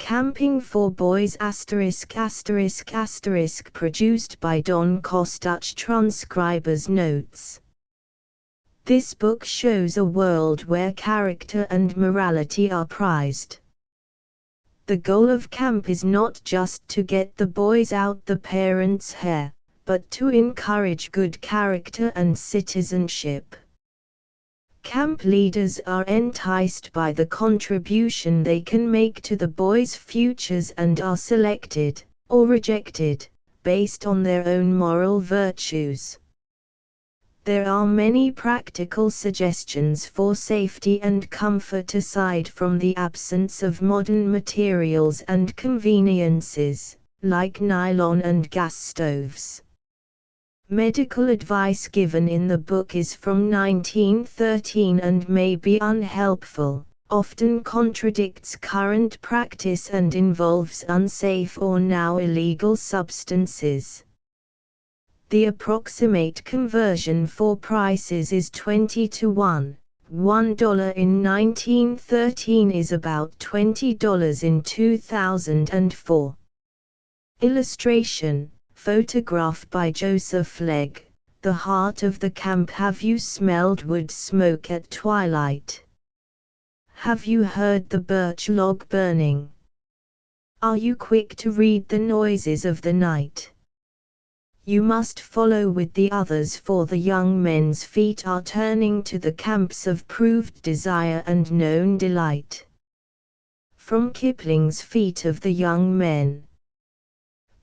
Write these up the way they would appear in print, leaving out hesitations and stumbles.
Camping for Boys ***** produced by Don Kostuch. Transcriber's notes. This book shows a world where character and morality are prized. The goal of camp is not just to get the boys out the parents' hair, but to encourage good character and citizenship. Camp leaders are enticed by the contribution they can make to the boys' futures and are selected, or rejected, based on their own moral virtues. There are many practical suggestions for safety and comfort aside from the absence of modern materials and conveniences, like nylon and gas stoves. Medical advice given in the book is from 1913 and may be unhelpful, often contradicts current practice and involves unsafe or now illegal substances. The approximate conversion for prices is 20 to 1. $1 in 1913 is about $20 in 2004. Illustration. Photograph by Joseph Legg. The heart of the camp. Have you smelled wood smoke at twilight? Have you heard the birch log burning? Are you quick to read the noises of the night? You must follow with the others, for the young men's feet are turning to the camps of proved desire and known delight. From Kipling's Feet of the Young Men.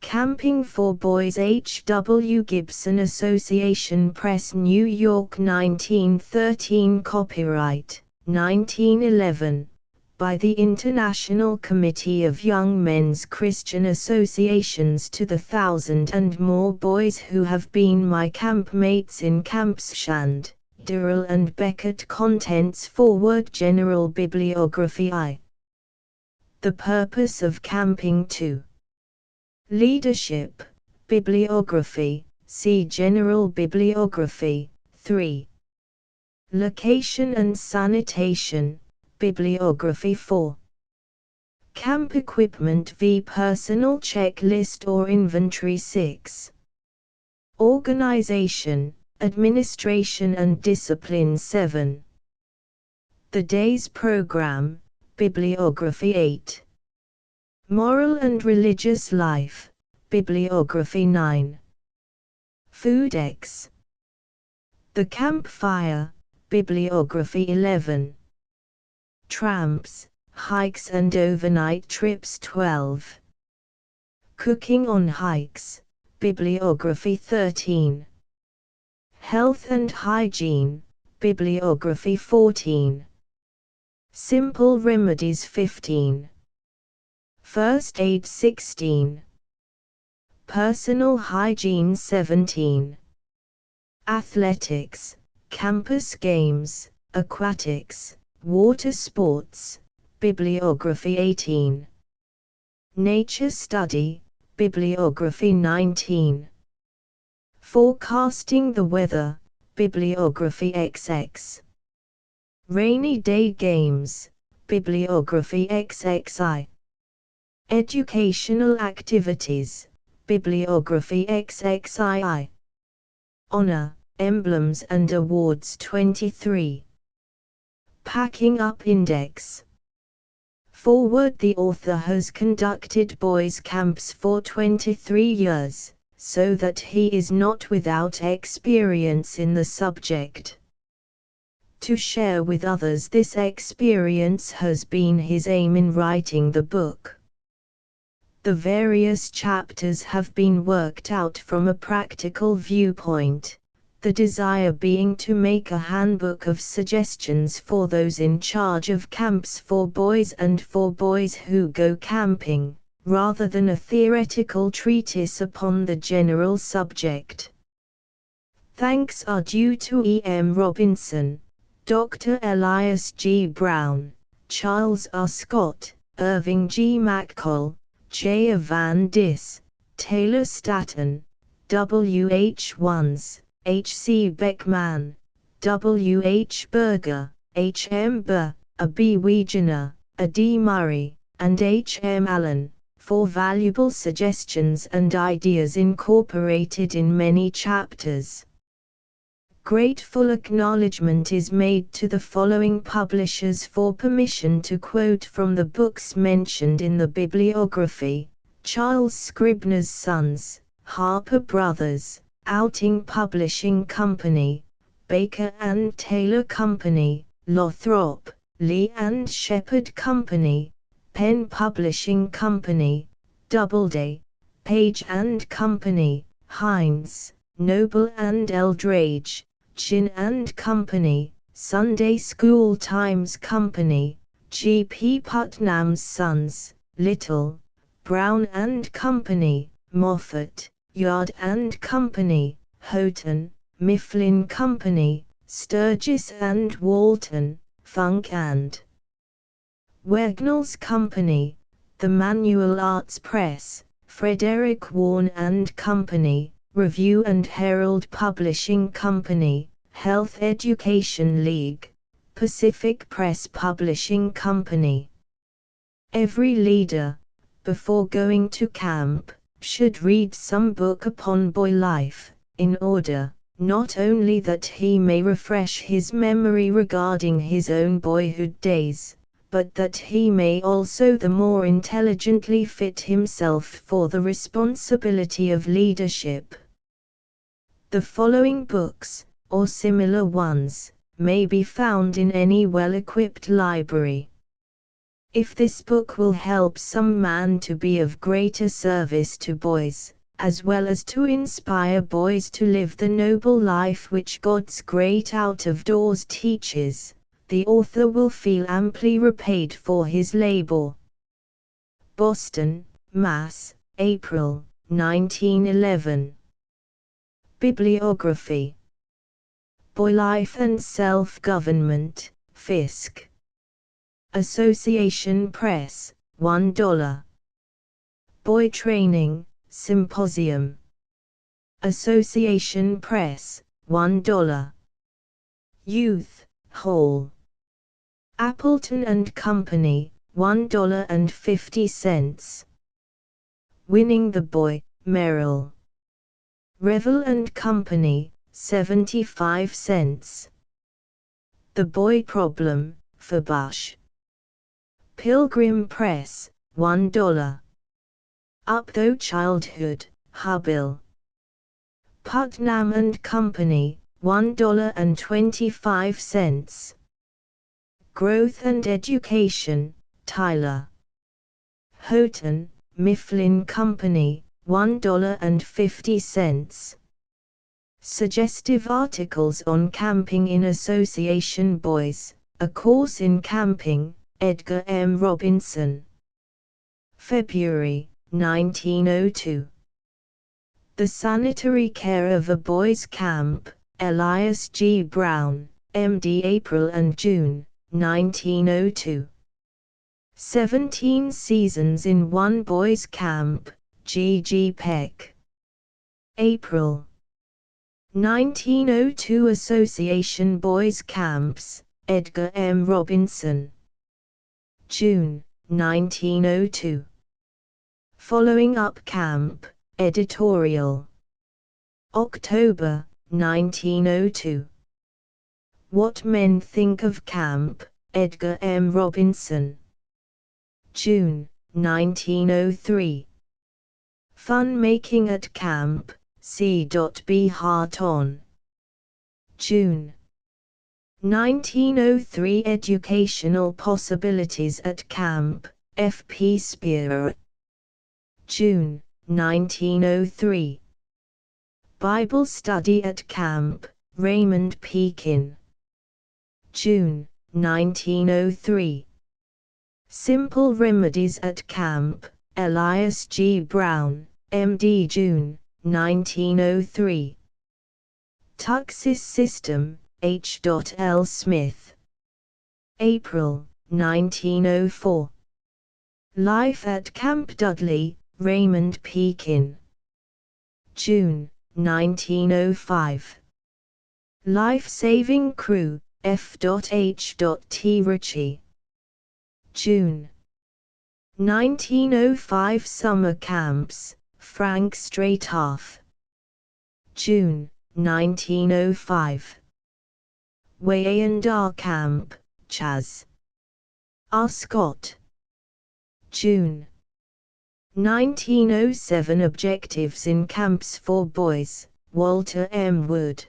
Camping for Boys. H. W. Gibson, Association Press, New York, 1913. Copyright 1911 by the International Committee of Young Men's Christian Associations to the 1,000 and more boys who have been my campmates in camps. Shand, Durrell and Beckett. Contents. Forward. General Bibliography. The Purpose of Camping. 2. Leadership, Bibliography, see General Bibliography. 3. Location and Sanitation, Bibliography. 4. Camp Equipment v. Personal Checklist or Inventory. 6. Organization, Administration and Discipline. 7. The Day's Program, Bibliography. 8. Moral and Religious Life, Bibliography. 9. Food X. The Campfire, Bibliography. 11. Tramps, Hikes and Overnight Trips. 12. Cooking on Hikes, Bibliography. 13. Health and Hygiene, Bibliography. 14. Simple Remedies. 15. First Aid. 16. Personal Hygiene. 17. Athletics, Campus Games, Aquatics, Water Sports, Bibliography. 18. Nature Study, Bibliography. 19. Forecasting the Weather, Bibliography. XX. Rainy Day Games, Bibliography. XXI. Educational Activities, Bibliography. XXII. Honor, Emblems and Awards. 23. Packing Up Index. Forward. The author has conducted boys' camps for 23 years, so that he is not without experience in the subject. To share with others this experience has been his aim in writing the book. The various chapters have been worked out from a practical viewpoint, the desire being to make a handbook of suggestions for those in charge of camps for boys and for boys who go camping, rather than a theoretical treatise upon the general subject. Thanks are due to E. M. Robinson, Dr. Elias G. Brown, Charles R. Scott, Irving G. McCall, J. Van Dis, Taylor Staton, W. H. Wands, H. C. Beckman, W. H. Berger, H. M. Burr, A. B. Wegener, A. D. Murray, and H. M. Allen, for valuable suggestions and ideas incorporated in many chapters. Grateful acknowledgement is made to the following publishers for permission to quote from the books mentioned in the bibliography: Charles Scribner's Sons, Harper Brothers, Outing Publishing Company, Baker and Taylor Company, Lothrop, Lee and Shepherd Company, Penn Publishing Company, Doubleday, Page and Company, Hines, Noble and Eldridge, Chin and Company, Sunday School Times Company, G. P. Putnam's Sons, Little, Brown and Company, Moffat, Yard and Company, Houghton, Mifflin Company, Sturgis and Walton, Funk and Wagnalls Company, The Manual Arts Press, Frederick Warne and Company, Review and Herald Publishing Company, Health Education League, Pacific Press Publishing Company. Every leader, before going to camp, should read some book upon boy life, in order, not only that he may refresh his memory regarding his own boyhood days, but that he may also the more intelligently fit himself for the responsibility of leadership. The following books, or similar ones, may be found in any well-equipped library. If this book will help some man to be of greater service to boys, as well as to inspire boys to live the noble life which God's great out-of-doors teaches, the author will feel amply repaid for his labor. Boston, Mass., April, 1911. Bibliography. Boy Life and Self-Government, Fisk. Association Press, $1. Boy Training, Symposium. Association Press, $1. Youth, Hall. Appleton and Company, $1.50. Winning the Boy, Merrill. Revel and Company, 75 cents. The Boy Problem, for Bush. Pilgrim Press, $1. Up Through Childhood, Hubble. Putnam and Company, $1.25. Growth and Education, Tyler. Houghton, Mifflin Company, $1.50. Suggestive Articles on Camping in Association Boys, A Course in Camping, Edgar M. Robinson. February, 1902. The Sanitary Care of a Boys' Camp, Elias G. Brown, M.D. April and June, 1902. 17 Seasons in One Boys' Camp, G. G. Peck. April 1902. Association Boys' Camps, Edgar M. Robinson. June 1902. Following Up Camp, editorial. October 1902. What Men Think of Camp, Edgar M. Robinson. June 1903. Fun Making at Camp, C.B. Harton. June 1903. Educational Possibilities at Camp, F. P. Spear. June 1903. Bible Study at Camp, Raymond Pekin. June 1903. Simple Remedies at Camp, Elias G. Brown, M.D. June 1903. Tuxis System, H. L. Smith. April 1904. Life at Camp Dudley, Raymond Pekin. June 1905. Life Saving Crew, F. H. T. Ritchie. June 1905 Summer Camps, Frank Straithoff. June, 1905. Wayandar Camp, Chas. R. Scott. June 1907 Objectives in Camps for Boys, Walter M. Wood.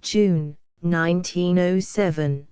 June 1907.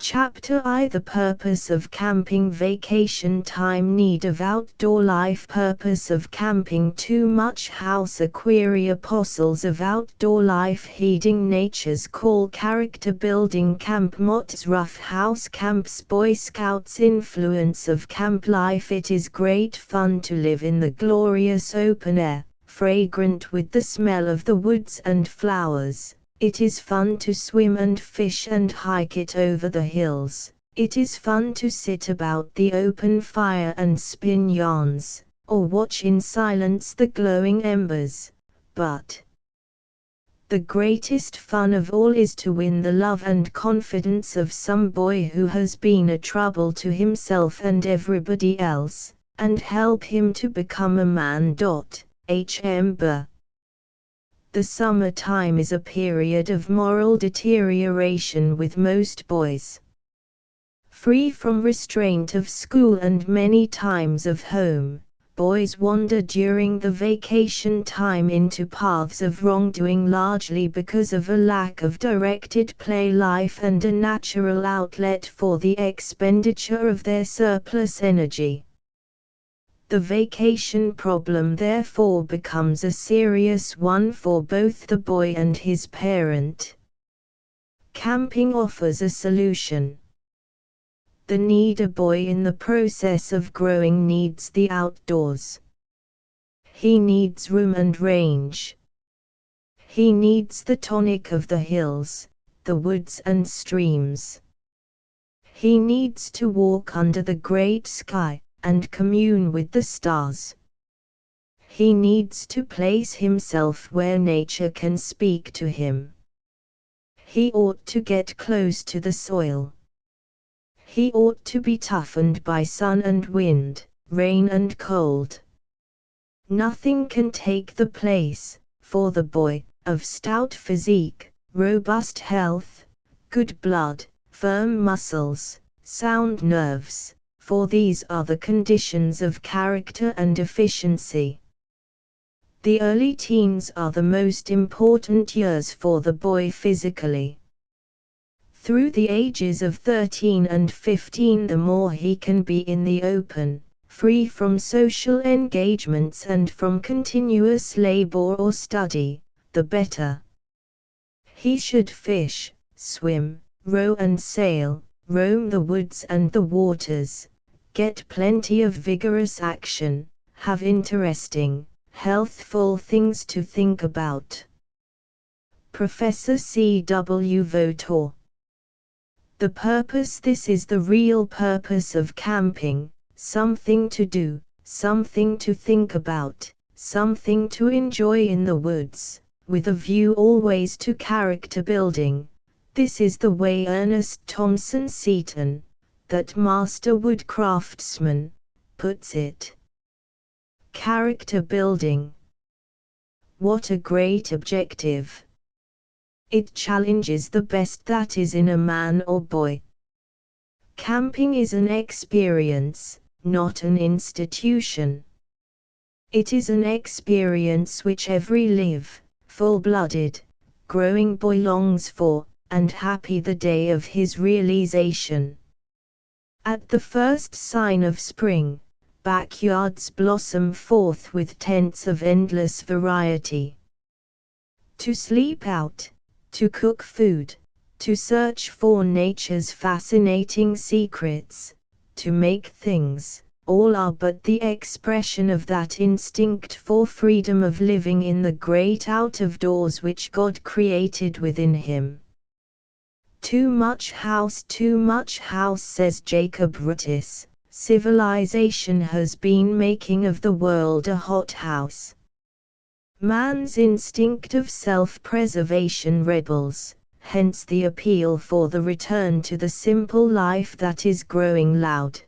Chapter I. The Purpose of Camping. Vacation time. Need of outdoor life. Purpose of camping. Too much house. Query. Apostles of outdoor life. Heeding nature's call. Character building. Camp mottos. Rough house camps. Boy Scouts. Influence of camp life. It is great fun to live in the glorious open air, fragrant with the smell of the woods and flowers. It is fun to swim and fish and hike it over the hills. It is fun to sit about the open fire and spin yarns, or watch in silence the glowing embers. But the greatest fun of all is to win the love and confidence of some boy who has been a trouble to himself and everybody else, and help him to become a man. H. M. Burr. The summer time is a period of moral deterioration with most boys. Free from restraint of school and many times of home, boys wander during the vacation time into paths of wrongdoing, largely because of a lack of directed play life and a natural outlet for the expenditure of their surplus energy. The vacation problem therefore becomes a serious one for both the boy and his parent. Camping offers a solution. The need. A boy in the process of growing needs the outdoors. He needs room and range. He needs the tonic of the hills, the woods and streams. He needs to walk under the great sky and commune with the stars. He needs to place himself where nature can speak to him. He ought to get close to the soil. He ought to be toughened by sun and wind, rain and cold. Nothing can take the place, for the boy, of stout physique, robust health, good blood, firm muscles, sound nerves, for these are the conditions of character and efficiency. The early teens are the most important years for the boy physically. Through the ages of 13 and 15, the more he can be in the open, free from social engagements and from continuous labor or study, the better. He should fish, swim, row and sail, roam the woods and the waters, get plenty of vigorous action, have interesting, healthful things to think about. Professor C. W. Votor. The purpose. This is the real purpose of camping: something to do, something to think about, something to enjoy in the woods, with a view always to character building. This is the way Ernest Thompson Seton, that master woodcraftsman, puts it. Character building. What a great objective! It challenges the best that is in a man or boy. Camping is an experience, not an institution. It is an experience which every live, full-blooded, growing boy longs for, and happy the day of his realization. At the first sign of spring, backyards blossom forth with tents of endless variety. To sleep out, to cook food, to search for nature's fascinating secrets, to make things, all are but the expression of that instinct for freedom of living in the great out-of-doors which God created within him. Too much house, says Jacob Rutis. Civilization has been making of the world a hothouse. Man's instinct of self-preservation rebels, hence the appeal for the return to the simple life that is growing loud.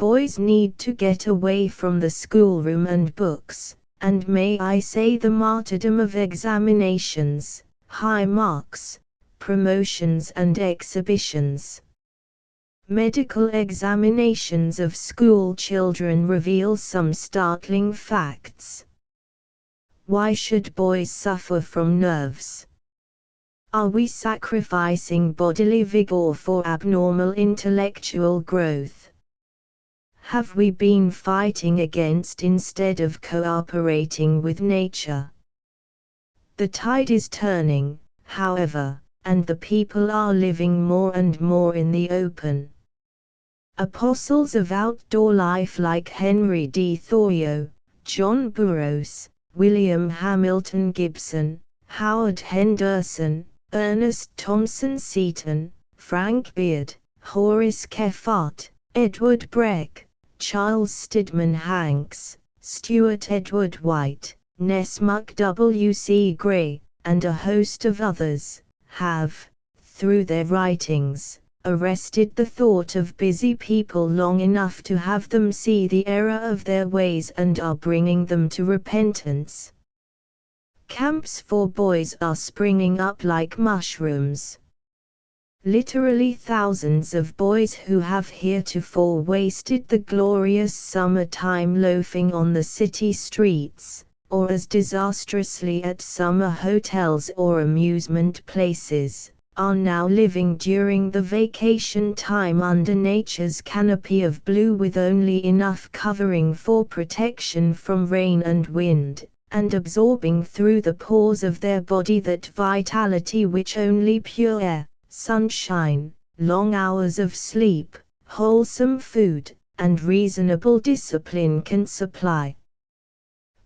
Boys need to get away from the schoolroom and books, and may I say the martyrdom of examinations, high marks, promotions and exhibitions. Medical examinations of school children reveal some startling facts. Why should boys suffer from nerves? Are we sacrificing bodily vigor for abnormal intellectual growth? Have we been fighting against instead of cooperating with nature? The tide is turning, however, and the people are living more and more in the open. Apostles of outdoor life like Henry D. Thoreau, John Burroughs, William Hamilton Gibson, Howard Henderson, Ernest Thompson Seton, Frank Beard, Horace Kefart, Edward Breck, Charles Stidman Hanks, Stuart Edward White, Nessmuk W. C. Gray, and a host of others, have, through their writings, arrested the thought of busy people long enough to have them see the error of their ways and are bringing them to repentance. Camps for boys are springing up like mushrooms. Literally thousands of boys who have heretofore wasted the glorious summer time loafing on the city streets, or as disastrously at summer hotels or amusement places, are now living during the vacation time under nature's canopy of blue with only enough covering for protection from rain and wind, and absorbing through the pores of their body that vitality which only pure air, sunshine, long hours of sleep, wholesome food, and reasonable discipline can supply.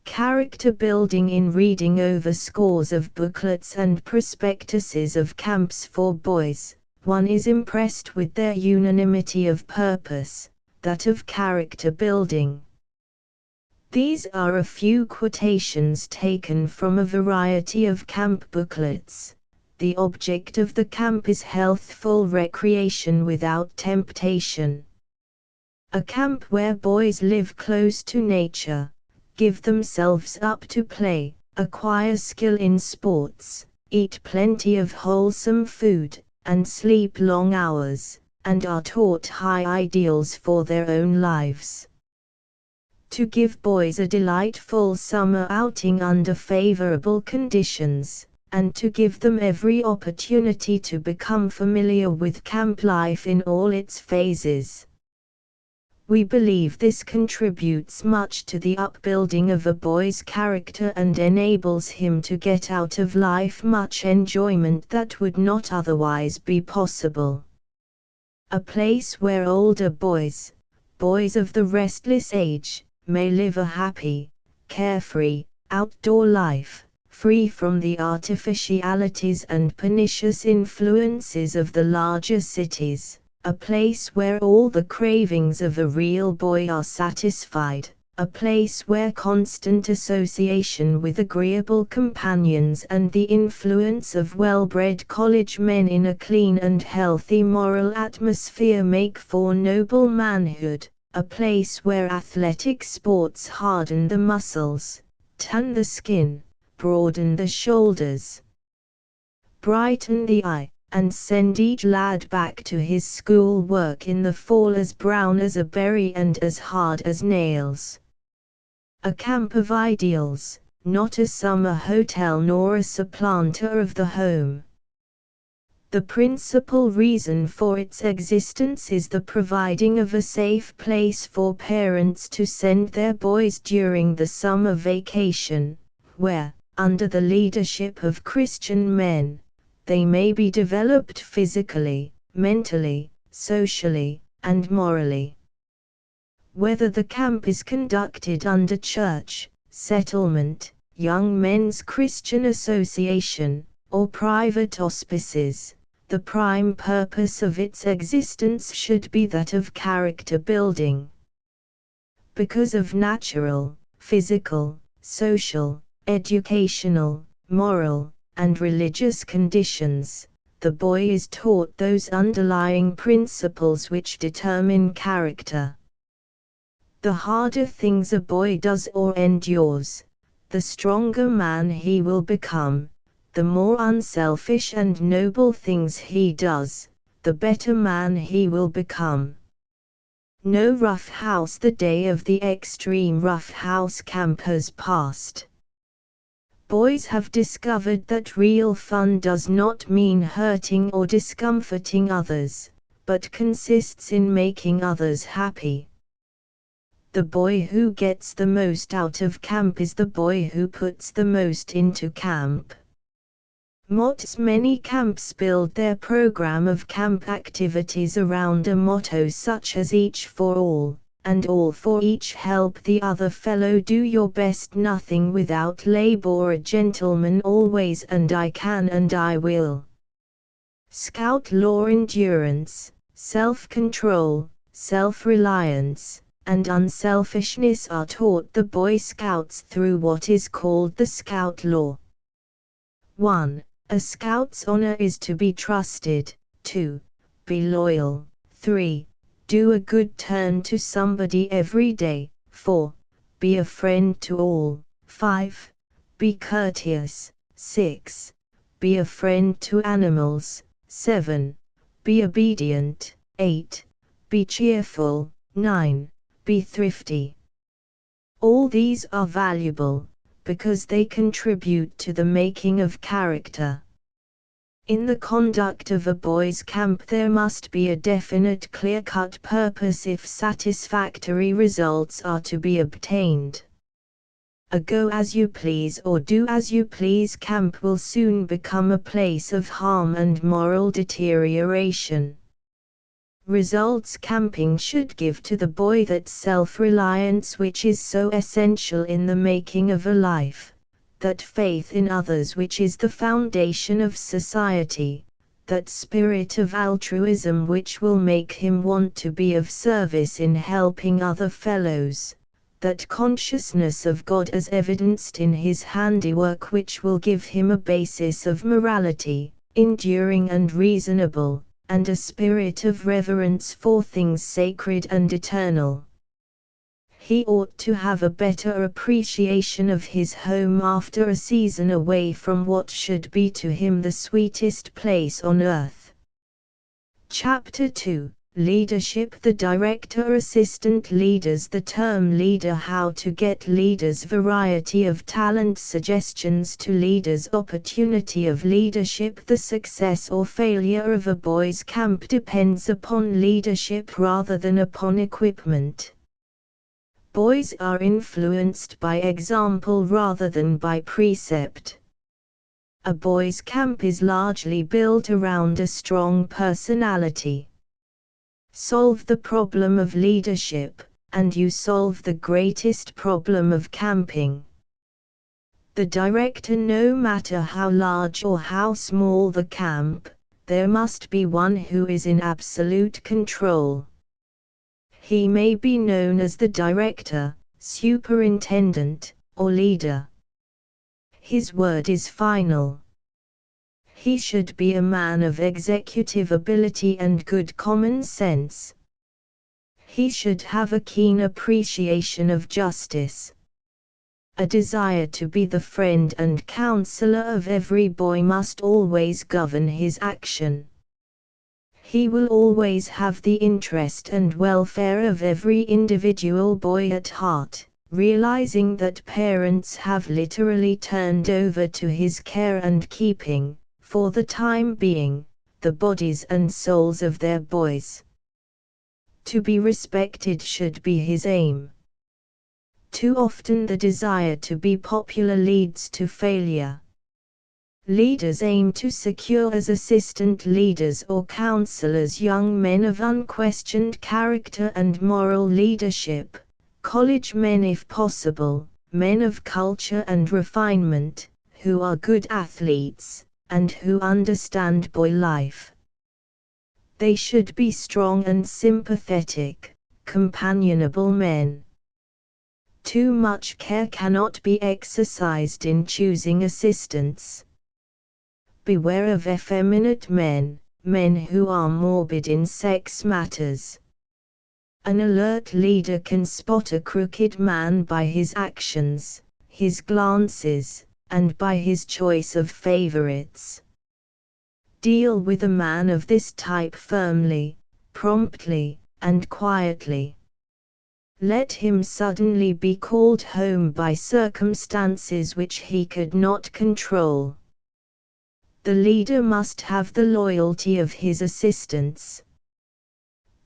Character building in reading over scores of booklets and prospectuses of camps for boys, one is impressed with their unanimity of purpose, that of character building. These are a few quotations taken from a variety of camp booklets. The object of the camp is healthful recreation without temptation. A camp where boys live close to nature, give themselves up to play, acquire skill in sports, eat plenty of wholesome food, and sleep long hours, and are taught high ideals for their own lives. To give boys a delightful summer outing under favorable conditions, and to give them every opportunity to become familiar with camp life in all its phases. We believe this contributes much to the upbuilding of a boy's character and enables him to get out of life much enjoyment that would not otherwise be possible. A place where older boys, boys of the restless age, may live a happy, carefree, outdoor life, free from the artificialities and pernicious influences of the larger cities, a place where all the cravings of a real boy are satisfied, a place where constant association with agreeable companions and the influence of well-bred college men in a clean and healthy moral atmosphere make for noble manhood, a place where athletic sports harden the muscles, tan the skin, broaden the shoulders, brighten the eye, and send each lad back to his school work in the fall as brown as a berry and as hard as nails. A camp of ideals, not a summer hotel nor a supplanter of the home. The principal reason for its existence is the providing of a safe place for parents to send their boys during the summer vacation, where, under the leadership of Christian men, they may be developed physically, mentally, socially, and morally. Whether the camp is conducted under church, settlement, Young Men's Christian Association, or private auspices, the prime purpose of its existence should be that of character building. Because of natural, physical, social, educational, moral, and religious conditions, the boy is taught those underlying principles which determine character. The harder things a boy does or endures, the stronger man he will become. The more unselfish and noble things he does, the better man he will become. No rough house. The day of the extreme rough house camp has passed. Boys have discovered that real fun does not mean hurting or discomforting others, but consists in making others happy. The boy who gets the most out of camp is the boy who puts the most into camp. Many camps build their program of camp activities around a motto such as each for all, and all for each. Help the other fellow, do your best, nothing without labor, a gentleman always, and I can and I will. Scout law. Endurance, self-control, self-reliance, and unselfishness are taught the Boy Scouts through what is called the Scout Law. 1. A Scout's honor is to be trusted. 2. Be loyal. 3. Do a good turn to somebody every day. 4. Be a friend to all. 5. Be courteous. 6. Be a friend to animals. 7. Be obedient. 8. Be cheerful. 9. Be thrifty. All these are valuable, because they contribute to the making of character. In the conduct of a boys' camp there must be a definite, clear-cut purpose if satisfactory results are to be obtained. A go-as-you-please or do-as-you-please camp will soon become a place of harm and moral deterioration. Results camping should give to the boy that self-reliance which is so essential in the making of a life, that faith in others which is the foundation of society, that spirit of altruism which will make him want to be of service in helping other fellows, that consciousness of God as evidenced in his handiwork which will give him a basis of morality, enduring and reasonable, and a spirit of reverence for things sacred and eternal. He ought to have a better appreciation of his home after a season away from what should be to him the sweetest place on earth. Chapter 2: Leadership. The director, assistant leaders. The term leader. How to get leaders. Variety of talent. Suggestions to leaders. Opportunity of leadership. The success or failure of a boys' camp depends upon leadership rather than upon equipment. Boys are influenced by example rather than by precept. A boys' camp is largely built around a strong personality. Solve the problem of leadership, and you solve the greatest problem of camping. The director, no matter how large or how small the camp, there must be one who is in absolute control. He may be known as the director, superintendent, or leader. His word is final. He should be a man of executive ability and good common sense. He should have a keen appreciation of justice. A desire to be the friend and counselor of every boy must always govern his action. He will always have the interest and welfare of every individual boy at heart, realizing that parents have literally turned over to his care and keeping, for the time being, the bodies and souls of their boys. To be respected should be his aim. Too often the desire to be popular leads to failure. Leaders aim to secure as assistant leaders or counselors young men of unquestioned character and moral leadership, college men if possible, men of culture and refinement, who are good athletes, and who understand boy life. They should be strong and sympathetic, companionable men. Too much care cannot be exercised in choosing assistants. Beware of effeminate men, men who are morbid in sex matters. An alert leader can spot a crooked man by his actions, his glances, and by his choice of favorites. Deal with a man of this type firmly, promptly, and quietly. Let him suddenly be called home by circumstances which he could not control. The leader must have the loyalty of his assistants.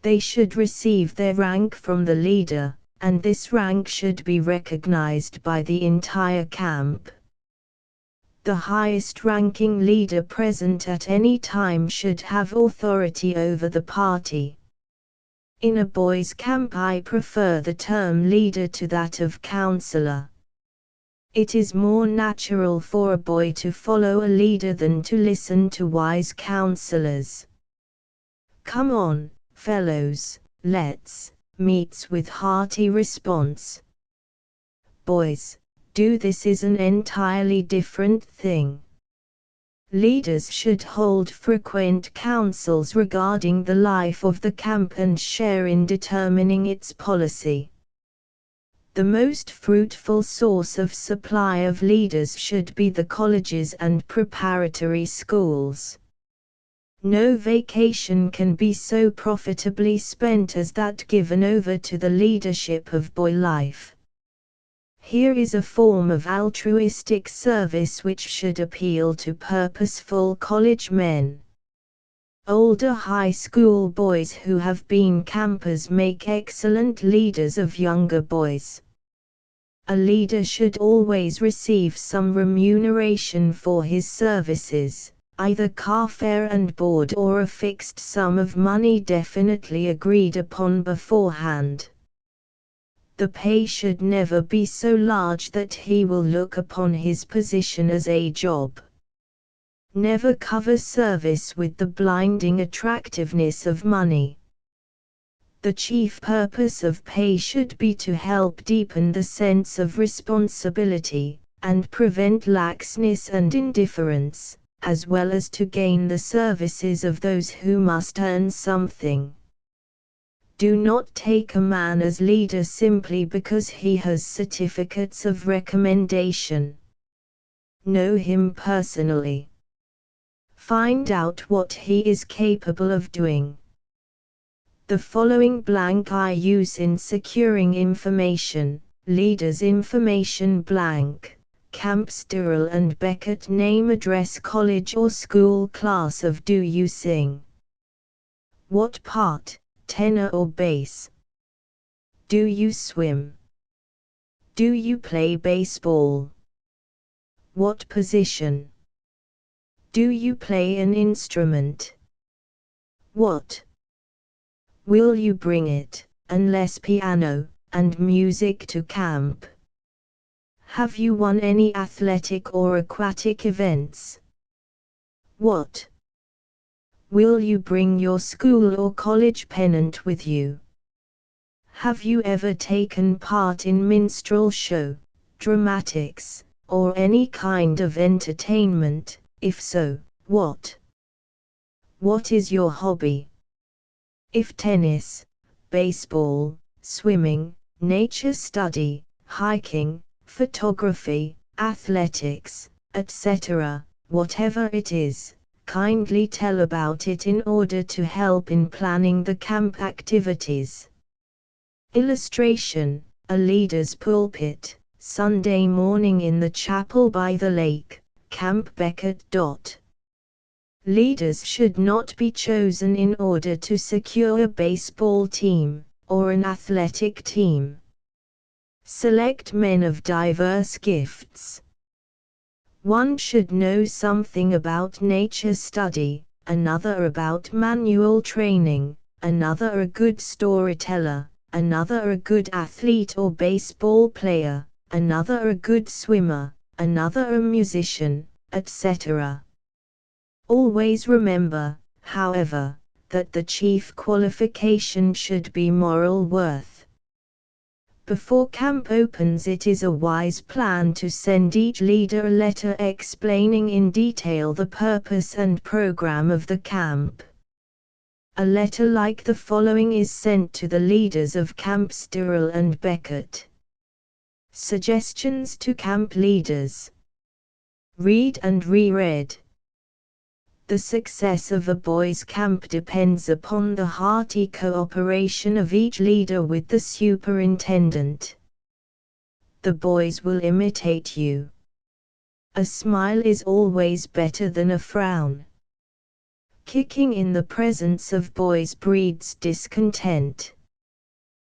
They should receive their rank from the leader, and this rank should be recognized by the entire camp. The highest-ranking leader present at any time should have authority over the party. In a boys' camp I prefer the term leader to that of counselor. It is more natural for a boy to follow a leader than to listen to wise counselors. "Come on, fellows, let's," meets with hearty response. "Boys, do this" is an entirely different thing. Leaders should hold frequent councils regarding the life of the camp and share in determining its policy. The most fruitful source of supply of leaders should be the colleges and preparatory schools. No vacation can be so profitably spent as that given over to the leadership of boy life. Here is a form of altruistic service which should appeal to purposeful college men. Older high school boys who have been campers make excellent leaders of younger boys. A leader should always receive some remuneration for his services, either car fare and board or a fixed sum of money definitely agreed upon beforehand. The pay should never be so large that he will look upon his position as a job. Never cover service with the blinding attractiveness of money. The chief purpose of pay should be to help deepen the sense of responsibility, and prevent laxness and indifference, as well as to gain the services of those who must earn something. Do not take a man as leader simply because he has certificates of recommendation. Know him personally. Find out what he is capable of doing. The following blank I use in securing information: leaders information blank, Camp Stirrell and Beckett name address college or school class of do you sing? What part, tenor or bass? Do you swim? Do you play baseball? What position? Do you play an instrument? What? Will you bring it, unless piano, and music to camp? Have you won any athletic or aquatic events? What? Will you bring your school or college pennant with you? Have you ever taken part in minstrel show, dramatics, or any kind of entertainment? If so, what? What is your hobby? If tennis, baseball, swimming, nature study, hiking, photography, athletics, etc., whatever it is, kindly tell about it in order to help in planning the camp activities. Illustration: a leader's pulpit, Sunday morning in the chapel by the lake, Camp Beckett. Leaders should not be chosen in order to secure a baseball team, or an athletic team. Select men of diverse gifts. One should know something about nature study, another about manual training, another a good storyteller, another a good athlete or baseball player, another a good swimmer, another a musician, etc. Always remember, however, that the chief qualification should be moral worth. Before camp opens, it is a wise plan to send each leader a letter explaining in detail the purpose and program of the camp. A letter like the following is sent to the leaders of Camp Stirrell and Beckett. Suggestions to camp leaders. Read and reread. The success of a boys' camp depends upon the hearty cooperation of each leader with the superintendent. The boys will imitate you. A smile is always better than a frown. Kicking in the presence of boys breeds discontent.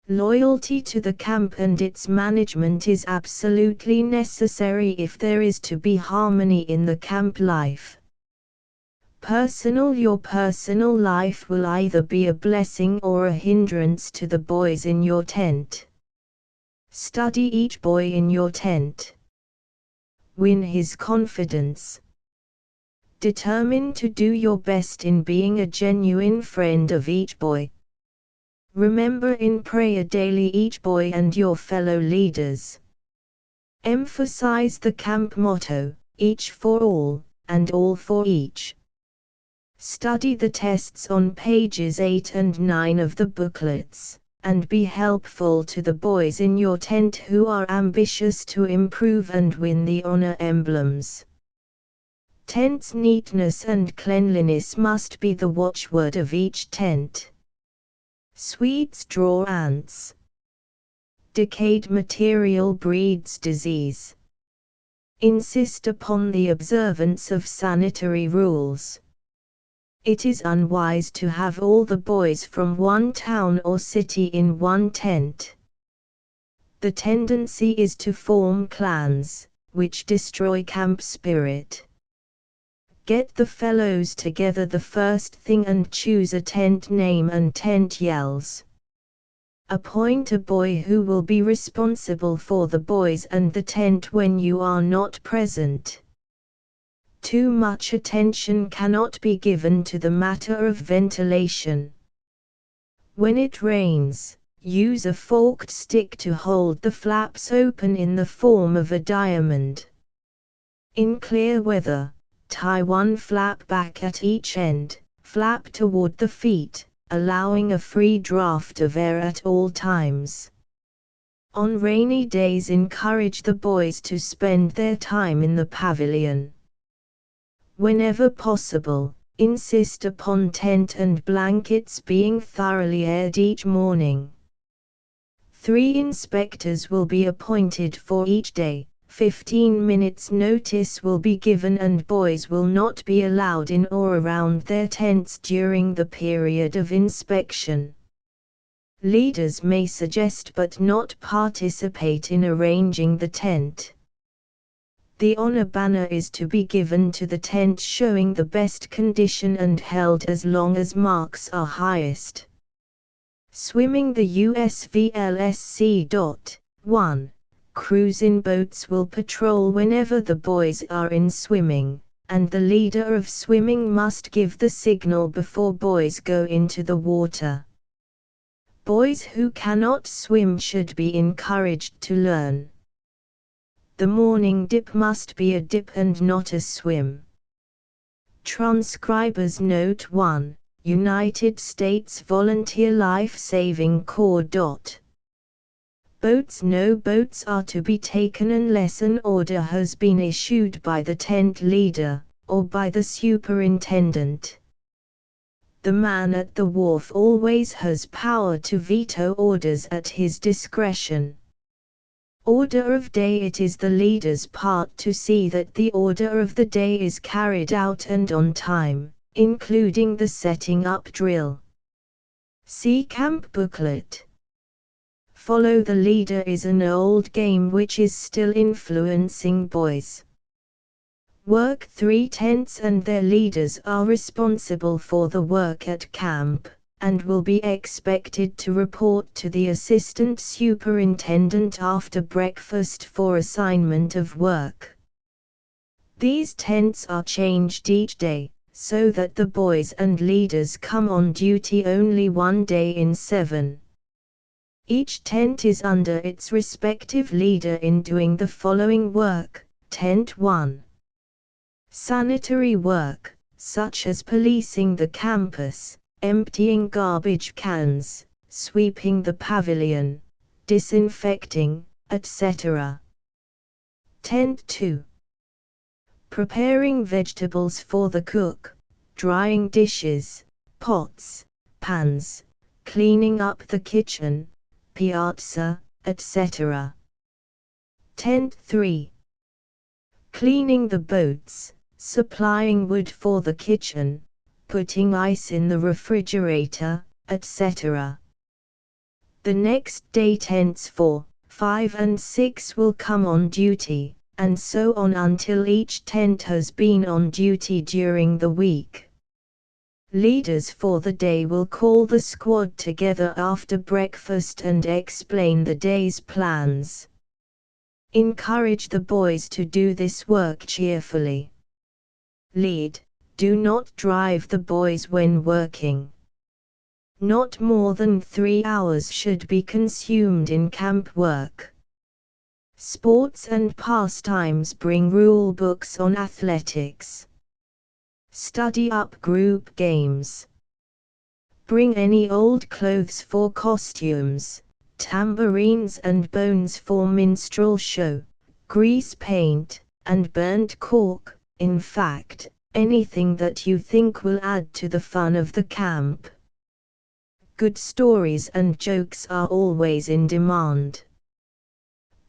Loyalty to the camp and its management is absolutely necessary if there is to be harmony in the camp life. Your personal life will either be a blessing or a hindrance to the boys in your tent. Study each boy in your tent. Win his confidence. Determine to do your best in being a genuine friend of each boy. Remember in prayer daily each boy and your fellow leaders. Emphasize the camp motto, each for all, and all for each. Study the tests on pages 8 and 9 of the booklets, and be helpful to the boys in your tent who are ambitious to improve and win the honor emblems. Tent's neatness and cleanliness must be the watchword of each tent. Swedes draw ants. Decayed material breeds disease. Insist upon the observance of sanitary rules. It is unwise to have all the boys from one town or city in one tent. The tendency is to form clans, which destroy camp spirit. Get the fellows together the first thing and choose a tent name and tent yells. Appoint a boy who will be responsible for the boys and the tent when you are not present. Too much attention cannot be given to the matter of ventilation. When it rains, use a forked stick to hold the flaps open in the form of a diamond. In clear weather, tie one flap back at each end, flap toward the feet, allowing a free draft of air at all times. On rainy days encourage the boys to spend their time in the pavilion. Whenever possible, insist upon tent and blankets being thoroughly aired each morning. 3 inspectors will be appointed for each day. 15 minutes notice will be given and boys will not be allowed in or around their tents during the period of inspection. Leaders may suggest but not participate in arranging the tent. The honor banner is to be given to the tent showing the best condition and held as long as marks are highest. Swimming the USVLSC. 1. Crews in boats will patrol whenever the boys are in swimming, and the leader of swimming must give the signal before boys go into the water. Boys who cannot swim should be encouraged to learn. The morning dip must be a dip and not a swim. Transcribers Note 1, United States Volunteer Life Saving Corps. Boats. No boats are to be taken unless an order has been issued by the tent leader, or by the superintendent. The man at the wharf always has power to veto orders at his discretion. Order of day. It is the leader's part to see that the order of the day is carried out and on time, including the setting up drill. See Camp Booklet. Follow the leader is an old game which is still influencing boys. Work 3 tents and their leaders are responsible for the work at camp, and will be expected to report to the assistant superintendent after breakfast for assignment of work. These tents are changed each day, so that the boys and leaders come on duty only one day in 7. Each tent is under its respective leader in doing the following work. Tent 1. Sanitary work, such as policing the campus, emptying garbage cans, sweeping the pavilion, disinfecting, etc. 10-2. Preparing vegetables for the cook, drying dishes, pots, pans, cleaning up the kitchen, piazza, etc. 10-3. Cleaning the boats, supplying wood for the kitchen, putting ice in the refrigerator, etc. The next day tents 4, 5 and 6 will come on duty, and so on until each tent has been on duty during the week. Leaders for the day will call the squad together after breakfast and explain the day's plans. Encourage the boys to do this work cheerfully. Lead, do not drive the boys when working. Not more than 3 hours should be consumed in camp work. Sports and pastimes bring rule books on athletics. Study up group games. Bring any old clothes for costumes, tambourines and bones for minstrel show, grease paint, and burnt cork, in fact, anything that you think will add to the fun of the camp. Good stories and jokes are always in demand.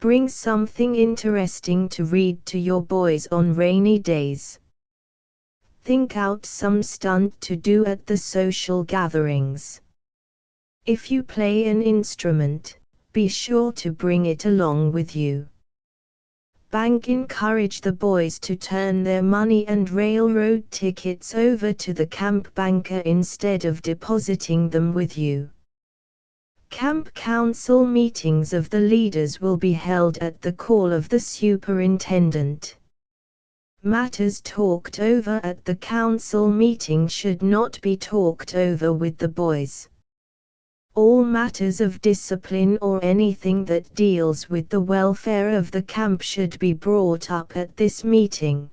Bring something interesting to read to your boys on rainy days. Think out some stunt to do at the social gatherings. If you play an instrument, be sure to bring it along with you. Encourage the boys to turn their money and railroad tickets over to the camp banker instead of depositing them with you. Camp council meetings of the leaders will be held at the call of the superintendent. Matters talked over at the council meeting should not be talked over with the boys. All matters of discipline or anything that deals with the welfare of the camp should be brought up at this meeting.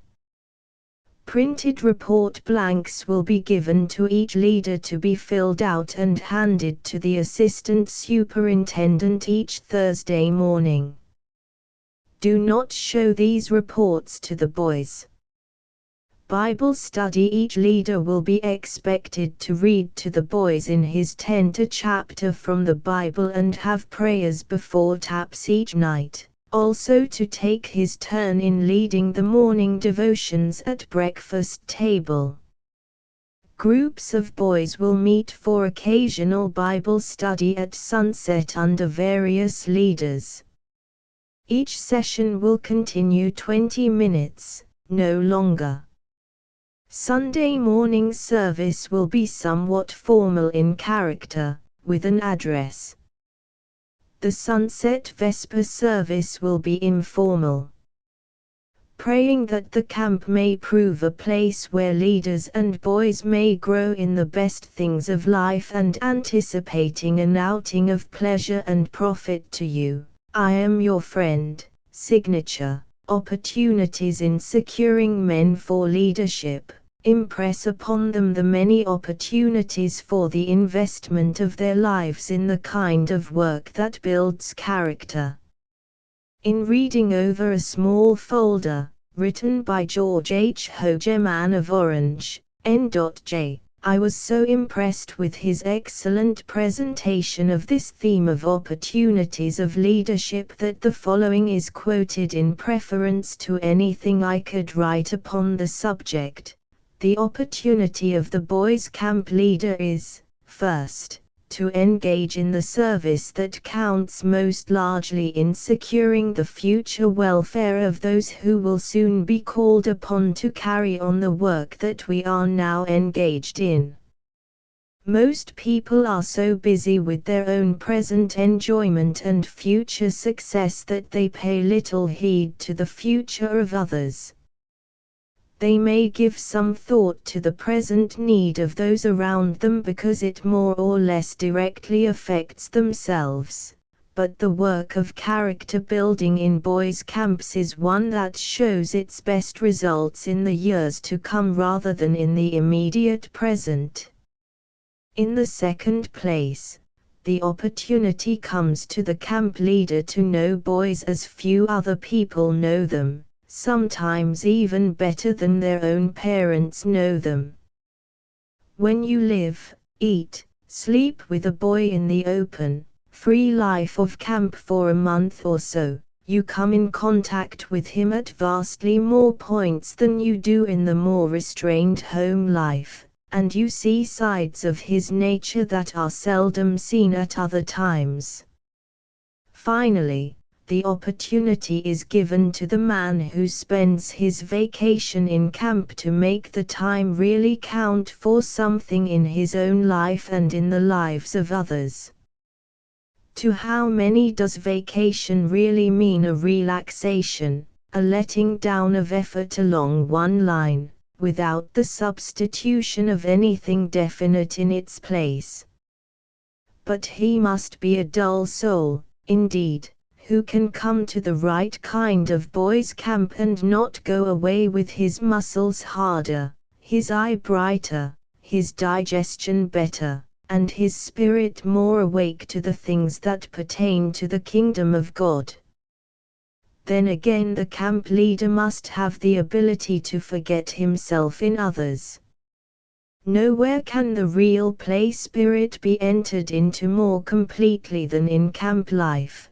Printed report blanks will be given to each leader to be filled out and handed to the assistant superintendent each Thursday morning. Do not show these reports to the boys. Bible study. Each leader will be expected to read to the boys in his tent a chapter from the Bible and have prayers before taps each night. Also to take his turn in leading the morning devotions at breakfast table. Groups of boys will meet for occasional Bible study at sunset under various leaders. Each session will continue 20 minutes, no longer. Sunday morning service will be somewhat formal in character, with an address. The sunset vesper service will be informal. Praying that the camp may prove a place where leaders and boys may grow in the best things of life and anticipating an outing of pleasure and profit to you. I am your friend. Signature. Opportunities in securing men for leadership. Impress upon them the many opportunities for the investment of their lives in the kind of work that builds character. In reading over a small folder, written by George H. Hogeman of Orange, N.J., I was so impressed with his excellent presentation of this theme of opportunities of leadership that the following is quoted in preference to anything I could write upon the subject. The opportunity of the boys' camp leader is, first, to engage in the service that counts most largely in securing the future welfare of those who will soon be called upon to carry on the work that we are now engaged in. Most people are so busy with their own present enjoyment and future success that they pay little heed to the future of others. They may give some thought to the present need of those around them because it more or less directly affects themselves, but the work of character building in boys' camps is one that shows its best results in the years to come rather than in the immediate present. In the second place, the opportunity comes to the camp leader to know boys as few other people know them, sometimes even better than their own parents know them. When you live, eat, sleep with a boy in the open, free life of camp for a month or so, you come in contact with him at vastly more points than you do in the more restrained home life, and you see sides of his nature that are seldom seen at other times. Finally, the opportunity is given to the man who spends his vacation in camp to make the time really count for something in his own life and in the lives of others. To how many does vacation really mean? A relaxation, a letting down of effort along one line, without the substitution of anything definite in its place. But he must be a dull soul, indeed, who can come to the right kind of boys' camp and not go away with his muscles harder, his eye brighter, his digestion better, and his spirit more awake to the things that pertain to the kingdom of God. Then again, the camp leader must have the ability to forget himself in others. Nowhere can the real play spirit be entered into more completely than in camp life.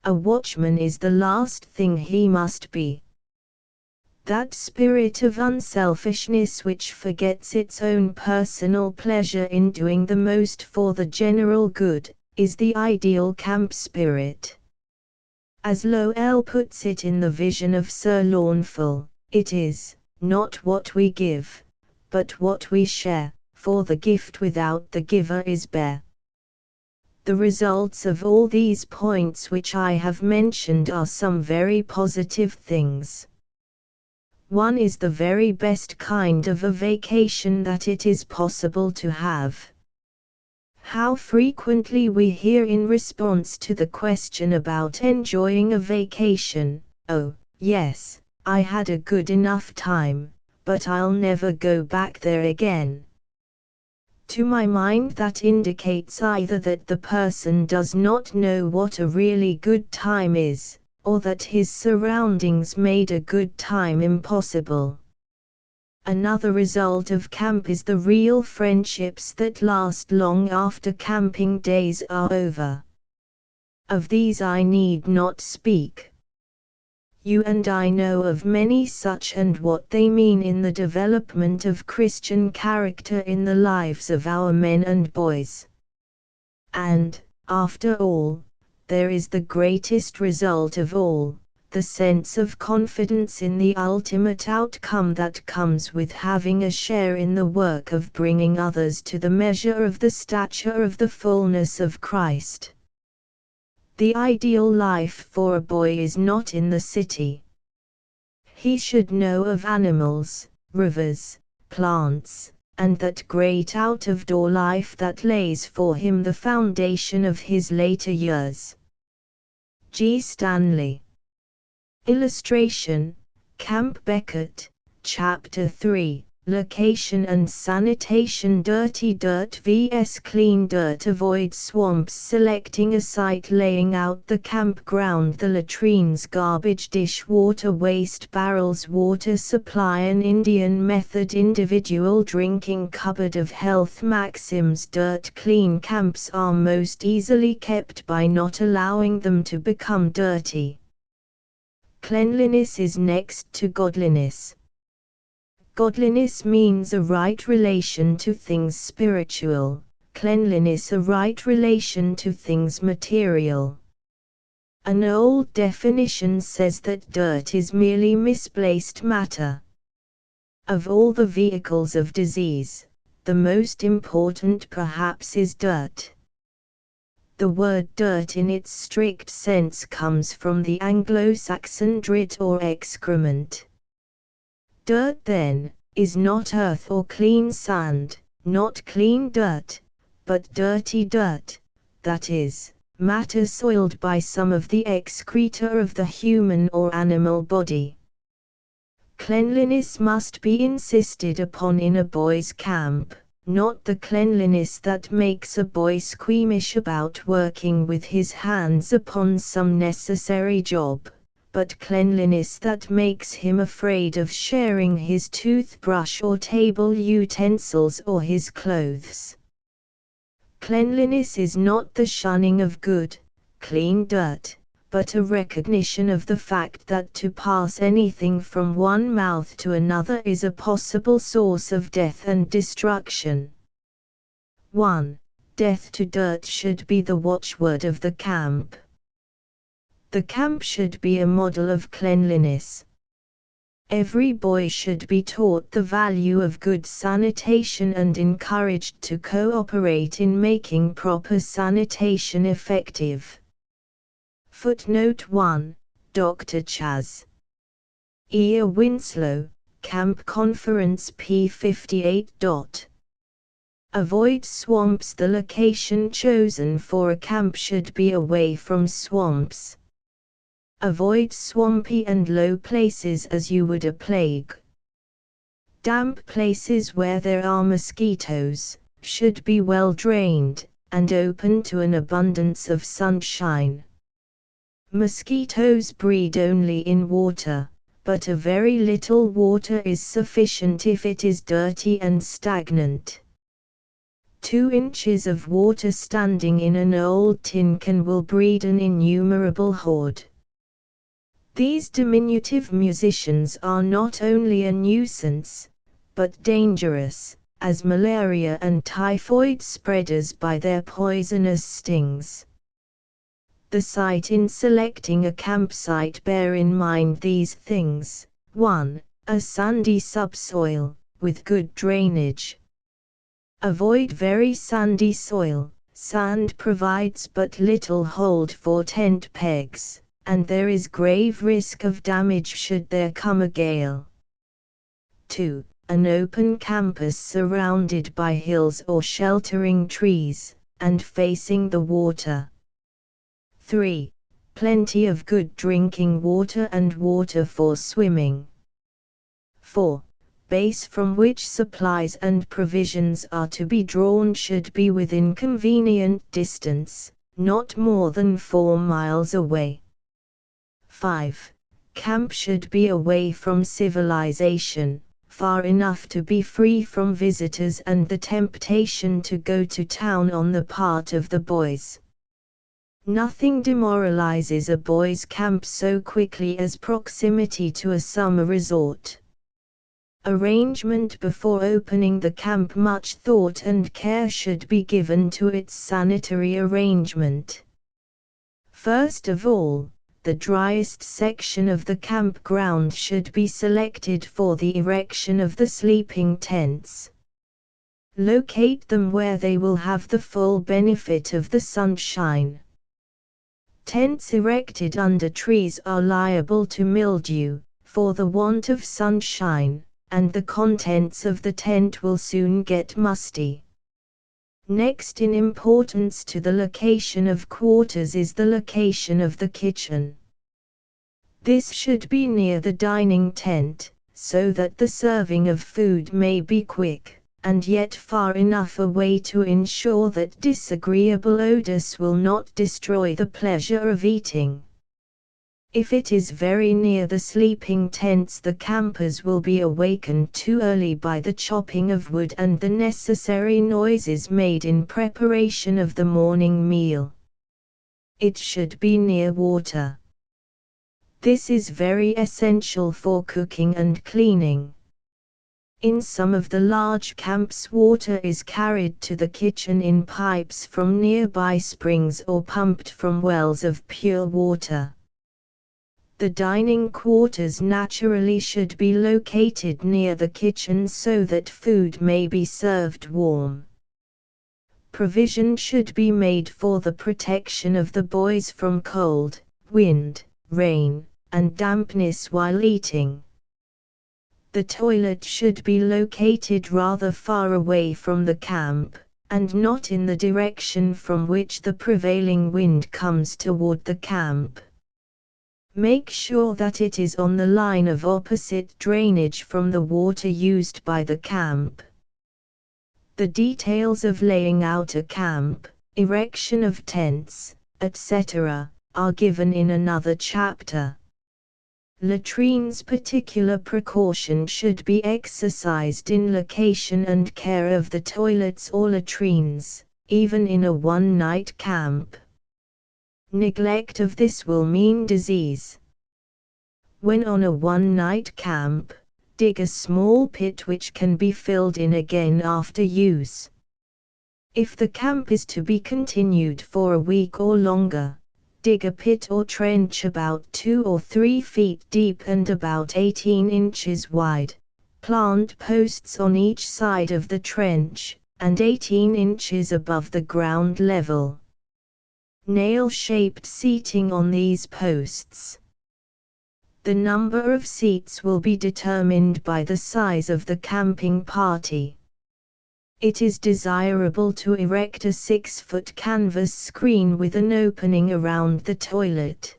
A watchman is the last thing he must be. That spirit of unselfishness which forgets its own personal pleasure in doing the most for the general good, is the ideal camp spirit. As Lowell puts it in the Vision of Sir Lawnful, it is, not what we give, but what we share, for the gift without the giver is bare. The results of all these points which I have mentioned are some very positive things. One is the very best kind of a vacation that it is possible to have. How frequently we hear in response to the question about enjoying a vacation, "Oh, yes, I had a good enough time, but I'll never go back there again." To my mind, that indicates either that the person does not know what a really good time is, or that his surroundings made a good time impossible. Another result of camp is the real friendships that last long after camping days are over. Of these I need not speak. You and I know of many such, and what they mean in the development of Christian character in the lives of our men and boys. And, after all, there is the greatest result of all, the sense of confidence in the ultimate outcome that comes with having a share in the work of bringing others to the measure of the stature of the fullness of Christ. The ideal life for a boy is not in the city. He should know of animals, rivers, plants, and that great out-of-door life that lays for him the foundation of his later years. G. Stanley. Illustration, Camp Beckett, Chapter 3, Location and Sanitation. Dirty dirt vs clean dirt. Avoid swamps. Selecting a site. Laying out the campground. The latrines. Garbage dish. Water waste barrels. Water supply. An Indian method. Individual drinking cupboard. Of health maxims. Dirt clean camps are most easily kept by not allowing them to become dirty. Cleanliness is next to godliness. Godliness means a right relation to things spiritual, cleanliness a right relation to things material. An old definition says that dirt is merely misplaced matter. Of all the vehicles of disease, the most important perhaps is dirt. The word dirt in its strict sense comes from the Anglo-Saxon drit or excrement. Dirt, then, is not earth or clean sand, not clean dirt, but dirty dirt, that is, matter soiled by some of the excreta of the human or animal body. Cleanliness must be insisted upon in a boys' camp, not the cleanliness that makes a boy squeamish about working with his hands upon some necessary job, but cleanliness that makes him afraid of sharing his toothbrush or table utensils or his clothes. Cleanliness is not the shunning of good, clean dirt, but a recognition of the fact that to pass anything from one mouth to another is a possible source of death and destruction. 1. Death to dirt should be the watchword of the camp. The camp should be a model of cleanliness. Every boy should be taught the value of good sanitation and encouraged to cooperate in making proper sanitation effective. Footnote 1. Dr. Chas. E. Winslow, Camp Conference p. 58. Avoid swamps. The location chosen for a camp should be away from swamps. Avoid swampy and low places as you would a plague. Damp places where there are mosquitoes should be well drained and open to an abundance of sunshine. Mosquitoes breed only in water, but a very little water is sufficient if it is dirty and stagnant. 2 inches of water standing in an old tin can will breed an innumerable horde. These diminutive musicians are not only a nuisance, but dangerous, as malaria and typhoid spreaders by their poisonous stings. The site in selecting a campsite. Bear in mind these things. 1. A sandy subsoil, with good drainage. Avoid very sandy soil. Sand provides but little hold for tent pegs, and there is grave risk of damage should there come a gale. 2. An open campus surrounded by hills or sheltering trees, and facing the water. 3. Plenty of good drinking water and water for swimming. 4. Base from which supplies and provisions are to be drawn should be within convenient distance, not more than 4 miles away. 5. Camp should be away from civilization, far enough to be free from visitors and the temptation to go to town on the part of the boys. Nothing demoralizes a boys' camp so quickly as proximity to a summer resort. Arrangement before opening the camp. Much thought and care should be given to its sanitary arrangement. First of all, the driest section of the campground should be selected for the erection of the sleeping tents. Locate them where they will have the full benefit of the sunshine. Tents erected under trees are liable to mildew, for the want of sunshine, and the contents of the tent will soon get musty. Next in importance to the location of quarters is the location of the kitchen. This should be near the dining tent, so that the serving of food may be quick, and yet far enough away to ensure that disagreeable odors will not destroy the pleasure of eating. If it is very near the sleeping tents, the campers will be awakened too early by the chopping of wood and the necessary noises made in preparation of the morning meal. It should be near water. This is very essential for cooking and cleaning. In some of the large camps, water is carried to the kitchen in pipes from nearby springs or pumped from wells of pure water. The dining quarters naturally should be located near the kitchen so that food may be served warm. Provision should be made for the protection of the boys from cold, wind, rain, and dampness while eating. The toilet should be located rather far away from the camp, and not in the direction from which the prevailing wind comes toward the camp. Make sure that it is on the line of opposite drainage from the water used by the camp. The details of laying out a camp, erection of tents, etc., are given in another chapter. Latrines. Particular precaution should be exercised in location and care of the toilets or latrines, even in a one-night camp. Neglect of this will mean disease. When on a one-night camp, dig a small pit which can be filled in again after use. If the camp is to be continued for a week or longer, dig a pit or trench about 2 or 3 feet deep and about 18 inches wide. Plant posts on each side of the trench, and 18 inches above the ground level. Nail-shaped seating on these posts. The number of seats will be determined by the size of the camping party. It is desirable to erect a 6-foot canvas screen with an opening around the toilet.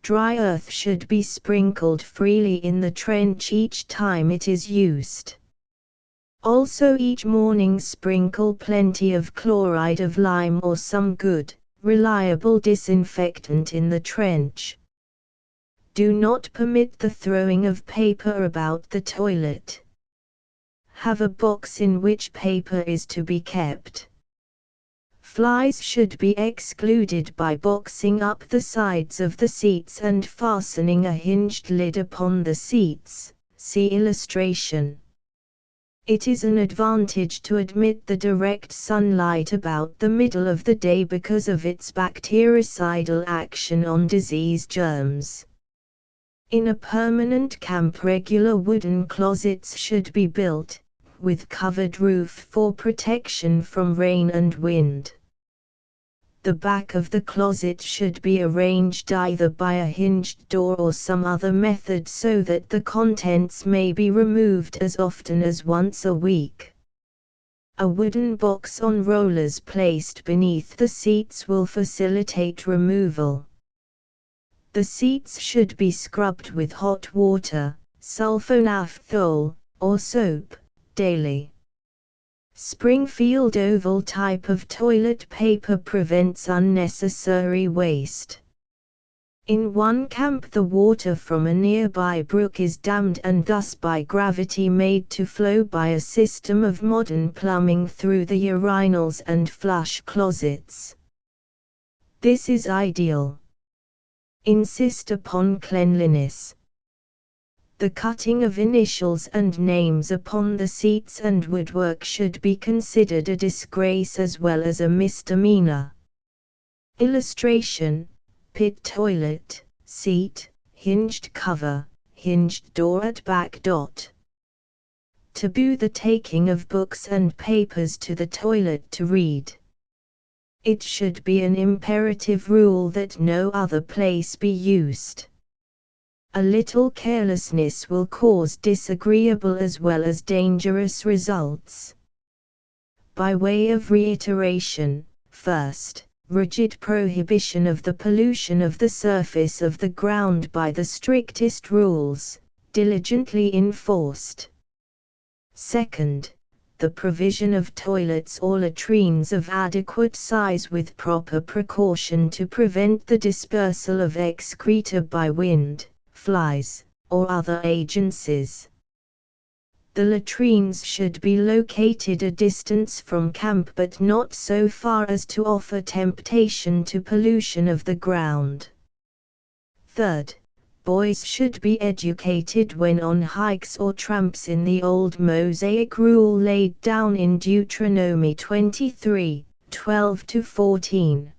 Dry earth should be sprinkled freely in the trench each time it is used. Also each morning sprinkle plenty of chloride of lime or some good, reliable disinfectant in the trench. Do not permit the throwing of paper about the toilet. Have a box in which paper is to be kept. Flies should be excluded by boxing up the sides of the seats and fastening a hinged lid upon the seats. See illustration. It is an advantage to admit the direct sunlight about the middle of the day because of its bactericidal action on disease germs. In a permanent camp, regular wooden closets should be built, with covered roof for protection from rain and wind. The back of the closet should be arranged either by a hinged door or some other method so that the contents may be removed as often as once a week. A wooden box on rollers placed beneath the seats will facilitate removal. The seats should be scrubbed with hot water, sulfonaphthol, or soap, daily. Springfield oval type of toilet paper prevents unnecessary waste. In one camp the water from a nearby brook is dammed and thus by gravity made to flow by a system of modern plumbing through the urinals and flush closets. This is ideal. Insist upon cleanliness. The cutting of initials and names upon the seats and woodwork should be considered a disgrace as well as a misdemeanor. Illustration: pit toilet, seat, hinged cover, hinged door at back. Taboo: the taking of books and papers to the toilet to read. It should be an imperative rule that no other place be used. A little carelessness will cause disagreeable as well as dangerous results. By way of reiteration, first, rigid prohibition of the pollution of the surface of the ground by the strictest rules, diligently enforced. Second, the provision of toilets or latrines of adequate size with proper precaution to prevent the dispersal of excreta by wind, flies, or other agencies. The latrines should be located a distance from camp but not so far as to offer temptation to pollution of the ground. Third, boys should be educated when on hikes or tramps in the old Mosaic rule laid down in Deuteronomy 23:12-14.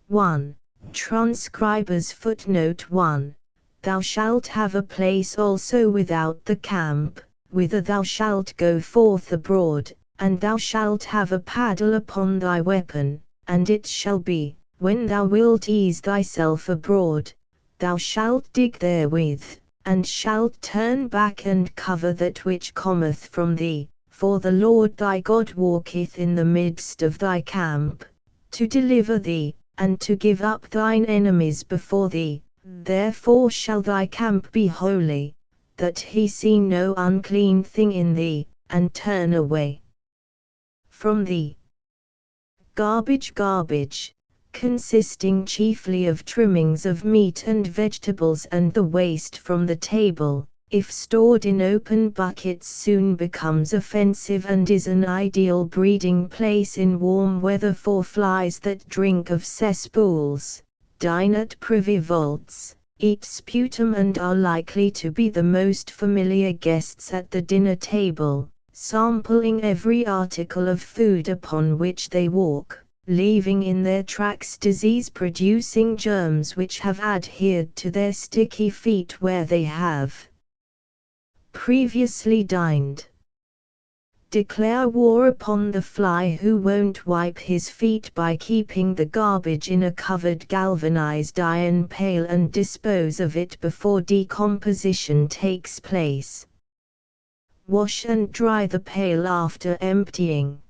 1. Transcribers footnote 1. Thou shalt have a place also without the camp, whither thou shalt go forth abroad, and thou shalt have a paddle upon thy weapon, and it shall be, when thou wilt ease thyself abroad, thou shalt dig therewith, and shalt turn back and cover that which cometh from thee, for the Lord thy God walketh in the midst of thy camp, to deliver thee, and to give up thine enemies before thee. Therefore shall thy camp be holy, that he see no unclean thing in thee, and turn away. from the garbage, consisting chiefly of trimmings of meat and vegetables, and the waste from the table, if stored in open buckets, soon becomes offensive and is an ideal breeding place in warm weather for flies that drink of cesspools, dine at privy vaults, eat sputum, and are likely to be the most familiar guests at the dinner table, sampling every article of food upon which they walk, leaving in their tracks disease-producing germs which have adhered to their sticky feet where they have previously dined. Declare war upon the fly who won't wipe his feet by keeping the garbage in a covered galvanized iron pail and dispose of it before decomposition takes place. Wash and dry the pail after emptying.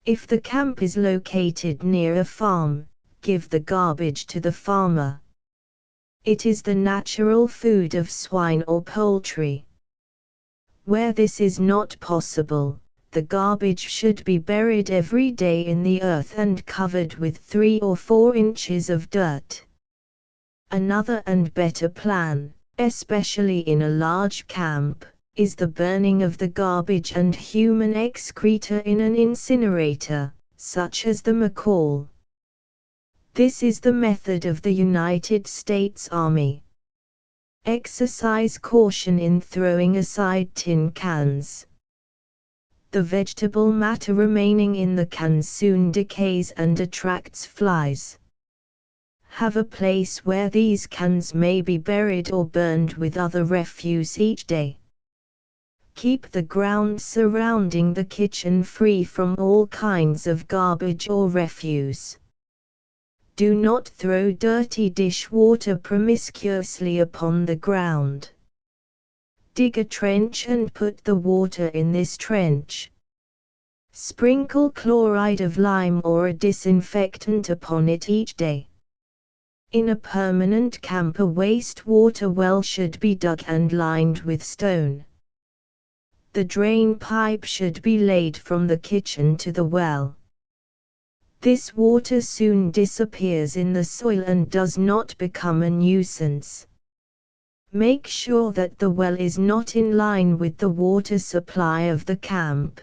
If the camp is located near a farm, give the garbage to the farmer. It is the natural food of swine or poultry. Where this is not possible, the garbage should be buried every day in the earth and covered with 3 or 4 inches of dirt. Another and better plan, especially in a large camp, is the burning of the garbage and human excreta in an incinerator, such as the McCall. This is the method of the United States Army. Exercise caution in throwing aside tin cans. The vegetable matter remaining in the can soon decays and attracts flies. Have a place where these cans may be buried or burned with other refuse each day. Keep the ground surrounding the kitchen free from all kinds of garbage or refuse. Do not throw dirty dishwater promiscuously upon the ground. Dig a trench and put the water in this trench. Sprinkle chloride of lime or a disinfectant upon it each day. In a permanent camp, a wastewater well should be dug and lined with stone. The drain pipe should be laid from the kitchen to the well. This water soon disappears in the soil and does not become a nuisance. Make sure that the well is not in line with the water supply of the camp.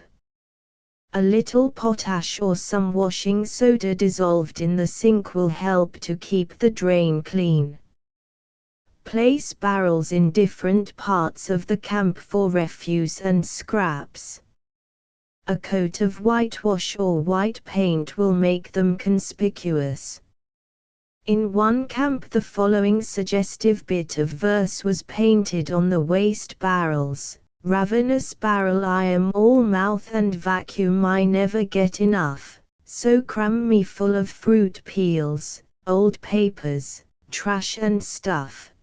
A little potash or some washing soda dissolved in the sink will help to keep the drain clean. Place barrels in different parts of the camp for refuse and scraps. A coat of whitewash or white paint will make them conspicuous. In one camp, the following suggestive bit of verse was painted on the waste barrels: "Ravenous barrel, I am all mouth and vacuum, I never get enough, so cram me full of fruit peels, old papers, trash and stuff.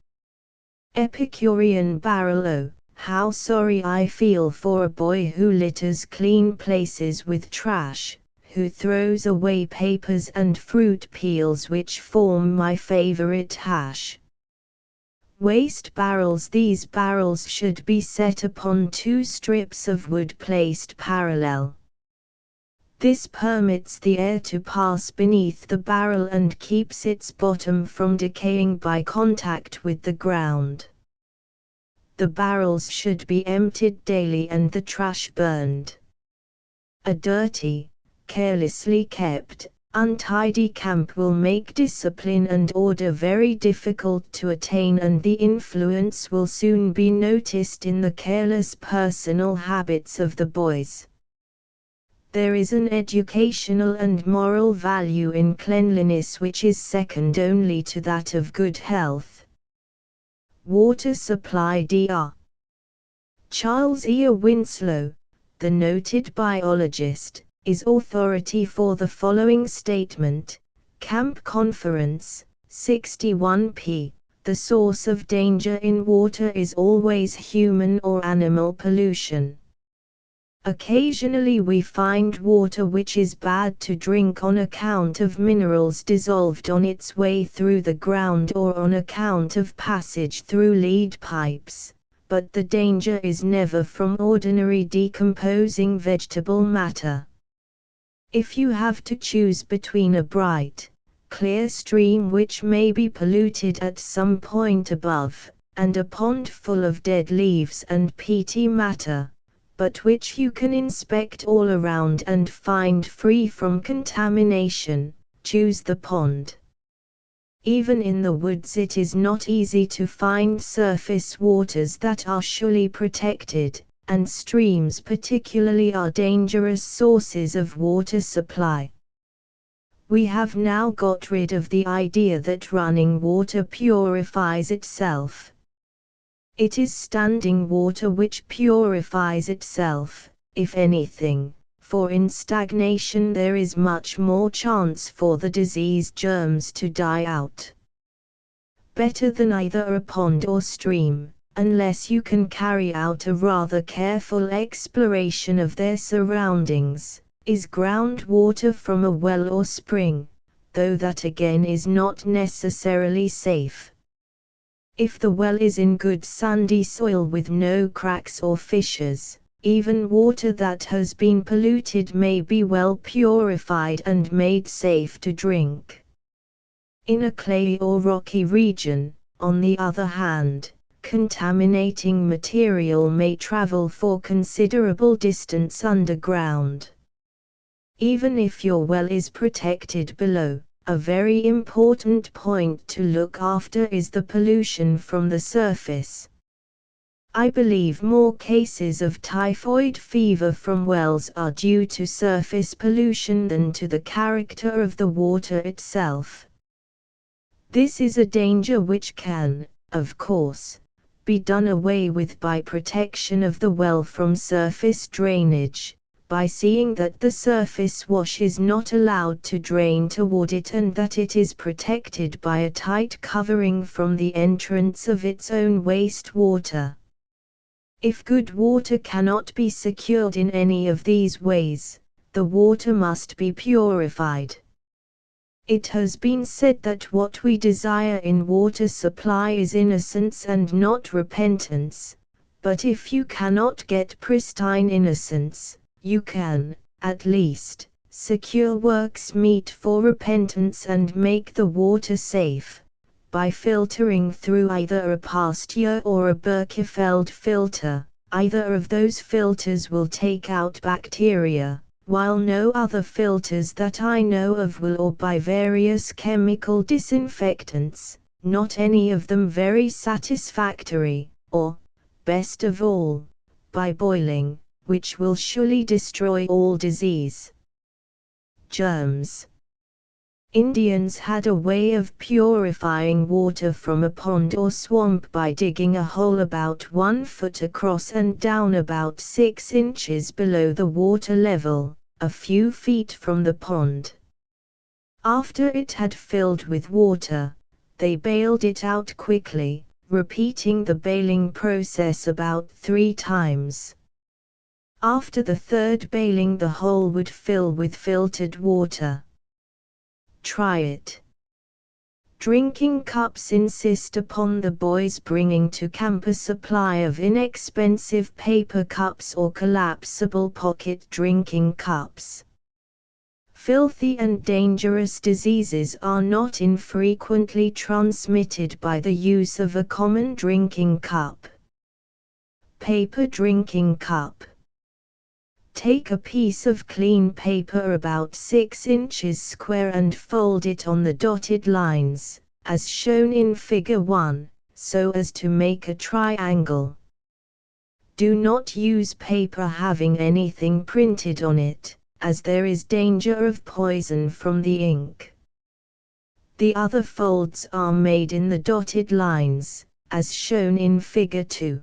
Epicurean barrel, oh, how sorry I feel for a boy who litters clean places with trash, who throws away papers and fruit peels which form my favorite hash." Waste barrels. These barrels should be set upon 2 strips of wood placed parallel. This permits the air to pass beneath the barrel and keeps its bottom from decaying by contact with the ground. The barrels should be emptied daily and the trash burned. A dirty, carelessly kept, untidy camp will make discipline and order very difficult to attain, and the influence will soon be noticed in the careless personal habits of the boys. There is an educational and moral value in cleanliness which is second only to that of good health. Water supply. Dr. Charles E. Winslow, the noted biologist, is authority for the following statement: Camp Conference, 61p. The source of danger in water is always human or animal pollution. Occasionally we find water which is bad to drink on account of minerals dissolved on its way through the ground or on account of passage through lead pipes, but the danger is never from ordinary decomposing vegetable matter. If you have to choose between a bright, clear stream which may be polluted at some point above, and a pond full of dead leaves and peaty matter, but which you can inspect all around and find free from contamination, choose the pond. Even in the woods it is not easy to find surface waters that are surely protected, and streams particularly are dangerous sources of water supply. We have now got rid of the idea that running water purifies itself. It is standing water which purifies itself, if anything, for in stagnation there is much more chance for the disease germs to die out. Better than either a pond or stream, unless you can carry out a rather careful exploration of their surroundings, is groundwater from a well or spring, though that again is not necessarily safe. If the well is in good sandy soil with no cracks or fissures, even water that has been polluted may be well purified and made safe to drink. In a clayey or rocky region, on the other hand, contaminating material may travel for considerable distance underground. Even if your well is protected below, a very important point to look after is the pollution from the surface. I believe more cases of typhoid fever from wells are due to surface pollution than to the character of the water itself. This is a danger which can, of course, be done away with by protection of the well from surface drainage, by seeing that the surface wash is not allowed to drain toward it and that it is protected by a tight covering from the entrance of its own wastewater. If good water cannot be secured in any of these ways, the water must be purified. It has been said that what we desire in water supply is innocence and not repentance, but if you cannot get pristine innocence, you can, at least, secure works meet for repentance and make the water safe, by filtering through either a Pasteur or a Birkefeld filter. Either of those filters will take out bacteria, while no other filters that I know of will, or by various chemical disinfectants, not any of them very satisfactory, or, best of all, by boiling, which will surely destroy all disease. Germs. Indians had a way of purifying water from a pond or swamp by digging a hole about 1 foot across and down about 6 inches below the water level, a few feet from the pond. After it had filled with water, they bailed it out quickly, repeating the bailing process about 3 times. After the third bailing the hole would fill with filtered water. Try it. Drinking cups. Insist upon the boys bringing to camp a supply of inexpensive paper cups or collapsible pocket drinking cups. Filthy and dangerous diseases are not infrequently transmitted by the use of a common drinking cup. Paper drinking cup. Take a piece of clean paper about 6 inches square and fold it on the dotted lines, as shown in Figure 1, so as to make a triangle. Do not use paper having anything printed on it, as there is danger of poison from the ink. The other folds are made in the dotted lines, as shown in Figure 2.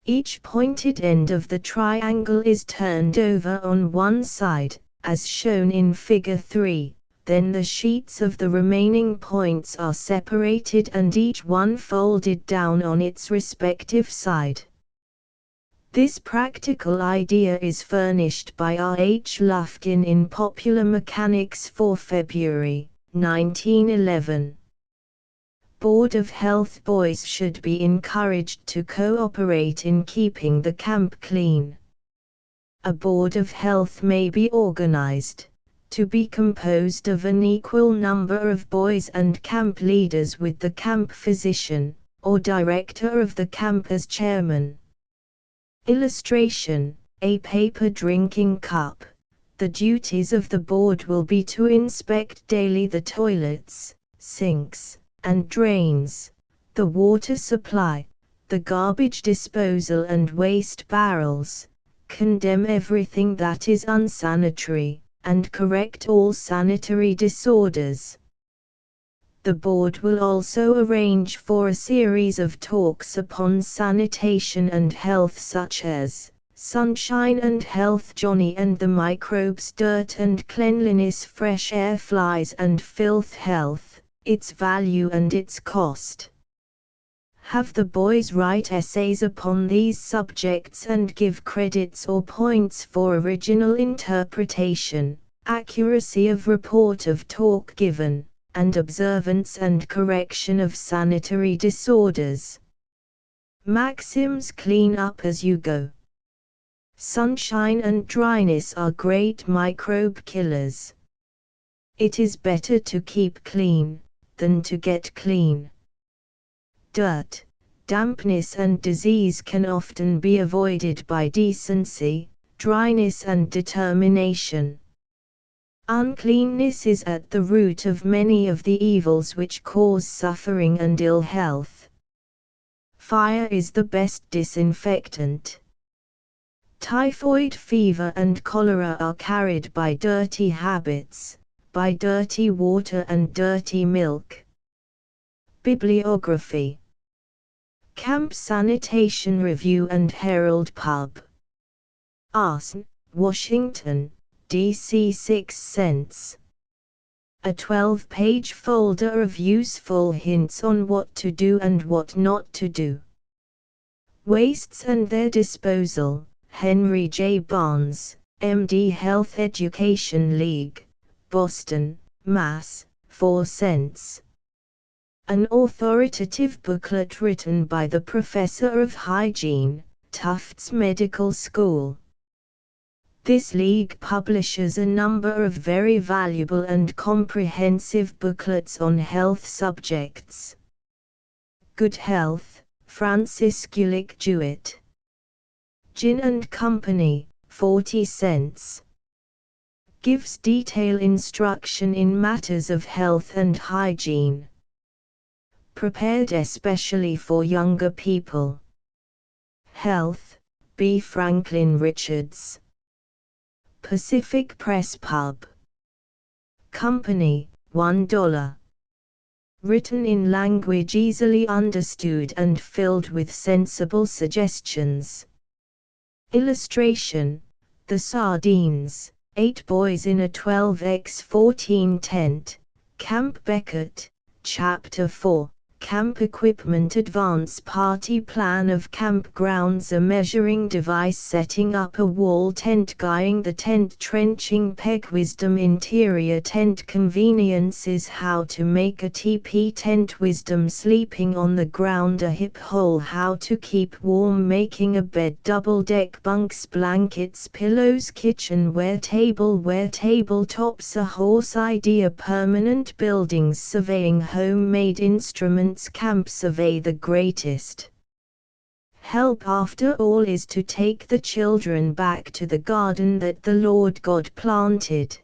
Each pointed end of the triangle is turned over on one side, as shown in Figure 3, then the sheets of the remaining points are separated and each one folded down on its respective side. This practical idea is furnished by R. H. Lufkin in Popular Mechanics for February, 1911. Board of Health boys should be encouraged to cooperate in keeping the camp clean. A board of health may be organized to be composed of an equal number of boys and camp leaders with the camp physician, or director of the camp as chairman. Illustration: a paper drinking cup. The duties of the board will be to inspect daily the toilets, sinks, and drains, the water supply, the garbage disposal and waste barrels, condemn everything that is unsanitary, and correct all sanitary disorders. The board will also arrange for a series of talks upon sanitation and health, such as Sunshine and Health, Johnny and the Microbes, Dirt and Cleanliness, Fresh Air, Flies and Filth, Health, its value and its cost. Have the boys write essays upon these subjects and give credits or points for original interpretation, accuracy of report of talk given, and observance and correction of sanitary disorders. Maxims: clean up as you go. Sunshine and dryness are great microbe killers. It is better to keep clean than to get clean. Dirt, dampness and disease can often be avoided by decency, dryness and determination. Uncleanness is at the root of many of the evils which cause suffering and ill health. Fire is the best disinfectant. Typhoid fever and cholera are carried by dirty habits, by dirty water and dirty milk. Bibliography: Camp Sanitation Review and Herald Pub. Arson, Washington, D.C. 6 cents. A 12-page folder of useful hints on what to do and what not to do. Wastes and Their Disposal, Henry J. Barnes, M.D. Health Education League, Boston, Mass., 4 cents. An authoritative booklet written by the Professor of Hygiene, Tufts Medical School. This league publishes a number of very valuable and comprehensive booklets on health subjects. Good Health, Francis Gulick Jewett. Gin and Company, 40 cents. Gives detailed instruction in matters of health and hygiene. Prepared especially for younger people. Health, B. Franklin Richards. Pacific Press Pub. Company, $1. Written in language easily understood and filled with sensible suggestions. Illustration: The Sardines, 8 boys in a 12x14 tent. Camp Beckett, Chapter 4. Camp Equipment Advance Party Plan of Campgrounds: a measuring device, setting up a wall tent, guying the tent, trenching peg, wisdom, interior tent conveniences, how to make a teepee tent, wisdom, sleeping on the ground, a hip hole, how to keep warm, making a bed, double deck bunks, blankets, pillows, kitchenware, tabletops, a horse idea, permanent buildings, surveying, homemade instruments, camp survey. The greatest help after all is to take the children back to the garden that the Lord God planted.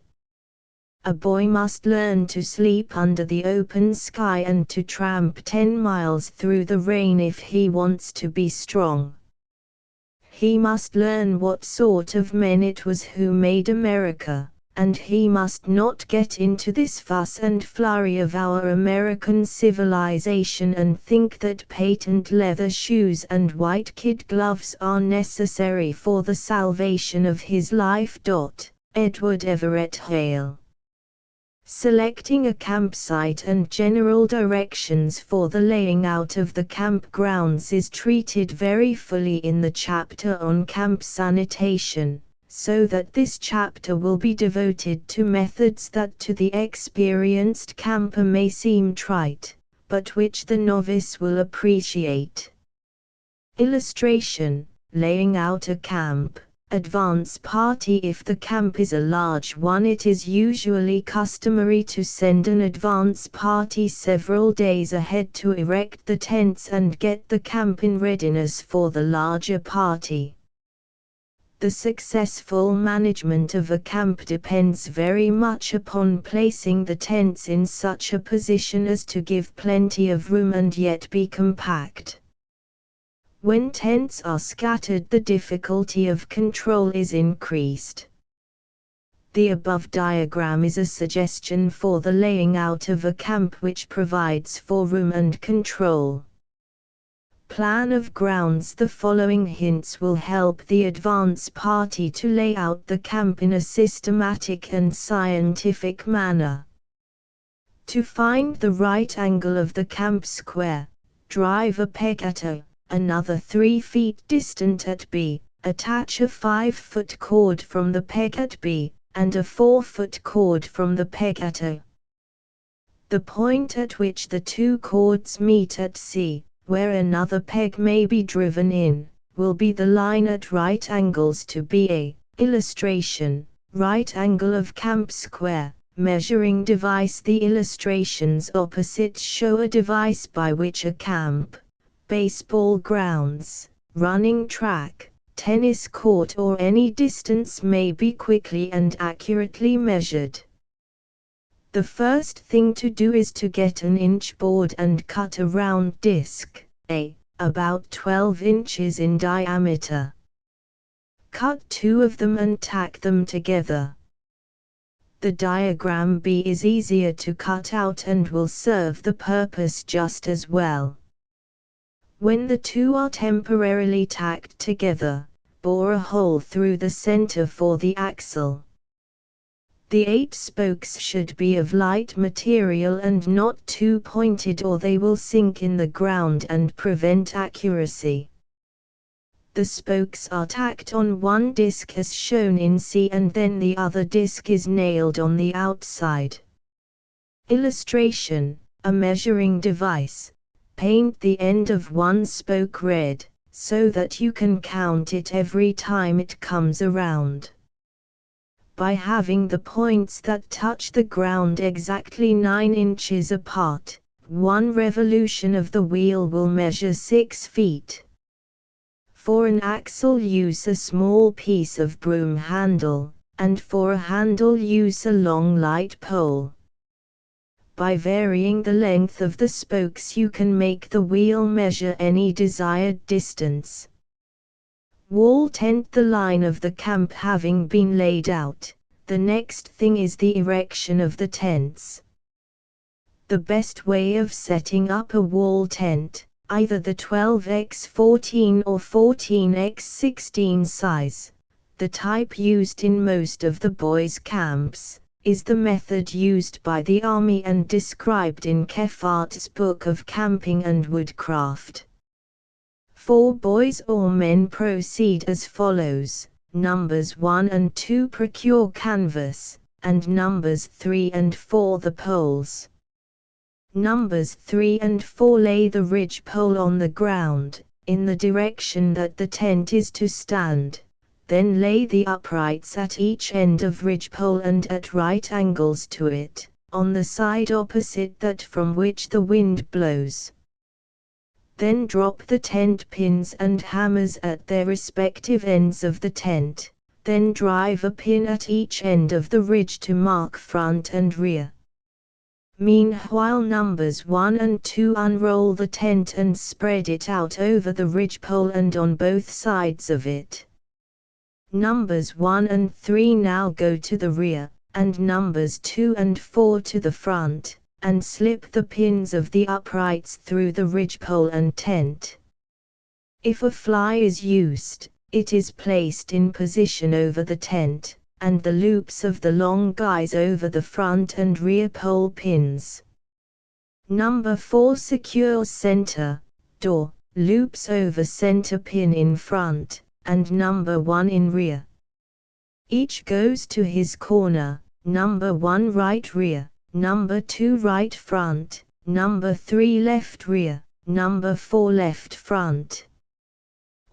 A boy must learn to sleep under the open sky and to tramp 10 miles through the rain if he wants to be strong. He must learn what sort of men it was who made America, and he must not get into this fuss and flurry of our American civilization and think that patent leather shoes and white kid gloves are necessary for the salvation of his life. Edward Everett Hale. Selecting a campsite and general directions for the laying out of the campgrounds is treated very fully in the chapter on camp sanitation, so that this chapter will be devoted to methods that to the experienced camper may seem trite, but which the novice will appreciate. Illustration: laying out a camp. Advance party. If the camp is a large one, it is usually customary to send an advance party several days ahead to erect the tents and get the camp in readiness for the larger party. The successful management of a camp depends very much upon placing the tents in such a position as to give plenty of room and yet be compact. When tents are scattered, the difficulty of control is increased. The above diagram is a suggestion for the laying out of a camp which provides for room and control. Plan of grounds. The following hints will help the advance party to lay out the camp in a systematic and scientific manner. To find the right angle of the camp square, drive a peg at A, another 3 feet distant at B, attach a 5-foot cord from the peg at B, and a 4-foot cord from the peg at A. The point at which the 2 cords meet at C, where another peg may be driven in, will be the line at right angles to BA. Illustration: right angle of camp square. Measuring device. The illustrations opposite show a device by which a camp, baseball grounds, running track, tennis court or any distance may be quickly and accurately measured. The first thing to do is to get an inch board and cut a round disc, A, about 12 inches in diameter. Cut 2 of them and tack them together. The diagram B is easier to cut out and will serve the purpose just as well. When the 2 are temporarily tacked together, bore a hole through the center for the axle. The 8 spokes should be of light material and not too pointed, or they will sink in the ground and prevent accuracy. The spokes are tacked on one disc as shown in C, and then the other disc is nailed on the outside. Illustration: a measuring device. Paint the end of one spoke red, so that you can count it every time it comes around. By having the points that touch the ground exactly 9 inches apart, one revolution of the wheel will measure 6 feet. For an axle, use a small piece of broom handle, and for a handle use a long light pole. By varying the length of the spokes you can make the wheel measure any desired distance. Wall tent. The line of the camp having been laid out, the next thing is the erection of the tents. The best way of setting up a wall tent, either the 12x14 or 14x16 size, the type used in most of the boys' camps, is the method used by the Army and described in Keffart's Book of Camping and Woodcraft. For boys or men, proceed as follows: Numbers 1 and 2 procure canvas, and Numbers 3 and 4 the poles. Numbers 3 and 4 lay the ridge pole on the ground, in the direction that the tent is to stand. Then lay the uprights at each end of ridgepole and at right angles to it, on the side opposite that from which the wind blows. Then drop the tent pins and hammers at their respective ends of the tent, then drive a pin at each end of the ridge to mark front and rear. Meanwhile, Numbers 1 and 2 unroll the tent and spread it out over the ridgepole and on both sides of it. Numbers 1 and 3 now go to the rear, and Numbers 2 and 4 to the front, and slip the pins of the uprights through the ridgepole and tent. If a fly is used, it is placed in position over the tent, and the loops of the long guys over the front and rear pole pins. Number 4 secures center, door, loops over center pin in front, and Number 1 in rear. Each goes to his corner, Number 1 right rear, Number 2 right front, Number 3 left rear, Number 4 left front.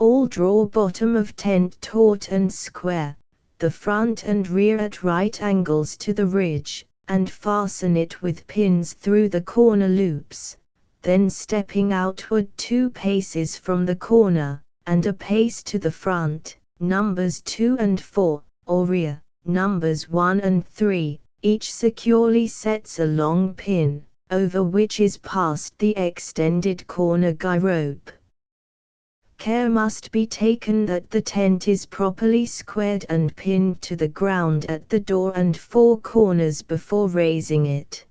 All draw bottom of tent taut and square, the front and rear at right angles to the ridge, and fasten it with pins through the corner loops, then stepping outward 2 paces from the corner, and a pace to the front, numbers 2 and 4, or rear, numbers 1 and 3, each securely sets a long pin, over which is passed the extended corner guy rope. Care must be taken that the tent is properly squared and pinned to the ground at the door and 4 corners before raising it.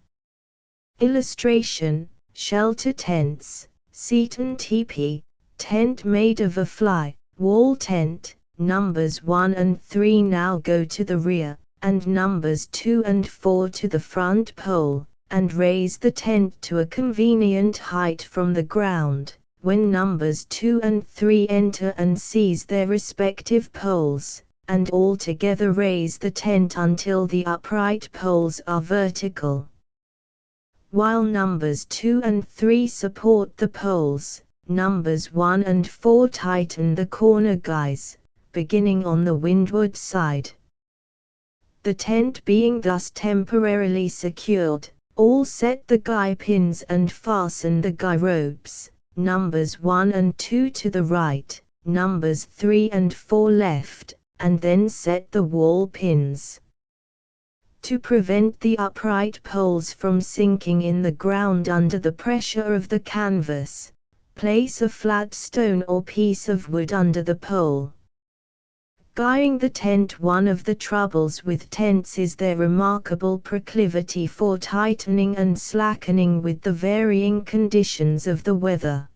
Illustration: Shelter tents, Seaton teepee, tent made of a fly, wall tent. Numbers 1 and 3 now go to the rear, and numbers 2 and 4 to the front pole, and raise the tent to a convenient height from the ground, when numbers 2 and 3 enter and seize their respective poles, and all together raise the tent until the upright poles are vertical. While numbers 2 and 3 support the poles, numbers 1 and 4 tighten the corner guys, beginning on the windward side. The tent being thus temporarily secured, all set the guy pins and fasten the guy ropes, numbers 1 and 2 to the right, numbers 3 and 4 left, and then set the wall pins. To prevent the upright poles from sinking in the ground under the pressure of the canvas, place a flat stone or piece of wood under the pole. Guying the tent. One of the troubles with tents is their remarkable proclivity for tightening and slackening with the varying conditions of the weather.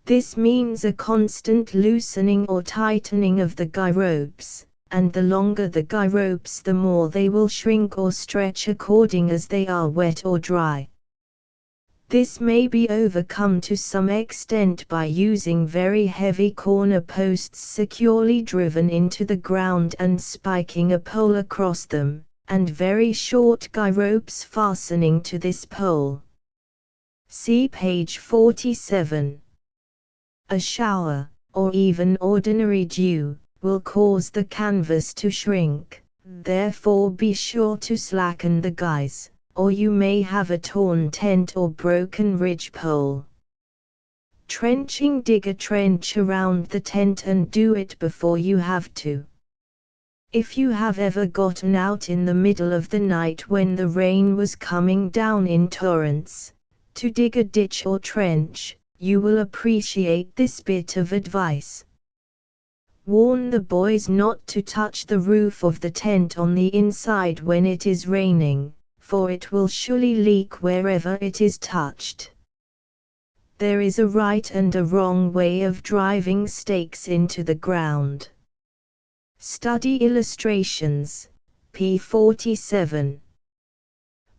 This means a constant loosening or tightening of the guy ropes, and the longer the guy ropes the more they will shrink or stretch according as they are wet or dry. This may be overcome to some extent by using very heavy corner posts securely driven into the ground and spiking a pole across them, and very short guy ropes fastening to this pole. See page 47. A shower, or even ordinary dew, will cause the canvas to shrink, therefore be sure to slacken the guys, or you may have a torn tent or broken ridge pole. Trenching: dig a trench around the tent and do it before you have to. If you have ever gotten out in the middle of the night when the rain was coming down in torrents, to dig a ditch or trench, you will appreciate this bit of advice. Warn the boys not to touch the roof of the tent on the inside when it is raining, for it will surely leak wherever it is touched. There is a right and a wrong way of driving stakes into the ground. Study illustrations, p. 47.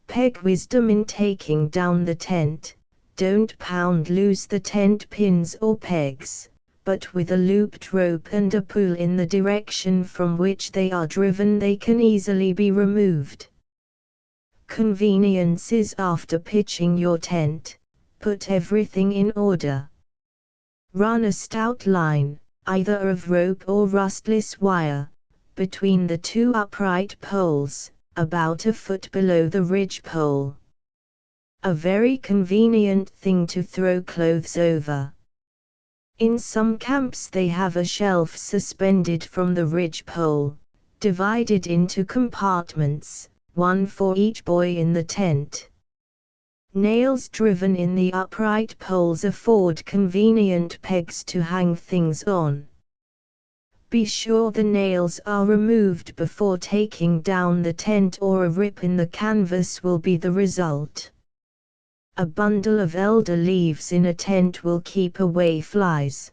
Peg wisdom in taking down the tent: don't pound loose the tent pins or pegs, but with a looped rope and a pull in the direction from which they are driven they can easily be removed. Conveniences: after pitching your tent, put everything in order. Run a stout line, either of rope or rustless wire, between the 2 upright poles, about a foot below the ridge pole. A very convenient thing to throw clothes over. In some camps they have a shelf suspended from the ridge pole, divided into compartments, one for each boy in the tent. Nails driven in the upright poles afford convenient pegs to hang things on. Be sure the nails are removed before taking down the tent, or a rip in the canvas will be the result. A bundle of elder leaves in a tent will keep away flies.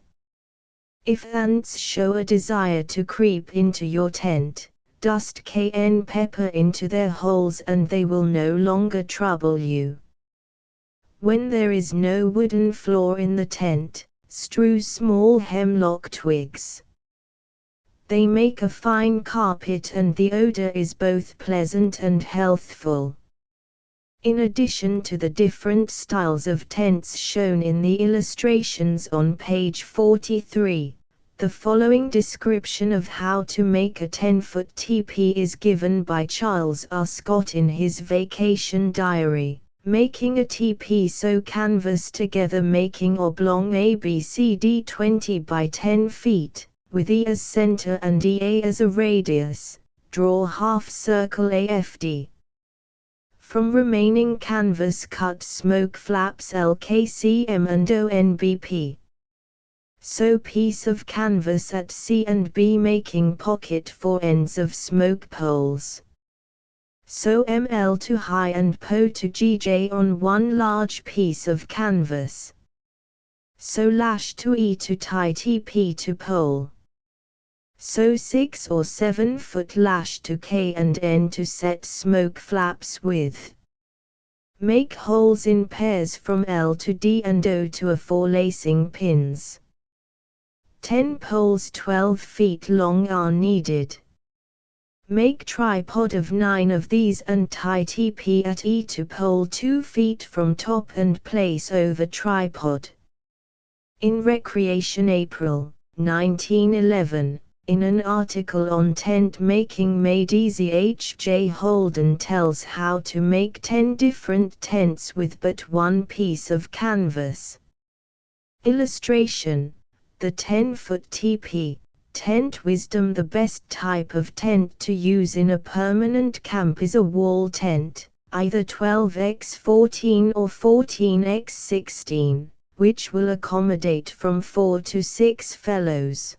If ants show a desire to creep into your tent, dust cayenne pepper into their holes and they will no longer trouble you. When there is no wooden floor in the tent, strew small hemlock twigs. They make a fine carpet and the odor is both pleasant and healthful. In addition to the different styles of tents shown in the illustrations on page 43, the following description of how to make a 10-foot teepee is given by Charles R. Scott in his vacation diary. Making a teepee: sew canvas together, making oblong ABCD 20 by 10 feet, with E as center and EA as a radius. Draw half circle AFD. From remaining canvas, cut smoke flaps LKCM and ONBP. Sew piece of canvas at C and B, making pocket for ends of smoke poles. Sew ML to high and PO to GJ on one large piece of canvas. Sew lash to E to tie TP to pole. Sew 6 or 7 foot lash to K and N to set smoke flaps with. Make holes in pairs from L to D and O to A for lacing pins. 10 poles 12 feet long are needed. Make tripod of 9 of these and tie TP at E to pole 2 feet from top and place over tripod. In Recreation, April 1911. In an article on tent making made easy, H.J. Holden tells how to make 10 different tents with but one piece of canvas. Illustration: the 10-foot teepee tent. Wisdom: the best type of tent to use in a permanent camp is a wall tent, either 12x14 or 14x16, which will accommodate from 4 to 6 fellows.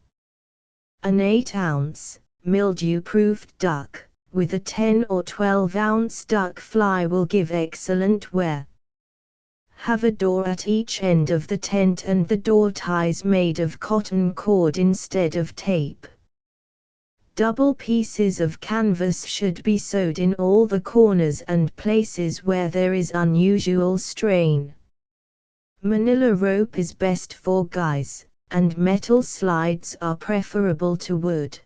An 8-ounce, mildew-proofed duck, with a 10 or 12-ounce duck fly will give excellent wear. Have a door at each end of the tent and the door ties made of cotton cord instead of tape. Double pieces of canvas should be sewed in all the corners and places where there is unusual strain. Manila rope is best for guys, and metal slides are preferable to wood.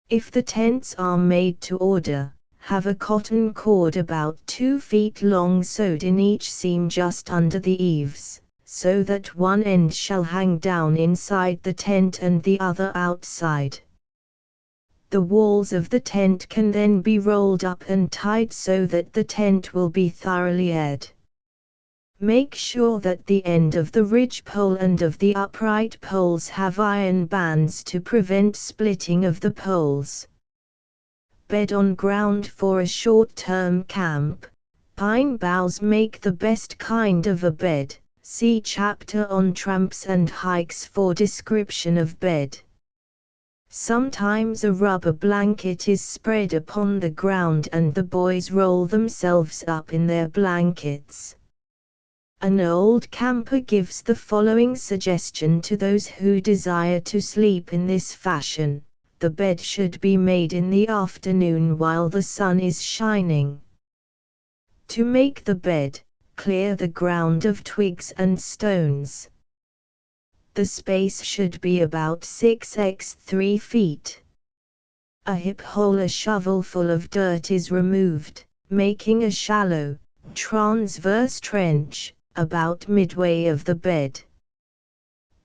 If the tents are made to order, have a cotton cord about 2 feet long sewed in each seam just under the eaves, so that one end shall hang down inside the tent and the other outside. The walls of the tent can then be rolled up and tied so that the tent will be thoroughly aired. Make sure that the end of the ridge pole and of the upright poles have iron bands to prevent splitting of the poles. Bed on ground for a short-term camp. Pine boughs make the best kind of a bed. See chapter on tramps and hikes for description of bed. Sometimes a rubber blanket is spread upon the ground and the boys roll themselves up in their blankets. An old camper gives the following suggestion to those who desire to sleep in this fashion: the bed should be made in the afternoon while the sun is shining. To make the bed, clear the ground of twigs and stones. The space should be about 6 x 3 feet. A hip hole, a shovelful of dirt is removed, making a shallow, transverse trench about midway of the bed.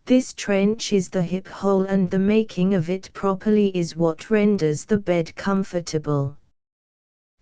This trench is the hip hole, and the making of it properly is what renders the bed comfortable.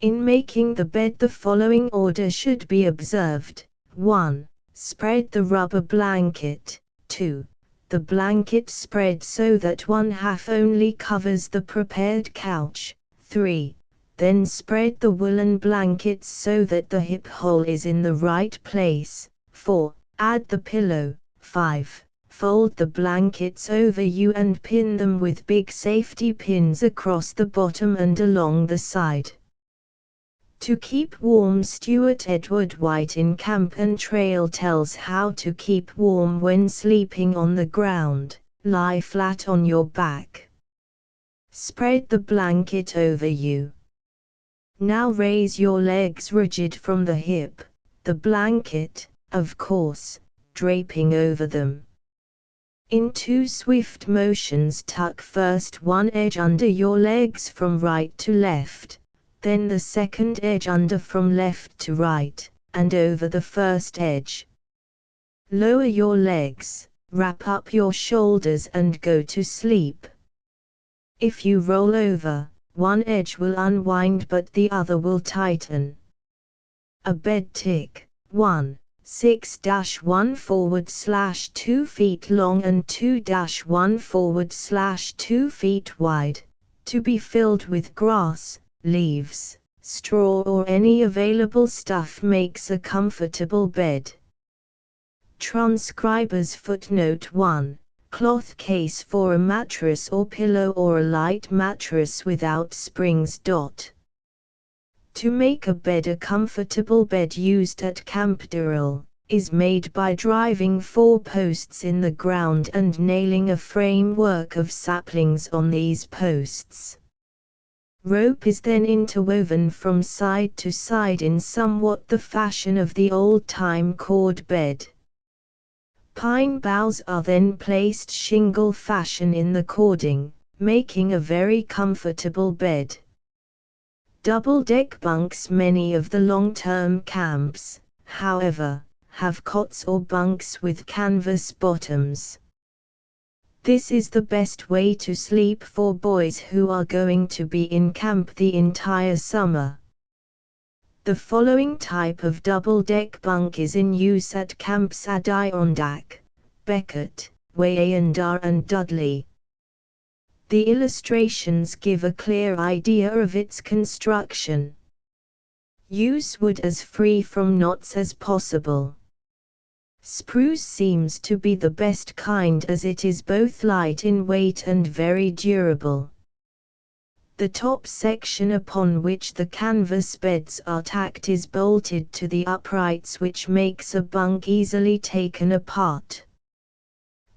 In making the bed, the following order should be observed: 1. Spread the rubber blanket. 2. The blanket spread so that one half only covers the prepared couch. 3. Then spread the woolen blankets so that the hip hole is in the right place. 4. Add the pillow. 5. Fold the blankets over you and pin them with big safety pins across the bottom and along the side. To keep warm, Stuart Edward White in Camp and Trail tells how to keep warm when sleeping on the ground. Lie flat on your back. Spread the blanket over you. Now raise your legs rigid from the hip, the blanket, of course, draping over them. In 2 swift motions, tuck first one edge under your legs from right to left, then the second edge under from left to right, and over the first edge. Lower your legs, wrap up your shoulders and go to sleep. If you roll over, one edge will unwind but the other will tighten. A bed tick, 1, 6-1 /2 feet long and 2-1 /2 feet wide, to be filled with grass, leaves, straw or any available stuff makes a comfortable bed. Transcribers footnote 1. Cloth case for a mattress or pillow or a light mattress without springs. To make a bed. A comfortable bed used at Camp Durrell is made by driving 4 posts in the ground and nailing a framework of saplings on these posts. Rope is then interwoven from side to side in somewhat the fashion of the old-time cord bed. Pine boughs are then placed shingle fashion in the cording, making a very comfortable bed. Double-deck bunks. Many of the long-term camps, however, have cots or bunks with canvas bottoms. This is the best way to sleep for boys who are going to be in camp the entire summer. The following type of double-deck bunk is in use at Camps Adirondack, Beckett, Wyandotte and Dudley. The illustrations give a clear idea of its construction. Use wood as free from knots as possible. Spruce seems to be the best kind as it is both light in weight and very durable. The top section upon which the canvas beds are tacked is bolted to the uprights, which makes a bunk easily taken apart.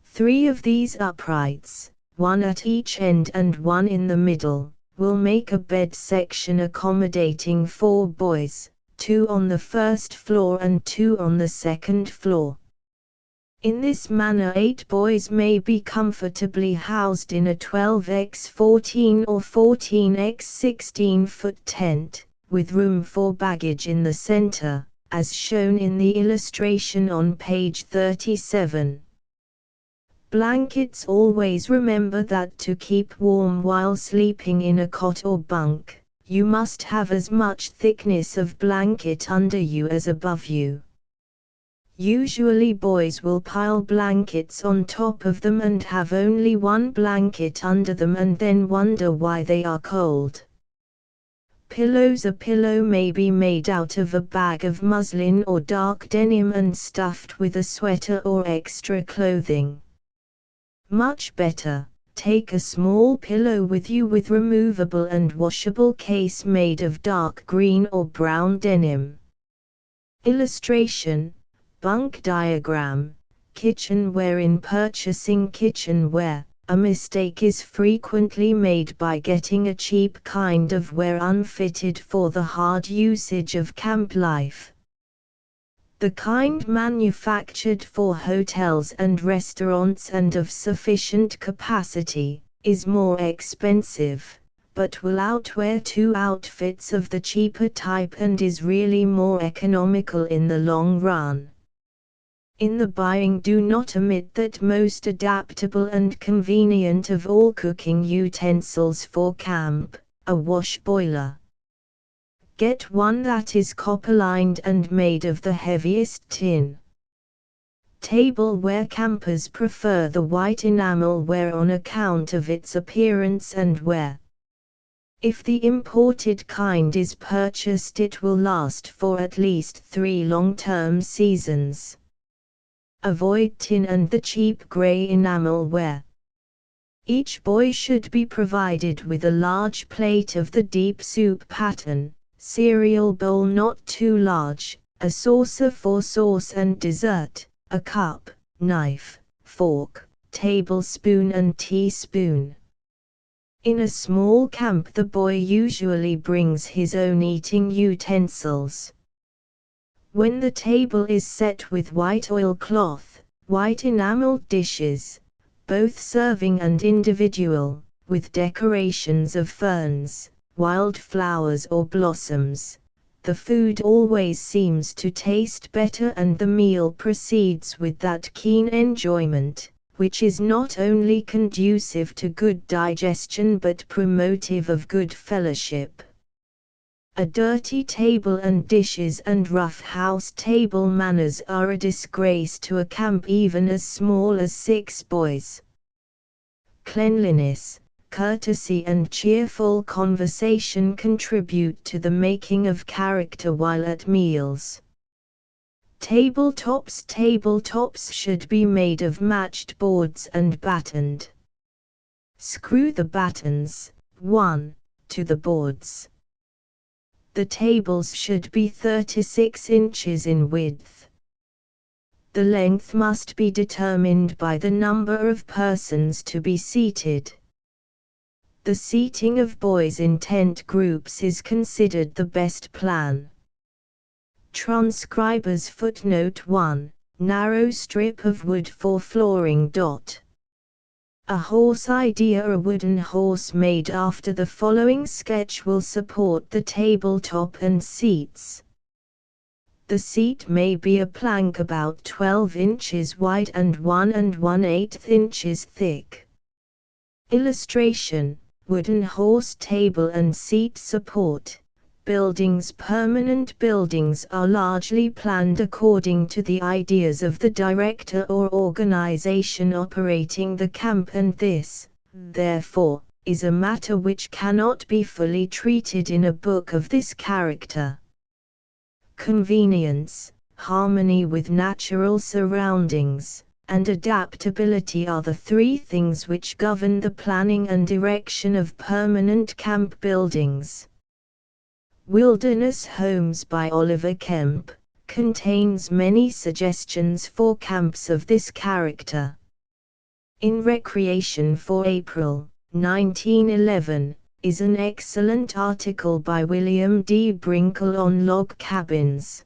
3 of these uprights, 1 at each end and 1 in the middle, will make a bed section accommodating 4 boys, 2 on the first floor and 2 on the second floor. In this manner 8 boys may be comfortably housed in a 12x14 or 14x16 foot tent, with room for baggage in the center, as shown in the illustration on page 37. Blankets. Always remember that to keep warm while sleeping in a cot or bunk, you must have as much thickness of blanket under you as above you. Usually boys will pile blankets on top of them and have only one blanket under them and then wonder why they are cold. Pillows. A pillow may be made out of a bag of muslin or dark denim and stuffed with a sweater or extra clothing. Much better, take a small pillow with you with removable and washable case made of dark green or brown denim. Illustration. Bunk diagram. Kitchenware. In purchasing kitchenware, a mistake is frequently made by getting a cheap kind of ware unfitted for the hard usage of camp life. The kind manufactured for hotels and restaurants and of sufficient capacity, is more expensive, but will outwear 2 outfits of the cheaper type and is really more economical in the long run. In the buying, do not omit that most adaptable and convenient of all cooking utensils for camp, a wash boiler. Get one that is copper-lined and made of the heaviest tin. Tableware. Campers prefer the white enamelware on account of its appearance and wear. If the imported kind is purchased, it will last for at least 3 long-term seasons. Avoid tin and the cheap gray enamelware. Each boy should be provided with a large plate of the deep soup pattern, cereal bowl not too large, a saucer for sauce and dessert, a cup, knife, fork, tablespoon and teaspoon. In a small camp, the boy usually brings his own eating utensils. When the table is set with white oilcloth, white enameled dishes, both serving and individual, with decorations of ferns, wildflowers or blossoms, the food always seems to taste better and the meal proceeds with that keen enjoyment, which is not only conducive to good digestion but promotive of good fellowship. A dirty table and dishes and rough house table manners are a disgrace to a camp even as small as 6 boys. Cleanliness, courtesy and cheerful conversation contribute to the making of character while at meals. Tabletops should be made of matched boards and battened. Screw the battens, 1, to the boards. The tables should be 36 inches in width. The length must be determined by the number of persons to be seated. The seating of boys in tent groups is considered the best plan. Transcribers footnote 1, narrow strip of wood for flooring. A horse idea. A wooden horse made after the following sketch will support the tabletop and seats. The seat may be a plank about 12 inches wide and 1 1/8 inches thick. Illustration: wooden horse table and seat support. Buildings. Permanent buildings are largely planned according to the ideas of the director or organization operating the camp, and this, therefore, is a matter which cannot be fully treated in a book of this character. Convenience, harmony with natural surroundings, and adaptability are the 3 things which govern the planning and erection of permanent camp buildings. Wilderness Homes by Oliver Kemp contains many suggestions for camps of this character. In Recreation for April, 1911, is an excellent article by William D. Brinkle on log cabins.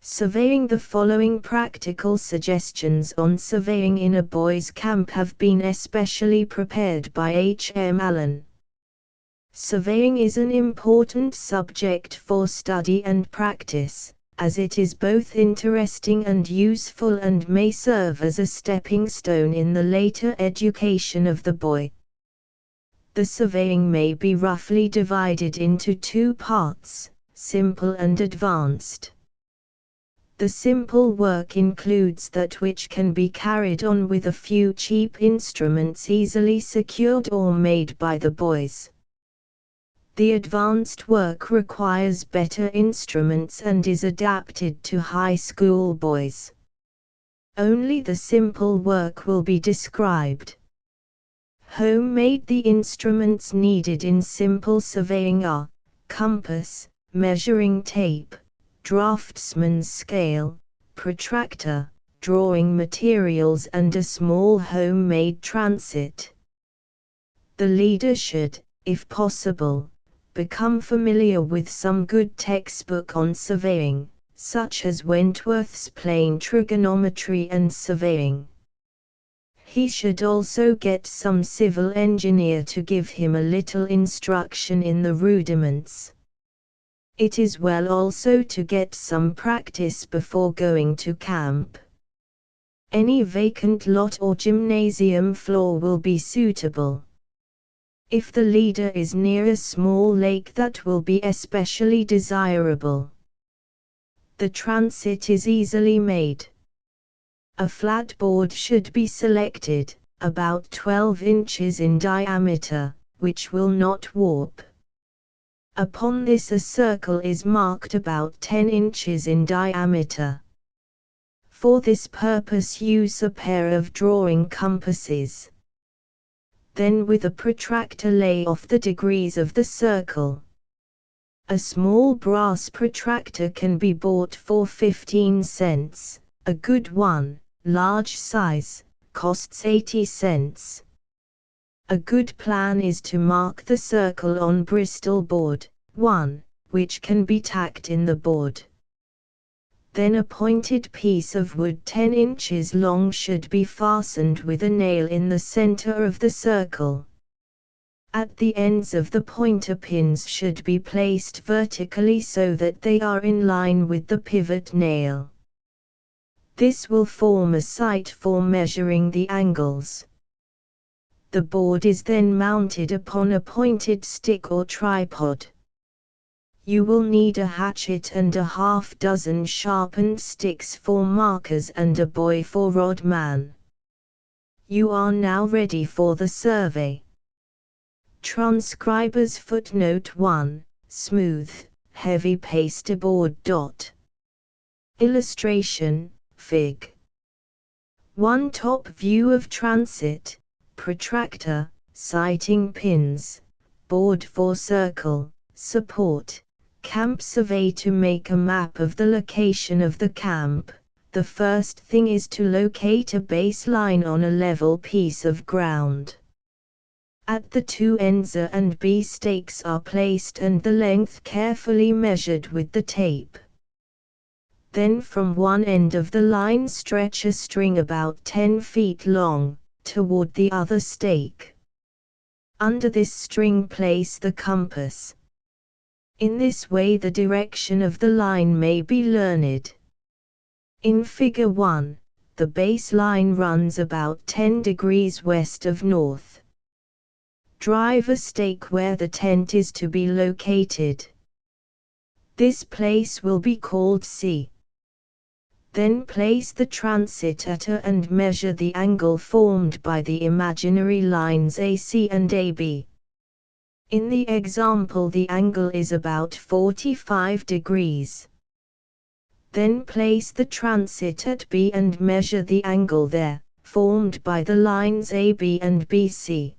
Surveying. The following practical suggestions on surveying in a boys' camp have been especially prepared by H. M. Allen. Surveying is an important subject for study and practice, as it is both interesting and useful and may serve as a stepping stone in the later education of the boy. The surveying may be roughly divided into 2 parts, simple and advanced. The simple work includes that which can be carried on with a few cheap instruments easily secured or made by the boys. The advanced work requires better instruments and is adapted to high school boys. Only the simple work will be described. Homemade. The instruments needed in simple surveying are compass, measuring tape, draftsman's scale, protractor, drawing materials and a small homemade transit. The leader should, if possible, become familiar with some good textbook on surveying, such as Wentworth's Plain Trigonometry and Surveying. He should also get some civil engineer to give him a little instruction in the rudiments. It is well also to get some practice before going to camp. Any vacant lot or gymnasium floor will be suitable. If the leader is near a small lake, that will be especially desirable. The transit is easily made. A flat board should be selected, about 12 inches in diameter, which will not warp. Upon this a circle is marked about 10 inches in diameter. For this purpose use a pair of drawing compasses. Then with a protractor lay off the degrees of the circle. A small brass protractor can be bought for 15 cents, a good one, large size, costs 80 cents. A good plan is to mark the circle on Bristol board, 1, which can be tacked in the board. Then a pointed piece of wood 10 inches long should be fastened with a nail in the center of the circle. At the ends of the pointer pins should be placed vertically so that they are in line with the pivot nail. This will form a sight for measuring the angles. The board is then mounted upon a pointed stick or tripod. You will need a hatchet and a half-dozen sharpened sticks for markers and a buoy for rod man. You are now ready for the survey. Transcriber's footnote 1, smooth, heavy pasteboard. Illustration, Fig. 1 top view of transit, protractor, sighting pins, board for circle, support, camp survey. To make a map of the location of the camp, the first thing is to locate a baseline on a level piece of ground. At the two ends A and B stakes are placed and the length carefully measured with the tape. Then from one end of the line stretch a string about 10 feet long, toward the other stake. Under this string place the compass. In this way the direction of the line may be learned. In Figure 1, the baseline runs about 10 degrees west of north. Drive a stake where the tent is to be located. This place will be called C. Then place the transit at A and measure the angle formed by the imaginary lines AC and AB. In the example the angle is about 45 degrees. Then place the transit at B and measure the angle there, formed by the lines AB and BC.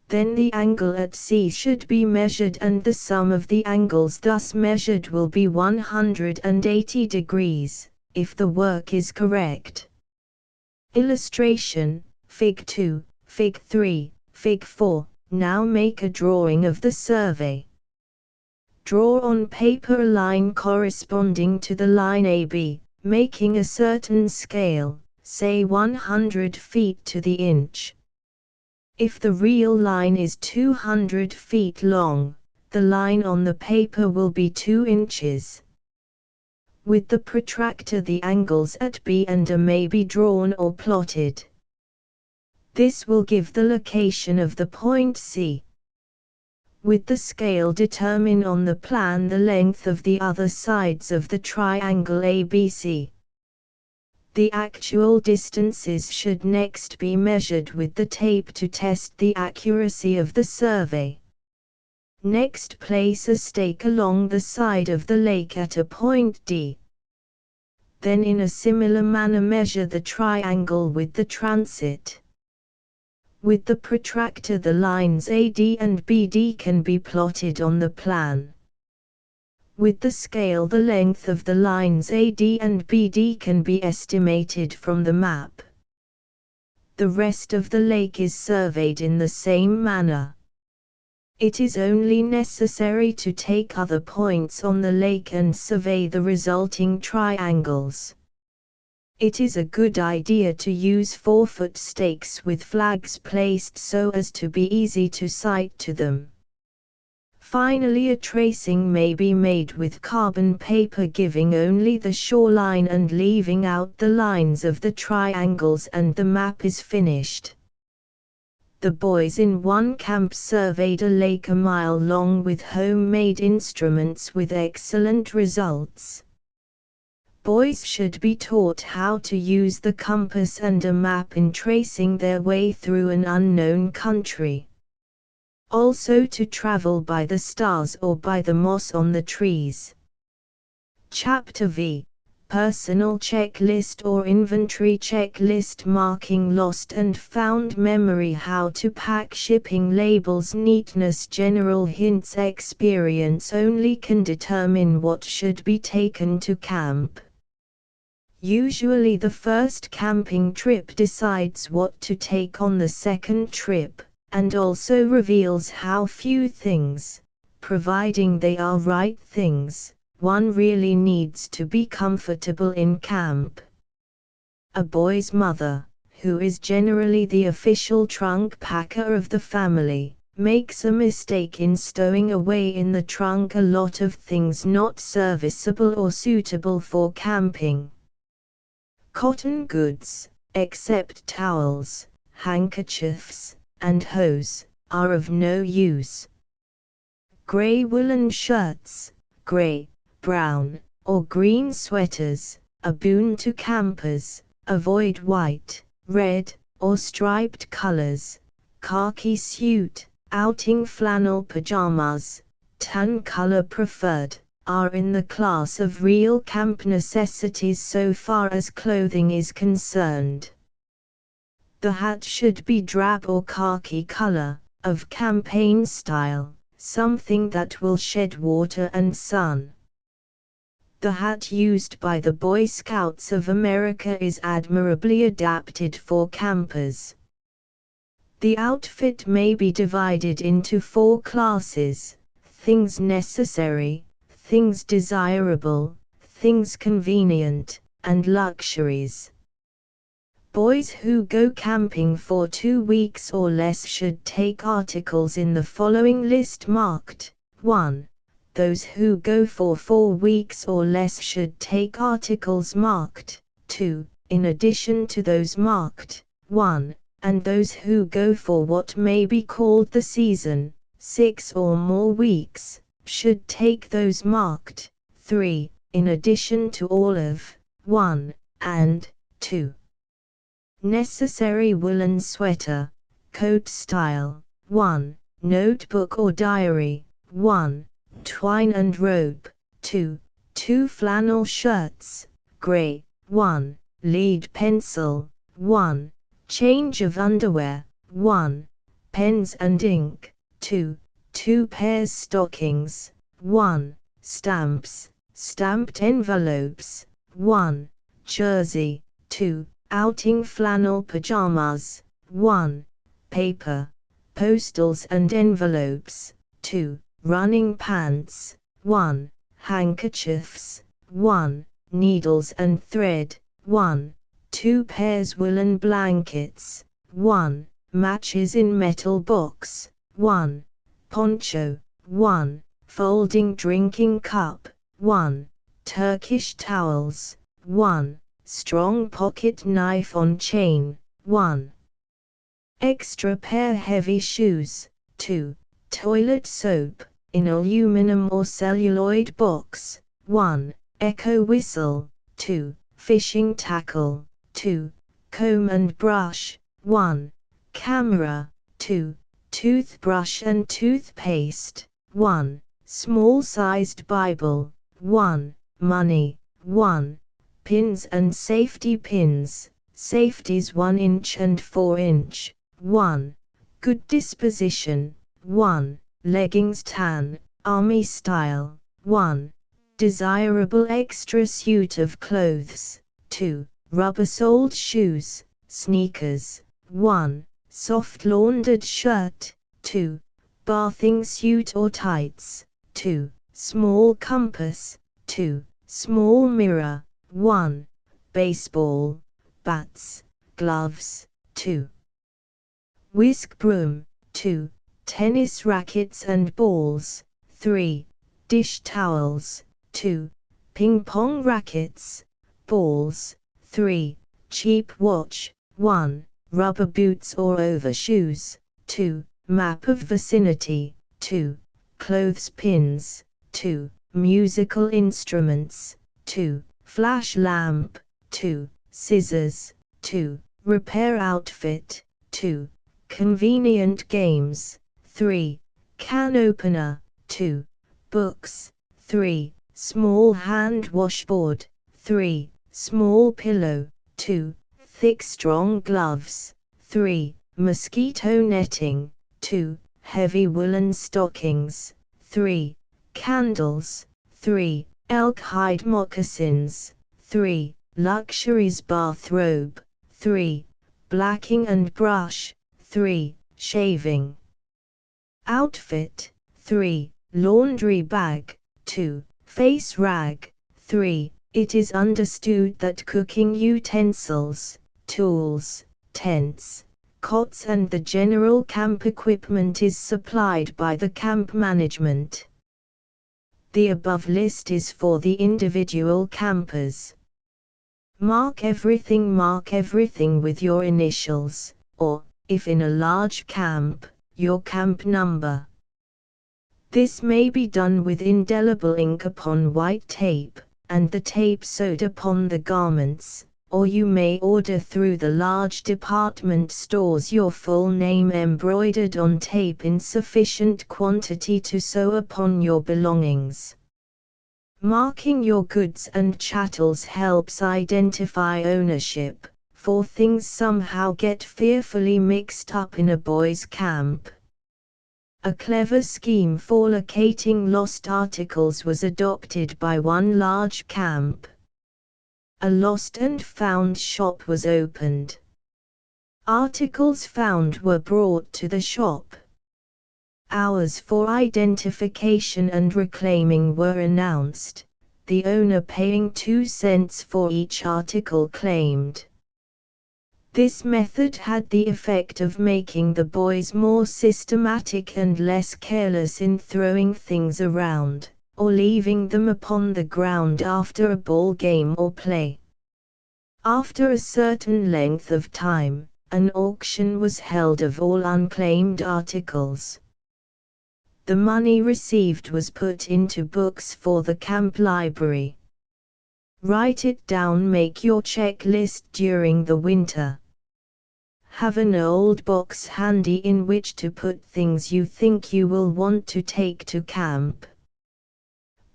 Then the angle at C should be measured and the sum of the angles thus measured will be 180 degrees, if the work is correct. Illustration, Fig 2, Fig 3, Fig 4. Now make a drawing of the survey. Draw on paper a line corresponding to the line AB, making a certain scale, say 100 feet to the inch. If the real line is 200 feet long, the line on the paper will be 2 inches. With the protractor the angles at B and A may be drawn or plotted. This will give the location of the point C. With the scale determine on the plan the length of the other sides of the triangle ABC. The actual distances should next be measured with the tape to test the accuracy of the survey. Next place a stake along the side of the lake at a point D. Then in a similar manner measure the triangle with the transit. With the protractor the lines AD and BD can be plotted on the plan. With the scale the length of the lines AD and BD can be estimated from the map. The rest of the lake is surveyed in the same manner. It is only necessary to take other points on the lake and survey the resulting triangles. It is a good idea to use 4-foot stakes with flags placed so as to be easy to sight to them. Finally, a tracing may be made with carbon paper giving only the shoreline and leaving out the lines of the triangles, and the map is finished. The boys in one camp surveyed a lake a mile long with homemade instruments with excellent results. Boys should be taught how to use the compass and a map in tracing their way through an unknown country. Also to travel by the stars or by the moss on the trees. Chapter V. Personal checklist or inventory checklist. Marking lost and found memory. How to pack shipping labels. Neatness. General hints. Experience only can determine what should be taken to camp. Usually the first camping trip decides what to take on the second trip, and also reveals how few things, providing they are right things, one really needs to be comfortable in camp. A boy's mother, who is generally the official trunk packer of the family, makes a mistake in stowing away in the trunk a lot of things not serviceable or suitable for camping. Cotton goods, except towels, handkerchiefs, and hose, are of no use. Gray woolen shirts, gray, brown, or green sweaters, a boon to campers. Avoid white, red, or striped colors. Khaki suit, outing flannel pajamas, tan color preferred, are in the class of real camp necessities so far as clothing is concerned. The hat should be drab or khaki color, of campaign style, something that will shed water and sun. The hat used by the Boy Scouts of America is admirably adapted for campers. The outfit may be divided into 4 classes: things necessary, things desirable, things convenient, and luxuries. Boys who go camping for 2 weeks or less should take articles in the following list marked 1. Those who go for 4 weeks or less should take articles marked 2, in addition to those marked 1, and those who go for what may be called the season, 6 or more weeks, should take those marked 3, in addition to all of 1 and 2. Necessary woolen sweater, coat style, 1, notebook or diary, 1, twine and rope, 2, 2 flannel shirts, gray, 1, lead pencil, 1, change of underwear, 1, pens and ink, 2, 2 pairs stockings, 1, stamps, stamped envelopes, 1, jersey, 2, outing flannel pajamas, 1, paper, postals and envelopes, 2, running pants, 1, handkerchiefs, 1, needles and thread, 1, 2 pairs woolen blankets, 1, matches in metal box, 1, poncho, 1, folding drinking cup, 1, Turkish towels, 1, strong pocket knife on chain, 1, extra pair heavy shoes, 2, toilet soap, in aluminum or celluloid box, 1, echo whistle, 2, fishing tackle, 2, comb and brush, 1, camera, 2, toothbrush and toothpaste, 1, small-sized Bible, 1, money, 1, pins and safety pins, safeties 1 inch and 4 inch, 1, good disposition, 1, leggings tan, army style, 1, desirable extra suit of clothes, 2, rubber-soled shoes, sneakers, 1, soft laundered shirt, 2, bathing suit or tights, 2, small compass, 2, small mirror, 1, baseball, bats, gloves, 2, whisk broom, 2, tennis rackets and balls, 3, dish towels, 2, ping pong rackets, balls, 3, cheap watch, 1, rubber boots or overshoes, 2, map of vicinity, 2, clothespins, 2, musical instruments, 2, flash lamp, 2, scissors, 2, repair outfit, 2, convenient games, 3, can opener, 2, books, 3, small hand washboard, 3, small pillow, 2, thick strong gloves, 3, mosquito netting, 2, heavy woolen stockings, 3, candles, 3, elk hide moccasins, 3, luxuries bathrobe, 3, blacking and brush, 3, shaving outfit, 3, laundry bag, 2, face rag, 3, it is understood that cooking utensils, tools, tents, cots and the general camp equipment is supplied by the camp management. The above list is for the individual campers. Mark everything with your initials, or, if in a large camp, your camp number. This may be done with indelible ink upon white tape, and the tape sewed upon the garments, or you may order through the large department stores your full name embroidered on tape in sufficient quantity to sew upon your belongings. Marking your goods and chattels helps identify ownership, for things somehow get fearfully mixed up in a boys' camp. A clever scheme for locating lost articles was adopted by one large camp. A lost and found shop was opened. Articles found were brought to the shop. Hours for identification and reclaiming were announced, the owner paying 2 cents for each article claimed. This method had the effect of making the boys more systematic and less careless in throwing things around, or leaving them upon the ground after a ball game or play. After a certain length of time, an auction was held of all unclaimed articles. The money received was put into books for the camp library. Write it down. Make your checklist during the winter. Have an old box handy in which to put things you think you will want to take to camp.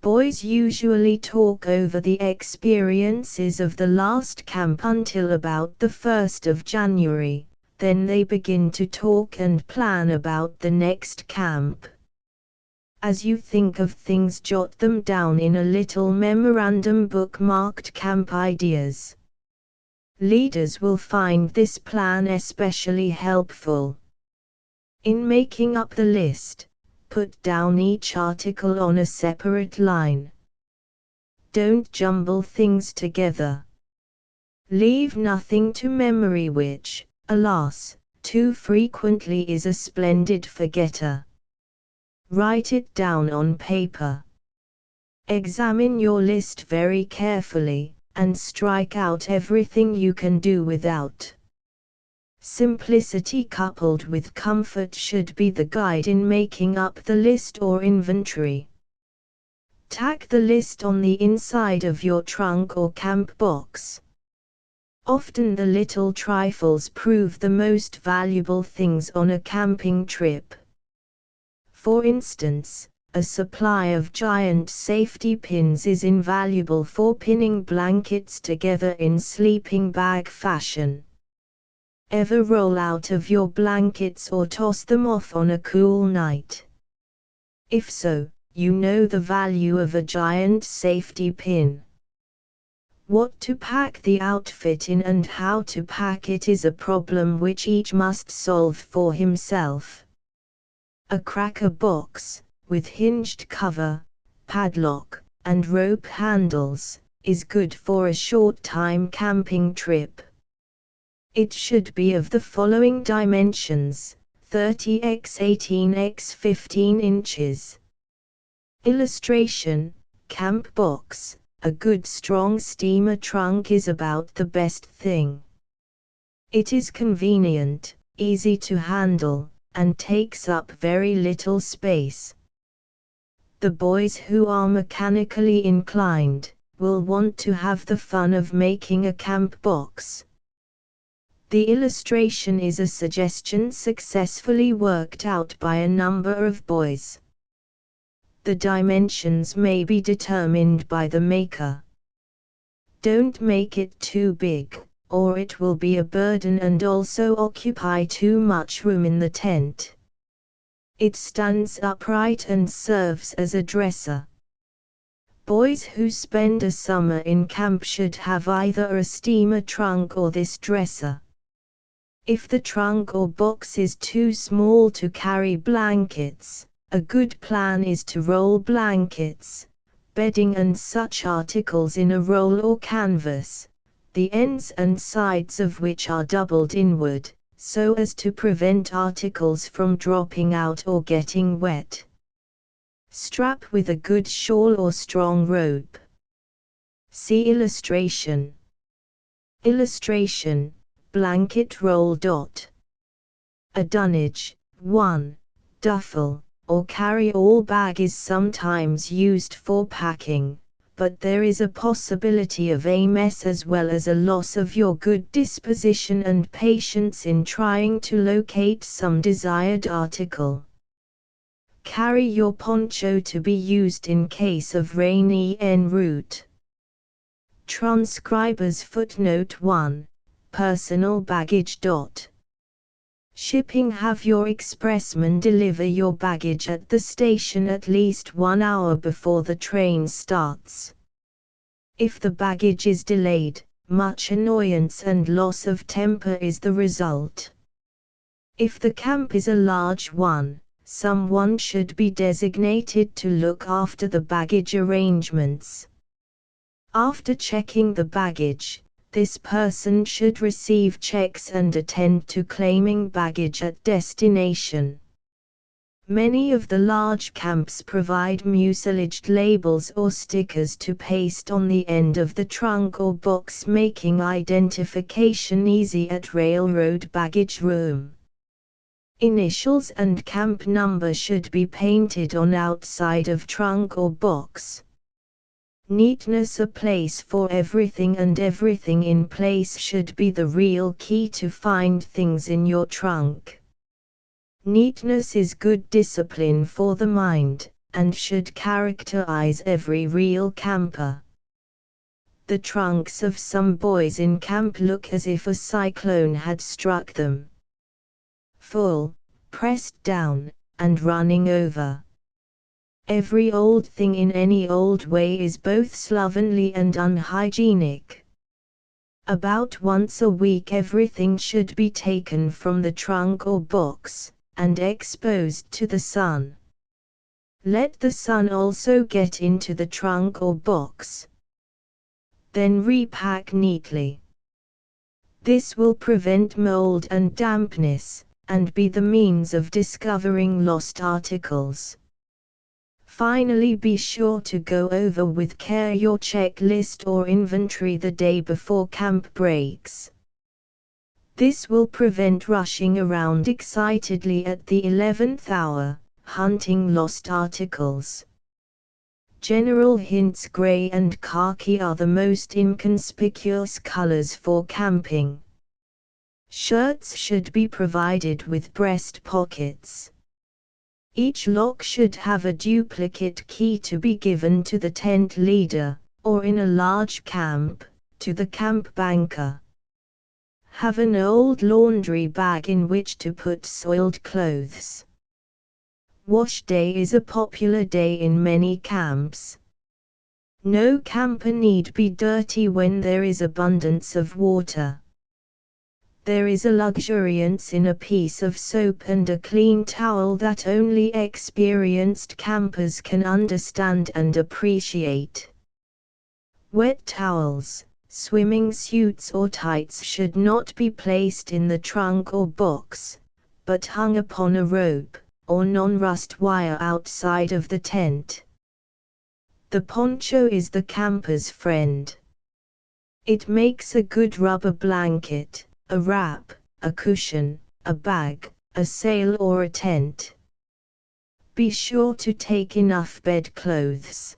Boys usually talk over the experiences of the last camp until about the 1st of January, then they begin to talk and plan about the next camp. As you think of things, jot them down in a little memorandum book marked camp ideas. Leaders will find this plan especially helpful. In making up the list, put down each article on a separate line. Don't jumble things together. Leave nothing to memory, which, alas, too frequently is a splendid forgetter. Write it down on paper. Examine your list very carefully, and strike out everything you can do without. Simplicity coupled with comfort should be the guide in making up the list or inventory. Tack the list on the inside of your trunk or camp box. Often the little trifles prove the most valuable things on a camping trip. For instance, a supply of giant safety pins is invaluable for pinning blankets together in sleeping bag fashion. Ever roll out of your blankets or toss them off on a cool night? If so, you know the value of a giant safety pin. What to pack the outfit in and how to pack it is a problem which each must solve for himself. A cracker box, with hinged cover, padlock, and rope handles, is good for a short-time camping trip. It should be of the following dimensions: 30 x 18 x 15 inches. Illustration: camp box. A good strong steamer trunk is about the best thing. It is convenient, easy to handle, and takes up very little space. The boys who are mechanically inclined will want to have the fun of making a camp box. The illustration is a suggestion successfully worked out by a number of boys. The dimensions may be determined by the maker. Don't make it too big, or it will be a burden and also occupy too much room in the tent. It stands upright and serves as a dresser. Boys who spend a summer in camp should have either a steamer trunk or this dresser. If the trunk or box is too small to carry blankets, a good plan is to roll blankets, bedding and such articles in a roll or canvas, the ends and sides of which are doubled inward, so as to prevent articles from dropping out or getting wet. Strap with a good shawl or strong rope. See illustration. Illustration, blanket roll. A dunnage, 1, duffel, or carry-all bag is sometimes used for packing, but there is a possibility of a mess as well as a loss of your good disposition and patience in trying to locate some desired article. Carry your poncho to be used in case of rain en route. Transcribers footnote 1, personal baggage. Shipping. Have your expressman deliver your baggage at the station at least 1 hour before the train starts. If the baggage is delayed, much annoyance and loss of temper is the result. If the camp is a large one, someone should be designated to look after the baggage arrangements. After checking the baggage, this person should receive checks and attend to claiming baggage at destination. Many of the large camps provide mucilaged labels or stickers to paste on the end of the trunk or box, making identification easy at railroad baggage room. Initials and camp number should be painted on outside of trunk or box. Neatness. A place for everything and everything in place should be the real key to find things in your trunk. Neatness is good discipline for the mind, and should characterize every real camper. The trunks of some boys in camp look as if a cyclone had struck them. Full, pressed down, and running over. Every old thing in any old way is both slovenly and unhygienic. About once a week everything should be taken from the trunk or box, and exposed to the sun. Let the sun also get into the trunk or box. Then repack neatly. This will prevent mold and dampness, and be the means of discovering lost articles. Finally, be sure to go over with care your checklist or inventory the day before camp breaks. This will prevent rushing around excitedly at the 11th hour, hunting lost articles. General hints: gray and khaki are the most inconspicuous colors for camping. Shirts should be provided with breast pockets. Each lock should have a duplicate key to be given to the tent leader, or in a large camp, to the camp banker. Have an old laundry bag in which to put soiled clothes. Wash day is a popular day in many camps. No camper need be dirty when there is abundance of water. There is a luxuriance in a piece of soap and a clean towel that only experienced campers can understand and appreciate. Wet towels, swimming suits or tights should not be placed in the trunk or box, but hung upon a rope, or non-rust wire outside of the tent. The poncho is the camper's friend. It makes a good rubber blanket, a wrap, a cushion, a bag, a sail or a tent. Be sure to take enough bedclothes.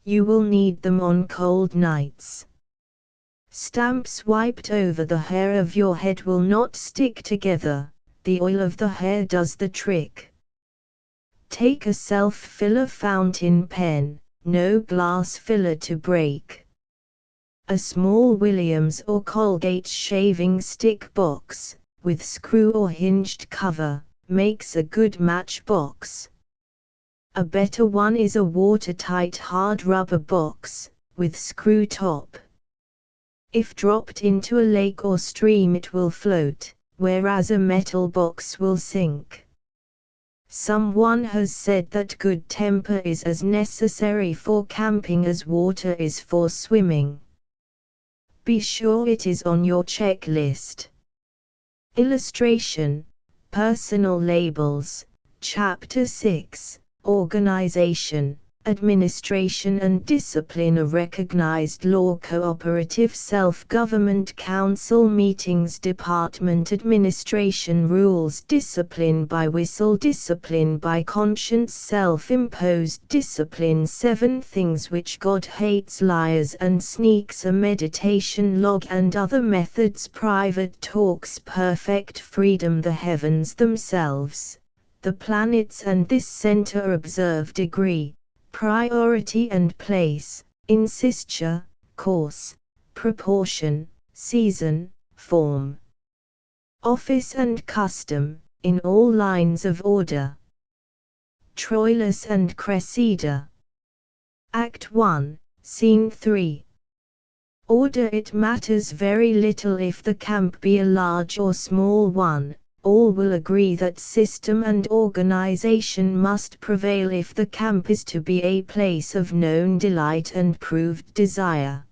You will need them on cold nights. Stamps wiped over the hair of your head will not stick together, the oil of the hair does the trick. Take a self-filler fountain pen, no glass filler to break. A small Williams or Colgate shaving stick box, with screw or hinged cover, makes a good matchbox. A better one is a watertight hard rubber box, with screw top. If dropped into a lake or stream it will float, whereas a metal box will sink. Someone has said that good temper is as necessary for camping as water is for swimming. Be sure it is on your checklist. Illustration, Personal Labels, Chapter 6, Organization, Administration and Discipline. A recognized law. Cooperative self-government. Council meetings. Department administration. Rules. Discipline by whistle. Discipline by conscience. Self-imposed discipline. 7 things which God hates. Liars and sneaks. A meditation log and other methods. Private talks. Perfect freedom. The heavens themselves, the planets and this center. Observe. Degree, priority and place, insisture, course, proportion, season, form, office and custom, in all lines of order. Troilus and Cressida. Act 1, Scene 3. Order. It matters very little if the camp be a large or small one. All will agree that system and organization must prevail if the camp is to be a place of known delight and proved desire.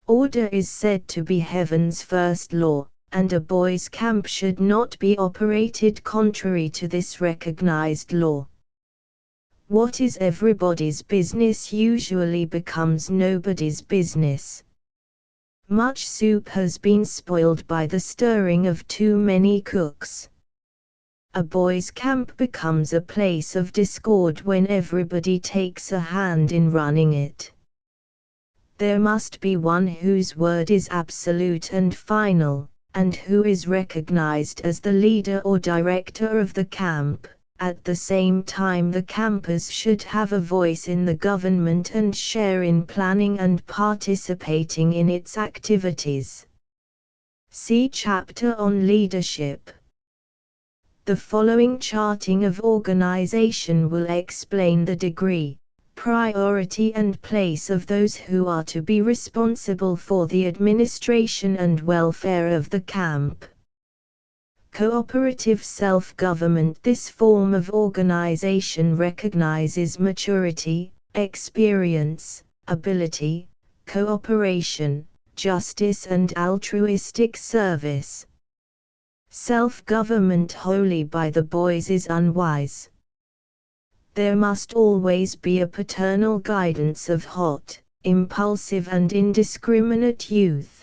Order is said to be heaven's first law, and a boys' camp should not be operated contrary to this recognized law. What is everybody's business usually becomes nobody's business. Much soup has been spoiled by the stirring of too many cooks. A boys' camp becomes a place of discord when everybody takes a hand in running it. There must be one whose word is absolute and final, and who is recognized as the leader or director of the camp. At the same time, the campers should have a voice in the government and share in planning and participating in its activities. See chapter on leadership. The following charting of organization will explain the degree, priority and place of those who are to be responsible for the administration and welfare of the camp. Cooperative self-government. This form of organization recognizes maturity, experience, ability, cooperation, justice and altruistic service. Self-government wholly by the boys is unwise. There must always be a paternal guidance of hot, impulsive and indiscriminate youth.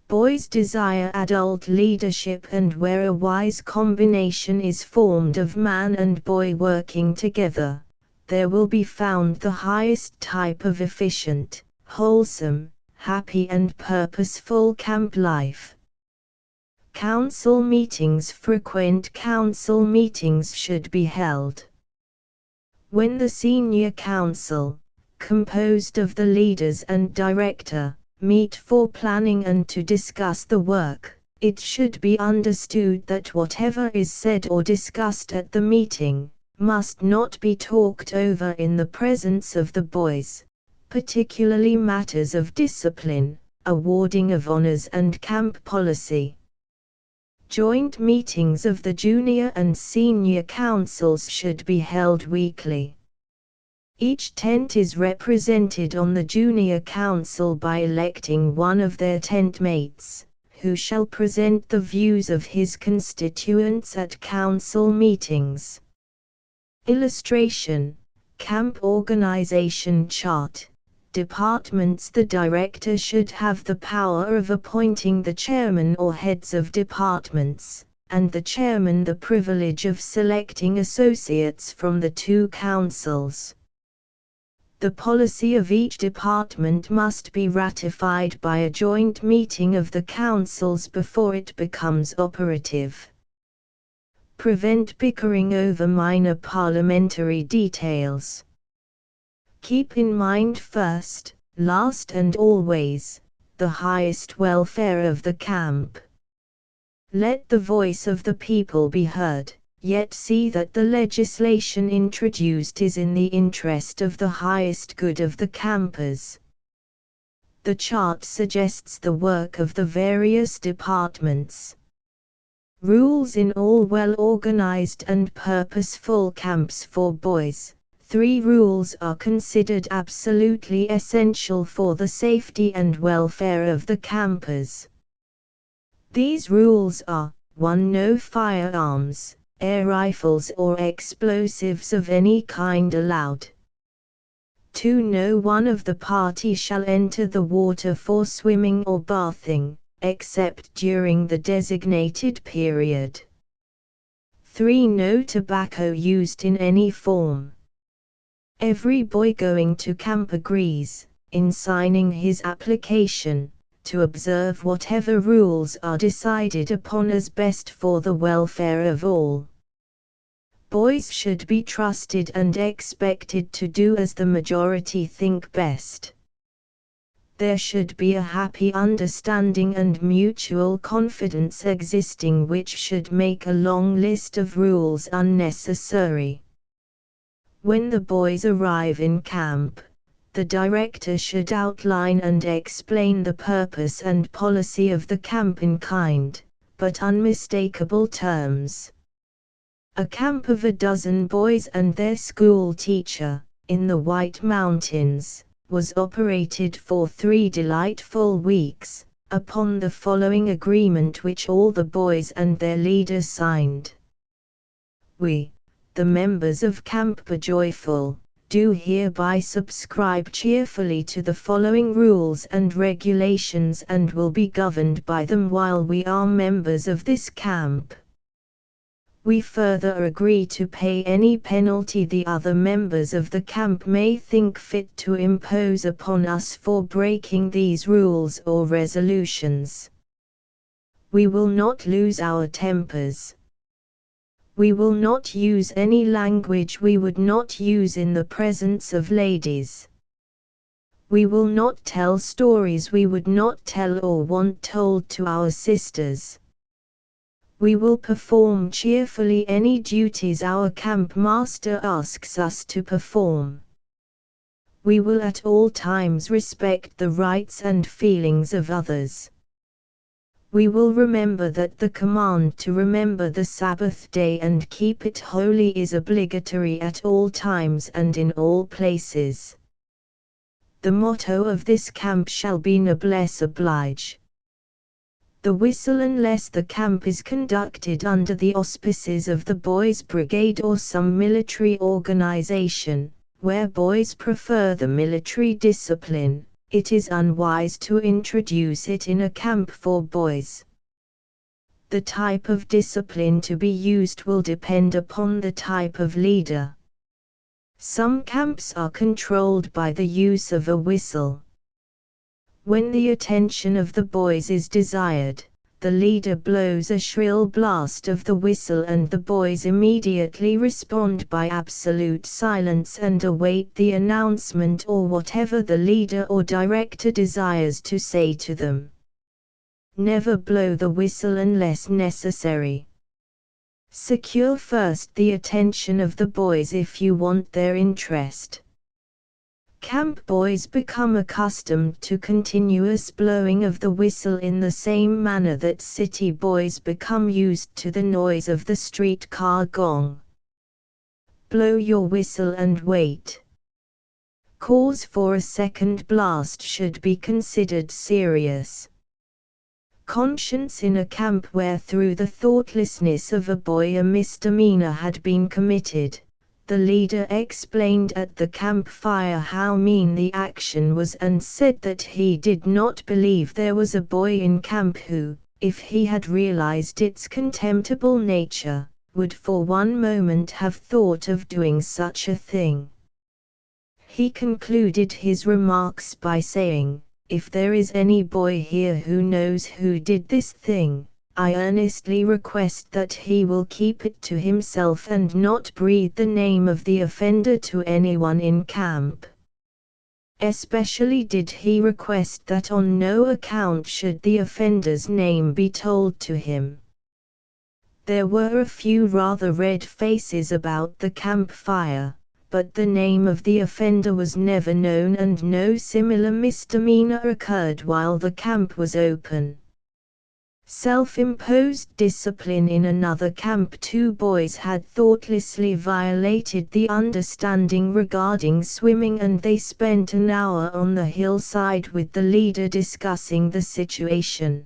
Boys desire adult leadership, and where a wise combination is formed of man and boy working together, there will be found the highest type of efficient, wholesome, happy and purposeful camp life. Council meetings. Frequent council meetings should be held. When the senior council, composed of the leaders and director, meet for planning and to discuss the work, it should be understood that whatever is said or discussed at the meeting must not be talked over in the presence of the boys, particularly matters of discipline, awarding of honors and camp policy. Joint meetings of the junior and senior councils should be held weekly. Each tent is represented on the junior council by electing one of their tent mates, who shall present the views of his constituents at council meetings. Illustration, Camp Organization Chart. Departments. The director should have the power of appointing the chairman or heads of departments, and the chairman the privilege of selecting associates from the 2 councils. The policy of each department must be ratified by a joint meeting of the councils before it becomes operative. Prevent bickering over minor parliamentary details. Keep in mind first, last and always, the highest welfare of the camp. Let the voice of the people be heard, yet see that the legislation introduced is in the interest of the highest good of the campers. The chart suggests the work of the various departments. Rules in all well-organized and purposeful camps for boys. 3 rules are considered absolutely essential for the safety and welfare of the campers. These rules are: 1. No firearms, air rifles or explosives of any kind allowed. 2. No one of the party shall enter the water for swimming or bathing, except during the designated period. 3. No tobacco used in any form. Every boy going to camp agrees, in signing his application, to observe whatever rules are decided upon as best for the welfare of all. Boys should be trusted and expected to do as the majority think best. There should be a happy understanding and mutual confidence existing, which should make a long list of rules unnecessary. When the boys arrive in camp, the director should outline and explain the purpose and policy of the camp in kind, but unmistakable terms. A camp of a dozen boys and their school teacher, in the White Mountains, was operated for 3 delightful weeks, upon the following agreement which all the boys and their leaders signed. We, the members of Camp Joyful, do hereby subscribe cheerfully to the following rules and regulations and will be governed by them while we are members of this camp. We further agree to pay any penalty the other members of the camp may think fit to impose upon us for breaking these rules or resolutions. We will not lose our tempers. We will not use any language we would not use in the presence of ladies. We will not tell stories we would not tell or want told to our sisters. We will perform cheerfully any duties our camp master asks us to perform. We will at all times respect the rights and feelings of others. We will remember that the command to remember the Sabbath day and keep it holy is obligatory at all times and in all places. The motto of this camp shall be Noblesse oblige. The whistle unless the camp is conducted under the auspices of the Boys' Brigade or some military organization, where boys prefer the military discipline, it is unwise to introduce it in a camp for boys. The type of discipline to be used will depend upon the type of leader. Some camps are controlled by the use of a whistle. When the attention of the boys is desired, the leader blows a shrill blast of the whistle and the boys immediately respond by absolute silence and await the announcement or whatever the leader or director desires to say to them. Never blow the whistle unless necessary. Secure first the attention of the boys if you want their interest. Camp boys become accustomed to continuous blowing of the whistle in the same manner that city boys become used to the noise of the streetcar gong. Blow your whistle and wait. Cause for a second blast should be considered serious. Conscience in a camp where through the thoughtlessness of a boy a misdemeanor had been committed. The leader explained at the campfire how mean the action was and said that he did not believe there was a boy in camp who, if he had realized its contemptible nature, would for one moment have thought of doing such a thing. He concluded his remarks by saying, "If there is any boy here who knows who did this thing, I earnestly request that he will keep it to himself and not breathe the name of the offender to anyone in camp." Especially did he request that on no account should the offender's name be told to him. There were a few rather red faces about the campfire, but the name of the offender was never known and no similar misdemeanor occurred while the camp was open. Self-imposed discipline in another camp. 2 boys had thoughtlessly violated the understanding regarding swimming and they spent an hour on the hillside with the leader discussing the situation.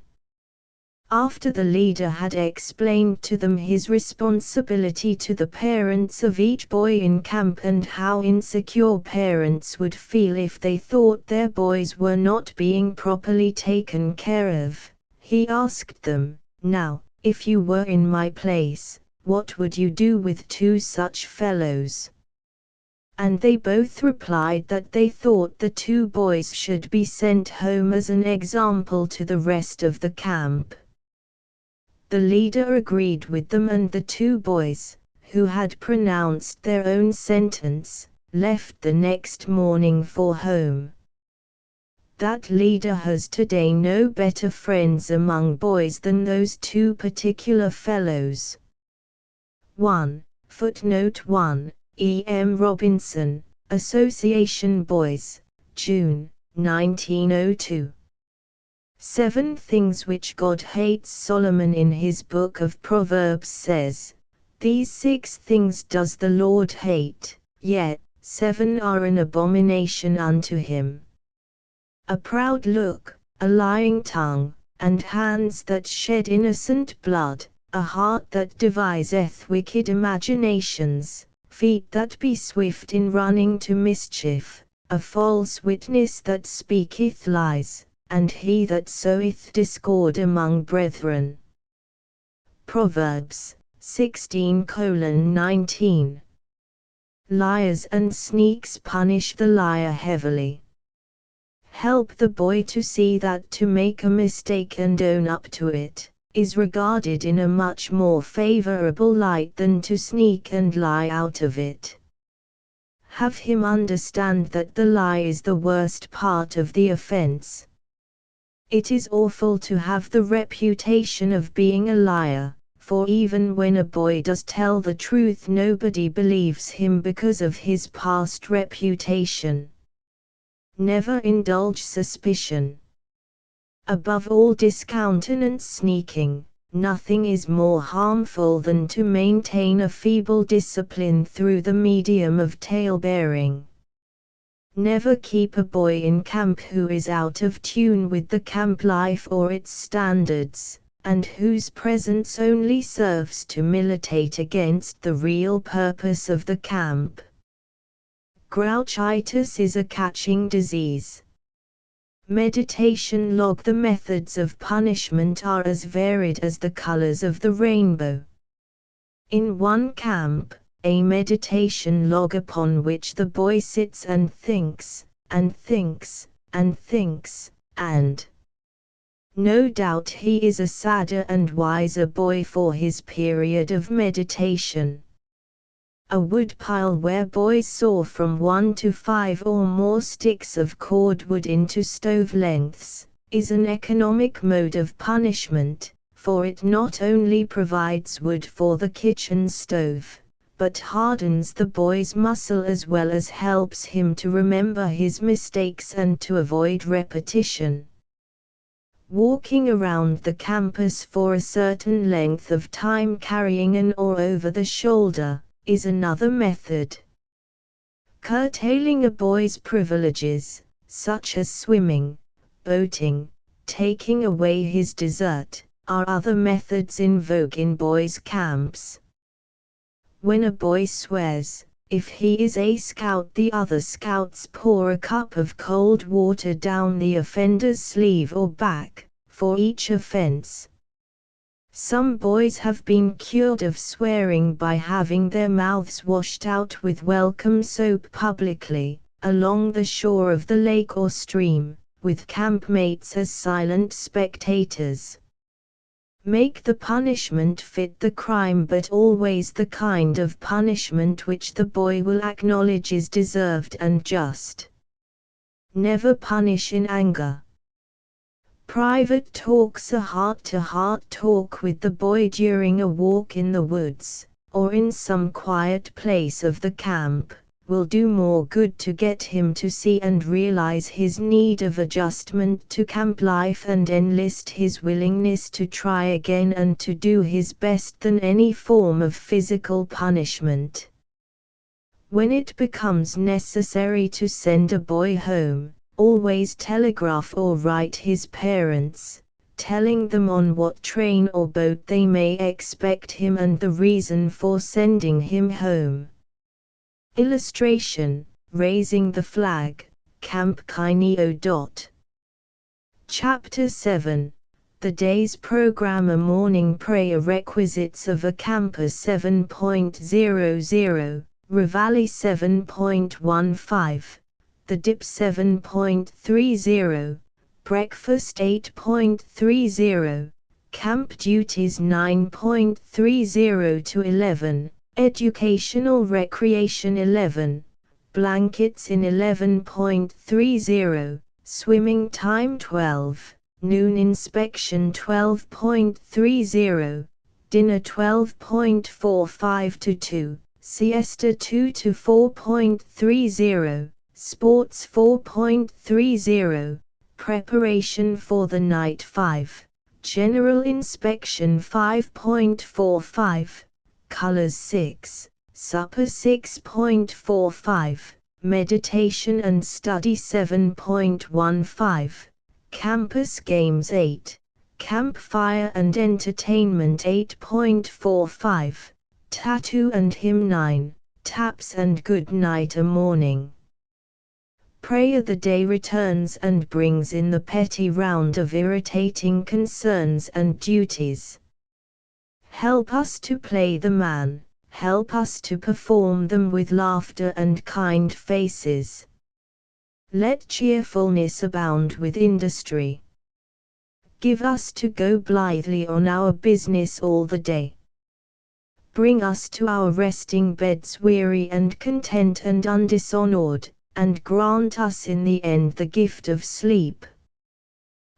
After the leader had explained to them his responsibility to the parents of each boy in camp and how insecure parents would feel if they thought their boys were not being properly taken care of, he asked them, "Now, if you were in my place, what would you do with two such fellows?" And they both replied that they thought the two boys should be sent home as an example to the rest of the camp. The leader agreed with them, and the two boys, who had pronounced their own sentence, left the next morning for home. That leader has today no better friends among boys than those two particular fellows. 1. Footnote 1. E. M. Robinson, Association Boys, June, 1902. 7 things which God hates. Solomon in his book of Proverbs says, "These 6 things does the Lord hate, yet 7 are an abomination unto him. A proud look, a lying tongue, and hands that shed innocent blood, a heart that deviseth wicked imaginations, feet that be swift in running to mischief, a false witness that speaketh lies, and he that soweth discord among brethren." Proverbs 16:19. Liars and sneaks punish the liar heavily. Help the boy to see that to make a mistake and own up to it is regarded in a much more favorable light than to sneak and lie out of it. Have him understand that the lie is the worst part of the offense. It is awful to have the reputation of being a liar, for even when a boy does tell the truth, nobody believes him because of his past reputation. Never indulge suspicion. Above all discountenance sneaking. Nothing is more harmful than to maintain a feeble discipline through the medium of tale-bearing. Never keep a boy in camp who is out of tune with the camp life or its standards, and whose presence only serves to militate against the real purpose of the camp. Grouchitis is a catching disease. Meditation log. The methods of punishment are as varied as the colors of the rainbow. In one camp, a meditation log upon which the boy sits and thinks, and thinks, and thinks, and no doubt he is a sadder and wiser boy for his period of meditation. A woodpile where boys saw from 1 to 5 or more sticks of cordwood into stove lengths, is an economic mode of punishment, for it not only provides wood for the kitchen stove, but hardens the boy's muscle as well as helps him to remember his mistakes and to avoid repetition. Walking around the campus for a certain length of time carrying an oar over the shoulder is another method. Curtailing a boy's privileges, such as swimming, boating, taking away his dessert, are other methods in vogue in boys' camps. When a boy swears, if he is a scout, the other scouts pour a cup of cold water down the offender's sleeve or back, for each offense. Some boys have been cured of swearing by having their mouths washed out with welcome soap publicly, along the shore of the lake or stream, with campmates as silent spectators. Make the punishment fit the crime, but always the kind of punishment which the boy will acknowledge is deserved and just. Never punish in anger. Private talks. A heart-to-heart talk with the boy during a walk in the woods, or in some quiet place of the camp, will do more good to get him to see and realize his need of adjustment to camp life and enlist his willingness to try again and to do his best than any form of physical punishment. When it becomes necessary to send a boy home, always telegraph or write his parents, telling them on what train or boat they may expect him and the reason for sending him home. Illustration: Raising the Flag, Camp Kainio. Chapter 7. The day's program. A morning prayer. Requisites of a camper. 7.00, Reveille 7.15, the dip 7.30, breakfast 8.30, camp duties 9.30 to 11, educational recreation 11, blankets in 11.30, swimming time 12, noon inspection 12.30, dinner 12.45 to 2, siesta 2 to 4.30, sports 4.30, preparation for the night 5, general inspection 5.45, colors 6, supper 6.45, meditation and study 7.15, campus games 8, campfire and entertainment 8.45, tattoo and hymn 9, taps and good night. A morning prayer. The day returns and brings in the petty round of irritating concerns and duties. Help us to play the man, help us to perform them with laughter and kind faces. Let cheerfulness abound with industry. Give us to go blithely on our business all the day. Bring us to our resting beds weary and content and undishonored, and grant us in the end the gift of sleep.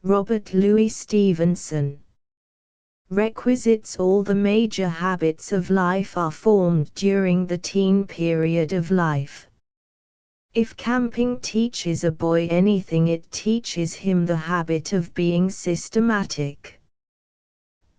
Robert Louis Stevenson. Requisites. All the major habits of life are formed during the teen period of life. If camping teaches a boy anything, it teaches him the habit of being systematic.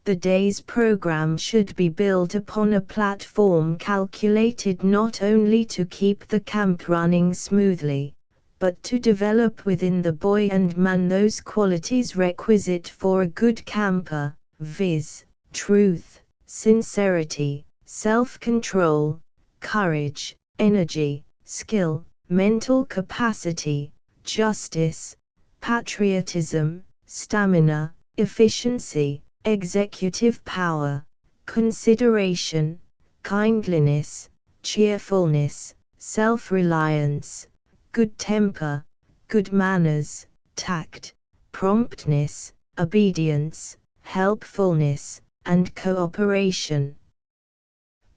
The day's program should be built upon a platform calculated not only to keep the camp running smoothly, but to develop within the boy and man those qualities requisite for a good camper, viz., truth, sincerity, self-control, courage, energy, skill, mental capacity, justice, patriotism, stamina, efficiency, executive power, consideration, kindliness, cheerfulness, self-reliance, good temper, good manners, tact, promptness, obedience, helpfulness, and cooperation.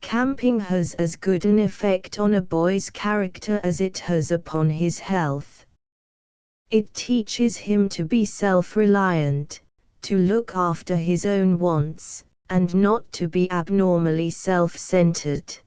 Camping has as good an effect on a boy's character as it has upon his health. It teaches him to be self-reliant, to look after his own wants, and not to be abnormally self-centered.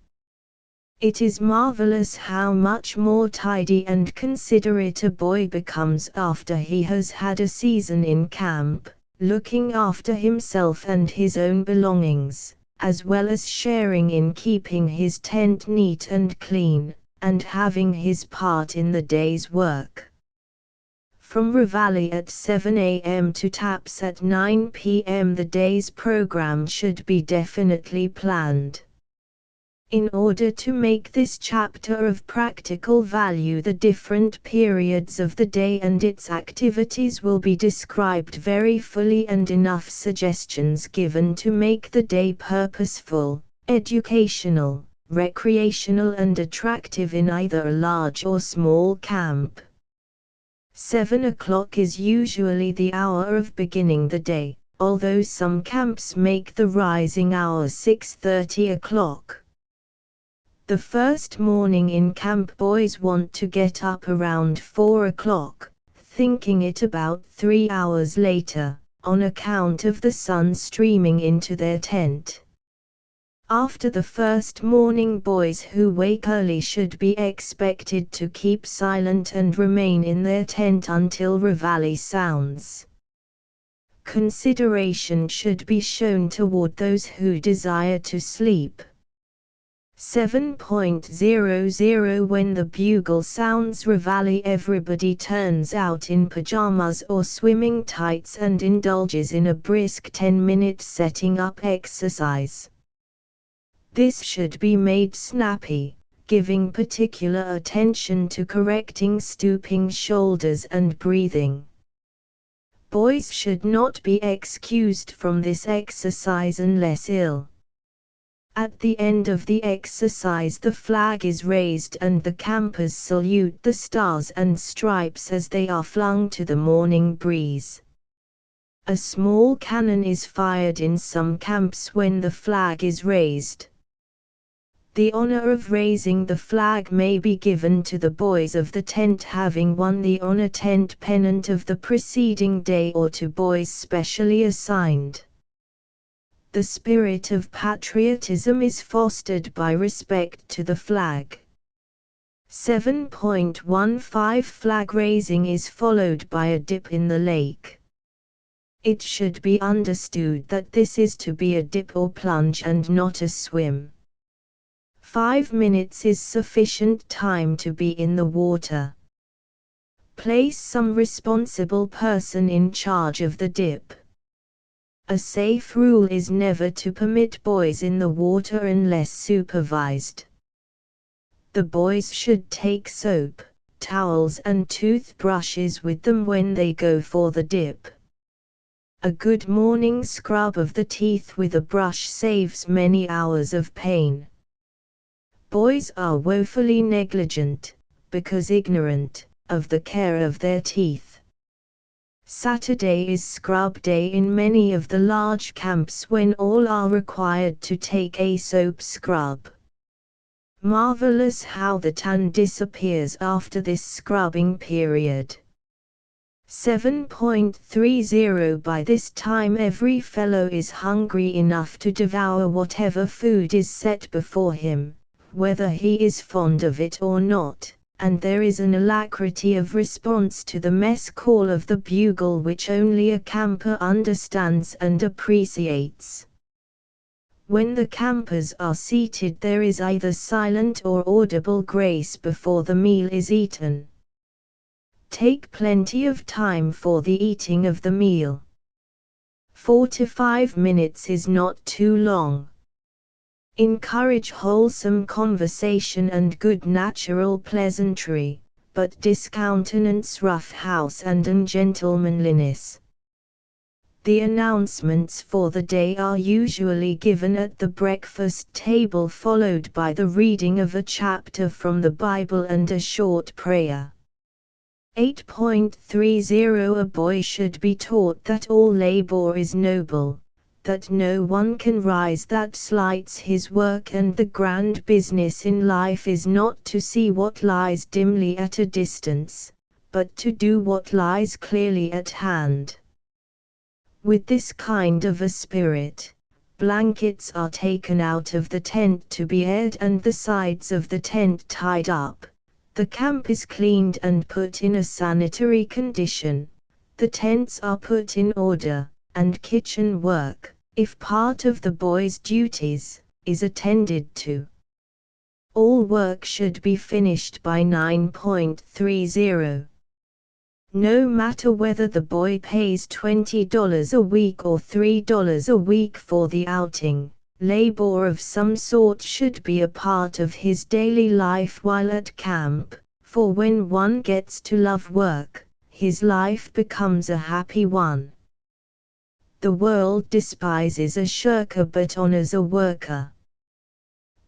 It is marvelous how much more tidy and considerate a boy becomes after he has had a season in camp, looking after himself and his own belongings, as well as sharing in keeping his tent neat and clean, and having his part in the day's work. From Reveille at 7 a.m. to taps at 9 p.m. the day's program should be definitely planned. In order to make this chapter of practical value, the different periods of the day and its activities will be described very fully and enough suggestions given to make the day purposeful, educational, recreational and attractive in either a large or small camp. 7 o'clock is usually the hour of beginning the day, although some camps make the rising hour 6:30 o'clock. The first morning in camp, boys want to get up around 4 o'clock, thinking it about 3 hours later, on account of the sun streaming into their tent. After the first morning, boys who wake early should be expected to keep silent and remain in their tent until Reveille sounds. Consideration should be shown toward those who desire to sleep. 7.00 When the bugle sounds reveille, everybody turns out in pajamas or swimming tights and indulges in a brisk 10-minute setting up exercise. This should be made snappy, giving particular attention to correcting stooping shoulders and breathing. Boys should not be excused from this exercise unless ill. At the end of the exercise the flag is raised and the campers salute the stars and stripes as they are flung to the morning breeze. A small cannon is fired in some camps when the flag is raised. The honor of raising the flag may be given to the boys of the tent having won the honor tent pennant of the preceding day or to boys specially assigned. The spirit of patriotism is fostered by respect to the flag. 7.15 Flag raising is followed by a dip in the lake. It should be understood that this is to be a dip or plunge and not a swim. 5 minutes is sufficient time to be in the water. Place some responsible person in charge of the dip. A safe rule is never to permit boys in the water unless supervised. The boys should take soap, towels and toothbrushes with them when they go for the dip. A good morning scrub of the teeth with a brush saves many hours of pain. Boys are woefully negligent, because ignorant, of the care of their teeth. Saturday is scrub day in many of the large camps when all are required to take a soap scrub. Marvelous how the tan disappears after this scrubbing period. 7.30 By this time every fellow is hungry enough to devour whatever food is set before him, whether he is fond of it or not, and there is an alacrity of response to the mess call of the bugle which only a camper understands and appreciates. When the campers are seated there is either silent or audible grace before the meal is eaten. Take plenty of time for the eating of the meal. 4 to 5 minutes is not too long. Encourage wholesome conversation and good natural pleasantry, but discountenance rough house and ungentlemanliness. The announcements for the day are usually given at the breakfast table, followed by the reading of a chapter from the Bible and a short prayer. 8.30 A boy should be taught that all labor is noble, that no one can rise that slights his work, and the grand business in life is not to see what lies dimly at a distance, but to do what lies clearly at hand. With this kind of a spirit, blankets are taken out of the tent to be aired and the sides of the tent tied up. The camp is cleaned and put in a sanitary condition. The tents are put in order, and kitchen work, if part of the boys' duties, is attended to. All work should be finished by 9.30. No matter whether the boy pays $20 a week or $3 a week for the outing, labor of some sort should be a part of his daily life while at camp, for when one gets to love work, his life becomes a happy one. The world despises a shirker but honors a worker.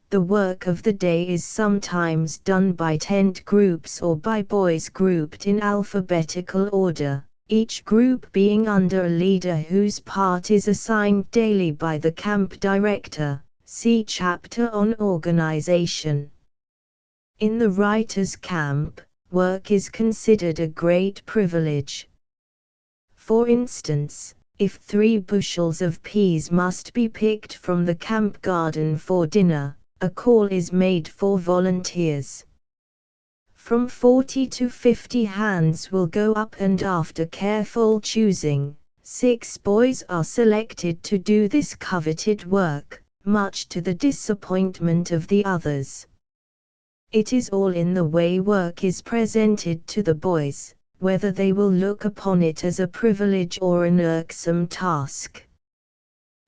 The work of the day is sometimes done by tent groups or by boys grouped in alphabetical order, each group being under a leader whose part is assigned daily by the camp director. See chapter on organization. In the writer's camp, work is considered a great privilege. For instance, if 3 bushels of peas must be picked from the camp garden for dinner, a call is made for volunteers. From 40 to 50 hands will go up, and after careful choosing, 6 boys are selected to do this coveted work, much to the disappointment of the others. It is all in the way work is presented to the boys, whether they will look upon it as a privilege or an irksome task.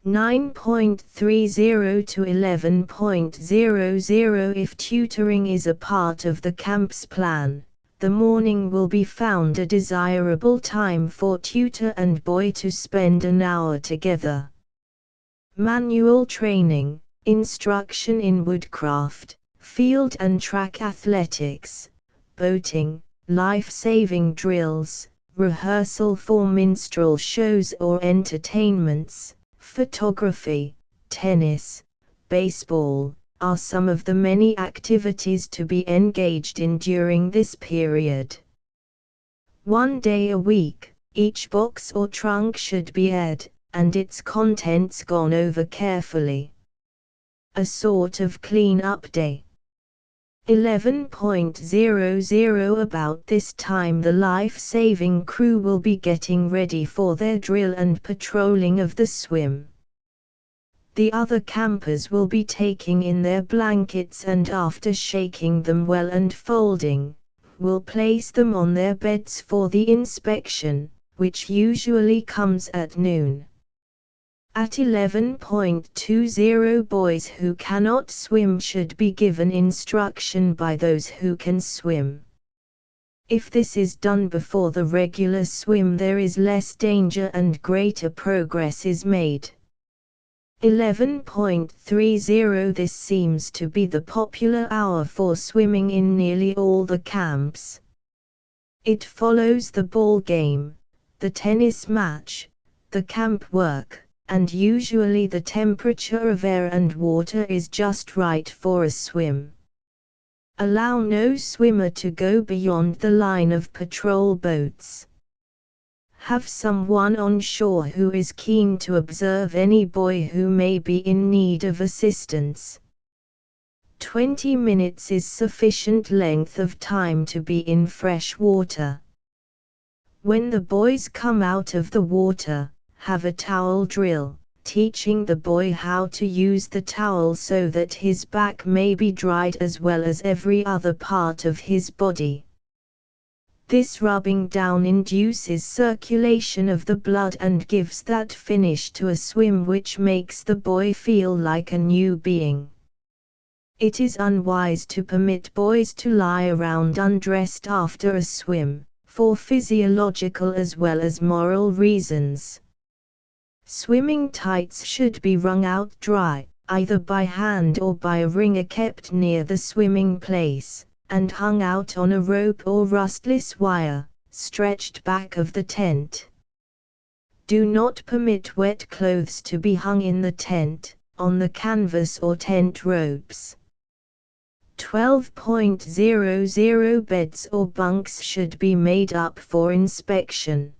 9.30 to 11.00 If tutoring is a part of the camp's plan, the morning will be found a desirable time for tutor and boy to spend an hour together. Manual training, instruction in woodcraft, field and track athletics, boating, life-saving drills, rehearsal for minstrel shows or entertainments, photography, tennis, baseball, are some of the many activities to be engaged in during this period. 1 day a week, each box or trunk should be aired, and its contents gone over carefully. A sort of clean-up day. 11.00 About this time the life-saving crew will be getting ready for their drill and patrolling of the swim. The other campers will be taking in their blankets and after shaking them well and folding, will place them on their beds for the inspection, which usually comes at noon. At 11.20 boys who cannot swim should be given instruction by those who can swim. If this is done before the regular swim there is less danger and greater progress is made. 11.30 This seems to be the popular hour for swimming in nearly all the camps. It follows the ball game, the tennis match, the camp work, and usually the temperature of air and water is just right for a swim. Allow no swimmer to go beyond the line of patrol boats. Have someone on shore who is keen to observe any boy who may be in need of assistance. 20 minutes is sufficient length of time to be in fresh water. When the boys come out of the water, have a towel drill, teaching the boy how to use the towel so that his back may be dried as well as every other part of his body. This rubbing down induces circulation of the blood and gives that finish to a swim which makes the boy feel like a new being. It is unwise to permit boys to lie around undressed after a swim, for physiological as well as moral reasons. Swimming tights should be wrung out dry, either by hand or by a wringer kept near the swimming place, and hung out on a rope or rustless wire, stretched back of the tent. Do not permit wet clothes to be hung in the tent, on the canvas or tent ropes. 12.00 Beds or bunks should be made up for inspection.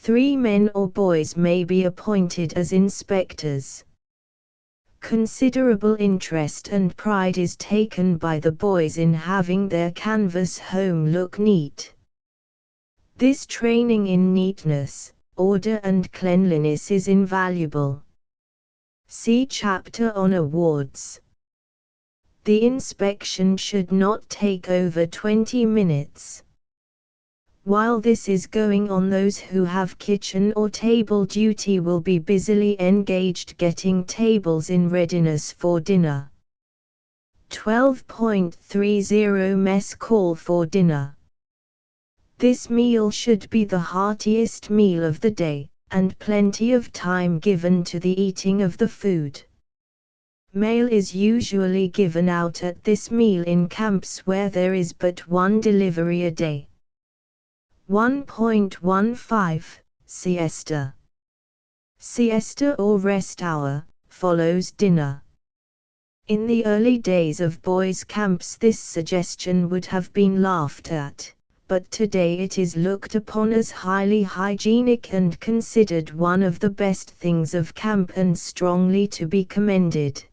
3 men or boys may be appointed as inspectors. Considerable interest and pride is taken by the boys in having their canvas home look neat. This training in neatness, order and cleanliness is invaluable. See chapter on awards. The inspection should not take over 20 minutes. While this is going on, those who have kitchen or table duty will be busily engaged getting tables in readiness for dinner. 12.30 Mess call for dinner. This meal should be the heartiest meal of the day, and plenty of time given to the eating of the food. Mail is usually given out at this meal in camps where there is but one delivery a day. 1.15 Siesta. Siesta or rest hour follows dinner. In the early days of boys' camps this suggestion would have been laughed at, but today it is looked upon as highly hygienic and considered one of the best things of camp and strongly to be commended.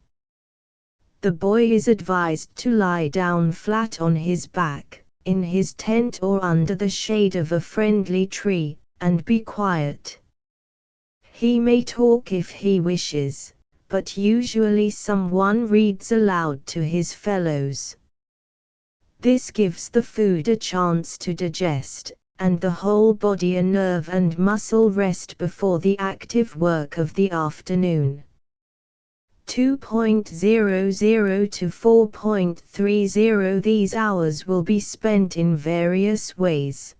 The boy is advised to lie down flat on his back, in his tent or under the shade of a friendly tree, and be quiet. He may talk if he wishes, but usually someone reads aloud to his fellows. This gives the food a chance to digest, and the whole body a nerve and muscle rest before the active work of the afternoon. 2.00 to 4.30 These hours will be spent in various ways.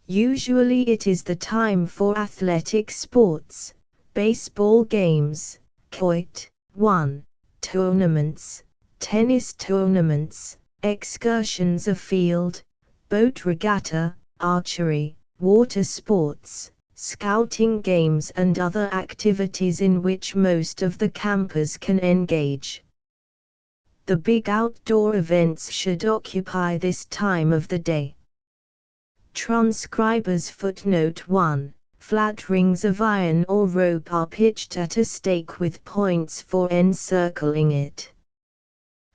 Usually it is the time for athletic sports, baseball games, quoit, 1, tournaments, tennis tournaments, excursions afield, boat regatta, archery, water sports, scouting games and other activities in which most of the campers can engage. The big outdoor events should occupy this time of the day. Transcribers footnote 1. Flat rings of iron or rope are pitched at a stake with points for encircling it.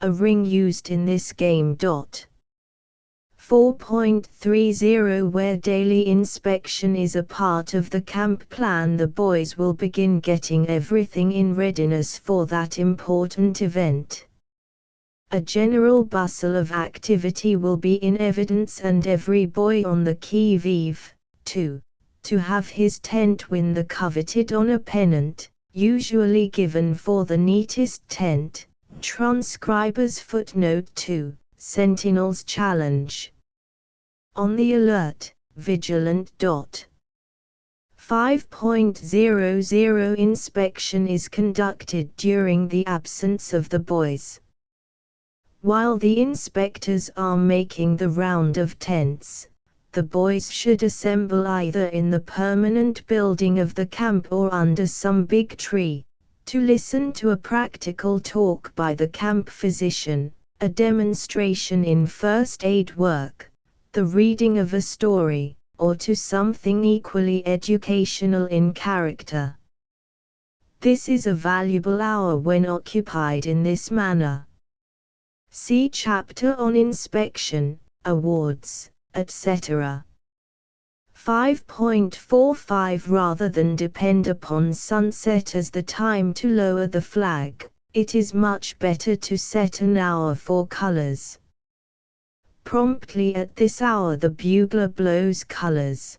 A ring used in this game. 4.30 Where daily inspection is a part of the camp plan, the boys will begin getting everything in readiness for that important event. A general bustle of activity will be in evidence and every boy on the qui vive, to have his tent win the coveted honor pennant, usually given for the neatest tent. Transcribers footnote 2, Sentinels challenge. On the alert, vigilant. 5.00 Inspection is conducted during the absence of the boys. While the inspectors are making the round of tents, the boys should assemble either in the permanent building of the camp or under some big tree, to listen to a practical talk by the camp physician, a demonstration in first aid work, the reading of a story, or to something equally educational in character. This is a valuable hour when occupied in this manner. See chapter on inspection, awards, etc. 5.45 Rather than depend upon sunset as the time to lower the flag, it is much better to set an hour for colors. Promptly at this hour the bugler blows colors.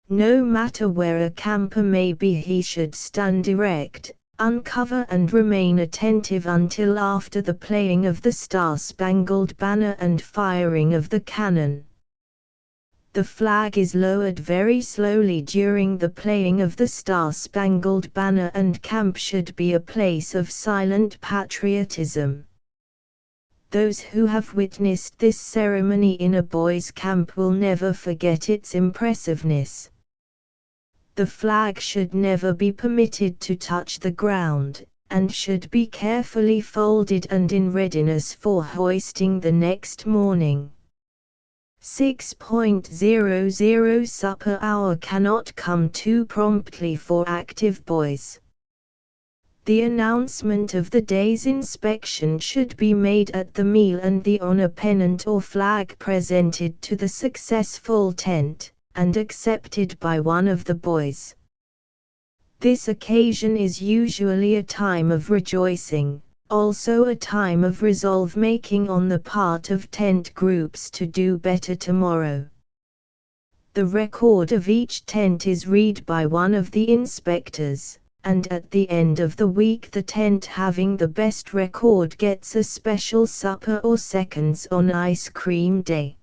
No matter where a camper may be, he should stand erect, uncover and remain attentive until after the playing of the Star-Spangled Banner and firing of the cannon. The flag is lowered very slowly during the playing of the Star-Spangled Banner, and camp should be a place of silent patriotism. Those who have witnessed this ceremony in a boys' camp will never forget its impressiveness. The flag should never be permitted to touch the ground, and should be carefully folded and in readiness for hoisting the next morning. 6.00 Supper hour cannot come too promptly for active boys. The announcement of the day's inspection should be made at the meal and the honor pennant or flag presented to the successful tent, and accepted by one of the boys. This occasion is usually a time of rejoicing, also a time of resolve-making on the part of tent groups to do better tomorrow. The record of each tent is read by one of the inspectors, and at the end of the week the tent having the best record gets a special supper or seconds on ice cream day.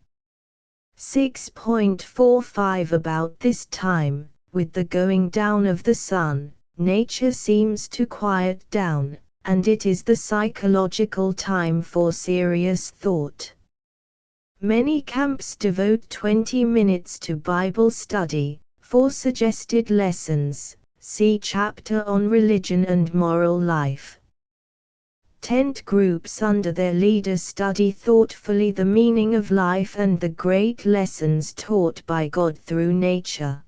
6.45 About this time, with the going down of the sun, nature seems to quiet down, and it is the psychological time for serious thought. Many camps devote 20 minutes to Bible study. For suggested lessons, see chapter on religion and moral life. Tent groups under their leaders study thoughtfully the meaning of life and the great lessons taught by God through nature.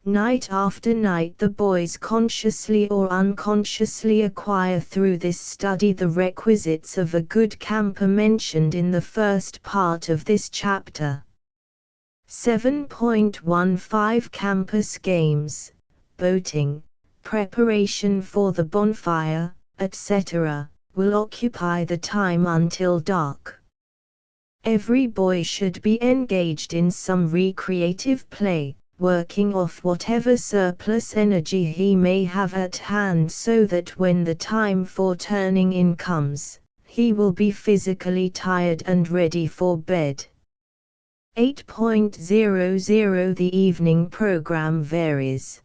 Night after night the boys consciously or unconsciously acquire through this study the requisites of a good camper mentioned in the first part of this chapter. 7.15 Campus games, boating, preparation for the bonfire, etc., will occupy the time until dark. Every boy should be engaged in some recreative play, working off whatever surplus energy he may have at hand so that when the time for turning in comes, he will be physically tired and ready for bed. 8.00 The evening program varies.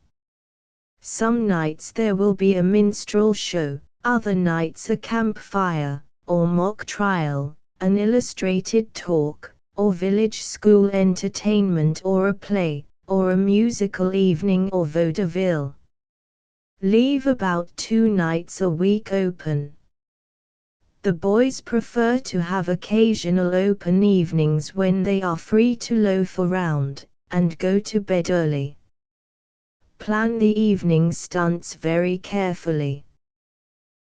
Some nights there will be a minstrel show, other nights a campfire, or mock trial, an illustrated talk, or village school entertainment or a play, or a musical evening or vaudeville. Leave about 2 nights a week open. The boys prefer to have occasional open evenings when they are free to loaf around, and go to bed early. Plan the evening stunts very carefully.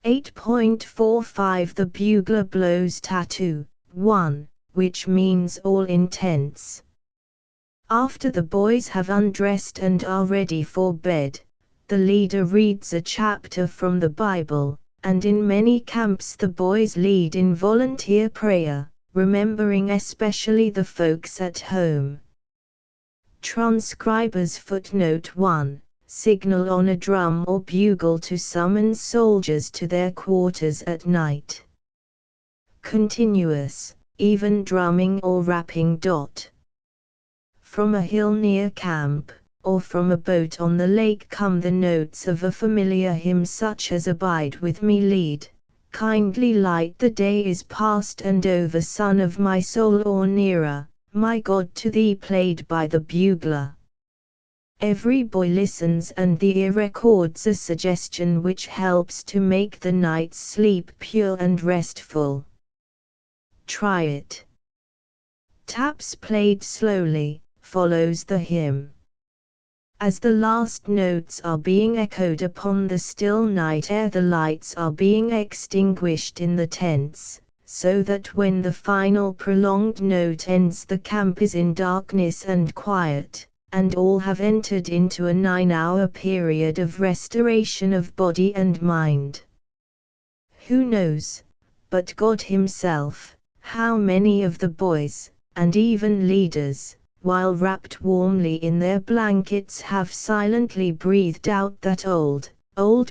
8.45 The bugler blows tattoo, 1, which means all intents. After the boys have undressed and are ready for bed, the leader reads a chapter from the Bible, and in many camps the boys lead in volunteer prayer, remembering especially the folks at home. Transcribers footnote 1. Signal on a drum or bugle to summon soldiers to their quarters at night. Continuous, even drumming or rapping. From a hill near camp, or from a boat on the lake come the notes of a familiar hymn such as Abide with me lead, kindly light the day is past and over son of my soul or nearer, my God to thee played by the bugler. Every boy listens and the ear records a suggestion which helps to make the night's sleep pure and restful. Try it. Taps played slowly, follows the hymn. As the last notes are being echoed upon the still night air, the lights are being extinguished in the tents, so that when the final prolonged note ends the camp is in darkness and quiet, and all have entered into a 9-hour period of restoration of body and mind. Who knows, but God Himself, how many of the boys, and even leaders, while wrapped warmly in their blankets have silently breathed out that old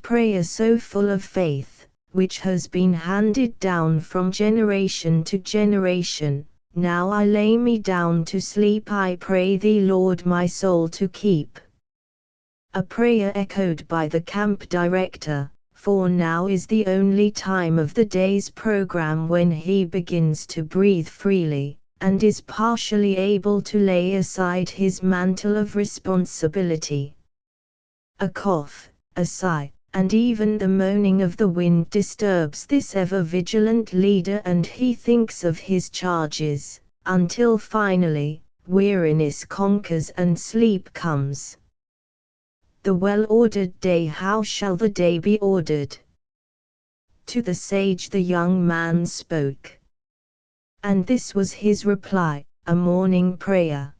prayer so full of faith, which has been handed down from generation to generation. Now I lay me down to sleep, I pray thee Lord my soul to keep. A prayer echoed by the camp director, for now is the only time of the day's program when he begins to breathe freely, and is partially able to lay aside his mantle of responsibility. A cough, a sigh, and even the moaning of the wind disturbs this ever-vigilant leader, and he thinks of his charges, until finally, weariness conquers and sleep comes. The well-ordered day, how shall the day be ordered? To the sage the young man spoke. And this was his reply, a morning prayer.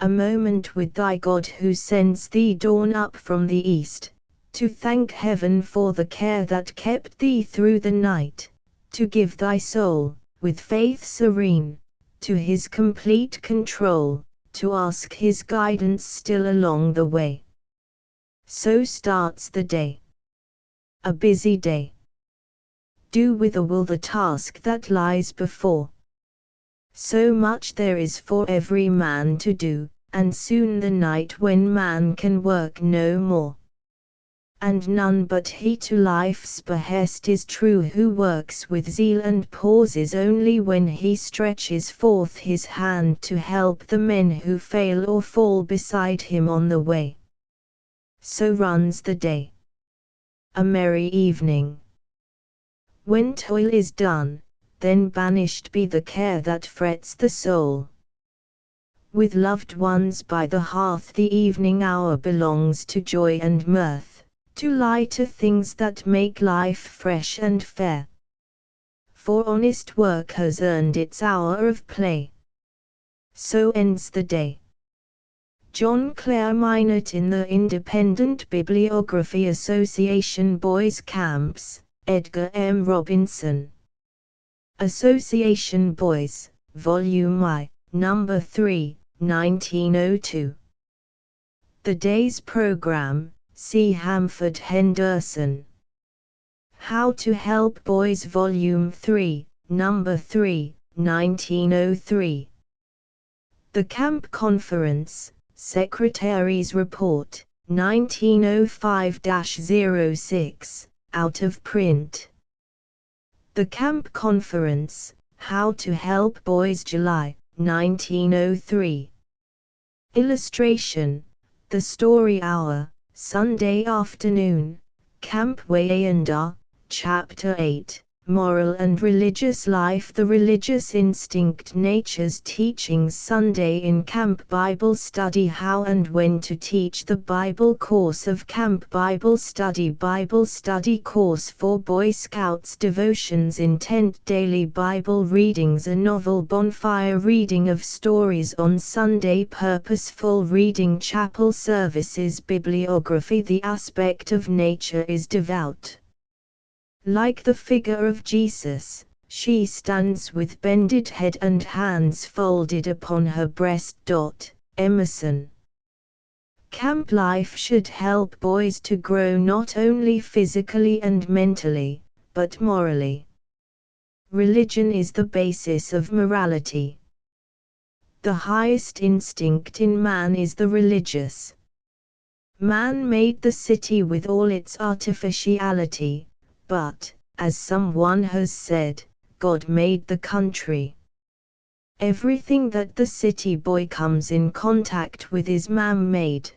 A moment with thy God who sends thee dawn up from the east, to thank heaven for the care that kept thee through the night, to give thy soul, with faith serene, to his complete control, to ask his guidance still along the way. So starts the day. A busy day. Do with a will the task that lies before. So much there is for every man to do, and soon the night when man can work no more. And none but he to life's behest is true who works with zeal and pauses only when he stretches forth his hand to help the men who fail or fall beside him on the way. So runs the day. A merry evening. When toil is done, then banished be the care that frets the soul. With loved ones by the hearth the evening hour belongs to joy and mirth, to lighter things that make life fresh and fair. For honest work has earned its hour of play. So ends the day. John Clare Minot in the Independent Bibliography Association Boys Camps, Edgar M. Robinson. Association Boys, Volume I, Number 3, 1902. The Day's Program, C. Hamford Henderson. How to Help Boys Volume 3, Number 3, 1903. The Camp Conference, Secretary's Report, 1905-06, out of print. The Camp Conference, How to Help Boys July, 1903. Illustration, The Story Hour, Sunday afternoon, Camp Wayanda, Chapter 8, Moral and Religious Life. The Religious Instinct, Nature's Teachings, Sunday in Camp Bible Study. How and when to teach the Bible course of Camp Bible Study course for Boy Scouts. Devotions, Intent, Daily Bible Readings, a novel, bonfire reading of stories on Sunday, purposeful reading, chapel services. Bibliography. The aspect of nature is devout. Like the figure of Jesus, she stands with bended head and hands folded upon her breast. Emerson. Camp life should help boys to grow not only physically and mentally, but morally. Religion is the basis of morality. The highest instinct in man is the religious. Man made the city with all its artificiality, but, as someone has said, God made the country. Everything that the city boy comes in contact with is man-made.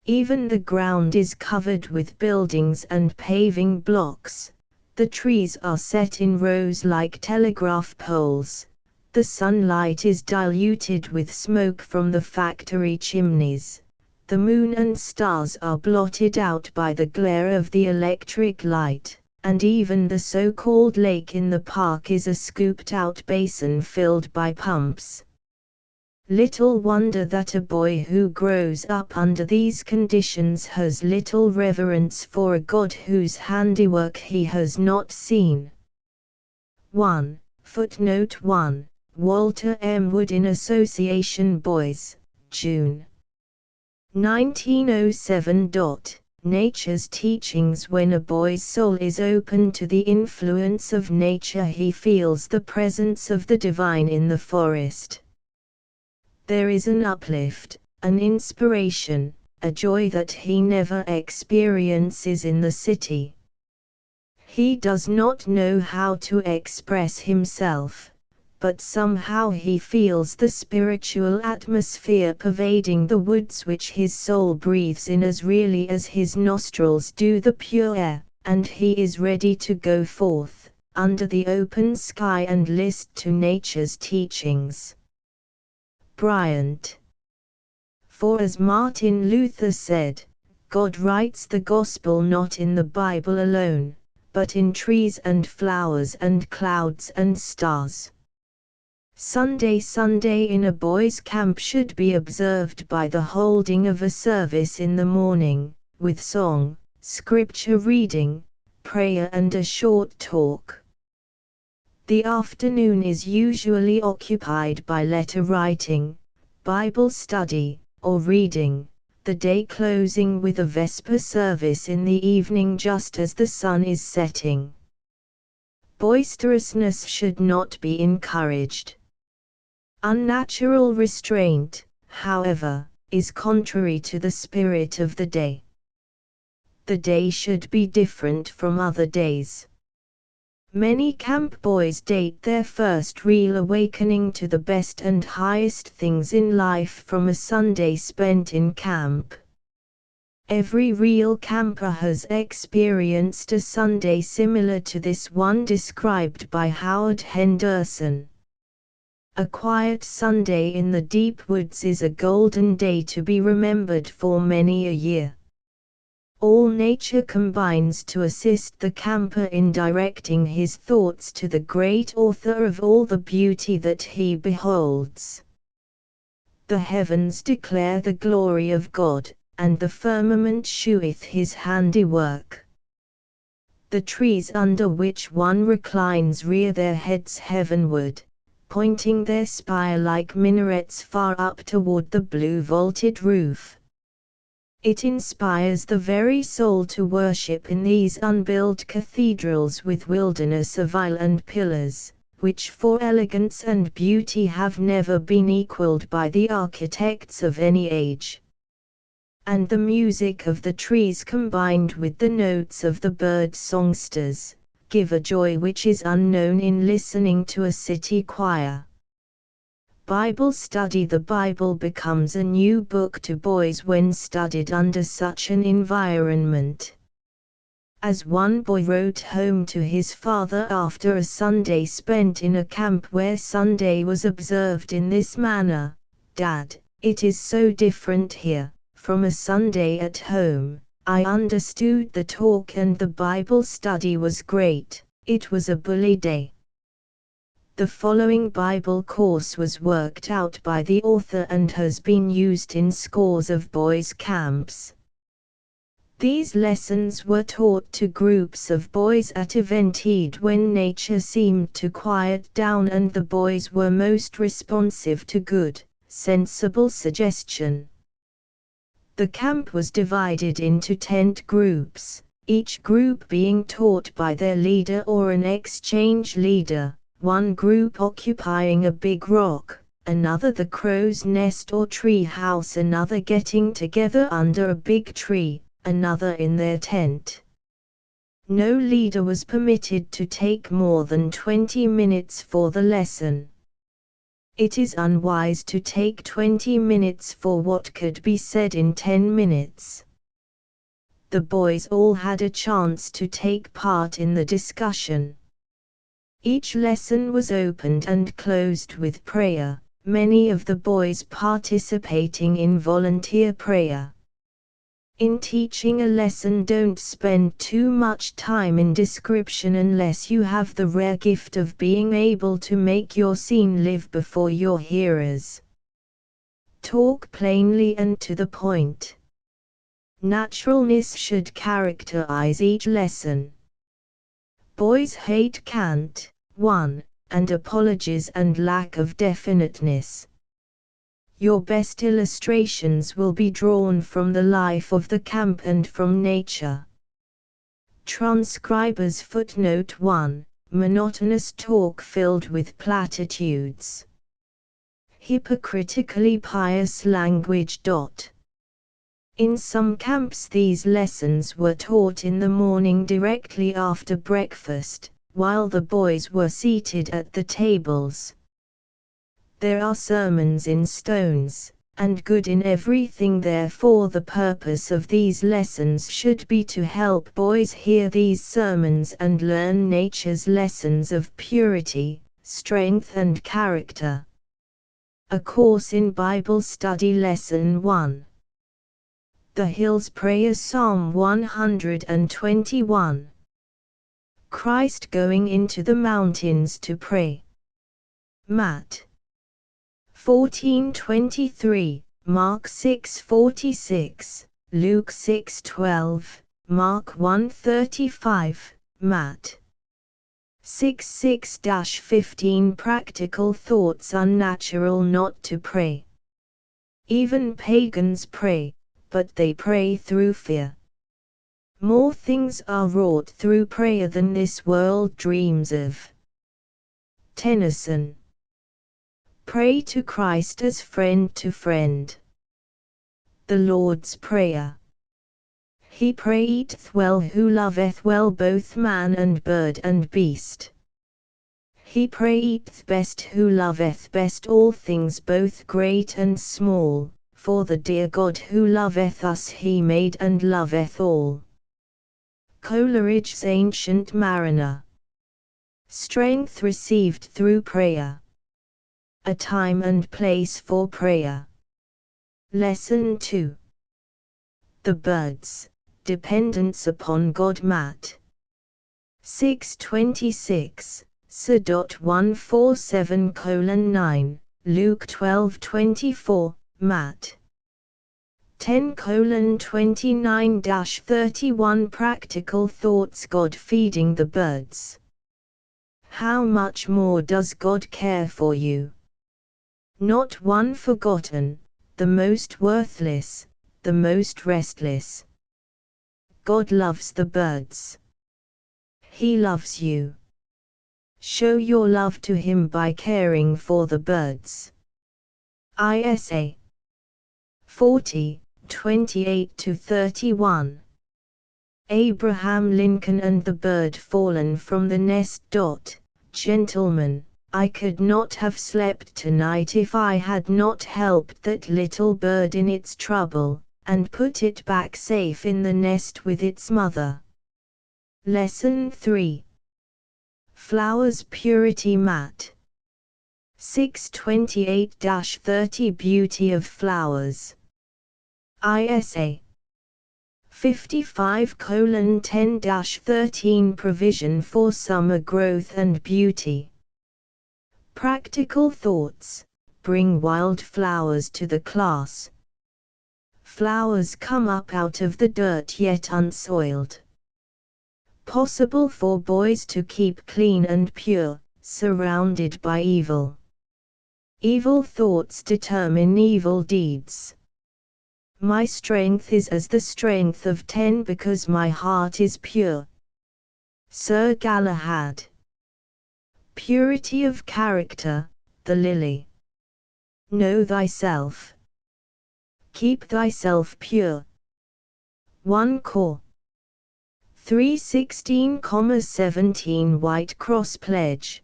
Even the ground is covered with buildings and paving blocks, the trees are set in rows like telegraph poles, the sunlight is diluted with smoke from the factory chimneys. The moon and stars are blotted out by the glare of the electric light, and even the so-called lake in the park is a scooped-out basin filled by pumps. Little wonder that a boy who grows up under these conditions has little reverence for a God whose handiwork he has not seen. 1. Footnote 1. Walter M. Wood in Association Boys, June 1907. Nature's Teachings. When a boy's soul is open to the influence of nature, he feels the presence of the divine in the forest. There is an uplift, an inspiration, a joy that he never experiences in the city. He does not know how to express himself, but somehow he feels the spiritual atmosphere pervading the woods which his soul breathes in as really as his nostrils do the pure air, and he is ready to go forth, under the open sky, and listen to nature's teachings. Bryant. For as Martin Luther said, God writes the gospel not in the Bible alone, but in trees and flowers and clouds and stars. Sunday in a boys' camp should be observed by the holding of a service in the morning, with song, scripture reading, prayer and a short talk. The afternoon is usually occupied by letter writing, Bible study, or reading, the day closing with a vesper service in the evening just as the sun is setting. Boisterousness should not be encouraged. Unnatural restraint, however, is contrary to the spirit of the day. The day should be different from other days. Many camp boys date their first real awakening to the best and highest things in life from a Sunday spent in camp. Every real camper has experienced a Sunday similar to this one described by Howard Henderson. A quiet Sunday in the deep woods is a golden day to be remembered for many a year. All nature combines to assist the camper in directing his thoughts to the great author of all the beauty that he beholds. The heavens declare the glory of God, and the firmament sheweth his handiwork. The trees under which one reclines rear their heads heavenward, pointing their spire like minarets far up toward the blue vaulted roof. It inspires the very soul to worship in these unbuilt cathedrals with wilderness of aisle and pillars, which for elegance and beauty have never been equaled by the architects of any age. And the music of the trees combined with the notes of the bird songsters, give a joy which is unknown in listening to a city choir. Bible study. The Bible becomes a new book to boys when studied under such an environment. As one boy wrote home to his father after a Sunday spent in a camp where Sunday was observed in this manner, "Dad, it is so different here, from a Sunday at home. I understood the talk and the Bible study was great, it was a bully day." The following Bible course was worked out by the author and has been used in scores of boys' camps. These lessons were taught to groups of boys at Eventide when nature seemed to quiet down and the boys were most responsive to good, sensible suggestion. The camp was divided into tent groups, each group being taught by their leader or an exchange leader. One group occupying a big rock, another the crow's nest or tree house, another getting together under a big tree, another in their tent. No leader was permitted to take more than 20 minutes for the lesson. It is unwise to take 20 minutes for what could be said in 10 minutes. The boys all had a chance to take part in the discussion. Each lesson was opened and closed with prayer, many of the boys participating in volunteer prayer. In teaching a lesson, don't spend too much time in description unless you have the rare gift of being able to make your scene live before your hearers. Talk plainly and to the point. Naturalness should characterize each lesson. Boys hate cant, and apologies and lack of definiteness. Your best illustrations will be drawn from the life of the camp and from nature. Transcribers footnote 1, monotonous talk filled with platitudes. Hypocritically pious language. In some camps these lessons were taught in the morning directly after breakfast, while the boys were seated at the tables. There are sermons in stones, and good in everything. Therefore the purpose of these lessons should be to help boys hear these sermons and learn nature's lessons of purity, strength and character. A course in Bible study. Lesson 1. The Hills Prayer. Psalm 121. Christ going into the mountains to pray. Matt 14:23, Mark 6:46, Luke 6:12, Mark 1:35, Matt 6:6-15. Practical thoughts. Unnatural not to pray. Even pagans pray, but they pray through fear. More things are wrought through prayer than this world dreams of. Tennyson. Pray to Christ as friend to friend. The Lord's Prayer. He prayeth well who loveth well both man and bird and beast. He prayeth best who loveth best all things both great and small, for the dear God who loveth us he made and loveth all. Coleridge's Ancient Mariner. Strength received through prayer. A time and place for prayer. Lesson 2. The birds, dependence upon God. Matt 6:26, S.147:9, Luke 12:24, Matt. 10:29-31 Practical thoughts. God feeding the birds. How much more does God care for you? Not one forgotten, the most worthless, the most restless. God loves the birds. He loves you. Show your love to Him by caring for the birds. Isa 40:28-31. Abraham Lincoln and the bird fallen from the nest. Gentlemen, I could not have slept tonight if I had not helped that little bird in its trouble, and put it back safe in the nest with its mother. Lesson 3. Flowers Purity. Matt. 6:28-30 Beauty of flowers. Isa 55:10-13 Provision for summer growth and beauty. Practical thoughts. Bring wild flowers to the class. Flowers come up out of the dirt yet unsoiled. Possible for boys to keep clean and pure, surrounded by evil. Evil thoughts determine evil deeds. My strength is as the strength of 10 because my heart is pure. Sir Galahad. Purity of character, the lily. Know thyself. Keep thyself pure. 1 Cor. 3:16-17 White Cross Pledge.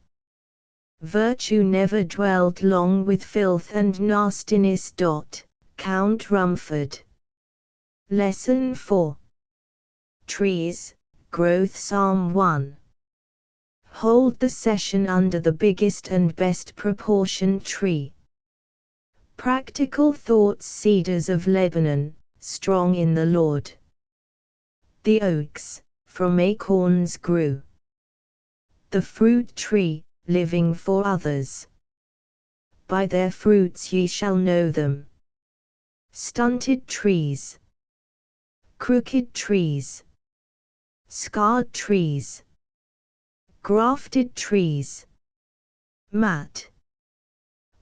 Virtue never dwelled long with filth and nastiness. Count Rumford. Lesson 4. Trees, Growth. Psalm 1. Hold the session under the biggest and best proportioned tree. Practical thoughts. Cedars of Lebanon, strong in the Lord. The oaks, from acorns grew. The fruit tree, living for others. By their fruits ye shall know them. Stunted trees. Crooked trees. Scarred trees. Grafted trees. Matt.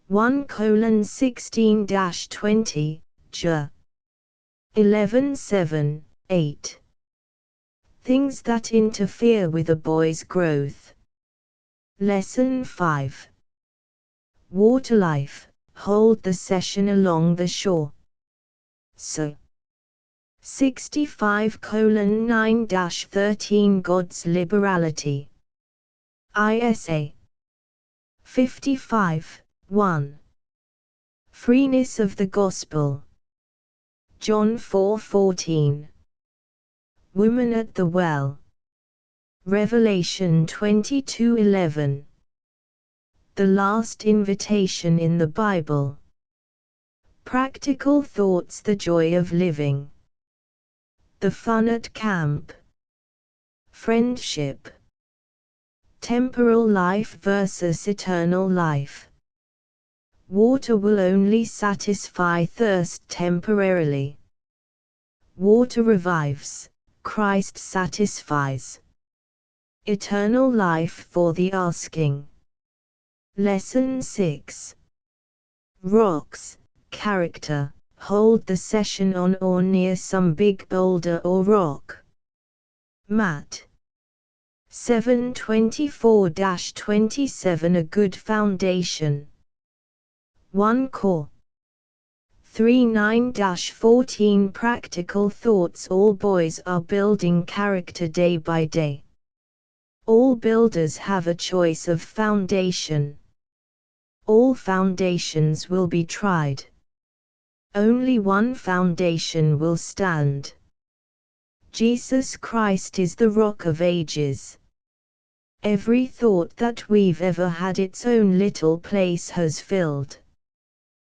1:16-20, J. 11:7-8. Things that interfere with a boy's growth. Lesson 5. Water life. Hold the session along the shore. So. 65:9-13 God's liberality. Isa 55:1. Freeness of the Gospel. John 4:14. Woman at the well. Revelation 22:11. The last invitation in the Bible. Practical thoughts. The joy of living. The fun at camp. Friendship. Temporal life versus eternal life. Water will only satisfy thirst temporarily. Water revives, Christ satisfies. Eternal life for the asking. Lesson 6. Rocks, character. Hold the session on or near some big boulder or rock. Matt. 7:24-27 A good foundation. 1 Cor. 3:9-14 Practical thoughts. All boys are building character day by day. All builders have a choice of foundation. All foundations will be tried. Only one foundation will stand. Jesus Christ is the Rock of Ages. Every thought that we've ever had its own little place has filled.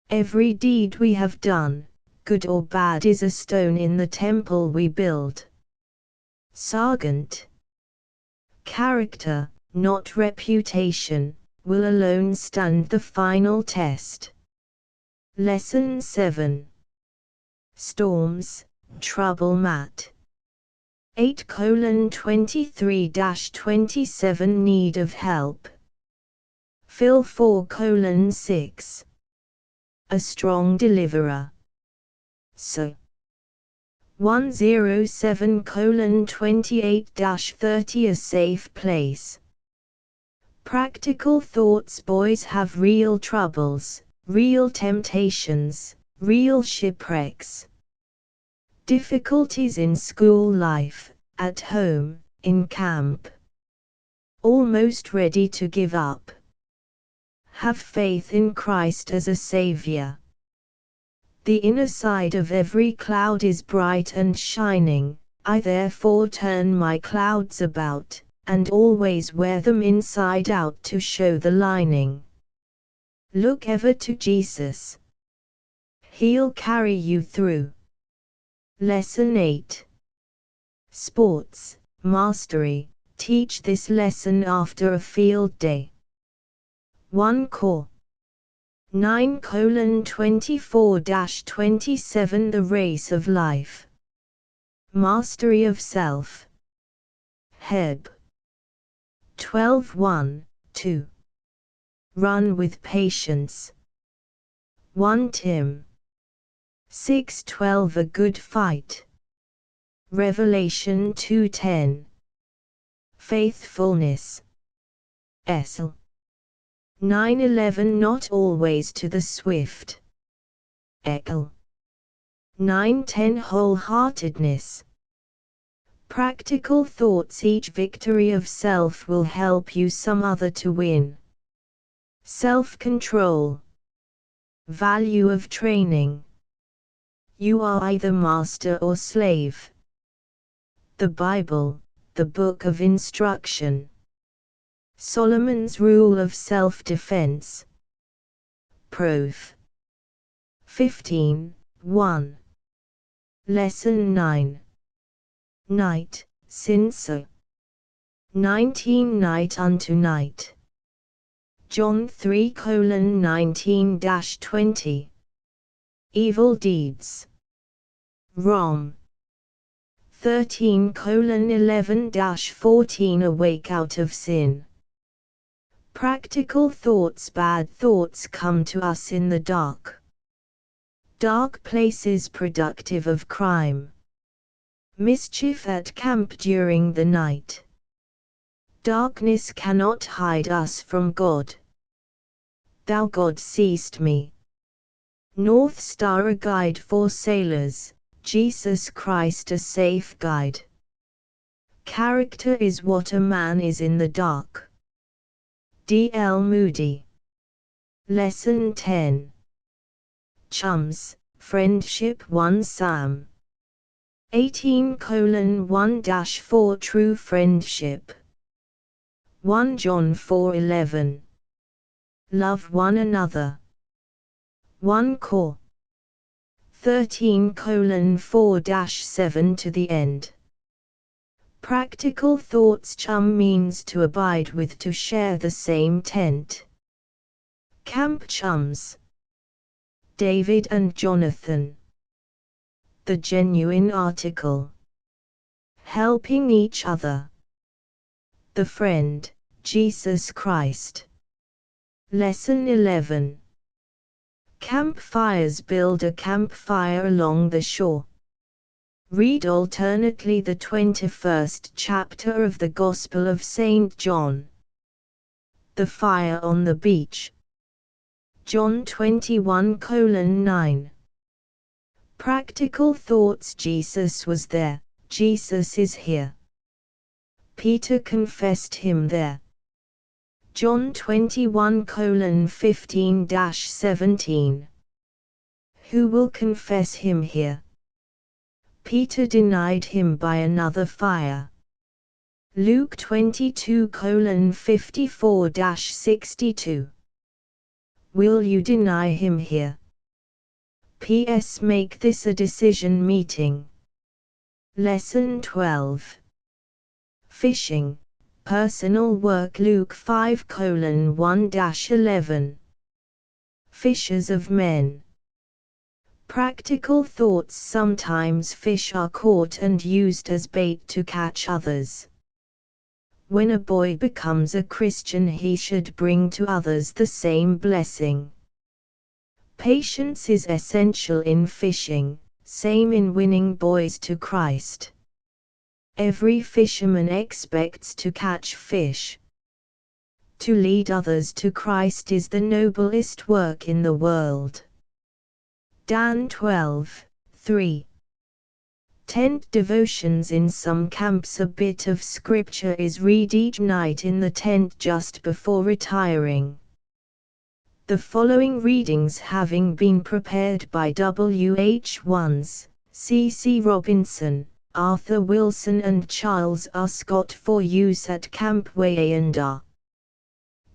Every deed we have done, good or bad, is a stone in the temple we build. Sargent. Character, not reputation, will alone stand the final test. Lesson 7. Storms, Trouble Mat. 8:23-27 Need of help. Phil 4:6. A strong deliverer. So 107:28-30 A safe place. Practical thoughts. Boys have real troubles, real temptations, real shipwrecks. Difficulties in school life, at home, in camp. Almost ready to give up. Have faith in Christ as a Savior. The inner side of every cloud is bright and shining, I therefore turn my clouds about, and always wear them inside out to show the lining. Look ever to Jesus. He'll carry you through. Lesson 8. Sports, Mastery. Teach this lesson after a field day. 1 Core 9:24-27 The race of life. Mastery of self. Heb 12:1-2. Run with patience. 1 Tim 6:12 A good fight. Revelation 2:10. Faithfulness. Esl 9:11 Not always to the swift. Ekel 9:10 Wholeheartedness. Practical thoughts. Each victory of self will help you some other to win. Self-control. Value of training. You are either master or slave. The Bible, the book of instruction. Solomon's rule of self-defense. Proof. 15:1. Lesson 9. Night, Sinso. 19 Night unto night. John 3:19-20. Evil deeds. Rom 13:11-14 Awake out of sin. Practical thoughts. Bad thoughts come to us in the dark. Dark places productive of crime. Mischief at camp during the night. Darkness cannot hide us from God. Thou God seest me. North Star a guide for sailors, Jesus Christ a safe guide. Character is what a man is in the dark. D. L. Moody. Lesson 10. Chums, Friendship 1 Sam 18:1-4 True friendship. 1 John 4:11. Love one another. 1 Cor 13:4-7 to the end. Practical thoughts. Chum means to abide with, to share the same tent. Camp chums. David and Jonathan. The genuine article. Helping each other. The friend, Jesus Christ. Lesson 11. Campfires. Build a campfire along the shore. Read alternately the 21st chapter of the Gospel of St. John. The fire on the beach. John 21:9. Practical thoughts. Jesus was there, Jesus is here. Peter confessed him there. John 21:15-17. Who will confess him here? Peter denied him by another fire. Luke 22:54-62. Will you deny him here? P.S. Make this a decision meeting. Lesson 12. Fishing, Personal work. Luke 5:1-11. Fishers of men. Practical thoughts. Sometimes fish are caught and used as bait to catch others. When a boy becomes a Christian, he should bring to others the same blessing. Patience is essential in fishing, same in winning boys to Christ. Every fisherman expects to catch fish. To lead others to Christ is the noblest work in the world. Dan 12:3. Tent devotions. In some camps, a bit of scripture is read each night in the tent just before retiring. The following readings having been prepared by W. H. Wands, C. C. Robinson, Arthur Wilson and Charles R. Scott for use at Camp Wayanda.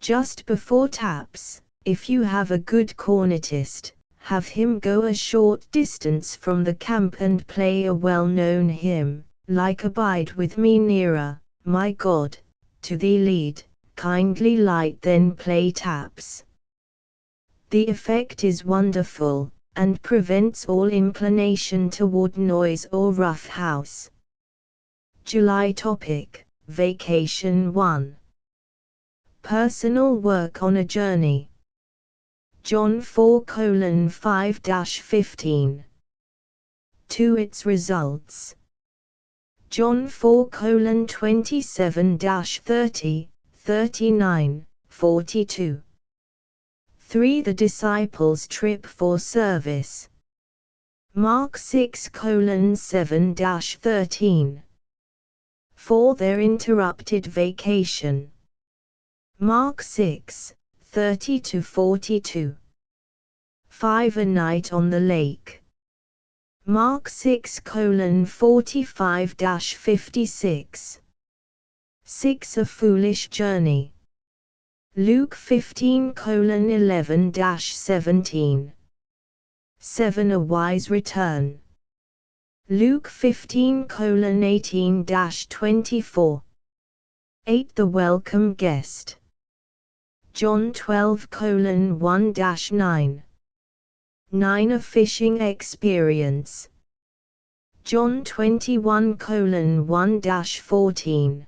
Just before taps, if you have a good cornetist, have him go a short distance from the camp and play a well-known hymn, like Abide with Me Nearer, My God, to Thee lead, kindly light then play taps. The effect is wonderful, and prevents all inclination toward noise or rough house. July topic, Vacation 1. Personal work on a journey. John 4:5-15. To its results. John 4:27-30, 39, 42. 3. The disciples' trip for service. Mark 6:7-13. 4. Their interrupted vacation. Mark 6:30-42. 5. A night on the lake. Mark 6:45-56. 6. A foolish journey. Luke 15:11-17. 7. A wise return. Luke 15:18-24. 8. The welcome guest. John 12:1-9. 9. A fishing experience. John 21:1-14.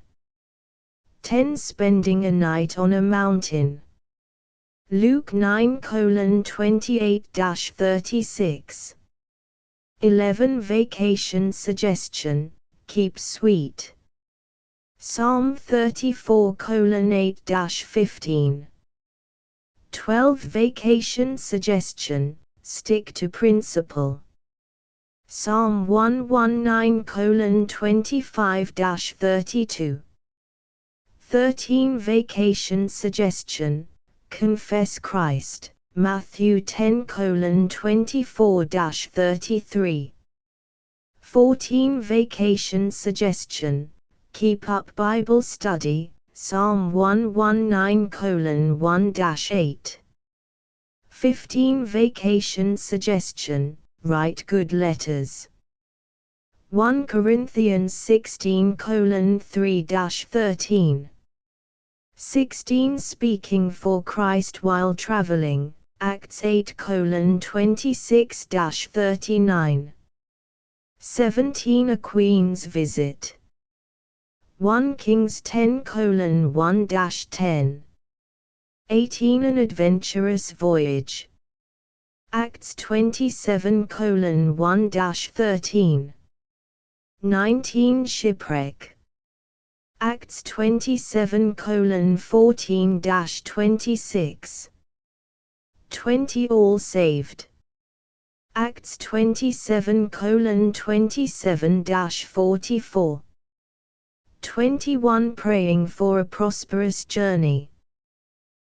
10. Spending a night on a mountain. Luke 9:28-36. 11. Vacation suggestion, keep sweet. Psalm 34:8-15. 12. Vacation suggestion, stick to principle. Psalm 119:25-32. 13. Vacation suggestion, confess Christ, Matthew 10:24-33. 14. Vacation suggestion, keep up Bible study, Psalm 119:1-8. 15. Vacation suggestion, write good letters. 1 Corinthians 16:3-13. 16. Speaking for Christ while traveling, Acts 8:26-39. 17. A Queen's visit. 1 Kings 10:1-10. 18. An adventurous voyage. Acts 27:1-13. 19. Shipwreck. Acts 27:14-26. 20. All saved. Acts 27:27-44. 21. Praying for a prosperous journey.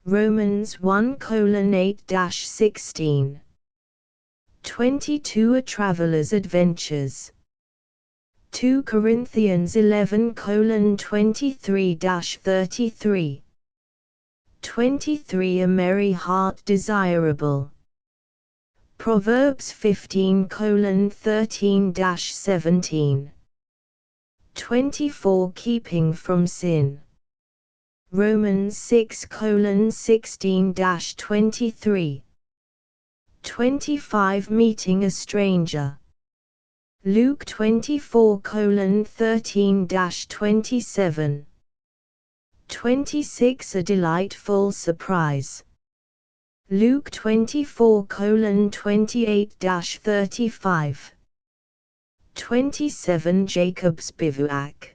Romans 1:8-16. 22. A traveler's adventures. 2 Corinthians 11:23-33. 23. A merry heart desirable. Proverbs 15:13-17. 24. Keeping from sin. Romans 6:16-23. 25 Meeting a stranger. Luke 24:13-27. 26 A delightful surprise. Luke 24:28-35. 27 Jacob's bivouac.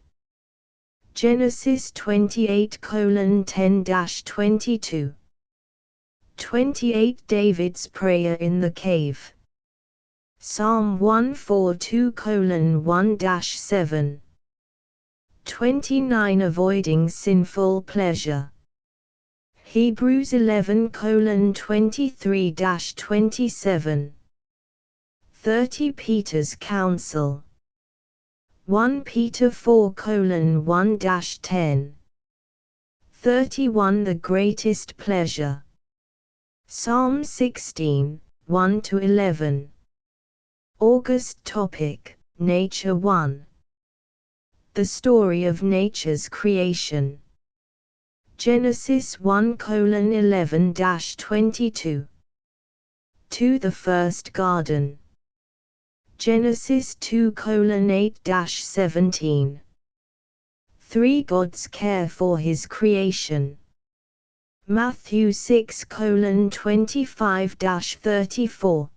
Genesis 28:10-22. 28 David's prayer in the cave. Psalm 142:1-7. 29 Avoiding sinful pleasure. Hebrews 11:23-27. 30 Peter's counsel. 1 Peter 4:1-10. 31 The greatest pleasure. Psalm 16, 1-11. August topic, Nature 1. The story of nature's creation. Genesis 1:11-22. 2 The first garden. Genesis 2:8-17. 3 God's care for his creation. Matthew 6:25-34.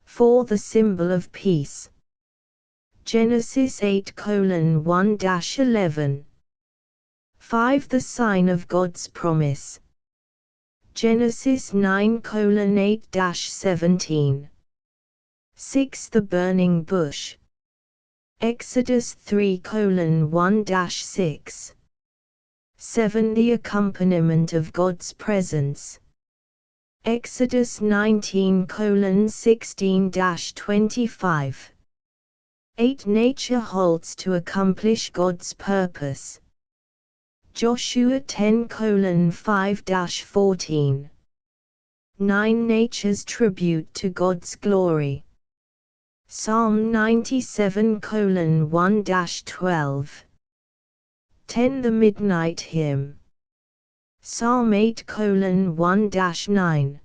4 The symbol of peace. Genesis 8:1-11. 5 The sign of God's promise. Genesis 9:8-17. 6 The burning bush. Exodus 3:1-6. 7 The accompaniment of God's presence. Exodus 19:16-25. 8 Nature halts to accomplish God's purpose. Joshua 10:5-14. 9 Nature's tribute to God's glory. Psalm 97:1-12. 10 The midnight hymn. Psalm 8:1-9.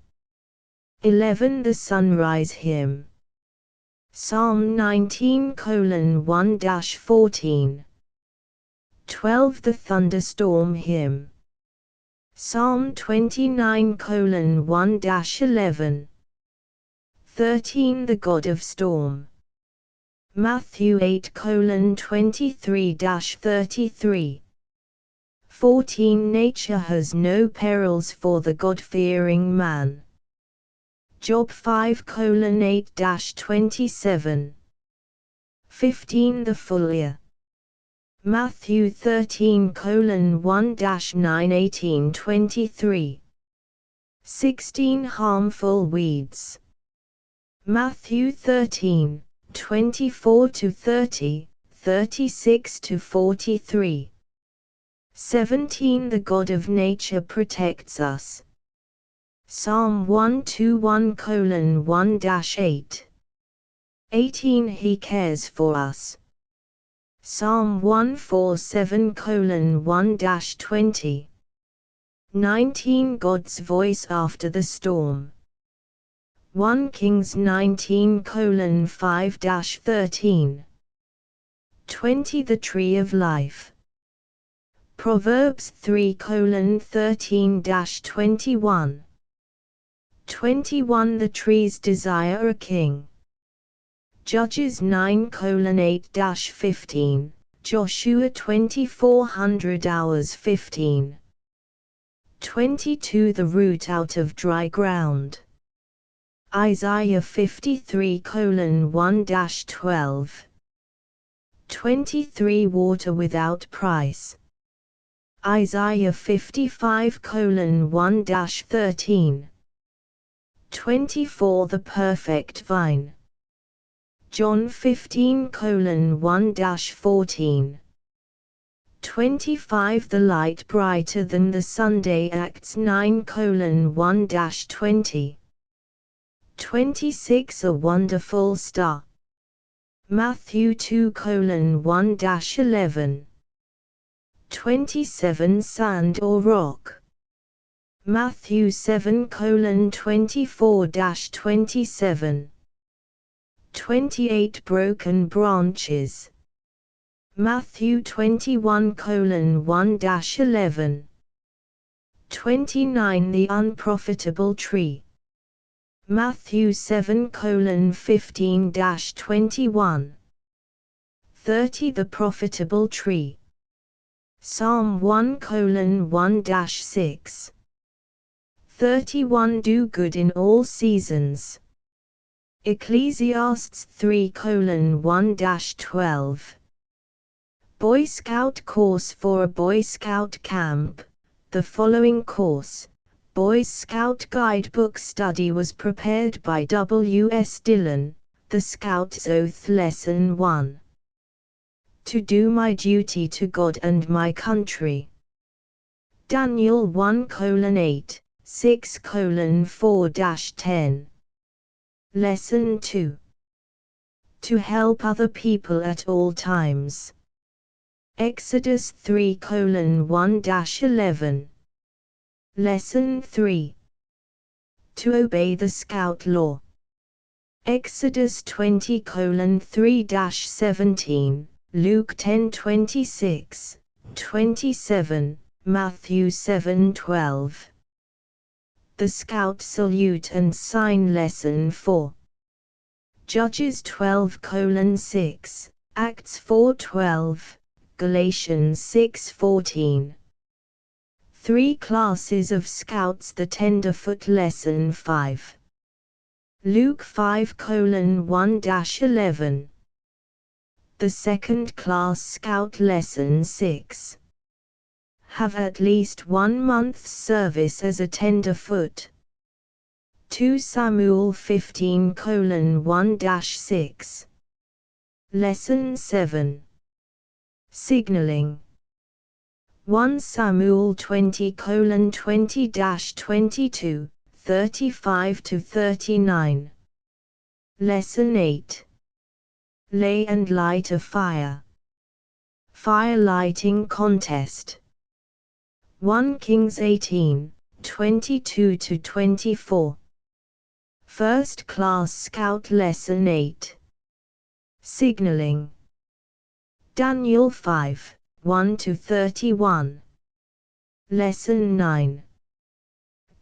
11 The sunrise hymn. Psalm 19:1-14. 12 The thunderstorm hymn. Psalm 29:1-11. 13 The God of storm. Matthew 8:23-33. 14 Nature has no perils for the God-fearing man. Job 5:8-27. 15 The full year. Matthew 13:1-9 18-23. 16 Harmful weeds. Matthew 13:24-30, 36-43. 17 The God of nature protects us. Psalm 121:1-8. 18 He cares for us. Psalm 147:1-20. 19 God's voice after the storm. 1 Kings 19:5-13. 20 The tree of life. Proverbs 3:13-21. 21 The trees desire a king. Judges 9:8-15. Joshua 2400 hours 15. 22 The root out of dry ground. Isaiah 53:1-12. 23 Water without price. Isaiah 55:1-13. 24 The perfect vine. John 15:1-14. 25 The light brighter than the Sunday. Acts 9:1-20. 26 A wonderful star. Matthew 2:1-11. 27 Sand or rock. Matthew 7:24-27. 28 broken branches. Matthew 21:1-11. 29 the unprofitable tree. Matthew 7:15-21. 30 the profitable tree. Psalm 1:1-6. 31 do good in all seasons. Ecclesiastes 3:1-12. Boy Scout course for a Boy Scout camp. The following course, Boy Scout Guidebook Study, was prepared by W. S. Dillon. The Scout's Oath Lesson 1. To do my duty to God and my country. Daniel 1:8, 6:4-10. Lesson 2. To help other people at all times. Exodus 3:1-11. Lesson 3. To obey the Scout Law. Exodus 20:3-17, Luke 10:26, 27, Matthew 7:12. The Scout Salute and Sign Lesson 4. Judges 12:6, Acts 4:12, Galatians 6:14. 3 classes of Scouts. The Tenderfoot Lesson 5. Luke 5:1-11. The Second Class Scout Lesson 6. Have at least 1 month's service as a tenderfoot. 2 Samuel 15:1-6. Lesson 7. Signaling. 1 Samuel 20:20-22, 35-39. Lesson 8. Lay and light a fire. Fire lighting contest. 1 Kings 18:22-24. First Class Scout Lesson 8. Signaling. Daniel 5:1-31. Lesson 9.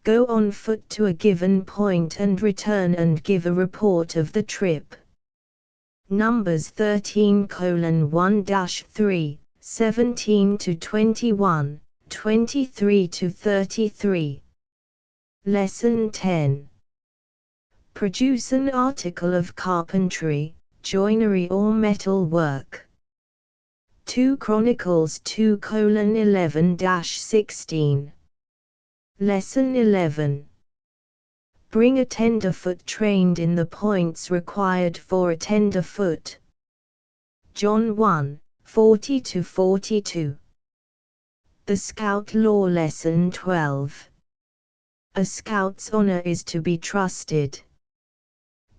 Go on foot to a given point and return and give a report of the trip. Numbers 13:1-3, 17-21, 23-33. Lesson 10. Produce an article of carpentry, joinery or metal work. 2 Chronicles 2:11-16. Lesson 11. Bring a tenderfoot trained in the points required for a tenderfoot. John 1:40-42. The Scout Law Lesson 12. A Scout's honor is to be trusted.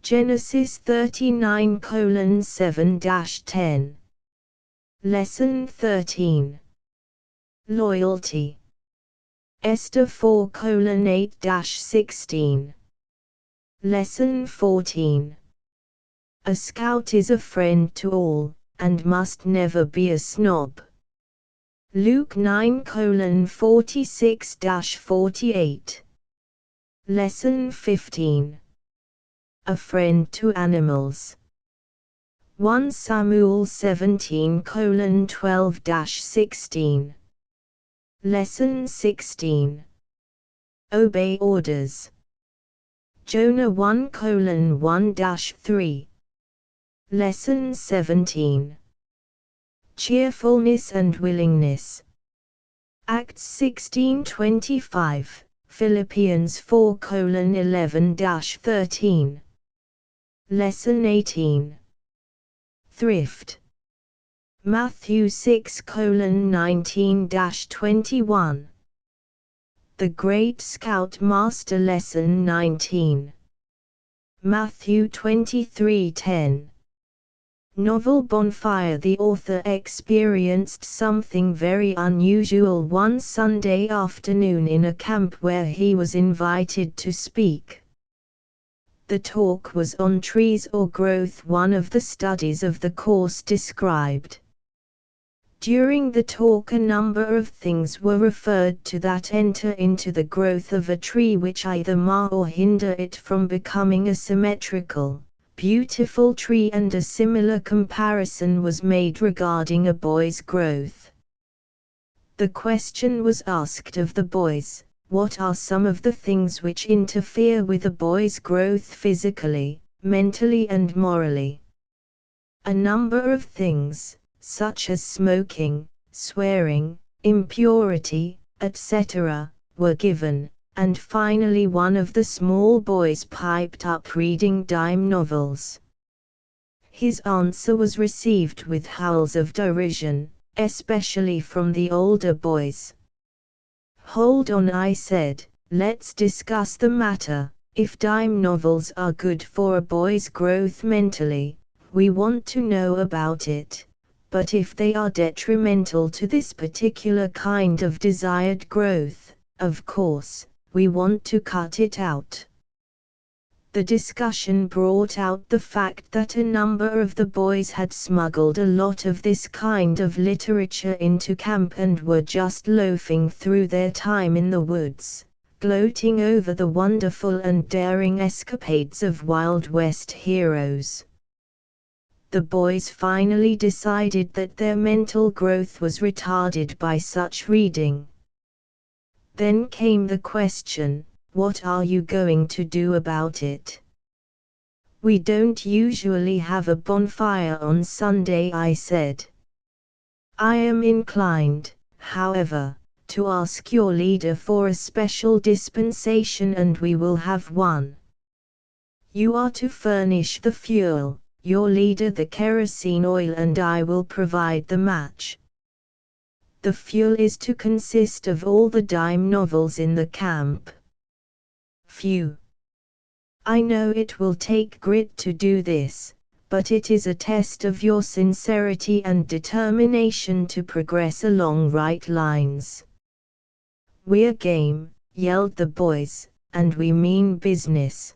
Genesis 39:7-10. Lesson 13. Loyalty. Esther 4:8-16. Lesson 14. A Scout is a friend to all, and must never be a snob. Luke 9:46-48. Lesson 15. A friend to animals. 1 Samuel 17:12-16. Lesson 16. Obey orders. Jonah 1:1-3. Lesson 17. Cheerfulness and willingness. Acts 16:25, Philippians 4:11-13. Lesson 18. Thrift. Matthew 6:19-21. The Great Scout Master Lesson 19. Matthew 23:10. Novel bonfire. The author experienced something very unusual one Sunday afternoon in a camp where he was invited to speak. The talk was on trees or growth, one of the studies of the course described. During the talk a number of things were referred to that enter into the growth of a tree which either mar or hinder it from becoming a symmetrical, beautiful tree, and a similar comparison was made regarding a boy's growth. The question was asked of the boys, what are some of the things which interfere with a boy's growth physically, mentally and morally? A number of things, such as smoking, swearing, impurity, etc., were given, and finally one of the small boys piped up reading dime novels. His answer was received with howls of derision, especially from the older boys. "Hold on," I said, "let's discuss the matter. If dime novels are good for a boy's growth mentally, we want to know about it. But if they are detrimental to this particular kind of desired growth, of course, we want to cut it out." The discussion brought out the fact that a number of the boys had smuggled a lot of this kind of literature into camp and were just loafing through their time in the woods, gloating over the wonderful and daring escapades of Wild West heroes. The boys finally decided that their mental growth was retarded by such reading. Then came the question, what are you going to do about it? "We don't usually have a bonfire on Sunday," I said. "I am inclined, however, to ask your leader for a special dispensation and we will have one. You are to furnish the fuel, your leader the kerosene oil, and I will provide the match. The fuel is to consist of all the dime novels in the camp." Phew! I know it will take grit to do this, but it is a test of your sincerity and determination to progress along right lines. "We're game," yelled the boys, "and we mean business."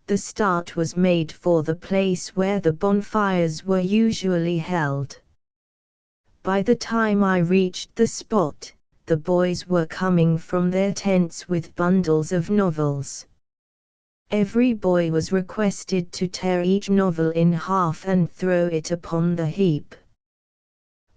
The start was made for the place where the bonfires were usually held. By the time I reached the spot, the boys were coming from their tents with bundles of novels. Every boy was requested to tear each novel in half and throw it upon the heap.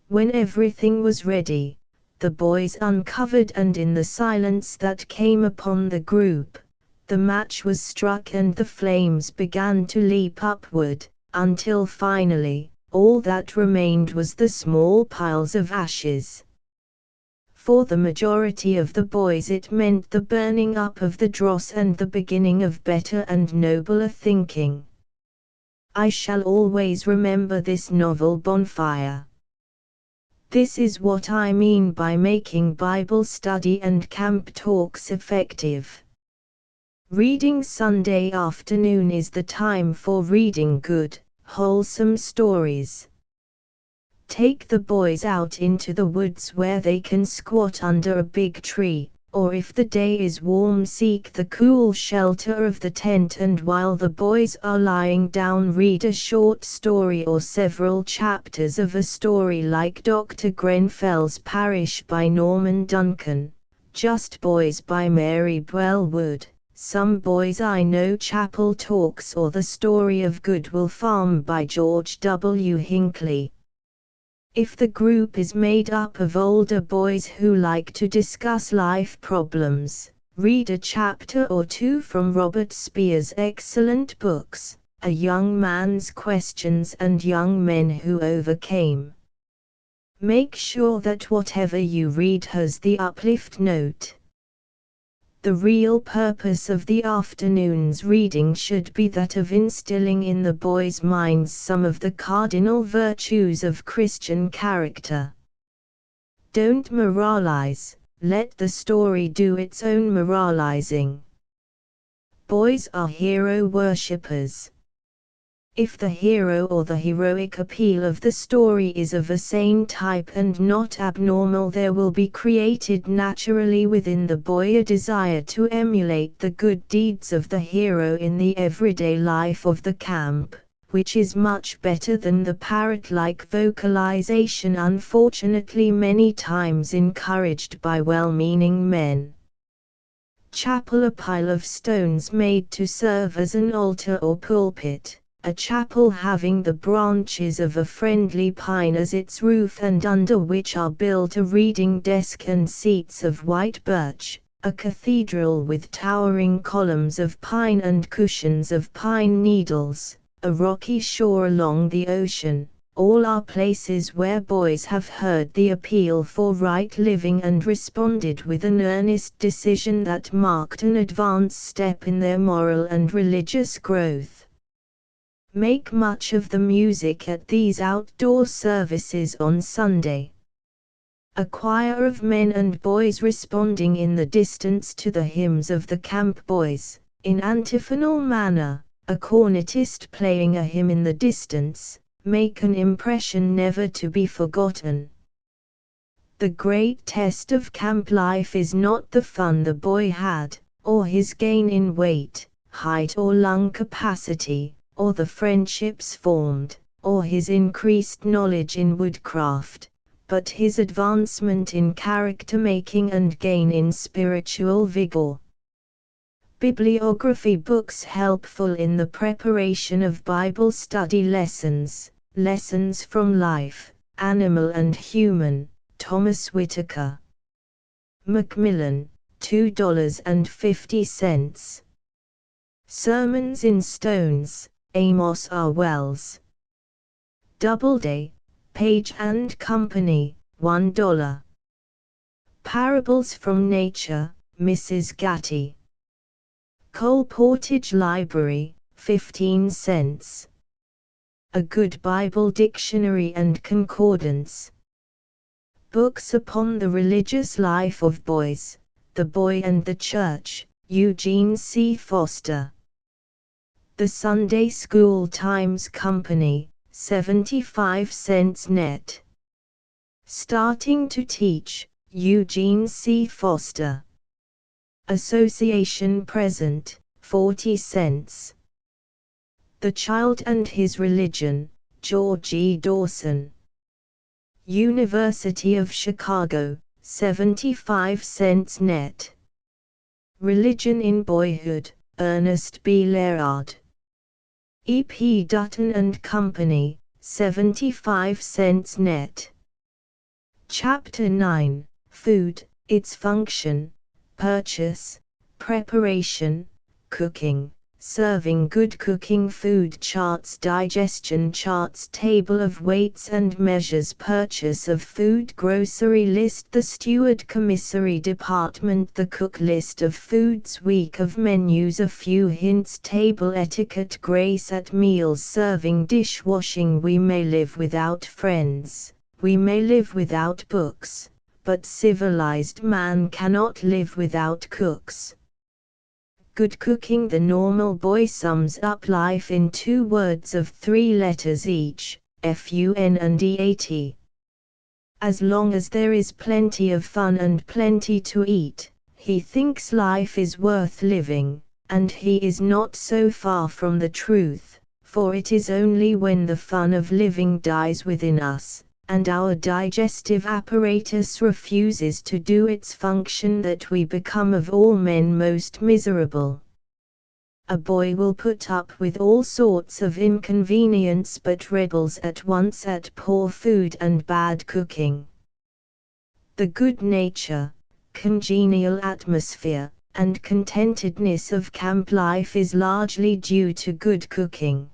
When everything was ready, the boys uncovered, and in the silence that came upon the group, the match was struck and the flames began to leap upward, until finally, all that remained was the small piles of ashes. For the majority of the boys it meant the burning up of the dross and the beginning of better and nobler thinking. I shall always remember this novel bonfire. This is what I mean by making Bible study and camp talks effective. Reading Sunday afternoon is the time for reading good, wholesome stories. Take the boys out into the woods where they can squat under a big tree, or if the day is warm seek the cool shelter of the tent, and while the boys are lying down read a short story or several chapters of a story like Dr. Grenfell's Parish by Norman Duncan, Just Boys by Mary Bellwood, Some Boys I Know Chapel Talks, or The Story of Goodwill Farm by George W. Hinckley. If the group is made up of older boys who like to discuss life problems, read a chapter or two from Robert Spear's excellent books, A Young Man's Questions and Young Men Who Overcame. Make sure that whatever you read has the uplift note. The real purpose of the afternoon's reading should be that of instilling in the boys' minds some of the cardinal virtues of Christian character. Don't moralize, let the story do its own moralizing. Boys are hero worshippers. If the hero or the heroic appeal of the story is of a sane type and not abnormal, there will be created naturally within the boy a desire to emulate the good deeds of the hero in the everyday life of the camp, which is much better than the parrot-like vocalization unfortunately many times encouraged by well-meaning men. Chapel: a pile of stones made to serve as an altar or pulpit. A chapel having the branches of a friendly pine as its roof and under which are built a reading desk and seats of white birch, a cathedral with towering columns of pine and cushions of pine needles, a rocky shore along the ocean, all are places where boys have heard the appeal for right living and responded with an earnest decision that marked an advance step in their moral and religious growth. Make much of the music at these outdoor services on Sunday. A choir of men and boys responding in the distance to the hymns of the camp boys, in antiphonal manner, a cornetist playing a hymn in the distance, make an impression never to be forgotten. The great test of camp life is not the fun the boy had, or his gain in weight, height or lung capacity, or the friendships formed, or his increased knowledge in woodcraft, but his advancement in character making and gain in spiritual vigor. Bibliography: books helpful in the preparation of Bible study lessons, Lessons from Life, Animal and Human, Thomas Whitaker. Macmillan, $2.50. Sermons in Stones, Amos R. Wells. Doubleday, Page and Company, $1. Parables from Nature, Mrs. Gatty. Cole Portage Library, 15 cents. A Good Bible Dictionary and Concordance. Books upon the Religious Life of Boys, The Boy and the Church, Eugene C. Foster. The Sunday School Times Company, 75 cents net. Starting to Teach, Eugene C. Foster. Association Present, 40 cents. The Child and His Religion, George E. Dawson. University of Chicago, 75 cents net. Religion in Boyhood, Ernest B. Lerard. E. P. Dutton and Company, 75 cents net. Chapter 9, Food, Its Function, Purchase, Preparation, Cooking, Serving. Good cooking food charts, digestion charts, table of weights and measures, purchase of food, grocery list, the steward commissary department, the cook list of foods, week of menus, a few hints, table etiquette, grace at meals, serving, dishwashing. We may live without friends, we may live without books, but civilized man cannot live without cooks. Good cooking. The normal boy sums up life in 2 words of 3 letters each, fun and eat. As long as there is plenty of fun and plenty to eat, he thinks life is worth living, and he is not so far from the truth, for it is only when the fun of living dies within us, and our digestive apparatus refuses to do its function, that we become of all men most miserable. A boy will put up with all sorts of inconvenience but rebels at once at poor food and bad cooking. The good nature, congenial atmosphere, and contentedness of camp life is largely due to good cooking.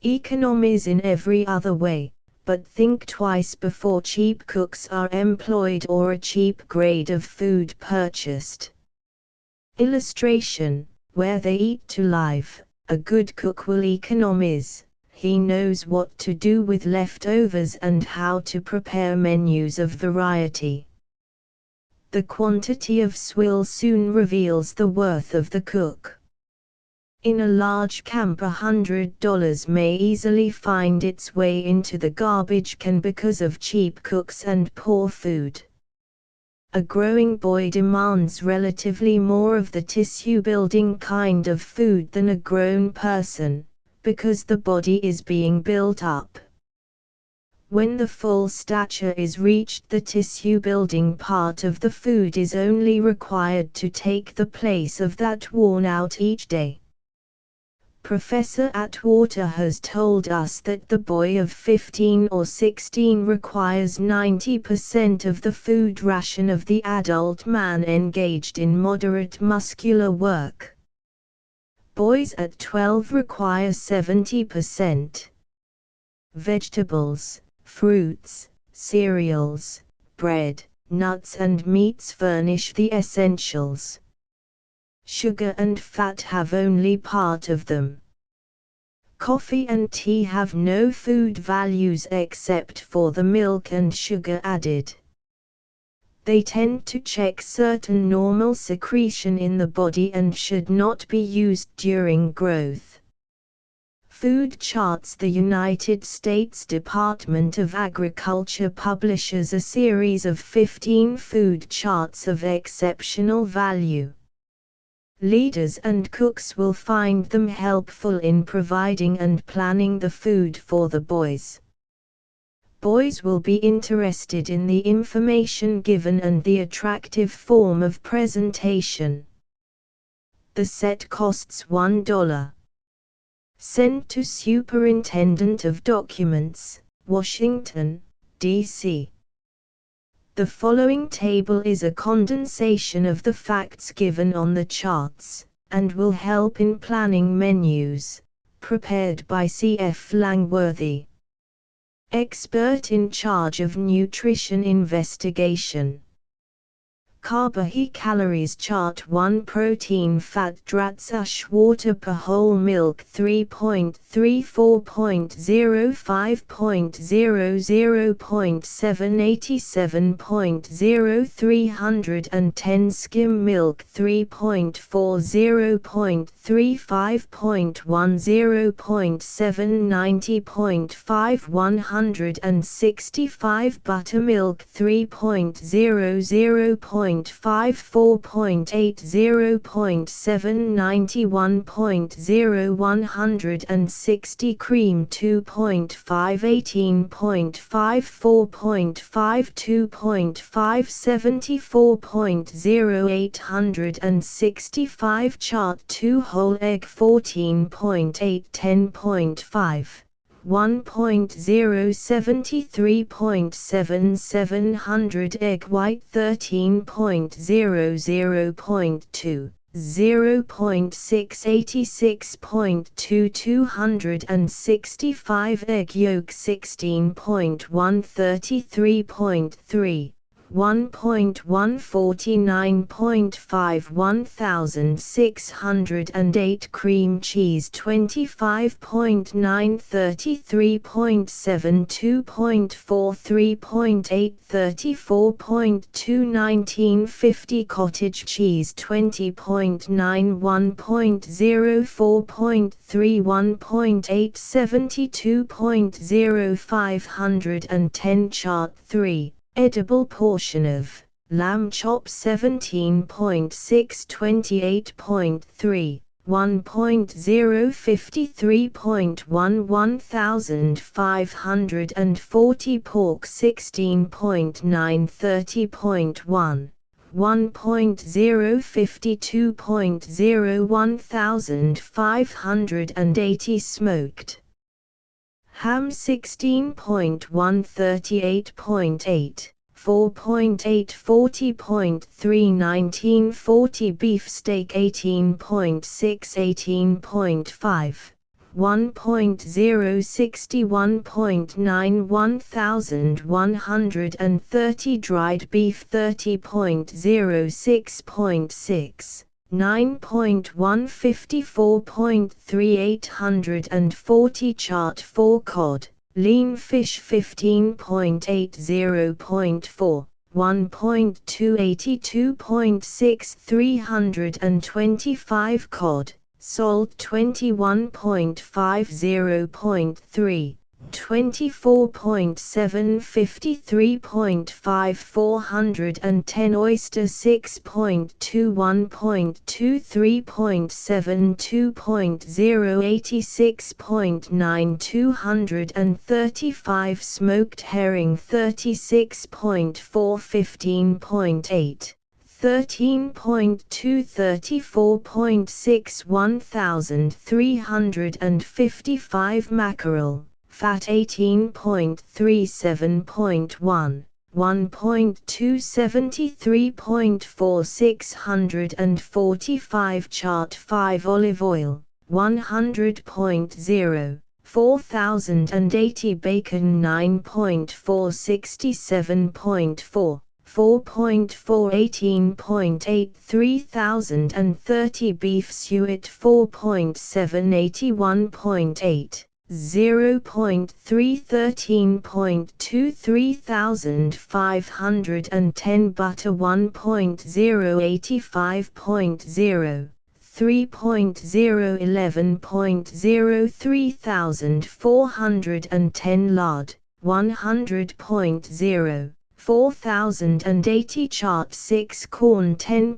Economies in every other way, but think twice before cheap cooks are employed or a cheap grade of food purchased. Illustration: where they eat to live, a good cook will economize. He knows what to do with leftovers and how to prepare menus of variety. The quantity of swill soon reveals the worth of the cook. In a large camp, $100 may easily find its way into the garbage can because of cheap cooks and poor food. A growing boy demands relatively more of the tissue-building kind of food than a grown person, because the body is being built up. When the full stature is reached, the tissue-building part of the food is only required to take the place of that worn out each day. Professor Atwater has told us that the boy of 15 or 16 requires 90% of the food ration of the adult man engaged in moderate muscular work. Boys at 12 require 70%. Vegetables, fruits, cereals, bread, nuts and meats furnish the essentials. Sugar and fat have only part of them. Coffee and tea have no food values except for the milk and sugar added. They tend to check certain normal secretion in the body and should not be used during growth. Food Charts. The United States Department of Agriculture publishes a series of 15 food charts of exceptional value. Leaders and cooks will find them helpful in providing and planning the food for the boys. Boys will be interested in the information given and the attractive form of presentation. The set costs $1. Sent to Superintendent of Documents, Washington, D.C. The following table is a condensation of the facts given on the charts, and will help in planning menus, prepared by C.F. Langworthy, expert in charge of nutrition investigation. Calories chart 1 protein fat drats water per whole milk 3.34.05.00.787.0 310 skim milk 3.40.35.10.790.5 165 buttermilk 3.00. 54.80.791.0 160 cream 2.5 18.54.5 865 chart 2 whole egg 14.8 10.5 1.073.7700 egg white 13.00.2 0.686.2 265 egg yolk 16.133.3 1.149.5 1608 cream cheese 25.9 33.7 2.43.8 34.2 1950 cottage cheese 20.9 1.04.3 1.8 72.0 510 chart 3 edible portion of lamb chop 17.6 28.3 1.053.1 1540 pork 16.9 30.1 1.052.0 1580 smoked ham 16.1 38.8 4.8 40.3 1940 beef steak 18.6 18.5 1.061.9 1130 dried beef 30.06.6 9.154.3 840 chart 4 cod lean fish 15.80.4 1.282.6 325 cod Salt 21.50.3, 24.7 53.5 410 Oyster 6.21.23.72.0 86.9 235 Smoked herring 36.4 15.8 13.2 34.6 1355 Mackerel, fat 18.37.1, 1.2 73.4 645 Chart 5 Olive oil, 100.0, 4080 Bacon 9.4 67.4, 4.4 18.8 3030 Beef suet 4.7 81.8 0.3 13.2 3510 Butter 1.0 85.0 3.0 11.0 3410 Lard 100.0 4080 Chart 6 Corn 10.0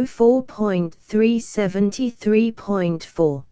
4.3 73.4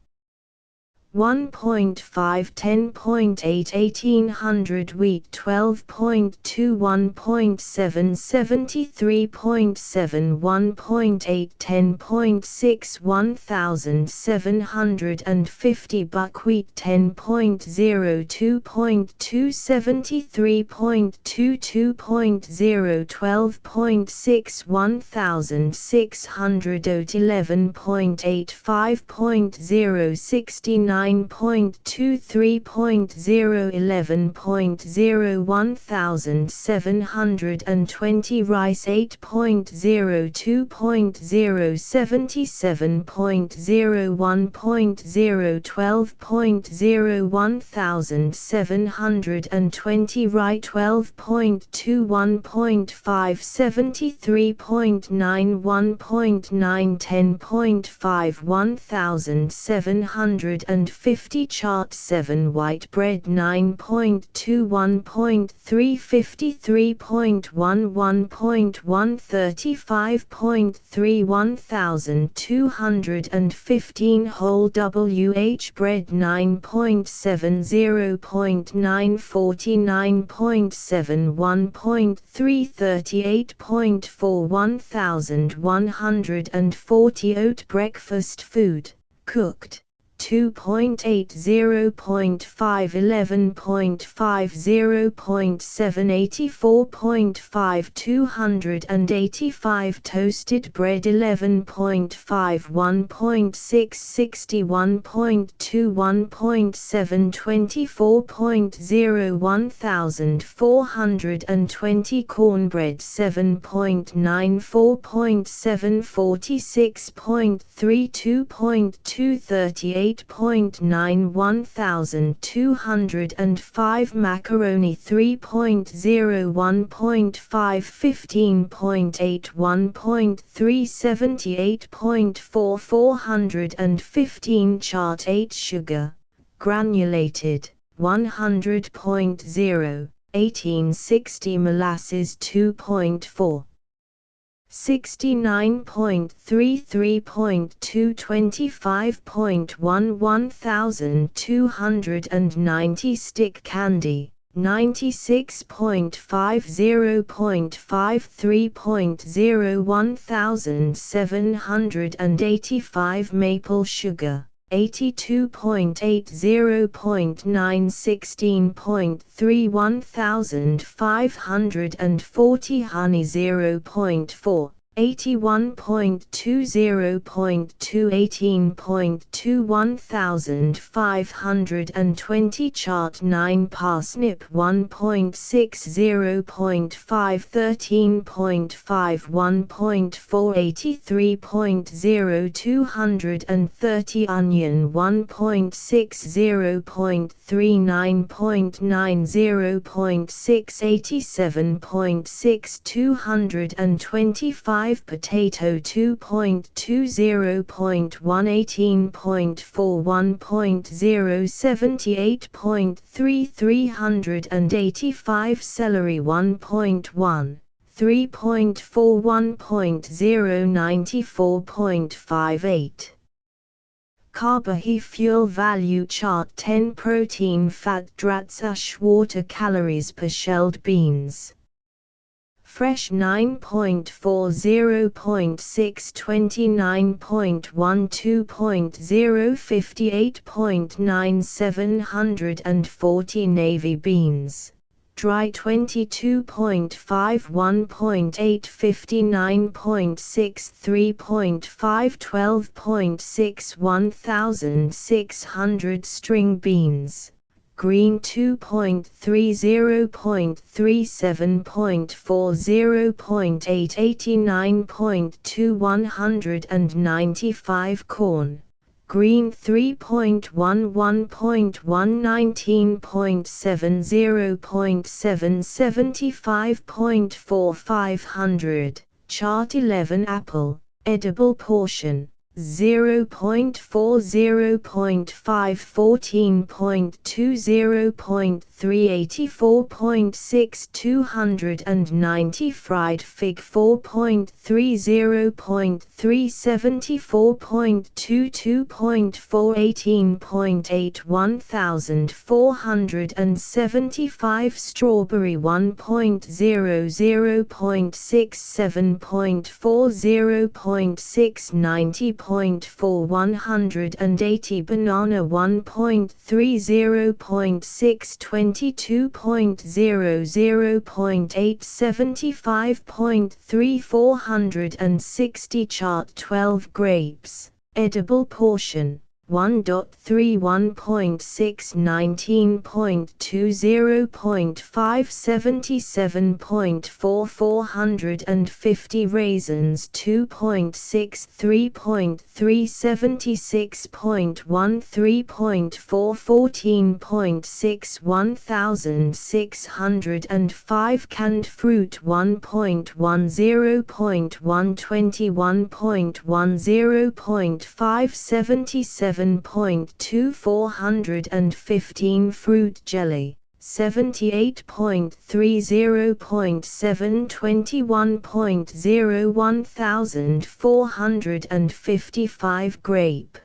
1.5 10.8 1800 Wheat 12.2 1.7 73.7 1.8 10.6 1750 Buckwheat 10.0 2.2 73.2 2.0 12.6 1600 Oat 11.8 5.0 69 9.23.0 11.0 1720 Rice 8.0 2.0 77.0 1.0 12.0 1720 Rye 12.2 1.5 73.9 1.9 10.5 1750 Chart 7 White bread 9.2 1.3 53.1 1.1 35.3 1215 Whole WH bread 9.7 0.9 49.7 1.3 38.4 1140 Oat breakfast food, cooked 2.8 0.5 11.5 0.7 84.5 285 Toasted bread 11.5 1.6 61.2 1.7 24.0 1420 Cornbread 7.9 4.7 46.3 2.2 38.9 1205 Macaroni 3.0 1.5 15.8 1.3 78.4 415 Chart 8 Sugar, granulated, 100.0 1860 Molasses 2.4 69.33.2 25.1 1290 Stick candy 96.5 0.53.0 1785 Maple sugar 82.8 0.9 16.3 1540 Honey 0.4 81.2 0.2 18.2 1520 Chart 9 Parsnip 1.6 0.5 13.5 1.4 83.0 230 Onion 1.6 0.3 9.9 0.6 87.6 225 5 potato 2.20.118.41.078.3 385 celery 1.1 3.41.094.58 Carbohydrate fuel value chart 10 protein fat drats water calories per shelled beans. Fresh 9.40.629.12.058.9 navy beans. Dry 22.51.859.63.5 12.6 string beans. Green 2.30.37.40.8 195 corn. Green 3.11.119.70.7 500. Chart 11 apple, edible portion. 0.40.5 14.20.384.6 290 fried fig 4.30.374.22.4 18.8 1475 strawberry 1.00.67.40.6 90.4 180 banana 1.30.6 22.00.8 75.3 460 chart 12 grapes, edible portion. 1.31.6 19.20.5 77.4 450 raisins 2.63.3 76.1 3.4 14.6 1605 canned fruit 1.10.1 21.10.5 77.2 415 fruit jelly 78.30.7 21.0 1455 grape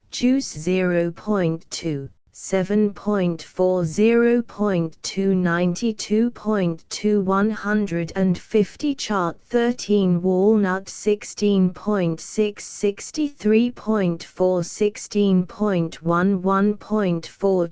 juice 0.2 7.40.292.2 150 chart 13 walnut 16.6 63.4 16.1 1.4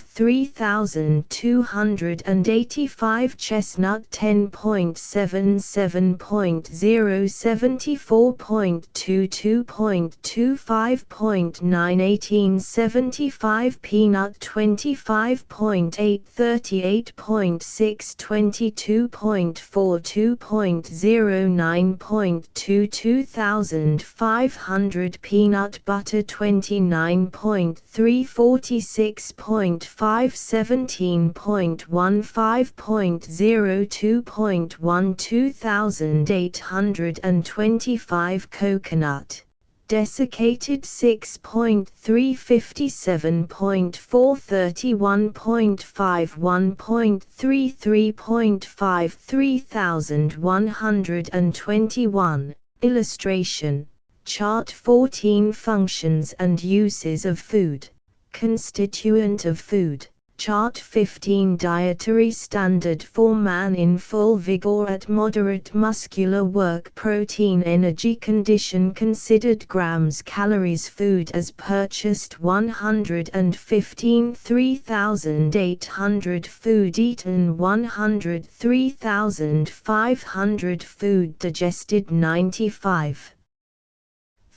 3285 chestnut 10.7 7.0 74.22.25.9 1875 peanut 25.8 38.6 22.4 2.09.2 2500 peanut butter 29.3 46.5 17.15.0 2.1 2825 coconut desiccated 6.357.4 31.5 1.33.5 3121 illustration chart 14 functions and uses of food constituent of food chart 15 dietary standard for man in full vigor at moderate muscular work protein energy condition considered grams calories food as purchased 115 3,800 food eaten 103,500 food digested 95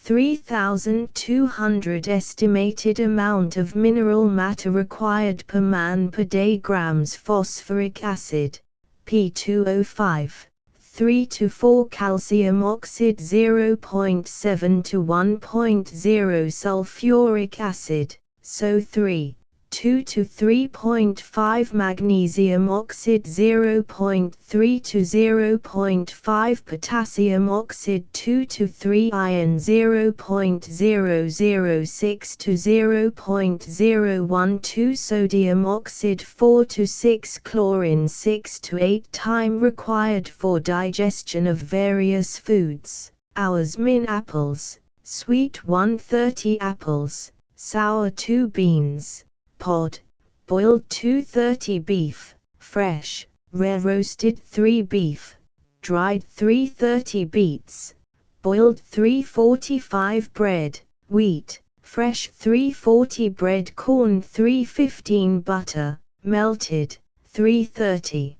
3,200 estimated amount of mineral matter required per man per day grams phosphoric acid, P2O5, 3 to 4 calcium oxide 0.7 to 1.0 sulfuric acid, SO3, 2 to 3.5 magnesium oxide 0.3 to 0.5 potassium oxide 2 to 3 iron 0.006 to 0.012 sodium oxide 4 to 6 chlorine 6 to 8 time required for digestion of various foods. Hours min apples, sweet 130 apples, sour 2 beans. Pod, boiled 230 beef, fresh, rare roasted 3 beef, dried 330 beets, boiled 345 bread, wheat, fresh 340 bread corn 315 butter, melted, 330.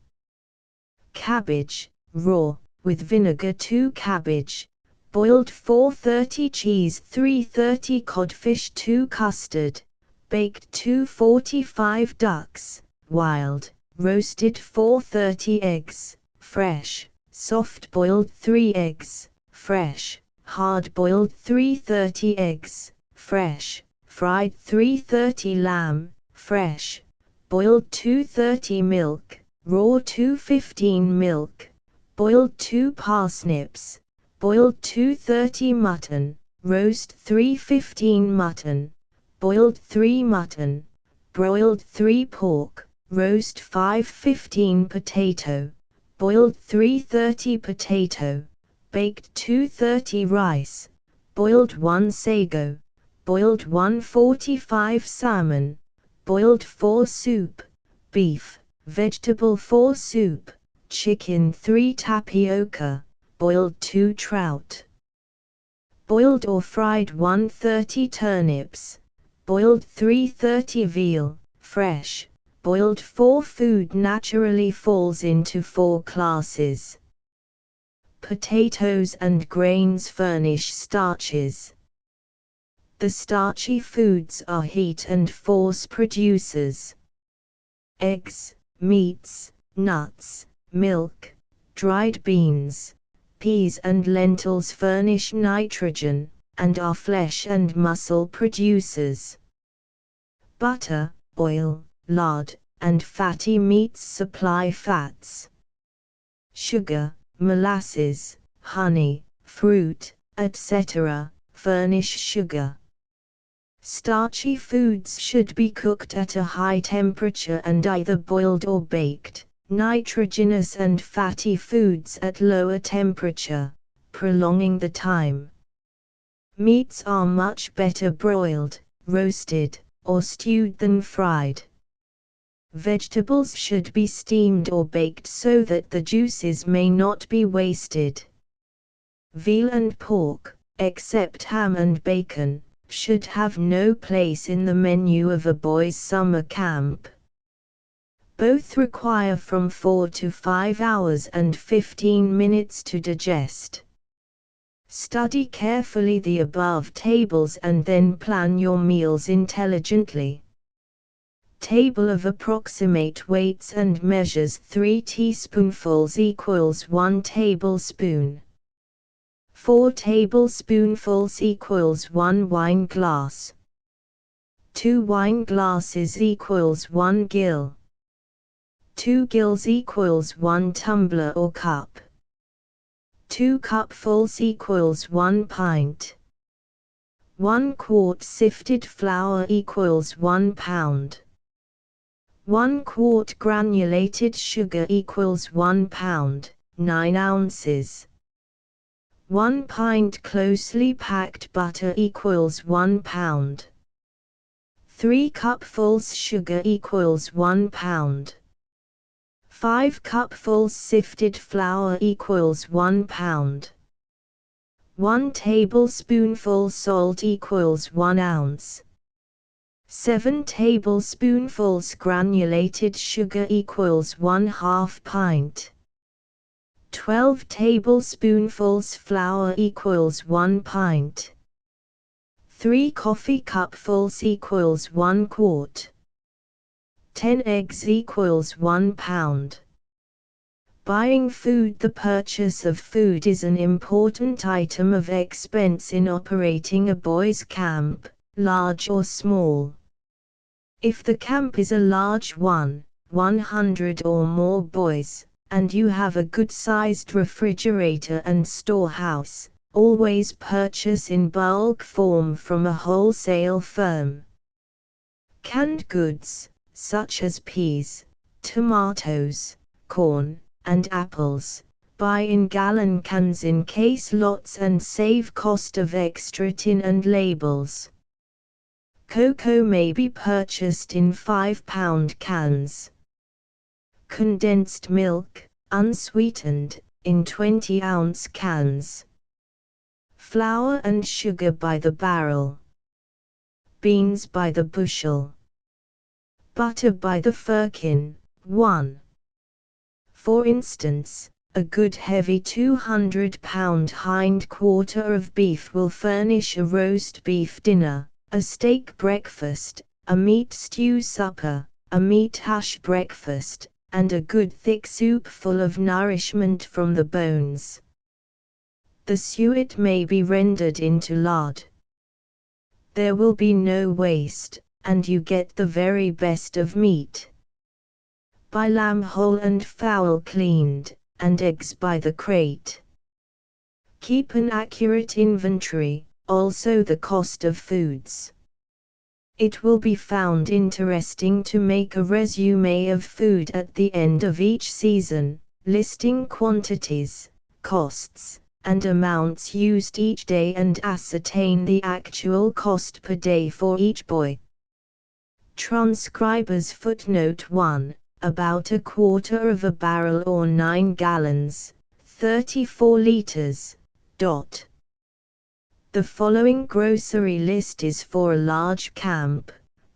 Cabbage, raw, with vinegar 2 cabbage, boiled 430 cheese 330 codfish 2 custard, baked 245 ducks, wild, roasted 430 eggs, fresh, soft-boiled 3 eggs, fresh, hard-boiled 330 eggs, fresh, fried 330 lamb, fresh, boiled 230 milk, raw 215 milk, boiled 2 parsnips, boiled 230 mutton, roast 315 mutton, boiled 3 mutton, broiled 3 pork, roast 515 potato, boiled 330 potato, baked 230 rice, boiled 1 sago, boiled 145 salmon, boiled 4 soup, beef, vegetable 4 soup, chicken 3 tapioca, boiled 2 trout. Boiled or fried 130 turnips, boiled 330 veal, fresh, boiled 4 food naturally falls into 4 classes. Potatoes and grains furnish starches. The starchy foods are heat and force producers. Eggs, meats, nuts, milk, dried beans, peas and lentils furnish nitrogen, and are flesh and muscle producers. Butter, oil, lard, and fatty meats supply fats. Sugar, molasses, honey, fruit, etc., furnish sugar. Starchy foods should be cooked at a high temperature and either boiled or baked. Nitrogenous and fatty foods at lower temperature, prolonging the time. Meats are much better broiled, roasted, or stewed than fried. Vegetables should be steamed or baked so that the juices may not be wasted. Veal and pork, except ham and bacon, should have no place in the menu of a boys' summer camp. Both require from 4 to 5 hours and 15 minutes to digest. Study carefully the above tables and then plan your meals intelligently. Table of approximate weights and measures 3 teaspoonfuls equals 1 tablespoon. 4 tablespoonfuls equals 1 wine glass. 2 wine glasses equals 1 gill. 2 gills equals 1 tumbler or cup. 2 cupfuls equals 1 pint. 1 quart sifted flour equals 1 pound. 1 quart granulated sugar equals 1 pound, 9 ounces. 1 pint closely packed butter equals 1 pound. 3 cupfuls sugar equals 1 pound. 5 cupfuls sifted flour equals 1 pound. 1 tablespoonful salt equals 1 ounce. 7 tablespoonfuls granulated sugar equals 1/2 pint. 12 tablespoonfuls flour equals 1 pint. 3 coffee cupfuls equals 1 quart. 10 eggs equals 1 pound. Buying food. The purchase of food is an important item of expense in operating a boys' camp, large or small. If the camp is a large one, 100 or more boys, and you have a good-sized refrigerator and storehouse, always purchase in bulk form from a wholesale firm. Canned goods, such as peas, tomatoes, corn, and apples, buy in gallon cans in case lots and save cost of extra tin and labels. Cocoa may be purchased in 5-pound cans. Condensed milk, unsweetened, in 20-ounce cans. Flour and sugar by the barrel. Beans by the bushel. Butter by the firkin, 1. For instance, a good heavy 200-pound hind quarter of beef will furnish a roast beef dinner, a steak breakfast, a meat stew supper, a meat hash breakfast, and a good thick soup full of nourishment from the bones. The suet may be rendered into lard. There will be no waste, and you get the very best of meat. Buy lamb whole and fowl cleaned, and eggs by the crate. Keep an accurate inventory, also the cost of foods. It will be found interesting to make a resume of food at the end of each season, listing quantities, costs, and amounts used each day and ascertain the actual cost per day for each boy. Transcriber's footnote 1, about a quarter of a barrel or 9 gallons, 34 liters. The following grocery list is for a large camp,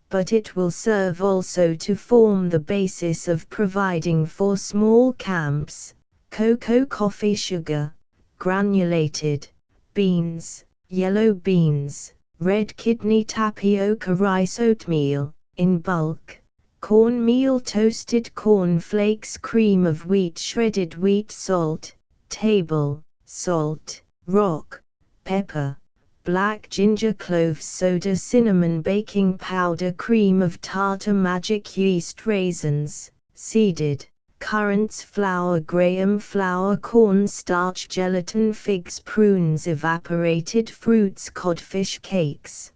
but it will serve also to form the basis of providing for small camps: cocoa, coffee, sugar, granulated, beans, yellow beans, red kidney, tapioca, rice, oatmeal, in bulk, cornmeal, toasted corn flakes, cream of wheat, shredded wheat, salt, table salt, rock, pepper, black ginger, cloves, soda, cinnamon, baking powder, cream of tartar, magic yeast, raisins, seeded, currants, flour, graham flour, corn starch, gelatin, figs, prunes, evaporated fruits, codfish, cakes,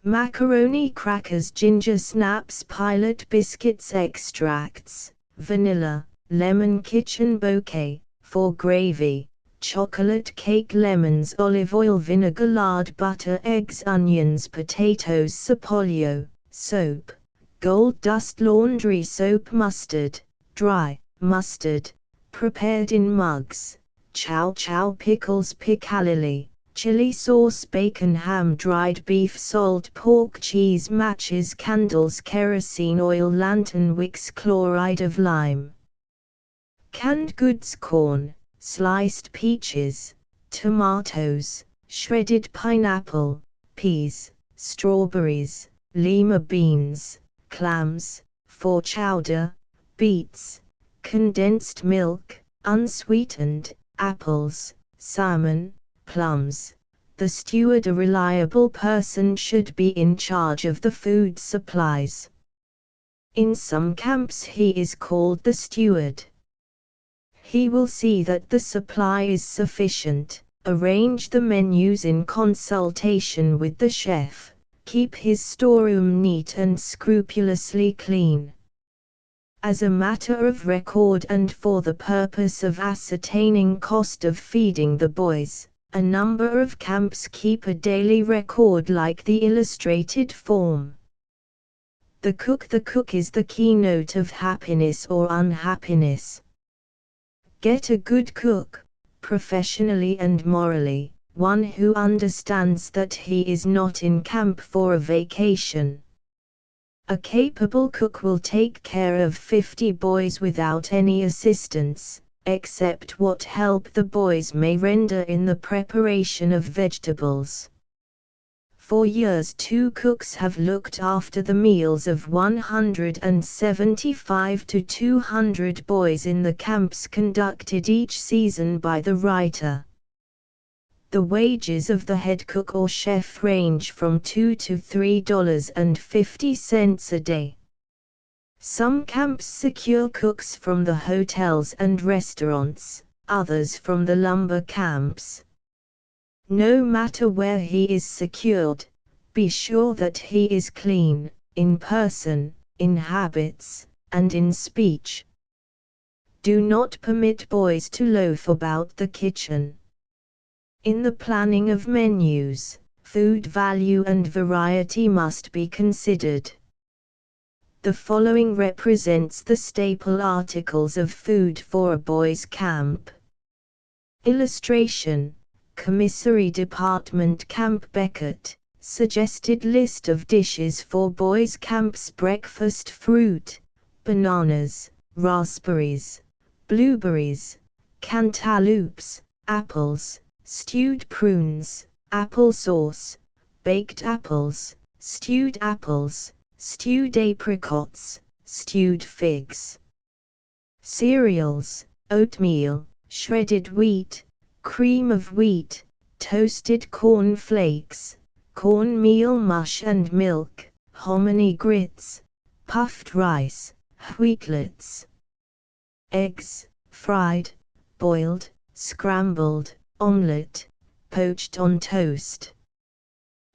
macaroni, crackers, ginger snaps, pilot biscuits, extracts, vanilla, lemon, kitchen bouquet, for gravy, chocolate cake, lemons, olive oil, vinegar, lard, butter, eggs, onions, potatoes, sapolio, soap, gold dust, laundry soap, mustard, dry mustard, prepared in mugs, chow chow, pickles, piccalilli, chili sauce, bacon, ham, dried beef, salt, pork, cheese, matches, candles, kerosene oil, lantern wicks, chloride of lime. Canned goods: corn, sliced peaches, tomatoes, shredded pineapple, peas, strawberries, lima beans, clams, for chowder, beets, condensed milk, unsweetened, apples, salmon, plums. The steward, a reliable person, should be in charge of the food supplies. In some camps he is called the steward. He will see that the supply is sufficient, arrange the menus in consultation with the chef, keep his storeroom neat and scrupulously clean. As a matter of record and for the purpose of ascertaining cost of feeding the boys, a number of camps keep a daily record like the illustrated form. The cook is the keynote of happiness or unhappiness. Get a good cook, professionally and morally, one who understands that he is not in camp for a vacation. A capable cook will take care of 50 boys without any assistance, except what help the boys may render in the preparation of vegetables. For years 2 cooks have looked after the meals of 175 to 200 boys in the camps conducted each season by the writer. The wages of the head cook or chef range from $2 to $3.50 a day. Some camps secure cooks from the hotels and restaurants, others from the lumber camps. No matter where he is secured, be sure that he is clean, in person, in habits, and in speech. Do not permit boys to loaf about the kitchen. In the planning of menus, food value and variety must be considered. The following represents the staple articles of food for a boys' camp. Illustration: Commissary Department Camp Beckett, suggested list of dishes for boys' camp's breakfast: fruit, bananas, raspberries, blueberries, cantaloupes, apples, stewed prunes, apple sauce, baked apples, stewed apricots, stewed figs. Cereals: oatmeal, shredded wheat, cream of wheat, toasted corn flakes, cornmeal mush and milk, hominy grits, puffed rice, wheatlets. Eggs: fried, boiled, scrambled, omelette, poached on toast.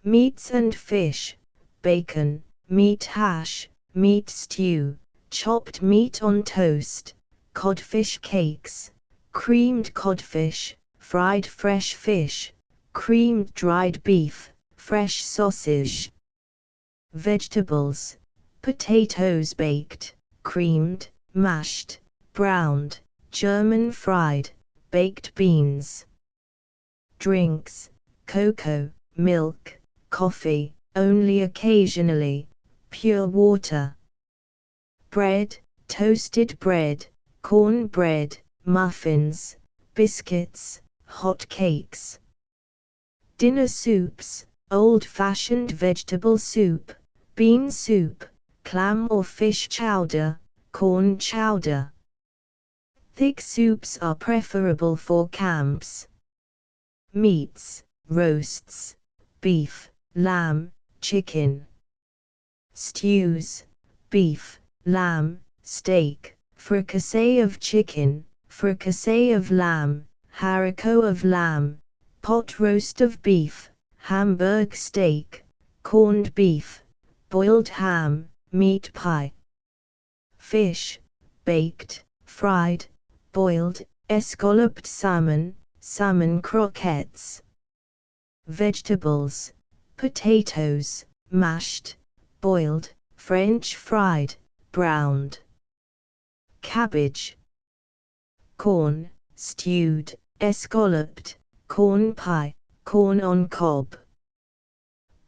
Meats and fish: bacon, meat hash, meat stew, chopped meat on toast, codfish cakes, creamed codfish, fried fresh fish, creamed dried beef, fresh sausage. Vegetables: potatoes baked, creamed, mashed, browned, German fried, baked beans. Drinks: cocoa, milk, coffee, only occasionally, pure water. Bread: toasted bread, corn bread, muffins, biscuits, hot cakes. Dinner soups: old-fashioned vegetable soup, bean soup, clam or fish chowder, corn chowder. Thick soups are preferable for camps. Meats: roasts, beef, lamb, chicken. Stews: beef, lamb, steak, fricassee of chicken, fricassee of lamb, haricot of lamb, pot roast of beef, Hamburg steak, corned beef, boiled ham, meat pie. Fish: baked, fried, boiled, escalloped salmon, salmon croquettes. Vegetables: potatoes, mashed, boiled, French fried, browned. Cabbage. Corn, stewed, escalloped, corn pie, corn on cob.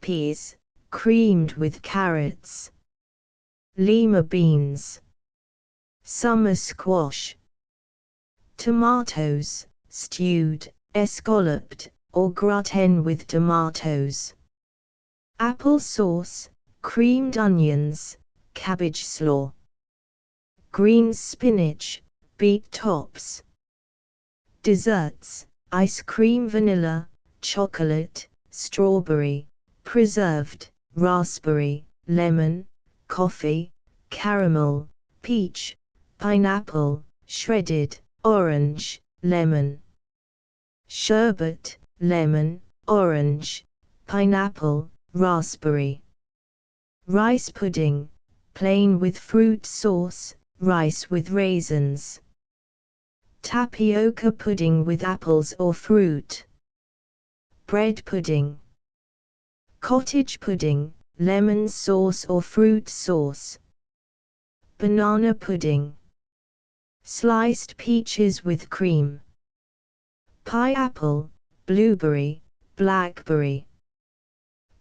Peas, creamed with carrots. Lima beans. Summer squash. Tomatoes, stewed, escalloped, or gratin with tomatoes. Apple sauce, creamed onions, cabbage slaw. Green spinach, beet tops. Desserts: ice cream, vanilla, chocolate, strawberry, preserved, raspberry, lemon, coffee, caramel, peach, pineapple, shredded, orange, lemon. Sherbet: lemon, orange, pineapple, raspberry. Rice pudding: plain with fruit sauce, rice with raisins. Tapioca pudding with apples or fruit. Bread pudding. Cottage pudding, lemon sauce or fruit sauce. Banana pudding. Sliced peaches with cream. Pineapple, blueberry, blackberry.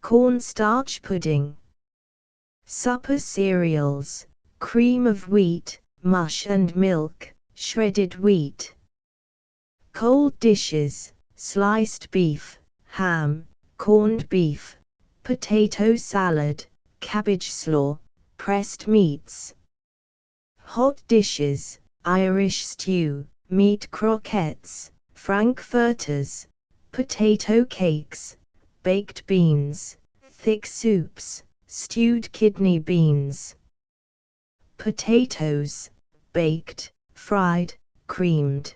Cornstarch pudding. Supper cereals: cream of wheat, mush and milk, shredded wheat. Cold dishes: sliced beef, ham, corned beef, potato salad, cabbage slaw, pressed meats. Hot dishes: Irish stew, meat croquettes, frankfurters, potato cakes, baked beans, thick soups, stewed kidney beans. Potatoes, baked, fried, creamed.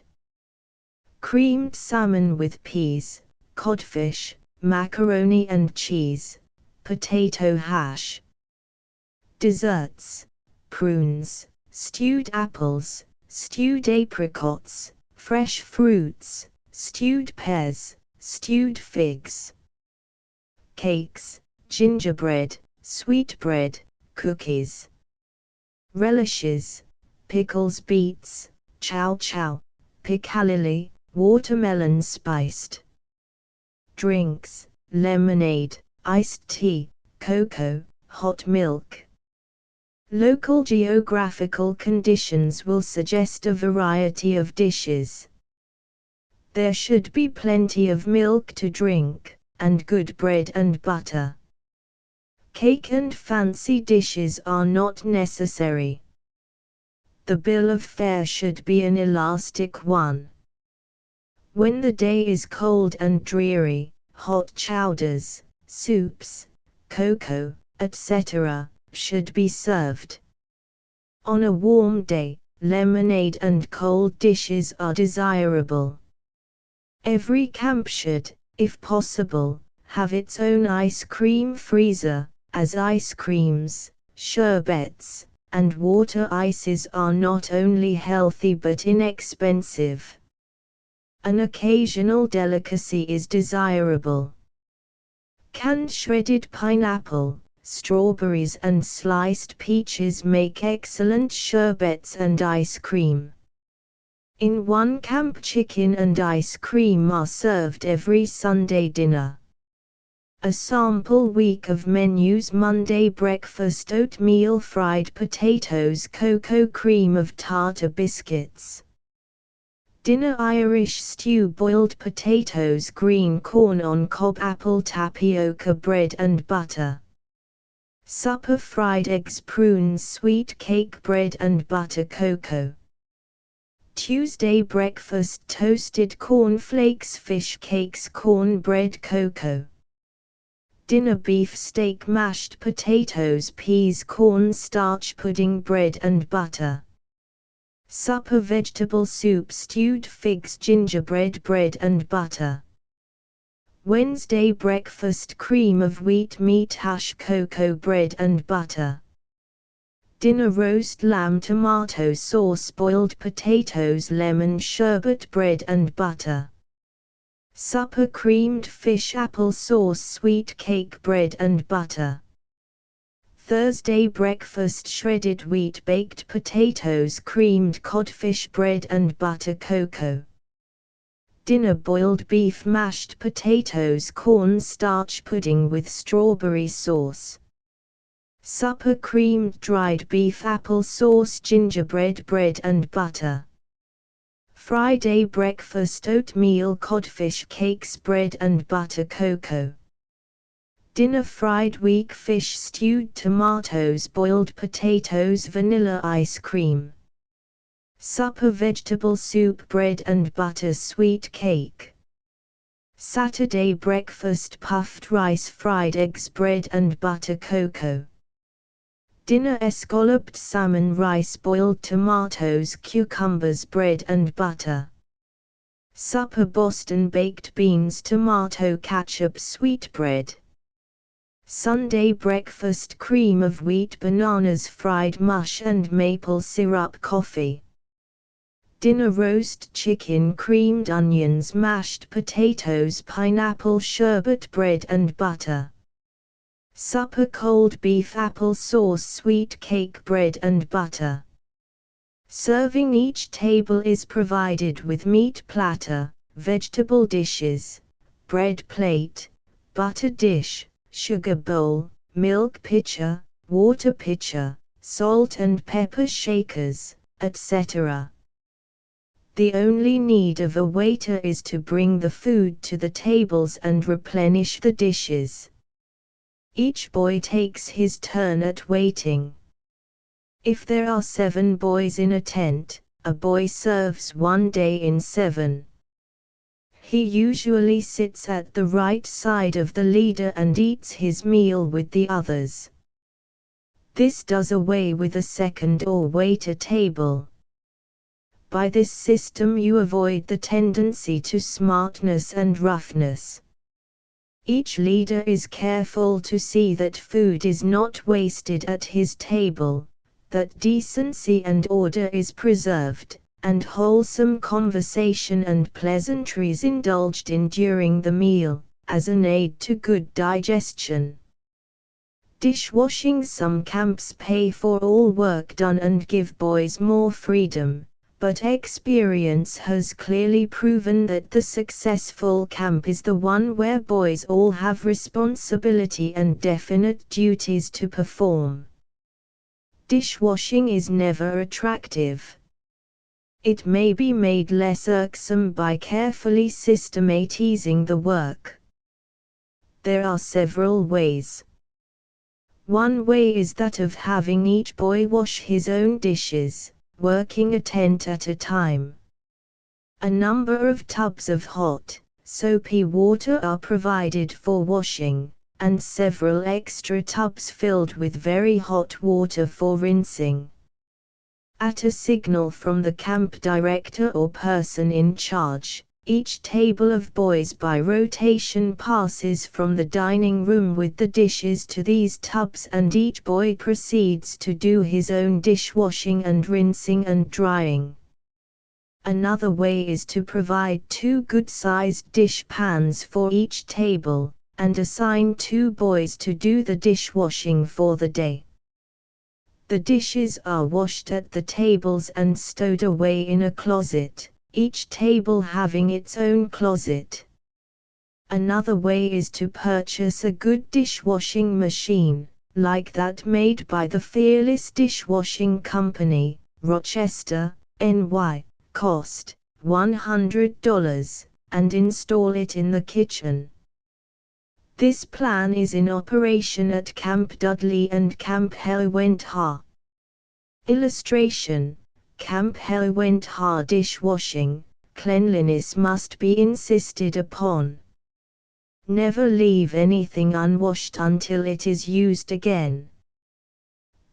Creamed salmon with peas, codfish, macaroni and cheese, potato hash. Desserts, prunes, stewed apples, stewed apricots, fresh fruits, stewed pears, stewed figs. Cakes, gingerbread, sweetbread, cookies. Relishes, pickles, beets, chow chow, piccalilli, watermelon spiced. Drinks, lemonade, iced tea, cocoa, hot milk. Local geographical conditions will suggest a variety of dishes. There should be plenty of milk to drink, and good bread and butter. Cake and fancy dishes are not necessary. The bill of fare should be an elastic one. When the day is cold and dreary, hot chowders, soups, cocoa, etc., should be served. On a warm day, lemonade and cold dishes are desirable. Every camp should, if possible, have its own ice cream freezer, as ice creams, sherbets, and water ices are not only healthy but inexpensive. An occasional delicacy is desirable. Canned shredded pineapple, strawberries and sliced peaches make excellent sherbets and ice cream. In one camp, chicken and ice cream are served every Sunday dinner. A sample week of menus: Monday breakfast, oatmeal, fried potatoes, cocoa cream of tartar biscuits. Dinner, Irish stew, boiled potatoes, green corn on cob, apple, tapioca, bread and butter. Supper, fried eggs, prunes, sweet cake, bread and butter, cocoa. Tuesday breakfast, toasted corn flakes, fish cakes, corn bread, cocoa. Dinner, beef steak, mashed potatoes, peas, corn starch pudding, bread and butter. Supper, vegetable soup, stewed figs, gingerbread, bread and butter. Wednesday breakfast, cream of wheat, meat hash, cocoa, bread and butter. Dinner, roast lamb, tomato sauce, boiled potatoes, lemon sherbet, bread and butter. Supper, creamed fish, apple sauce, sweet cake, bread and butter. Thursday breakfast, shredded wheat, baked potatoes, creamed codfish, bread and butter, cocoa. Dinner, boiled beef, mashed potatoes, corn starch pudding with strawberry sauce. Supper, creamed dried beef, apple sauce, gingerbread, bread and butter. Friday breakfast, oatmeal, codfish cakes, bread and butter, cocoa. Dinner, fried weak fish, stewed tomatoes, boiled potatoes, vanilla ice cream. Supper, vegetable soup, bread and butter, sweet cake. Saturday breakfast, puffed rice, fried eggs, bread and butter, cocoa. Dinner, escalloped salmon, rice, boiled tomatoes, cucumbers, bread and butter. Supper, Boston baked beans, tomato ketchup, sweetbread. Sunday breakfast, cream of wheat, bananas, fried mush and maple syrup, coffee. Dinner, roast chicken, creamed onions, mashed potatoes, pineapple sherbet, bread and butter. Supper, cold beef, apple sauce, sweet cake, bread and butter. Serving, each table is provided with meat platter, vegetable dishes, bread plate, butter dish, sugar bowl, milk pitcher, water pitcher, salt and pepper shakers, etc. The only need of a waiter is to bring the food to the tables and replenish the dishes. Each boy takes his turn at waiting. If there are 7 boys in a tent, a boy serves 1 day in 7. He usually sits at the right side of the leader and eats his meal with the others. This does away with a second or waiter table. By this system you avoid the tendency to smartness and roughness. Each leader is careful to see that food is not wasted at his table, that decency and order is preserved, and wholesome conversation and pleasantries indulged in during the meal, as an aid to good digestion. Dishwashing. Some camps pay for all work done and give boys more freedom, but experience has clearly proven that the successful camp is the one where boys all have responsibility and definite duties to perform. Dishwashing is never attractive. It may be made less irksome by carefully systematizing the work. There are several ways. One way is that of having each boy wash his own dishes, working a tent at a time. A number of tubs of hot, soapy water are provided for washing, and several extra tubs filled with very hot water for rinsing. At a signal from the camp director or person in charge, each table of boys by rotation passes from the dining room with the dishes to these tubs, and each boy proceeds to do his own dishwashing and rinsing and drying. Another way is to provide 2 good-sized dish pans for each table, and assign 2 boys to do the dishwashing for the day. The dishes are washed at the tables and stowed away in a closet, each table having its own closet. Another way is to purchase a good dishwashing machine, like that made by the Fearless Dishwashing Company, Rochester, NY, cost $100, and install it in the kitchen. This plan is in operation at Camp Dudley and Camp Helwent-Ha. Illustration: Camp Helwent-Ha dishwashing, cleanliness must be insisted upon. Never leave anything unwashed until it is used again.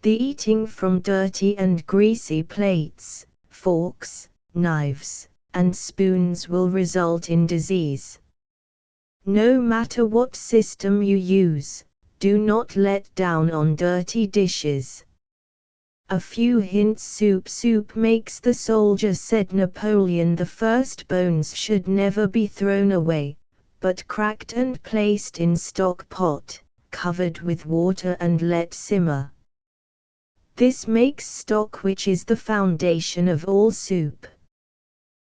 The eating from dirty and greasy plates, forks, knives, and spoons will result in disease. No matter what system you use, do not let down on dirty dishes. A few hints. Soup makes the soldier, said Napoleon I. Bones should never be thrown away, but cracked and placed in stock pot, covered with water and let simmer. This makes stock, which is the foundation of all soup.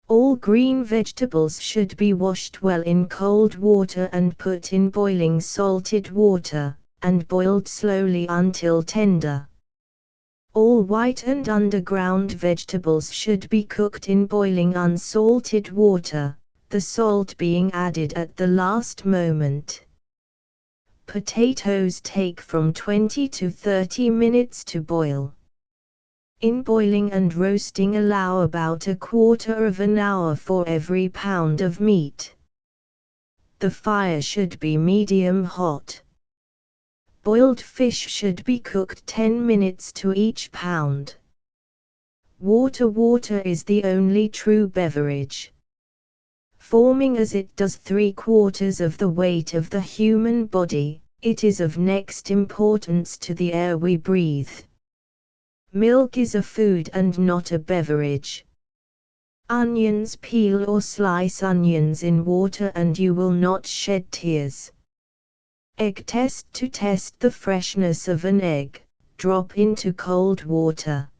All green vegetables should be washed well in cold water and put in boiling salted water, and boiled slowly until tender. All white and underground vegetables should be cooked in boiling unsalted water, the salt being added at the last moment. Potatoes take from 20 to 30 minutes to boil. In boiling and roasting, allow about a quarter of an hour for every pound of meat. The fire should be medium hot. Boiled fish should be cooked 10 minutes to each pound. Water is the only true beverage. Forming as it does 3/4 of the weight of the human body, it is of next importance to the air we breathe. Milk is a food and not a beverage. Onions: peel or slice onions in water and you will not shed tears. Egg test: to test the freshness of an egg, drop into cold water.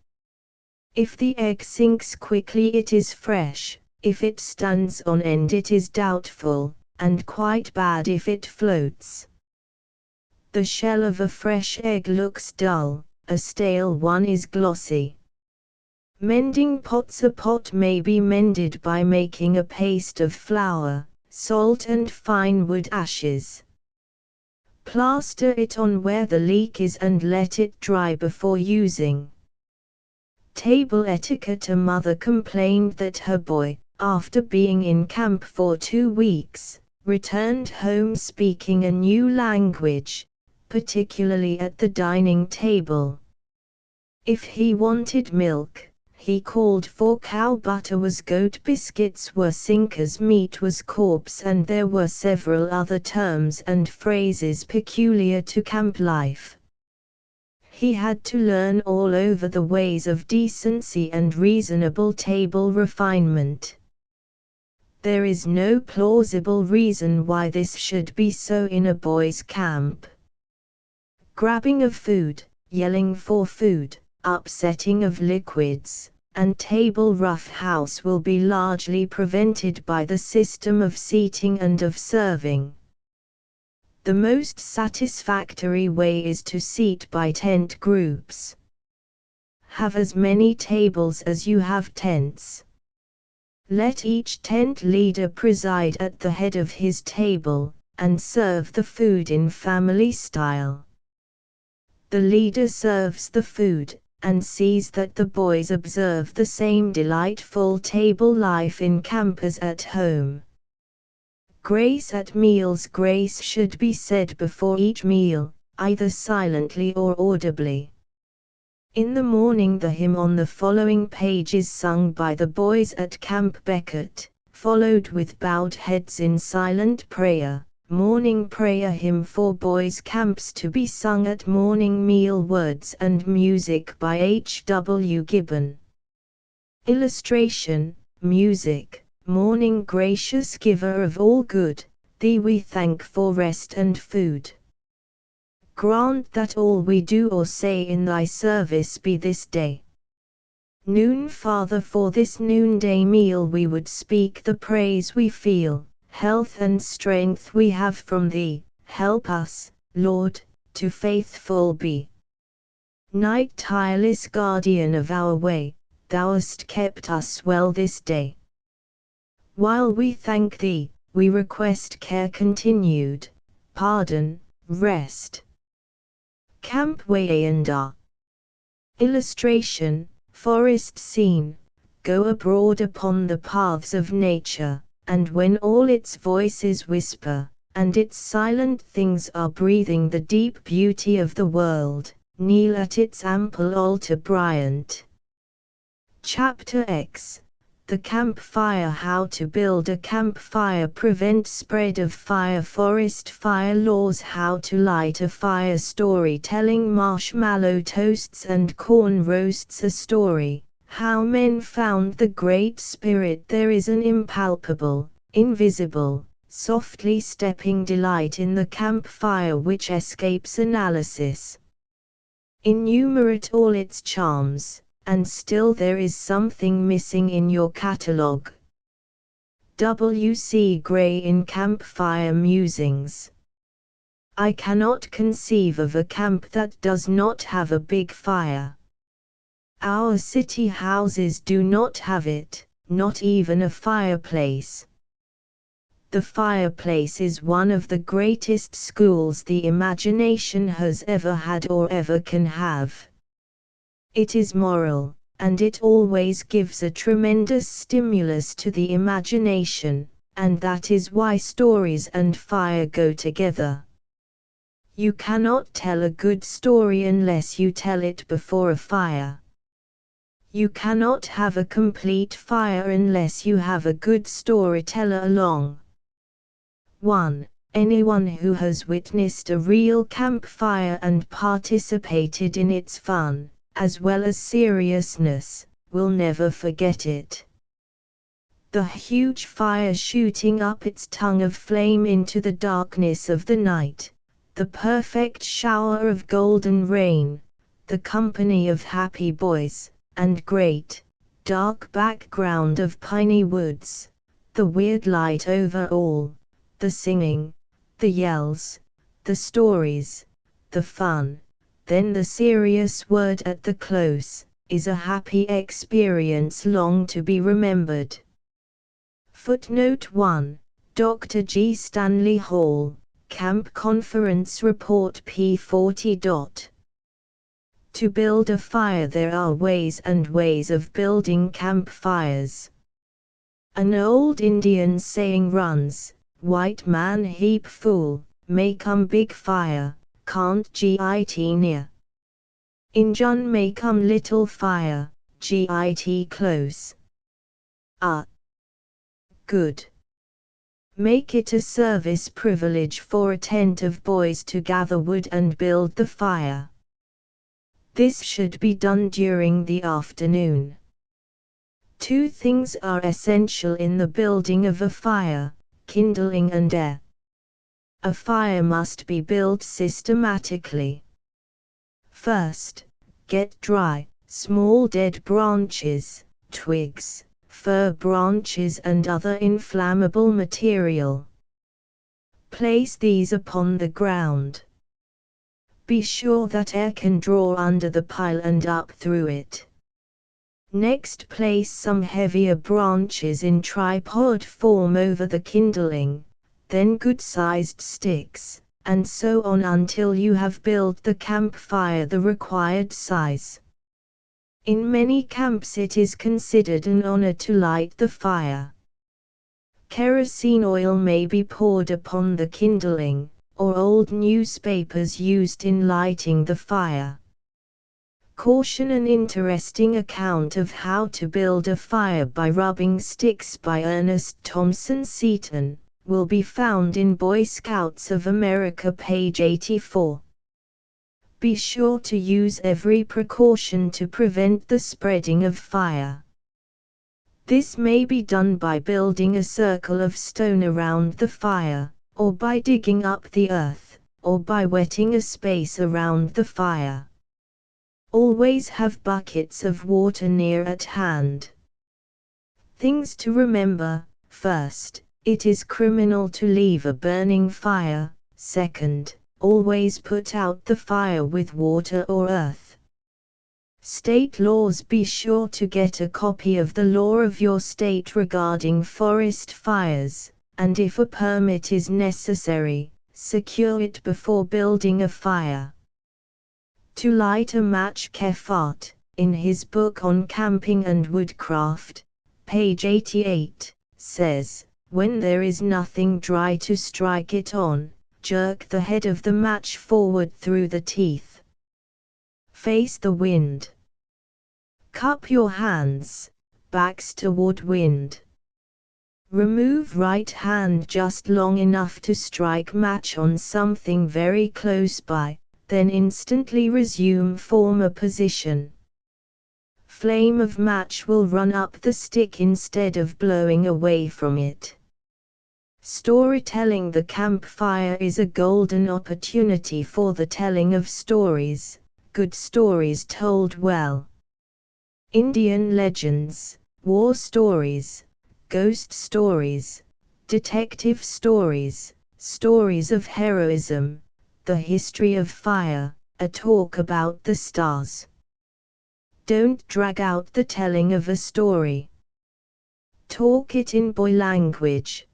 If the egg sinks quickly it is fresh, if it stands on end it is doubtful, and quite bad if it floats. The shell of a fresh egg looks dull, a stale one is glossy. Mending pots: a pot may be mended by making a paste of flour, salt and fine wood ashes. Plaster it on where the leak is and let it dry before using. Table etiquette: a mother complained that her boy, after being in camp for 2 weeks, returned home speaking a new language, particularly at the dining table. If he wanted milk, he called for cow butter was goat biscuits were sinkers meat was corpse and there were several other terms and phrases peculiar to camp life. He had to learn all over the ways of decency and reasonable table refinement. There is no plausible reason why this should be so in a boys' camp. Grabbing of food, yelling for food, upsetting of liquids, and table roughhouse will be largely prevented by the system of seating and of serving. The most satisfactory way is to seat by tent groups. Have as many tables as you have tents. Let each tent leader preside at the head of his table, and serve the food in family style. The leader serves the food, and sees that the boys observe the same delightful table life in camp as at home. Grace at meals. Grace should be said before each meal, either silently or audibly. In the morning the hymn on the following page is sung by the boys at Camp Beckett, followed with bowed heads in silent prayer. Morning prayer hymn for boys camps to be sung at morning meal. Words and music by H. W. Gibbon. Illustration, music. Morning gracious giver of all good, thee we thank for rest and food. Grant that all we do or say in thy service be this day. Noon Father, for this noonday meal we would speak the praise we feel. Health and strength we have from thee, help us, Lord, to faithful be. Night tireless guardian of our way, thou hast kept us well this day. While we thank thee, we request care continued, pardon, rest. Camp Wayanda. Illustration, forest scene, go abroad upon the paths of nature. And when all its voices whisper, and its silent things are breathing the deep beauty of the world, kneel at its ample altar Bryant. Chapter X. The Campfire. How to build a campfire. Prevent spread of fire. Forest fire laws. How to light a fire. Storytelling. Marshmallow toasts and corn roasts. A story. How men found the Great Spirit. There is an impalpable, invisible, softly stepping delight in the campfire which escapes analysis. Enumerate all its charms, and still there is something missing in your catalogue. W. C. Gray in Campfire Musings. I cannot conceive of a camp that does not have a big fire. Our city houses do not have it, not even a fireplace. The fireplace is one of the greatest schools the imagination has ever had or ever can have. It is moral, and it always gives a tremendous stimulus to the imagination, and that is why stories and fire go together. You cannot tell a good story unless you tell it before a fire. You cannot have a complete fire unless you have a good storyteller along. 1. Anyone who has witnessed a real campfire and participated in its fun, as well as seriousness, will never forget it. The huge fire shooting up its tongue of flame into the darkness of the night, the perfect shower of golden rain, the company of happy boys, and great, dark background of piney woods, the weird light over all, the singing, the yells, the stories, the fun, then the serious word at the close, is a happy experience long to be remembered. Footnote 1. Dr. G. Stanley Hall, Camp Conference Report p40. To build a fire. There are ways and ways of building campfires. An old Indian saying runs, white man heap fool, may come big fire, can't git near. Injun may come little fire, git close. Good. Make it a service privilege for a tent of boys to gather wood and build the fire. This should be done during the afternoon. Two things are essential in the building of a fire: kindling and air. A fire must be built systematically. First, get dry, small dead branches, twigs, fir branches and other inflammable material. Place these upon the ground. Be sure that air can draw under the pile and up through it. Next, place some heavier branches in tripod form over the kindling, then good-sized sticks, and so on until you have built the campfire the required size. In many camps it is considered an honor to light the fire. Kerosene oil may be poured upon the kindling, or old newspapers used in lighting the fire. Caution: an interesting account of how to build a fire by rubbing sticks by Ernest Thompson Seton will be found in Boy Scouts of America, page 84. Be sure to use every precaution to prevent the spreading of fire. This may be done by building a circle of stone around the fire, or by digging up the earth, or by wetting a space around the fire. Always have buckets of water near at hand. Things to remember: first, it is criminal to leave a burning fire. Second, always put out the fire with water or earth. State laws: be sure to get a copy of the law of your state regarding forest fires, and if a permit is necessary, secure it before building a fire. To light a match: Kefart, in his book on camping and woodcraft, page 88, says, when there is nothing dry to strike it on, jerk the head of the match forward through the teeth. Face the wind. Cup your hands, backs toward wind. Remove right hand just long enough to strike match on something very close by, then instantly resume former position. Flame of match will run up the stick instead of blowing away from it. Storytelling: the campfire is a golden opportunity for the telling of stories, good stories told well. Indian legends, war stories, ghost stories, detective stories, stories of heroism, the history of fire, a talk about the stars. Don't drag out the telling of a story. Talk it in boy language.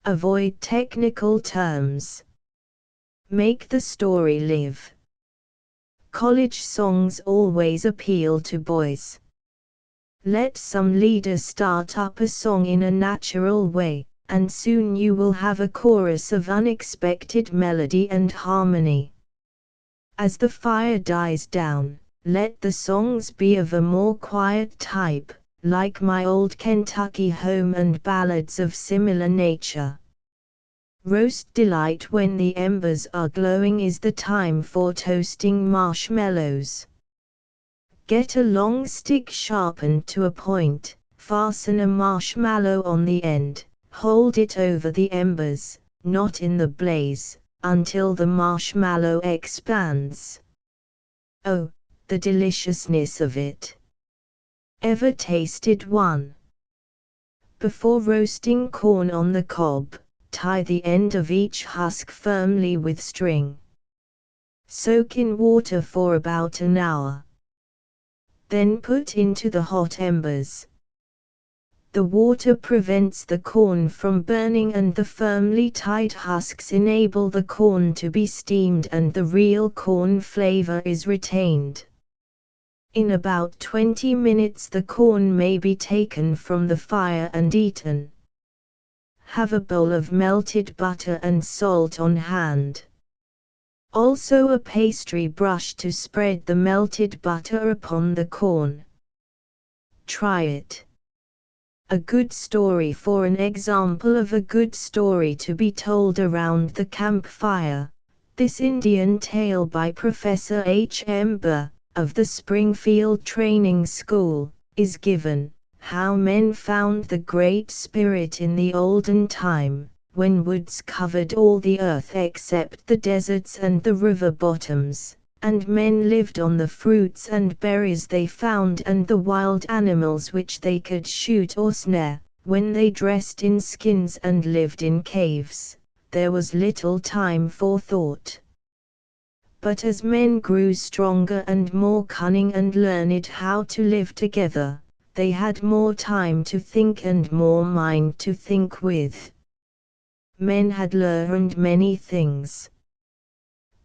Avoid technical terms. Make the story live. College songs always appeal to boys. Let some leader start up a song in a natural way, and soon you will have a chorus of unexpected melody and harmony. As the fire dies down, let the songs be of a more quiet type, like My Old Kentucky Home and ballads of similar nature. Roast delight: when the embers are glowing is the time for toasting marshmallows. Get a long stick sharpened to a point, fasten a marshmallow on the end, hold it over the embers, not in the blaze, until the marshmallow expands. Oh, the deliciousness of it! Ever tasted one? Before roasting corn on the cob, tie the end of each husk firmly with string. Soak in water for about an hour. Then put into the hot embers. The water prevents the corn from burning and the firmly tied husks enable the corn to be steamed and the real corn flavor is retained. In about 20 minutes the corn may be taken from the fire and eaten. Have a bowl of melted butter and salt on hand. Also a pastry brush to spread the melted butter upon the corn. Try it. A good story. For an example of a good story to be told around the campfire, this Indian tale by Professor H. M. Burr, of the Springfield Training School, is given. How men found the Great Spirit in the olden time, when woods covered all the earth except the deserts and the river bottoms, and men lived on the fruits and berries they found and the wild animals which they could shoot or snare. When they dressed in skins and lived in caves, there was little time for thought. But as men grew stronger and more cunning and learned how to live together, they had more time to think and more mind to think with. Men had learned many things.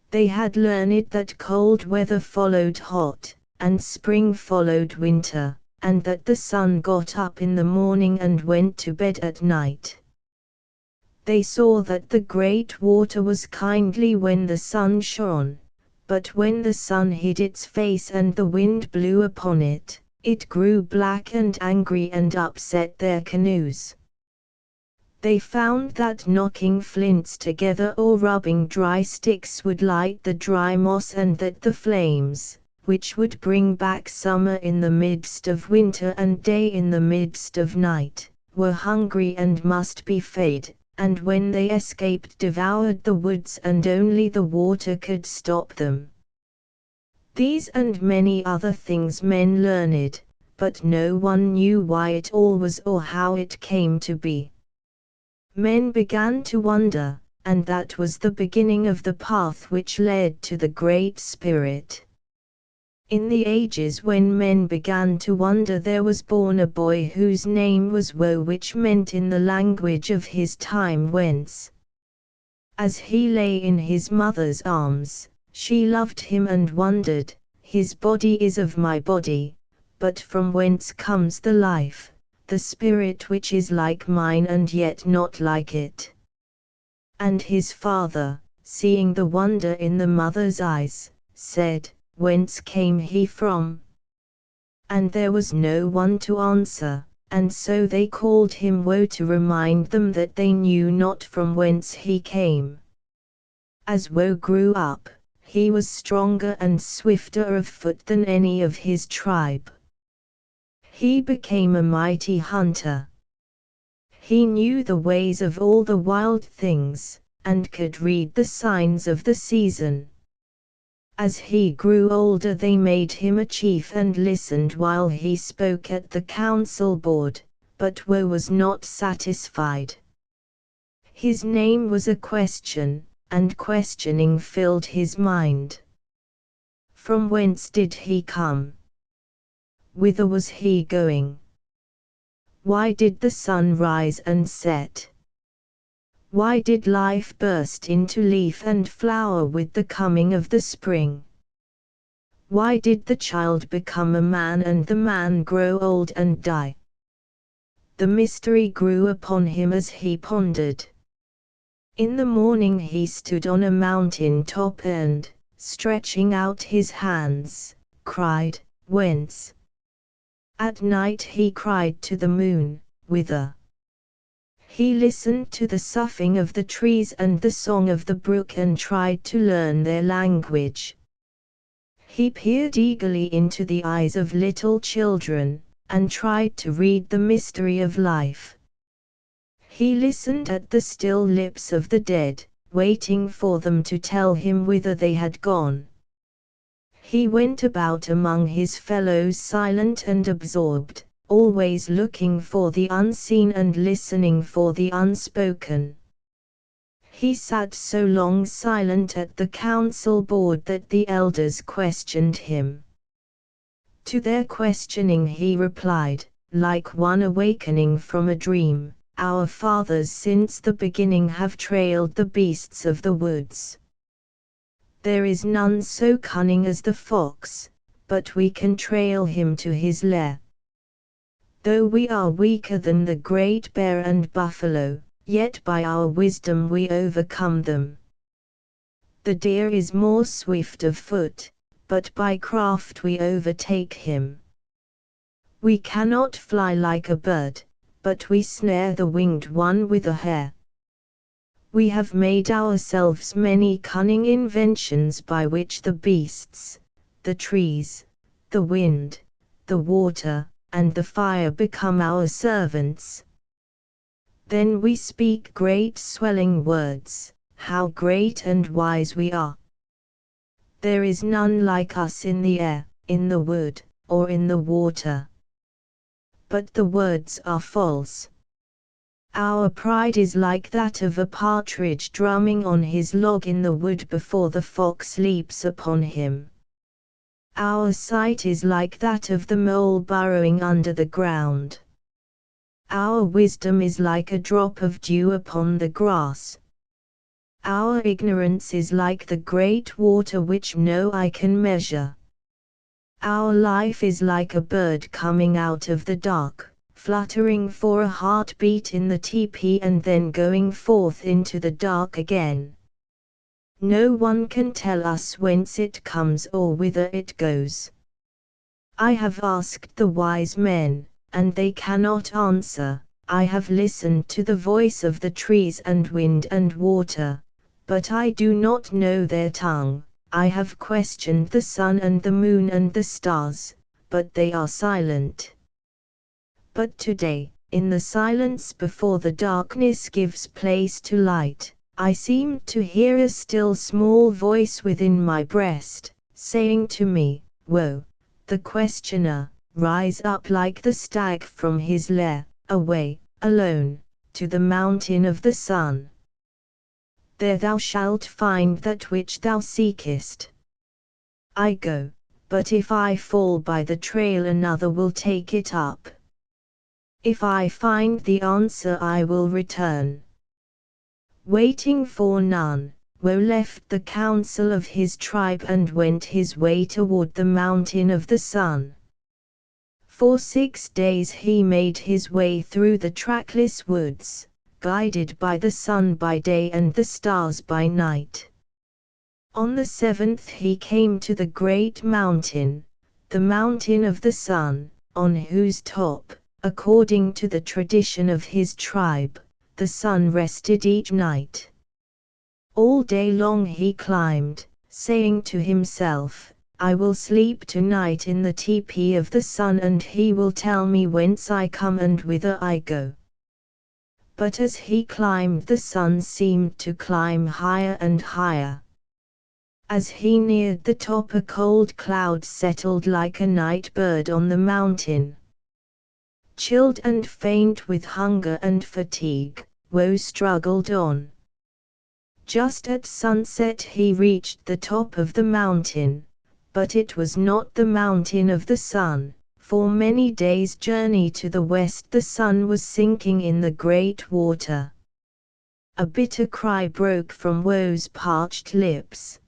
They had learned that cold weather followed hot, and spring followed winter, and that the sun got up in the morning and went to bed at night. They saw that the great water was kindly when the sun shone, but when the sun hid its face and the wind blew upon it, it grew black and angry and upset their canoes. They found that knocking flints together or rubbing dry sticks would light the dry moss, and that the flames, which would bring back summer in the midst of winter and day in the midst of night, were hungry and must be fed, and when they escaped devoured the woods and only the water could stop them. These and many other things men learned, but no one knew why it all was or how it came to be. Men began to wonder, and that was the beginning of the path which led to the Great Spirit. In the ages when men began to wonder, there was born a boy whose name was Woe, which meant in the language of his time whence. As he lay in his mother's arms, she loved him and wondered, his body is of my body, but from whence comes the life, the spirit which is like mine and yet not like it? And his father, seeing the wonder in the mother's eyes, said, Whence came he from? And there was no one to answer, and so they called him Woe to remind them that they knew not from whence he came. As Woe grew up, he was stronger and swifter of foot than any of his tribe. He became a mighty hunter. He knew the ways of all the wild things, and could read the signs of the season. As he grew older, they made him a chief and listened while he spoke at the council board, but Woe was not satisfied. His name was a question, and questioning filled his mind. From whence did he come? Whither was he going? Why did the sun rise and set? Why did life burst into leaf and flower with the coming of the spring? Why did the child become a man and the man grow old and die? The mystery grew upon him as he pondered. In the morning he stood on a mountain top and, stretching out his hands, cried, Whence? At night he cried to the moon, Whither? He listened to the soughing of the trees and the song of the brook and tried to learn their language. He peered eagerly into the eyes of little children, and tried to read the mystery of life. He listened at the still lips of the dead, waiting for them to tell him whither they had gone. He went about among his fellows silent and absorbed, always looking for the unseen and listening for the unspoken. He sat so long silent at the council board that the elders questioned him. To their questioning he replied, like one awakening from a dream, Our fathers since the beginning have trailed the beasts of the woods. There is none so cunning as the fox, but we can trail him to his lair. Though we are weaker than the great bear and buffalo, yet by our wisdom we overcome them. The deer is more swift of foot, but by craft we overtake him. We cannot fly like a bird, but we snare the winged one with a hair. We have made ourselves many cunning inventions by which the beasts, the trees, the wind, the water, and the fire become our servants. Then we speak great swelling words, how great and wise we are. There is none like us in the air, in the wood, or in the water. But the words are false. Our pride is like that of a partridge drumming on his log in the wood before the fox leaps upon him. Our sight is like that of the mole burrowing under the ground. Our wisdom is like a drop of dew upon the grass. Our ignorance is like the great water which no eye can measure. Our life is like a bird coming out of the dark, fluttering for a heartbeat in the teepee and then going forth into the dark again. No one can tell us whence it comes or whither it goes. I have asked the wise men, and they cannot answer. I have listened to the voice of the trees and wind and water, but I do not know their tongue. I have questioned the sun and the moon and the stars, but they are silent. But today, in the silence before the darkness gives place to light, I seemed to hear a still small voice within my breast, saying to me, "Woe, the questioner, rise up like the stag from his lair, away, alone, to the mountain of the sun. There thou shalt find that which thou seekest." I go, but if I fall by the trail another will take it up. If I find the answer I will return. Waiting for none, Woe left the council of his tribe and went his way toward the mountain of the sun. For 6 days he made his way through the trackless woods, guided by the sun by day and the stars by night. On the 7th he came to the great mountain, the mountain of the sun, on whose top, according to the tradition of his tribe, the sun rested each night. All day long he climbed, saying to himself, "I will sleep tonight in the teepee of the sun and he will tell me whence I come and whither I go." But as he climbed the sun seemed to climb higher and higher. As he neared the top a cold cloud settled like a night bird on the mountain. Chilled and faint with hunger and fatigue, Woe struggled on. Just at sunset he reached the top of the mountain, but it was not the mountain of the sun. For many days' journey to the west the sun was sinking in the great water. A bitter cry broke from Woe's parched lips.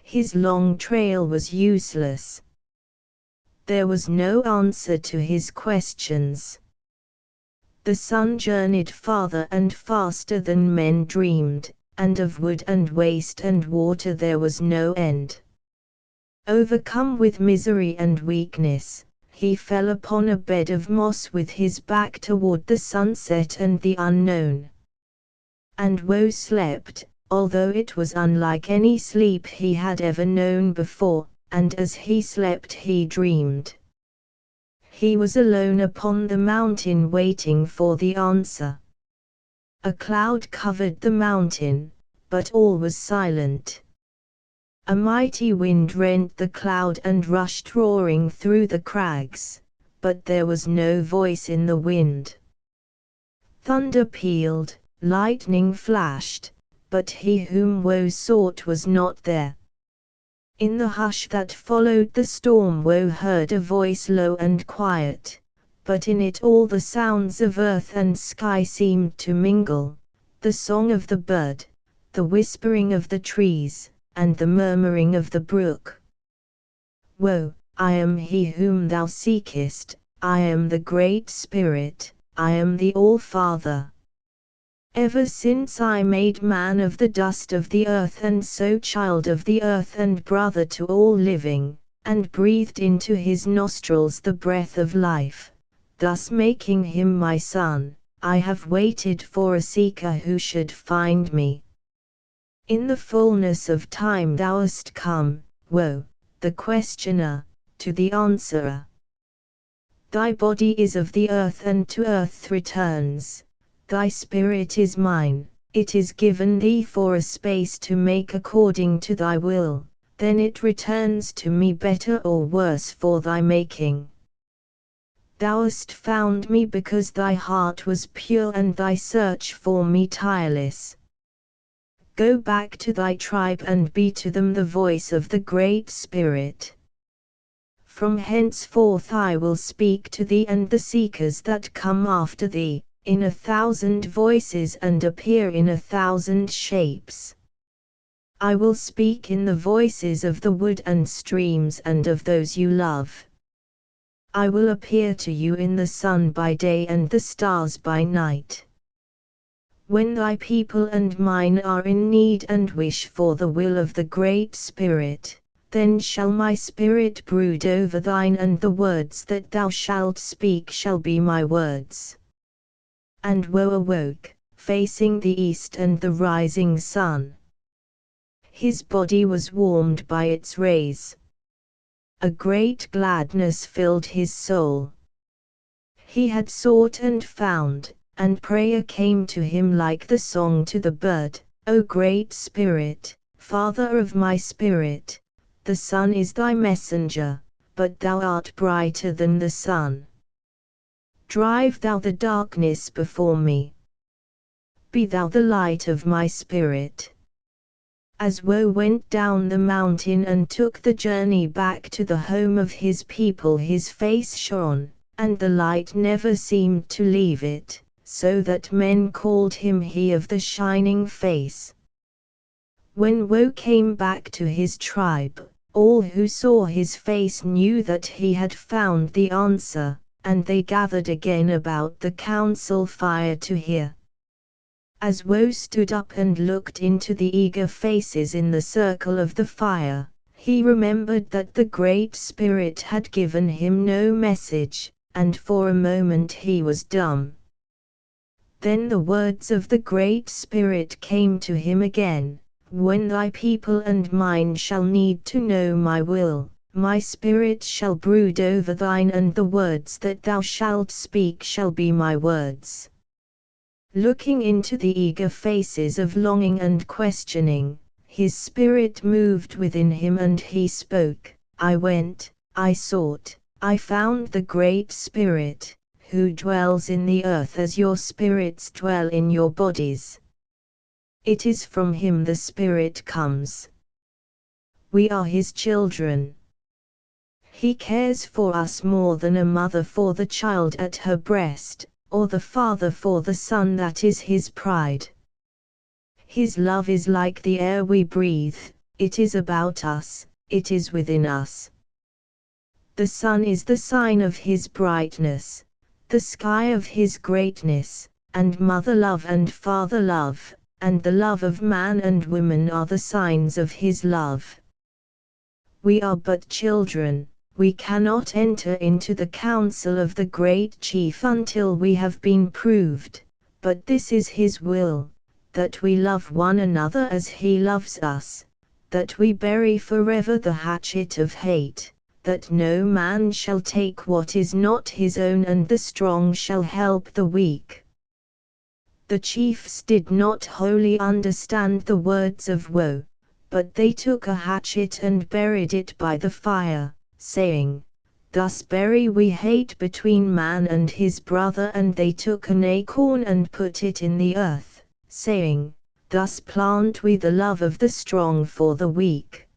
His long trail was useless. There was no answer to his questions. The sun journeyed farther and faster than men dreamed, and of wood and waste and water there was no end. Overcome with misery and weakness, he fell upon a bed of moss with his back toward the sunset and the unknown. And Woe slept, although it was unlike any sleep he had ever known before, and as he slept he dreamed. He was alone upon the mountain waiting for the answer. A cloud covered the mountain, but all was silent. A mighty wind rent the cloud and rushed roaring through the crags, but there was no voice in the wind. Thunder pealed, lightning flashed, but he whom Woe sought was not there. In the hush that followed the storm Woe heard a voice low and quiet, but in it all the sounds of earth and sky seemed to mingle, the song of the bird, the whispering of the trees, and the murmuring of the brook. Woe, I am he whom thou seekest, I am the Great Spirit, I am the All-Father. Ever since I made man of the dust of the earth and so child of the earth and brother to all living, and breathed into his nostrils the breath of life, thus making him my son, I have waited for a seeker who should find me. In the fullness of time thou hast come, woe, the questioner, to the answerer. Thy body is of the earth and to earth returns. Thy spirit is mine, it is given thee for a space to make according to thy will, then it returns to me better or worse for thy making. Thou hast found me because thy heart was pure and thy search for me tireless. Go back to thy tribe and be to them the voice of the Great Spirit. From henceforth I will speak to thee and the seekers that come after thee, in 1,000 voices and appear in 1,000 shapes. I will speak in the voices of the wood and streams and of those you love. I will appear to you in the sun by day and the stars by night. When thy people and mine are in need and wish for the will of the Great Spirit, then shall my spirit brood over thine and the words that thou shalt speak shall be my words. And Woe awoke, facing the east and the rising sun. His body was warmed by its rays. A great gladness filled his soul. He had sought and found, and prayer came to him like the song to the bird, O Great Spirit, Father of my spirit, the sun is thy messenger, but thou art brighter than the sun. Drive thou the darkness before me. Be thou the light of my spirit. As Woe went down the mountain and took the journey back to the home of his people, his face shone, and the light never seemed to leave it, so that men called him he of the shining face. When Woe came back to his tribe, all who saw his face knew that he had found the answer, and they gathered again about the council fire to hear. As Woe stood up and looked into the eager faces in the circle of the fire, he remembered that the Great Spirit had given him no message, and for a moment he was dumb. Then the words of the Great Spirit came to him again, when thy people and mine shall need to know my will, my spirit shall brood over thine and the words that thou shalt speak shall be my words. Looking into the eager faces of longing and questioning, his spirit moved within him and he spoke, I went, I sought, I found the Great Spirit, who dwells in the earth as your spirits dwell in your bodies. It is from him the Spirit comes. We are his children. He cares for us more than a mother for the child at her breast, or the father for the son that is his pride. His love is like the air we breathe, it is about us, it is within us. The sun is the sign of his brightness, the sky of his greatness, and mother love and father love, and the love of man and woman are the signs of his love. We are but children. We cannot enter into the council of the great chief until we have been proved, but this is his will, that we love one another as he loves us, that we bury forever the hatchet of hate, that no man shall take what is not his own and the strong shall help the weak. The chiefs did not wholly understand the words of Woe, but they took a hatchet and buried it by the fire, saying, Thus bury we hate between man and his brother, and they took an acorn and put it in the earth, saying, Thus plant we the love of the strong for the weak.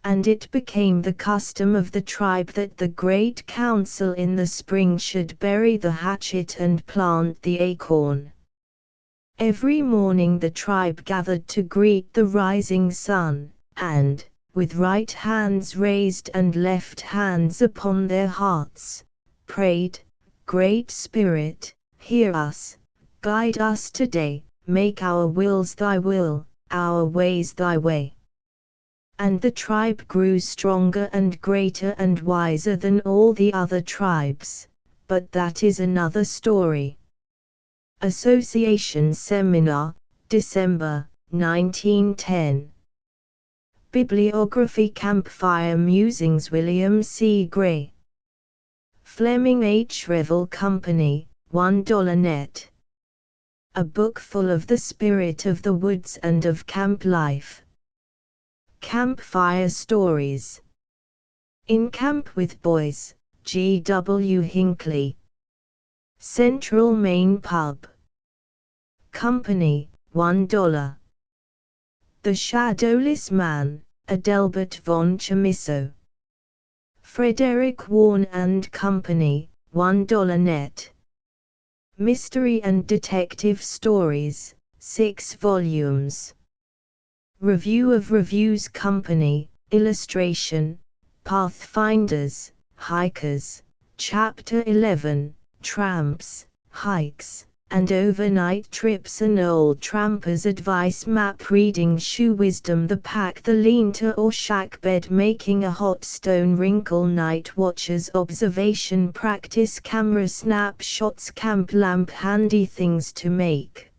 And it became the custom of the tribe that the great council in the spring should bury the hatchet and plant the acorn. Every morning the tribe gathered to greet the rising sun, and, with right hands raised and left hands upon their hearts, prayed, "Great Spirit, hear us, guide us today, make our wills thy will, our ways thy way." And the tribe grew stronger and greater and wiser than all the other tribes, but that is another story. Association Seminar, December, 1910. Bibliography Campfire Musings William C. Gray. Fleming H. Revel Company, $1 net. A book full of the spirit of the woods and of camp life. Campfire Stories. In Camp with Boys, G. W. Hinckley. Central Maine Pub Company, $1. The Shadowless Man, Adelbert von Chamisso. Frederick Warne and Company, $1 net. Mystery and Detective Stories, 6 volumes. Review of Reviews Company, illustration, Pathfinders, Hikers, Chapter 11, Tramps, Hikes, and Overnight Trips. An Old Tramper's Advice. Map reading. Shoe wisdom. The pack, the lean-to or shack bed. Making a hot stone wrinkle. Night watchers. Observation practice. Camera snapshots. Camp lamp. Handy things to make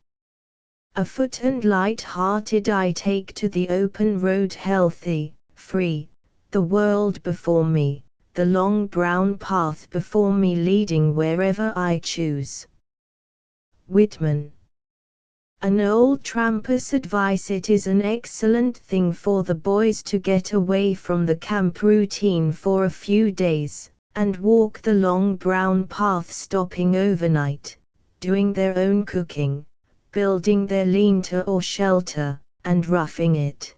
afoot and light-hearted. I take to the open road, healthy, free, the world before me, the long brown path before me, leading wherever I choose. Whitman. An Old Tramper's Advice. It is an excellent thing for the boys to get away from the camp routine for a few days, and walk the long brown path, stopping overnight, doing their own cooking, building their lean-to or shelter, and roughing it.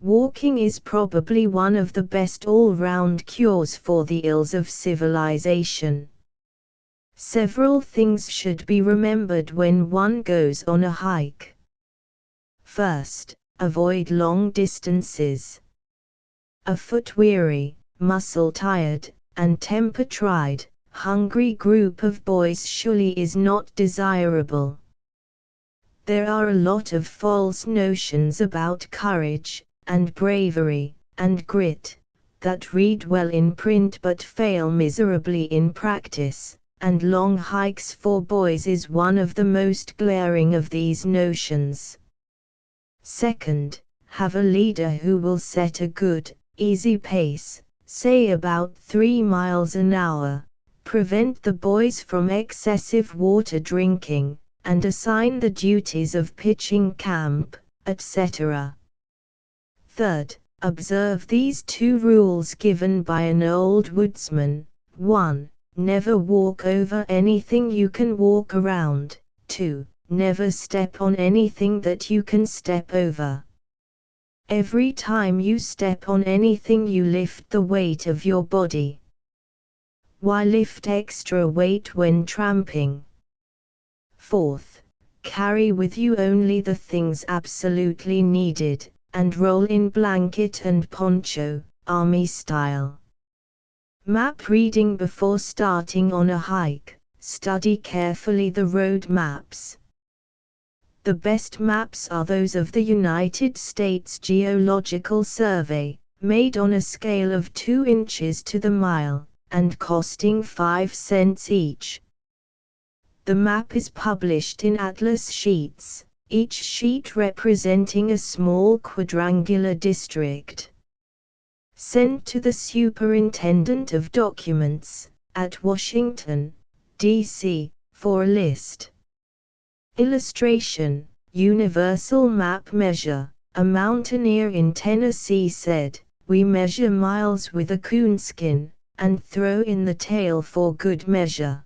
Walking is probably one of the best all-round cures for the ills of civilization. Several things should be remembered when one goes on a hike. First, avoid long distances. A foot-weary, muscle-tired, and temper-tried, hungry group of boys surely is not desirable. There are a lot of false notions about courage, and bravery, and grit, that read well in print but fail miserably in practice, and long hikes for boys is one of the most glaring of these notions. Second, have a leader who will set a good, easy pace, say about 3 miles an hour, prevent the boys from excessive water drinking, and assign the duties of pitching camp, etc. Third, observe these 2 rules given by an old woodsman. 1. Never walk over anything you can walk around. 2. Never step on anything that you can step over. Every time you step on anything, you lift the weight of your body. Why lift extra weight when tramping? Fourth, carry with you only the things absolutely needed, and roll in blanket and poncho, army style. Map reading. Before starting on a hike, study carefully the road maps. The best maps are those of the United States Geological Survey, made on a scale of 2 inches to the mile, and costing 5 cents each. The map is published in atlas sheets, each sheet representing a small quadrangular district. Sent to the Superintendent of Documents, at Washington, D.C., for a list. Illustration, Universal Map Measure. A mountaineer in Tennessee said, "We measure miles with a coonskin, and throw in the tail for good measure."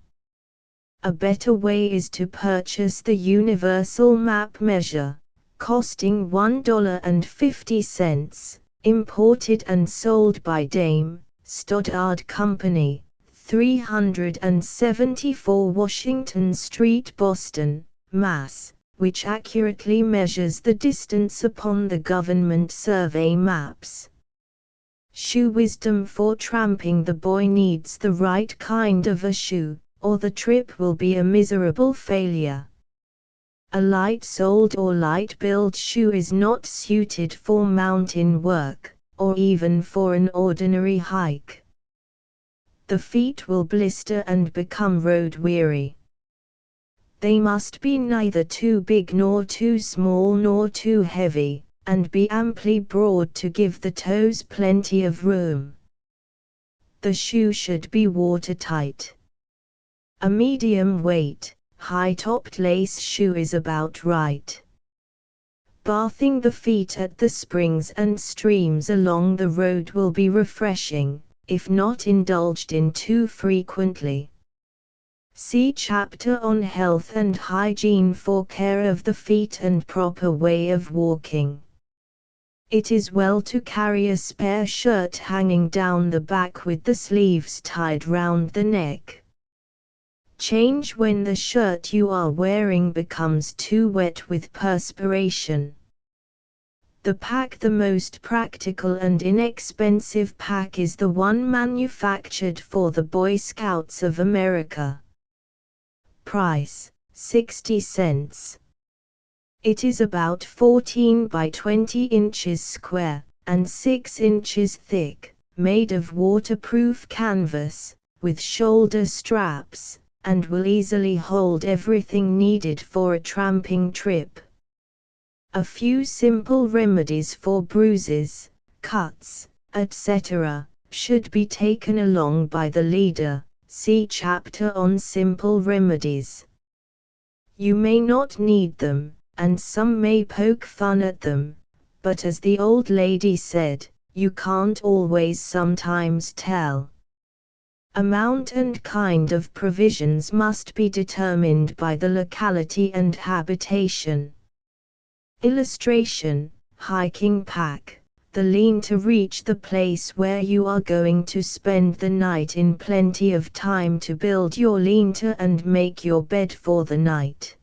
A better way is to purchase the Universal Map Measure, costing $1.50, imported and sold by Dame, Stoddard Company, 374 Washington Street, Boston, Mass., which accurately measures the distance upon the government survey maps. Shoe wisdom for tramping: the boy needs the right kind of a shoe, or the trip will be a miserable failure. A light-soled or light-built shoe is not suited for mountain work, or even for an ordinary hike. The feet will blister and become road-weary. They must be neither too big nor too small nor too heavy, and be amply broad to give the toes plenty of room. The shoe should be watertight. A medium weight, high-topped lace shoe is about right. Bathing the feet at the springs and streams along the road will be refreshing, if not indulged in too frequently. See chapter on health and hygiene for care of the feet and proper way of walking. It is well to carry a spare shirt hanging down the back with the sleeves tied round the neck. Change when the shirt you are wearing becomes too wet with perspiration. The most practical and inexpensive pack is the one manufactured for the Boy Scouts of America. Price, 60 cents. It is about 14 by 20 inches square, and 6 inches thick, made of waterproof canvas, with shoulder straps, and will easily hold everything needed for a tramping trip. A few simple remedies for bruises, cuts, etc., should be taken along by the leader. See chapter on simple remedies. You may not need them, and some may poke fun at them, but as the old lady said, you can't always sometimes tell. Amount and kind of provisions must be determined by the locality and habitation. Illustration: hiking pack. The lean to reach the place where you are going to spend the night in plenty of time to build your lean-to and make your bed for the night.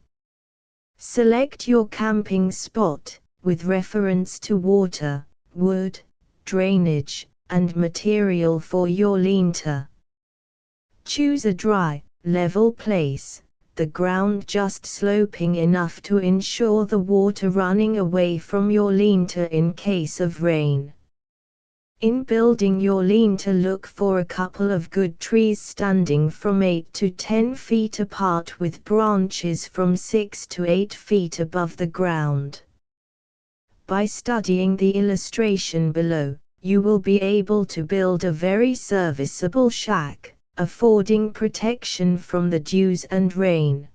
Select your camping spot, with reference to water, wood, drainage, and material for your lean-to. Choose a dry, level place, the ground just sloping enough to ensure the water running away from your lean-to in case of rain. In building your lean-to, look for a couple of good trees standing from 8 to 10 feet apart with branches from 6 to 8 feet above the ground. By studying the illustration below, you will be able to build a very serviceable shack, affording protection from the dews and rain.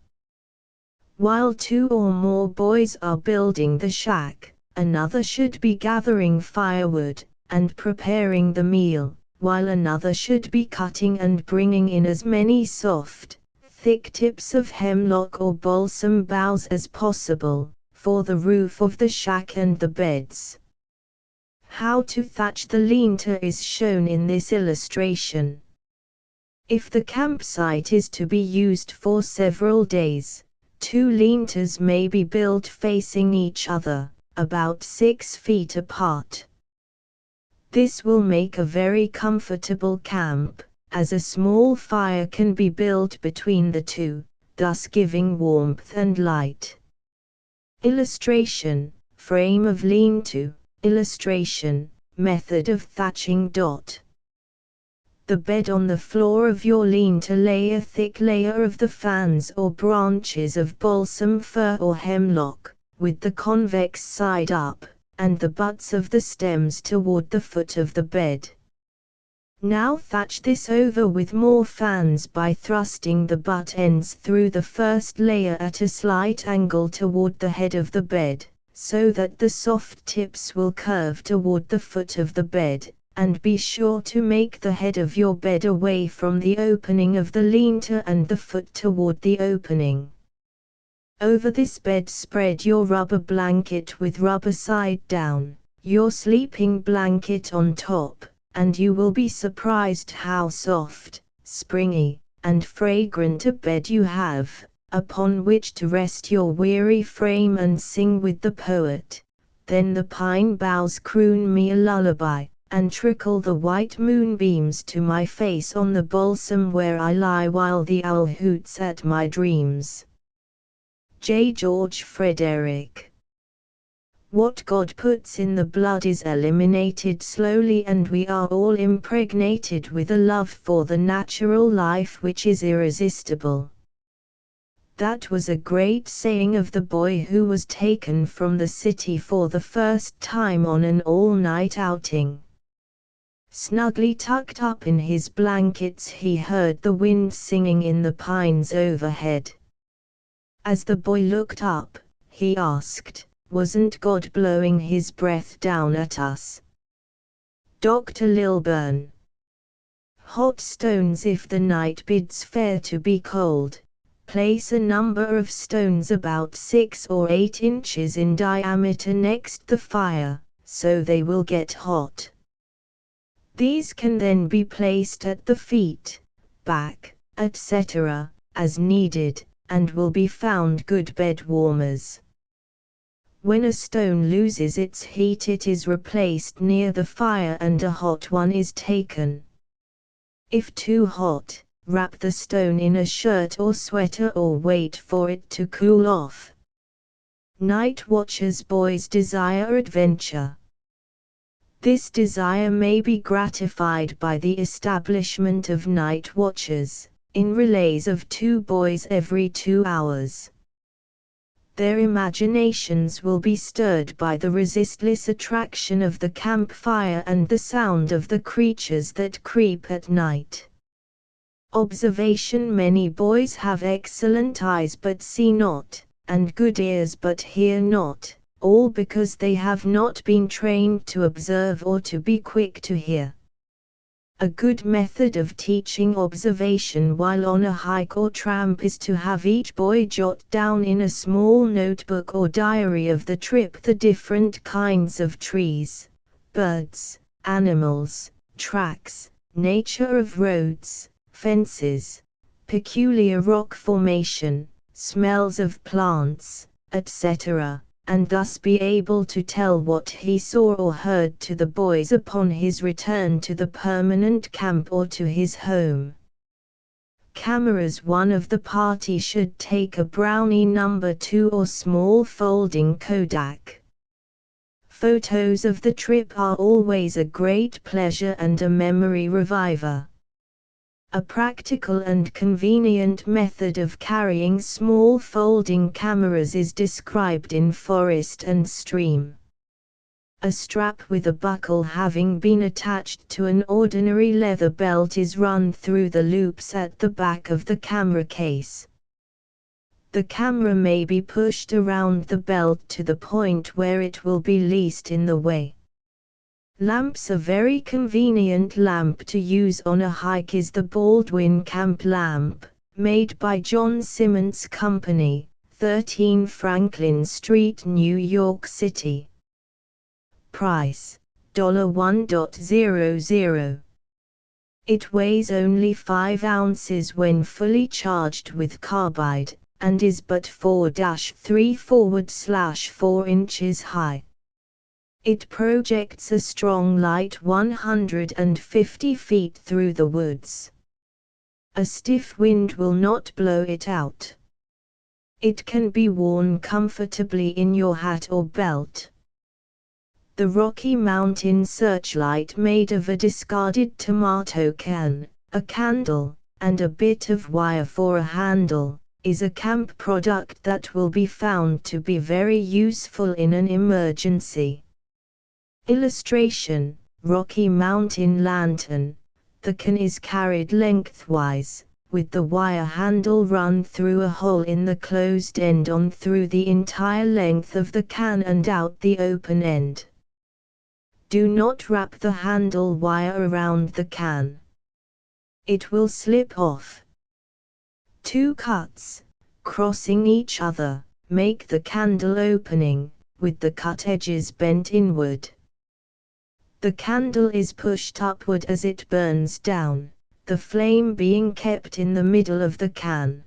While 2 or more boys are building the shack, another should be gathering firewood and preparing the meal, while another should be cutting and bringing in as many soft, thick tips of hemlock or balsam boughs as possible, for the roof of the shack and the beds. How to thatch the lean-to is shown in this illustration. If the campsite is to be used for several days, 2 lean-tos may be built facing each other, about 6 feet apart. This will make a very comfortable camp, as a small fire can be built between the 2, thus giving warmth and light. Illustration: frame of lean-to. Illustration: method of thatching. The bed on the floor of your lean-to, lay a thick layer of the fans or branches of balsam fir or hemlock, with the convex side up, and the butts of the stems toward the foot of the bed. Now thatch this over with more fans by thrusting the butt ends through the first layer at a slight angle toward the head of the bed, so that the soft tips will curve toward the foot of the bed, and be sure to make the head of your bed away from the opening of the lean-to and the foot toward the opening. Over this bed spread your rubber blanket with rubber side down, your sleeping blanket on top, and you will be surprised how soft, springy, and fragrant a bed you have, upon which to rest your weary frame and sing with the poet. Then the pine boughs croon me a lullaby, and trickle the white moonbeams to my face on the balsam where I lie while the owl hoots at my dreams. J. George Frederick. What God puts in the blood is eliminated slowly, and we are all impregnated with a love for the natural life which is irresistible. That was a great saying of the boy who was taken from the city for the first time on an all-night outing. Snugly tucked up in his blankets, he heard the wind singing in the pines overhead. As the boy looked up, he asked, "Wasn't God blowing his breath down at us?" Dr. Lilburn. Hot stones. If the night bids fair to be cold, place a number of stones about 6 or 8 inches in diameter next the fire, so they will get hot. These can then be placed at the feet, back, etc., as needed, and will be found good bed warmers. When a stone loses its heat, it is replaced near the fire and a hot one is taken. If too hot, wrap the stone in a shirt or sweater or wait for it to cool off. Night watchers. Boys desire adventure. This desire may be gratified by the establishment of night watchers, in relays of 2 boys every 2 hours. Their imaginations will be stirred by the resistless attraction of the campfire and the sound of the creatures that creep at night. Observation. Many boys have excellent eyes but see not, and good ears but hear not, all because they have not been trained to observe or to be quick to hear. A good method of teaching observation while on a hike or tramp is to have each boy jot down in a small notebook or diary of the trip the different kinds of trees, birds, animals, tracks, nature of roads, fences, peculiar rock formation, smells of plants, etc., and thus be able to tell what he saw or heard to the boys upon his return to the permanent camp or to his home. Cameras. One of the party should take a Brownie No. 2 or small folding Kodak. Photos of the trip are always a great pleasure and a memory reviver. A practical and convenient method of carrying small folding cameras is described in Forest and Stream. A strap with a buckle having been attached to an ordinary leather belt is run through the loops at the back of the camera case. The camera may be pushed around the belt to the point where it will be least in the way. Lamps. A very convenient lamp to use on a hike is the Baldwin Camp lamp, made by John Simmons Company, 13 Franklin Street, New York City. Price, $1.00. It weighs only 5 ounces when fully charged with carbide, and is but 4-3/4 inches high. It projects a strong light 150 feet through the woods. A stiff wind will not blow it out. It can be worn comfortably in your hat or belt. The Rocky Mountain searchlight, made of a discarded tomato can, a candle, and a bit of wire for a handle, is a camp product that will be found to be very useful in an emergency. Illustration: Rocky Mountain lantern. The can is carried lengthwise, with the wire handle run through a hole in the closed end on through the entire length of the can and out the open end. Do not wrap the handle wire around the can. It will slip off. 2 cuts, crossing each other, make the candle opening, with the cut edges bent inward. The candle is pushed upward as it burns down, the flame being kept in the middle of the can.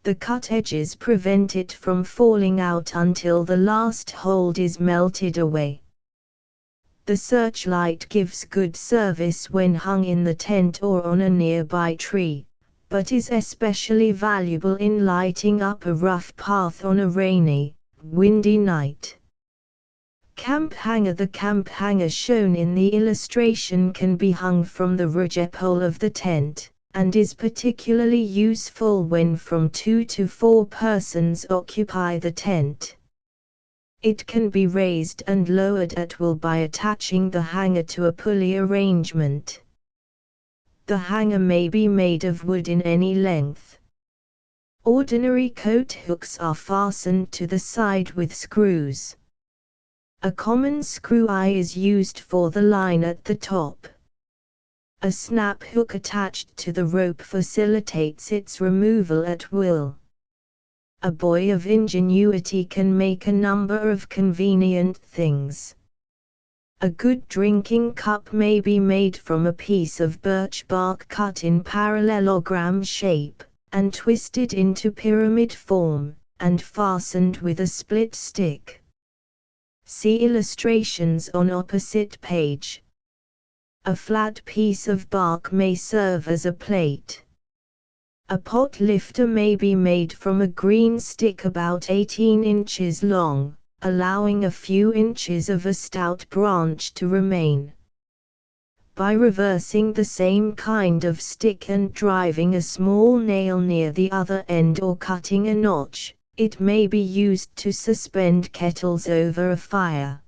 The cut edges prevent it from falling out until the last hold is melted away. The searchlight gives good service when hung in the tent or on a nearby tree, but is especially valuable in lighting up a rough path on a rainy, windy night. Camp hanger. The camp hanger shown in the illustration can be hung from the ridge pole of the tent, and is particularly useful when from 2 to 4 persons occupy the tent. It can be raised and lowered at will by attaching the hanger to a pulley arrangement. The hanger may be made of wood in any length. Ordinary coat hooks are fastened to the side with screws. A common screw eye is used for the line at the top. A snap hook attached to the rope facilitates its removal at will. A boy of ingenuity can make a number of convenient things. A good drinking cup may be made from a piece of birch bark cut in parallelogram shape, and twisted into pyramid form, and fastened with a split stick. See illustrations on opposite page. A flat piece of bark may serve as a plate. A pot lifter may be made from a green stick about 18 inches long, allowing a few inches of a stout branch to remain. By reversing the same kind of stick and driving a small nail near the other end or cutting a notch, it may be used to suspend kettles over a fire.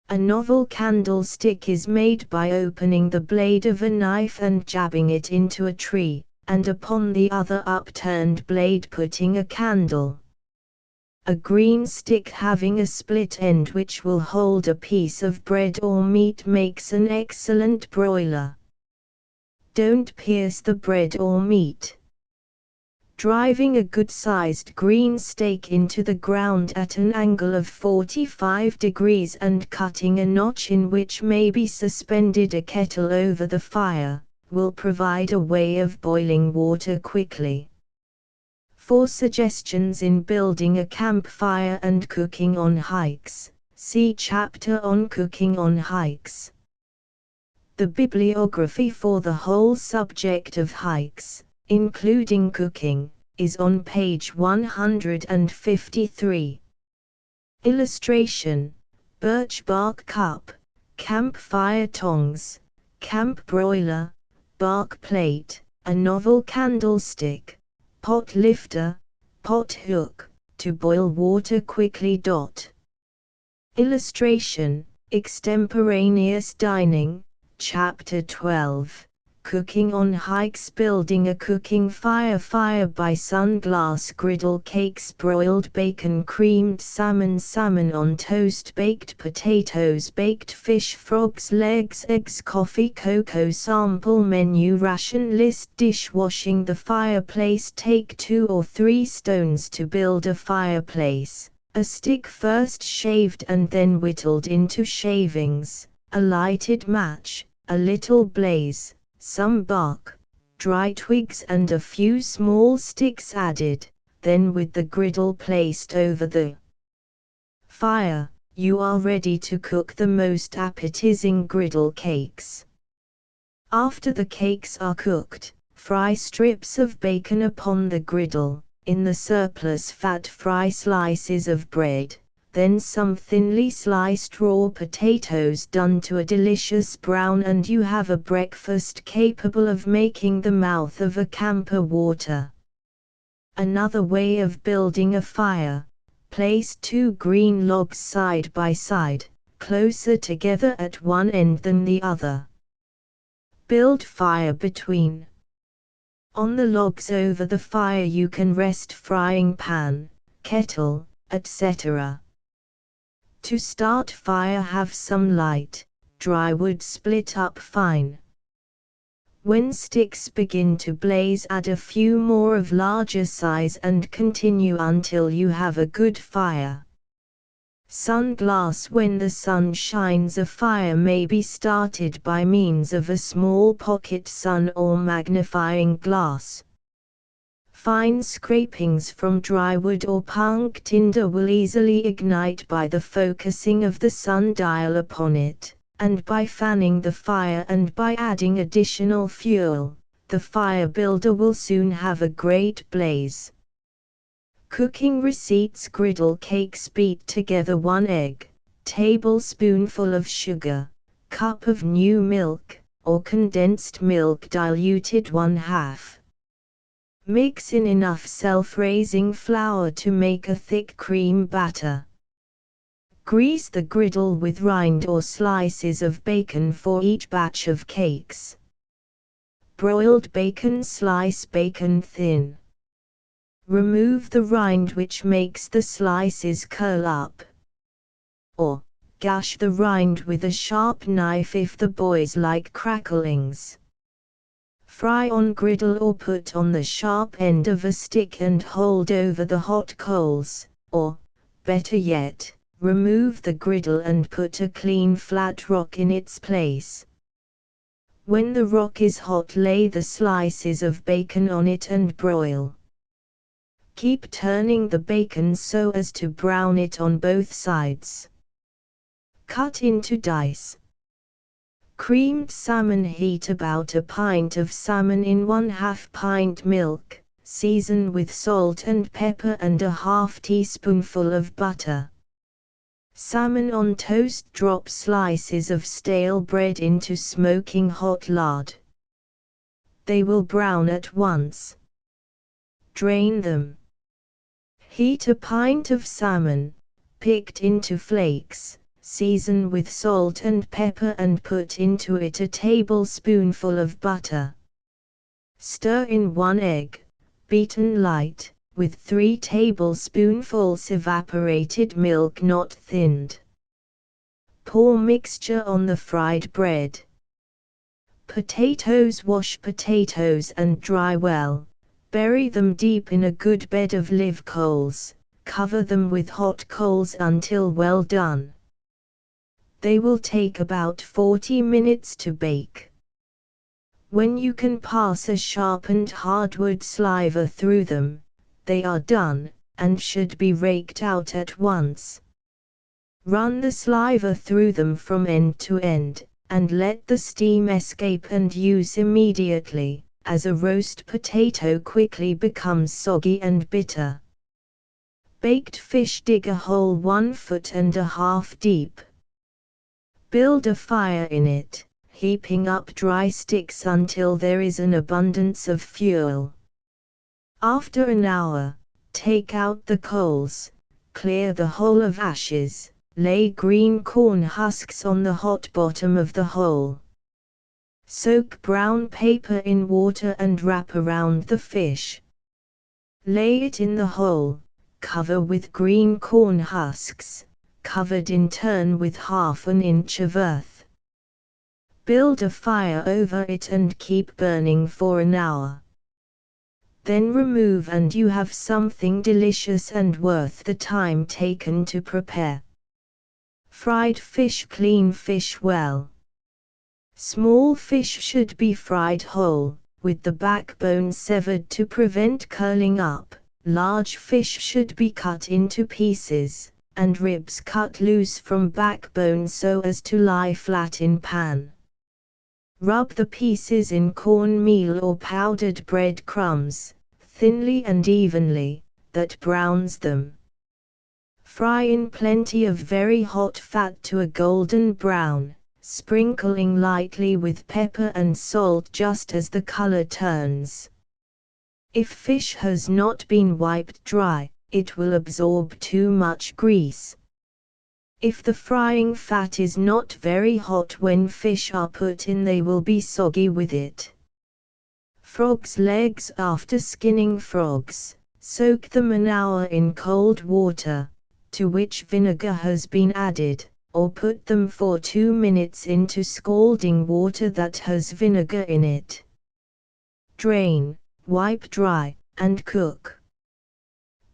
A novel candlestick is made by opening the blade of a knife and jabbing it into a tree, and upon the other upturned blade putting a candle. A green stick having a split end which will hold a piece of bread or meat makes an excellent broiler. Don't pierce the bread or meat. Driving a good-sized green stake into the ground at an angle of 45 degrees and cutting a notch in which may be suspended a kettle over the fire, will provide a way of boiling water quickly. For suggestions in building a campfire and cooking on hikes, see chapter on cooking on hikes. The bibliography for the whole subject of hikes, including cooking, is on page 153. Illustration: birch bark cup, campfire tongs, camp broiler, bark plate, a novel candlestick, pot lifter, pot hook, to boil water quickly. Illustration: extemporaneous dining, chapter 12. Cooking on hikes. Building a cooking fire. Fire by sunglass. Griddle cakes. Broiled bacon. Creamed salmon. Salmon on toast. Baked potatoes. Baked fish. Frogs legs. Eggs. Coffee. Cocoa. Sample menu. Ration list. Dishwashing. The fireplace. Take 2 or 3 stones to build a fireplace. A stick first shaved and then whittled into shavings. A lighted match. A little blaze. Some bark, dry twigs and a few small sticks added, then with the griddle placed over the fire, you are ready to cook the most appetizing griddle cakes. After the cakes are cooked, fry strips of bacon upon the griddle. In the surplus fat fry slices of bread, then some thinly sliced raw potatoes done to a delicious brown, and you have a breakfast capable of making the mouth of a camper water. Another way of building a fire: place 2 green logs side by side, closer together at one end than the other. Build fire between. On the logs over the fire you can rest frying pan, kettle, etc. To start fire, have some light, dry wood split up fine. When sticks begin to blaze, add a few more of larger size and continue until you have a good fire. Sunglass: when the sun shines, a fire may be started by means of a small pocket sun or magnifying glass. fine scrapings from dry wood or punk tinder will easily ignite by the focusing of the sundial upon it, and by fanning the fire and by adding additional fuel, the fire builder will soon have a great blaze. Cooking receipts: griddle cakes: beat together 1 egg, tablespoonful of sugar, cup of new milk, or condensed milk diluted 1/2. Mix in enough self-raising flour to make a thick cream batter. Grease the griddle with rind or slices of bacon for each batch of cakes. Broiled bacon: slice bacon thin. Remove the rind which makes the slices curl up. Or, gash the rind with a sharp knife if the boys like cracklings. Fry on griddle or put on the sharp end of a stick and hold over the hot coals, or, better yet, remove the griddle and put a clean flat rock in its place. When the rock is hot, lay the slices of bacon on it and broil. Keep turning the bacon so as to brown it on both sides. Cut into dice. Creamed salmon: heat about a pint of salmon in 1/2 pint milk, season with salt and pepper and a 1/2 teaspoonful of butter. Salmon on toast: drop slices of stale bread into smoking hot lard. They will brown at once. Drain them. Heat a pint of salmon, picked into flakes. Season with salt and pepper and put into it a tablespoonful of butter. Stir in 1 egg, beaten light, with 3 tablespoonfuls evaporated milk not thinned. Pour mixture on the fried bread. Potatoes: wash potatoes and dry well. Bury them deep in a good bed of live coals. Cover them with hot coals until well done. They will take about 40 minutes to bake. When you can pass a sharpened hardwood sliver through them, they are done, and should be raked out at once. Run the sliver through them from end to end, and let the steam escape and use immediately, as a roast potato quickly becomes soggy and bitter. Baked fish: dig a hole 1.5 feet deep. Build a fire in it, heaping up dry sticks until there is an abundance of fuel. After an hour, take out the coals, clear the hole of ashes, lay green corn husks on the hot bottom of the hole. Soak brown paper in water and wrap around the fish. Lay it in the hole, cover with green corn husks, covered in turn with 1/2 inch of earth. Build a fire over it and keep burning for an hour. Then remove and you have something delicious and worth the time taken to prepare. Fried fish: clean fish well. Small fish should be fried whole, with the backbone severed to prevent curling up. Large fish should be cut into pieces, and ribs cut loose from backbone so as to lie flat in pan. Rub the pieces in cornmeal or powdered bread crumbs, thinly and evenly, that browns them. Fry in plenty of very hot fat to a golden brown, sprinkling lightly with pepper and salt just as the color turns. If fish has not been wiped dry, it will absorb too much grease. If the frying fat is not very hot when fish are put in, they will be soggy with it. Frogs' legs: after skinning frogs, soak them an hour in cold water, to which vinegar has been added, or put them for 2 minutes into scalding water that has vinegar in it. Drain, wipe dry, and cook.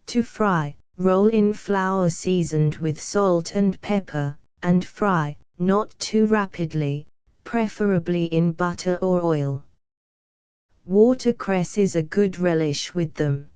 To fry: roll in flour seasoned with salt and pepper, and fry, not too rapidly, preferably in butter or oil. Watercress is a good relish with them.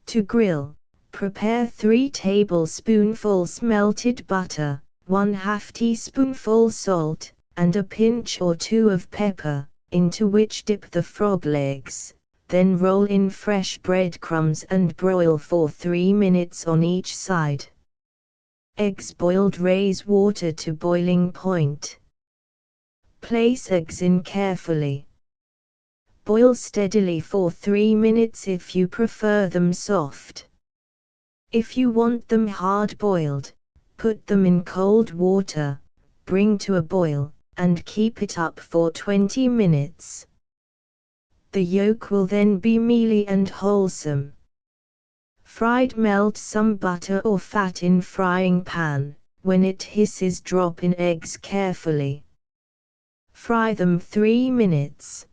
To grill, prepare 3 tablespoonfuls melted butter, 1/2 teaspoonful salt, and a pinch or 2 of pepper, into which dip the frog legs, then roll in fresh breadcrumbs and broil for 3 minutes on each side. Eggs boiled. Raise water to boiling point. Place eggs in carefully. Boil steadily for 3 minutes if you prefer them soft. If you want them hard-boiled, put them in cold water, bring to a boil, and keep it up for 20 minutes. The yolk will then be mealy and wholesome. Fried. Melt some butter or fat in frying pan. When it hisses, drop in eggs carefully. Fry them 3 minutes.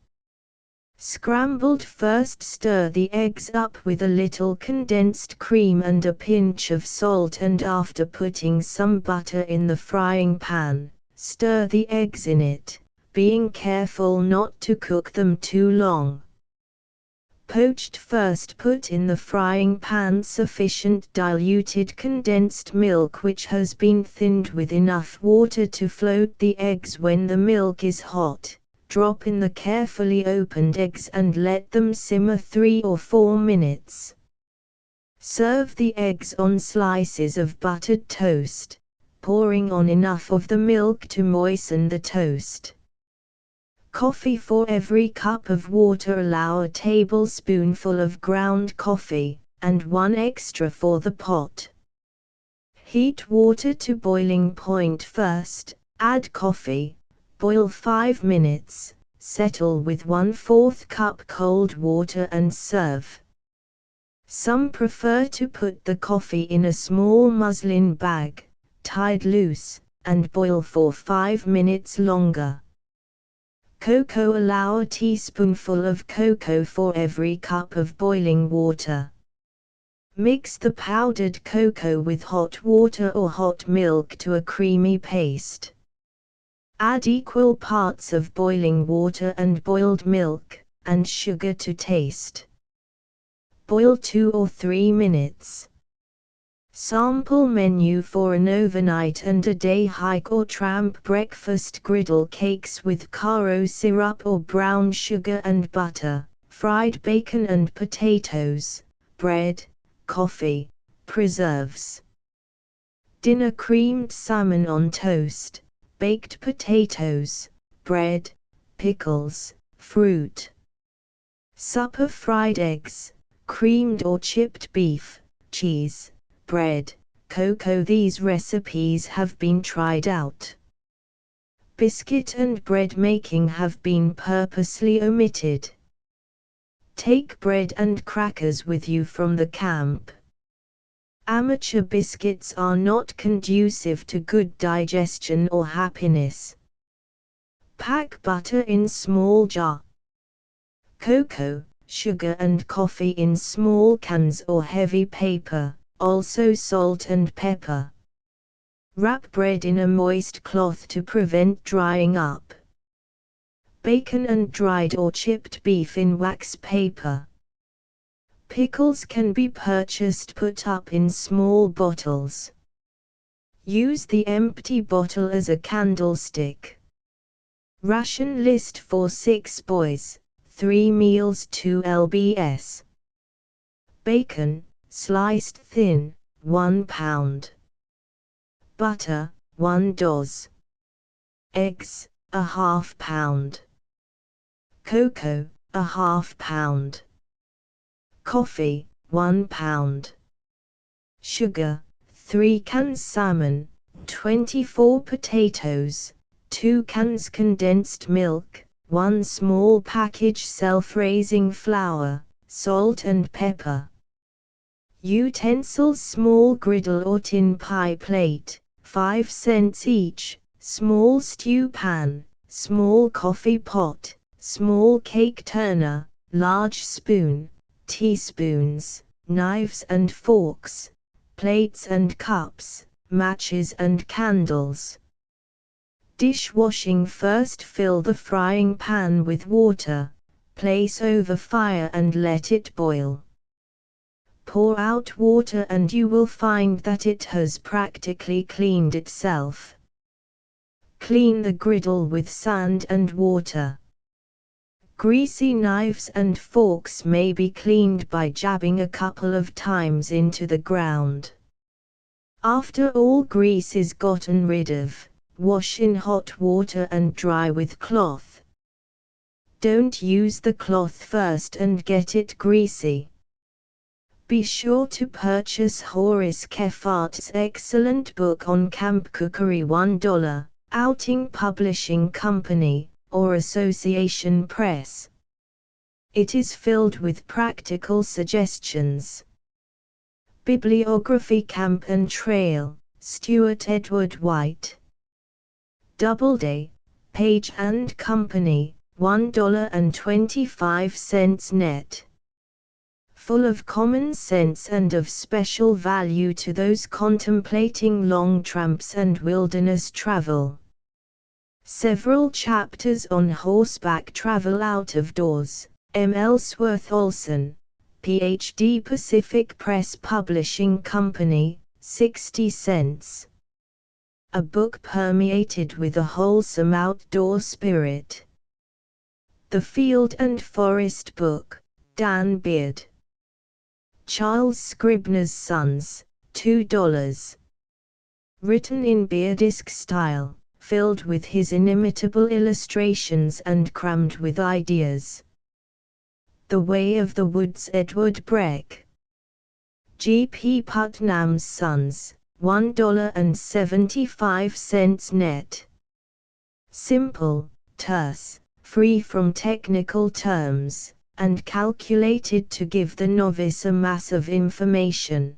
Scrambled. First stir the eggs up with a little condensed cream and a pinch of salt, and after putting some butter in the frying pan, stir the eggs in it, being careful not to cook them too long. Poached. First put in the frying pan sufficient diluted condensed milk which has been thinned with enough water to float the eggs. When the milk is hot, drop in the carefully opened eggs and let them simmer 3 or 4 minutes. Serve the eggs on slices of buttered toast, pouring on enough of the milk to moisten the toast. Coffee. For every cup of water allow a tablespoonful of ground coffee, and 1 extra for the pot. Heat water to boiling point first, add coffee, boil 5 minutes, settle with 1/4 cup cold water and serve. Some prefer to put the coffee in a small muslin bag, tied loose, and boil for 5 minutes longer. Cocoa. Allow a teaspoonful of cocoa for every cup of boiling water. Mix the powdered cocoa with hot water or hot milk to a creamy paste. Add equal parts of boiling water and boiled milk, and sugar to taste. Boil 2 or 3 minutes. Sample menu for an overnight and a day hike or tramp breakfast: griddle cakes with caro syrup or brown sugar and butter, fried bacon and potatoes, bread, coffee, preserves. Dinner: creamed salmon on toast, baked potatoes, bread, pickles, fruit. Supper: fried eggs, creamed or chipped beef, cheese, bread, cocoa. These recipes have been tried out. Biscuit and bread making have been purposely omitted. Take bread and crackers with you from the camp. Amateur biscuits are not conducive to good digestion or happiness. Pack butter in small jar. Cocoa, sugar and coffee in small cans or heavy paper, also salt and pepper. Wrap bread in a moist cloth to prevent drying up. Bacon and dried or chipped beef in wax paper. Pickles can be purchased put up in small bottles. Use the empty bottle as a candlestick. Ration list for 6 boys, 3 meals 2 lbs. Bacon, sliced thin, 1 pound. Butter, 1 doz. Eggs, a ½ pound. Cocoa, a ½ pound. Coffee, 1 pound. Sugar, 3 cans salmon, 24 potatoes, 2 cans condensed milk, 1 small package self-raising flour, salt and pepper. Utensils: small griddle or tin pie plate, 5 cents each, small stew pan, small coffee pot, small cake turner, large spoon, teaspoons, knives and forks, plates and cups, matches and candles. Dishwashing: first fill the frying pan with water, Place over fire and let it boil. Pour out water and you will find that it has practically cleaned itself. Clean the griddle with sand and water. Greasy knives and forks may be cleaned by jabbing a couple of times into the ground. After all grease is gotten rid of, wash in hot water and dry with cloth. Don't use the cloth first and get it greasy. Be sure to purchase Horace Kefart's excellent book on camp cookery, $1, Outing Publishing Company, or Association Press. It is filled with practical suggestions. Bibliography Camp and Trail, Stuart Edward White. Doubleday, Page and Company, $1.25 net. Full of common sense and of special value to those contemplating long tramps and wilderness travel. Several chapters on horseback travel out of doors. M. Ellsworth Olson, Ph.D. Pacific Press Publishing Company, 60 cents. A book permeated with a wholesome outdoor spirit. The Field and Forest Book, Dan Beard. Charles Scribner's Sons, $2. Written in Beardesque style, filled with his inimitable illustrations and crammed with ideas. The Way of the Woods, Edward Breck. G. P. Putnam's Sons, $1.75 net. Simple, terse, free from technical terms, and calculated to give the novice a mass of information.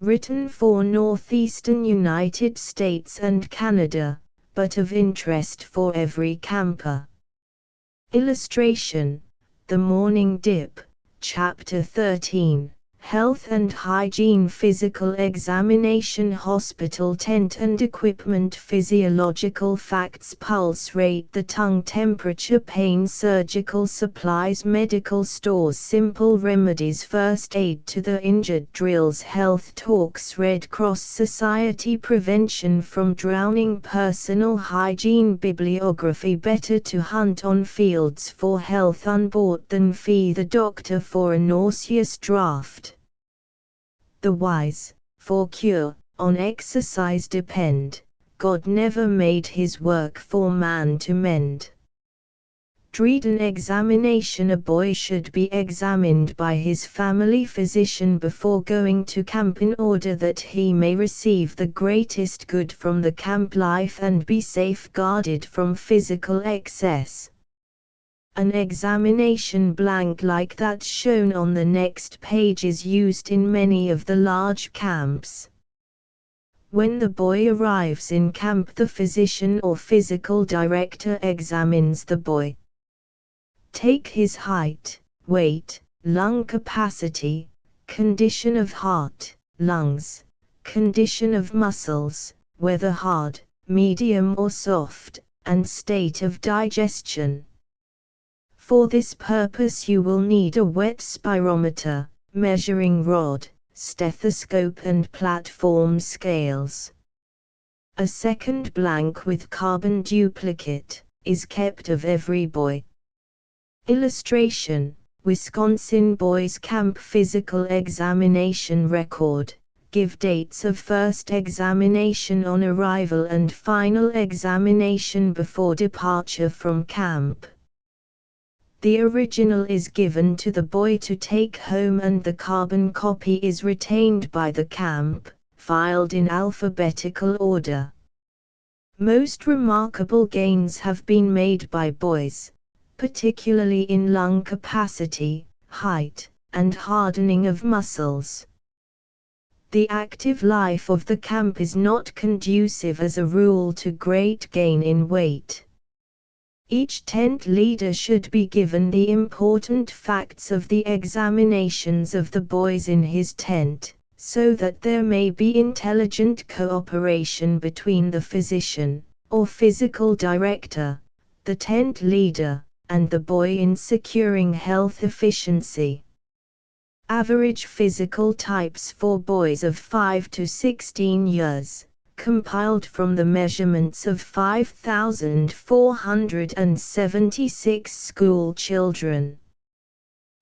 Written for northeastern United States and Canada, but of interest for every camper. Illustration: The Morning Dip, Chapter 13, Health and Hygiene, Physical Examination, Hospital Tent and Equipment, Physiological Facts, Pulse Rate, the Tongue, Temperature, Pain, Surgical Supplies, Medical Stores, Simple Remedies, First Aid to the Injured, Drills, Health Talks, Red Cross Society, Prevention from Drowning, Personal Hygiene, Bibliography. Better to hunt on fields for health unbought than fee the doctor for a nauseous draught. The wise, for cure, on exercise depend. God never made his work for man to mend. Dryden examination: a boy should be examined by his family physician before going to camp in order that he may receive the greatest good from the camp life and be safeguarded from physical excess. An examination blank like that shown on the next page is used in many of the large camps. When the boy arrives in camp, the physician or physical director examines the boy. Take his height, weight, lung capacity, condition of heart, lungs, condition of muscles, whether hard, medium or soft, and state of digestion. For this purpose you will need a wet spirometer, measuring rod, stethoscope and platform scales. A second blank with carbon duplicate is kept of every boy. Illustration: Wisconsin Boys Camp Physical Examination Record. Give dates of first examination on arrival and final examination before departure from camp. The original is given to the boy to take home and the carbon copy is retained by the camp, filed in alphabetical order. Most remarkable gains have been made by boys, particularly in lung capacity, height, and hardening of muscles. The active life of the camp is not conducive as a rule to great gain in weight. Each tent leader should be given the important facts of the examinations of the boys in his tent, so that there may be intelligent cooperation between the physician, or physical director, the tent leader, and the boy in securing health efficiency. Average physical types for boys of 5 to 16 years, compiled from the measurements of 5,476 school children.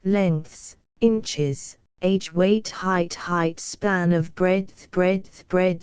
Lengths, inches, age, weight, height span of breadth,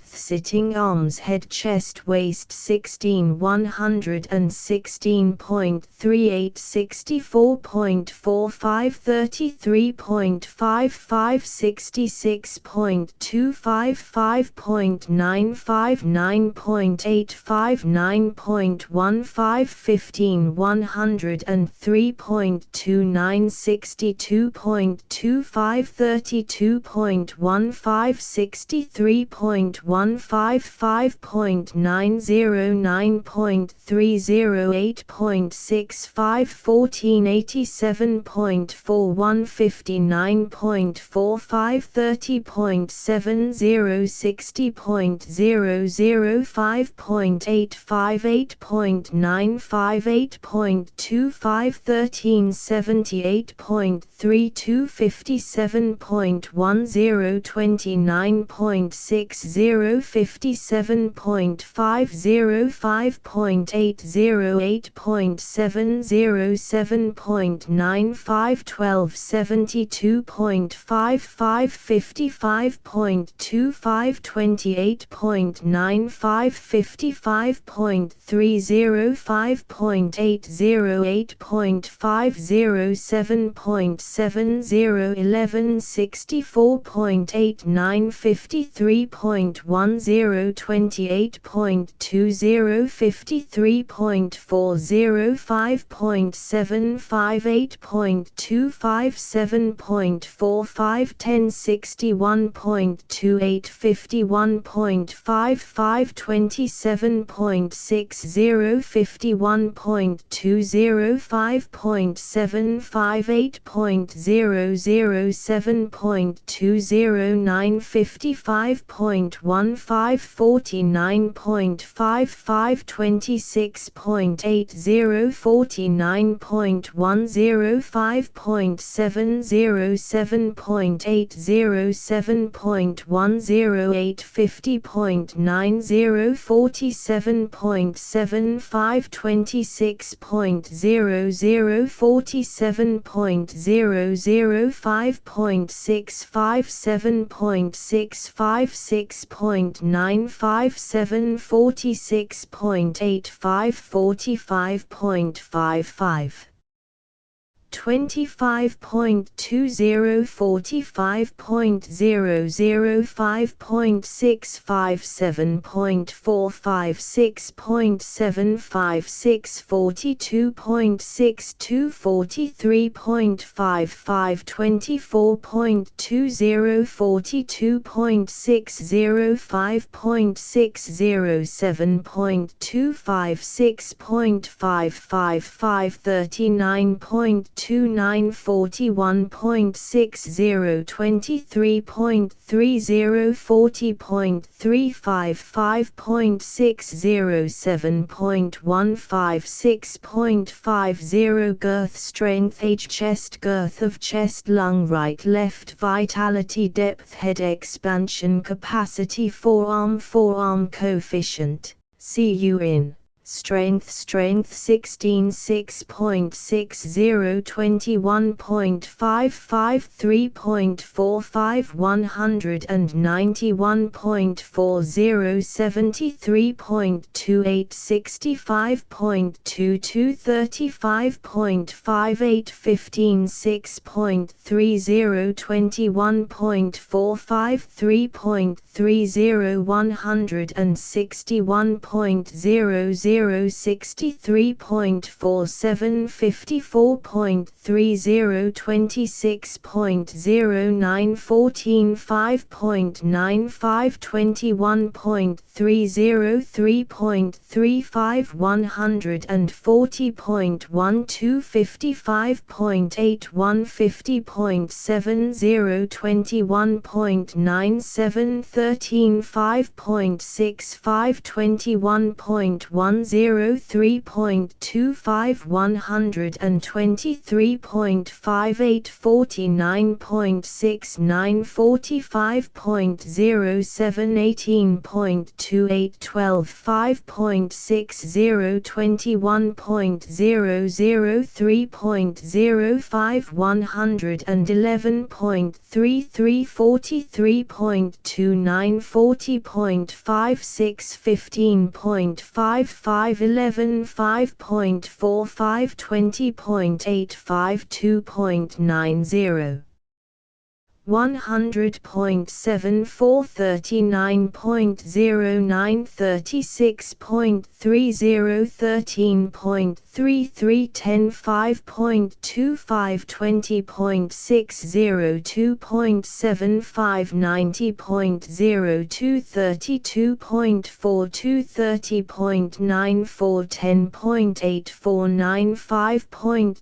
sitting arms, head, chest, waist, 16 116.38 64.45 33.55 66.25 5.95 9.85 9.15 15 103.29 62.25 32.15 63.15 5.90 9.30 8.65 1487.41 59.45 30.70 60.00 5.85 8.95 8.25 1378.32 57.10 29.60 57.50 5.80 8.70 7.95 12 72.55 55.25 28.95 55.30 5.80 8.50 7.70 11 64.89 53.10 28.20 53.40 5.75 8.25 7.45 1061.28 51.55 27.60 51.20 5.75 8.00 7.209 55.15 49.55 26.80 49.10 5.70 7.80 7.108 50.90 47.75 26.00 47.00 5.65 7.65 6.95 7 46.85 45.55 25.20 45.00 5.65 7.45 6.75 6 42.62 43.55 24.20 42.60 5.60 7.25 6.555 39.29 41.60 23.30 40.35 5.60 7.15 6.50 girth, strength, age, chest, girth of chest, lung, right, left, vitality, depth, head, expansion, capacity, forearm coefficient. See you in strength 16 6.60 21.55 3.45 191.40 73.28 65.22 35.58 15 6.30 21.45 3.30 161.00 63.47 54.30 26.09 14 5.95 21.30 3.35 140.12 55.81 50.70 21.97 13 5.65 21.103.25 123.58 49.69 45.07 18.28 12 5.60 21.00 3.05 111.33 43.29 40.56 15.55 11 5.45 20.85 2.90 100.74 39.09 36.30 13.33 10 5.25 20.60 2.75 90.02 32.42 30.94 10.84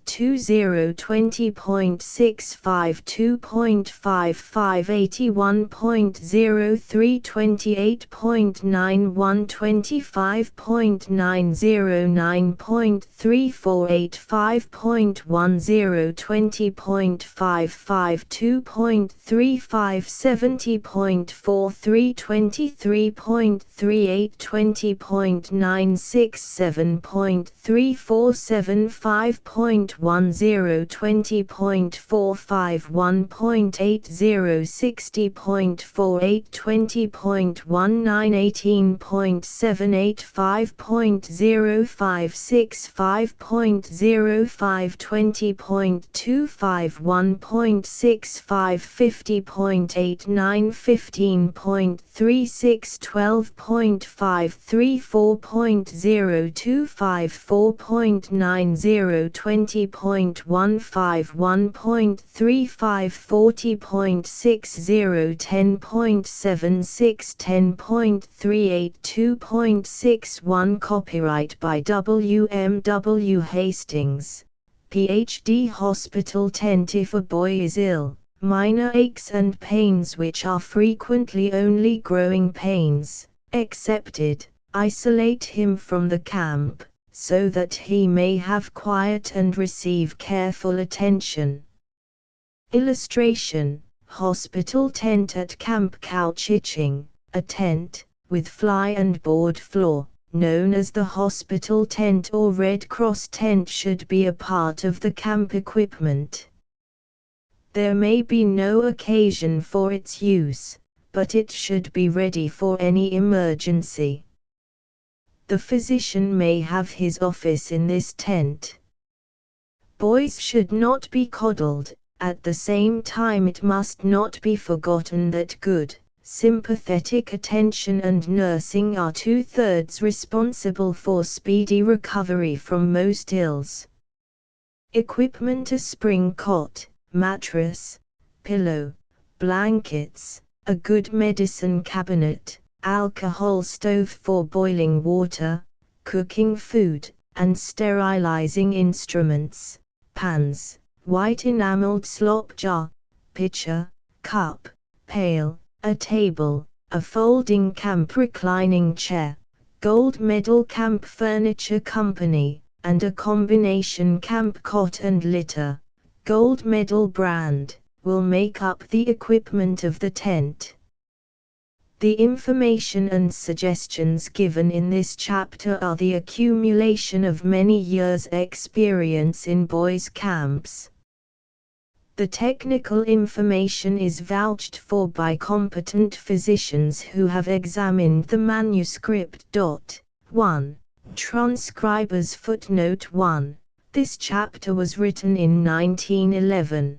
95.20 20.65 2.55 81.03 28.91 25.90 9.34 85.10 20.55 2.35 70.43 23.38 20.96 7.347 5.10 20.45 1.8 60.48 20.19 18.78 5.056 5.05 20.25 1.65 50.89 15.36 12.5 34.025 4.90 20.15 1.35 40.60 10.76 10.38 2.61 Copyright by W.M.W. Hastings, Ph.D. Hospital tent. If a boy is ill, minor aches and pains which are frequently only growing pains, accepted, isolate him from the camp, so that he may have quiet and receive careful attention. Illustration: hospital tent at Camp Couchiching. A tent, with fly and board floor, known as the hospital tent or Red Cross tent, should be a part of the camp equipment. There may be no occasion for its use, but it should be ready for any emergency. The physician may have his office in this tent. Boys should not be coddled. At the same time, it must not be forgotten that good, sympathetic attention and nursing are 2/3 responsible for speedy recovery from most ills. Equipment: a spring cot, mattress, pillow, blankets, a good medicine cabinet, alcohol stove for boiling water, cooking food, and sterilizing instruments, pans, white enameled slop jar, pitcher, cup, pail, a table, a folding camp reclining chair, gold medal camp furniture company, and a combination camp cot and litter, gold medal brand, will make up the equipment of the tent. The information and suggestions given in this chapter are the accumulation of many years' experience in boys' camps. The technical information is vouched for by competent physicians who have examined the manuscript. 1. Transcribers. Footnote 1. This chapter was written in 1911.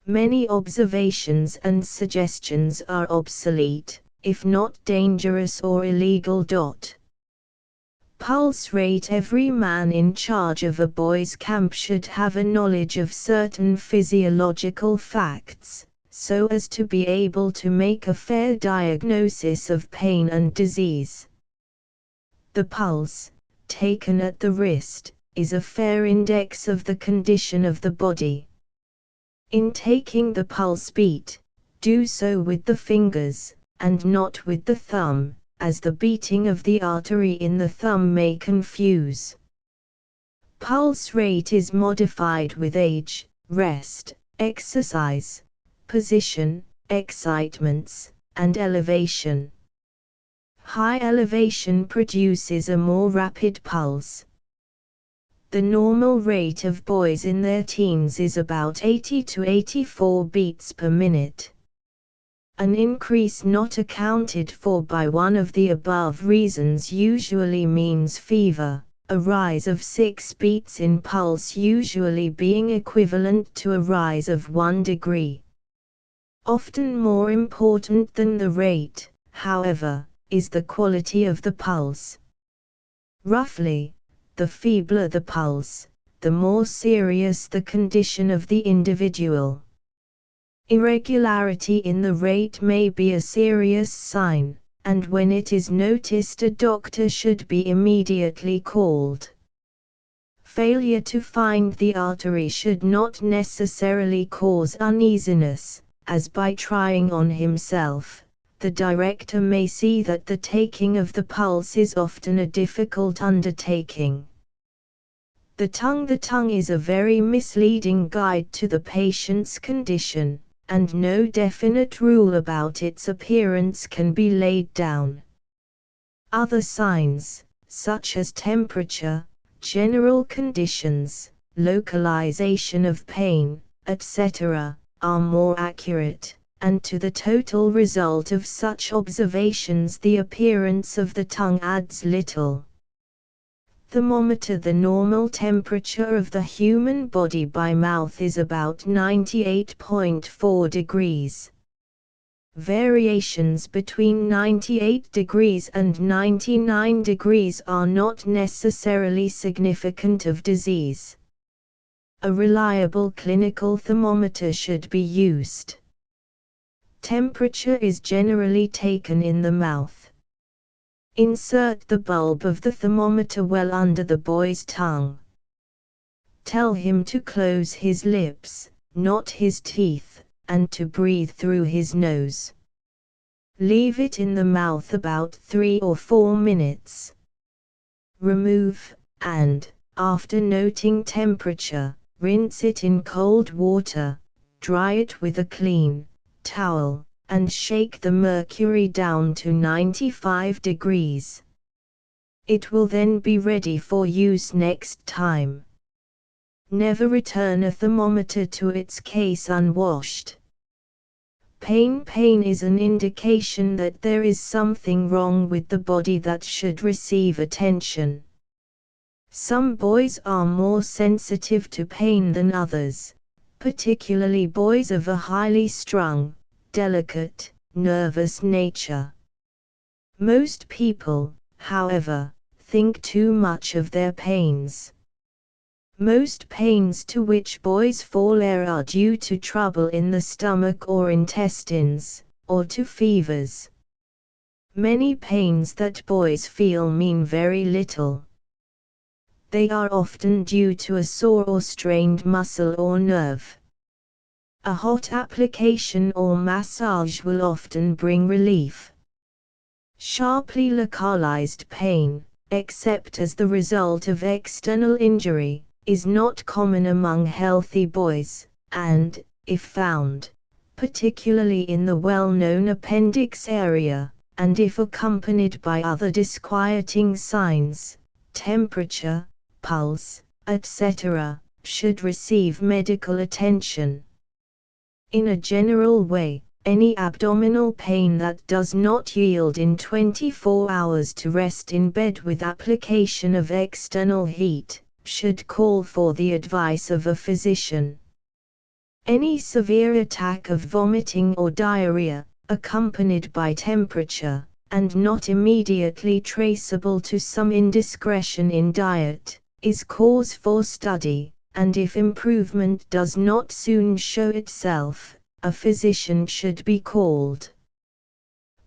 Many observations and suggestions are obsolete, if not dangerous or illegal. Pulse rate. Every man in charge of a boys' camp should have a knowledge of certain physiological facts, so as to be able to make a fair diagnosis of pain and disease. The pulse, taken at the wrist, is a fair index of the condition of the body. In taking the pulse beat, do so with the fingers, and not with the thumb, as the beating of the artery in the thumb may confuse. Pulse rate is modified with age, rest, exercise, position, excitements, and elevation. High elevation produces a more rapid pulse. The normal rate of boys in their teens is about 80 to 84 beats per minute. An increase not accounted for by one of the above reasons usually means fever, a rise of 6 beats in pulse usually being equivalent to a rise of 1 degree. Often more important than the rate, however, is the quality of the pulse. Roughly, the feebler the pulse, the more serious the condition of the individual. Irregularity in the rate may be a serious sign, and when it is noticed a doctor should be immediately called. Failure to find the artery should not necessarily cause uneasiness, as by trying on himself, the director may see that the taking of the pulse is often a difficult undertaking. The tongue is a very misleading guide to the patient's condition, and no definite rule about its appearance can be laid down. Other signs, such as temperature, general conditions, localization of pain, etc., are more accurate, and to the total result of such observations the appearance of the tongue adds little. Thermometer. The normal temperature of the human body by mouth is about 98.4 degrees. Variations between 98 degrees and 99 degrees are not necessarily significant of disease. A reliable clinical thermometer should be used. Temperature is generally taken in the mouth. Insert the bulb of the thermometer well under the boy's tongue. Tell him to close his lips, not his teeth, and to breathe through his nose. Leave it in the mouth about 3 or 4 minutes. Remove, and, after noting temperature, rinse it in cold water, dry it with a clean towel, and shake the mercury down to 95 degrees. It will then be ready for use next time. Never return a thermometer to its case unwashed. Pain is an indication that there is something wrong with the body that should receive attention. Some boys are more sensitive to pain than others, particularly boys of a highly strung, delicate, nervous nature. Most people, however, think too much of their pains. Most pains to which boys fall heir are due to trouble in the stomach or intestines, or to fevers. Many pains that boys feel mean very little. They are often due to a sore or strained muscle or nerve. A hot application or massage will often bring relief. Sharply localized pain, except as the result of external injury, is not common among healthy boys, and, if found, particularly in the well-known appendix area, and if accompanied by other disquieting signs, temperature, pulse, etc., should receive medical attention. In a general way, any abdominal pain that does not yield in 24 hours to rest in bed with application of external heat, should call for the advice of a physician. Any severe attack of vomiting or diarrhea, accompanied by temperature, and not immediately traceable to some indiscretion in diet, is cause for study, and if improvement does not soon show itself, a physician should be called.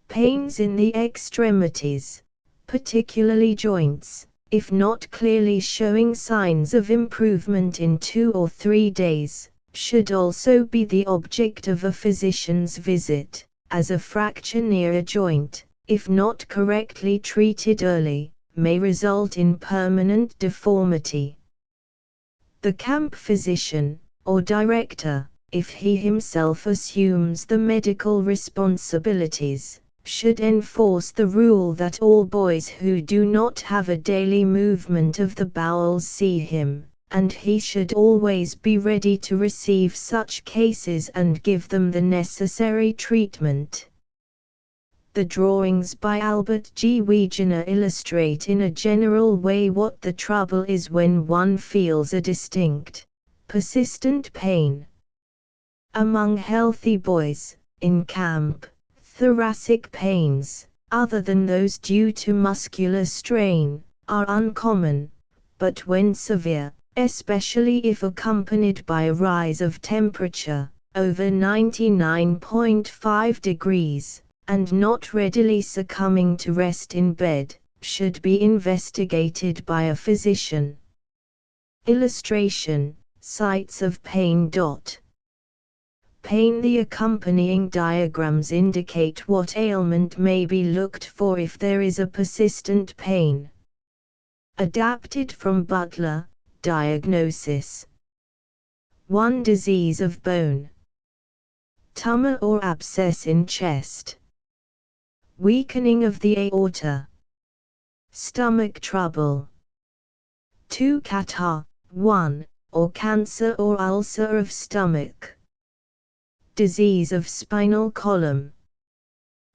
Pains in the extremities, particularly joints, if not clearly showing signs of improvement in 2 or 3 days, should also be the object of a physician's visit, as a fracture near a joint, if not correctly treated early, may result in permanent deformity. The camp physician, or director, if he himself assumes the medical responsibilities, should enforce the rule that all boys who do not have a daily movement of the bowels see him, and he should always be ready to receive such cases and give them the necessary treatment. The drawings by Albert G. Wegener illustrate in a general way what the trouble is when one feels a distinct, persistent pain. Among healthy boys, in camp, thoracic pains, other than those due to muscular strain, are uncommon, but when severe, especially if accompanied by a rise of temperature, over 99.5 degrees, and not readily succumbing to rest in bed, should be investigated by a physician. Illustration, sites of pain. Pain. The accompanying diagrams indicate what ailment may be looked for if there is a persistent pain. Adapted from Butler, diagnosis. 1. Disease of bone. Tumor or abscess in chest. Weakening of the aorta. Stomach trouble. 2. Catarrh. 1. Or cancer or ulcer of stomach. Disease of spinal column.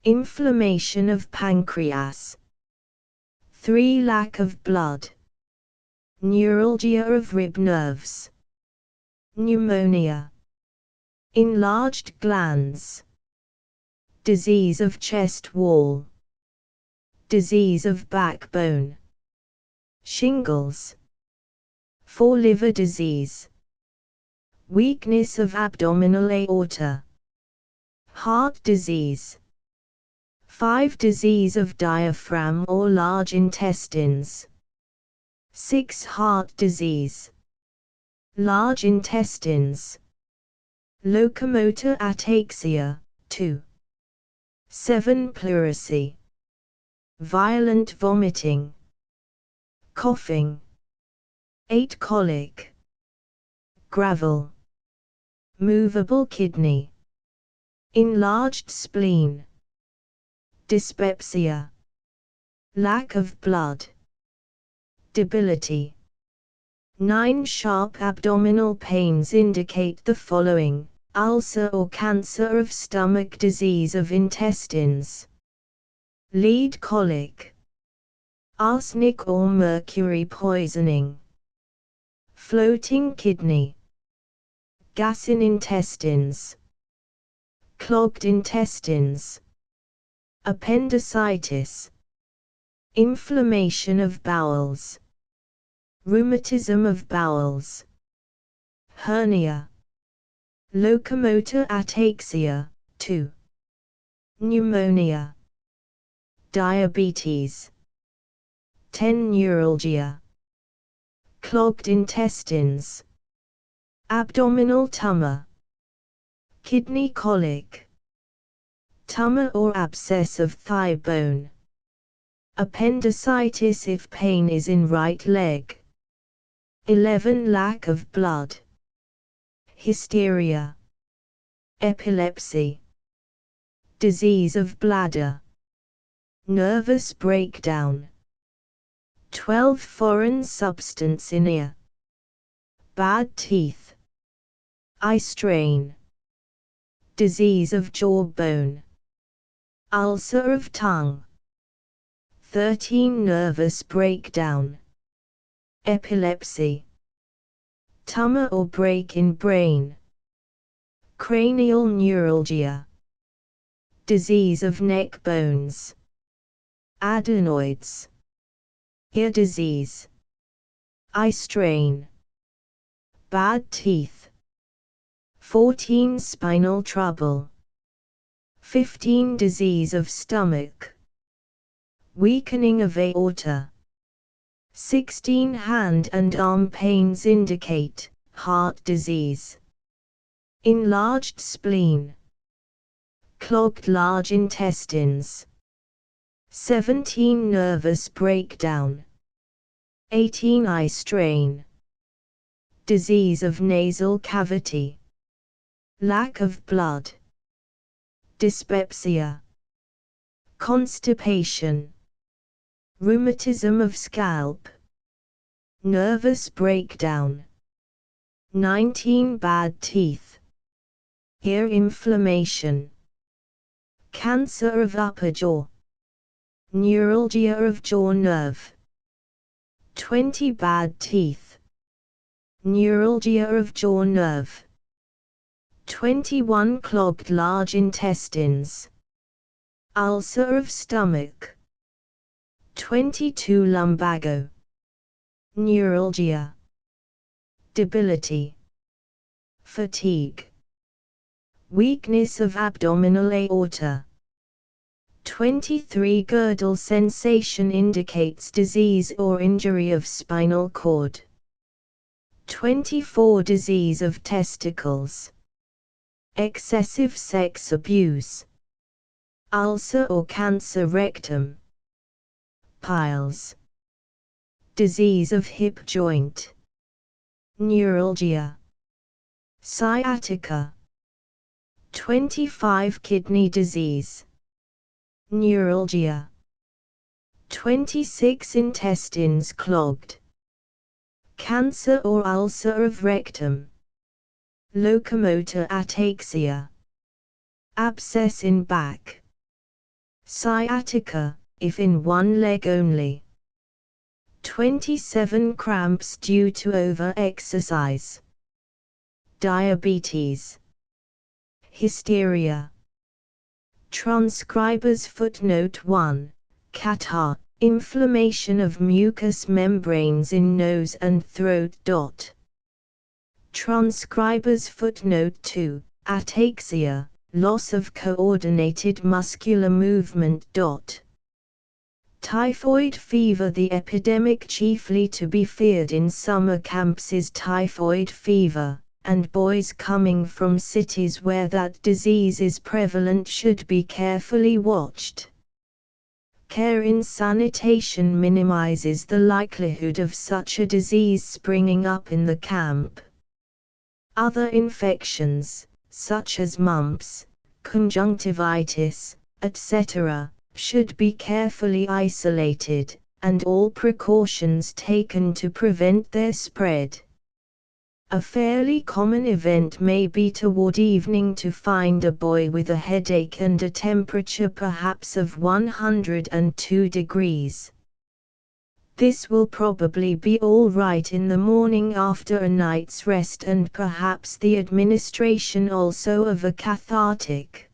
Inflammation of pancreas. 3. Lack of blood. Neuralgia of rib nerves. Pneumonia. Enlarged glands. Disease of chest wall. Disease of backbone. Shingles. 4. Liver disease. Weakness of abdominal aorta. Heart disease. 5. Disease of diaphragm or large intestines. 6. Heart disease. Large intestines. Locomotor ataxia. 2. 7. Pleurisy. Violent vomiting. Coughing. 8. Colic. Gravel. Movable kidney. Enlarged spleen. Dyspepsia. Lack of blood. Debility. 9. Sharp abdominal pains indicate the following: ulcer or cancer of stomach, disease of intestines. Lead colic. Arsenic or mercury poisoning. Floating kidney. Gas in intestines. Clogged intestines. Appendicitis. Inflammation of bowels. Rheumatism of bowels. Hernia. Locomotor ataxia. 2. Pneumonia. Diabetes. 10. Neuralgia. Clogged intestines. Abdominal tumor. Kidney colic. Tumor or abscess of thigh bone. Appendicitis if pain is in right leg. 11. Lack of blood. Hysteria. Epilepsy. Disease of bladder. Nervous breakdown. 12. Foreign substance in ear. Bad teeth. Eye strain. Disease of jawbone. Ulcer of tongue. 13. Nervous breakdown. Epilepsy. Tumor or break in brain. Cranial neuralgia. Disease of neck bones. Adenoids. Ear disease. Eye strain. Bad teeth. 14. Spinal trouble. 15. Disease of stomach. Weakening of aorta. 16. Hand and arm pains indicate heart disease. Enlarged spleen. clogged large intestines. 17 nervous breakdown. 18 eye strain. Disease of nasal cavity. Lack of blood. Dyspepsia. Constipation. Rheumatism of scalp. Nervous breakdown. 19 bad teeth. Ear inflammation. Cancer of upper jaw. Neuralgia of jaw nerve. 20 bad teeth. Neuralgia of jaw nerve. 21 clogged large intestines. Ulcer of stomach. 22 lumbago. Neuralgia. Debility. Fatigue. Weakness of abdominal aorta. 23 girdle sensation indicates disease or injury of spinal cord. 24 disease of testicles. Excessive sex abuse. Ulcer or cancer rectum. Piles. Disease of hip joint. Neuralgia. Sciatica. 25 kidney disease. Neuralgia. 26 intestines clogged. Cancer or ulcer of rectum. Locomotor ataxia. Abscess in back. Sciatica, if in one leg only. 27 cramps due to over-exercise. Diabetes. Hysteria. Transcribers footnote 1. Catarrh, inflammation of mucous membranes in nose and throat. Transcribers footnote 2. Ataxia, loss of coordinated muscular movement. Typhoid fever. The epidemic chiefly to be feared in summer camps is typhoid fever, and boys coming from cities where that disease is prevalent should be carefully watched. Care in sanitation minimizes the likelihood of such a disease springing up in the camp. Other infections, such as mumps, conjunctivitis, etc., should be carefully isolated, and all precautions taken to prevent their spread. A fairly common event may be toward evening to find a boy with a headache and a temperature perhaps of 102 degrees. This will probably be all right in the morning after a night's rest and perhaps the administration also of a cathartic.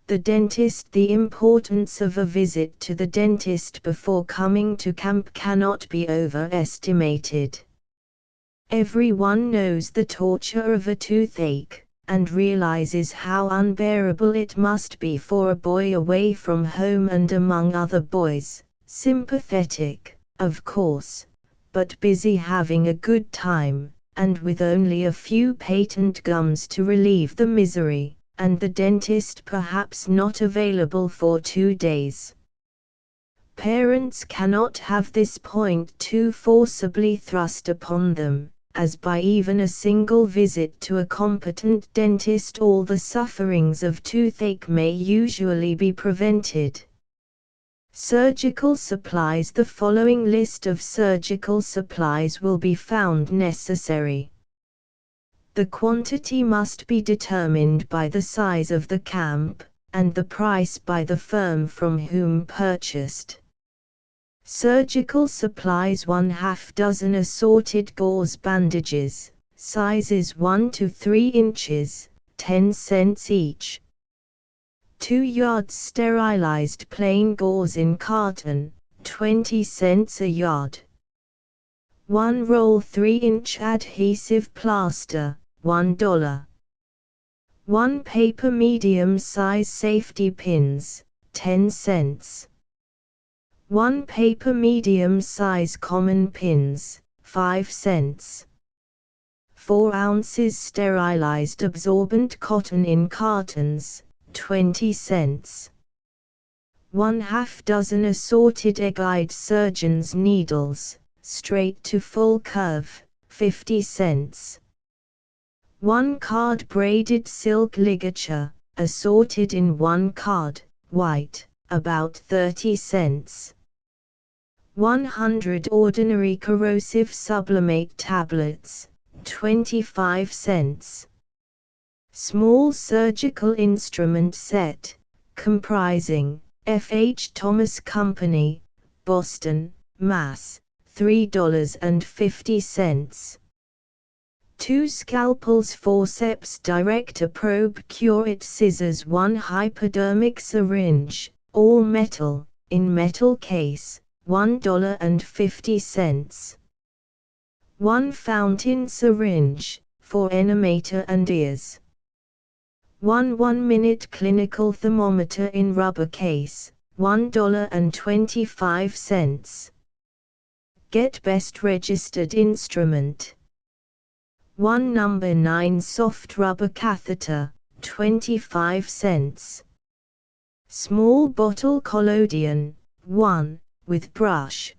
The dentist. The importance of a visit to the dentist before coming to camp cannot be overestimated. Everyone knows the torture of a toothache, and realizes how unbearable it must be for a boy away from home and among other boys, sympathetic, of course, but busy having a good time, and with only a few patent gums to relieve the misery, and the dentist perhaps not available for 2 days. Parents cannot have this point too forcibly thrust upon them, as by even a single visit to a competent dentist all the sufferings of toothache may usually be prevented. Surgical supplies. The following list of surgical supplies will be found necessary. The quantity must be determined by the size of the camp, and the price by the firm from whom purchased. Surgical supplies: 1/2 dozen assorted gauze bandages, sizes 1 to 3 inches, 10 cents each. 2 yards sterilized plain gauze in carton, 20 cents a yard. 1 roll 3-inch adhesive plaster, $1. 1 paper medium-size safety pins, 10 cents. 1 paper medium-size common pins, 5 cents. 4 ounces sterilized absorbent cotton in cartons, 20 cents. 1/2 dozen assorted egg-eyed surgeon's needles, straight to full curve, 50 cents. 1 card braided silk ligature, assorted in 1 card, white, about 30 cents. 100 ordinary corrosive sublimate tablets, 25 cents. Small surgical instrument set, comprising F.H. Thomas Company, Boston, Mass., $3.50. 2 scalpels, forceps, director probe, curette scissors, 1 hypodermic syringe, all metal, in metal case, $1.50. 1 fountain syringe, for animator and ears. 1 1-minute clinical thermometer in rubber case, $1.25. Get best registered instrument. 1 number 9 soft rubber catheter, 25 cents. Small bottle collodion, 1, with brush.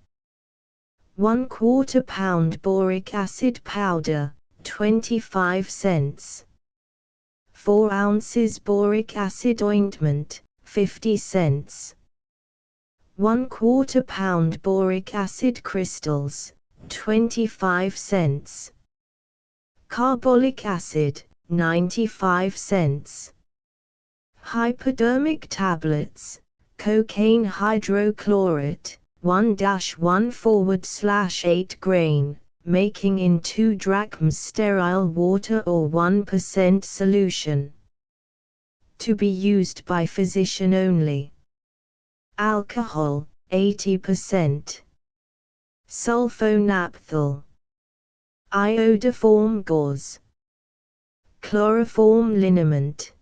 1/4 pound boric acid powder, 25 cents. 4 ounces boric acid ointment, 50 cents. 1/4 pound boric acid crystals, 25 cents. Carbolic acid, 95 cents. Hypodermic tablets, cocaine hydrochlorate, 1-1/8 grain, making in 2 drachms sterile water or 1% solution. To be used by physician only. Alcohol, 80%. Sulfonaphthol. Iodoform gauze. Chloroform liniment.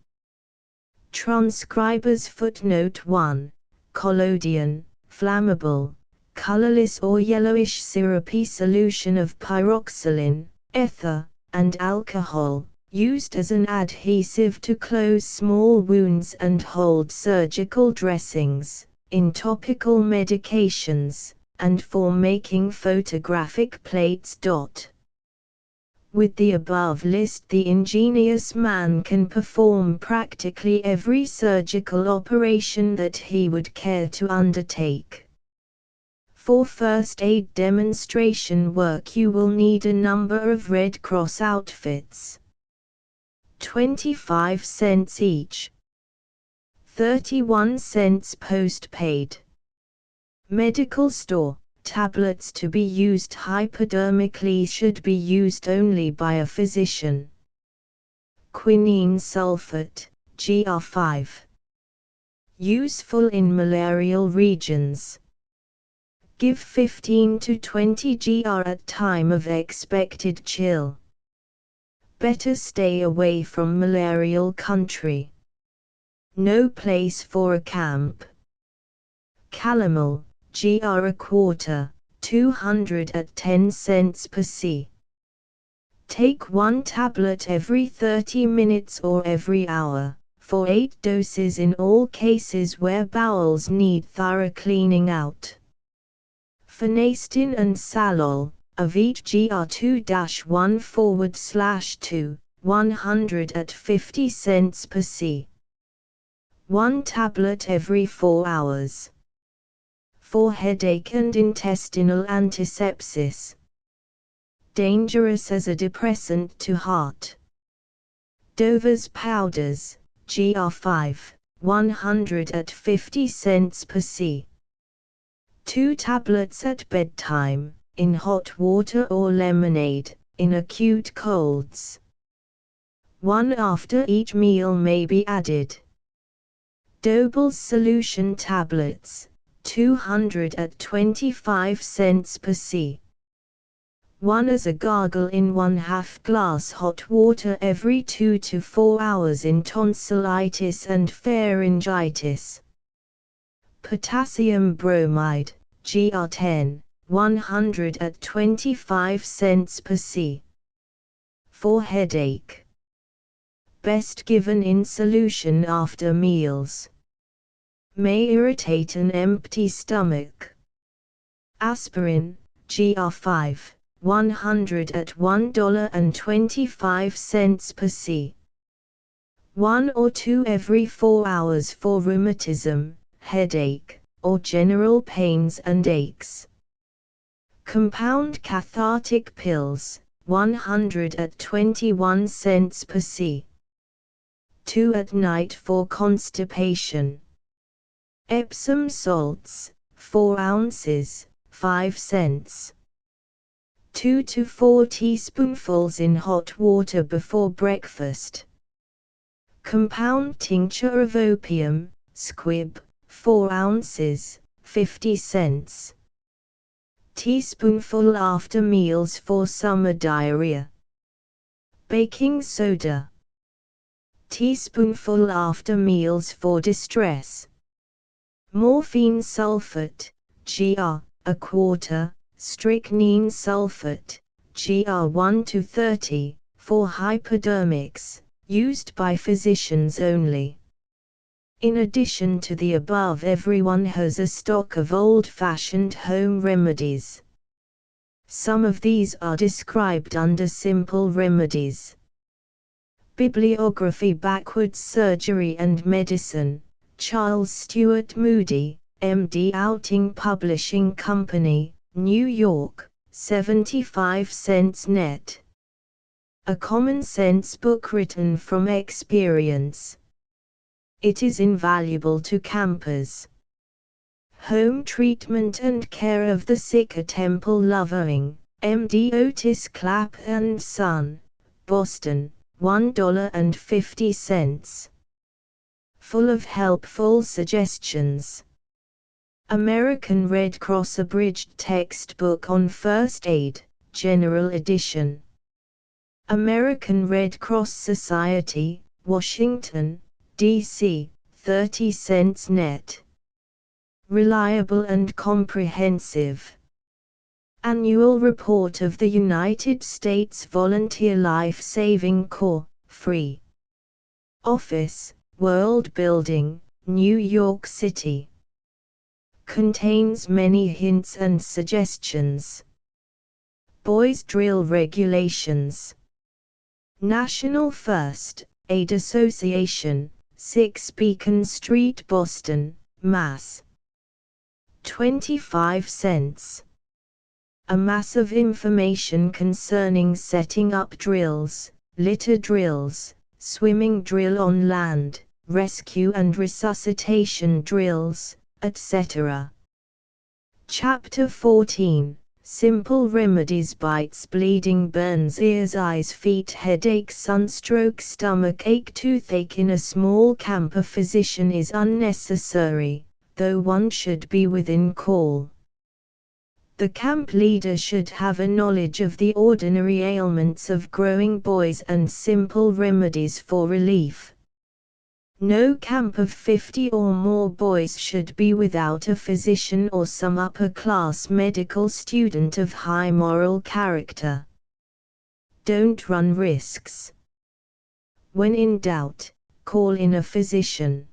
Transcriber's footnote 1. Collodion, flammable, colorless or yellowish syrupy solution of pyroxylin, ether, and alcohol, used as an adhesive to close small wounds and hold surgical dressings, in topical medications, and for making photographic plates. With the above list, the ingenious man can perform practically every surgical operation that he would care to undertake. For first aid demonstration work you will need a number of Red Cross outfits. 25 cents each. 31 cents postpaid. Medical store. Tablets to be used hypodermically should be used only by a physician. Quinine sulfate, GR5. Useful in malarial regions. Give 15 to 20 gr at time of expected chill. Better stay away from malarial country. No place for a camp. Calomel, gr a quarter, 200 at 10 cents per c. Take 1 tablet every 30 minutes or every hour, for 8 doses in all cases where bowels need thorough cleaning out. Phenestin and Salol, of each gr2-1/2, 100 at 50 cents per c. 1 tablet every 4 hours. For headache and intestinal antisepsis. Dangerous as a depressant to heart. Dover's powders, gr5, 100 at 50 cents per c. 2 tablets at bedtime, in hot water or lemonade, in acute colds. 1 after each meal may be added. Doble's solution tablets, 200 at 25 cents per c. 1 as a gargle in 1/2 glass hot water every 2 to 4 hours in tonsillitis and pharyngitis. Potassium bromide, gr10, 100 at 25 cents per c. For headache. best given in solution after meals. May irritate an empty stomach. Aspirin, GR5, 100 at $1.25 per c. 1 or 2 every 4 hours for rheumatism, headache, or general pains and aches. Compound cathartic pills, 100 at 21 cents per c. 2 at night for constipation. Epsom salts, 4 ounces, 5 cents. 2 to 4 teaspoonfuls in hot water before breakfast. Compound tincture of opium, squib, 4 ounces, 50 cents. Teaspoonful after meals for summer diarrhea. Baking soda. Teaspoonful after meals for distress. Morphine sulfate, GR, a quarter. Strychnine sulfate, GR 1 to 30, for hypodermics, used by physicians only. In addition to the above, everyone has a stock of old-fashioned home remedies. Some of these are described under Simple Remedies. Bibliography. Backwards Surgery and Medicine, Charles Stewart Moody, MD. Outing Publishing Company, New York, 75 cents net. A common sense book written from experience. It is invaluable to campers. Home Treatment and Care of the Sick. A Temple Lovering, MD. Otis Clapp and Son, Boston, $1.50. Full of helpful suggestions. American Red Cross Abridged Textbook on First Aid, General Edition. American Red Cross Society, Washington, D.C., 30 cents net. Reliable and comprehensive. Annual Report of the United States Volunteer Life Saving Corps, free. Office, World Building, New York City. Contains many hints and suggestions. Boys Drill Regulations. National First Aid Association, 6 Beacon Street, Boston, Mass. 25 cents. A mass of information concerning setting up drills, litter drills, swimming drill on land, rescue and resuscitation drills, etc. Chapter 14, Simple Remedies. Bites, bleeding, burns, ears, eyes, feet, headache, sunstroke, stomach ache, toothache. In a small camp, a physician is unnecessary, though one should be within call. The camp leader should have a knowledge of the ordinary ailments of growing boys and simple remedies for relief. No camp of 50 or more boys should be without a physician or some upper-class medical student of high moral character. Don't run risks. When in doubt, call in a physician.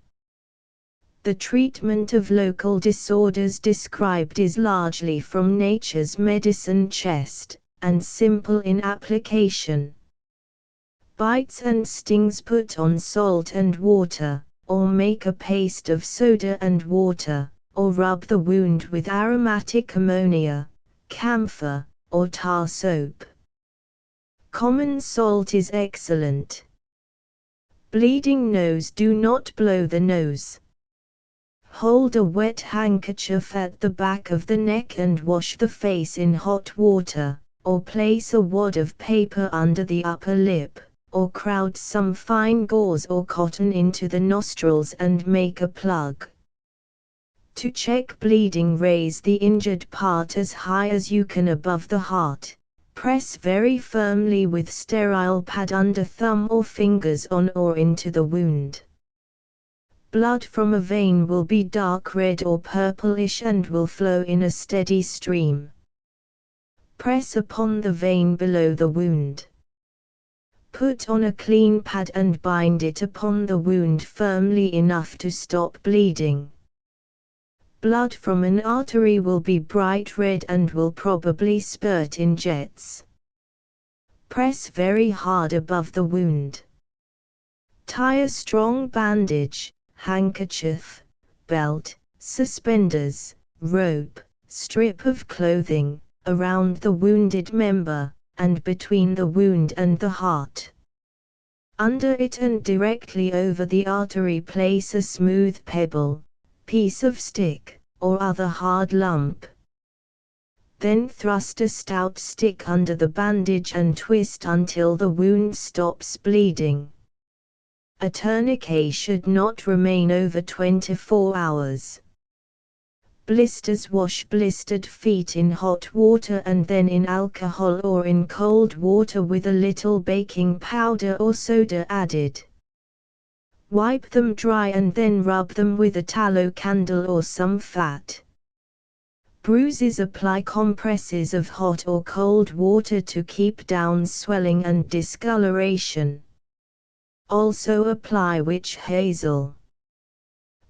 The treatment of local disorders described is largely from Nature's Medicine chest, and simple in application. Bites and stings, put on salt and water, or make a paste of soda and water, or rub the wound with aromatic ammonia, camphor, or tar soap. Common salt is excellent. Bleeding nose, do not blow the nose. Hold a wet handkerchief at the back of the neck and wash the face in hot water, or place a wad of paper under the upper lip, or crowd some fine gauze or cotton into the nostrils and make a plug. To check bleeding, raise the injured part as high as you can above the heart. Press very firmly with sterile pad under thumb or fingers on or into the wound. Blood from a vein will be dark red or purplish and will flow in a steady stream. Press upon the vein below the wound. Put on a clean pad and bind it upon the wound firmly enough to stop bleeding. Blood from an artery will be bright red and will probably spurt in jets. Press very hard above the wound. Tie a strong bandage, handkerchief, belt, suspenders, rope, strip of clothing, around the wounded member, and between the wound and the heart. Under it and directly over the artery place a smooth pebble, piece of stick, or other hard lump. Then thrust a stout stick under the bandage and twist until the wound stops bleeding. A tourniquet should not remain over 24 hours. Blisters: wash blistered feet in hot water and then in alcohol or in cold water with a little baking powder or soda added. Wipe them dry and then rub them with a tallow candle or some fat. Bruises: apply compresses of hot or cold water to keep down swelling and discoloration. Also apply witch hazel.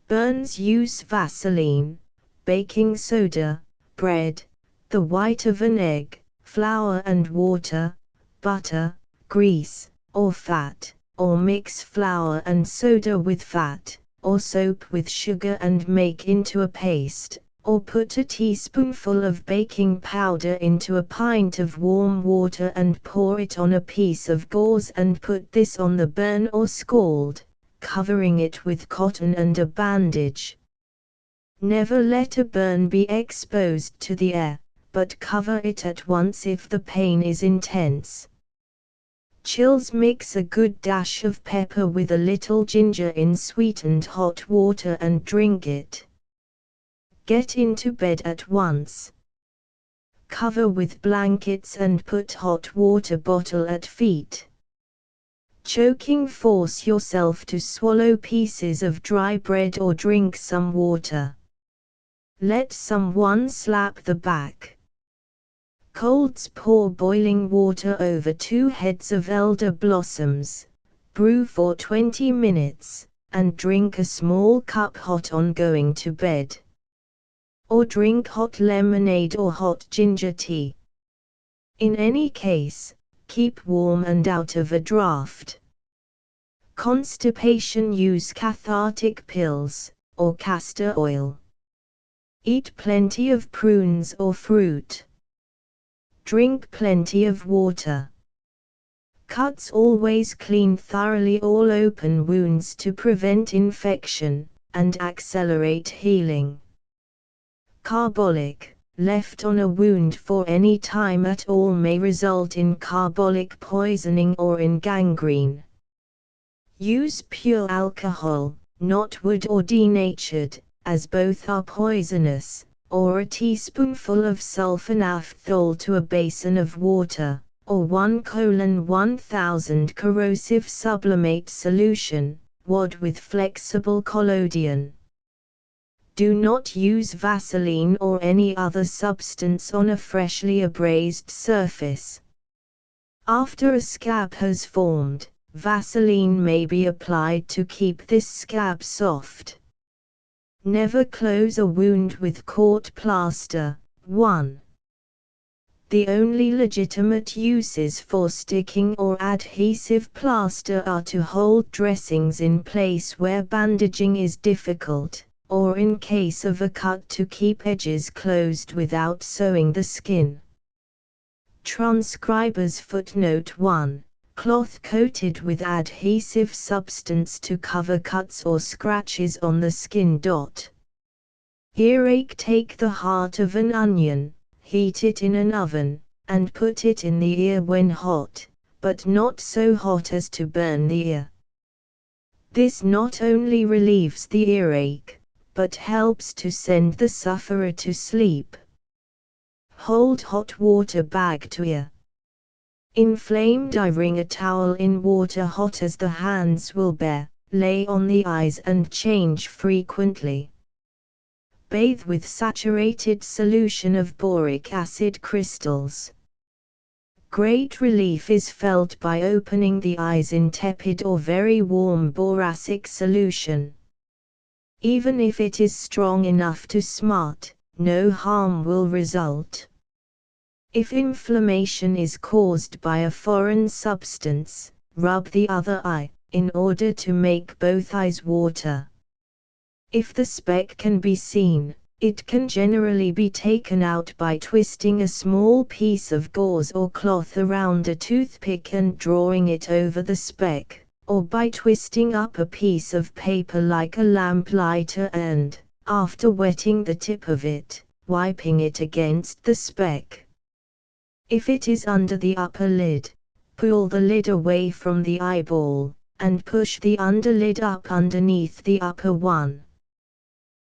Burns: use Vaseline, baking soda, bread, the white of an egg, flour and water, butter, grease, or fat, or mix flour and soda with fat, or soap with sugar and make into a paste, or put a teaspoonful of baking powder into a pint of warm water and pour it on a piece of gauze and put this on the burn or scald, covering it with cotton and a bandage. Never let a burn be exposed to the air, but cover it at once if the pain is intense. Chills: mix a good dash of pepper with a little ginger in sweetened hot water and drink it. Get into bed at once. Cover with blankets and put hot water bottle at feet. Choking: force yourself to swallow pieces of dry bread or drink some water. Let someone slap the back. Colds: pour boiling water over 2 heads of elder blossoms, brew for 20 minutes, and drink a small cup hot on going to bed. Or drink hot lemonade or hot ginger tea. In any case, keep warm and out of a draft. Constipation: use cathartic pills, or castor oil. Eat plenty of prunes or fruit. Drink plenty of water. Cuts: always clean thoroughly all open wounds to prevent infection, and accelerate healing. Carbolic, left on a wound for any time at all may result in carbolic poisoning or in gangrene. Use pure alcohol, not wood or denatured, as both are poisonous, or a teaspoonful of sulfonaphthol to a basin of water, or 1:1000 corrosive sublimate solution, wad with flexible collodion. Do not use Vaseline or any other substance on a freshly abrased surface. After a scab has formed, Vaseline may be applied to keep this scab soft. Never close a wound with court plaster. 1. The only legitimate uses for sticking or adhesive plaster are to hold dressings in place where bandaging is difficult, or in case of a cut to keep edges closed without sewing the skin. Transcriber's footnote 1. Cloth coated with adhesive substance to cover cuts or scratches on the skin. Earache: take the heart of an onion, heat it in an oven, and put it in the ear when hot, but not so hot as to burn the ear. This not only relieves the earache, but helps to send the sufferer to sleep. Hold hot water bag to ear. Inflamed eye: wring a towel in water hot as the hands will bear, lay on the eyes and change frequently. Bathe with saturated solution of boric acid crystals. Great relief is felt by opening the eyes in tepid or very warm boracic solution. Even if it is strong enough to smart, no harm will result. If inflammation is caused by a foreign substance, rub the other eye, in order to make both eyes water. If the speck can be seen, it can generally be taken out by twisting a small piece of gauze or cloth around a toothpick and drawing it over the speck, or by twisting up a piece of paper like a lamp lighter and, after wetting the tip of it, wiping it against the speck. If it is under the upper lid, pull the lid away from the eyeball, and push the underlid up underneath the upper one.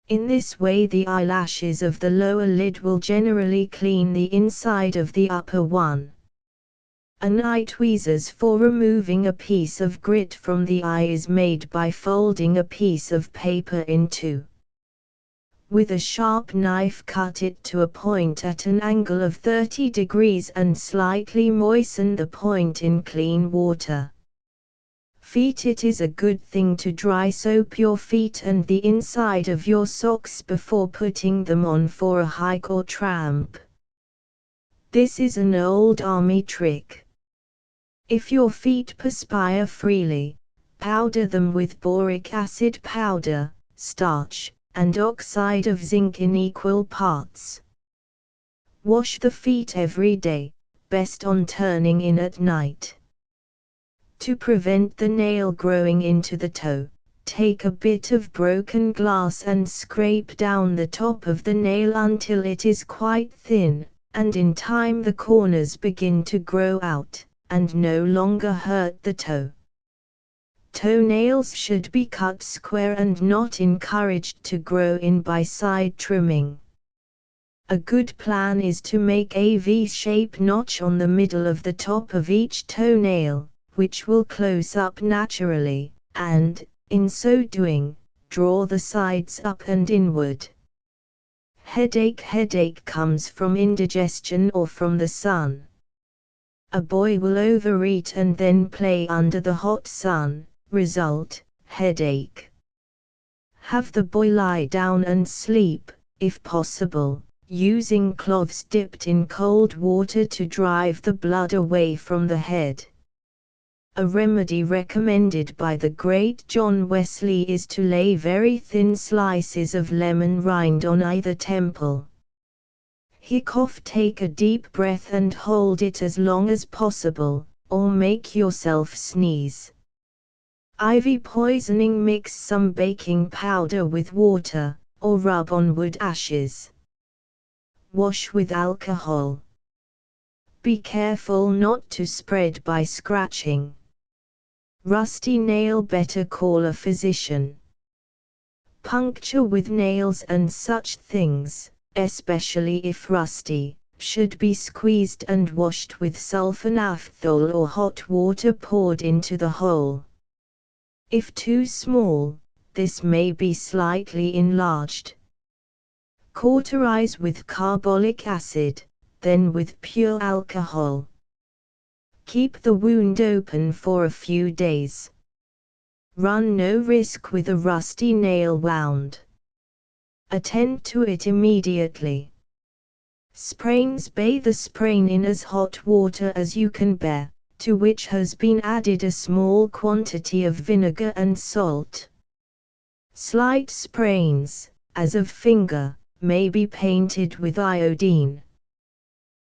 In this way the eyelashes of the lower lid will generally clean the inside of the upper one. An eye tweezers for removing a piece of grit from the eye is made by folding a piece of paper in two. With a sharp knife cut it to a point at an angle of 30 degrees and slightly moisten the point in clean water. Feet. It is a good thing to dry soap your feet and the inside of your socks before putting them on for a hike or tramp. This is an old army trick. If your feet perspire freely, powder them with boric acid powder, starch, and oxide of zinc in equal parts. Wash the feet every day, best on turning in at night. To prevent the nail growing into the toe, take a bit of broken glass and scrape down the top of the nail until it is quite thin, and in time the corners begin to grow out, and no longer hurt the toe. Toenails should be cut square and not encouraged to grow in by side trimming. A good plan is to make a V-shape notch on the middle of the top of each toenail, which will close up naturally, and, in so doing, draw the sides up and inward. Headache comes from indigestion or from the sun. A boy will overeat and then play under the hot sun, result, headache. Have the boy lie down and sleep, if possible, using cloths dipped in cold water to drive the blood away from the head. A remedy recommended by the great John Wesley is to lay very thin slices of lemon rind on either temple. Take a deep breath and hold it as long as possible, or make yourself sneeze. IV poisoning: mix some baking powder with water, or rub on wood ashes. Wash with alcohol. Be careful not to spread by scratching. Rusty nail: better call a physician. Puncture with nails and such things, especially if rusty, should be squeezed and washed with sulfonaphthol or hot water poured into the hole. If too small, this may be slightly enlarged. Cauterize with carbolic acid, then with pure alcohol. Keep the wound open for a few days. Run no risk with a rusty nail wound. Attend to it immediately. Sprains: bathe the sprain in as hot water as you can bear, to which has been added a small quantity of vinegar and salt. Slight sprains, as of finger, may be painted with iodine.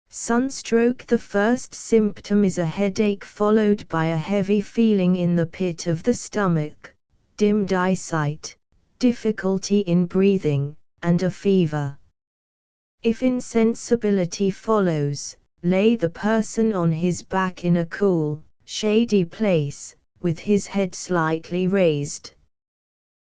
Sunstroke: the first symptom is a headache followed by a heavy feeling in the pit of the stomach, dimmed eyesight, difficulty in breathing, and a fever. If insensibility follows, lay the person on his back in a cool, shady place, with his head slightly raised.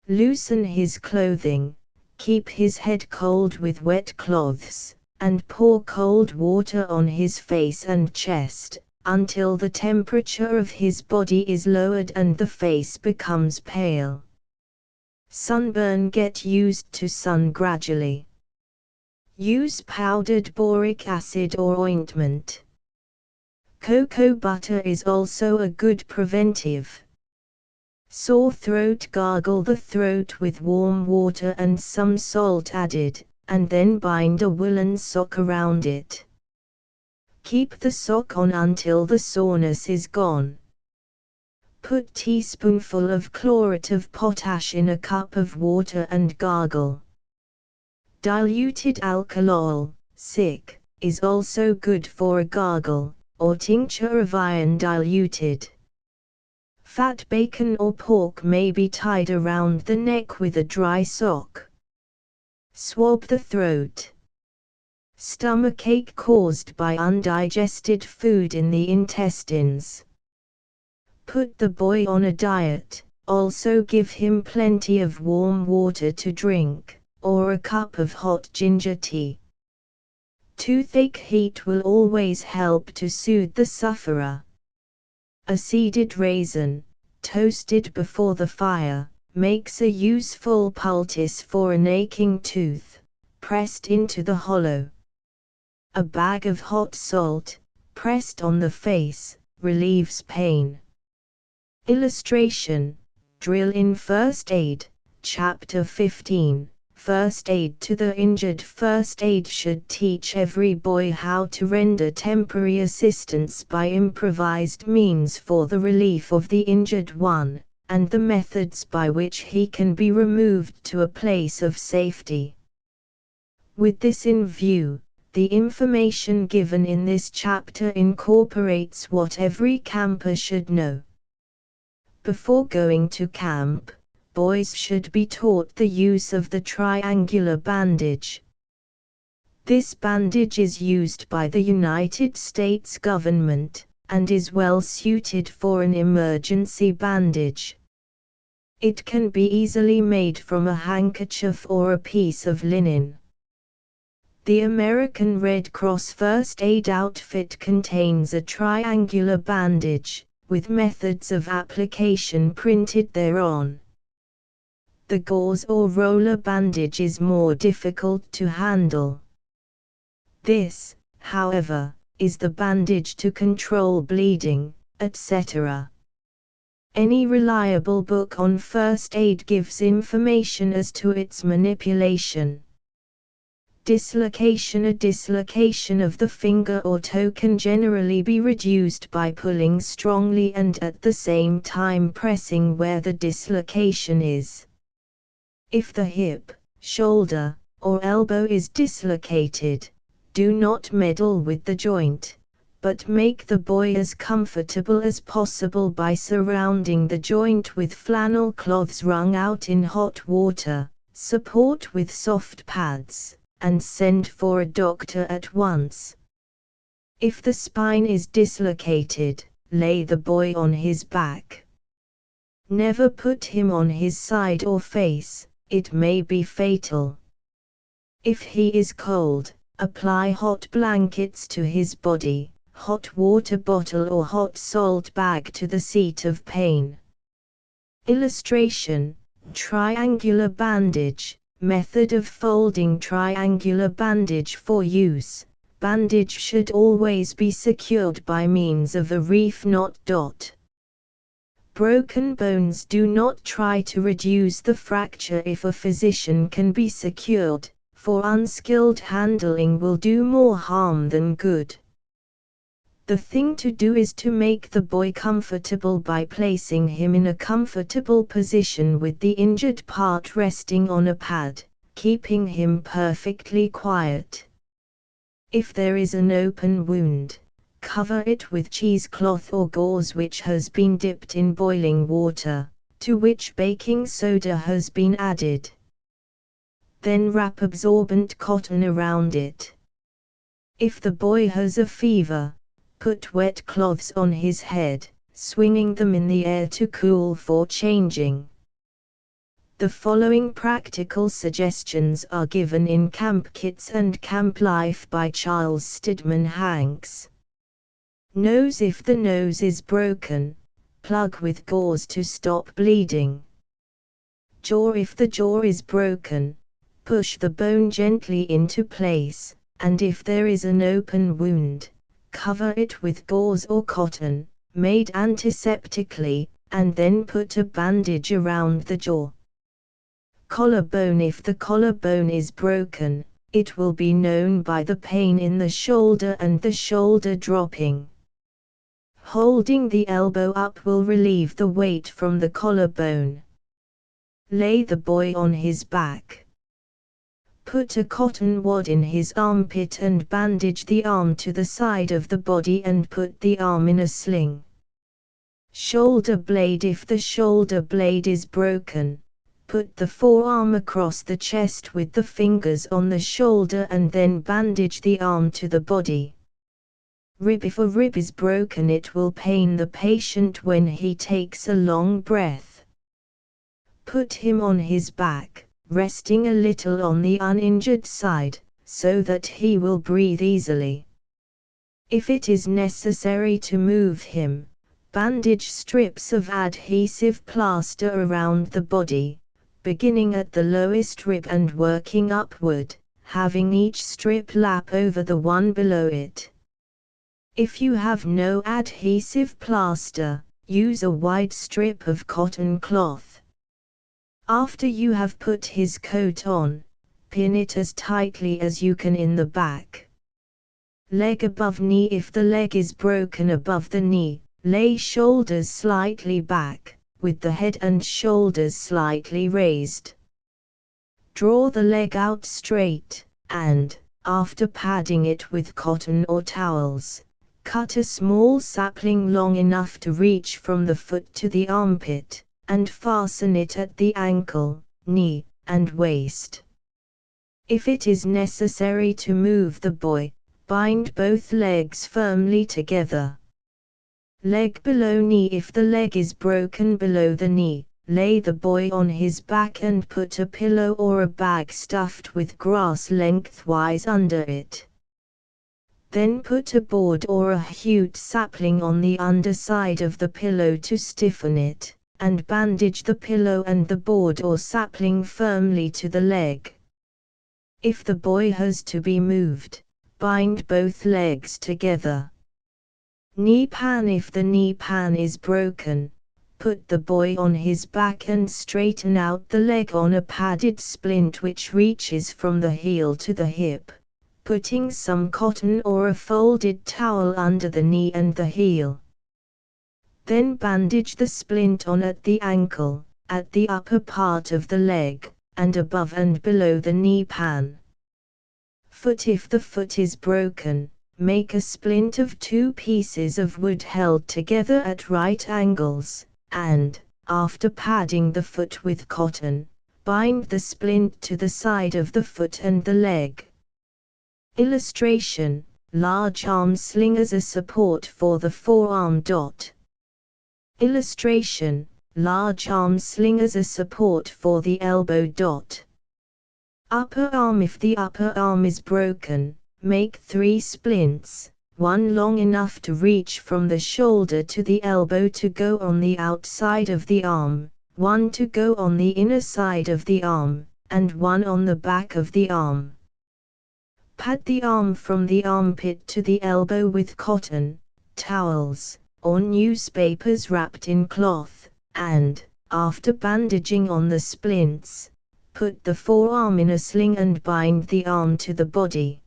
Loosen his clothing, keep his head cold with wet cloths, and pour cold water on his face and chest, until the temperature of his body is lowered and the face becomes pale. Sunburn: get used to sun gradually. Use powdered boric acid or ointment. Cocoa butter is also a good preventive. Sore throat: gargle the throat with warm water and some salt added, and then bind a woolen sock around it. Keep the sock on until the soreness is gone. Put teaspoonful of chlorate of potash in a cup of water and gargle. Diluted alcohol, is also good for a gargle, or tincture of iron diluted. Fat bacon or pork may be tied around the neck with a dry sock. Swab the throat. Stomachache caused by undigested food in the intestines. Put the boy on a diet, also give him plenty of warm water to drink, or a cup of hot ginger tea. Toothache: heat will always help to soothe the sufferer. A seeded raisin, toasted before the fire, makes a useful poultice for an aching tooth, pressed into the hollow. A bag of hot salt, pressed on the face, relieves pain. Illustration: drill in First Aid, Chapter 15. First aid to the injured. First aid should teach every boy how to render temporary assistance by improvised means for the relief of the injured one, and the methods by which he can be removed to a place of safety. With this in view, the information given in this chapter incorporates what every camper should know. Before going to camp, boys should be taught the use of the triangular bandage. This bandage is used by the United States government, and is well suited for an emergency bandage. It can be easily made from a handkerchief or a piece of linen. The American Red Cross first aid outfit contains a triangular bandage, with methods of application printed thereon. The gauze or roller bandage is more difficult to handle. This, however, is the bandage to control bleeding, etc. Any reliable book on first aid gives information as to its manipulation. Dislocation: a dislocation of the finger or toe can generally be reduced by pulling strongly and at the same time pressing where the dislocation is. If the hip, shoulder, or elbow is dislocated, do not meddle with the joint, but make the boy as comfortable as possible by surrounding the joint with flannel cloths wrung out in hot water, support with soft pads, and send for a doctor at once. If the spine is dislocated, lay the boy on his back. Never put him on his side or face, it may be fatal. If he is cold, apply hot blankets to his body, hot water bottle or hot salt bag to the seat of pain. Illustration: triangular bandage. Method of folding triangular bandage for use. Bandage should always be secured by means of a reef knot. Broken bones: do not try to reduce the fracture if a physician can be secured, for unskilled handling will do more harm than good. The thing to do is to make the boy comfortable by placing him in a comfortable position with the injured part resting on a pad, keeping him perfectly quiet. If there is an open wound, cover it with cheesecloth or gauze which has been dipped in boiling water, to which baking soda has been added. Then wrap absorbent cotton around it. If the boy has a fever, put wet cloths on his head, swinging them in the air to cool for changing. The following practical suggestions are given in Camp Kits and Camp Life by Charles Stidman Hanks. Nose: if the nose is broken, plug with gauze to stop bleeding. Jaw: if the jaw is broken, push the bone gently into place, and if there is an open wound, cover it with gauze or cotton, made antiseptically, and then put a bandage around the jaw. Collarbone. If the collarbone is broken, it will be known by the pain in the shoulder and the shoulder dropping. Holding the elbow up will relieve the weight from the collarbone. Lay the boy on his back. Put a cotton wad in his armpit and bandage the arm to the side of the body and put the arm in a sling. Shoulder blade. If the shoulder blade is broken, put the forearm across the chest with the fingers on the shoulder and then bandage the arm to the body. Rib. If a rib is broken, it will pain the patient when he takes a long breath. Put him on his back, resting a little on the uninjured side, so that he will breathe easily. If it is necessary to move him, bandage strips of adhesive plaster around the body, beginning at the lowest rib and working upward, having each strip lap over the one below it. If you have no adhesive plaster, use a wide strip of cotton cloth. After you have put his coat on, pin it as tightly as you can in the back. Leg above knee. If the leg is broken above the knee, lay shoulders slightly back, with the head and shoulders slightly raised. Draw the leg out straight, and, after padding it with cotton or towels, cut a small sapling long enough to reach from the foot to the armpit, and fasten it at the ankle, knee, and waist. If it is necessary to move the boy, bind both legs firmly together. Leg below knee. If the leg is broken below the knee, lay the boy on his back and put a pillow or a bag stuffed with grass lengthwise under it. Then put a board or a hewed sapling on the underside of the pillow to stiffen it, and bandage the pillow and the board or sapling firmly to the leg. If the boy has to be moved, bind both legs together. Knee pan. If the knee pan is broken, put the boy on his back and straighten out the leg on a padded splint which reaches from the heel to the hip, putting some cotton or a folded towel under the knee and the heel. Then bandage the splint on at the ankle, at the upper part of the leg, and above and below the knee pan. Foot. If the foot is broken, make a splint of 2 pieces of wood held together at right angles, and, after padding the foot with cotton, bind the splint to the side of the foot and the leg. Illustration: large arm sling as a support for the forearm. Illustration: large arm sling as a support for the elbow. Upper arm. If the upper arm is broken, make 3 splints, one long enough to reach from the shoulder to the elbow to go on the outside of the arm, one to go on the inner side of the arm, and one on the back of the arm. Pad the arm from the armpit to the elbow with cotton, towels, or newspapers wrapped in cloth, and, after bandaging on the splints, put the forearm in a sling and bind the arm to the body.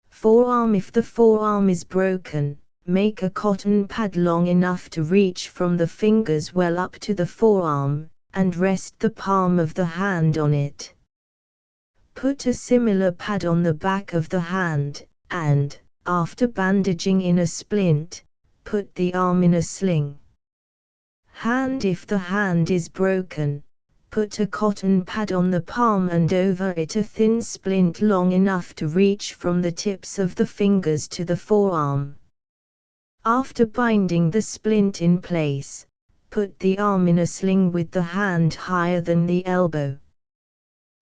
Forearm. If the forearm is broken, make a cotton pad long enough to reach from the fingers well up to the forearm, and rest the palm of the hand on it. Put a similar pad on the back of the hand, and, after bandaging in a splint, put the arm in a sling. Hand. If the hand is broken, put a cotton pad on the palm and over it a thin splint long enough to reach from the tips of the fingers to the forearm. After binding the splint in place, put the arm in a sling with the hand higher than the elbow.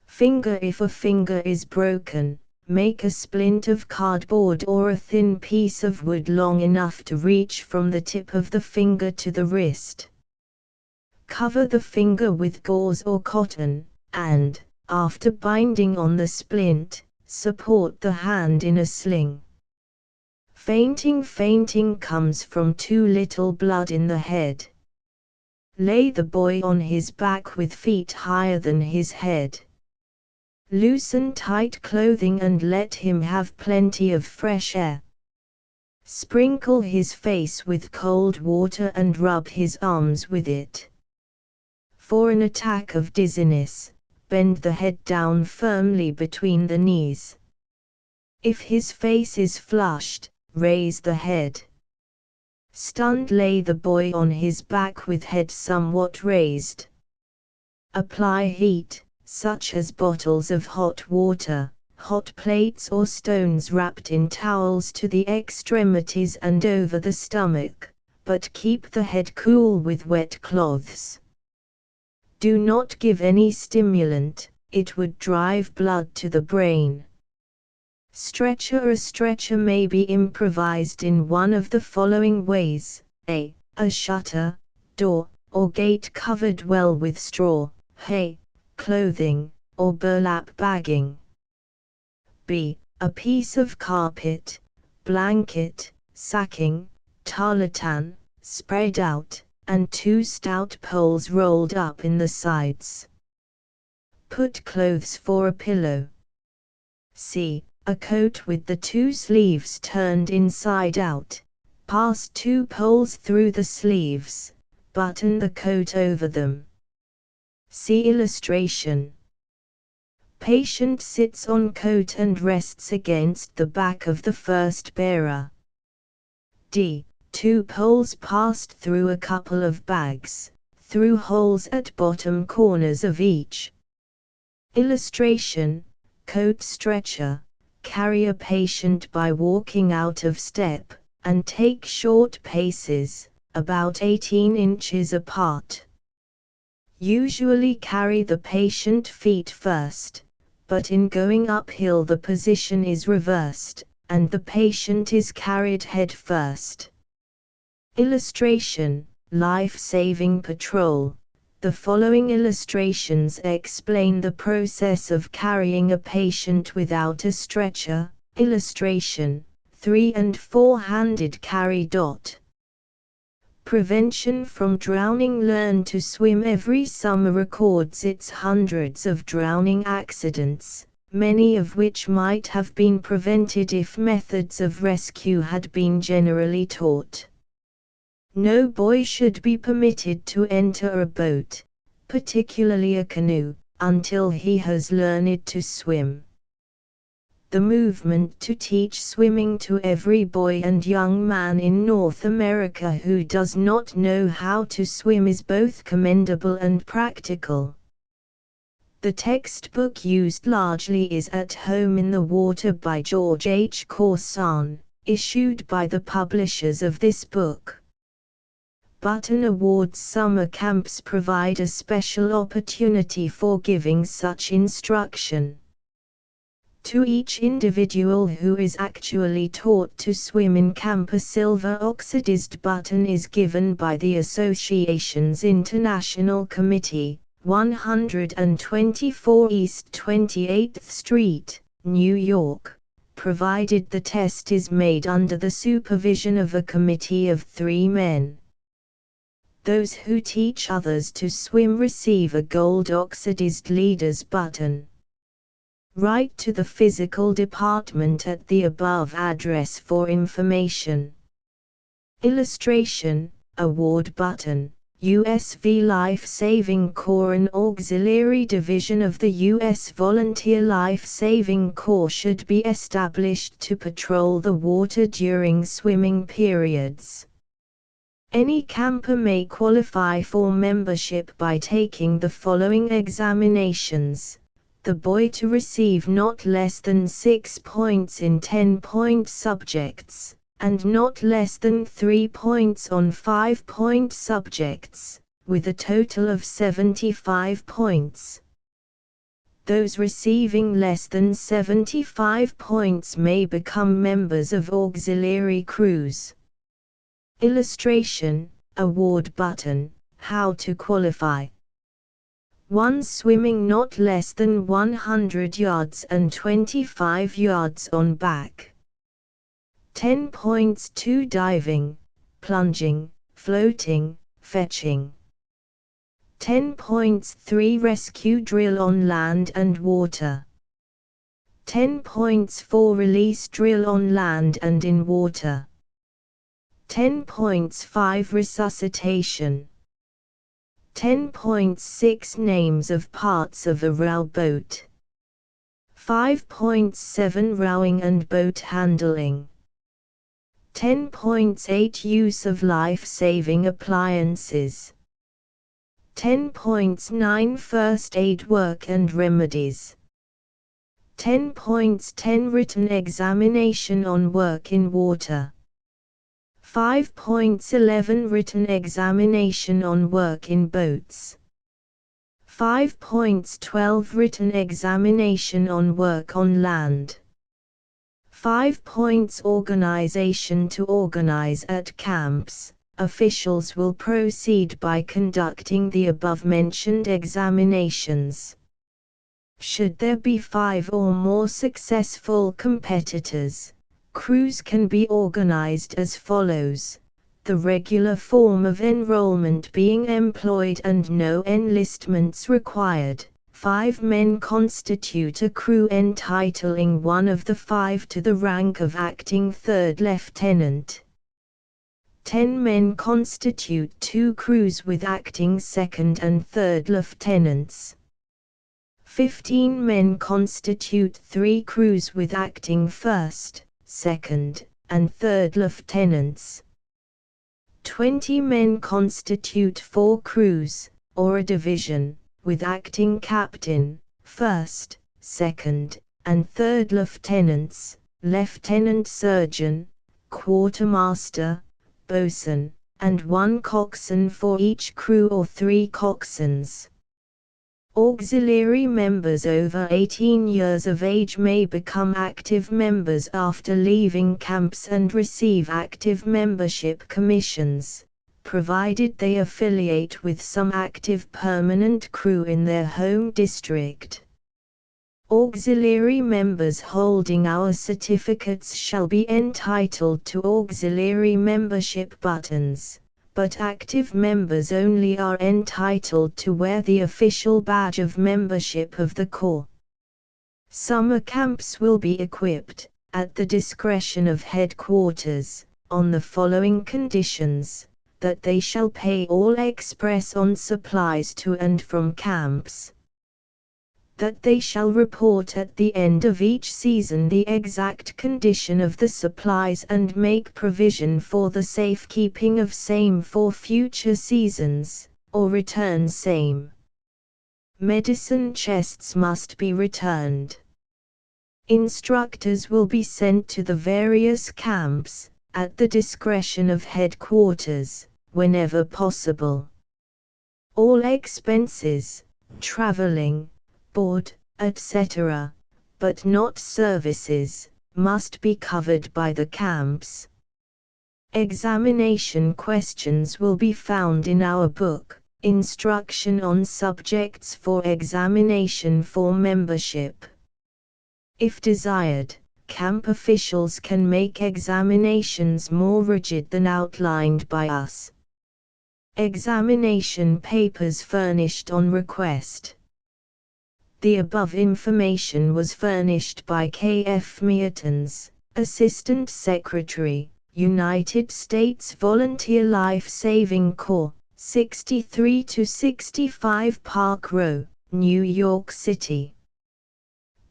Finger. If a finger is broken, make a splint of cardboard or a thin piece of wood long enough to reach from the tip of the finger to the wrist. Cover the finger with gauze or cotton, and, after binding on the splint, support the hand in a sling. Fainting comes from too little blood in the head. Lay the boy on his back with feet higher than his head. Loosen tight clothing and let him have plenty of fresh air. Sprinkle his face with cold water and rub his arms with it. For an attack of dizziness, bend the head down firmly between the knees. If his face is flushed, raise the head. Stunned, lay the boy on his back with head somewhat raised. Apply heat, such as bottles of hot water, hot plates or stones wrapped in towels to the extremities and over the stomach, but keep the head cool with wet cloths. Do not give any stimulant, it would drive blood to the brain. A stretcher may be improvised in one of the following ways: a shutter, door, or gate covered well with straw, hay, clothing, or burlap bagging. b. A piece of carpet, blanket, sacking, tarlatan, spread out, and 2 stout poles rolled up in the sides. Put clothes for a pillow. c. A coat with the 2 sleeves turned inside out. Pass 2 poles through the sleeves, button the coat over them. See illustration. Patient sits on coat and rests against the back of the first bearer. d. 2 poles passed through a couple of bags, through holes at bottom corners of each. Illustration. Coat stretcher. Carry a patient by walking out of step, and take short paces, about 18 inches apart. Usually carry the patient feet first, but in going uphill the position is reversed, and the patient is carried head first. Illustration. Life-saving patrol. The following illustrations explain the process of carrying a patient without a stretcher. Illustration. 3- and 4-handed carry. Prevention from drowning. Learn to swim every summer records its hundreds of drowning accidents, many of which might have been prevented if methods of rescue had been generally taught. No boy should be permitted to enter a boat, particularly a canoe, until he has learned to swim. The movement to teach swimming to every boy and young man in North America who does not know how to swim is both commendable and practical. The textbook used largely is At Home in the Water by George H. Corson, issued by the publishers of this book. Button Awards summer camps provide a special opportunity for giving such instruction. To each individual who is actually taught to swim in camp, a silver oxidized button is given by the Association's International Committee, 124 East 28th Street, New York, provided the test is made under the supervision of a committee of 3 men. Those who teach others to swim receive a gold oxidized leader's button. Write to the physical department at the above address for information. Illustration. Award button. USV Life Saving Corps. An auxiliary division of the U.S. Volunteer Life Saving Corps should be established to patrol the water during swimming periods. Any camper may qualify for membership by taking the following examinations. The boy to receive not less than 6 points in 10-point subjects, and not less than 3 points on 5-point subjects, with a total of 75 points. Those receiving less than 75 points may become members of auxiliary crews. Illustration. Award button. How to qualify. 1. Swimming not less than 100 yards and 25 yards on back. 10.2 Diving, plunging, floating, fetching. 10.3 Rescue drill on land and water. 10.4 Release drill on land and in water. 10.5 Resuscitation. 10.6 Names of parts of a row boat. 5.7 Rowing and boat handling. 10.8 Use of life-saving appliances. 10.9 First aid work and remedies. 10.10 Written examination on work in water. 5.11 Written examination on work in boats. 5.12 Written examination on work on land. 5. Organization to organize at camps. Officials will proceed by conducting the above-mentioned examinations. Should there be 5 or more successful competitors, crews can be organized as follows: the regular form of enrollment being employed and no enlistments required. 5 men constitute a crew entitling one of the 5 to the rank of acting third lieutenant. 10 men constitute 2 crews with acting second and third lieutenants. 15 men constitute 3 crews with acting first, second, and third lieutenants. 20 men constitute 4 crews, or a division, with acting captain, first, second, and third lieutenants, lieutenant surgeon, quartermaster, boatswain, and 1 coxswain for each crew or 3 coxswains. Auxiliary members over 18 years of age may become active members after leaving camps and receive active membership commissions, provided they affiliate with some active permanent crew in their home district. Auxiliary members holding our certificates shall be entitled to auxiliary membership buttons, but active members only are entitled to wear the official badge of membership of the Corps. Summer camps will be equipped, at the discretion of headquarters, on the following conditions: that they shall pay all express on supplies to and from camps, that they shall report at the end of each season the exact condition of the supplies and make provision for the safekeeping of same for future seasons, or return same. Medicine chests must be returned. Instructors will be sent to the various camps, at the discretion of headquarters, whenever possible. All expenses, traveling, board, etc., but not services, must be covered by the camps. Examination questions will be found in our book, Instruction on Subjects for Examination for Membership. If desired, camp officials can make examinations more rigid than outlined by us. Examination papers furnished on request. The above information was furnished by K.F. Meertens, Assistant Secretary, United States Volunteer Life Saving Corps, 63-65 Park Row, New York City.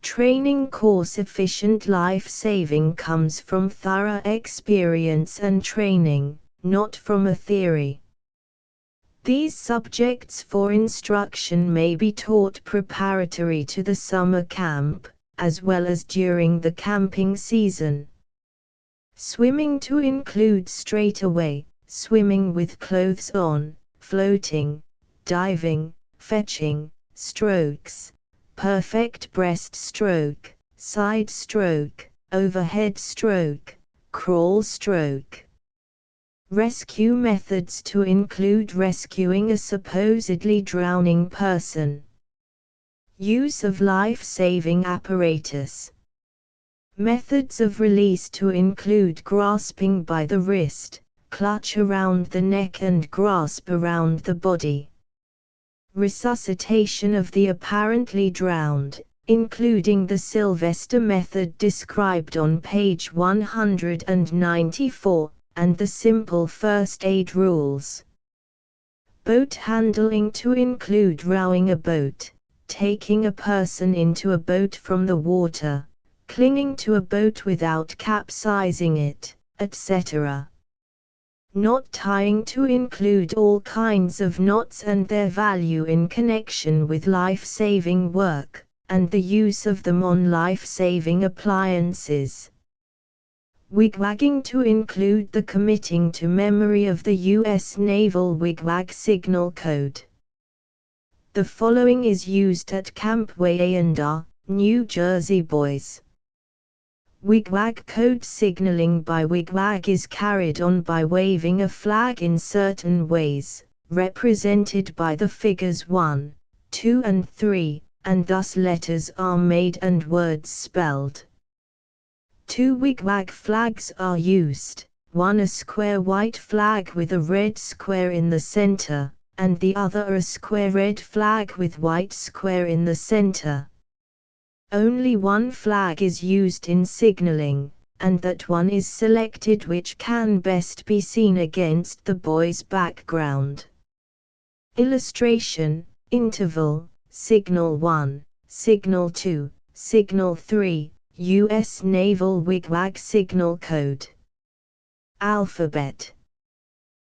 Training course. Efficient life saving comes from thorough experience and training, not from a theory. These subjects for instruction may be taught preparatory to the summer camp, as well as during the camping season. Swimming to include straightaway, swimming with clothes on, floating, diving, fetching, strokes, perfect breaststroke, side stroke, overhead stroke, crawl stroke. Rescue methods to include rescuing a supposedly drowning person. Use of life-saving apparatus. Methods of release to include grasping by the wrist, clutch around the neck and grasp around the body. Resuscitation of the apparently drowned, including the Sylvester method described on page 194, and the simple first aid rules. Boat handling to include rowing a boat, taking a person into a boat from the water, clinging to a boat without capsizing it, etc. Knot tying to include all kinds of knots and their value in connection with life-saving work, and the use of them on life-saving appliances. Wigwagging to include the committing to memory of the U.S. Naval Wigwag Signal Code. The following is used at Camp Wyandotte, New Jersey boys. Wigwag code signaling by wigwag is carried on by waving a flag in certain ways, represented by the figures 1, 2 and 3, and thus letters are made and words spelled. 2 wigwag flags are used, one a square white flag with a red square in the center, and the other a square red flag with white square in the center. Only one flag is used in signaling, and that one is selected which can best be seen against the boy's background. Illustration, interval, signal 1, signal 2, signal 3, U.S. Naval Wigwag Signal Code. Alphabet.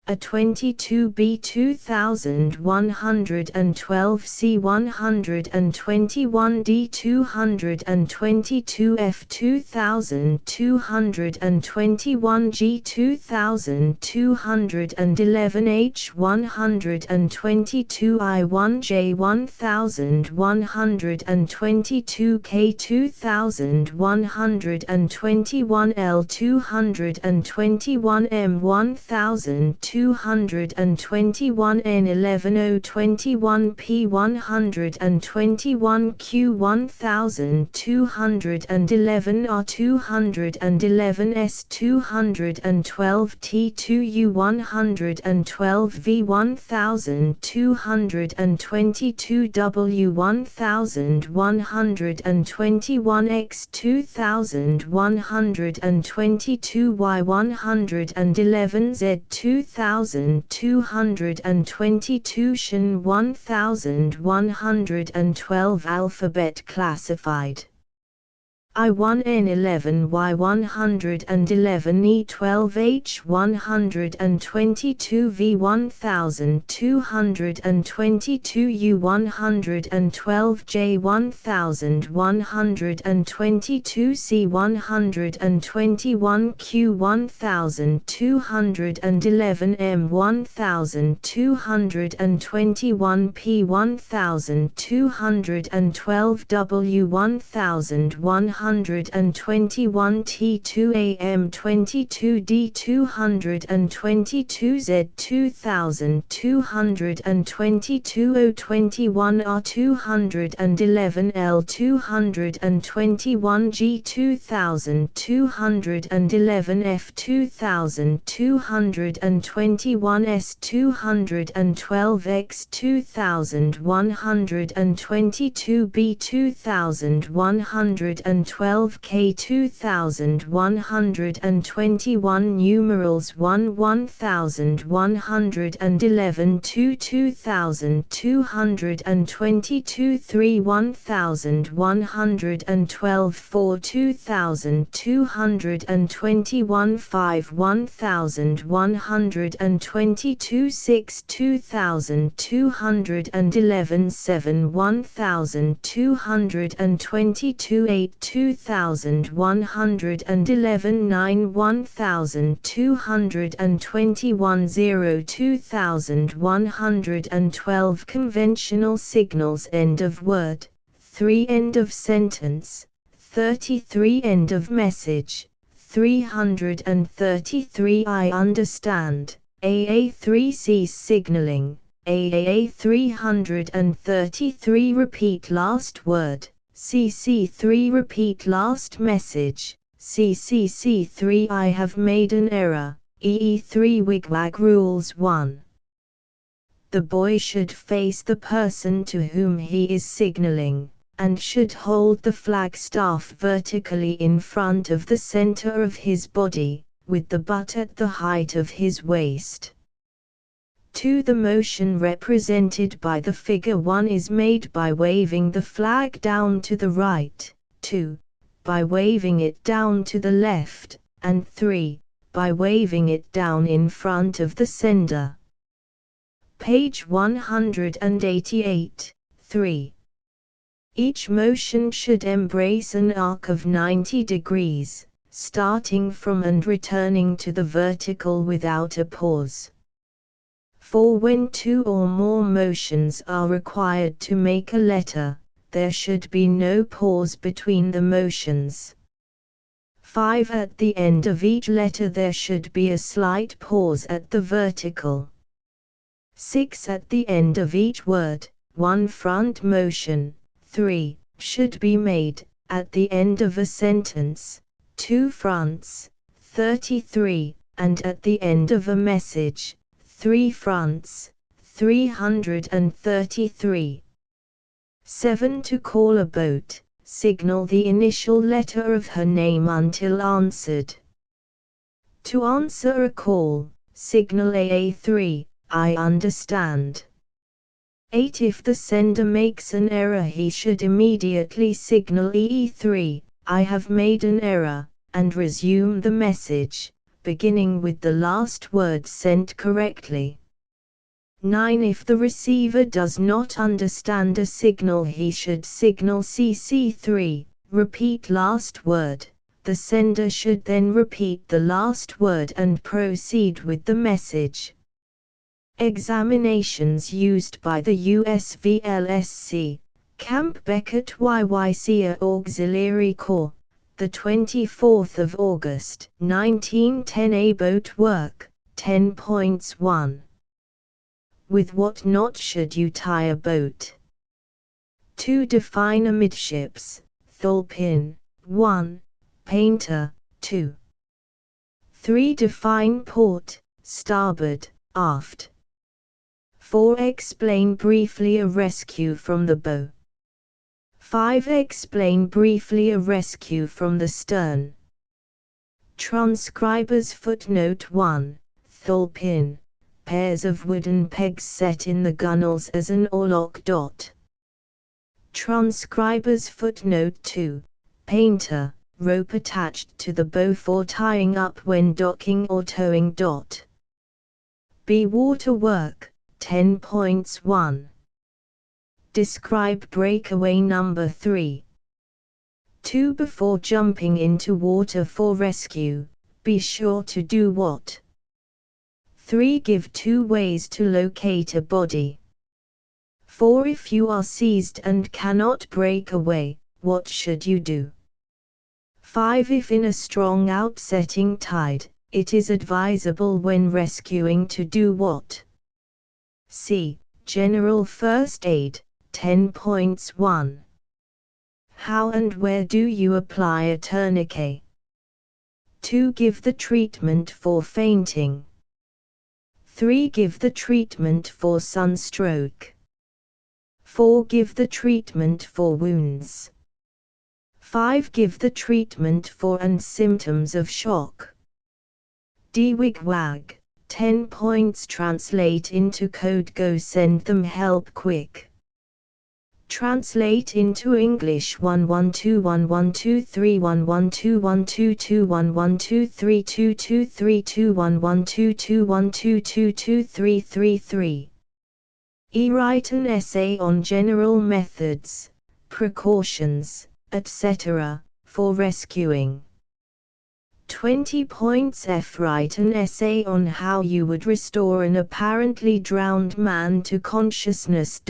A 22B 2112 C 121D 222F 2221 G 2211 H 122 I 1 J 1122 K 2121 L 221 M 1221 N 11021 P 121 Q 1211 R 211 S 212 T 2 U 112 V 1222 W 1121 X 2122 Y 111 Z 2222 Shan 1112 Alphabet classified. I1N11 Y111 E12 H122 V1222 U112 J1122 C121 Q1211 M1221 P1212 W1121 T2 AM22 D222 Z2222 O21 R211 L221 G2211 F2221 S212 X2122 B2112 K2121 numerals 1 1111 2 2222 3 1112 4 2221 5 1122 6 2211 7 1222 8 2111 9 1221 0 2112 Conventional signals end of word, 3 end of sentence, 33 end of message, 333 I understand, AA3 signaling, AAA333 repeat last word, CC3 repeat last message, CCC3 I have made an error, EE3 Wigwag Rules 1. The boy should face the person to whom he is signaling, and should hold the flagstaff vertically in front of the center of his body, with the butt at the height of his waist. 2. The motion represented by the figure 1 is made by waving the flag down to the right, 2. By waving it down to the left, and 3. By waving it down in front of the sender. Page 188, 3. Each motion should embrace an arc of 90 degrees, starting from and returning to the vertical without a pause. 4. When 2 or more motions are required to make a letter, there should be no pause between the motions. 5. At the end of each letter there should be a slight pause at the vertical. 6. At the end of each word, one front motion, 3, should be made. At the end of a sentence, 2 fronts, 33, and at the end of a message, 3 fronts, 333. 7. To call a boat, signal the initial letter of her name until answered. To answer a call, signal AA3, I understand. 8. If the sender makes an error he should immediately signal EE3, I have made an error, and resume the message, beginning with the last word sent correctly. 9. If the receiver does not understand a signal he should signal CC3, repeat last word. The sender should then repeat the last word and proceed with the message. Examinations used by the USVLSC, Camp Beckett YYC Auxiliary Corps, the 24th of August, 1910. A boat work, 10.1. With what knot should you tie a boat? 2. Define amidships, thulpin, 1, painter, 2. 3. Define port, starboard, aft. 4. Explain briefly a rescue from the bow. 5. Explain briefly a rescue from the stern. Transcriber's footnote 1, thulpin, pairs of wooden pegs set in the gunwales as an oarlock dot. Transcriber's footnote 2, painter, rope attached to the bow for tying up when docking or towing dot. B. Water work, 10.1. Describe breakaway number 3. 2. Before jumping into water for rescue, be sure to do what? 3. Give 2 ways to locate a body. 4. If you are seized and cannot break away, what should you do? 5. If in a strong outsetting tide, it is advisable when rescuing to do what? C. General First Aid, 10.1. How and where do you apply a tourniquet? 2. Give the treatment for fainting. 3. Give the treatment for sunstroke. 4. Give the treatment for wounds. 5. Give the treatment for and symptoms of shock. D. Wigwag, 10 points. Translate into code. Go send them help quick. Translate into English 112112112222112232221122222333. Write an essay on general methods, precautions, etc., for rescuing. 20 points. F. Write an essay on how you would restore an apparently drowned man to consciousness.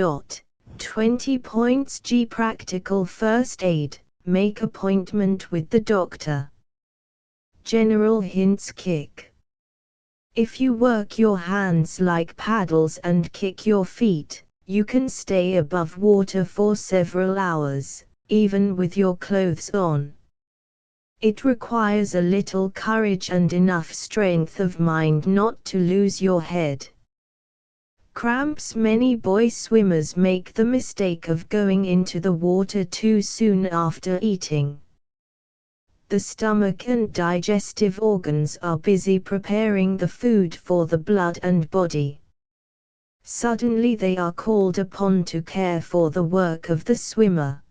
20 points. G. Practical first aid, make appointment with the doctor. General hints. Kick. If you work your hands like paddles and kick your feet, you can stay above water for several hours, even with your clothes on. It requires a little courage and enough strength of mind not to lose your head. Cramps. Many boy swimmers make the mistake of going into the water too soon after eating. The stomach and digestive organs are busy preparing the food for the blood and body. Suddenly they are called upon to care for the work of the swimmer.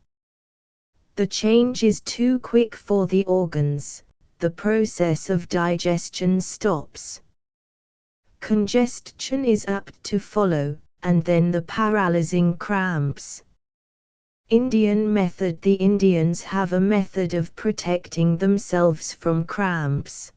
The change is too quick for the organs, the process of digestion stops. Congestion is apt to follow, and then the paralyzing cramps. Indian method. The Indians have a method of protecting themselves from cramps.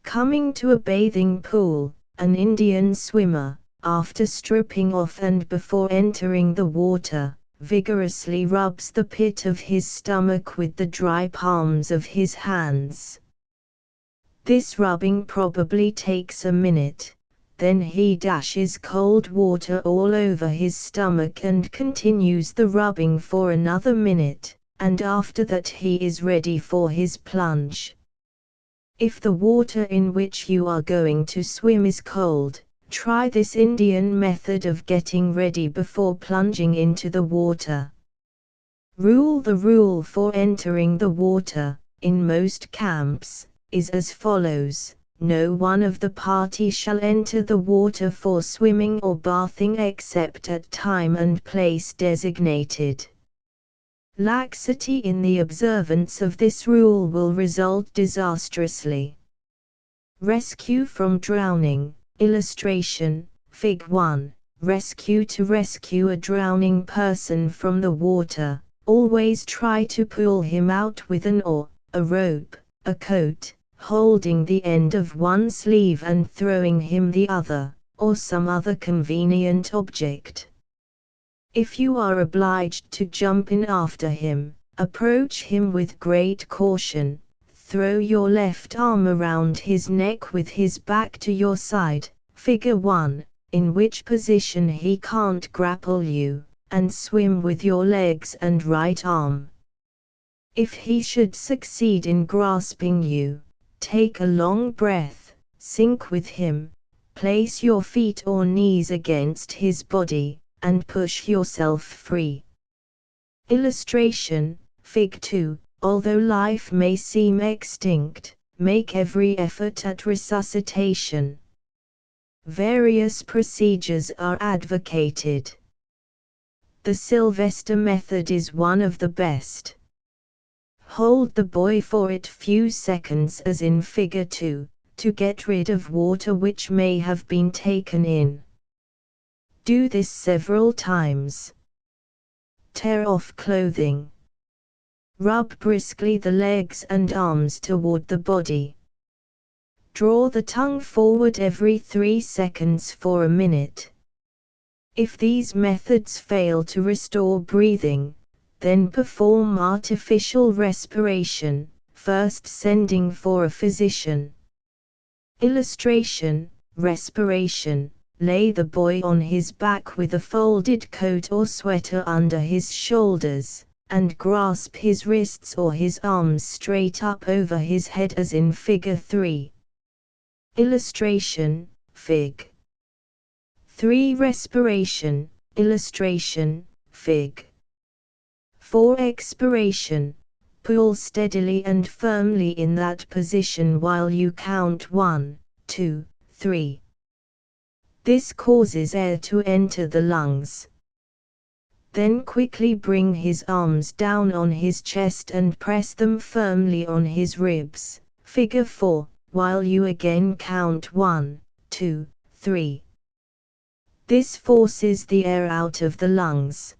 Coming to a bathing pool, an Indian swimmer, after stripping off and before entering the water, vigorously rubs the pit of his stomach with the dry palms of his hands. This rubbing probably takes a minute, then he dashes cold water all over his stomach and continues the rubbing for another minute, and after that he is ready for his plunge. If the water in which you are going to swim is cold, try this Indian method of getting ready before plunging into the water. Rule. The rule for entering the water, in most camps, is as follows: no one of the party shall enter the water for swimming or bathing except at time and place designated. Laxity in the observance of this rule will result disastrously. Rescue from drowning. Illustration, Fig. 1. Rescue. To rescue a drowning person from the water, always try to pull him out with an oar, a rope, a coat, holding the end of one sleeve and throwing him the other, or some other convenient object. If you are obliged to jump in after him, approach him with great caution. Throw your left arm around his neck with his back to your side, Figure 1, in which position he can't grapple you, and swim with your legs and right arm. If he should succeed in grasping you, take a long breath, sink with him, place your feet or knees against his body, and push yourself free. Illustration, Fig. 2. Although life may seem extinct, make every effort at resuscitation. Various procedures are advocated. The Sylvester method is one of the best. Hold the boy for a few seconds as in Figure 2, to get rid of water which may have been taken in. Do this several times. Tear off clothing. Rub briskly the legs and arms toward the body. Draw the tongue forward every 3 seconds for a minute. If these methods fail to restore breathing, then perform artificial respiration, first sending for a physician. Illustration, respiration. Lay the boy on his back with a folded coat or sweater under his shoulders, and grasp his wrists or his arms straight up over his head as in Figure 3. Illustration, Fig. 3. Respiration. Illustration, Fig. 4. Expiration. Pull steadily and firmly in that position while you count 1, 2, 3. This causes air to enter the lungs. Then quickly bring his arms down on his chest and press them firmly on his ribs, Figure 4, while you again count 1, 2, 3. This forces the air out of the lungs.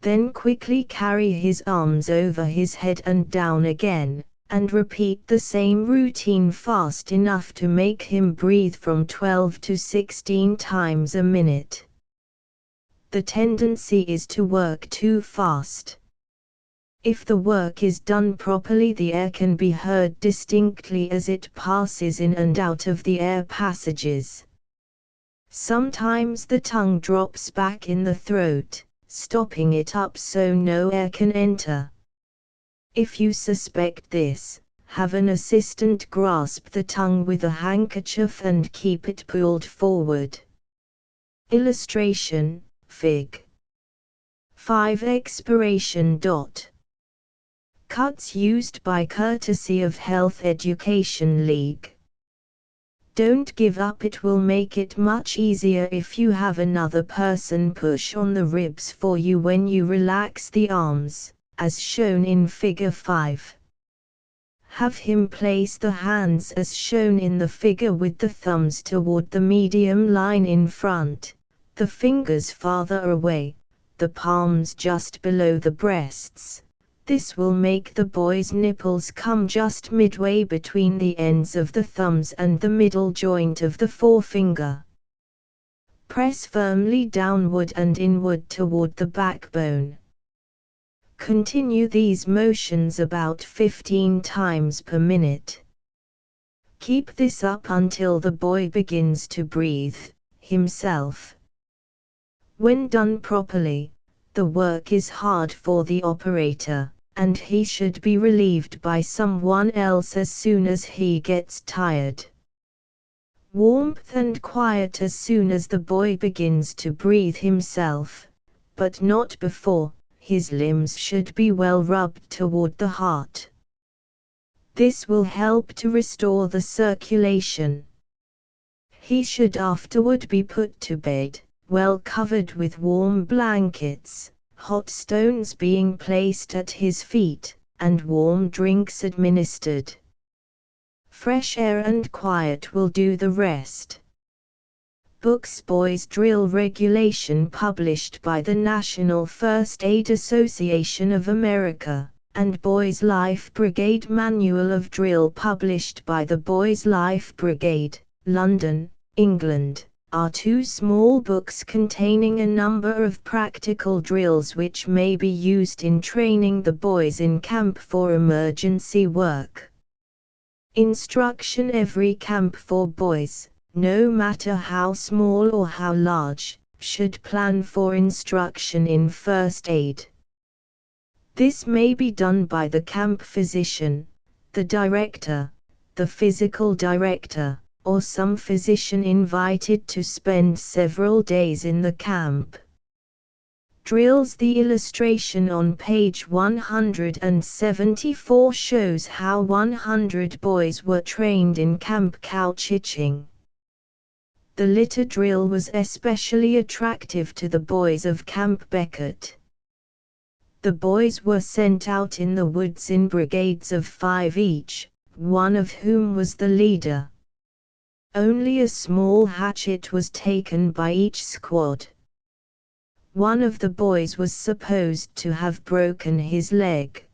Then quickly carry his arms over his head and down again, and repeat the same routine fast enough to make him breathe from 12 to 16 times a minute. The tendency is to work too fast. If the work is done properly, the air can be heard distinctly as it passes in and out of the air passages. Sometimes the tongue drops back in the throat, stopping it up so no air can enter. If you suspect this, have an assistant grasp the tongue with a handkerchief and keep it pulled forward. Illustration, Fig. 5 expiration. Cuts used by courtesy of Health Education League. Don't give up. It will make it much easier if you have another person push on the ribs for you when you relax the arms, as shown in Figure 5. Have him place the hands as shown in the figure with the thumbs toward the medium line in front, the fingers farther away, the palms just below the breasts. This will make the boy's nipples come just midway between the ends of the thumbs and the middle joint of the forefinger. Press firmly downward and inward toward the backbone. Continue these motions about 15 times per minute. Keep this up until the boy begins to breathe himself. When done properly, the work is hard for the operator, and he should be relieved by someone else as soon as he gets tired. Warmth and quiet as soon as the boy begins to breathe himself, but not before. His limbs should be well rubbed toward the heart. This will help to restore the circulation. He should afterward be put to bed, well covered with warm blankets, hot stones being placed at his feet, and warm drinks administered. Fresh air and quiet will do the rest. Books Boys Drill Regulation published by the National First Aid Association of America, and Boys Life Brigade Manual of Drill published by the Boys Life Brigade, London, England, are two small books containing a number of practical drills which may be used in training the boys in camp for emergency work. Instruction. Every camp for boys, no matter how small or how large, should plan for instruction in first aid. This may be done by the camp physician, the director, the physical director, or some physician invited to spend several days in the camp. Drills. The illustration on page 174 shows how 100 boys were trained in camp couch hitching. The litter drill was especially attractive to the boys of Camp Beckett. The boys were sent out in the woods in brigades of 5 each, one of whom was the leader. Only a small hatchet was taken by each squad. One of the boys was supposed to have broken his leg.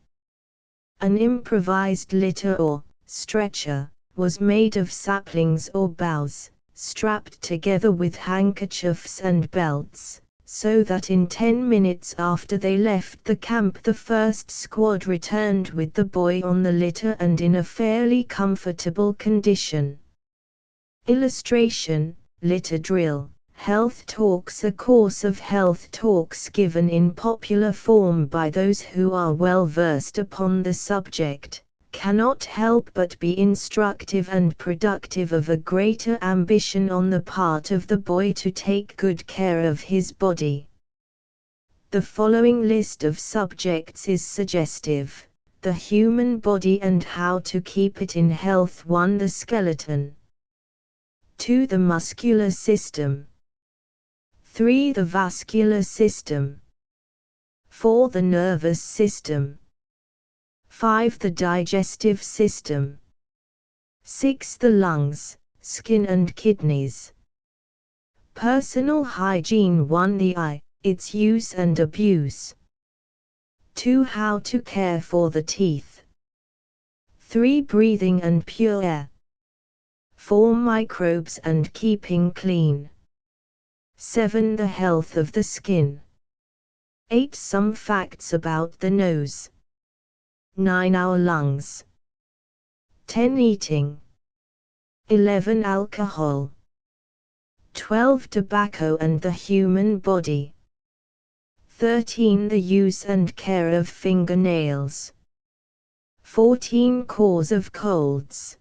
An improvised litter or stretcher was made of saplings or boughs, strapped together with handkerchiefs and belts, so that in 10 minutes after they left the camp the first squad returned with the boy on the litter and in a fairly comfortable condition. Illustration, litter drill, health talks. A course of health talks given in popular form by those who are well versed upon the subject, cannot help but be instructive and productive of a greater ambition on the part of the boy to take good care of his body. The following list of subjects is suggestive: the human body and how to keep it in health. 1. The skeleton. 2. The muscular system. 3. The vascular system. 4. The nervous system. 5. The digestive system. 6. The lungs, skin and kidneys. Personal hygiene. 1. The eye, its use and abuse. 2. How to care for the teeth. 3. Breathing and pure air. 4. Microbes and keeping clean. 7. The health of the skin. 8. Some facts about the nose. 9. Our lungs. 10. Eating. 11. Alcohol. 12. Tobacco and the human body. 13. The use and care of fingernails. 14 Cause of colds.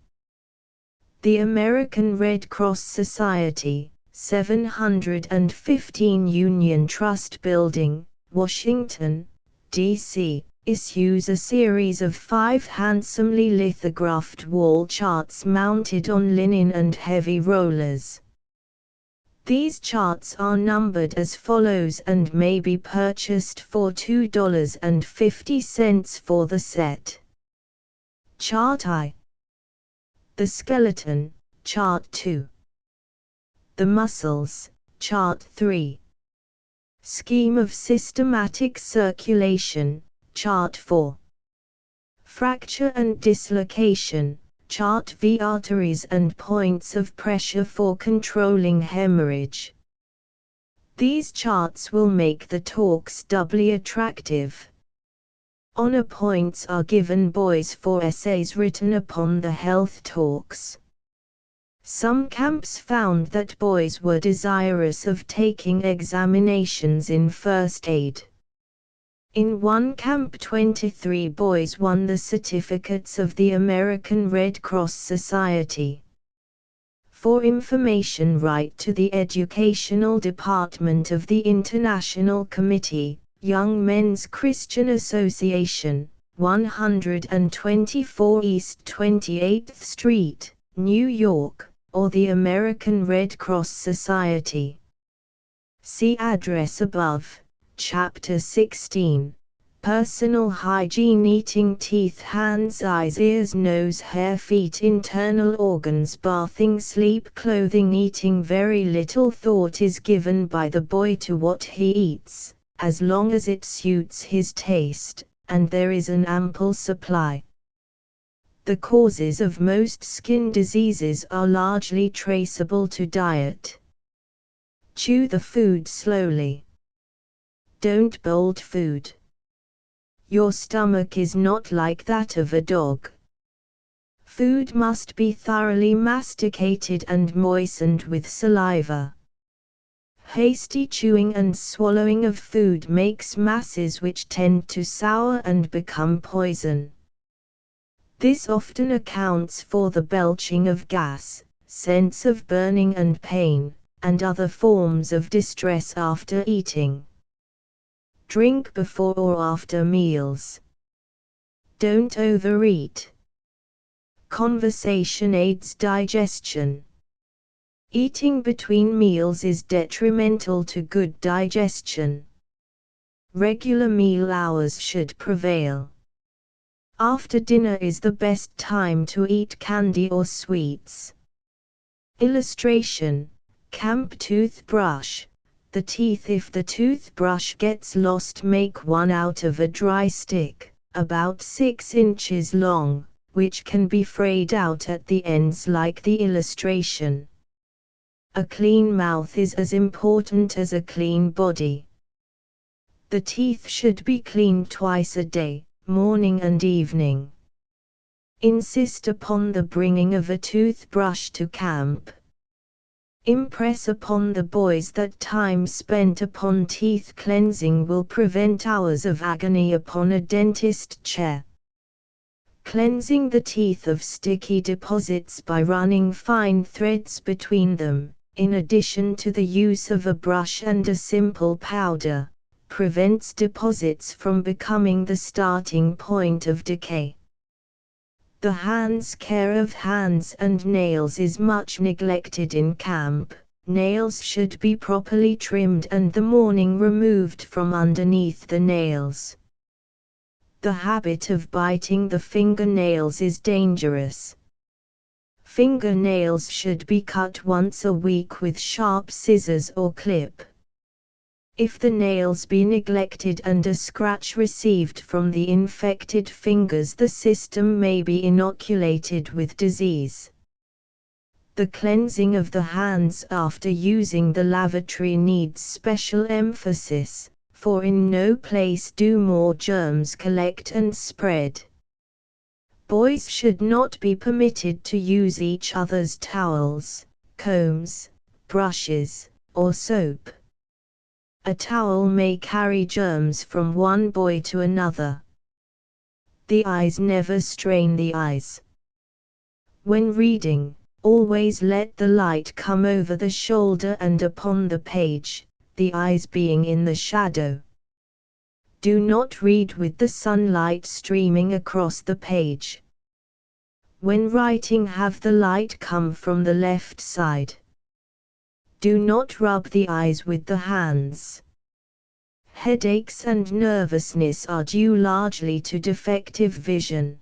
The American Red Cross Society, 715 Union Trust Building, Washington, D.C., issues a series of 5 handsomely lithographed wall charts mounted on linen and heavy rollers. These charts are numbered as follows and may be purchased for $2.50 for the set. Chart I. The skeleton, Chart 2. The muscles, Chart 3. Scheme of systematic circulation, Chart 4. Fracture and dislocation, Chart V. Arteries and points of pressure for controlling hemorrhage. These charts will make the talks doubly attractive. Honor points are given boys for essays written upon the health talks. Some camps found that boys were desirous of taking examinations in first aid. In one camp 23 boys won the certificates of the American Red Cross Society. For information write to the Educational Department of the International Committee, Young Men's Christian Association, 124 East 28th Street, New York, or the American Red Cross Society. See address above. Chapter 16. Personal hygiene. Eating, teeth, hands, eyes, ears, nose, hair, feet, internal organs, bathing, sleep, clothing. Eating. Very little thought is given by the boy to what he eats, as long as it suits his taste, and there is an ample supply. The causes of most skin diseases are largely traceable to diet. Chew the food slowly. Don't bolt food. Your stomach is not like that of a dog. Food must be thoroughly masticated and moistened with saliva. Hasty chewing and swallowing of food makes masses which tend to sour and become poison. This often accounts for the belching of gas, sense of burning and pain, and other forms of distress after eating. Drink before or after meals. Don't overeat. Conversation aids digestion. Eating between meals is detrimental to good digestion. Regular meal hours should prevail. After dinner is the best time to eat candy or sweets. Illustration: camp toothbrush. The teeth. If the toothbrush gets lost, make one out of a dry stick, about 6 inches long, which can be frayed out at the ends like the illustration. A clean mouth is as important as a clean body. The teeth should be cleaned twice a day, morning and evening. Insist upon the bringing of a toothbrush to camp. Impress upon the boys that time spent upon teeth cleansing will prevent hours of agony upon a dentist chair. Cleansing the teeth of sticky deposits by running fine threads between them, in addition to the use of a brush and a simple powder, prevents deposits from becoming the starting point of decay. The hands. Care of hands and nails is much neglected in camp. Nails should be properly trimmed and the morning removed from underneath the nails. The habit of biting the fingernails is dangerous. Fingernails should be cut once a week with sharp scissors or clip. If the nails be neglected and a scratch received from the infected fingers, the system may be inoculated with disease. The cleansing of the hands after using the lavatory needs special emphasis, for in no place do more germs collect and spread. Boys should not be permitted to use each other's towels, combs, brushes, or soap. A towel may carry germs from one boy to another. The eyes never strain the eyes. When reading, always let the light come over the shoulder and upon the page, the eyes being in the shadow. Do not read with the sunlight streaming across the page. When writing, have the light come from the left side. Do not rub the eyes with the hands. Headaches and nervousness are due largely to defective vision.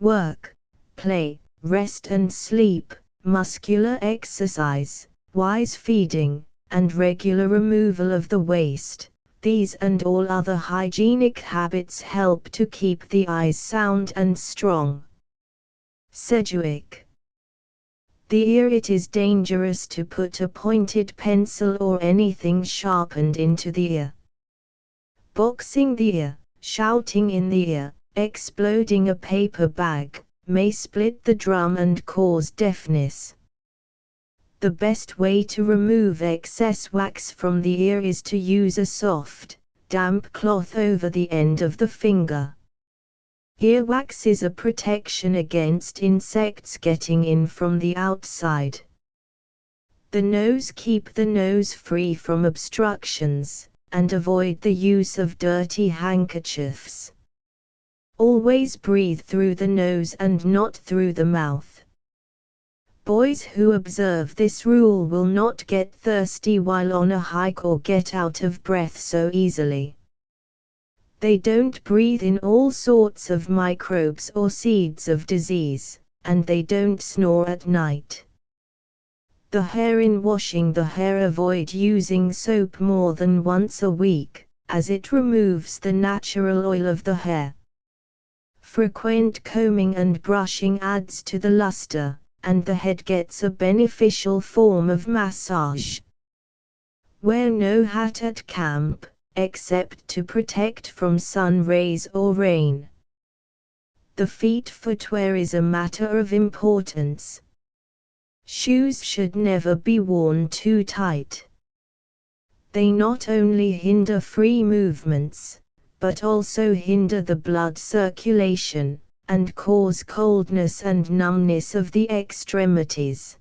Work, play, rest and sleep, muscular exercise, wise feeding, and regular removal of the waste, these and all other hygienic habits help to keep the eyes sound and strong. Sedgwick. The ear. It is dangerous to put a pointed pencil or anything sharpened into the ear. Boxing the ear, shouting in the ear, exploding a paper bag, may split the drum and cause deafness. The best way to remove excess wax from the ear is to use a soft, damp cloth over the end of the finger. Earwax is a protection against insects getting in from the outside. The nose. Keep the nose free from obstructions, and avoid the use of dirty handkerchiefs. Always breathe through the nose and not through the mouth. Boys who observe this rule will not get thirsty while on a hike or get out of breath so easily. They don't breathe in all sorts of microbes or seeds of disease, and they don't snore at night. The hair. In washing the hair, avoid using soap more than once a week, as it removes the natural oil of the hair. Frequent combing and brushing adds to the luster, and the head gets a beneficial form of massage. Wear no hat at camp, except to protect from sun rays or rain. The feet. Footwear is a matter of importance. Shoes should never be worn too tight. They not only hinder free movements, but also hinder the blood circulation, and cause coldness and numbness of the extremities.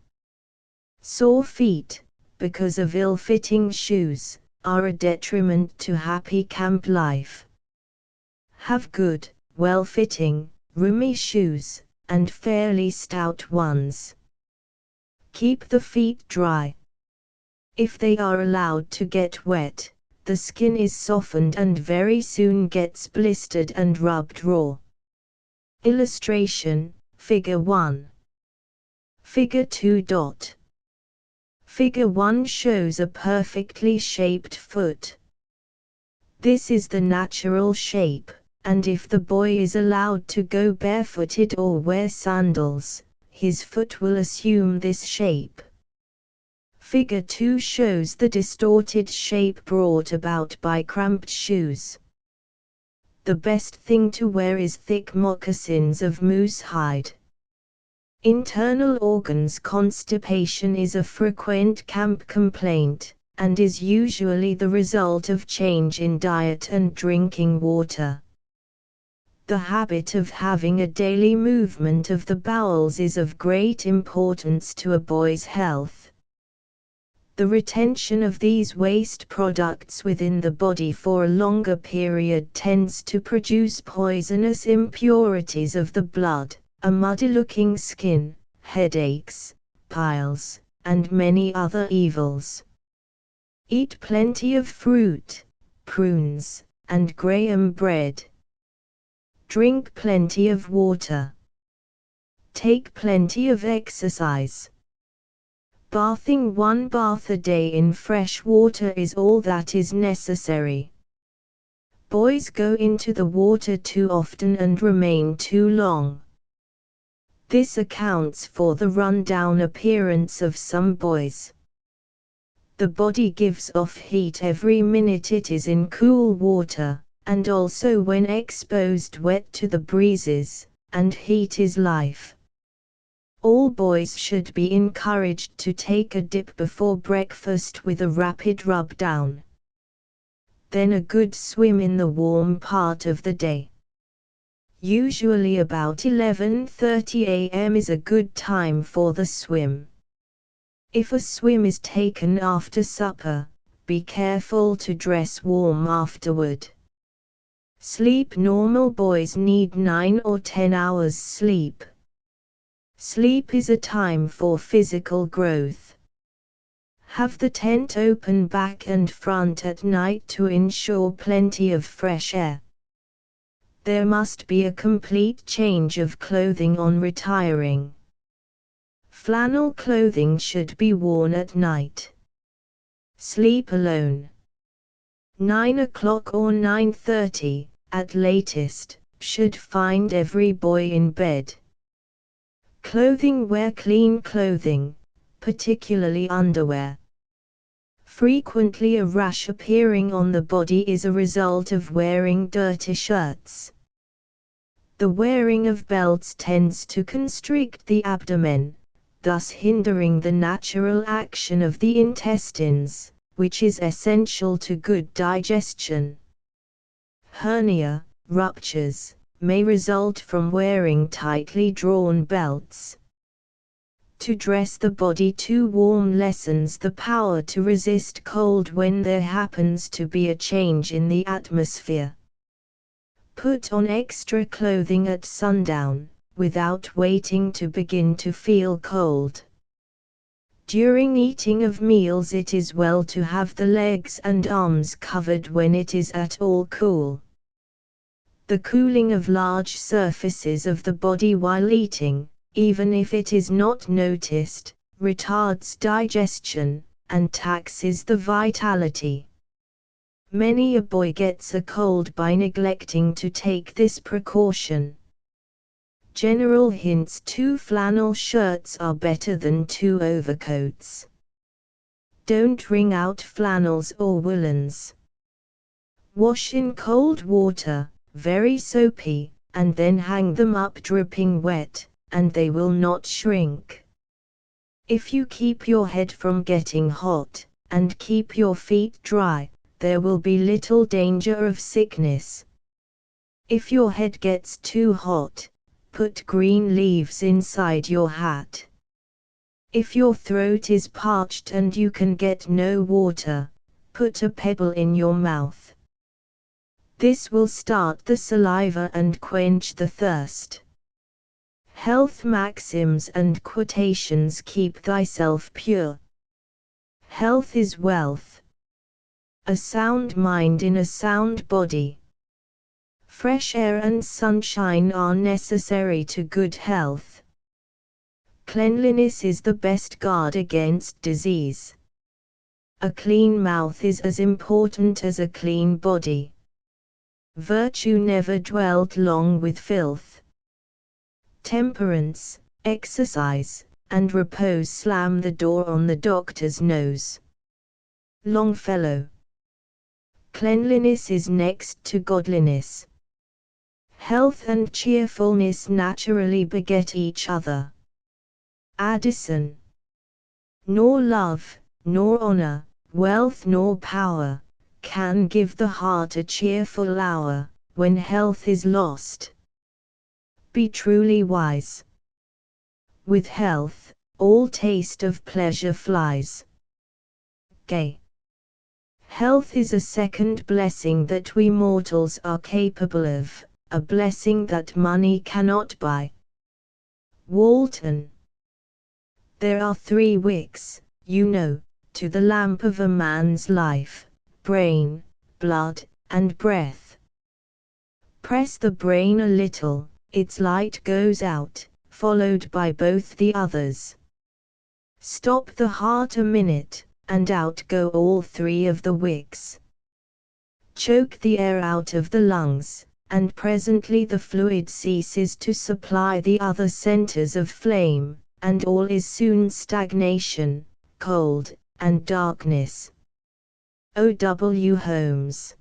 Sore feet, because of ill-fitting shoes, are a detriment to happy camp life. Have good, well-fitting, roomy shoes, and fairly stout ones. Keep the feet dry. If they are allowed to get wet, the skin is softened and very soon gets blistered and rubbed raw. Illustration, Figure 1. Figure 2. Figure 1 shows a perfectly shaped foot. This is the natural shape, and if the boy is allowed to go barefooted or wear sandals, his foot will assume this shape. Figure 2 shows the distorted shape brought about by cramped shoes. The best thing to wear is thick moccasins of moose hide. Internal organs. Constipation is a frequent camp complaint, and is usually the result of change in diet and drinking water. The habit of having a daily movement of the bowels is of great importance to a boy's health. The retention of these waste products within the body for a longer period tends to produce poisonous impurities of the blood, a muddy-looking skin, headaches, piles, and many other evils. Eat plenty of fruit, prunes, and graham bread. Drink plenty of water. Take plenty of exercise. Bathing 1 bath a day in fresh water is all that is necessary. Boys go into the water too often and remain too long. This accounts for the run-down appearance of some boys. The body gives off heat every minute it is in cool water, and also when exposed wet to the breezes, and heat is life. All boys should be encouraged to take a dip before breakfast with a rapid rub down. Then a good swim in the warm part of the day. Usually about 11:30 a.m. is a good time for the swim. If a swim is taken after supper, be careful to dress warm afterward. Sleep. Normal boys need 9 or 10 hours sleep. Sleep is a time for physical growth. Have the tent open back and front at night to ensure plenty of fresh air. There must be a complete change of clothing on retiring. Flannel clothing should be worn at night. Sleep alone. 9 o'clock or 9:30, at latest, should find every boy in bed. Clothing. Wear clean clothing, particularly underwear. Frequently a rash appearing on the body is a result of wearing dirty shirts. The wearing of belts tends to constrict the abdomen, thus hindering the natural action of the intestines, which is essential to good digestion. Hernia, ruptures, may result from wearing tightly drawn belts. To dress the body too warm lessens the power to resist cold when there happens to be a change in the atmosphere. Put on extra clothing at sundown, without waiting to begin to feel cold. During eating of meals it is well to have the legs and arms covered when it is at all cool. The cooling of large surfaces of the body while eating, even if it is not noticed, retards digestion, and taxes the vitality. Many a boy gets a cold by neglecting to take this precaution. General hints: 2 flannel shirts are better than 2 overcoats. Don't wring out flannels or woolens. Wash in cold water, very soapy, and then hang them up dripping wet, and they will not shrink. If you keep your head from getting hot, and keep your feet dry, there will be little danger of sickness. If your head gets too hot, put green leaves inside your hat. If your throat is parched and you can get no water, put a pebble in your mouth. This will start the saliva and quench the thirst. Health maxims and quotations: keep thyself pure. Health is wealth. A sound mind in a sound body. Fresh air and sunshine are necessary to good health. Cleanliness is the best guard against disease. A clean mouth is as important as a clean body. Virtue never dwelt long with filth. Temperance, exercise, and repose slam the door on the doctor's nose. Longfellow. Cleanliness is next to godliness. Health and cheerfulness naturally beget each other. Addison. Nor love, nor honor, wealth nor power, can give the heart a cheerful hour, when health is lost. Be truly wise. With health, all taste of pleasure flies. Gay. Health is a second blessing that we mortals are capable of, a blessing that money cannot buy. Walton. There are 3 wicks, you know, to the lamp of a man's life: brain, blood, and breath. Press the brain a little, its light goes out, followed by both the others. Stop the heart a minute, and out go all 3 of the wicks. Choke the air out of the lungs, and presently the fluid ceases to supply the other centers of flame, and all is soon stagnation, cold, and darkness. O. W. Holmes.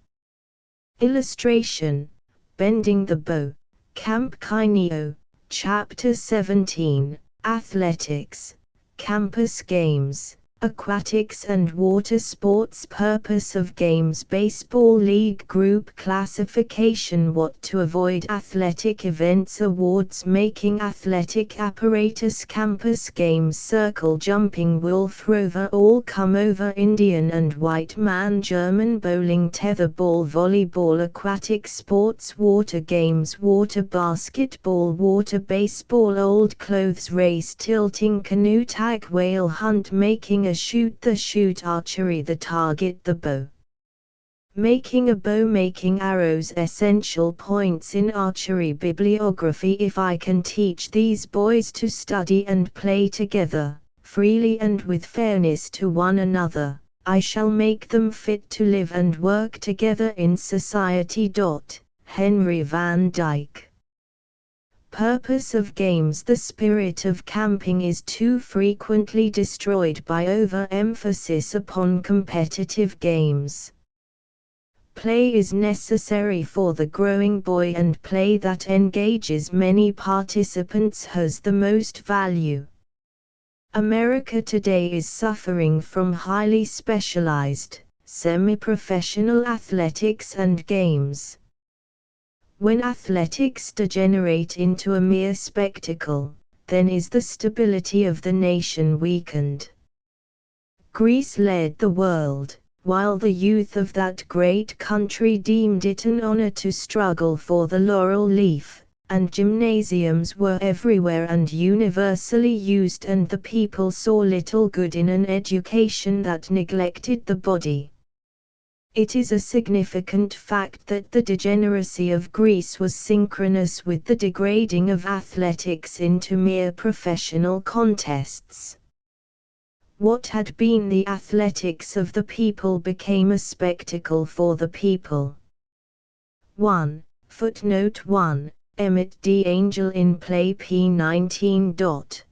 Illustration: Bending the Bow, Camp Kineo, Chapter 17, Athletics, Campus Games, Aquatics and water sports. Purpose of games. Baseball league group classification. What to avoid. Athletic events. Awards. Making athletic apparatus. Campus games. Circle jumping. Wolf rover. All come over. Indian and white man. German bowling. Tetherball. Volleyball. Aquatic sports. Water games. Water basketball. Water baseball. Old clothes race. Tilting canoe. Tag whale hunt. Making a shoot. The shoot. Archery. The target. The bow. Making a bow. Making arrows. Essential points in archery. Bibliography. If I can teach these boys to study and play together, freely and with fairness to one another, I shall make them fit to live and work together in society. Henry Van Dyke. Purpose of games. The spirit of camping is too frequently destroyed by overemphasis upon competitive games. Play is necessary for the growing boy, and play that engages many participants has the most value. America today is suffering from highly specialized, semi-professional athletics and games. When athletics degenerate into a mere spectacle, then is the stability of the nation weakened. Greece led the world, while the youth of that great country deemed it an honor to struggle for the laurel leaf, and gymnasiums were everywhere and universally used, and the people saw little good in an education that neglected the body. It is a significant fact that the degeneracy of Greece was synchronous with the degrading of athletics into mere professional contests. What had been the athletics of the people became a spectacle for the people. 1. Footnote 1. Emmett D. Angel in Play p19.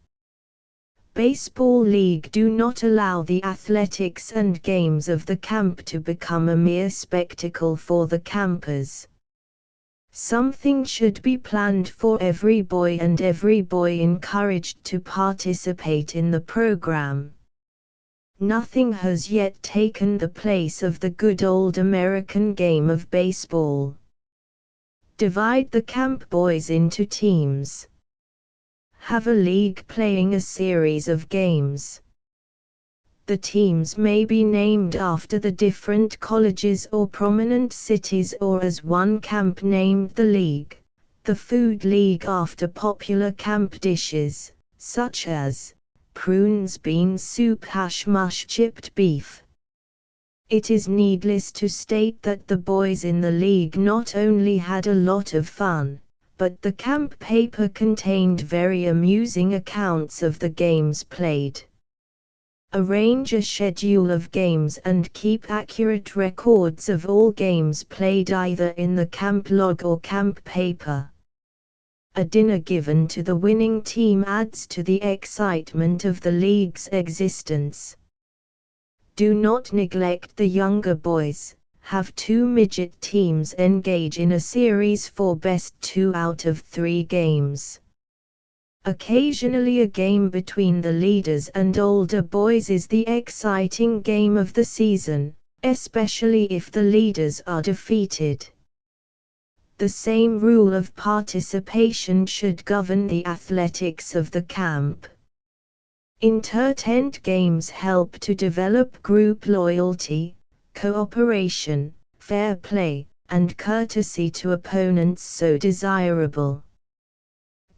Baseball League do not allow the athletics and games of the camp to become a mere spectacle for the campers. Something should be planned for every boy, and every boy encouraged to participate in the program. Nothing has yet taken the place of the good old American game of baseball. Divide the camp boys into teams. Have a league playing a series of games. The teams may be named after the different colleges or prominent cities, or as one camp named the league, the Food League, after popular camp dishes, such as prunes, bean soup, hash mush, chipped beef. It is needless to state that the boys in the league not only had a lot of fun, but the camp paper contained very amusing accounts of the games played. Arrange a schedule of games and keep accurate records of all games played either in the camp log or camp paper. A dinner given to the winning team adds to the excitement of the league's existence. Do not neglect the younger boys. Have 2 midget teams engage in a series for best 2 out of 3 games. Occasionally a game between the leaders and older boys is the exciting game of the season, especially if the leaders are defeated. The same rule of participation should govern the athletics of the camp. Inter-tent games help to develop group loyalty, cooperation, fair play, and courtesy to opponents so desirable.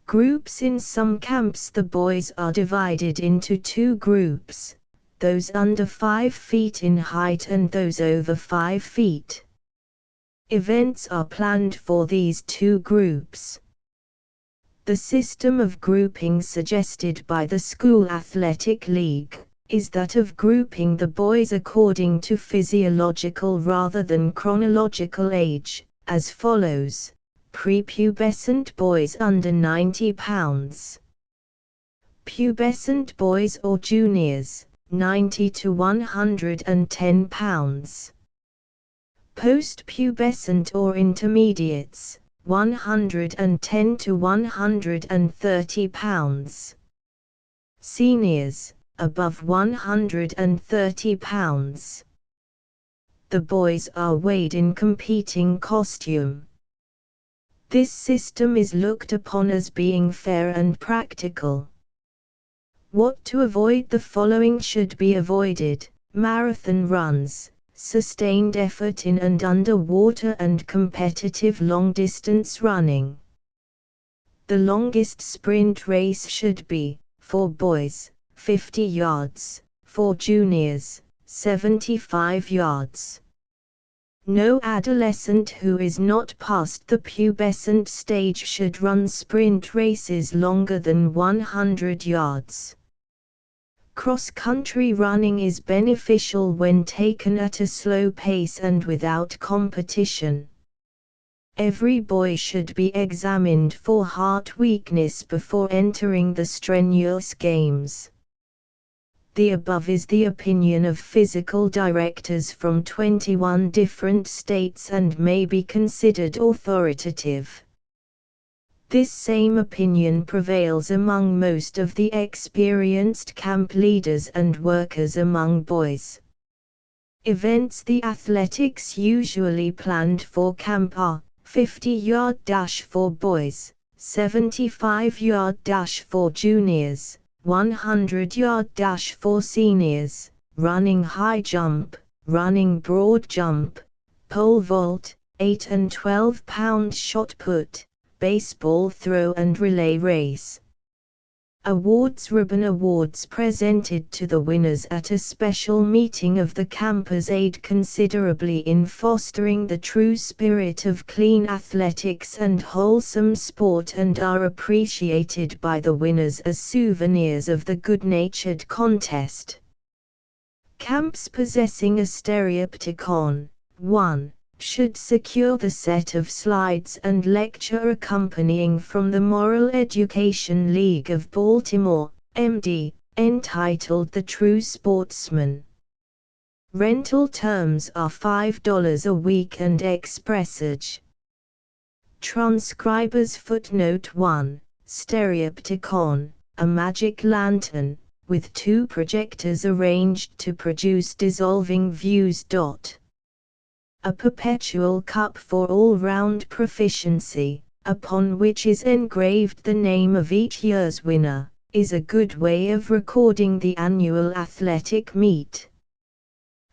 Groups. In some camps the boys are divided into 2 groups, those under 5 feet in height and those over 5 feet. Events are planned for these 2 groups. The system of grouping suggested by the School Athletic League is that of grouping the boys according to physiological rather than chronological age, as follows: prepubescent boys under 90 pounds, pubescent boys or juniors, 90 to 110 pounds, post-pubescent or intermediates, 110 to 130 pounds, seniors, above 130 pounds. The boys are weighed in competing costume. This system is looked upon as being fair and practical. What to avoid? The following should be avoided: marathon runs, sustained effort in and under water, and competitive long-distance running. The longest sprint race should be, for boys, 50 yards, for juniors, 75 yards. No adolescent who is not past the pubescent stage should run sprint races longer than 100 yards. Cross-country running is beneficial when taken at a slow pace and without competition. Every boy should be examined for heart weakness before entering the strenuous games. The above is the opinion of physical directors from 21 different states and may be considered authoritative. This same opinion prevails among most of the experienced camp leaders and workers among boys. Events: the athletics usually planned for camp are 50-yard dash for boys, 75-yard dash for juniors, 100-yard dash for seniors, running high jump, running broad jump, pole vault, 8 and 12-pound shot put, baseball throw and relay race. Awards: ribbon awards presented to the winners at a special meeting of the campers aid considerably in fostering the true spirit of clean athletics and wholesome sport, and are appreciated by the winners as souvenirs of the good-natured contest. Camps possessing a stereopticon: 1. Should secure the set of slides and lecture accompanying from the Moral Education League of Baltimore, MD, entitled The True Sportsman. Rental terms are $5 a week and expressage. Transcribers: footnote 1, Stereopticon, a magic lantern, with 2 projectors arranged to produce dissolving views. A perpetual cup for all-round proficiency, upon which is engraved the name of each year's winner, is a good way of recording the annual athletic meet.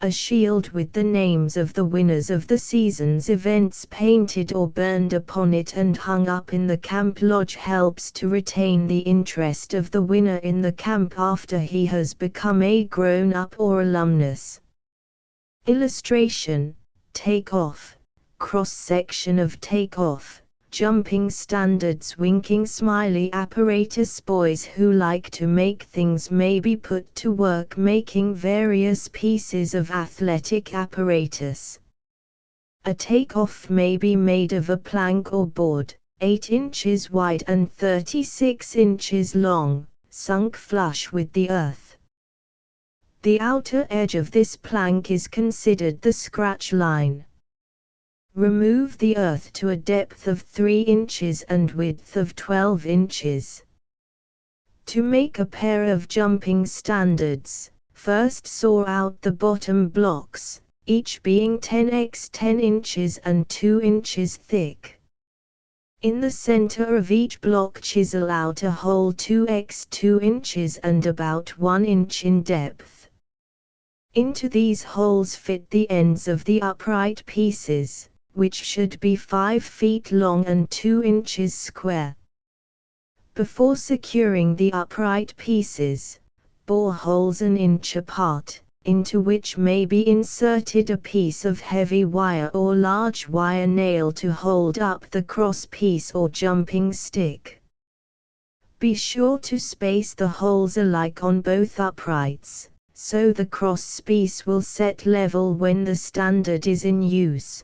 A shield with the names of the winners of the season's events painted or burned upon it and hung up in the camp lodge helps to retain the interest of the winner in the camp after he has become a grown-up or alumnus. Illustration: take-off, cross-section of take-off, jumping standards, winking smiley apparatus. Boys who like to make things may be put to work making various pieces of athletic apparatus. A take-off may be made of a plank or board, 8 inches wide and 36 inches long, sunk flush with the earth. The outer edge of this plank is considered the scratch line. Remove the earth to a depth of 3 inches and width of 12 inches. To make a pair of jumping standards, first saw out the bottom blocks, each being 10 x 10 inches and 2 inches thick. In the center of each block chisel out a hole 2 x 2 inches and about 1 inch in depth. Into these holes fit the ends of the upright pieces, which should be 5 feet long and 2 inches square. Before securing the upright pieces, bore holes an inch apart, into which may be inserted a piece of heavy wire or large wire nail to hold up the cross piece or jumping stick. Be sure to space the holes alike on both uprights, so the cross piece will set level when the standard is in use.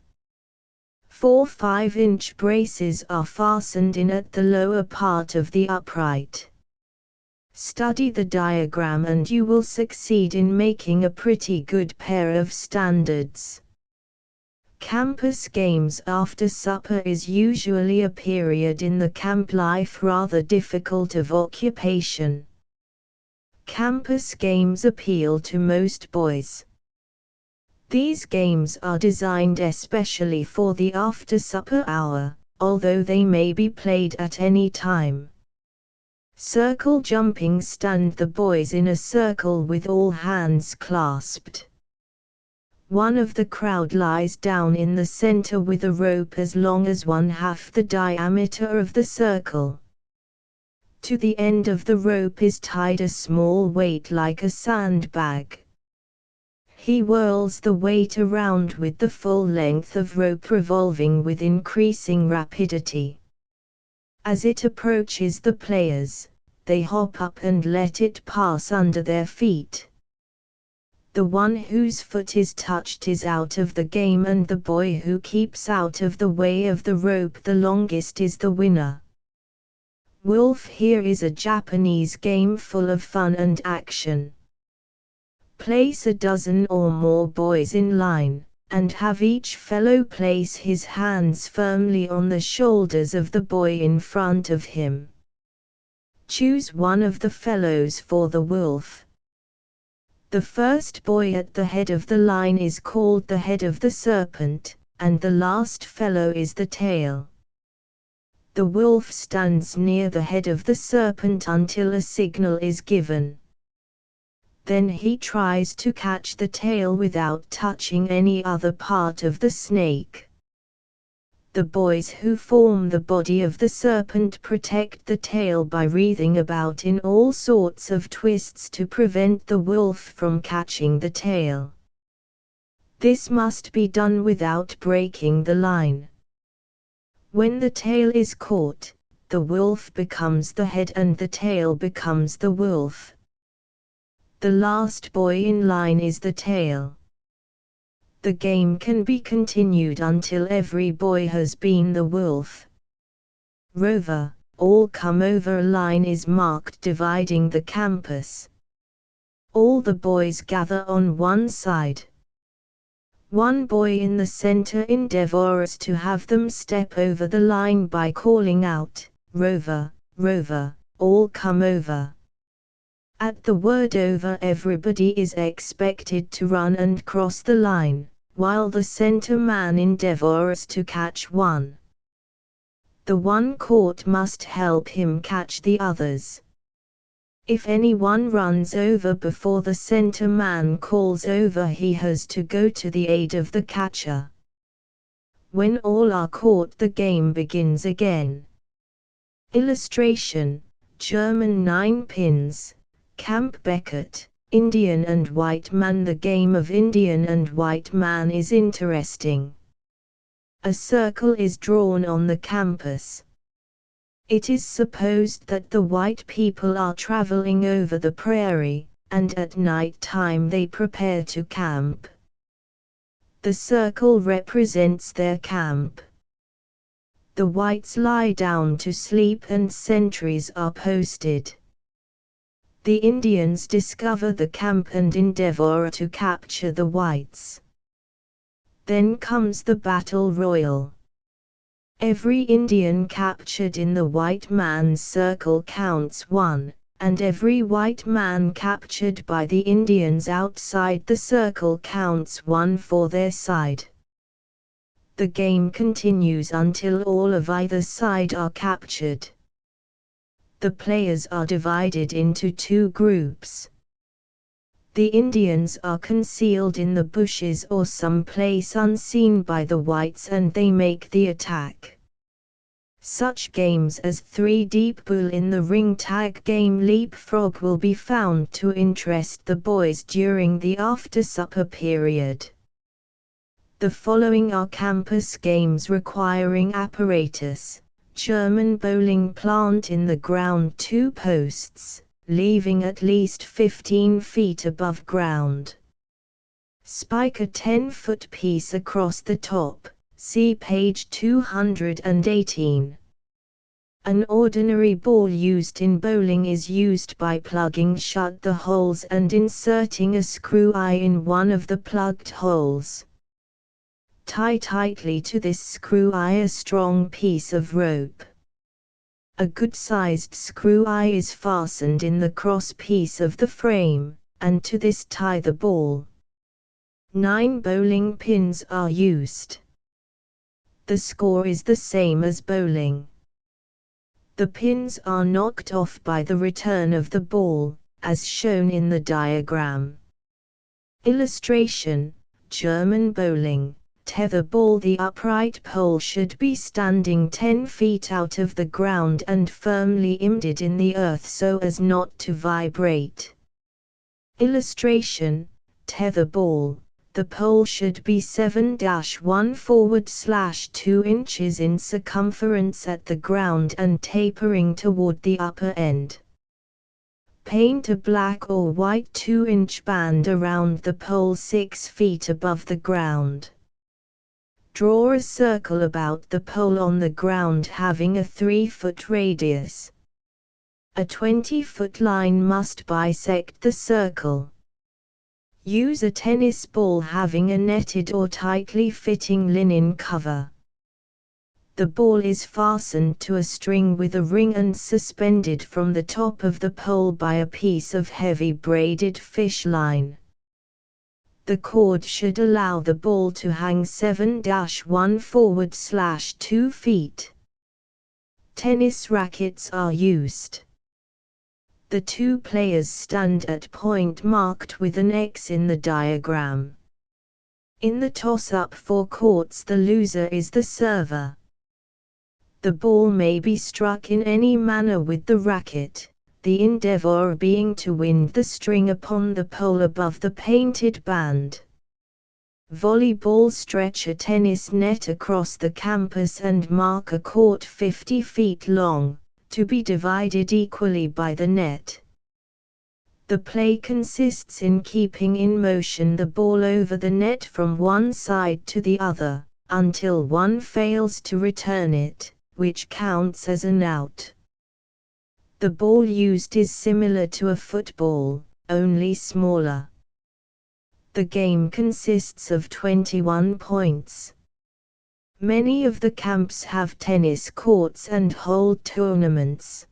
4 5-inch braces are fastened in at the lower part of the upright. Study the diagram and you will succeed in making a pretty good pair of standards. Campus games after supper is usually a period in the camp life rather difficult of occupation. Campus games appeal to most boys. These games are designed especially for the after-supper hour, although they may be played at any time. Circle jumping stand the boys in a circle with all hands clasped. One of the crowd lies down in the center with a rope as long as 1/2 the diameter of the circle. To the end of the rope is tied a small weight like a sandbag. He whirls the weight around with the full length of rope revolving with increasing rapidity. As it approaches the players, they hop up and let it pass under their feet. The one whose foot is touched is out of the game, and the boy who keeps out of the way of the rope the longest is the winner. Wolf here is a Japanese game full of fun and action. Place a dozen or more boys in line, and have each fellow place his hands firmly on the shoulders of the boy in front of him. Choose one of the fellows for the wolf. The first boy at the head of the line is called the head of the serpent, and the last fellow is the tail. The wolf stands near the head of the serpent until a signal is given. Then he tries to catch the tail without touching any other part of the snake. The boys who form the body of the serpent protect the tail by wreathing about in all sorts of twists to prevent the wolf from catching the tail. This must be done without breaking the line. When the tail is caught, the wolf becomes the head and the tail becomes the wolf. The last boy in line is the tail. The game can be continued until every boy has been the wolf. Rover, all come over a line is marked dividing the campus. All the boys gather on one side. One boy in the center endeavors to have them step over the line by calling out, "Rover, Rover, all come over." At the word over, everybody is expected to run and cross the line, while the center man endeavors to catch one. The one caught must help him catch the others. If anyone runs over before the center man calls over, he has to go to the aid of the catcher. When all are caught, the game begins again. Illustration: German 9 pins. Camp Beckett, Indian and White Man. The game of Indian and White Man is interesting. A circle is drawn on the campus. It is supposed that the white people are traveling over the prairie, and at night time they prepare to camp. The circle represents their camp. The whites lie down to sleep and sentries are posted. The Indians discover the camp and endeavor to capture the whites. Then comes the battle royal. Every Indian captured in the white man's circle counts 1, and every white man captured by the Indians outside the circle counts 1 for their side. The game continues until all of either side are captured. The players are divided into 2 groups. The Indians are concealed in the bushes or some place unseen by the whites, and they make the attack. Such games as 3 Deep Bull in the Ring tag game Leapfrog will be found to interest the boys during the after-supper period. The following are campus games requiring apparatus. German bowling, plant in the ground 2 posts, leaving at least 15 feet above ground. Spike a 10-foot piece across the top, see page 218. An ordinary ball used in bowling is used by plugging shut the holes and inserting a screw eye in one of the plugged holes. Tie tightly to this screw eye a strong piece of rope. A good-sized screw eye is fastened in the cross piece of the frame, and to this tie the ball. 9 bowling pins are used. The score is the same as bowling. The pins are knocked off by the return of the ball, as shown in the diagram. Illustration: German bowling. Tether ball. The upright pole should be standing 10 feet out of the ground and firmly embedded in the earth so as not to vibrate. Illustration: Tether ball. The pole should be 7-1/2 inches in circumference at the ground and tapering toward the upper end. Paint a black or white 2-inch band around the pole 6 feet above the ground. Draw a circle about the pole on the ground having a 3-foot radius. A 20-foot line must bisect the circle. Use a tennis ball having a netted or tightly fitting linen cover. The ball is fastened to a string with a ring and suspended from the top of the pole by a piece of heavy braided fish line. The cord should allow the ball to hang 7-1/2 feet. Tennis rackets are used. The two players stand at point marked with an X in the diagram. In the toss-up for courts, the loser is the server. The ball may be struck in any manner with the racket, the endeavor being to wind the string upon the pole above the painted band. Volleyball. Stretch a tennis net across the campus and mark a court 50 feet long, to be divided equally by the net. The play consists in keeping in motion the ball over the net from one side to the other, until one fails to return it, which counts as an out. The ball used is similar to a football, only smaller. The game consists of 21 points. Many of the camps have tennis courts and hold tournaments.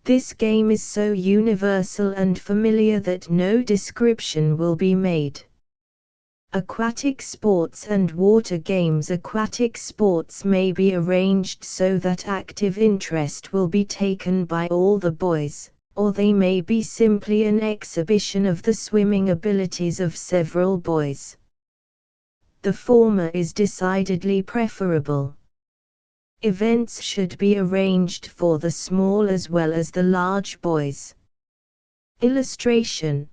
This game is so universal and familiar that no description will be made. Aquatic sports and water games. Aquatic sports may be arranged so that active interest will be taken by all the boys, or they may be simply an exhibition of the swimming abilities of several boys. The former is decidedly preferable. Events should be arranged for the small as well as the large boys. Illustration: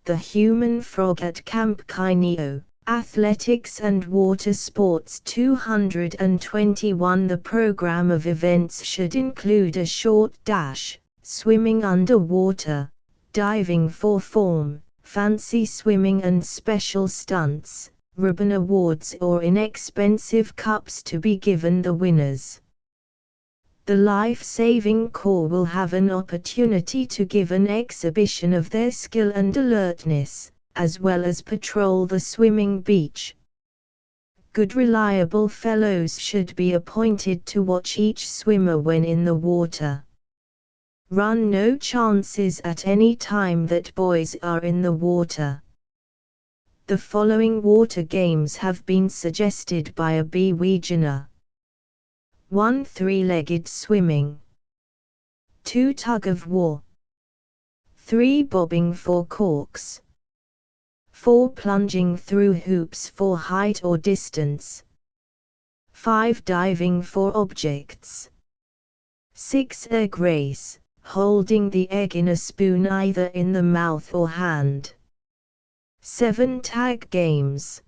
The human frog at Camp Kineo. Athletics and water sports. 221. The program of events should include a short dash, swimming underwater, diving for form, fancy swimming and special stunts, ribbon awards or inexpensive cups to be given the winners. The life-saving corps will have an opportunity to give an exhibition of their skill and alertness, as well as patrol the swimming beach. Good reliable fellows should be appointed to watch each swimmer when in the water. Run no chances at any time that boys are in the water. The following water games have been suggested by a Norwegianer. 1. Three-legged swimming. 2. Tug of war. 3. Bobbing for corks. 4. Plunging through hoops for height or distance. 5. Diving for objects. 6. Egg race, holding the egg in a spoon either in the mouth or hand. 7. Tag games.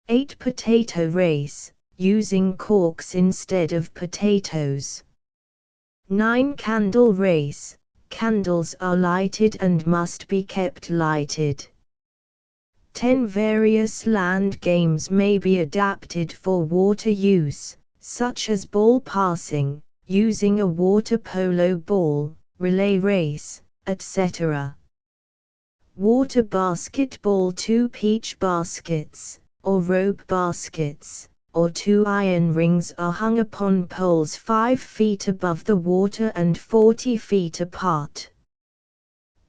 8. Potato race, using corks instead of potatoes. 9. Candle race, candles are lighted and must be kept lighted. 10. Various land games may be adapted for water use, such as ball passing, using a water polo ball, relay race, etc. Water basketball. 2. Peach baskets, or rope baskets, or 2 iron rings are hung upon poles 5 feet above the water and 40 feet apart.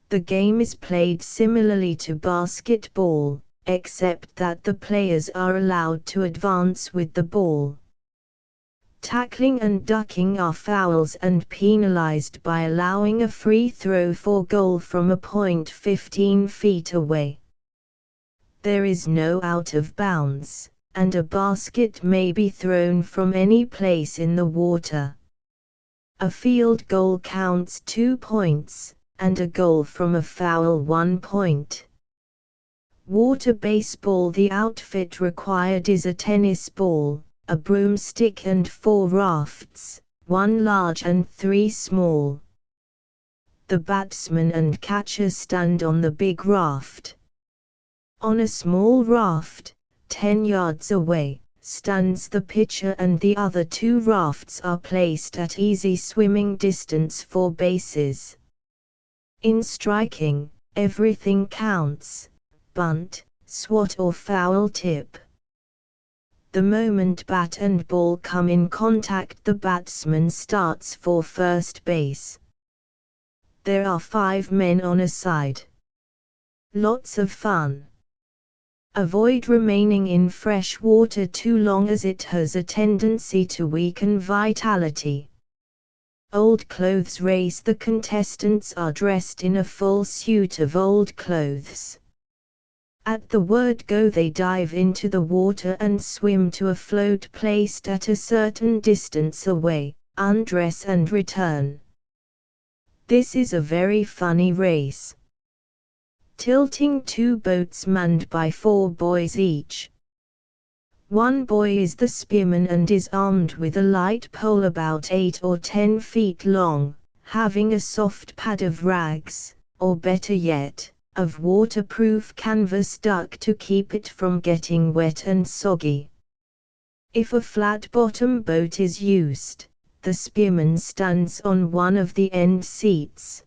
The game is played similarly to basketball, except that the players are allowed to advance with the ball. Tackling and ducking are fouls and penalized by allowing a free throw for goal from a point 15 feet away. There is no out of bounds, and a basket may be thrown from any place in the water. A field goal counts 2 points, and a goal from a foul 1 point. Water baseball. The outfit required is a tennis ball, a broomstick and 4 rafts, 1 large and 3 small. The batsman and catcher stand on the big raft. On a small raft, 10 yards away, stands the pitcher and the other 2 rafts are placed at easy swimming distance for bases. In striking, everything counts: bunt, swat or foul tip. The moment bat and ball come in contact, the batsman starts for first base. There are 5 men on a side. Lots of fun. Avoid remaining in fresh water too long as it has a tendency to weaken vitality. Old clothes race. The contestants are dressed in a full suit of old clothes. At the word go they dive into the water and swim to a float placed at a certain distance away, undress and return. This is a very funny race. Tilting. 2 boats manned by 4 boys each. One boy is the spearman and is armed with a light pole about 8 or 10 feet long, having a soft pad of rags, or better yet, of waterproof canvas duck to keep it from getting wet and soggy. If a flat-bottom boat is used, the spearman stands on one of the end seats.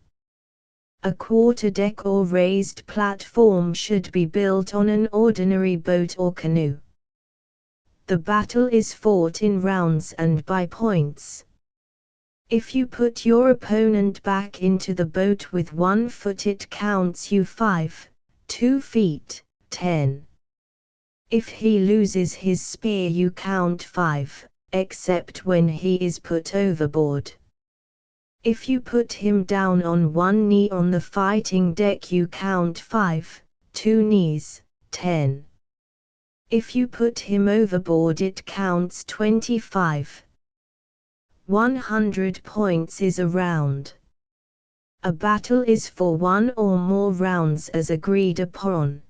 A quarterdeck or raised platform should be built on an ordinary boat or canoe. The battle is fought in rounds and by points. If you put your opponent back into the boat with 1 foot, it counts you 5, 2 feet, 10. If he loses his spear, you count 5, except when he is put overboard. If you put him down on 1 knee on the fighting deck, you count 5, 2 knees, 10. If you put him overboard, it counts 25. 100 points is a round. A battle is for 1 or more rounds as agreed upon.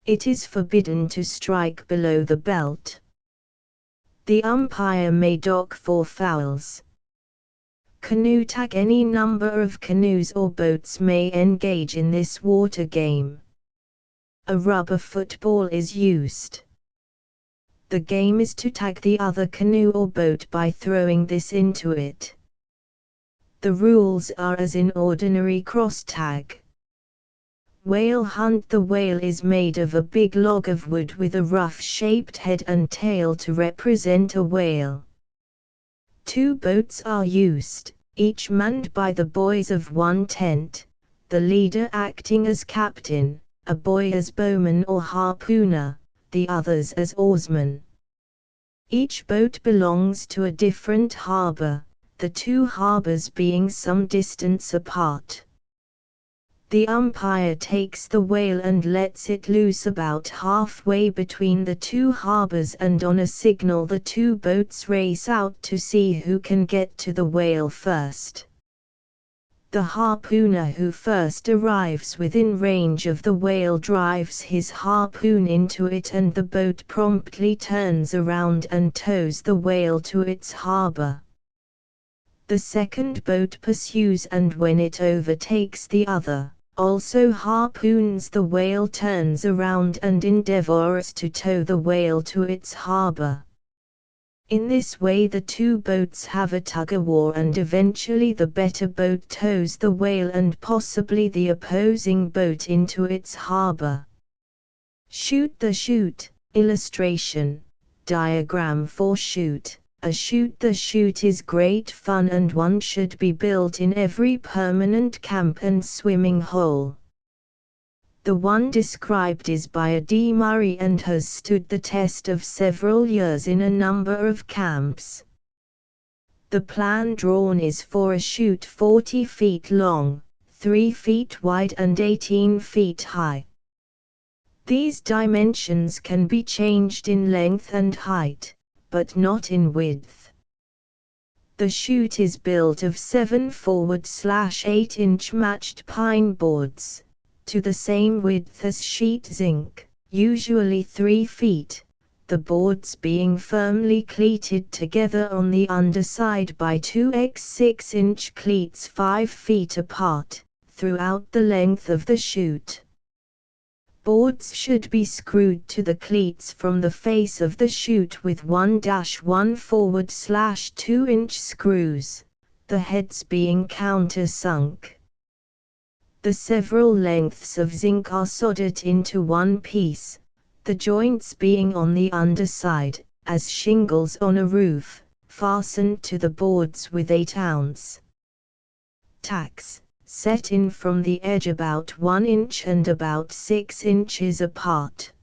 It is forbidden to strike below the belt. The umpire may dock for fouls. Canoe tag. Any number of canoes or boats may engage in this water game. A rubber football is used. The game is to tag the other canoe or boat by throwing this into it. The rules are as in ordinary cross tag. Whale hunt. The whale is made of a big log of wood with a rough-shaped head and tail to represent a whale. 2 boats are used, each manned by the boys of 1 tent, the leader acting as captain, a boy as bowman or harpooner, the others as oarsmen. Each boat belongs to a different harbor, the 2 harbors being some distance apart. The umpire takes the whale and lets it loose about halfway between the 2 harbors, and on a signal the 2 boats race out to see who can get to the whale first. The harpooner who first arrives within range of the whale drives his harpoon into it, and the boat promptly turns around and tows the whale to its harbor. The second boat pursues, and when it overtakes the other, also harpoons the whale, turns around and endeavors to tow the whale to its harbor. In this way the 2 boats have a tug-of-war, and eventually the better boat tows the whale and possibly the opposing boat into its harbor. Shoot the chute. Illustration: diagram for shoot. A shoot. The shoot is great fun and one should be built in every permanent camp and swimming hole. The one described is by a D. Murray and has stood the test of several years in a number of camps. The plan drawn is for a shoot 40 feet long, 3 feet wide and 18 feet high. These dimensions can be changed in length and height, but not in width. The chute is built of 7 4/8-inch matched pine boards, to the same width as sheet zinc, usually 3 feet, the boards being firmly cleated together on the underside by 2x6-inch cleats 5 feet apart, throughout the length of the chute. Boards should be screwed to the cleats from the face of the chute with 1-1 4/2-inch screws, the heads being countersunk. The several lengths of zinc are soldered into one piece, the joints being on the underside, as shingles on a roof, fastened to the boards with 8-ounce tacks, set in from the edge about 1 inch and about 6 inches apart.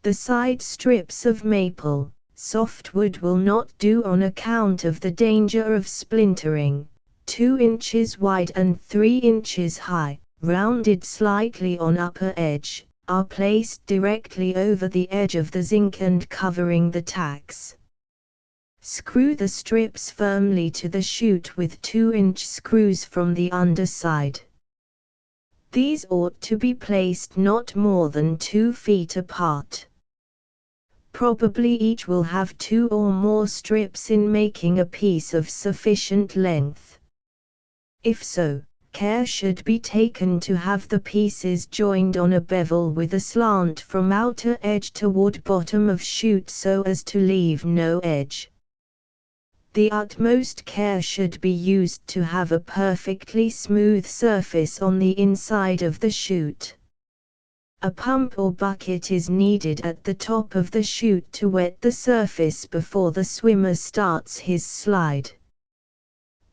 The side strips of maple, softwood will not do on account of the danger of splintering, 2 inches wide and 3 inches high, rounded slightly on upper edge, are placed directly over the edge of the zinc and covering the tacks. Screw the strips firmly to the chute with 2-inch screws from the underside. These ought to be placed not more than 2 feet apart. Probably each will have 2 or more strips in making a piece of sufficient length. If so, care should be taken to have the pieces joined on a bevel with a slant from outer edge toward bottom of chute so as to leave no edge. The utmost care should be used to have a perfectly smooth surface on the inside of the chute. A pump or bucket is needed at the top of the chute to wet the surface before the swimmer starts his slide.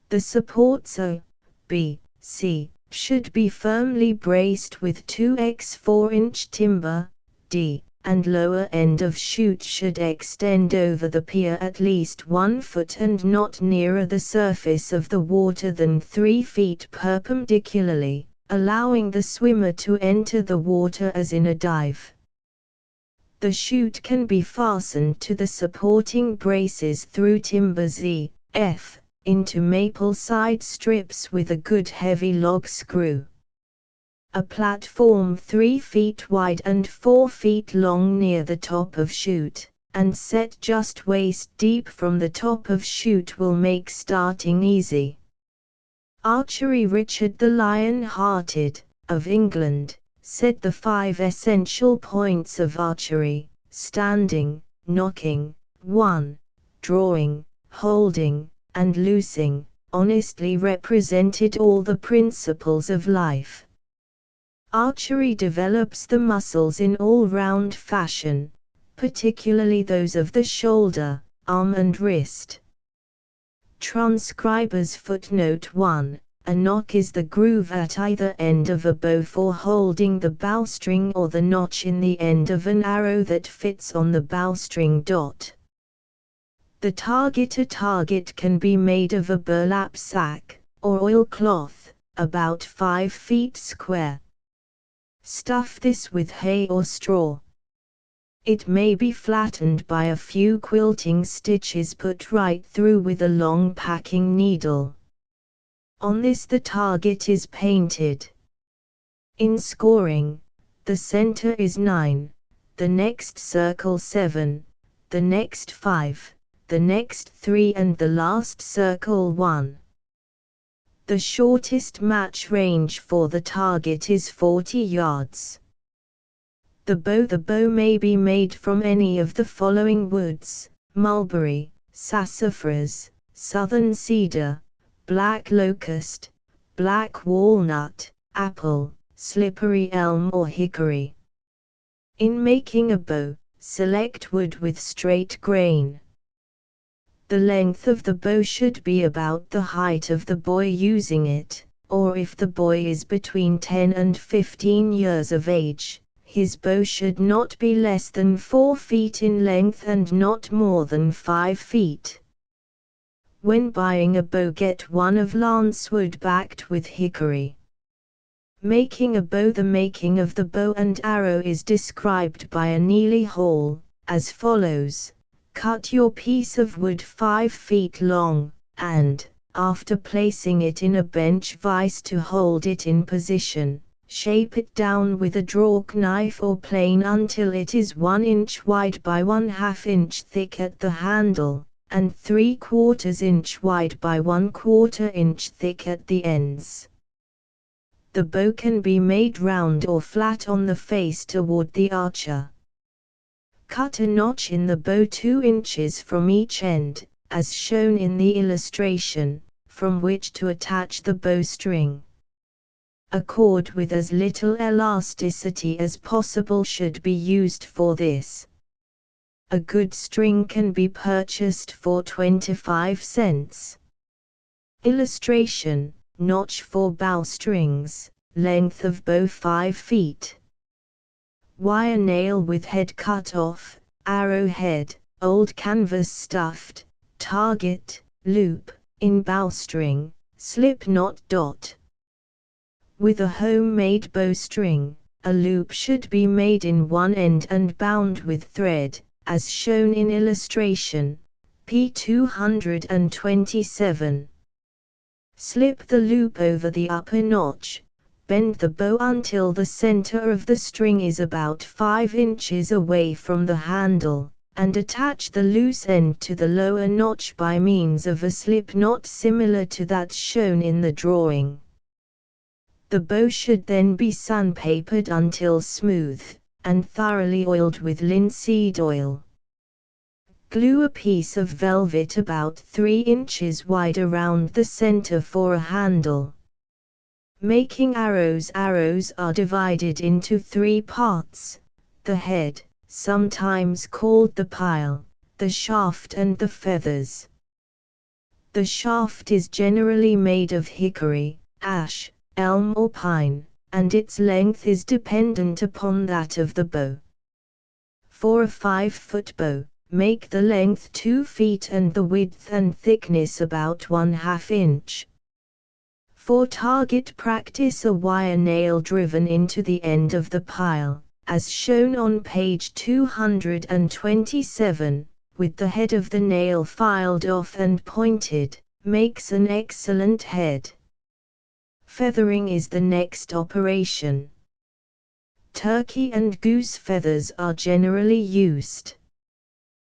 The supports A, B, C should be firmly braced with 2x4-inch timber, D, and lower end of chute should extend over the pier at least 1 foot and not nearer the surface of the water than 3 feet perpendicularly, allowing the swimmer to enter the water as in a dive. The chute can be fastened to the supporting braces through timber Z, F, into maple side strips with a good heavy log screw. A platform 3 feet wide and 4 feet long near the top of chute, and set just waist deep from the top of chute will make starting easy. Archery. Richard the Lion-Hearted, of England, said the 5 essential points of archery, standing, knocking, 1, drawing, holding, and loosing, honestly represented all the principles of life. Archery develops the muscles in all-round fashion, particularly those of the shoulder, arm and wrist. Transcribers footnote 1. A nock is the groove at either end of a bow for holding the bowstring or the notch in the end of an arrow that fits on the bowstring dot. The target. A target can be made of a burlap sack, or oilcloth, about 5 feet square. Stuff this with hay or straw. It may be flattened by a few quilting stitches put right through with a long packing needle. On this the target is painted. In scoring, the center is 9, the next circle 7, the next 5, the next 3 and the last circle 1. The shortest match range for the target is 40 yards. The bow may be made from any of the following woods: mulberry, sassafras, southern cedar, black locust, black walnut, apple, slippery elm or hickory. In making a bow, Select wood with straight grain. The length of the bow should be about the height of the boy using it, or if the boy is between 10 and 15 years of age, his bow should not be less than 4 feet in length and not more than 5 feet. When buying a bow, get one of lancewood backed with hickory. Making a bow. The making of the bow and arrow is described by a Neely Hall, as follows. Cut your piece of wood 5 feet long, and, after placing it in a bench vise to hold it in position, shape it down with a draw knife or plane until it is 1 inch wide by 1/2 inch thick at the handle, and 3/4 inch wide by 1/4 inch thick at the ends. The bow can be made round or flat on the face toward the archer. Cut a notch in the bow 2 inches from each end, as shown in the illustration, from which to attach the bowstring. A cord with as little elasticity as possible should be used for this. A good string can be purchased for 25 cents. Illustration: notch for bowstrings, length of bow 5 feet. Wire nail with head cut off, arrow head, old canvas stuffed, target, loop, in bowstring, slip knot dot. With a homemade bowstring, a loop should be made in one end and bound with thread, as shown in illustration, p. 227. Slip the loop over the upper notch, bend the bow until the center of the string is about 5 inches away from the handle, and attach the loose end to the lower notch by means of a slip knot similar to that shown in the drawing. The bow should then be sandpapered until smooth, and thoroughly oiled with linseed oil. Glue a piece of velvet about 3 inches wide around the center for a handle. Making arrows. Arrows are divided into 3 parts: the head, sometimes called the pile, the shaft and the feathers. The shaft is generally made of hickory, ash, elm or pine, and its length is dependent upon that of the bow. For a 5-foot bow, make the length 2 feet and the width and thickness about 1/2 inch. For target practice, a wire nail driven into the end of the pile, as shown on page 227, with the head of the nail filed off and pointed, makes an excellent head. Feathering is the next operation. Turkey and goose feathers are generally used.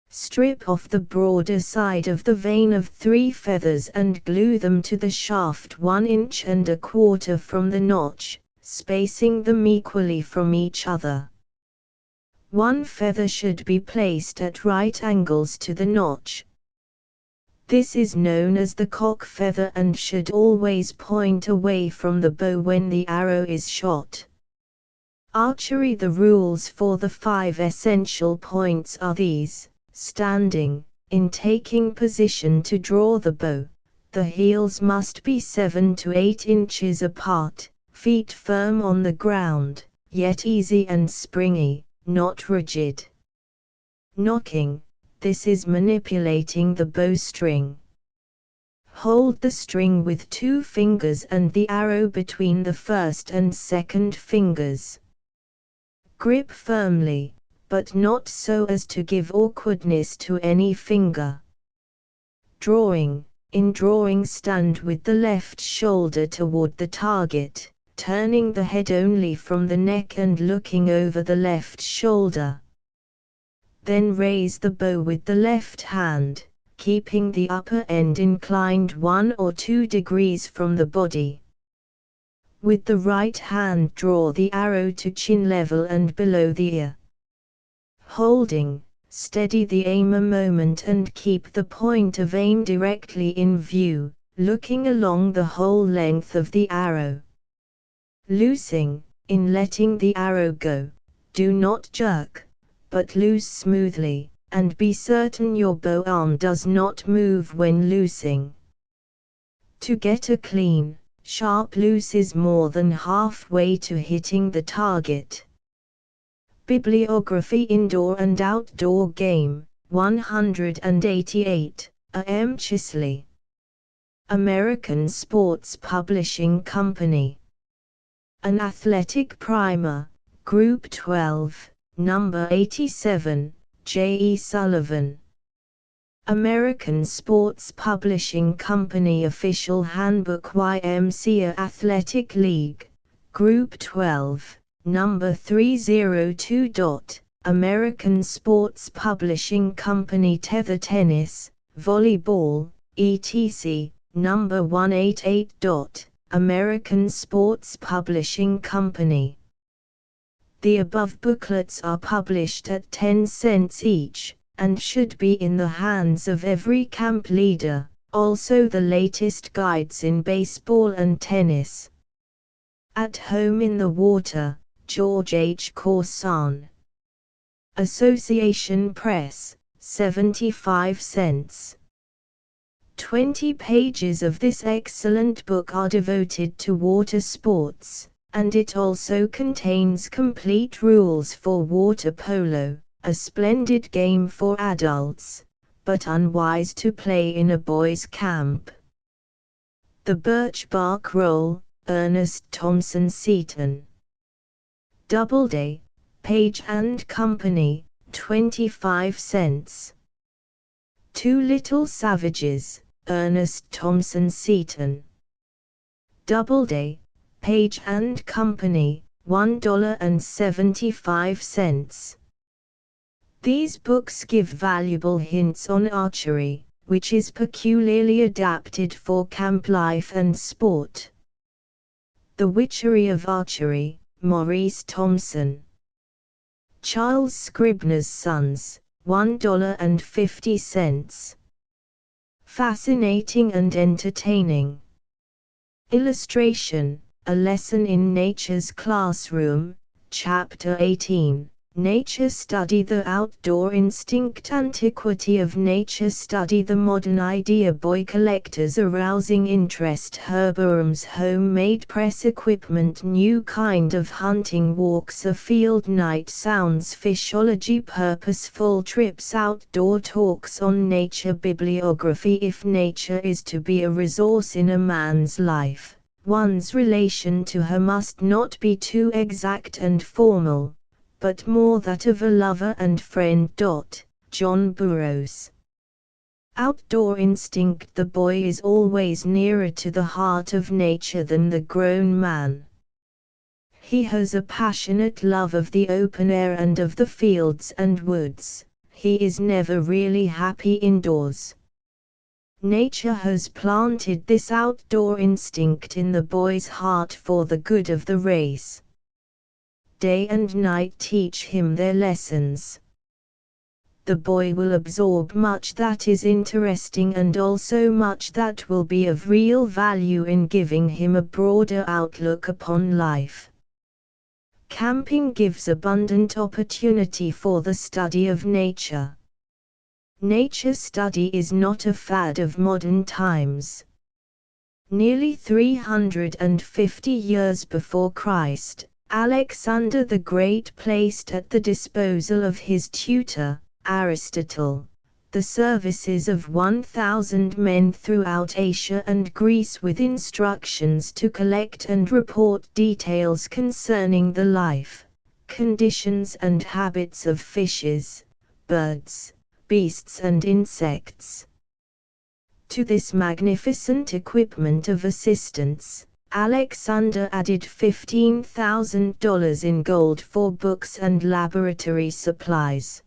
Strip off the broader side of the vane of 3 feathers and glue them to the shaft 1 inch and a quarter from the notch, spacing them equally from each other. One feather should be placed at right angles to the notch. This is known as the cock feather and should always point away from the bow when the arrow is shot. Archery. The rules for the 5 essential points are these: standing, in taking position to draw the bow, the heels must be 7 to 8 inches apart, feet firm on the ground, yet easy and springy, not rigid. Knocking, this is manipulating the bowstring. Hold the string with 2 fingers and the arrow between the first and second fingers. Grip firmly, but not so as to give awkwardness to any finger. Drawing, in drawing stand with the left shoulder toward the target, turning the head only from the neck and looking over the left shoulder. Then raise the bow with the left hand, keeping the upper end inclined 1 or 2 degrees from the body. With the right hand draw the arrow to chin level and below the ear. Holding, steady the aim a moment and keep the point of aim directly in view, looking along the whole length of the arrow. Loosing, in letting the arrow go, do not jerk, but loose smoothly, and be certain your bow arm does not move when loosing. To get a clean, sharp loose is more than halfway to hitting the target. Bibliography Indoor and Outdoor Game, 188, A.M. Chisley. American Sports Publishing Company. An Athletic Primer, Group 12, Number 87, J. E. Sullivan. American Sports Publishing Company Official Handbook YMCA Athletic League, Group 12, Number 302. American Sports Publishing Company Tether Tennis, Volleyball, etc., Number 188. American Sports Publishing Company. The above booklets are published at 10 cents each, and should be in the hands of every camp leader, also the latest guides in baseball and tennis. At Home in the Water, George H. Corson. Association Press, 75 cents. 20 pages of this excellent book are devoted to water sports, and it also contains complete rules for water polo, a splendid game for adults, but unwise to play in a boys' camp. The Birch Bark Roll, Ernest Thompson Seton. Doubleday, Page and Company, 25 cents. Two Little Savages, Ernest Thompson Seton. Doubleday, Page and Company, $1.75. These books give valuable hints on archery, which is peculiarly adapted for camp life and sport. The Witchery of Archery, Maurice Thompson. Charles Scribner's Sons, $1.50. Fascinating and entertaining. Illustration, A Lesson in Nature's Classroom, Chapter 18. Nature Study, The Outdoor Instinct, Antiquity of Nature Study, The Modern Idea, Boy Collectors, Arousing Interest, Herbarum's Homemade Press Equipment, New Kind of Hunting, Walks Afield, Night Sounds, Fishology, Purposeful Trips, Outdoor Talks on Nature, Bibliography. If nature is to be a resource in a man's life, one's relation to her must not be too exact and formal, but more that of a lover and friend. John Burroughs. Outdoor Instinct. The boy is always nearer to the heart of nature than the grown man. He has a passionate love of the open air and of the fields and woods. He is never really happy indoors. Nature has planted this outdoor instinct in the boy's heart for the good of the race. Day and night teach him their lessons. The boy will absorb much that is interesting and also much that will be of real value in giving him a broader outlook upon life. Camping gives abundant opportunity for the study of nature. Nature study is not a fad of modern times. Nearly 350 years before Christ, Alexander the Great placed at the disposal of his tutor, Aristotle, the services of 1,000 men throughout Asia and Greece with instructions to collect and report details concerning the life, conditions and habits of fishes, birds, beasts and insects. To this magnificent equipment of assistance, Alexander added $15,000 in gold for books and laboratory supplies.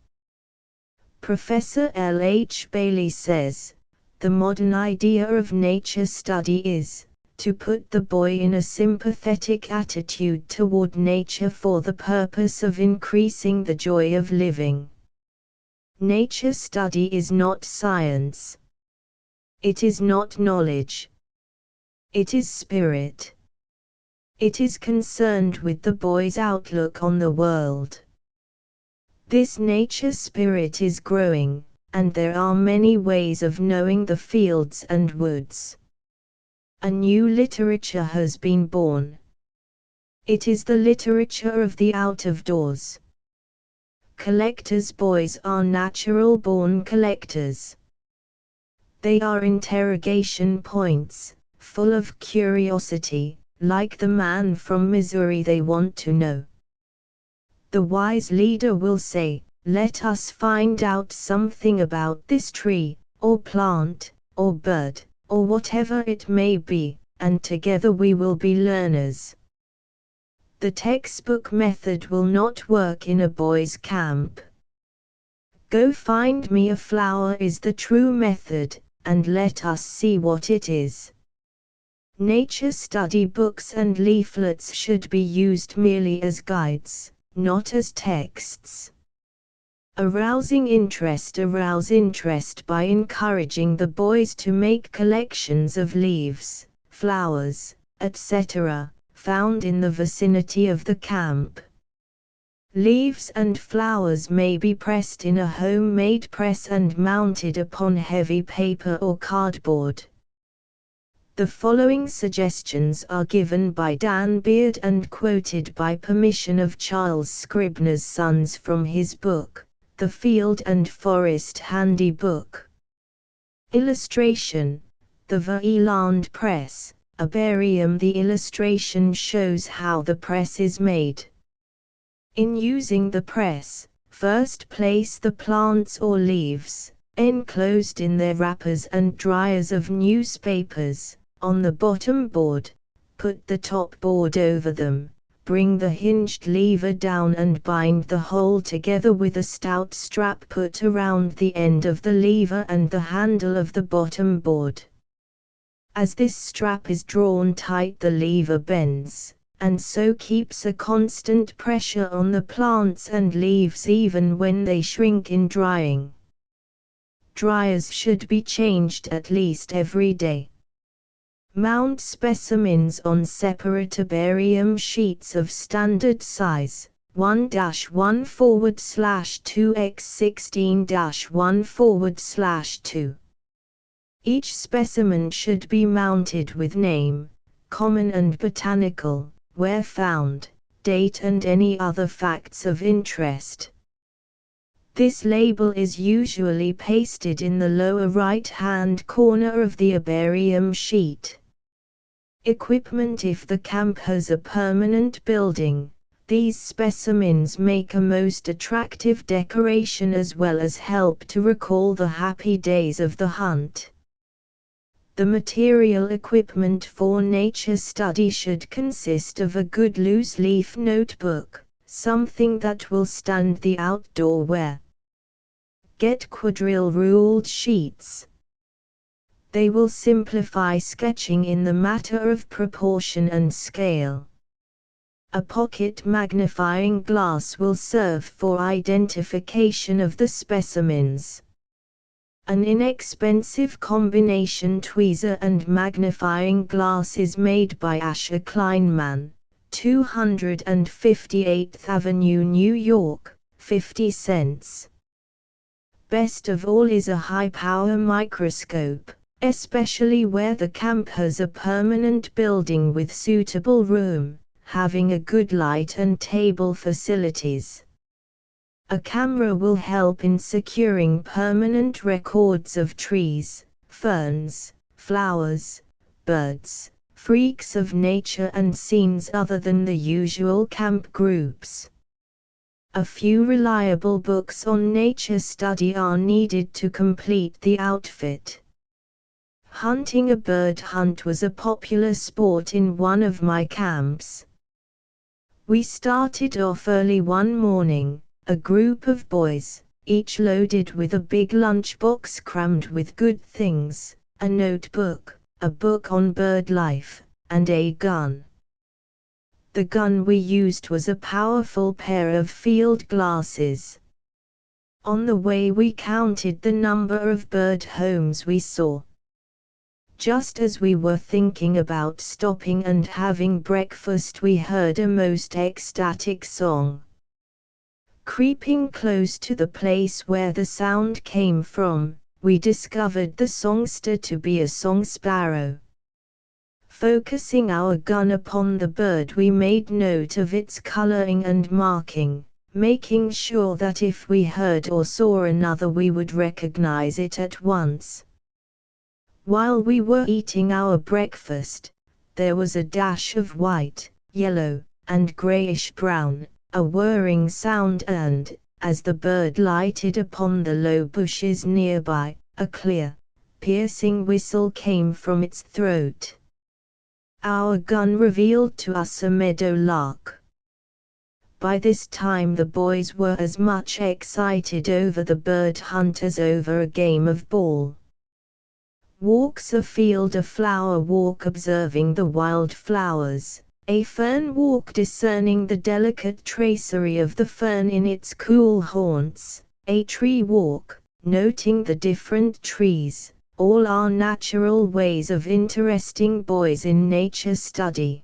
Professor L. H. Bailey says, "The modern idea of nature study is, to put the boy in a sympathetic attitude toward nature for the purpose of increasing the joy of living. Nature study is not science. It is not knowledge. It is spirit. It is concerned with the boy's outlook on the world. This nature spirit is growing, and there are many ways of knowing the fields and woods. A new literature has been born. It is the literature of the out-of-doors. Collectors' boys are natural-born collectors. They are interrogation points, full of curiosity, like the man from Missouri. They want to know. The wise leader will say, "Let us find out something about this tree, or plant, or bird, or whatever it may be, and together we will be learners." The textbook method will not work in a boys' camp. "Go find me a flower" is the true method, and let us see what it is. Nature study books and leaflets should be used merely as guides, not as texts. Arouse interest by encouraging the boys to make collections of leaves, flowers, etc., found in the vicinity of the camp. Leaves and flowers may be pressed in a homemade press and mounted upon heavy paper or cardboard. The following suggestions are given by Dan Beard and quoted by permission of Charles Scribner's Sons from his book, The Field and Forest Handy Book. Illustration: the Verland Press, Herbarium. The illustration shows how the press is made. In using the press, first place the plants or leaves, enclosed in their wrappers and dryers of newspapers, on the bottom board. Put the top board over them, bring the hinged lever down and bind the whole together with a stout strap put around the end of the lever and the handle of the bottom board. As this strap is drawn tight, the lever bends, and so keeps a constant pressure on the plants and leaves even when they shrink in drying. Dryers should be changed at least every day. Mount specimens on separate herbarium sheets of standard size, 1-1/2x16-1/2. Each specimen should be mounted with name, common and botanical, where found, date and any other facts of interest. This label is usually pasted in the lower right-hand corner of the herbarium sheet. Equipment: if the camp has a permanent building, these specimens make a most attractive decoration as well as help to recall the happy days of the hunt. The material equipment for nature study should consist of a good loose-leaf notebook, something that will stand the outdoor wear. Get quadrille-ruled sheets. They will simplify sketching in the matter of proportion and scale. A pocket magnifying glass will serve for identification of the specimens. An inexpensive combination tweezer and magnifying glass is made by Asher Kleinman, 258th Avenue, New York, 50 cents. Best of all is a high-power microscope, especially where the camp has a permanent building with suitable room, having a good light and table facilities. A camera will help in securing permanent records of trees, ferns, flowers, birds, freaks of nature and scenes other than the usual camp groups. A few reliable books on nature study are needed to complete the outfit. Hunting a bird hunt was a popular sport in one of my camps. We started off early one morning, a group of boys, each loaded with a big lunchbox crammed with good things, a notebook, a book on bird life, and a gun. The gun we used was a powerful pair of field glasses. On the way we counted the number of bird homes we saw. Just as we were thinking about stopping and having breakfast, we heard a most ecstatic song. Creeping close to the place where the sound came from, we discovered the songster to be a song sparrow. Focusing our gun upon the bird, we made note of its coloring and marking, making sure that if we heard or saw another we would recognize it at once. While we were eating our breakfast, there was a dash of white, yellow, and grayish-brown, a whirring sound, and, as the bird lighted upon the low bushes nearby, a clear, piercing whistle came from its throat. Our gun revealed to us a meadow lark. By this time the boys were as much excited over the bird hunt as over a game of ball. Walks afield, a flower walk observing the wild flowers, a fern walk discerning the delicate tracery of the fern in its cool haunts, a tree walk, noting the different trees, all are natural ways of interesting boys in nature study.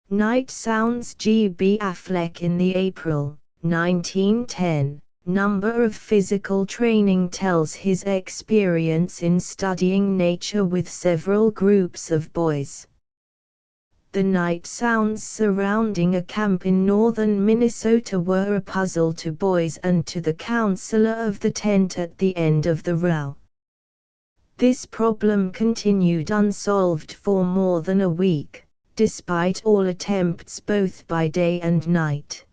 Night sounds. G.B. Affleck in the April, 1910, number of Physical Training tells his experience in studying nature with several groups of boys. The night sounds surrounding a camp in northern Minnesota were a puzzle to boys and to the counselor of the tent at the end of the row. This problem continued unsolved for more than a week, despite all attempts both by day and night.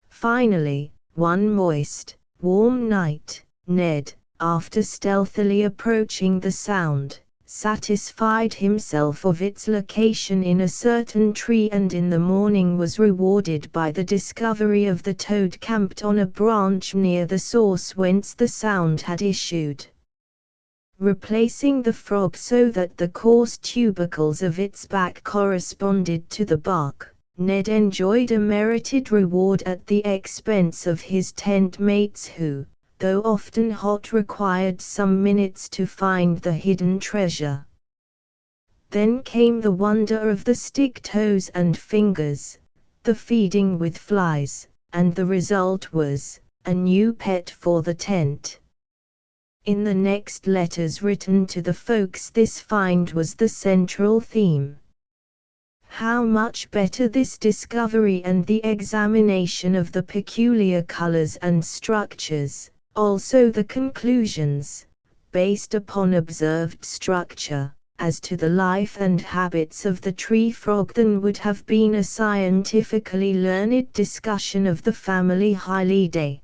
Finally, one moist, warm night, Ned, after stealthily approaching the sound, satisfied himself of its location in a certain tree, and in the morning was rewarded by the discovery of the toad camped on a branch near the source whence the sound had issued. Replacing the frog so that the coarse tubercles of its back corresponded to the bark, Ned enjoyed a merited reward at the expense of his tent mates who, though often hot, required some minutes to find the hidden treasure. Then came the wonder of the stick toes and fingers, the feeding with flies, and the result was a new pet for the tent. In the next letters written to the folks, this find was the central theme. How much better this discovery and the examination of the peculiar colors and structures, also the conclusions, based upon observed structure, as to the life and habits of the tree frog than would have been a scientifically learned discussion of the family Hylidae.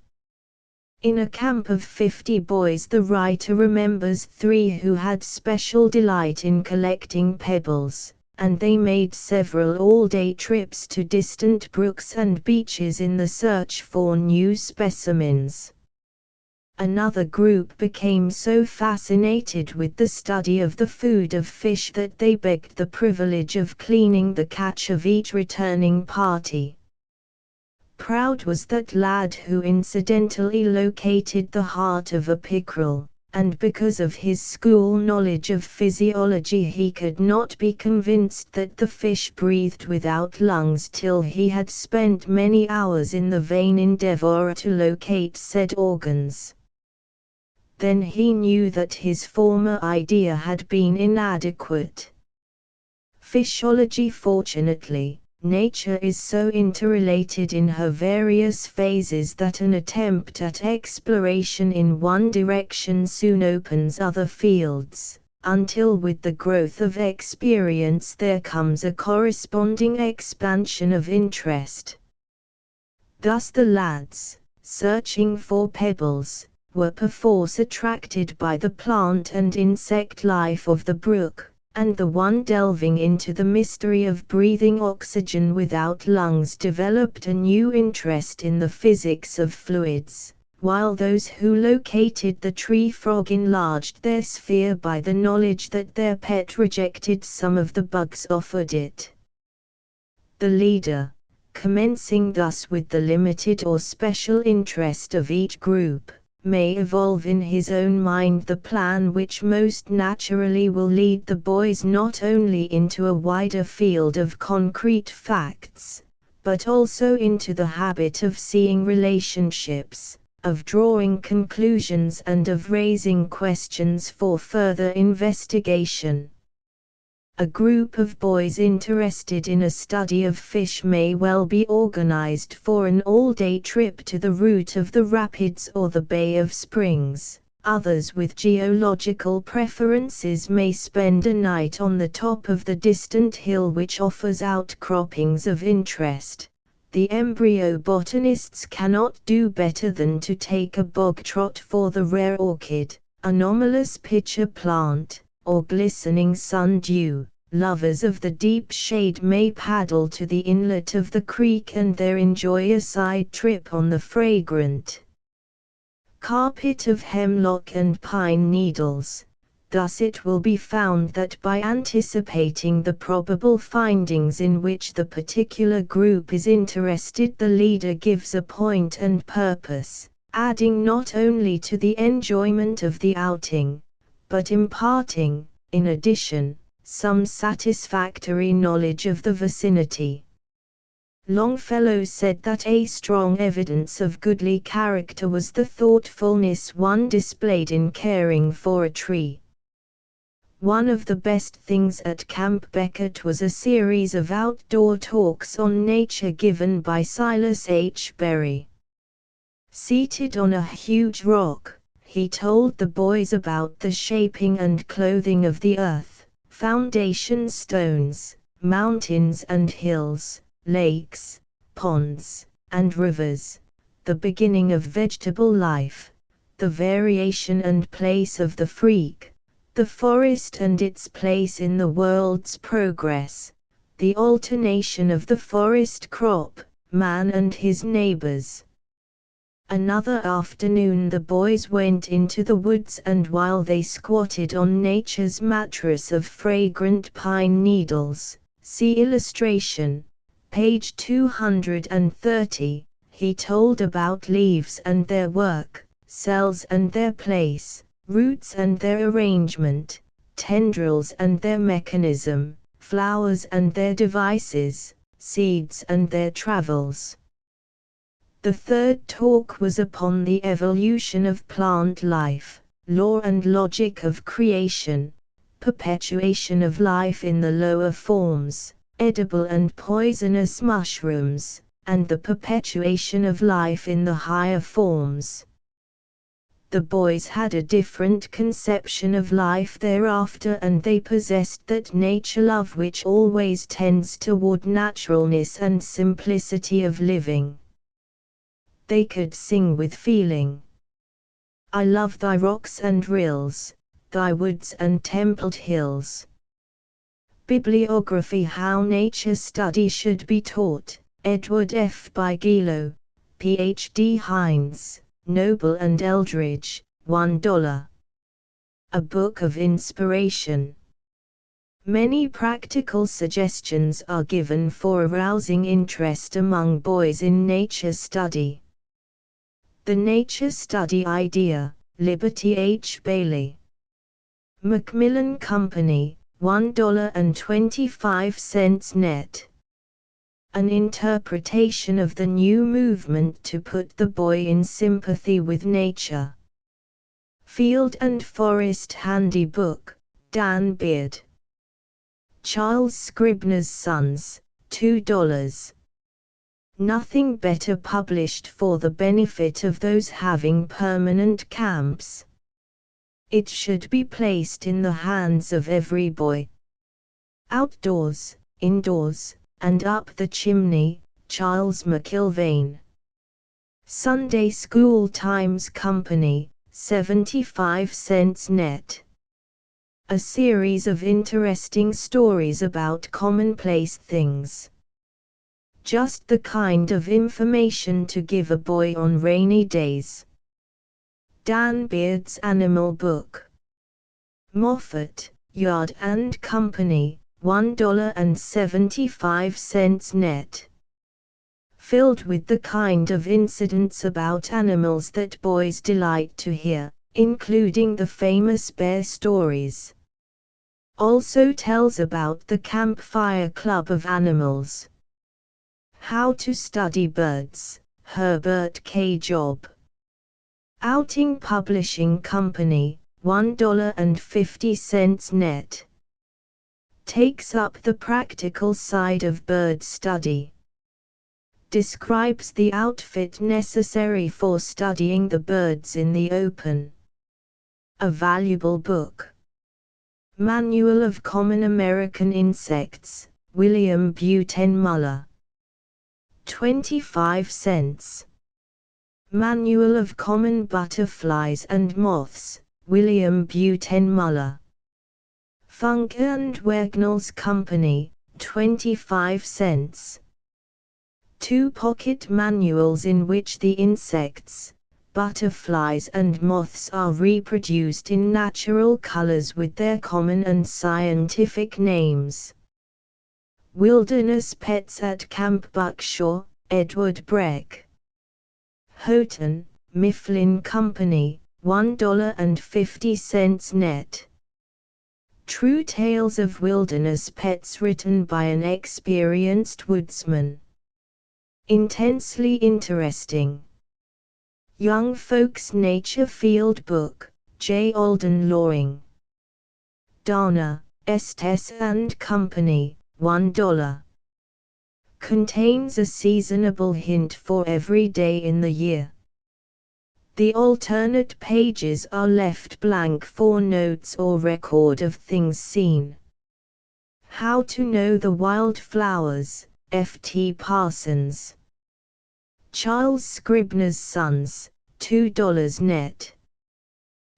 In a camp of 50 boys, the writer remembers 3 who had special delight in collecting pebbles, and they made several all-day trips to distant brooks and beaches in the search for new specimens. Another group became so fascinated with the study of the food of fish that they begged the privilege of cleaning the catch of each returning party. Proud was that lad who incidentally located the heart of a pickerel, and because of his school knowledge of physiology he could not be convinced that the fish breathed without lungs till he had spent many hours in the vain endeavor to locate said organs. Then he knew that his former idea had been inadequate. Physiology. Fortunately, nature is so interrelated in her various phases that an attempt at exploration in one direction soon opens other fields, until with the growth of experience there comes a corresponding expansion of interest. Thus the lads, searching for pebbles, were perforce attracted by the plant and insect life of the brook, and the one delving into the mystery of breathing oxygen without lungs developed a new interest in the physics of fluids, while those who located the tree frog enlarged their sphere by the knowledge that their pet rejected some of the bugs offered it. The leader, commencing thus with the limited or special interest of each group, may evolve in his own mind the plan which most naturally will lead the boys not only into a wider field of concrete facts, but also into the habit of seeing relationships, of drawing conclusions and of raising questions for further investigation. A group of boys interested in a study of fish may well be organized for an all-day trip to the route of the rapids or the Bay of Springs. Others with geological preferences may spend a night on the top of the distant hill which offers outcroppings of interest. The embryo botanists cannot do better than to take a bog trot for the rare orchid, anomalous pitcher plant, or glistening sundew. Lovers of the deep shade may paddle to the inlet of the creek and there enjoy a side trip on the fragrant carpet of hemlock and pine needles. Thus it will be found that by anticipating the probable findings in which the particular group is interested, the leader gives a point and purpose, adding not only to the enjoyment of the outing, but imparting, in addition, some satisfactory knowledge of the vicinity. Longfellow said that a strong evidence of goodly character was the thoughtfulness one displayed in caring for a tree. One of the best things at Camp Beckett was a series of outdoor talks on nature given by Silas H. Berry. Seated on a huge rock, he told the boys about the shaping and clothing of the earth, foundation stones, mountains and hills, lakes, ponds, and rivers, the beginning of vegetable life, the variation and place of the freak, the forest and its place in the world's progress, the alternation of the forest crop, man and his neighbors. Another afternoon the boys went into the woods, and while they squatted on nature's mattress of fragrant pine needles, see illustration, page 230, he told about leaves and their work, cells and their place, roots and their arrangement, tendrils and their mechanism, flowers and their devices, seeds and their travels. The third talk was upon the evolution of plant life, law and logic of creation, perpetuation of life in the lower forms, edible and poisonous mushrooms, and the perpetuation of life in the higher forms. The boys had a different conception of life thereafter, and they possessed that nature love which always tends toward naturalness and simplicity of living. They could sing with feeling. I love thy rocks and rills, thy woods and templed hills. Bibliography: How Nature Study Should Be Taught, Edward F. Bigelo, Ph.D. Hines, Noble and Eldridge, $1. A Book of Inspiration. Many practical suggestions are given for arousing interest among boys in nature study. The Nature Study Idea, Liberty H. Bailey. Macmillan Company, $1.25 net. An interpretation of the new movement to put the boy in sympathy with nature. Field and Forest Handy Book, Dan Beard. Charles Scribner's Sons, $2. Nothing better published for the benefit of those having permanent camps. It should be placed in the hands of every boy. Outdoors, Indoors, and Up the Chimney, Charles McIlvaine. Sunday School Times Company, 75 net. A series of interesting stories about commonplace things. Just the kind of information to give a boy on rainy days. Dan Beard's Animal Book. Moffat, Yard and Company, $1.75 net. Filled with the kind of incidents about animals that boys delight to hear, including the famous bear stories. Also tells about the Campfire Club of Animals. How to Study Birds, Herbert K. Job. Outing Publishing Company, $1.50 net. Takes up the practical side of bird study. Describes the outfit necessary for studying the birds in the open. A valuable book. Manual of Common American Insects, William Buten Muller. 25 cents. Manual of Common Butterflies and Moths, William Buten Muller. Funk and Wagnalls Company, 25 cents. 2 pocket manuals in which the insects, butterflies and moths are reproduced in natural colors with their common and scientific names. Wilderness Pets at Camp Buckshaw, Edward Breck. Houghton, Mifflin Company, $1.50 net. True Tales of Wilderness Pets written by an experienced woodsman. Intensely interesting. Young Folks Nature Field Book, J. Alden Loring. Dana, Estes and Company, $1. Contains a seasonable hint for every day in the year. The alternate pages are left blank for notes or record of things seen. How to Know the Wildflowers, F. T. Parsons. Charles Scribner's Sons, $2 net.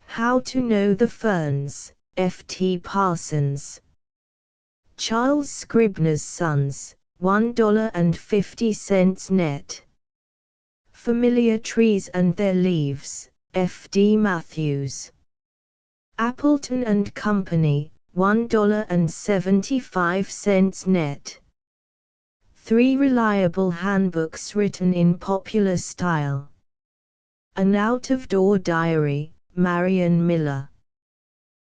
How to Know the Ferns, F. T. Parsons. Charles Scribner's Sons, $1.50 net. Familiar Trees and Their Leaves, F. D. Matthews. Appleton and Company, $1.75 net. 3 reliable handbooks written in popular style. An Out-of-Door Diary, Marion Miller.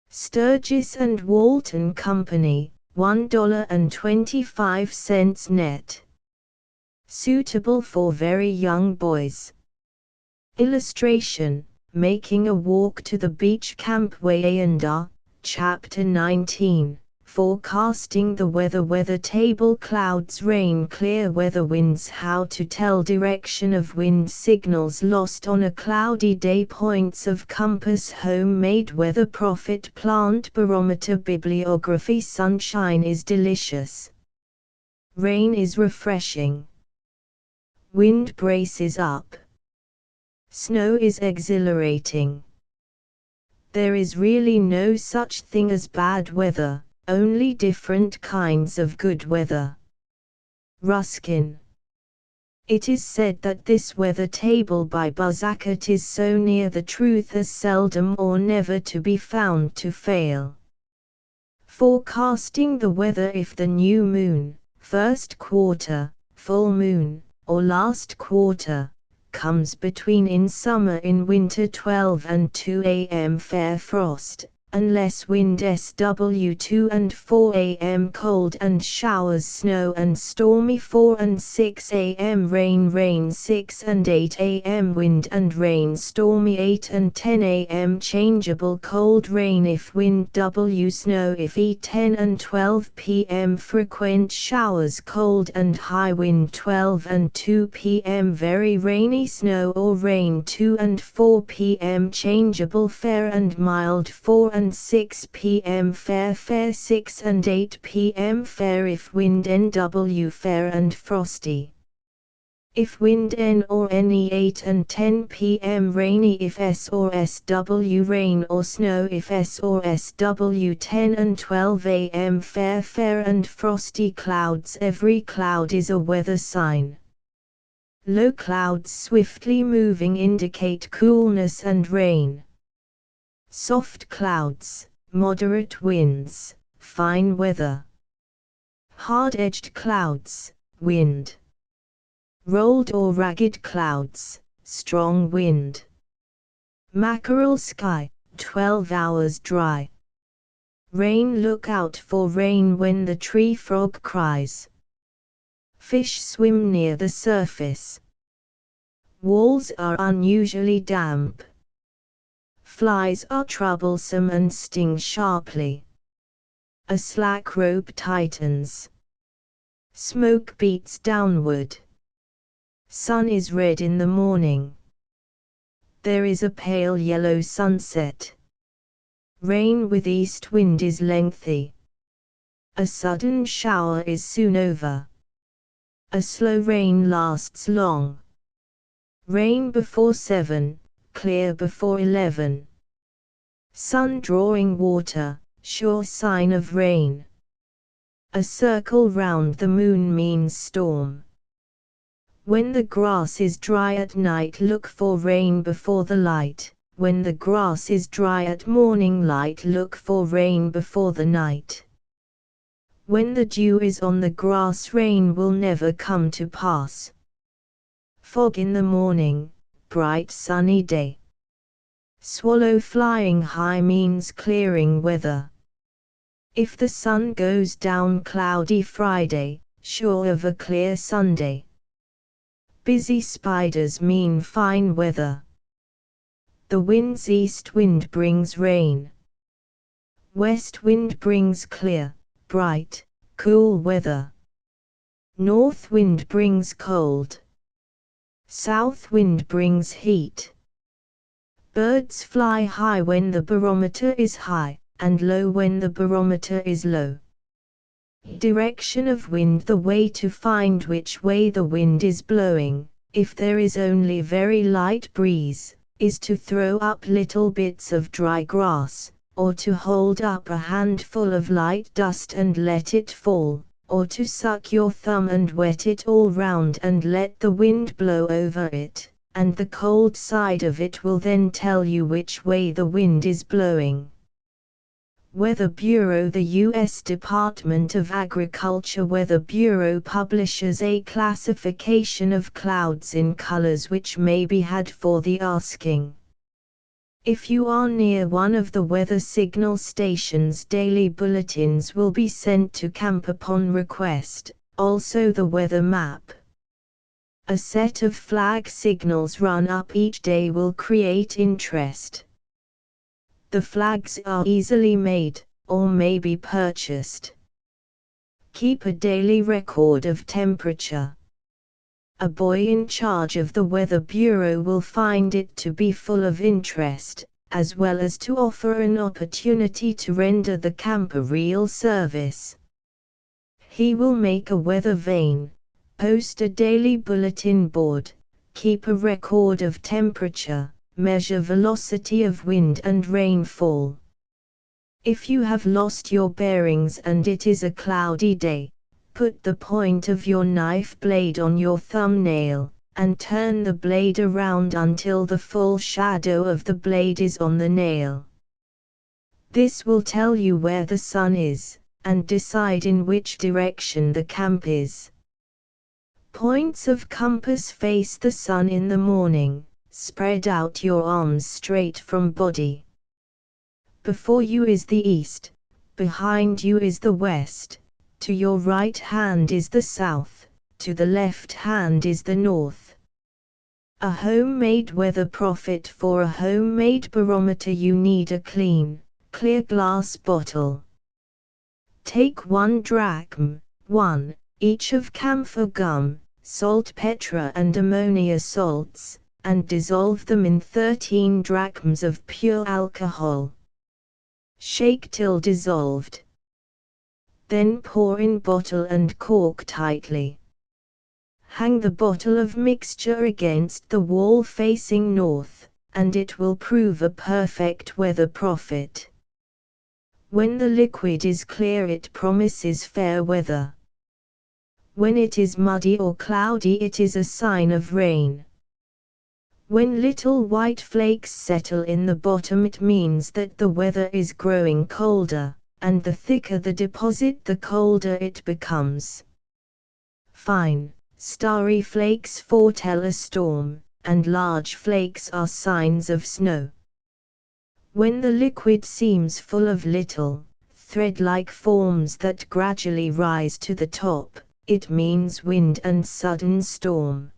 Sturgis and Walton Company, $1.25 net. Suitable for very young boys. Illustration, Making a Walk to the Beach Camp Wayanda, Chapter 19. Forecasting the weather table clouds rain clear weather winds how to tell direction of wind signals lost on a cloudy day points of compass homemade weather prophet plant barometer bibliography sunshine is delicious. Rain is refreshing. Wind braces up. Snow is exhilarating. There is really no such thing as bad weather. Only different kinds of good weather. Ruskin. It is said that this weather table by Buzzackett is so near the truth as seldom or never to be found to fail. Forecasting the weather if the new moon, first quarter, full moon, or last quarter, comes between in summer in winter 12 and 2 a.m. fair frost. Unless wind SW 2 and 4 a.m. cold and showers snow and stormy 4 and 6 a.m. rain 6 and 8 a.m. wind and rain stormy 8 and 10 a.m. changeable cold rain if wind W snow if E 10 and 12 p.m. frequent showers cold and high wind 12 and 2 p.m. very rainy snow or rain 2 and 4 p.m. changeable fair and mild 4 and 6 p.m. fair 6 and 8 p.m. fair if wind NW fair and frosty. If wind N or NE 8 and 10 p.m. rainy if S or SW rain or snow if S or SW 10 and 12 a.m. fair and frosty clouds every cloud is a weather sign. Low clouds swiftly moving indicate coolness and rain. Soft clouds, moderate winds, fine weather. Hard-edged clouds, wind. Rolled or ragged clouds, strong wind. Mackerel sky, 12 hours dry. Rain look out for rain when the tree frog cries. Fish swim near the surface. Walls are unusually damp. Flies are troublesome and sting sharply. A slack rope tightens. Smoke beats downward. Sun is red in the morning. There is a pale yellow sunset. Rain with east wind is lengthy. A sudden shower is soon over. A slow rain lasts long. Rain before 7, clear before 11. Sun drawing water, sure sign of rain. A circle round the moon means storm. When the grass is dry at night, look for rain before the light. When the grass is dry at morning light, look for rain before the night. When the dew is on the grass, rain will never come to pass. Fog in the morning, bright sunny day. Swallow flying high means clearing weather. If the sun goes down, cloudy Friday, sure of a clear Sunday. Busy spiders mean fine weather. The wind's east wind brings rain. West wind brings clear, bright, cool weather. North wind brings cold. South wind brings heat. Birds fly high when the barometer is high, and low when the barometer is low. Direction of wind, the way to find which way the wind is blowing, if there is only very light breeze, is to throw up little bits of dry grass, or to hold up a handful of light dust and let it fall, or to suck your thumb and wet it all round and let the wind blow over it, and the cold side of it will then tell you which way the wind is blowing. Weather Bureau. The U.S. Department of Agriculture Weather Bureau publishes a classification of clouds in colors which may be had for the asking. If you are near one of the weather signal stations, daily bulletins will be sent to camp upon request, also the weather map. A set of flag signals run up each day will create interest. The flags are easily made, or may be purchased. Keep a daily record of temperature. A boy in charge of the Weather Bureau will find it to be full of interest, as well as to offer an opportunity to render the camp a real service. He will make a weather vane, post a daily bulletin board, keep a record of temperature, measure velocity of wind and rainfall. If you have lost your bearings and it is a cloudy day, put the point of your knife blade on your thumbnail, and turn the blade around until the full shadow of the blade is on the nail. This will tell you where the sun is, and decide in which direction the camp is. Points of compass: face the sun in the morning. Spread out your arms straight from body. Before you is the east, behind you is the west, to your right hand is the south, to the left hand is the north. A homemade weather prophet. For a homemade barometer you need a clean, clear glass bottle. Take 1 drachm, 1, each of camphor gum, saltpeter and ammonia salts, and dissolve them in 13 drachms of pure alcohol. Shake till dissolved. Then pour in bottle and cork tightly. Hang the bottle of mixture against the wall facing north, and it will prove a perfect weather prophet. When the liquid is clear, it promises fair weather. When it is muddy or cloudy, it is a sign of rain. When little white flakes settle in the bottom, it means that the weather is growing colder, and the thicker the deposit, the colder it becomes. Fine, starry flakes foretell a storm, and large flakes are signs of snow. When the liquid seems full of little, thread-like forms that gradually rise to the top, it means wind and sudden storm.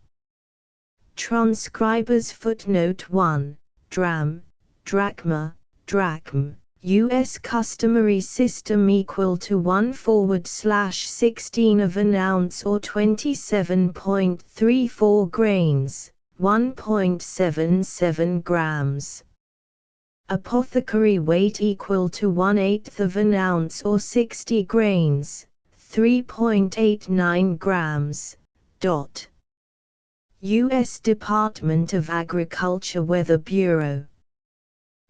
Transcribers footnote 1, drachma, drachm, U.S. customary system equal to 1/16 of an ounce or 27.34 grains, 1.77 grams. Apothecary weight equal to 1/8 of an ounce or 60 grains, 3.89 grams. U.S. Department of Agriculture Weather Bureau.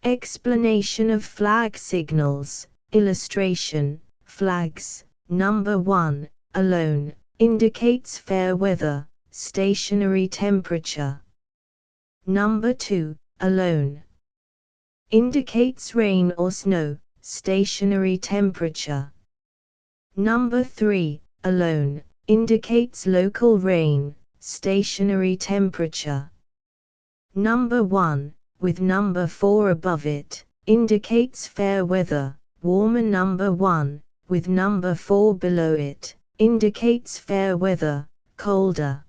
Explanation of flag signals. Illustration. Flags. Number 1, alone, indicates fair weather, stationary temperature. Number 2, alone, indicates rain or snow, stationary temperature. Number 3, alone, indicates local rain, stationary temperature. Number 1, with number 4 above it, indicates fair weather, warmer. Number 1, with number 4 below it, indicates fair weather, colder.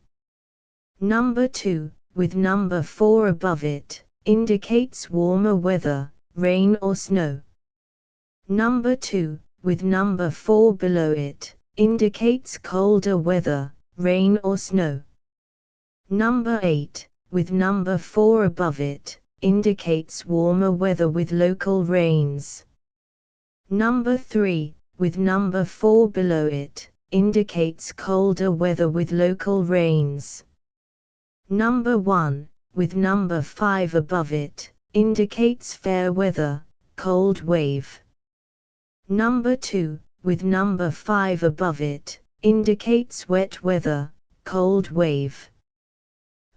Number 2, with number 4 above it, indicates warmer weather, rain or snow. Number 2, with number 4 below it, indicates colder weather, rain or snow. Number 8, with number 4 above it, indicates warmer weather with local rains. Number 3, with number 4 below it, indicates colder weather with local rains. Number 1, with number 5 above it, indicates fair weather, cold wave. Number 2, with number 5 above it, indicates wet weather, cold wave.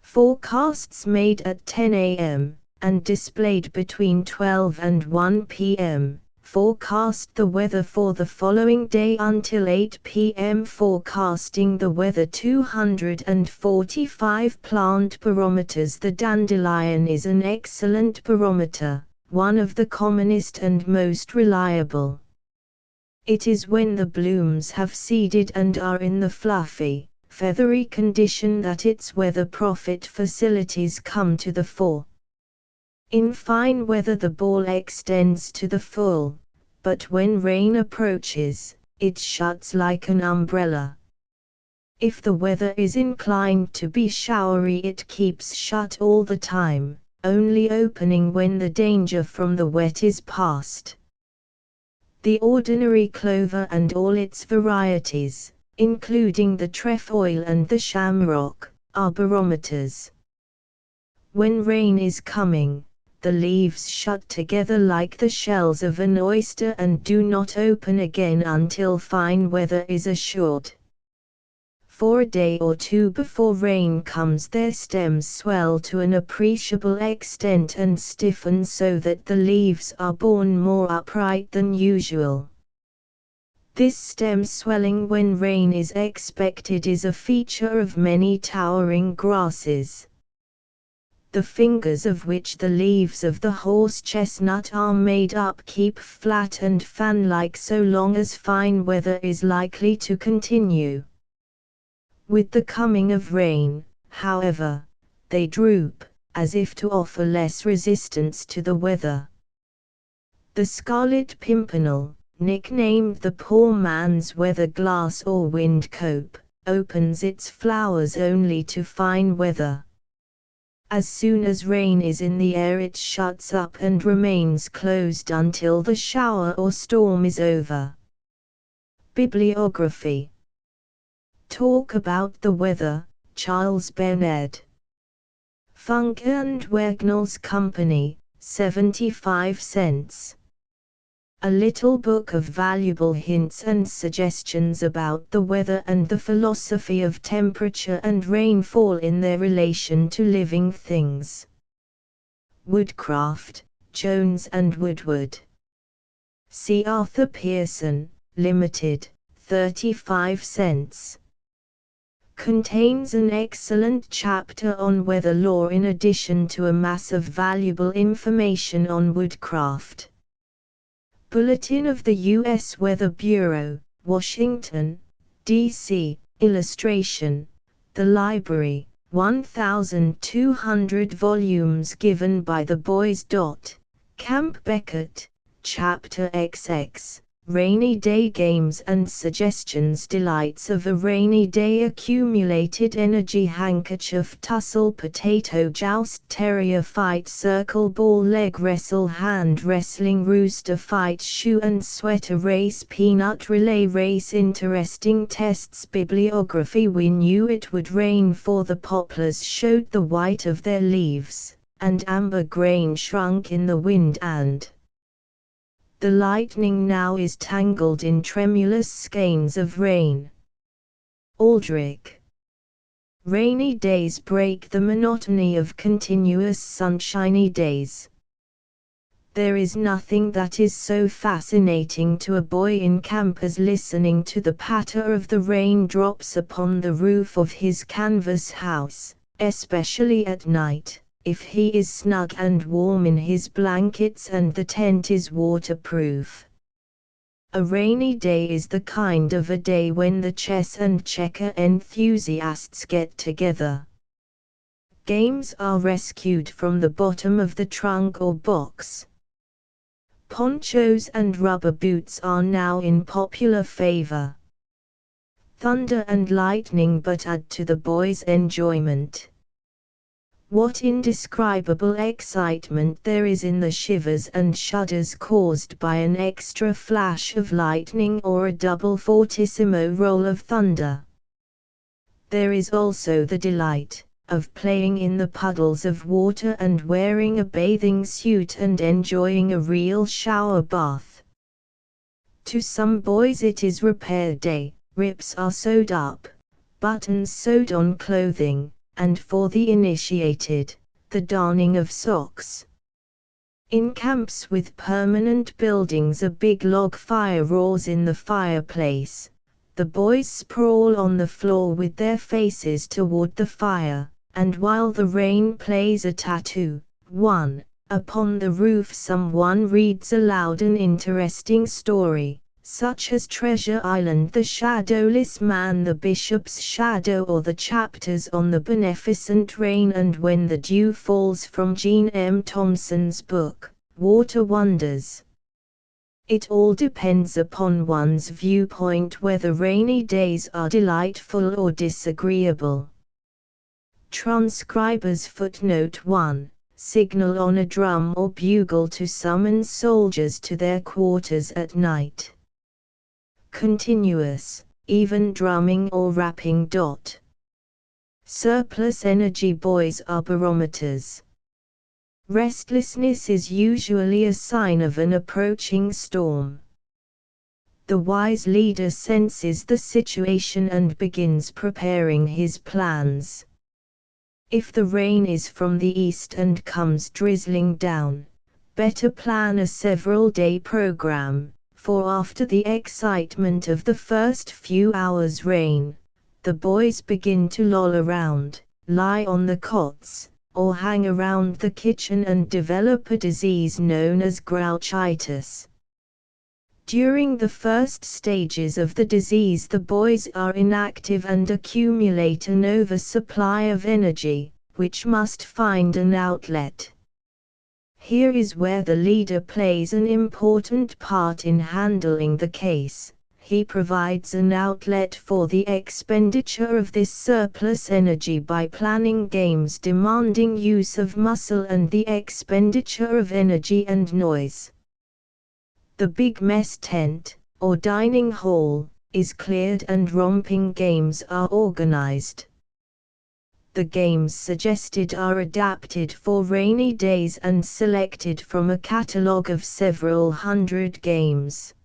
Forecasts made at 10 a.m. and displayed between 12 and 1 p.m. forecast the weather for the following day until 8 p.m. forecasting the weather. 245 plant barometers. The dandelion is an excellent barometer, one of the commonest and most reliable. It is when the blooms have seeded and are in the fluffy, feathery condition that its weather prophet facilities come to the fore. In fine weather the ball extends to the full, but when rain approaches, it shuts like an umbrella. If the weather is inclined to be showery, it keeps shut all the time, only opening when the danger from the wet is past. The ordinary clover and all its varieties, including the trefoil and the shamrock, are barometers. When rain is coming, the leaves shut together like the shells of an oyster and do not open again until fine weather is assured. For a day or two before rain comes, their stems swell to an appreciable extent and stiffen so that the leaves are borne more upright than usual. This stem swelling when rain is expected is a feature of many towering grasses. The fingers of which the leaves of the horse chestnut are made up keep flat and fan-like so long as fine weather is likely to continue. With the coming of rain, however, they droop, as if to offer less resistance to the weather. The scarlet pimpernel, nicknamed the poor man's weather glass or wind cope, opens its flowers only to fine weather. As soon as rain is in the air, it shuts up and remains closed until the shower or storm is over. Bibliography. Talk About the Weather, Charles Bernard. Funke and Wagnalls Company, 75 cents. A little book of valuable hints and suggestions about the weather and the philosophy of temperature and rainfall in their relation to living things. Woodcraft, Jones and Woodward. C. Arthur Pearson, Limited, 35 cents. Contains an excellent chapter on weather law in addition to a mass of valuable information on woodcraft. Bulletin of the U.S. Weather Bureau, Washington, D.C., Illustration: the library, 1,200 volumes given by the boys. Camp Beckett, Chapter XX, Rainy Day Games and Suggestions. Delights of a rainy day: accumulated energy, handkerchief, tussle, potato joust, terrier fight, circle ball, leg wrestle, hand wrestling, rooster fight, shoe and sweater race, peanut relay race. Interesting tests. Bibliography: we knew it would rain, for the poplars showed the white of their leaves, and amber grain shrunk in the wind, and the lightning now is tangled in tremulous skeins of rain. Aldrich. Rainy days break the monotony of continuous sunshiny days. There is nothing that is so fascinating to a boy in camp as listening to the patter of the raindrops upon the roof of his canvas house, especially at night, if he is snug and warm in his blankets and the tent is waterproof. A rainy day is the kind of a day when the chess and checker enthusiasts get together. Games are rescued from the bottom of the trunk or box. Ponchos and rubber boots are now in popular favor. Thunder and lightning but add to the boys' enjoyment. What indescribable excitement there is in the shivers and shudders caused by an extra flash of lightning or a double fortissimo roll of thunder. There is also the delight of playing in the puddles of water and wearing a bathing suit and enjoying a real shower bath. To some boys it is repair day, rips are sewed up, buttons sewed on clothing, and for the initiated, the darning of socks. In camps with permanent buildings, a big log fire roars in the fireplace. The boys sprawl on the floor with their faces toward the fire, and while the rain plays a tattoo, upon the roof, someone reads aloud an interesting story, such as Treasure Island, the Shadowless Man, the Bishop's Shadow, or the chapters on the beneficent rain and when the dew falls from Jean M. Thompson's book, Water Wonders. It all depends upon one's viewpoint whether rainy days are delightful or disagreeable. Transcribers footnote 1. Signal on a drum or bugle to summon soldiers to their quarters at night. Continuous, even drumming or rapping. Surplus energy: boys are barometers. Restlessness is usually a sign of an approaching storm. The wise leader senses the situation and begins preparing his plans. If the rain is from the east and comes drizzling down, better plan a several-day program. For after the excitement of the first few hours' rain, the boys begin to loll around, lie on the cots, or hang around the kitchen and develop a disease known as grouchitis. During the first stages of the disease, the boys are inactive and accumulate an oversupply of energy, which must find an outlet. Here is where the leader plays an important part in handling the case. He provides an outlet for the expenditure of this surplus energy by planning games demanding use of muscle and the expenditure of energy and noise. The big mess tent, or dining hall, is cleared and romping games are organized. The games suggested are adapted for rainy days and selected from a catalogue of several hundred games.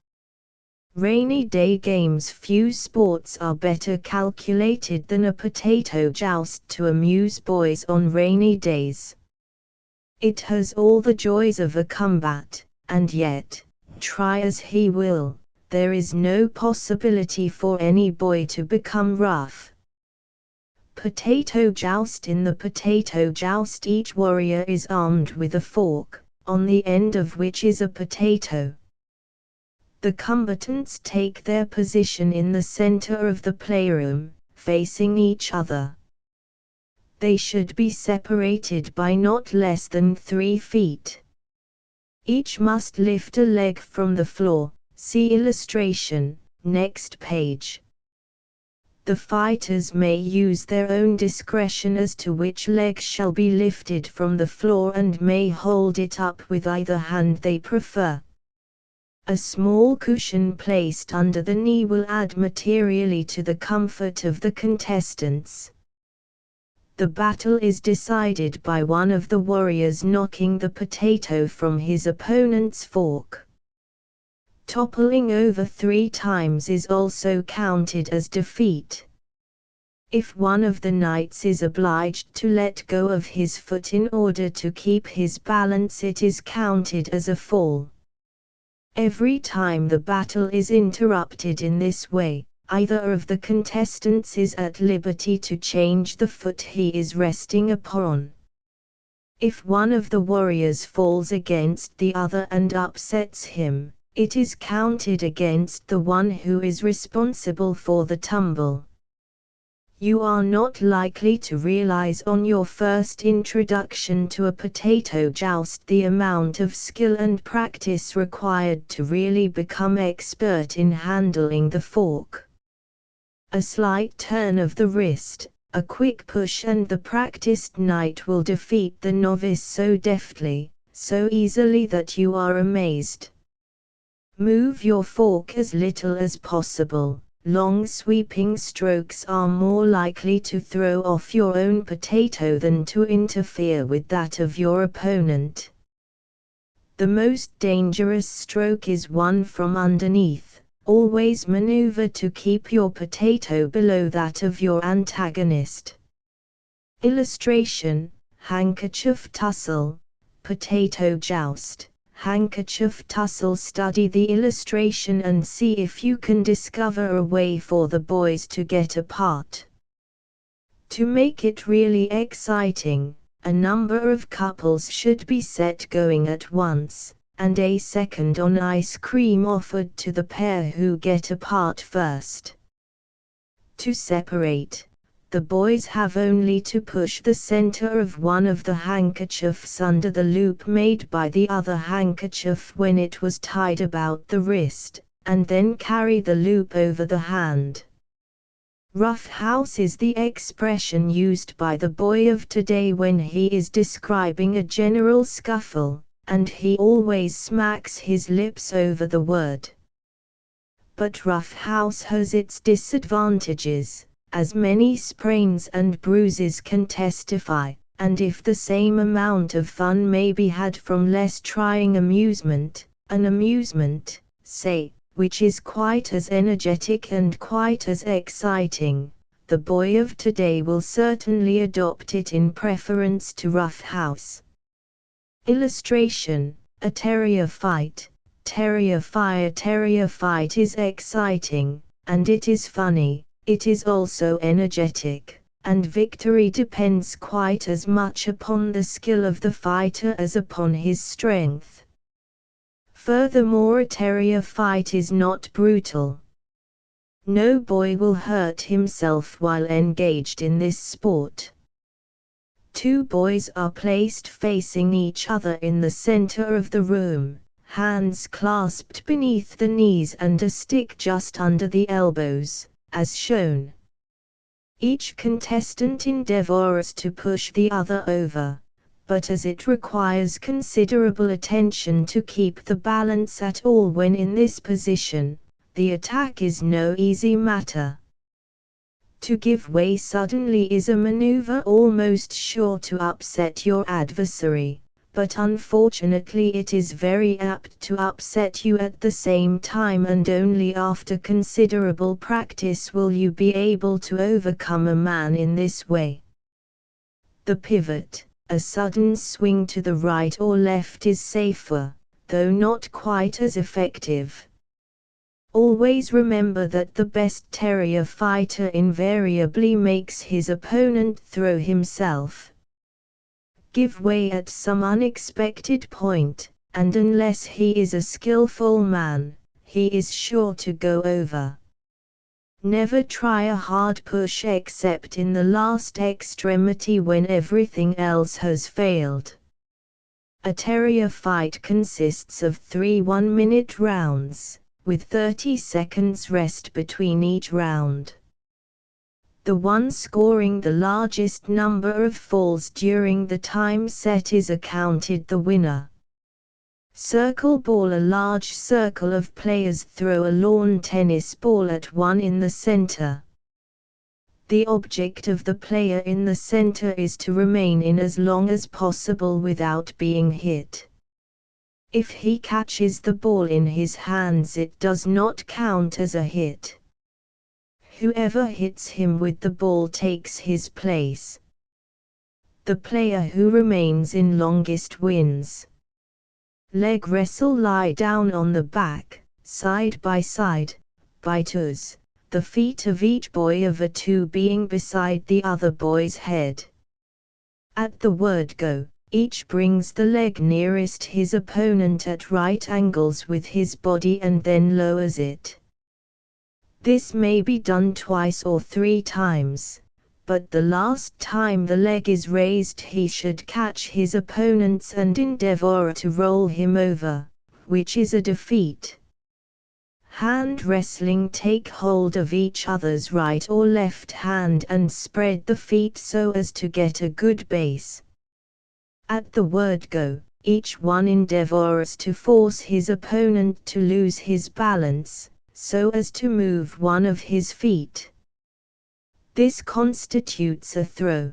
Rainy day games: few sports are better calculated than a potato joust to amuse boys on rainy days. It has all the joys of a combat, and yet, try as he will, there is no possibility for any boy to become rough. Potato joust: in the potato joust each warrior is armed with a fork, on the end of which is a potato. The combatants take their position in the center of the playroom, facing each other. They should be separated by not less than 3 feet. Each must lift a leg from the floor. See illustration, next page. The fighters may use their own discretion as to which leg shall be lifted from the floor and may hold it up with either hand they prefer. A small cushion placed under the knee will add materially to the comfort of the contestants. The battle is decided by one of the warriors knocking the potato from his opponent's fork. Toppling over 3 times is also counted as defeat. If one of the knights is obliged to let go of his foot in order to keep his balance, it is counted as a fall. Every time the battle is interrupted in this way, either of the contestants is at liberty to change the foot he is resting upon. If one of the warriors falls against the other and upsets him, it is counted against the one who is responsible for the tumble. You are not likely to realize on your first introduction to a potato joust the amount of skill and practice required to really become expert in handling the fork. A slight turn of the wrist, a quick push, and the practiced knight will defeat the novice so deftly, so easily that you are amazed. Move your fork as little as possible. Long sweeping strokes are more likely to throw off your own potato than to interfere with that of your opponent. The most dangerous stroke is one from underneath. Always maneuver to keep your potato below that of your antagonist. Illustration, handkerchief tussle, potato joust. Handkerchief tussle. Study the illustration and see if you can discover a way for the boys to get apart. To make it really exciting, a number of couples should be set going at once, and a second on ice cream offered to the pair who get apart first. To separate, the boys have only to push the center of one of the handkerchiefs under the loop made by the other handkerchief when it was tied about the wrist, and then carry the loop over the hand. Rough house is the expression used by the boy of today when he is describing a general scuffle, and he always smacks his lips over the word. But rough house has its disadvantages, as many sprains and bruises can testify, and if the same amount of fun may be had from less trying amusement, an amusement, say, which is quite as energetic and quite as exciting, the boy of today will certainly adopt it in preference to rough house. Illustration, a terrier fight. Terrier fight is exciting, and it is funny. It is also energetic, and victory depends quite as much upon the skill of the fighter as upon his strength. Furthermore, a terrier fight is not brutal. No boy will hurt himself while engaged in this sport. 2 boys are placed facing each other in the center of the room, hands clasped beneath the knees and a stick just under the elbows, as shown. Each contestant endeavors to push the other over, but as it requires considerable attention to keep the balance at all when in this position, the attack is no easy matter. To give way suddenly is a maneuver almost sure to upset your adversary, but unfortunately it is very apt to upset you at the same time, and only after considerable practice will you be able to overcome a man in this way. The pivot, a sudden swing to the right or left, is safer, though not quite as effective. Always remember that the best terrier fighter invariably makes his opponent throw himself. Give way at some unexpected point, and unless he is a skillful man, he is sure to go over. Never try a hard push except in the last extremity when everything else has failed. A terrier fight consists of 3 one-minute rounds, with 30 seconds rest between each round. The one scoring the largest number of falls during the time set is accounted the winner. Circle ball. A large circle of players throw a lawn tennis ball at one in the center. The object of the player in the center is to remain in as long as possible without being hit. If he catches the ball in his hands, it does not count as a hit. Whoever hits him with the ball takes his place. The player who remains in longest wins. Leg wrestle. Lie down on the back, side by side, by twos, the feet of each boy of a two being beside the other boy's head. At the word go, each brings the leg nearest his opponent at right angles with his body and then lowers it. This may be done twice or 3 times, but the last time the leg is raised he should catch his opponent's and endeavor to roll him over, which is a defeat. Hand wrestling. Take hold of each other's right or left hand and spread the feet so as to get a good base. At the word go, each one endeavors to force his opponent to lose his balance, so as to move one of his feet. This constitutes a throw.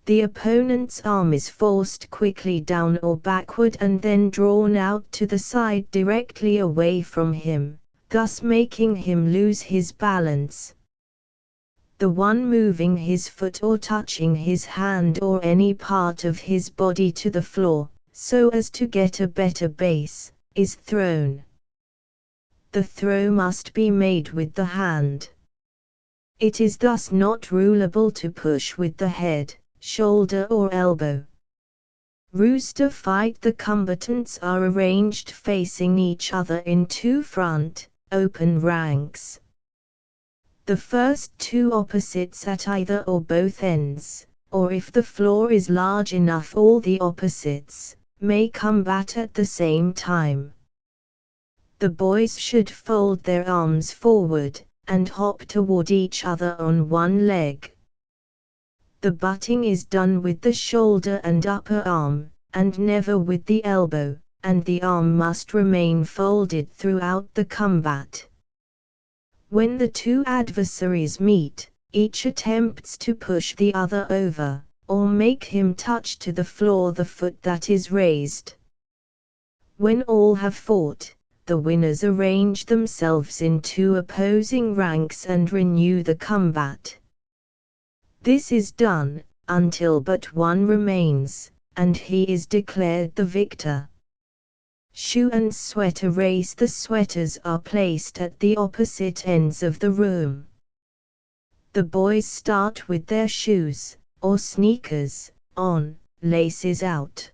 The opponent's arm is forced quickly down or backward and then drawn out to the side directly away from him, thus making him lose his balance. The one moving his foot or touching his hand or any part of his body to the floor, so as to get a better base, is thrown. The throw must be made with the hand. It is thus not rulable to push with the head, shoulder or elbow. Rooster fight. The combatants are arranged facing each other in 2 front, open ranks. The first 2 opposites at either or both ends, or if the floor is large enough all the opposites, may combat at the same time. The boys should fold their arms forward, and hop toward each other on one leg. The butting is done with the shoulder and upper arm, and never with the elbow, and the arm must remain folded throughout the combat. When the 2 adversaries meet, each attempts to push the other over, or make him touch to the floor the foot that is raised. When all have fought, the winners arrange themselves in 2 opposing ranks and renew the combat. This is done, until but one remains, and he is declared the victor. Shoe and sweater race. The sweaters are placed at the opposite ends of the room. The boys start with their shoes, or sneakers, on, laces out.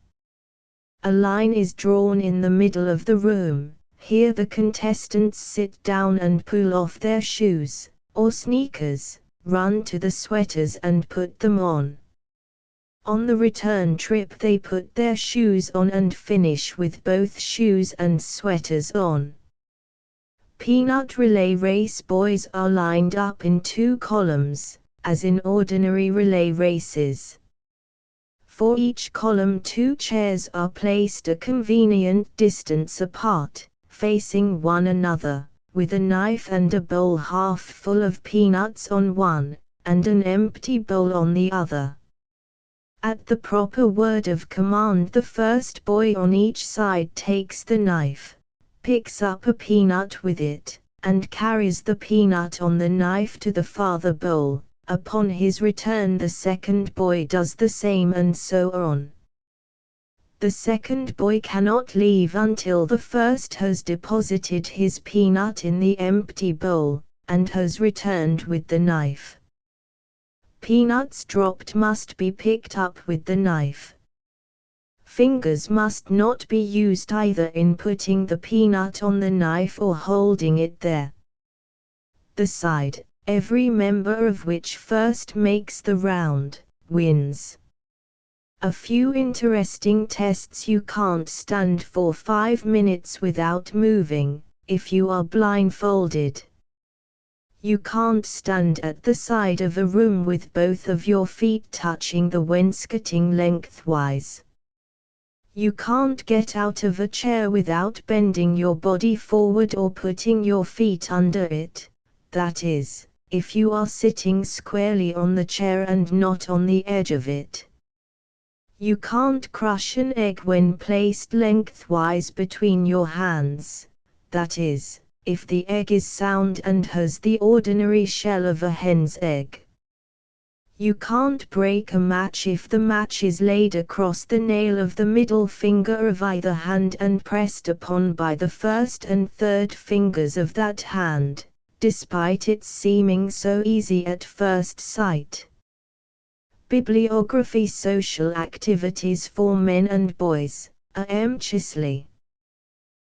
A line is drawn in the middle of the room. Here the contestants sit down and pull off their shoes, or sneakers, run to the sweaters and put them on. On the return trip they put their shoes on and finish with both shoes and sweaters on. Peanut relay race. Boys are lined up in 2 columns, as in ordinary relay races. For each column 2 chairs are placed a convenient distance apart, facing one another, with a knife and a bowl half full of peanuts on one, and an empty bowl on the other. At the proper word of command the first boy on each side takes the knife, picks up a peanut with it, and carries the peanut on the knife to the farther bowl. Upon his return the second boy does the same and so on. The second boy cannot leave until the first has deposited his peanut in the empty bowl, and has returned with the knife. Peanuts dropped must be picked up with the knife. Fingers must not be used either in putting the peanut on the knife or holding it there. The side, every member of which first makes the round, wins. A few interesting tests: you can't stand for 5 minutes without moving, if you are blindfolded. You can't stand at the side of a room with both of your feet touching the wainscoting lengthwise. You can't get out of a chair without bending your body forward or putting your feet under it, that is, if you are sitting squarely on the chair and not on the edge of it. You can't crush an egg when placed lengthwise between your hands, that is, if the egg is sound and has the ordinary shell of a hen's egg. You can't break a match if the match is laid across the nail of the middle finger of either hand and pressed upon by the first and third fingers of that hand, despite its seeming so easy at first sight. Bibliography: Social Activities for Men and Boys, A.M. Chisley.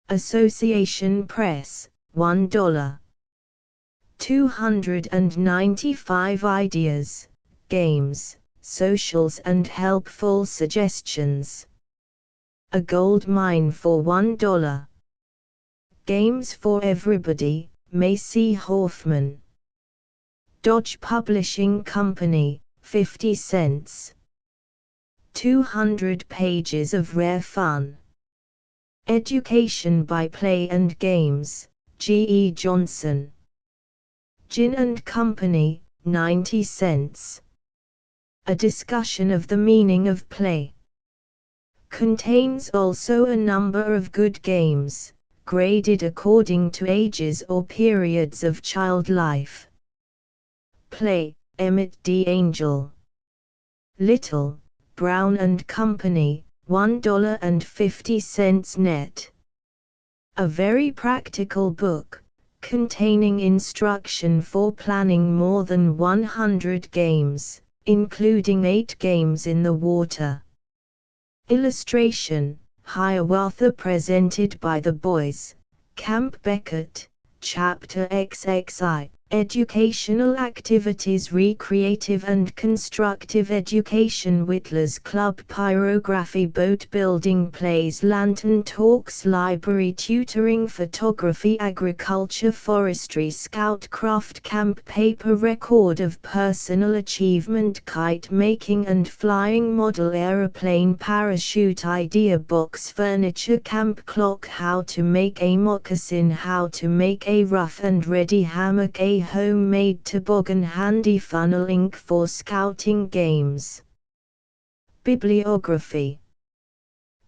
Association Press, $1. 295 Ideas, Games, Socials and Helpful Suggestions. A Gold Mine for $1. Games for Everybody, Macy Hoffman. Dodge Publishing Company, 50 cents. 200 pages of rare fun. Education by Play and Games, G.E. Johnson. Gin and Company, 90 cents. A discussion of the meaning of play. Contains also a number of good games, graded according to ages or periods of child life. Play, Emmett D. Angel. Little, Brown and Company, $1.50 net. A very practical book, containing instruction for planning more than 100 games, including 8 games in the water. Illustration, Hiawatha presented by the boys, Camp Beckett, Chapter XXI. Educational Activities: Recreative and Constructive Education, Whittler's Club, Pyrography, Boat Building, Plays, Lantern Talks, Library, Tutoring, Photography, Agriculture, Forestry, Scout, Craft, Camp, Paper, Record of Personal Achievement, Kite Making and Flying, Model Aeroplane, Parachute, Idea Box, Furniture, Camp Clock, How to Make a Moccasin, How to Make a Rough and Ready Hammock, a homemade toboggan, Handy Funnel, Ink for Scouting Games. Bibliography.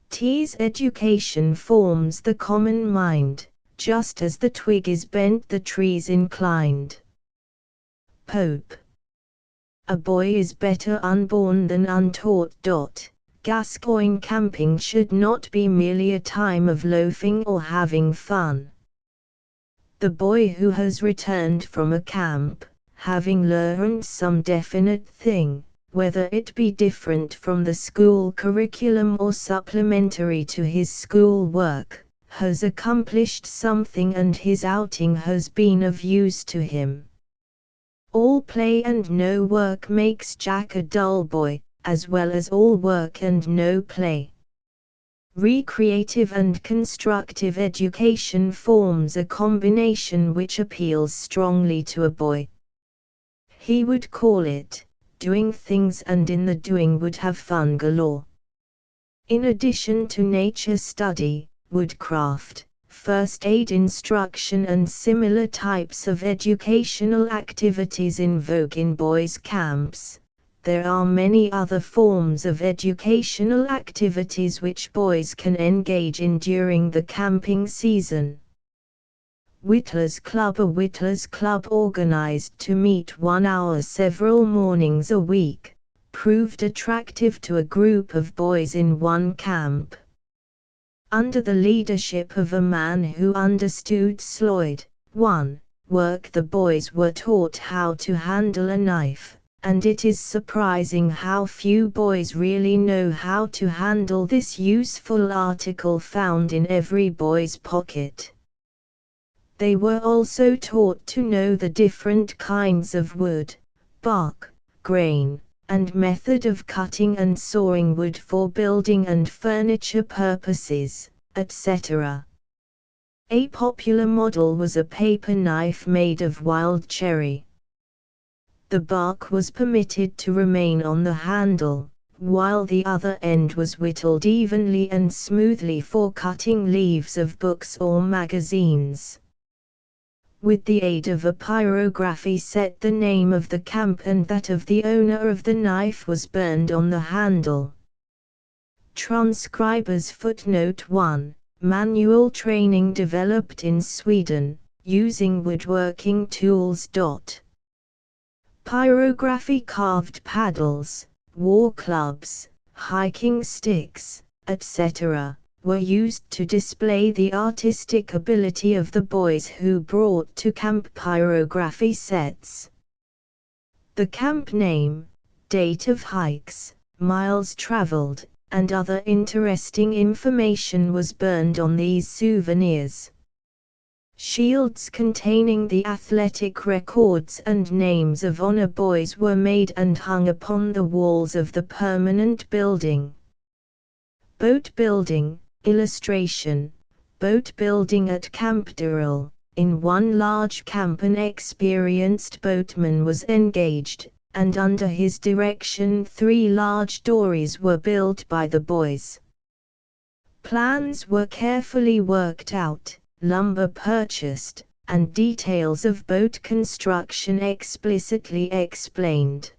Tease education forms the common mind, just as the twig is bent the tree's inclined. Pope. A boy is better unborn than untaught. Gascoigne. Camping should not be merely a time of loafing or having fun. The boy who has returned from a camp, having learned some definite thing, whether it be different from the school curriculum or supplementary to his school work, has accomplished something and his outing has been of use to him. All play and no work makes Jack a dull boy, as well as all work and no play. Recreative and constructive education forms a combination which appeals strongly to a boy. He would call it doing things, and in the doing would have fun galore. In addition to nature study, woodcraft, first aid instruction and similar types of educational activities in vogue in boys' camps, there are many other forms of educational activities which boys can engage in during the camping season. Whittler's Club. A Whittler's Club organized to meet 1 hour several mornings a week, proved attractive to a group of boys in one camp. Under the leadership of a man who understood Sloyd, 1. Work, the boys were taught how to handle a knife. And it is surprising how few boys really know how to handle this useful article found in every boy's pocket. They were also taught to know the different kinds of wood, bark, grain, and method of cutting and sawing wood for building and furniture purposes, etc. A popular model was a paper knife made of wild cherry. The bark was permitted to remain on the handle, while the other end was whittled evenly and smoothly for cutting leaves of books or magazines. With the aid of a pyrography set, the name of the camp and that of the owner of the knife was burned on the handle. Transcribers footnote 1. Manual training developed in Sweden, using woodworking tools. Pyrography carved paddles, war clubs, hiking sticks, etc., were used to display the artistic ability of the boys who brought to camp pyrography sets. The camp name, date of hikes, miles traveled, and other interesting information was burned on these souvenirs. Shields containing the athletic records and names of honor boys were made and hung upon the walls of the permanent building. Boat building, illustration, boat building at Camp Durrell. In one large camp an experienced boatman was engaged, and under his direction 3 large dories were built by the boys. Plans were carefully worked out, lumber purchased, and details of boat construction explicitly explained.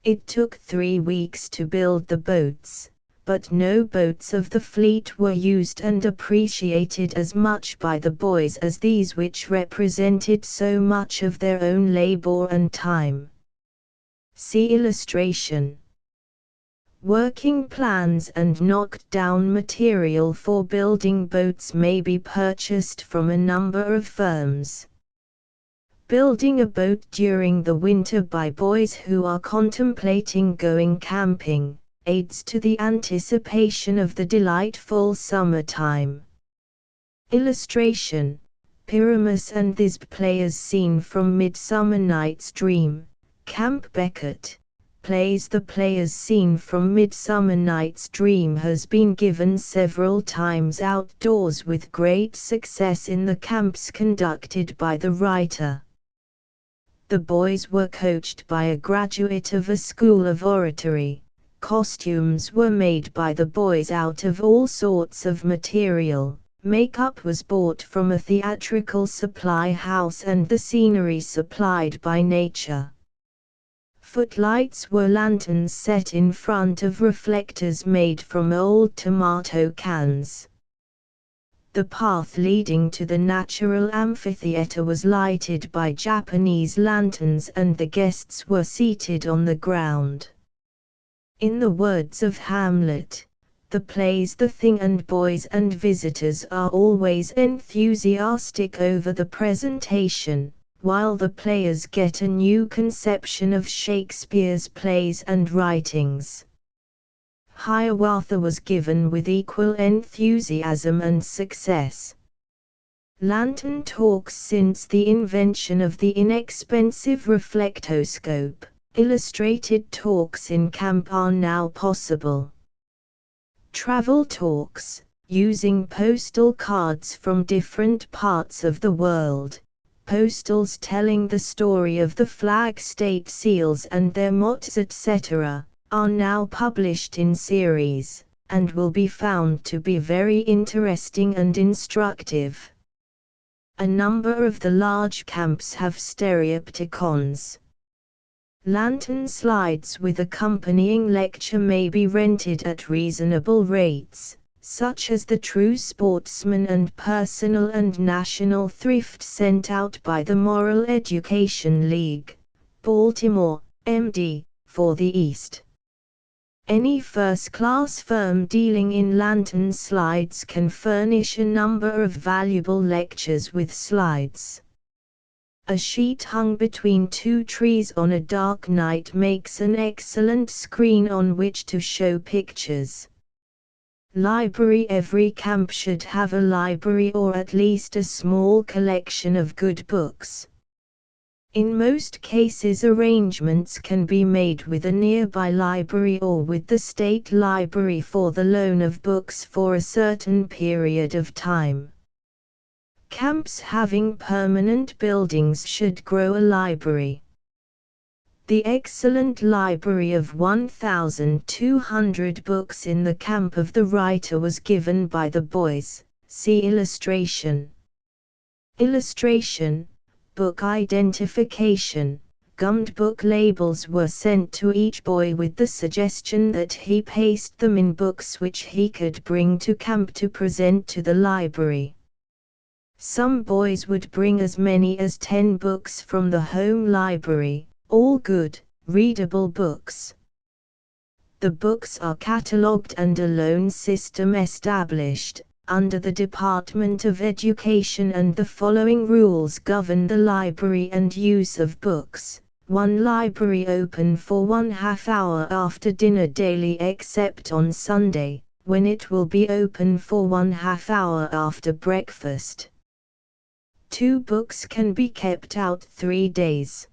It took 3 weeks to build the boats, but no boats of the fleet were used and appreciated as much by the boys as these, which represented so much of their own labor and time. See illustration. Working plans and knocked down material for building boats may be purchased from a number of firms. Building a boat during the winter by boys who are contemplating going camping aids to the anticipation of the delightful summertime. Illustration: Pyramus and Thisbe players seen from Midsummer Night's Dream. Camp Beckett plays The players seen from Midsummer Night's Dream has been given several times outdoors with great success in the camps conducted by the writer. The boys were coached by a graduate of a school of oratory. Costumes were made by the boys out of all sorts of material. Makeup was bought from a theatrical supply house and the scenery supplied by nature. Footlights were lanterns set in front of reflectors made from old tomato cans. The path leading to the natural amphitheater was lighted by Japanese lanterns and the guests were seated on the ground. In the words of Hamlet, the plays The Thing and boys and visitors are always enthusiastic over the presentation, while the players get a new conception of Shakespeare's plays and writings. Hiawatha was given with equal enthusiasm and success. Lantern talks. Since the invention of the inexpensive reflectoscope, illustrated talks in camp are now possible. Travel talks, using postal cards from different parts of the world, postals telling the story of the flag state seals and their mottos, etc., are now published in series, and will be found to be very interesting and instructive. A number of the large camps have stereopticons. Lantern slides with accompanying lecture may be rented at reasonable rates, such as the True Sportsman and Personal and National Thrift sent out by the Moral Education League, Baltimore, MD, for the East. Any first-class firm dealing in lantern slides can furnish a number of valuable lectures with slides. A sheet hung between 2 trees on a dark night makes an excellent screen on which to show pictures. Library. Every camp should have a library or at least a small collection of good books. In most cases, arrangements can be made with a nearby library or with the state library for the loan of books for a certain period of time. Camps having permanent buildings should grow a library. The excellent library of 1,200 books in the camp of the writer was given by the boys. See illustration. Illustration: book identification. Gummed book labels were sent to each boy with the suggestion that he paste them in books which he could bring to camp to present to the library. Some boys would bring as many as 10 books from the home library, all good, readable books. The books are catalogued and a loan system established under the Department of Education, and the following rules govern the library and use of books. 1. Library open for 1/2 hour after dinner daily except on Sunday, when it will be open for 1/2 hour after breakfast. 2. Books can be kept out 3 days.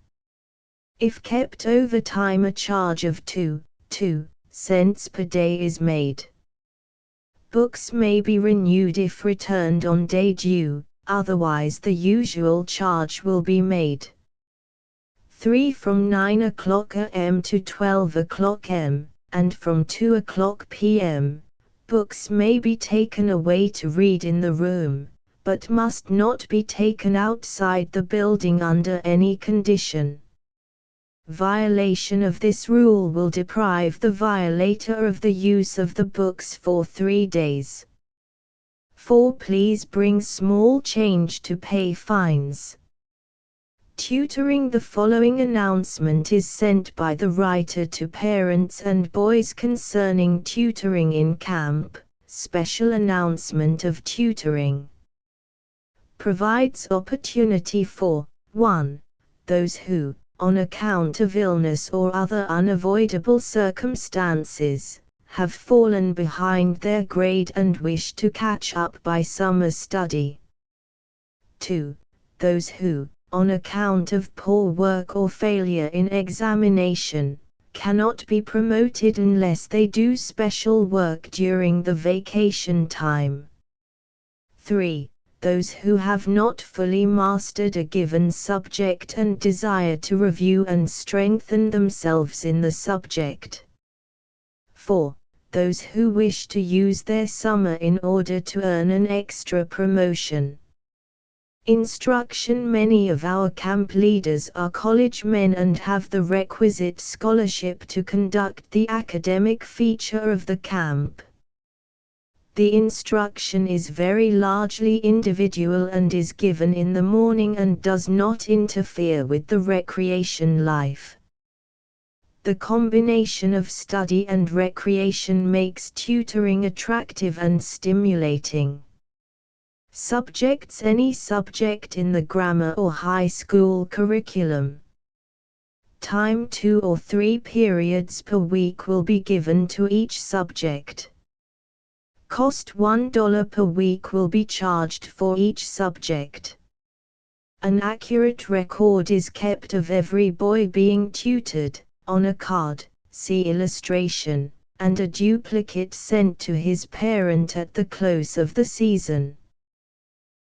If kept over time, a charge of 2 cents per day is made. Books may be renewed if returned on day due, otherwise the usual charge will be made. 3. From 9 o'clock am to 12 o'clock am, and from 2 o'clock p.m., books may be taken away to read in the room, but must not be taken outside the building under any condition. Violation of this rule will deprive the violator of the use of the books for 3 days. 4. Please bring small change to pay fines. Tutoring. The following announcement is sent by the writer to parents and boys concerning tutoring in camp. Special announcement of tutoring. Provides opportunity for 1. Those who, on account of illness or other unavoidable circumstances, have fallen behind their grade and wish to catch up by summer study. 2. Those who, on account of poor work or failure in examination, cannot be promoted unless they do special work during the vacation time. 3. Those who have not fully mastered a given subject and desire to review and strengthen themselves in the subject. 4. Those who wish to use their summer in order to earn an extra promotion. Instruction. Many of our camp leaders are college men and have the requisite scholarship to conduct the academic feature of the camp. The instruction is very largely individual and is given in the morning and does not interfere with the recreation life. The combination of study and recreation makes tutoring attractive and stimulating. Subjects. Any subject in the grammar or high school curriculum. Time. 2 or 3 periods per week will be given to each subject. Cost. $1 per week will be charged for each subject. An accurate record is kept of every boy being tutored, on a card, see illustration, and a duplicate sent to his parent at the close of the season.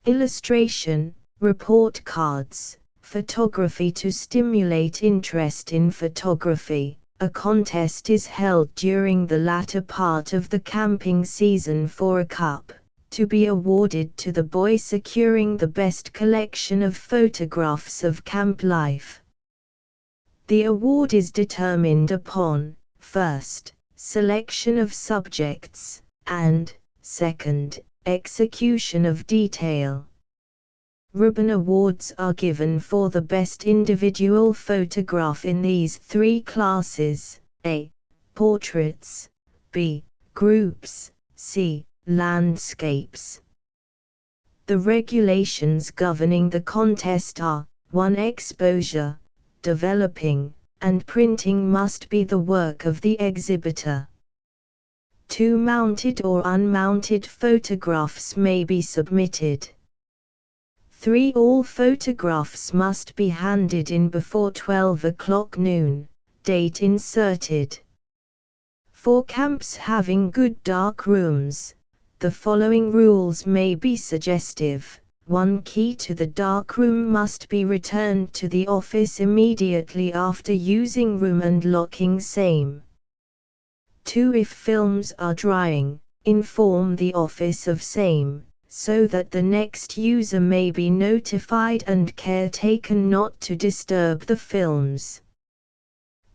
Illustration: report cards, photography. To stimulate interest in photography, a contest is held during the latter part of the camping season for a cup, to be awarded to the boy securing the best collection of photographs of camp life. The award is determined upon, first, selection of subjects, and, second, execution of detail. Ribbon awards are given for the best individual photograph in these 3 classes: A. Portraits, B. Groups, C. Landscapes. The regulations governing the contest are: 1. Exposure, developing, and printing must be the work of the exhibitor. 2 mounted or unmounted photographs may be submitted. 3 All photographs must be handed in before 12 o'clock noon, date inserted. For camps having good dark rooms, the following rules may be suggestive. 1 Key to the dark room must be returned to the office immediately after using room and locking same. 2 If films are drying, inform the office of same, so that the next user may be notified and care taken not to disturb the films.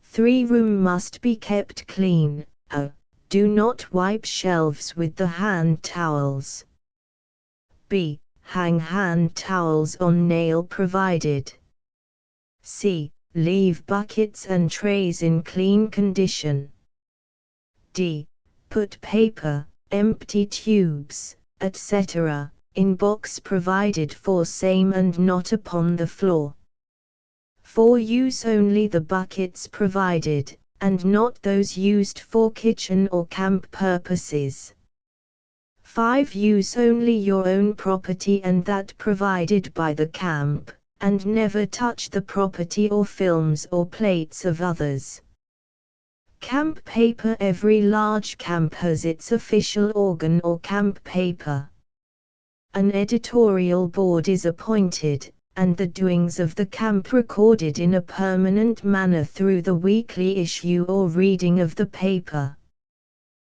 3 Room must be kept clean. A. Do not wipe shelves with the hand towels. B. Hang hand towels on nail provided. C. Leave buckets and trays in clean condition. D. Put paper, empty tubes, etc., in box provided for same and not upon the floor. 4 Use only the buckets provided, and not those used for kitchen or camp purposes. 5 Use only your own property and that provided by the camp, and never touch the property or films or plates of others. Camp paper. Every large camp has its official organ or camp paper. An editorial board is appointed, and the doings of the camp recorded in a permanent manner through the weekly issue or reading of the paper.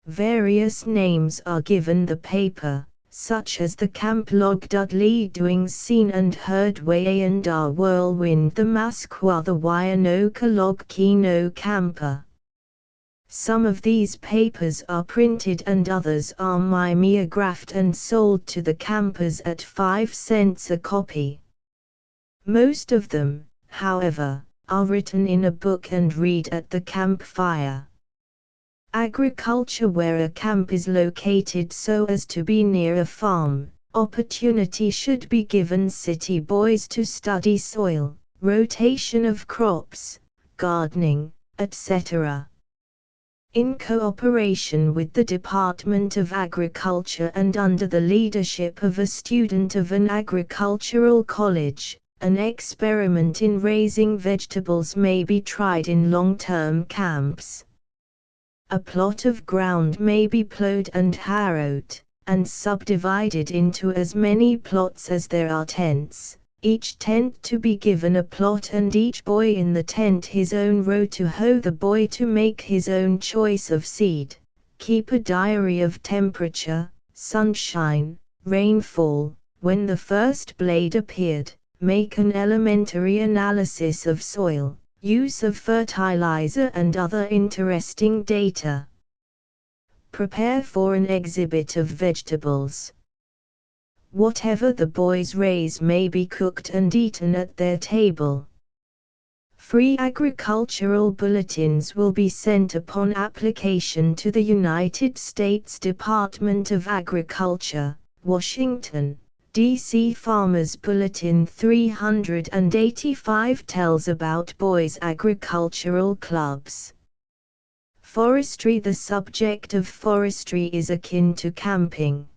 Various names are given the paper, such as the camp log, Dudley doings seen and heard, way and our whirlwind, the Masqua, the Wyanoka log, Kino camper. Some of these papers are printed and others are mimeographed and sold to the campers at 5 cents a copy. Most of them, however, are written in a book and read at the campfire. Agriculture. Where a camp is located so as to be near a farm, opportunity should be given city boys to study soil, rotation of crops, gardening, etc. In cooperation with the Department of Agriculture and under the leadership of a student of an agricultural college, an experiment in raising vegetables may be tried in long-term camps. A plot of ground may be plowed and harrowed, and subdivided into as many plots as there are tents, each tent to be given a plot and each boy in the tent his own row to hoe, the boy to make his own choice of seed, keep a diary of temperature, sunshine, rainfall, when the first blade appeared, make an elementary analysis of soil, use of fertilizer and other interesting data. Prepare for an exhibit of vegetables. Whatever the boys raise may be cooked and eaten at their table. Free agricultural bulletins will be sent upon application to the United States Department of Agriculture, Washington, D.C. Farmers Bulletin 385 tells about boys' agricultural clubs. Forestry. The subject of forestry is akin to camping.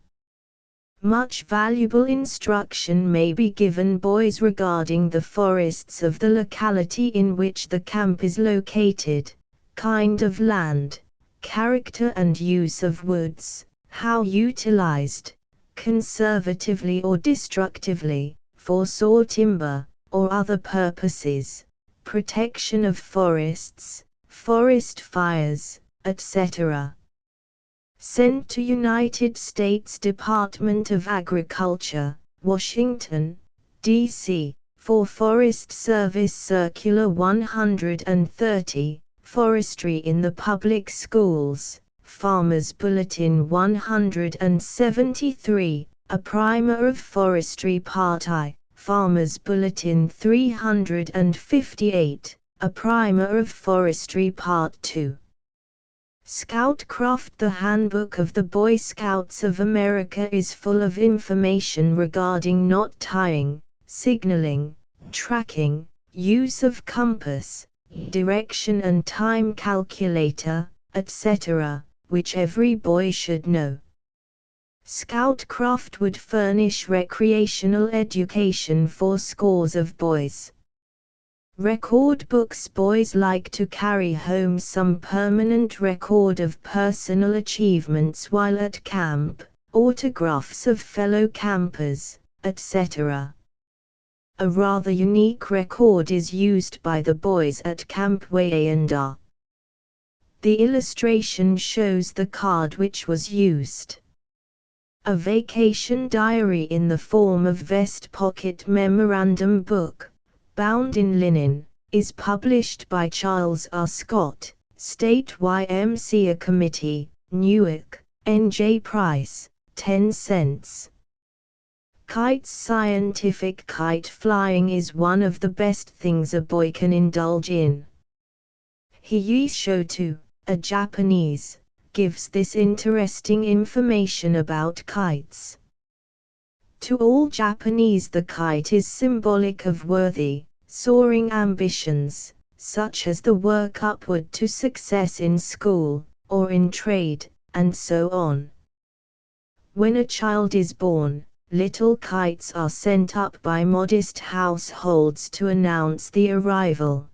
Much valuable instruction may be given boys regarding the forests of the locality in which the camp is located, kind of land, character and use of woods, how utilized, conservatively or destructively, for saw timber, or other purposes, protection of forests, forest fires, etc. Sent to United States Department of Agriculture, Washington, D.C., for Forest Service Circular 130, Forestry in the Public Schools, Farmers Bulletin 173, A Primer of Forestry Part I, Farmers Bulletin 358, A Primer of Forestry Part II. Scoutcraft. The Handbook of the Boy Scouts of America is full of information regarding knot tying, signaling, tracking, use of compass, direction and time calculator, etc., which every boy should know. Scoutcraft would furnish recreational education for scores of boys. Record books. Boys like to carry home some permanent record of personal achievements while at camp, autographs of fellow campers, etc. A rather unique record is used by the boys at Camp Wayanda. The illustration shows the card which was used. A vacation diary in the form of vest pocket memorandum book, bound in linen, is published by Charles R. Scott, State YMCA Committee, Newark, N.J. Price, 10 cents. Kites. Scientific kite flying is one of the best things a boy can indulge in. Hiei Shoto, a Japanese, gives this interesting information about kites. To all Japanese, the kite is symbolic of worthy, soaring ambitions, such as the work upward to success in school, or in trade, and so on. When a child is born, little kites are sent up by modest households to announce the arrival.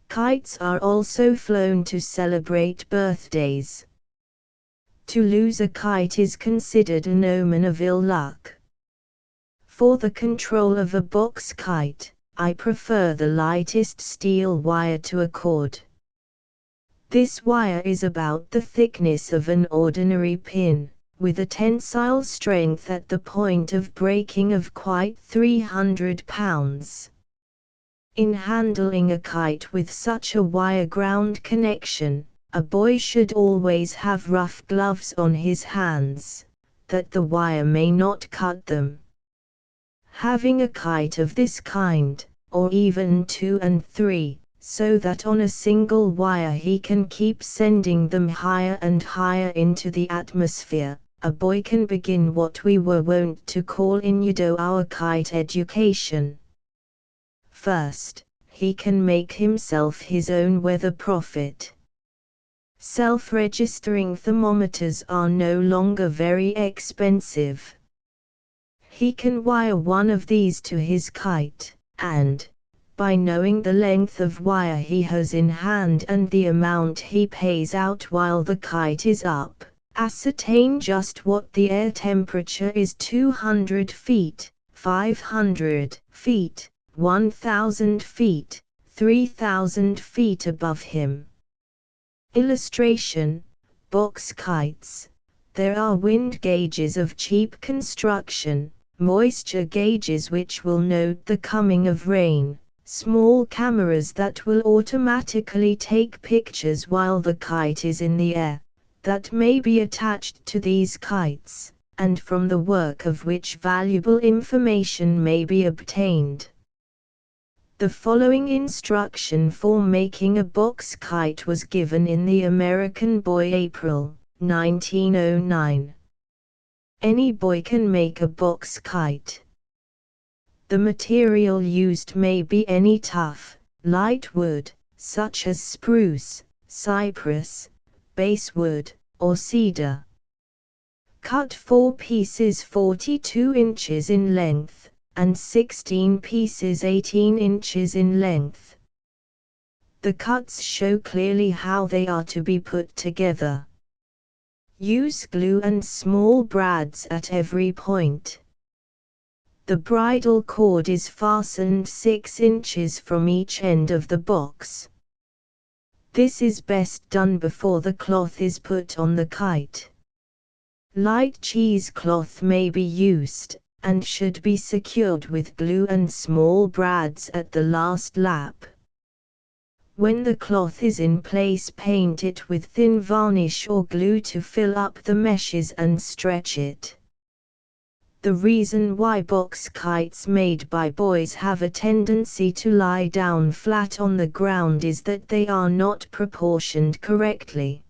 Kites are also flown to celebrate birthdays. To lose a kite is considered an omen of ill luck. For the control of a box kite, I prefer the lightest steel wire to a cord. This wire is about the thickness of an ordinary pin, with a tensile strength at the point of breaking of quite 300 pounds. In handling a kite with such a wire-ground connection, a boy should always have rough gloves on his hands, that the wire may not cut them. Having a kite of this kind, or even 2 and 3, so that on a single wire he can keep sending them higher and higher into the atmosphere, a boy can begin what we were wont to call in Udo our kite education. First, he can make himself his own weather prophet. Self-registering thermometers are no longer very expensive. He can wire one of these to his kite, and, by knowing the length of wire he has in hand and the amount he pays out while the kite is up, ascertain just what the air temperature is: 200 feet, 500 feet, 1,000 feet, 3,000 feet above him. Illustration: box kites. There are wind gauges of cheap construction, moisture gauges which will note the coming of rain, small cameras that will automatically take pictures while the kite is in the air, that may be attached to these kites, and from the work of which valuable information may be obtained. The following instruction for making a box kite was given in the American Boy, April, 1909. Any boy can make a box kite. The material used may be any tough, light wood, such as spruce, cypress, basswood, or cedar. Cut 4 pieces 42 inches in length, and 16 pieces 18 inches in length. The cuts show clearly how they are to be put together. Use glue and small brads at every point. The bridle cord is fastened 6 inches from each end of the box. This is best done before the cloth is put on the kite. Light cheesecloth may be used, and should be secured with glue and small brads at the last lap. When the cloth is in place, paint it with thin varnish or glue to fill up the meshes and stretch it. The reason why box kites made by boys have a tendency to lie down flat on the ground is that they are not proportioned correctly.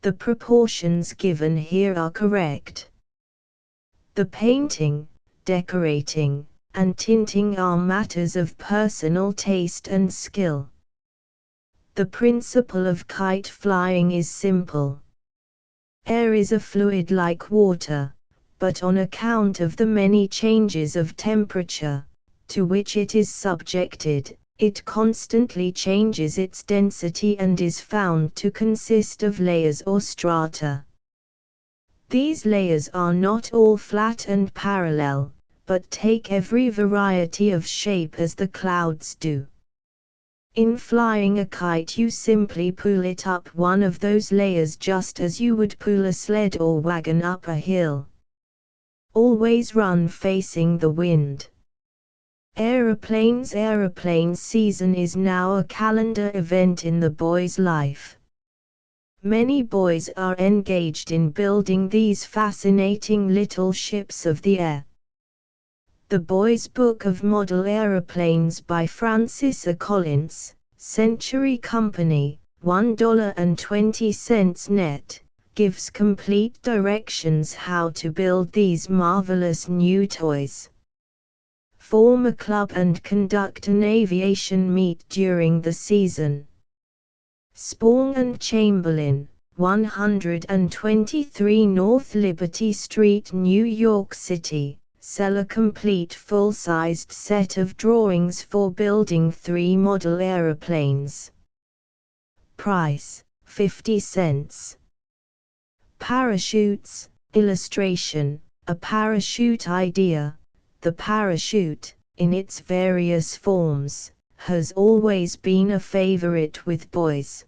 The proportions given here are correct. The painting, decorating, and tinting are matters of personal taste and skill. The principle of kite flying is simple. Air is a fluid like water, but on account of the many changes of temperature, to which it is subjected, it constantly changes its density and is found to consist of layers or strata. These layers are not all flat and parallel, but take every variety of shape as the clouds do. In flying a kite you simply pull it up one of those layers just as you would pull a sled or wagon up a hill. Always run facing the wind. Aeroplane season is now a calendar event in the boy's life. Many boys are engaged in building these fascinating little ships of the air. The Boy's Book of Model Aeroplanes by Francis A. Collins, Century Company, $1.20 net, gives complete directions how to build these marvelous new toys. Form a club and conduct an aviation meet during the season. Spong and Chamberlain, 123 North Liberty Street, New York City, sell a complete full-sized set of drawings for building 3 model aeroplanes. Price, 50 cents. Parachutes, illustration, a parachute idea. The parachute, in its various forms, has always been a favorite with boys.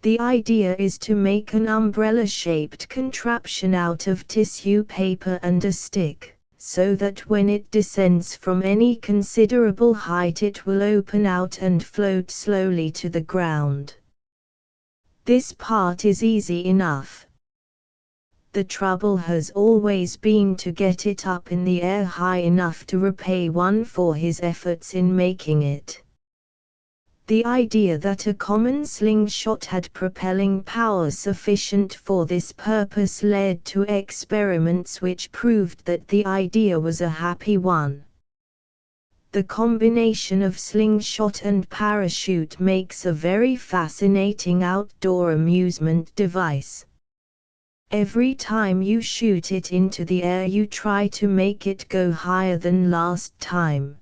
The idea is to make an umbrella-shaped contraption out of tissue paper and a stick, so that when it descends from any considerable height it will open out and float slowly to the ground. This part is easy enough. The trouble has always been to get it up in the air high enough to repay one for his efforts in making it. The idea that a common slingshot had propelling power sufficient for this purpose led to experiments which proved that the idea was a happy one. The combination of slingshot and parachute makes a very fascinating outdoor amusement device. Every time you shoot it into the air you try to make it go higher than last time.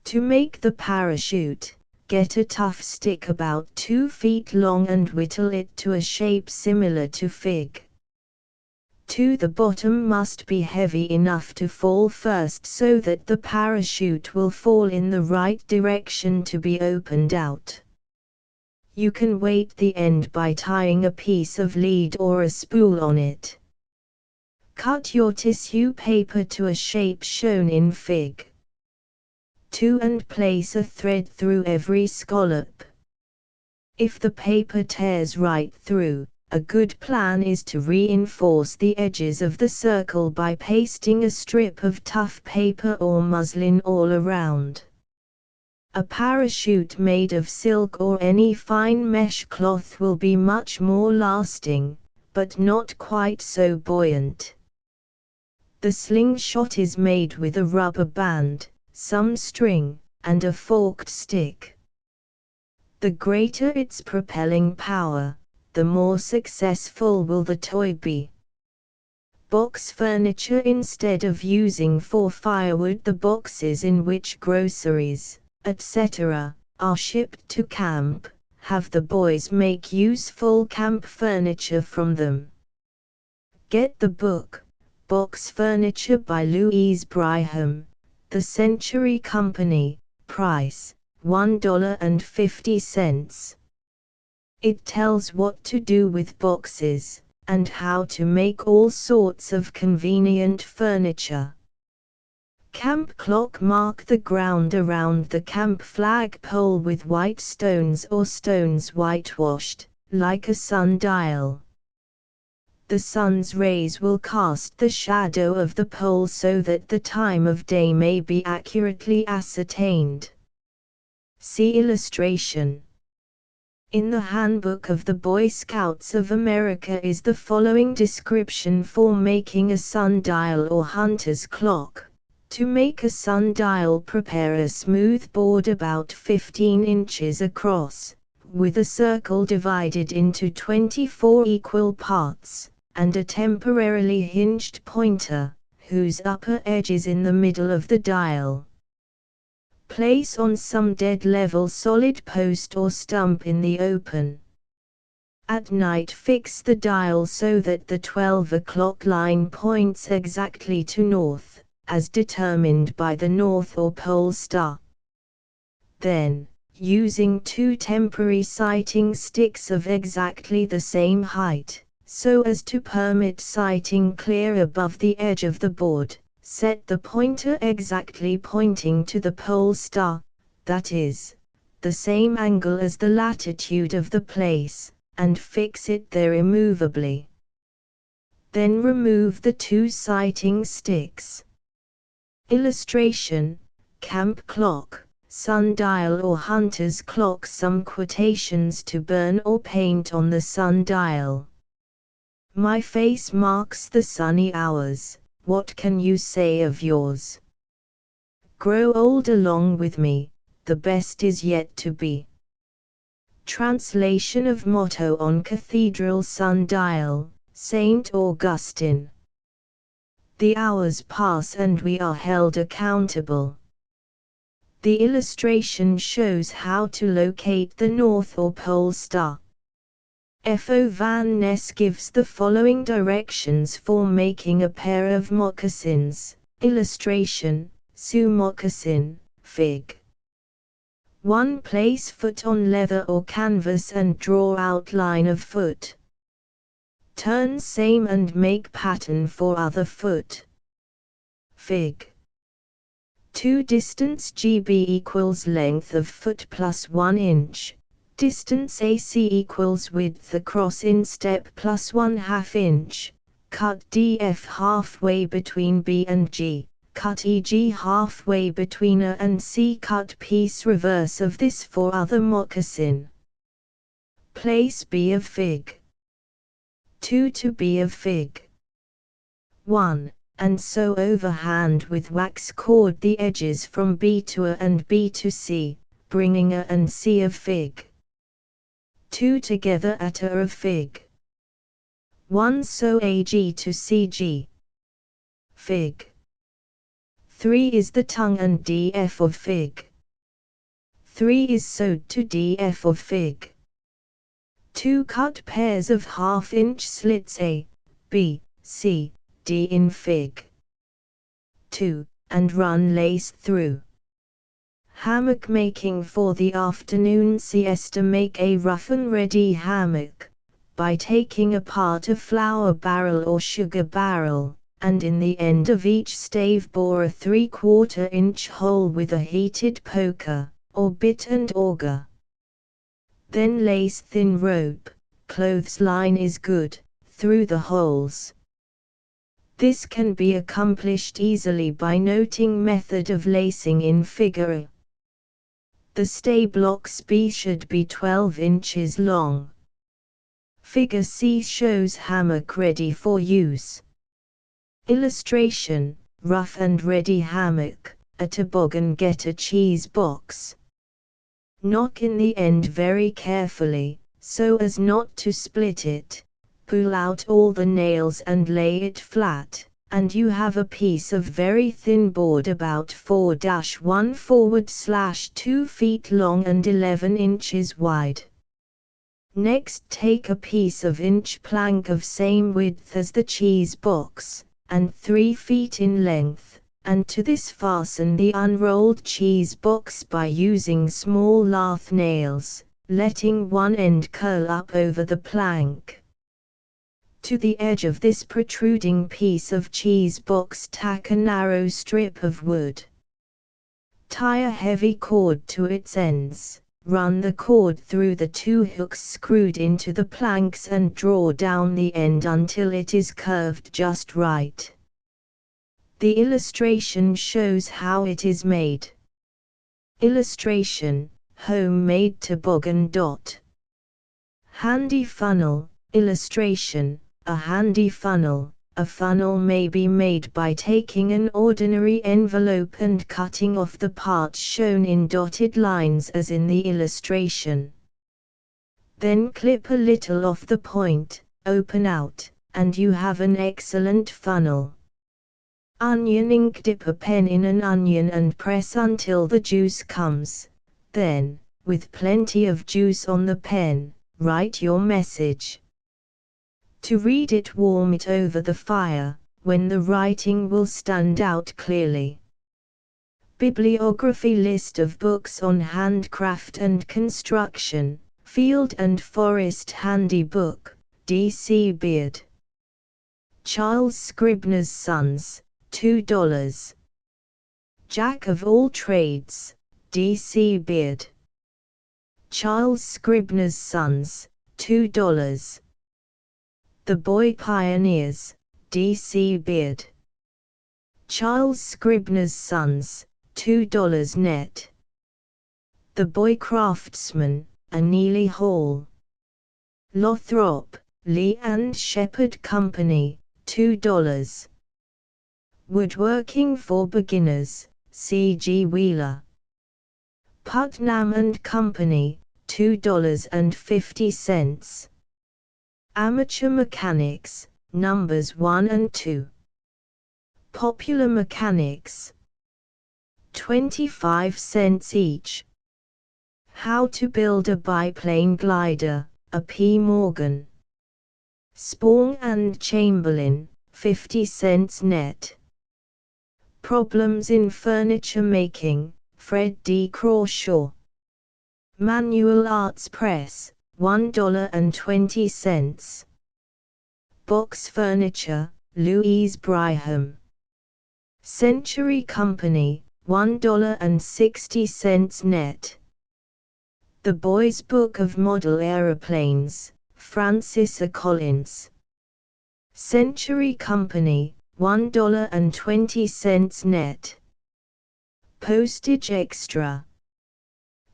To make the parachute, get a tough stick about 2 feet long and whittle it to a shape similar to fig. The bottom must be heavy enough to fall first so that the parachute will fall in the right direction to be opened out. You can weight the end by tying a piece of lead or a spool on it. Cut your tissue paper to a shape shown in Fig. 2 and place a thread through every scallop. If the paper tears right through, a good plan is to reinforce the edges of the circle by pasting a strip of tough paper or muslin all around. A parachute made of silk or any fine mesh cloth will be much more lasting, but not quite so buoyant. The slingshot is made with a rubber band, some string, and a forked stick. The greater its propelling power, the more successful will the toy be. Box furniture. Instead of using for firewood the boxes in which groceries, etc., are shipped to camp, have the boys make useful camp furniture from them. Get the book, Box Furniture by Louise Bryham, The Century Company, price, $1.50. It tells what to do with boxes, and how to make all sorts of convenient furniture. Camp clock. Mark the ground around the camp flagpole with white stones or stones whitewashed, like a sundial. The sun's rays will cast the shadow of the pole so that the time of day may be accurately ascertained. See illustration. In the Handbook of the Boy Scouts of America is the following description for making a sundial or hunter's clock. To make a sundial, prepare a smooth board about 15 inches across, with a circle divided into 24 equal parts, and a temporarily hinged pointer, whose upper edge is in the middle of the dial. Place on some dead level solid post or stump in the open. At night, fix the dial so that the 12 o'clock line points exactly to north, as determined by the north or pole star. Then, using 2 temporary sighting sticks of exactly the same height, so as to permit sighting clear above the edge of the board, set the pointer exactly pointing to the pole star, that is, the same angle as the latitude of the place, and fix it there immovably. Then remove the 2 sighting sticks. Illustration: camp clock, sundial or hunter's clock. Some quotations to burn or paint on the sundial. My face marks the sunny hours, what can you say of yours? Grow old along with me, the best is yet to be. Translation of motto on cathedral sundial, Saint Augustine. The hours pass and we are held accountable. The illustration shows how to locate the North or Pole Star. F.O. Van Ness gives the following directions for making a pair of moccasins. Illustration: Sioux moccasin, Fig. 1. Place foot on leather or canvas and draw outline of foot. Turn same and make pattern for other foot. Fig. 2. Distance GB equals length of foot plus 1 inch. Distance AC equals width across instep plus 1/2 inch. Cut DF halfway between B and G. Cut EG halfway between A and C. Cut piece reverse of this for other moccasin. Place B of Fig. 2 to B of Fig. 1, and sew overhand with wax cord the edges from B to A and B to C, bringing A and C of Fig. 2 together at A of Fig. 1. Sew AG to CG. Fig. 3 is the tongue and DF of Fig. 3 is sewed to DF of Fig. 2. Cut pairs of 1/2 inch slits A, B, C, D in Fig. 2, and run lace through. Hammock making for the afternoon siesta. Make a rough and ready hammock, by taking apart a flour barrel or sugar barrel, and in the end of each stave bore a 3/4 inch hole with a heated poker, or bit and auger. Then lace thin rope, clothesline is good, through the holes. This can be accomplished easily by noting method of lacing in Figure A. The stay blocks B should be 12 inches long. Figure C shows hammock ready for use. Illustration: rough and ready hammock. A toboggan. Get a cheese box. Knock in the end very carefully, so as not to split it. Pull out all the nails and lay it flat, and you have a piece of very thin board about 4-1/2 feet long and 11 inches wide. Next, take a piece of inch plank of same width as the cheese box, and 3 feet in length, and to this fasten the unrolled cheese box by using small lath nails, letting one end curl up over the plank. To the edge of this protruding piece of cheese box tack a narrow strip of wood. Tie a heavy cord to its ends, run the cord through the 2 hooks screwed into the planks and draw down the end until it is curved just right. The illustration shows how it is made. Illustration: homemade toboggan. Handy funnel. Illustration: a handy funnel, A funnel may be made by taking an ordinary envelope and cutting off the parts shown in dotted lines as in the illustration. Then clip a little off the point, open out, and you have an excellent funnel. Onion ink. Dip a pen in an onion and press until the juice comes. Then, with plenty of juice on the pen, write your message. To read it, warm it over the fire, when the writing will stand out clearly. Bibliography. List of books on handcraft and construction, Field and Forest Handy Book, D.C. Beard. Charles Scribner's Sons, $2. Jack of All Trades, D.C. Beard. Charles Scribner's Sons, $2. The Boy Pioneers, D.C. Beard. Charles Scribner's Sons, $2 net. The Boy Craftsman, Neely Hall. Lothrop, Lee and Shepherd Company, $2. Woodworking for Beginners, C.G. Wheeler. Putnam and Company, $2.50. Amateur Mechanics, Numbers 1 and 2. Popular Mechanics, 25 cents each. How to Build a Biplane Glider, A. P. Morgan. Spong and Chamberlain, 50 cents net. Problems in Furniture Making, Fred D. Crawshaw. Manual Arts Press, $1.20. Box Furniture, Louise Bryham. Century Company, $1.60 net. The Boy's Book of Model Aeroplanes, Francis A. Collins. Century Company, $1.20 net. Postage Extra.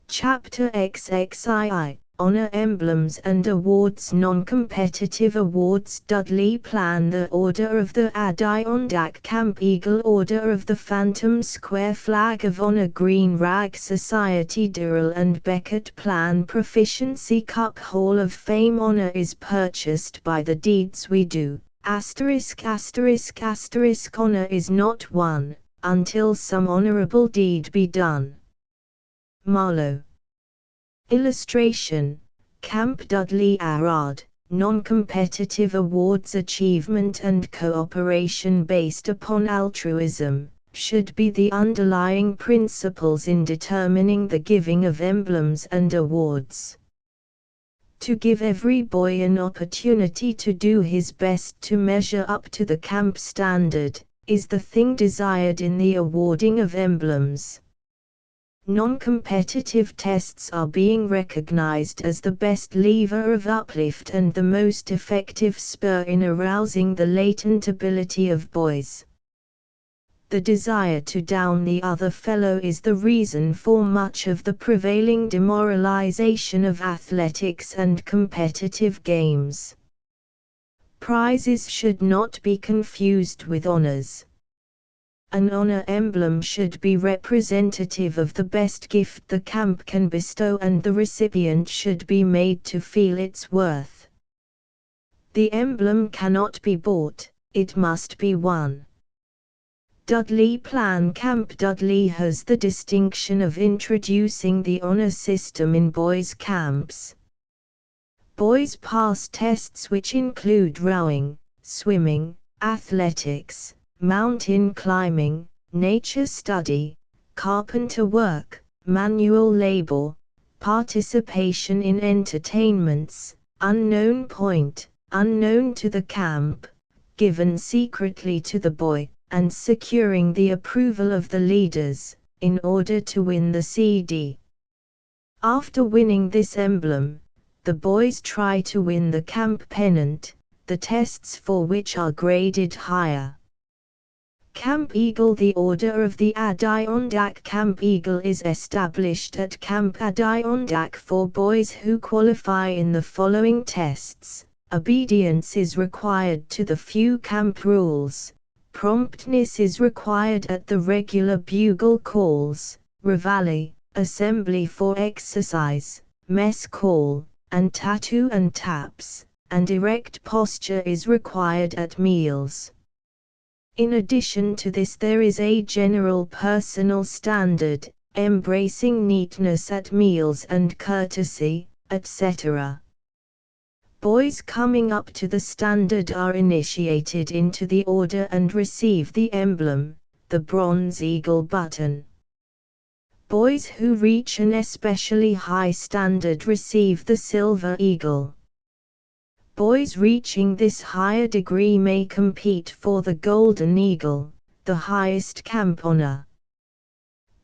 Chapter XXII, Honor Emblems and Awards. Non-competitive awards. Dudley Plan. The Order of the Adirondack Camp Eagle. Order of the Phantom Square. Flag of Honor. Green Rag Society. Durrell and Beckett Plan. Proficiency Cup. Hall of Fame. Honor is purchased by the deeds we do. Asterisk asterisk asterisk. Honor is not won until some honorable deed be done. Marlowe. Illustration, Camp Dudley Arad, non-competitive awards. Achievement and cooperation based upon altruism should be the underlying principles in determining the giving of emblems and awards. To give every boy an opportunity to do his best to measure up to the camp standard, is the thing desired in the awarding of emblems. Non-competitive tests are being recognized as the best lever of uplift and the most effective spur in arousing the latent ability of boys. The desire to down the other fellow is the reason for much of the prevailing demoralization of athletics and competitive games. Prizes should not be confused with honors. An honor emblem should be representative of the best gift the camp can bestow, and the recipient should be made to feel its worth. The emblem cannot be bought, it must be won. Dudley Plan. Camp Dudley has the distinction of introducing the honor system in boys' camps. Boys pass tests which include rowing, swimming, athletics, mountain climbing, nature study, carpenter work, manual labor, participation in entertainments, unknown point, unknown to the camp, given secretly to the boy, and securing the approval of the leaders, in order to win the CD. After winning this emblem, the boys try to win the camp pennant, the tests for which are graded higher. Camp Eagle. The Order of the Adirondack Camp Eagle is established at Camp Adirondack for boys who qualify in the following tests: Obedience is required to the few camp rules. Promptness is required at the regular bugle calls, reveille, assembly for exercise, mess call, and tattoo and taps, and erect posture is required at meals. In addition to this, there is a general personal standard, embracing neatness at meals and courtesy, etc. Boys coming up to the standard are initiated into the order and receive the emblem, the bronze eagle button. Boys who reach an especially high standard receive the silver eagle. Boys reaching this higher degree may compete for the golden eagle, the highest camp honor.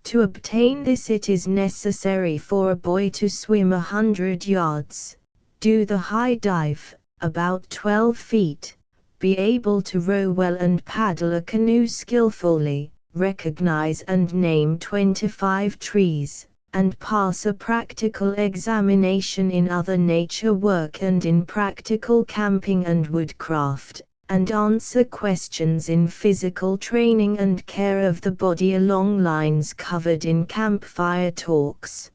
To obtain this, it is necessary for a boy to swim 100 yards, do the high dive, about 12 feet, be able to row well and paddle a canoe skillfully, recognize and name 25 trees, and pass a practical examination in other nature work and in practical camping and woodcraft, and answer questions in physical training and care of the body along lines covered in campfire talks.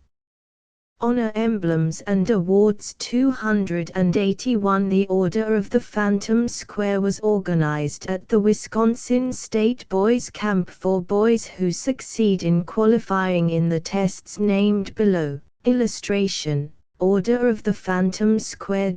Honor emblems and awards. 281. The Order of the Phantom Square was organized at the Wisconsin State Boys Camp for boys who succeed in qualifying in the tests named below. Illustration: Order of the Phantom Square.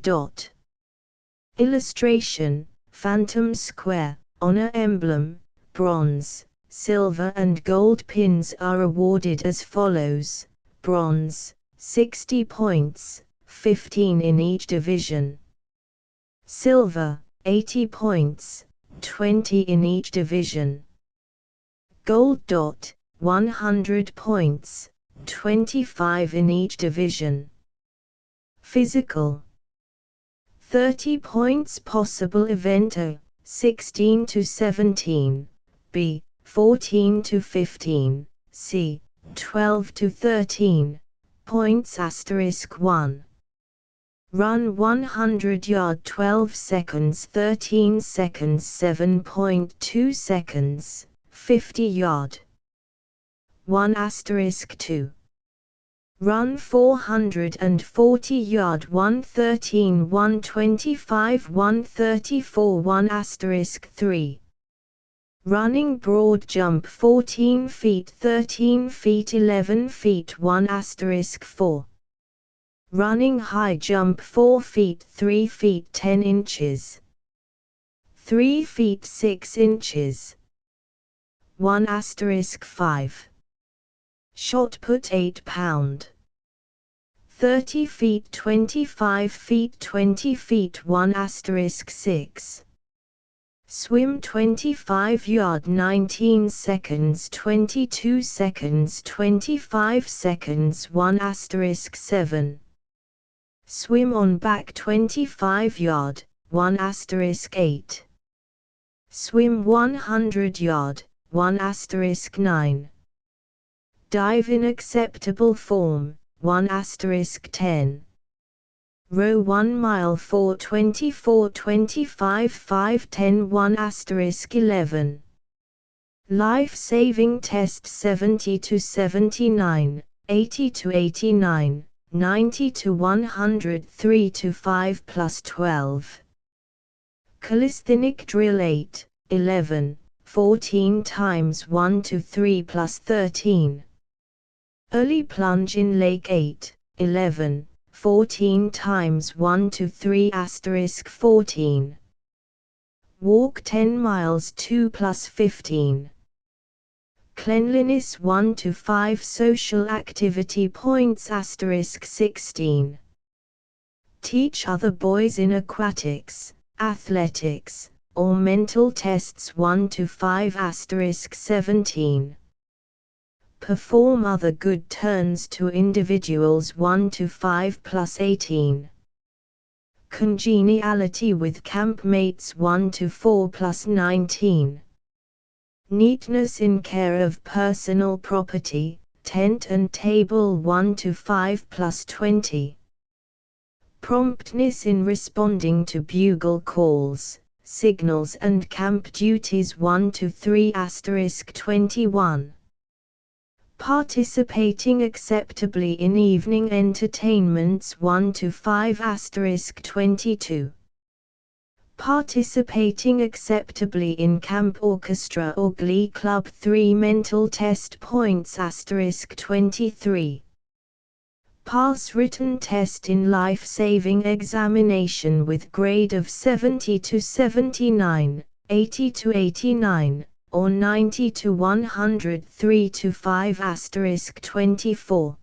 Illustration: Phantom Square, honor emblem, bronze, silver and gold pins are awarded as follows: bronze, 60 points, 15 in each division. Silver, 80 points, 20 in each division. Gold. 100 points, 25 in each division. Physical. 30 points. Possible event A, 16 to 17, B, 14 to 15, C, 12 to 13 points. *1. Run 100 yard 12 seconds 13 seconds 7.2 seconds, 50 yard. 1 *2. Run 440 yard 113 125 134 1 *3. Running broad jump 14 feet 13 feet 11 feet 1 *4. Running high jump 4 feet 3 feet 10 inches. 3 feet 6 inches. 1 *5. Shot put 8 pound. 30 feet 25 feet 20 feet 1 *6. Swim 25 yard 19 seconds 22 seconds 25 seconds 1 *7. Swim on back 25 yard, 1 *8. Swim 100 yard, 1 *9. Dive in acceptable form, 1 *10. Row 1 mile 4:24 25 5:10 1 *11. Life-saving test 70 to 79, 80 to 89, 90 to 100 3 to 5 plus 12. Calisthenic drill 8, 11, 14 times 1 to 3 plus 13. Early plunge in lake 8, 11, 14 times 1 to 3 *14. Walk 10 miles 2 plus 15. Cleanliness 1 to 5. Social activity points *16. Teach other boys in aquatics, athletics, or mental tests 1 to 5 *17. Perform other good turns to individuals 1 to 5 plus 18. Congeniality with campmates 1 to 4 plus 19. Neatness in care of personal property, tent and table 1 to 5 plus 20. promptness in responding to bugle calls, signals and camp duties 1 to 3 *21. Participating acceptably in evening entertainments 1 to 5 *22. Participating acceptably in camp orchestra or glee club 3 mental test points *23. Pass written test in life-saving examination with grade of 70 to 79, 80 to 89, or 90 to 103 to 5 *24.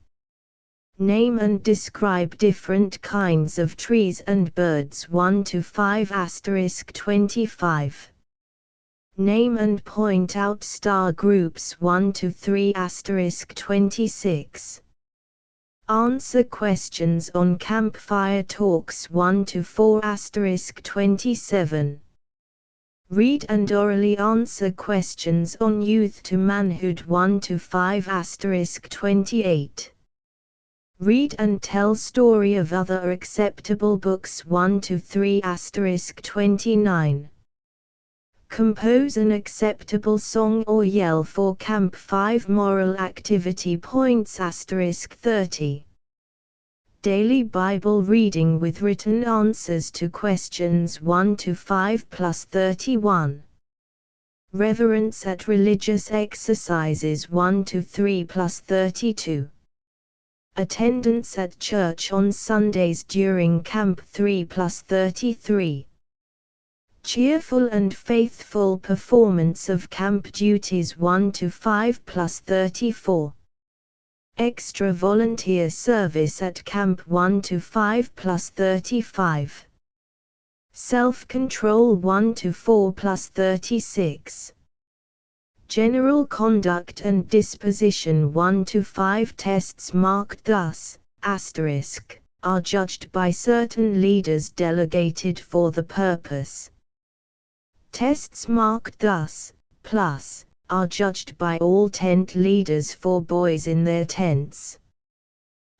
Name and describe different kinds of trees and birds 1 to 5 *25. Name and point out star groups 1 to 3 *26. Answer questions on campfire talks 1 to 4 *27. Read and orally answer questions on youth to manhood 1 to 5 *28. Read and tell story of other acceptable books 1 to 3 *29. Compose an acceptable song or yell for Camp 5 moral activity points *30. Daily Bible reading with written answers to questions 1 to 5 plus 31. Reverence at religious exercises 1 to 3 plus 32. Attendance at church on Sundays during Camp 3 plus 33. Cheerful and faithful performance of camp duties 1 to 5 plus 34. Extra volunteer service at camp 1 to 5 plus 35. Self-control 1 to 4 plus 36. General conduct and disposition 1 to 5 tests marked thus, asterisk, are judged by certain leaders delegated for the purpose. Tests marked thus, plus, are judged by all tent leaders for boys in their tents.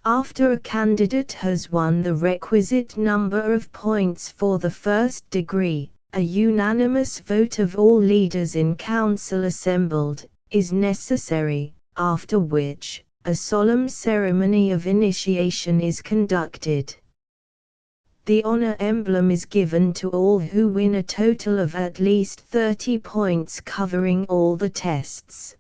After a candidate has won the requisite number of points for the first degree, a unanimous vote of all leaders in council assembled is necessary, after which, a solemn ceremony of initiation is conducted. The honor emblem is given to all who win a total of at least 30 points covering all the tests.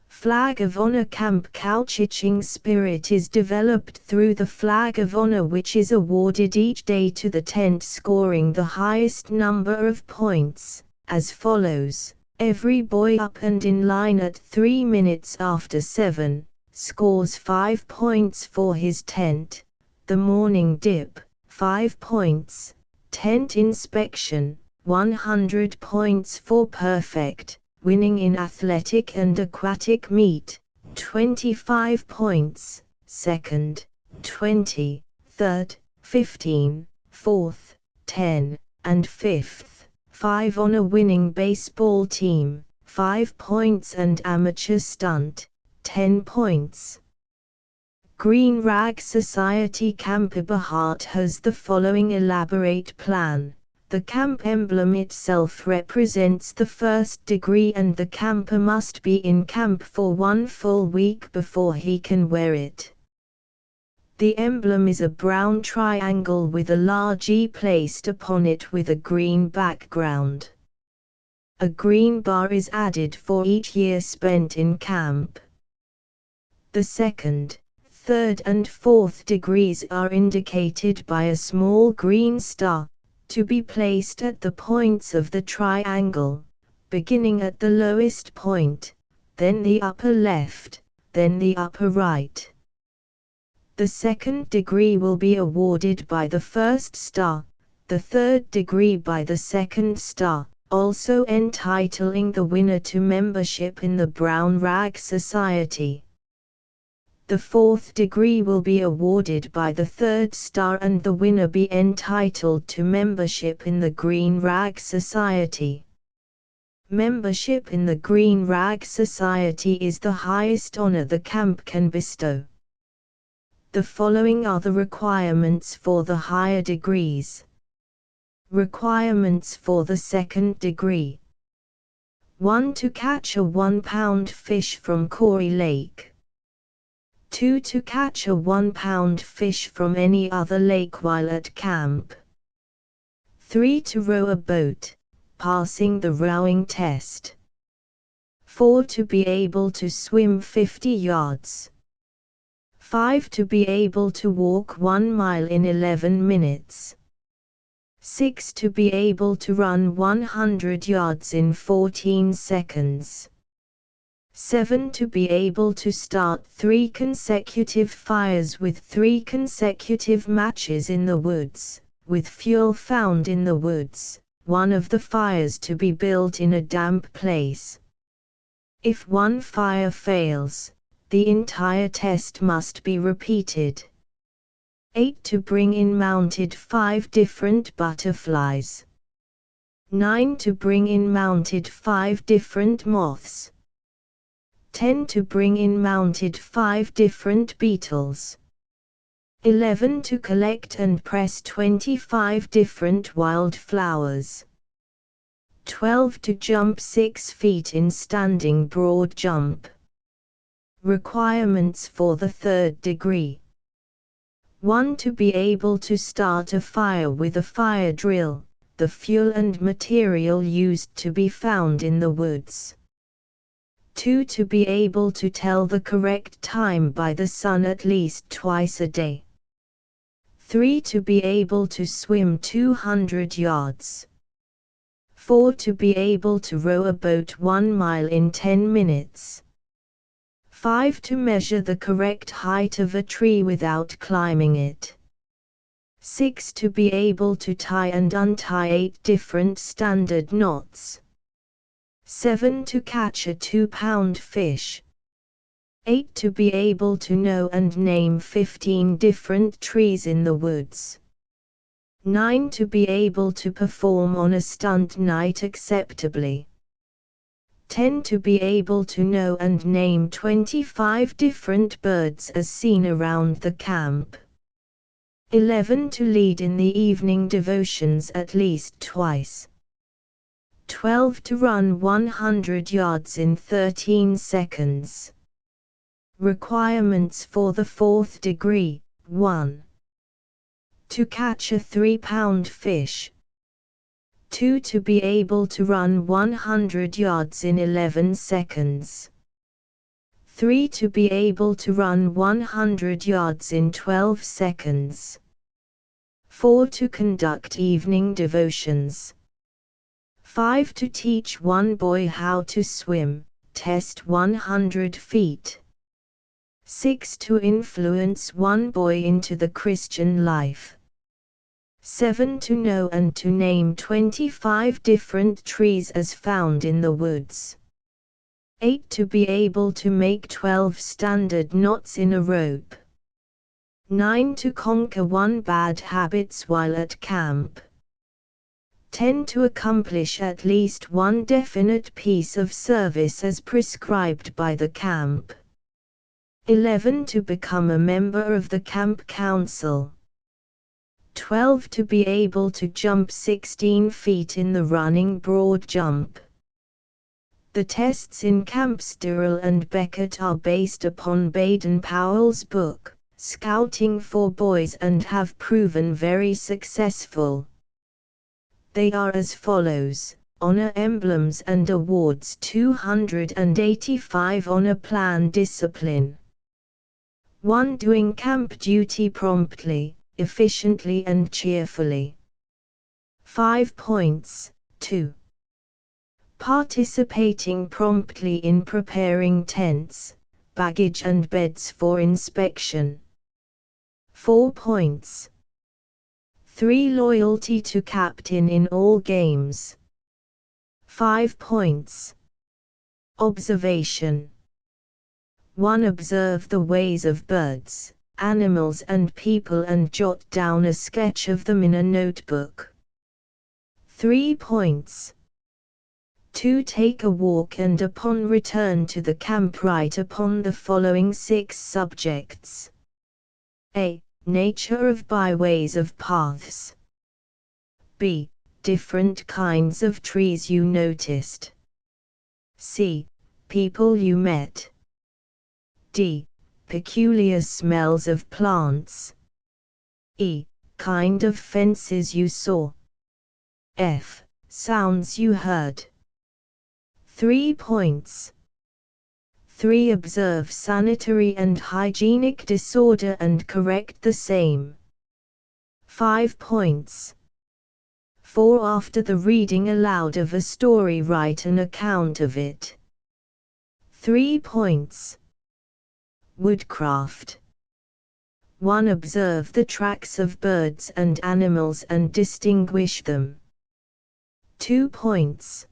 Flag of Honor Camp Couching spirit is developed through the Flag of Honor, which is awarded each day to the tent scoring the highest number of points, as follows: every boy up and in line at 3 minutes after 7, scores 5 points for his tent. The morning dip, 5 points. Tent inspection, 100 points for perfect, winning in athletic and aquatic meet, 25 points, second, 20, third, 15, fourth, 10, and fifth, 5 on a winning baseball team, 5 points, and amateur stunt, 10 points. Green Rag Society Camp Eberhart has the following elaborate plan. The camp emblem itself represents the first degree, and the camper must be in camp for 1 full week before he can wear it. The emblem is a brown triangle with a large E placed upon it with a green background. A green bar is added for each year spent in camp. The second, third and fourth degrees are indicated by a small green star, to be placed at the points of the triangle, beginning at the lowest point, then the upper left, then the upper right. The second degree will be awarded by the first star, the third degree by the second star, also entitling the winner to membership in the Brown Rag Society. The fourth degree will be awarded by the third star, and the winner be entitled to membership in the Green Rag Society. Membership in the Green Rag Society is the highest honor the camp can bestow. The following are the requirements for the higher degrees. Requirements for the second degree. 1. To catch a 1-pound fish from Corey Lake. 2. To catch a 1-pound fish from any other lake while at camp. 3. To row a boat, passing the rowing test. 4. To be able to swim 50 yards. 5. To be able to walk 1 mile in 11 minutes. 6. To be able to run 100 yards in 14 seconds. 7. To be able to start 3 consecutive fires with 3 consecutive matches in the woods, with fuel found in the woods, one of the fires to be built in a damp place. If one fire fails, the entire test must be repeated. 8. To bring in mounted 5 different butterflies. 9. To bring in mounted 5 different moths. 10. To bring in mounted 5 different beetles. 11. To collect and press 25 different wildflowers. 12. To jump 6 feet in standing broad jump. Requirements for the third degree. 1. To be able to start a fire with a fire drill, the fuel and material used to be found in the woods. 2. To be able to tell the correct time by the sun at least twice a day. 3. To be able to swim 200 yards. 4. To be able to row a boat 1 mile in 10 minutes. 5. To measure the correct height of a tree without climbing it. 6. To be able to tie and untie 8 different standard knots. 7. To catch a 2-pound fish. 8. To be able to know and name 15 different trees in the woods. 9. To be able to perform on a stunt night acceptably. 10. To be able to know and name 25 different birds as seen around the camp. 11. To lead in the evening devotions at least twice. 12. To run 100 yards in 13 seconds. Requirements for the fourth degree. 1. To catch a 3-pound fish. 2. To be able to run 100 yards in 11 seconds. 3. To be able to run 100 yards in 12 seconds. 4. To conduct evening devotions. 5. To teach one boy how to swim, test 100 feet. 6. To influence one boy into the Christian life. 7. To know and to name 25 different trees as found in the woods. 8. To be able to make 12 standard knots in a rope. 9. To conquer 1 bad habits while at camp. 10. To accomplish at least 1 definite piece of service as prescribed by the camp. 11. To become a member of the camp council. 12. To be able to jump 16 feet in the running broad jump. The tests in Camp Stirrell and Beckett are based upon Baden-Powell's book, Scouting for Boys, and have proven very successful. They are as follows: Honor Emblems and Awards 285 Honor Plan Discipline. 1. Doing camp duty promptly, efficiently and cheerfully. 5 points. 2. Participating promptly in preparing tents, baggage and beds for inspection. 4 points. 3. Loyalty to captain in all games. 5 points. Observation. 1. Observe the ways of birds, animals and people and jot down a sketch of them in a notebook. 3 points. 2. Take a walk and upon return to the camp write upon the following 6 subjects. A. Nature of byways of paths. B. Different kinds of trees you noticed. C. People you met. D. Peculiar smells of plants. E. Kind of fences you saw. F. Sounds you heard. 3 points. 3. Observe sanitary and hygienic disorder and correct the same. 5 points. 4. After the reading aloud of a story, write an account of it. 3 points. Woodcraft. 1. Observe the tracks of birds and animals and distinguish them. 2 points.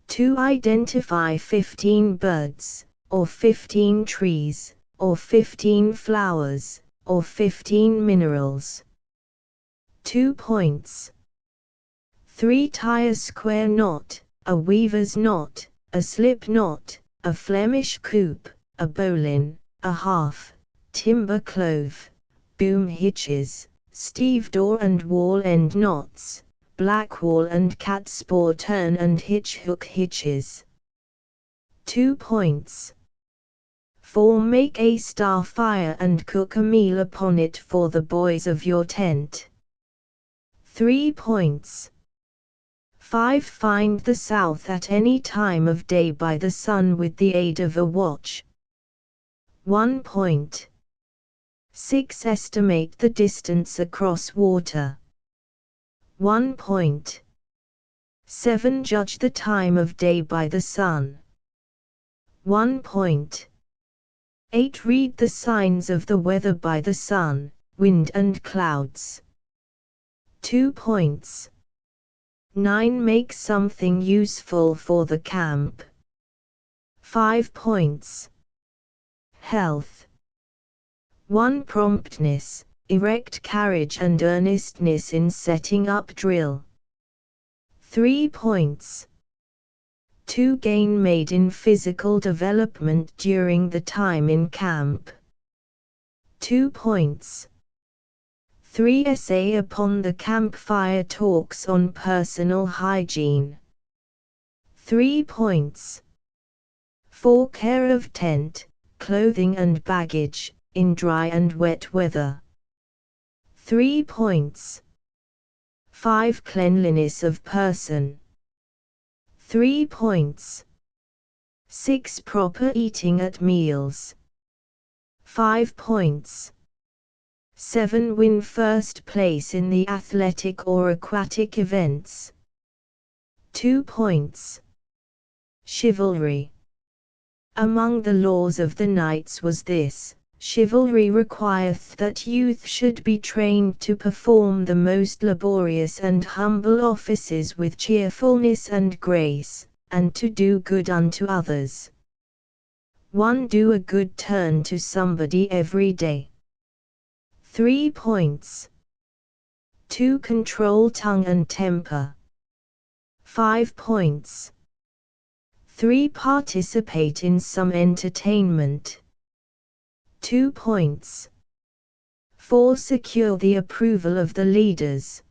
2. Identify 15 birds, or 15 trees, or 15 flowers, or 15 minerals. 2 points. 3. Tie a square knot, a weaver's knot, a slip knot, a Flemish coop, a bowline, a half, timber clove, boom hitches, steve door and wall end knots, blackwall and catspaw turn and hitch hook hitches. 2 points. 4. Make a star fire and cook a meal upon it for the boys of your tent. 3 points. 5. Find the south at any time of day by the sun with the aid of a watch. 1 point. 6. Estimate the distance across water. 1 point. 7. Judge the time of day by the sun. 1 point. 8. Read the signs of the weather by the sun, wind and clouds. 2 points. 9. Make something useful for the camp. 5 points. Health. 1. Promptness, erect carriage and earnestness in setting up drill. 3 points. 2. Gain made in physical development during the time in camp. 2 points. 3. Essay upon the campfire talks on personal hygiene. 3 points. 4. Care of tent, clothing and baggage, in dry and wet weather. 3 points. 5. Cleanliness of person. 3 points. 6. Proper eating at meals. 5 points. 7. Win first place in the athletic or aquatic events. 2 points. Chivalry. Among the laws of the knights was this: chivalry requireth that youth should be trained to perform the most laborious and humble offices with cheerfulness and grace, and to do good unto others. 1. Do a good turn to somebody every day. 3 points. 2. Control tongue and temper. 5 points. 3. Participate in some entertainment. 2 points. 4. Secure the approval of the leaders.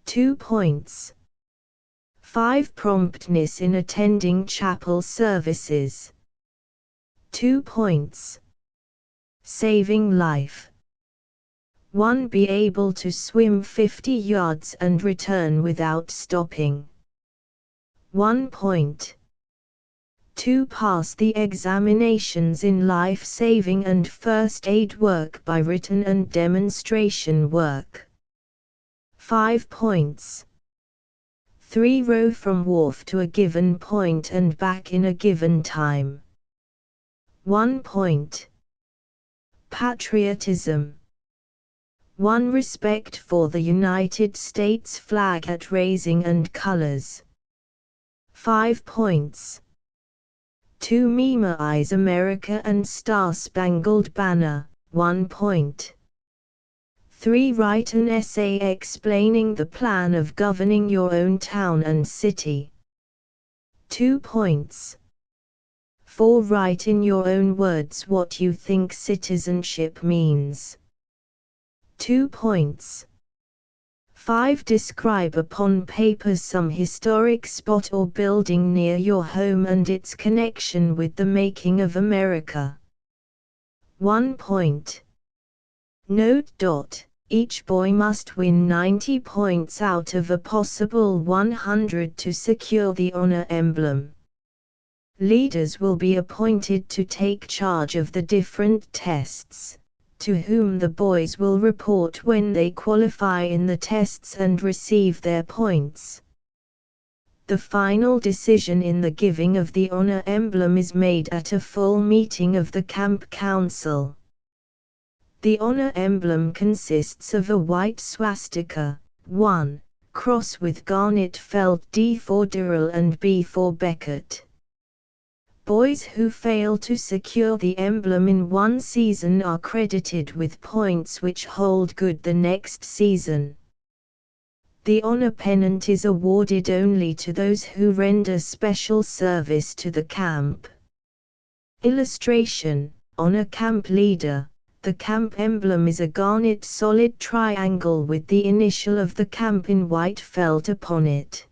2 points. 5. Promptness in attending chapel services. 2 points. Saving life. 1. Be able to swim 50 yards and return without stopping. 1 point. 2. Pass the examinations in life-saving and first aid work by written and demonstration work. 5 points. 3. Row from wharf to a given point and back in a given time. 1 point. Patriotism. 1. Respect for the United States flag at raising and colors. 5 points. 2. Memorize America and Star-Spangled Banner. 1 point. 3. Write an essay explaining the plan of governing your own town and city. 2 points. 4. Write in your own words what you think citizenship means. 2 points. 5. Describe upon paper some historic spot or building near your home and its connection with the making of America. 1 point. Note. Each boy must win 90 points out of a possible 100 to secure the honor emblem. Leaders will be appointed to take charge of the different tests, to whom the boys will report when they qualify in the tests and receive their points. The final decision in the giving of the honor emblem is made at a full meeting of the camp council. The honor emblem consists of a white swastika, 1 cross with garnet felt D for Durrell and B for Beckett. Boys who fail to secure the emblem in one season are credited with points which hold good the next season. The honor pennant is awarded only to those who render special service to the camp. Illustration: Honor Camp Leader. The camp emblem is a garnet solid triangle with the initial of the camp in white felt upon it.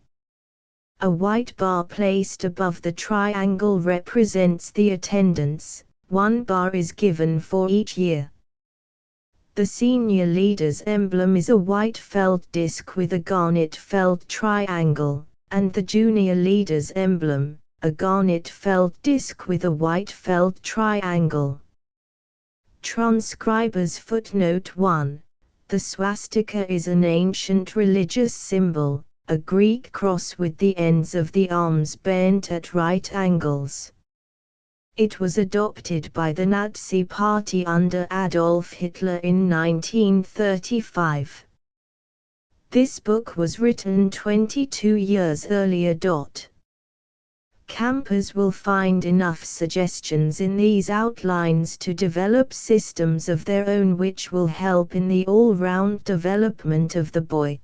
A white bar placed above the triangle represents the attendance. 1 bar is given for each year. The senior leader's emblem is a white felt disc with a garnet felt triangle, and the junior leader's emblem, a garnet felt disc with a white felt triangle. Transcriber's footnote 1. The swastika is an ancient religious symbol, a Greek cross with the ends of the arms bent at right angles. It was adopted by the Nazi Party under Adolf Hitler in 1935. This book was written 22 years earlier. Campers will find enough suggestions in these outlines to develop systems of their own which will help in the all-round development of the boy.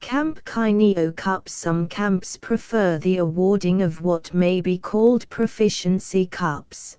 Camp Kineo Cup. Some camps prefer the awarding of what may be called proficiency cups.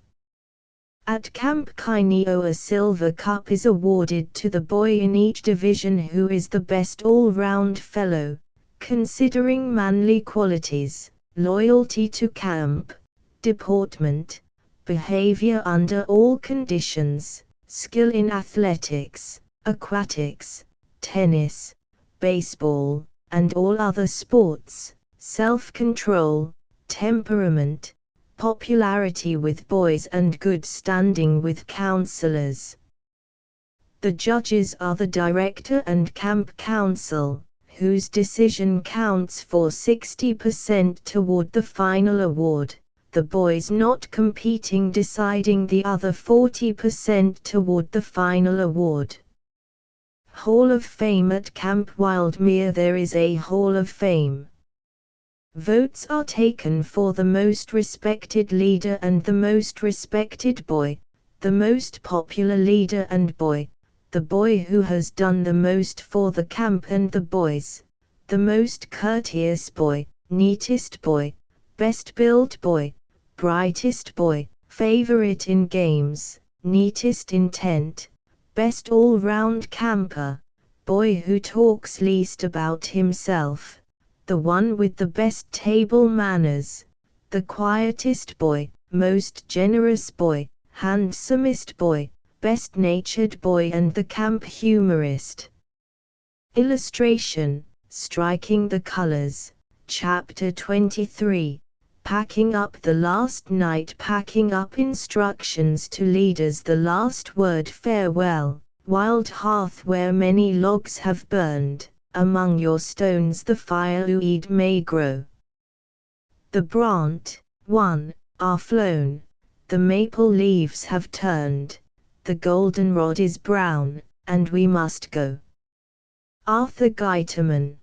At Camp Kineo a silver cup is awarded to the boy in each division who is the best all-round fellow, considering manly qualities, loyalty to camp, deportment, behavior under all conditions, skill in athletics, aquatics, tennis, baseball, and all other sports, self-control, temperament, popularity with boys and good standing with counselors. The judges are the director and camp council, whose decision counts for 60% toward the final award, the boys not competing deciding the other 40% toward the final award. Hall of Fame. At Camp Wildmere there is a Hall of Fame. Votes are taken for the most respected leader and the most respected boy, the most popular leader and boy, the boy who has done the most for the camp and the boys, the most courteous boy, neatest boy, best built boy, brightest boy, favorite in games, neatest in tent, best all-round camper, boy who talks least about himself, the one with the best table manners, the quietest boy, most generous boy, handsomest boy, best-natured boy and the camp humorist. Illustration: Striking the Colors, Chapter 23. Packing up the last night. Packing up. Instructions to leaders. The last word. Farewell, wild hearth where many logs have burned, among your stones the fireweed may grow. The brant, 1, are flown, the maple leaves have turned, the goldenrod is brown, and we must go. Arthur Guiterman.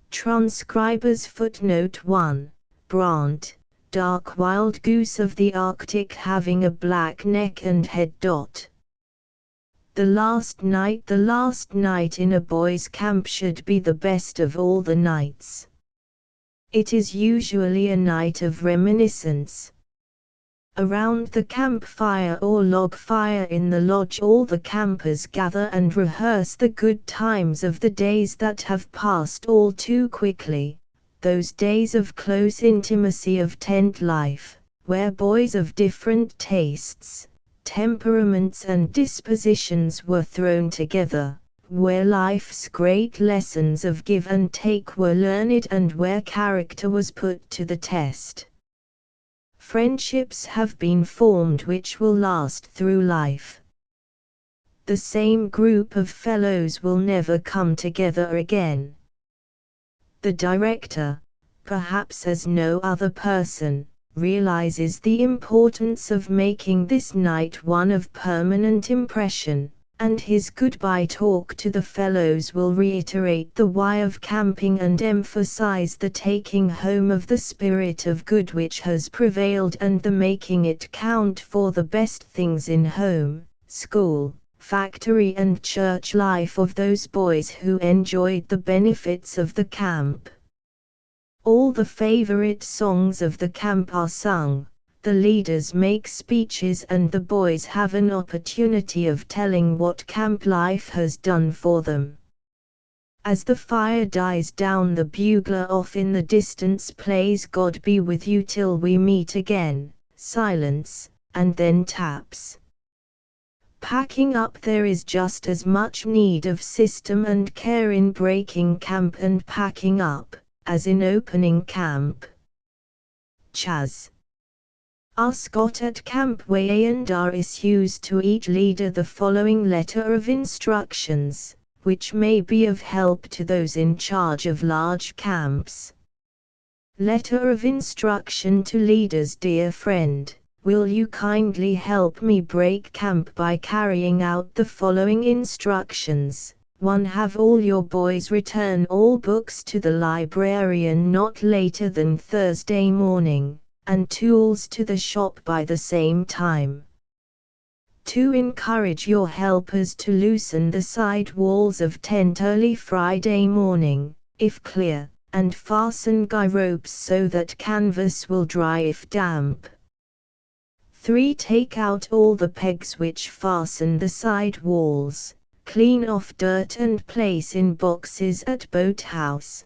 Transcriber's footnote 1. Brant, dark wild goose of the Arctic having a black neck and head. The last night in a boys' camp should be the best of all the nights. It is usually a night of reminiscence, Around the campfire or log fire in the lodge all the campers gather and rehearse the good times of the days that have passed all too quickly, those days of close intimacy of tent life, where boys of different tastes, temperaments and dispositions were thrown together, where life's great lessons of give and take were learned and where character was put to the test. Friendships have been formed which will last through life. The same group of fellows will never come together again. The director, perhaps as no other person, realizes the importance of making this night one of permanent impression, and his goodbye talk to the fellows will reiterate the why of camping and emphasize the taking home of the spirit of good which has prevailed and the making it count for the best things in home, school, factory and church life of those boys who enjoyed the benefits of the camp. All the favorite songs of the camp are sung. The leaders make speeches and the boys have an opportunity of telling what camp life has done for them. As the fire dies down, the bugler off in the distance plays God Be With You Till We Meet Again, silence, and then taps. Packing up. There is just as much need of system and care in breaking camp and packing up, as in opening camp. Chas. R. Scott at Camp A&R issues to each leader the following letter of instructions, which may be of help to those in charge of large camps. Letter of instruction to leaders. Dear friend, will you kindly help me break camp by carrying out the following instructions? 1. Have all your boys return all books to the librarian not later than Thursday morning, and tools to the shop by the same time. 2. Encourage your helpers to loosen the side walls of tent early Friday morning, if clear, and fasten guy ropes so that canvas will dry if damp. 3. Take out all the pegs which fasten the side walls, clean off dirt and place in boxes at boathouse.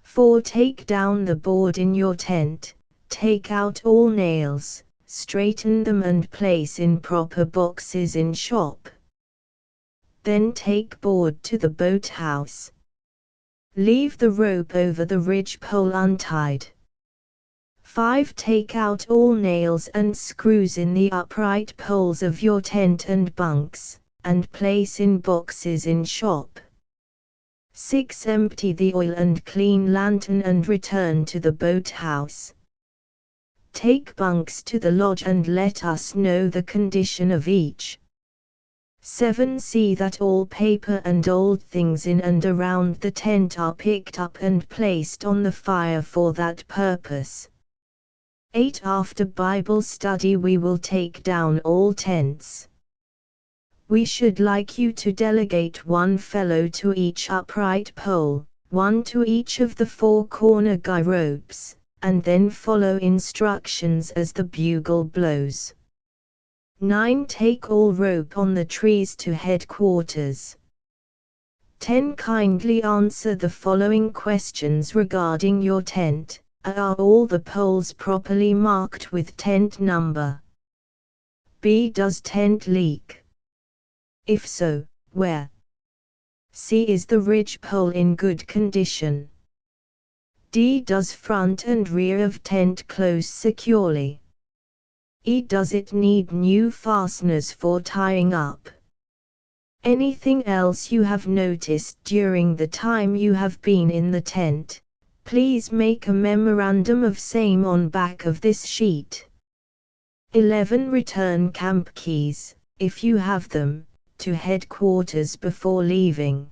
4. Take down the board in your tent. Take out all nails, straighten them and place in proper boxes in shop. Then take board to the boathouse. Leave the rope over the ridge pole untied. 5. Take out all nails and screws in the upright poles of your tent and bunks, and place in boxes in shop. 6. Empty the oil and clean lantern and return to the boathouse. Take bunks to the lodge and let us know the condition of each. 7. See that all paper and old things in and around the tent are picked up and placed on the fire for that purpose. 8. After Bible study we will take down all tents. We should like you to delegate one fellow to each upright pole, one to each of the 4 corner guy ropes, and then follow instructions as the bugle blows. 9. Take all rope on the trees to headquarters. 10. Kindly answer the following questions regarding your tent. Are all the poles properly marked with tent number? B. Does tent leak? If so, where? C. Is the ridge pole in good condition? D. Does front and rear of tent close securely? E. Does it need new fasteners for tying up? Anything else you have noticed during the time you have been in the tent, please make a memorandum of same on back of this sheet. 11. Return camp keys, if you have them, to headquarters before leaving.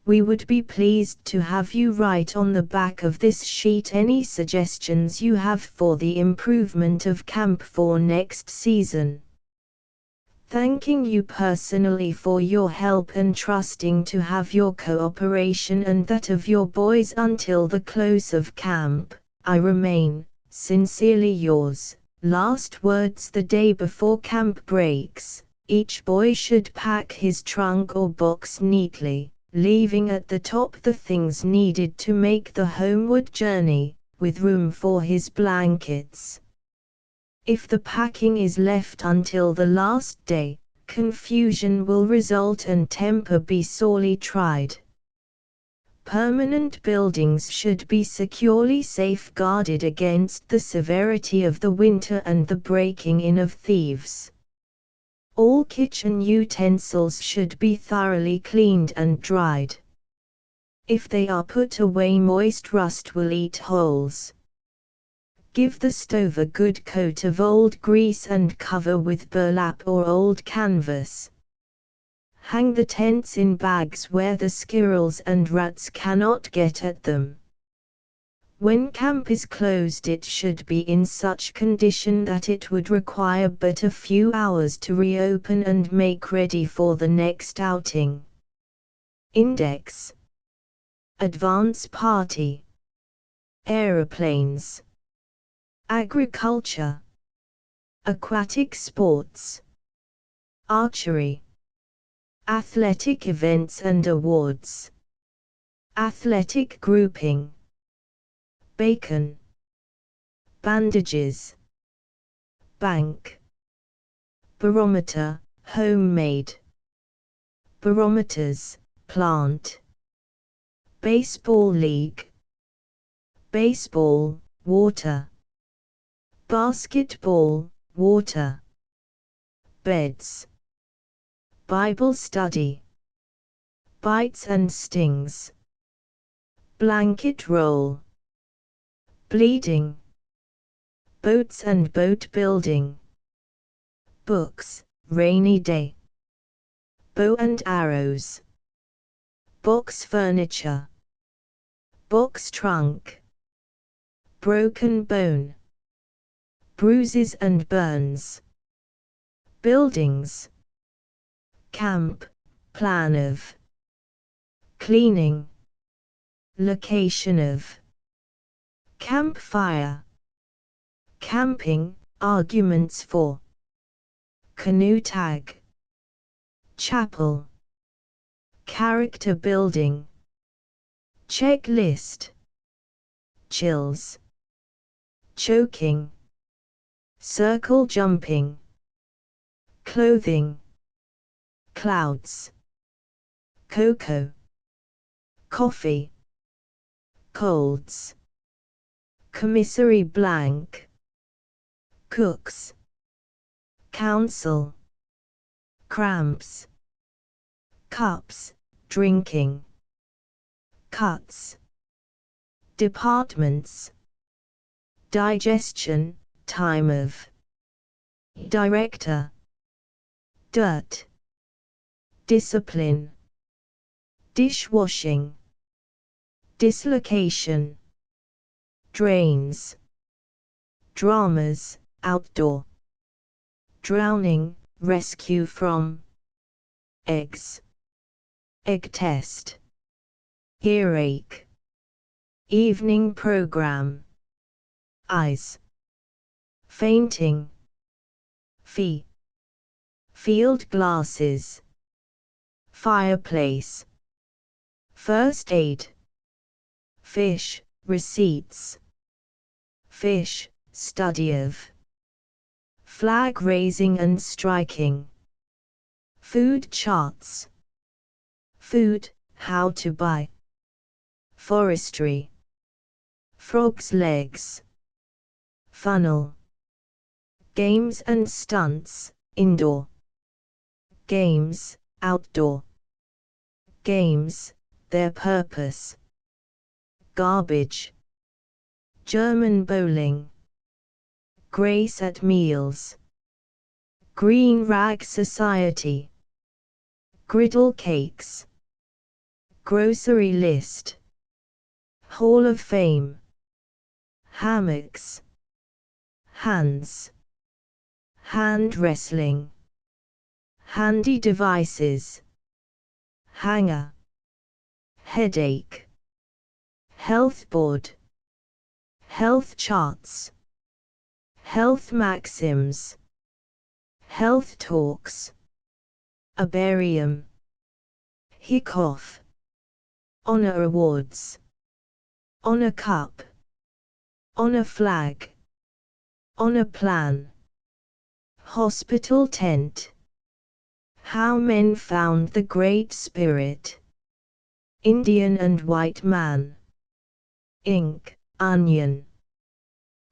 We would be pleased to have you write on the back of this sheet any suggestions you have for the improvement of camp for next season. Thanking you personally for your help and trusting to have your cooperation and that of your boys until the close of camp, I remain, sincerely yours, Last words the day before camp breaks. Each boy should pack his trunk or box neatly, leaving at the top the things needed to make the homeward journey, with room for his blankets. If the packing is left until the last day, confusion will result and temper be sorely tried. Permanent buildings should be securely safeguarded against the severity of the winter and the breaking in of thieves. All kitchen utensils should be thoroughly cleaned and dried. If they are put away, moist rust will eat holes. Give the stove a good coat of old grease and cover with burlap or old canvas. Hang the tents in bags where the squirrels and rats cannot get at them. When camp is closed, it should be in such condition that it would require but a few hours to reopen and make ready for the next outing. Index: Advance Party, Aeroplanes, Agriculture, Aquatic Sports, Archery, Athletic Events and Awards, Athletic Grouping, Bacon, Bandages, Bank, Barometer, Homemade, Barometers, Plant, Baseball League, Baseball, Water, Basketball, Water, Beds, Bible Study, Bites and Stings, Blanket Roll, Bleeding, Boats and Boat Building, Books, Rainy Day, Bow and Arrows, Box Furniture, Box Trunk, Broken Bone, Bruises and Burns, Buildings, Camp, Plan of, Cleaning, Location of, Campfire, Camping, Arguments for, Canoe Tag, Chapel, Character Building, Checklist, Chills, Choking, Circle Jumping, Clothing, Clouds, Cocoa, Coffee, Colds, Commissary Blank, Cooks, Council, Cramps, Cups, Drinking, Cuts, Departments, Digestion, Time of, Director, Dirt, Discipline, Dishwashing, Dislocation, Drains, Dramas, Outdoor, Drowning, Rescue from, Eggs, Egg Test, Earache, Evening Program, Eyes, Fainting, Fee, Field Glasses, Fireplace, First Aid, Fish, Receipts, Fish, Study of, Flag Raising and Striking, Food Charts, Food, How to Buy, Forestry, Frog's Legs, Funnel, Games and Stunts, Indoor, Games, Outdoor, Games, Their Purpose, Garbage, German Bowling, Grace at Meals, Green Rag Society, Griddle Cakes, Grocery List, Hall of Fame, Hammocks, Hands, Hand Wrestling, Handy Devices, Hanger, Headache, Health Board, Health Charts, Health maxims. Health talks. Herbarium. Hickoff. Honor awards. Honor cup. Honor flag. Honor plan. Hospital tent. How men found the Great Spirit. Indian and white man. Ink, onion.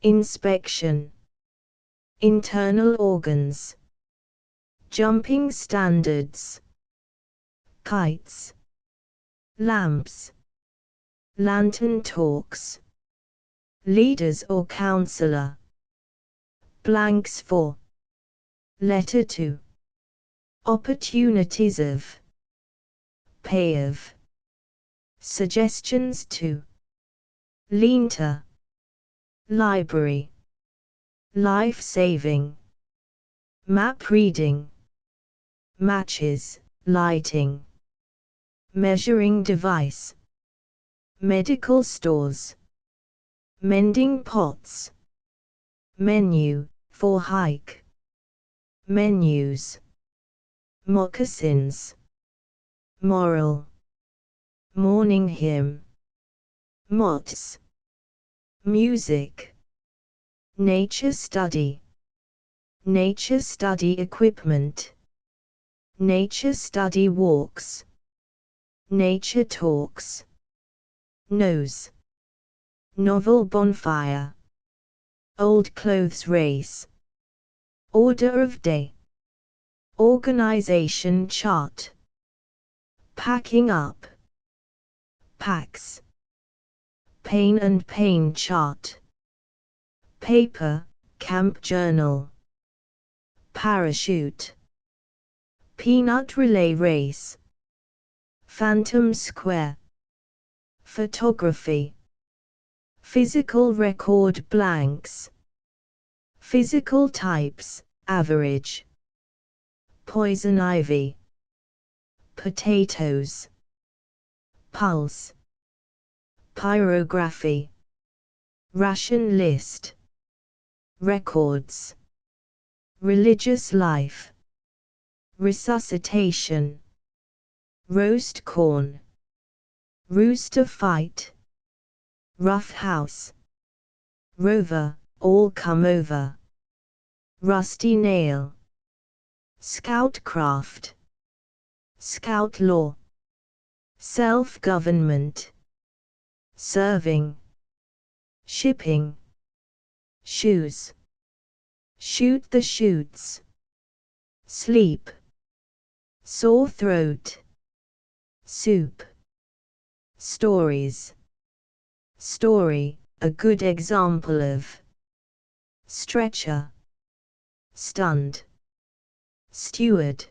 Inspection. Internal organs. Jumping standards. Kites. Lamps. Lantern talks. Leaders or counselor. Blanks for. Letter to. Opportunities of. Pay of. Suggestions to. Lean-to. Library. Life-saving. Map reading. Matches, lighting. Measuring device. Medical stores. Mending pots. Menu, for hike. Menus. Moccasins. Moral. Morning hymn. Mots. Music. Nature study. Nature study equipment. Nature study walks. Nature talks. Nose. Novel bonfire. Old clothes race. Order of day. Organization chart. Packing up. Packs. Pain and pain chart. Paper, camp journal. Parachute. Peanut relay race. Phantom square. Photography. Physical record blanks. Physical types, average. Poison ivy. Potatoes. Pulse. Pyrography. Ration list. Records. Religious life. Resuscitation. Roast corn. Rooster fight. Rough house. Rover, all come over. Rusty nail. Scoutcraft. Scout law. Self-government. Serving. Shipping. Shoes. Shoot the shoots. Sleep. Sore throat. Soup. Stories. Story, a good example of. Stretcher. Stunned. Steward.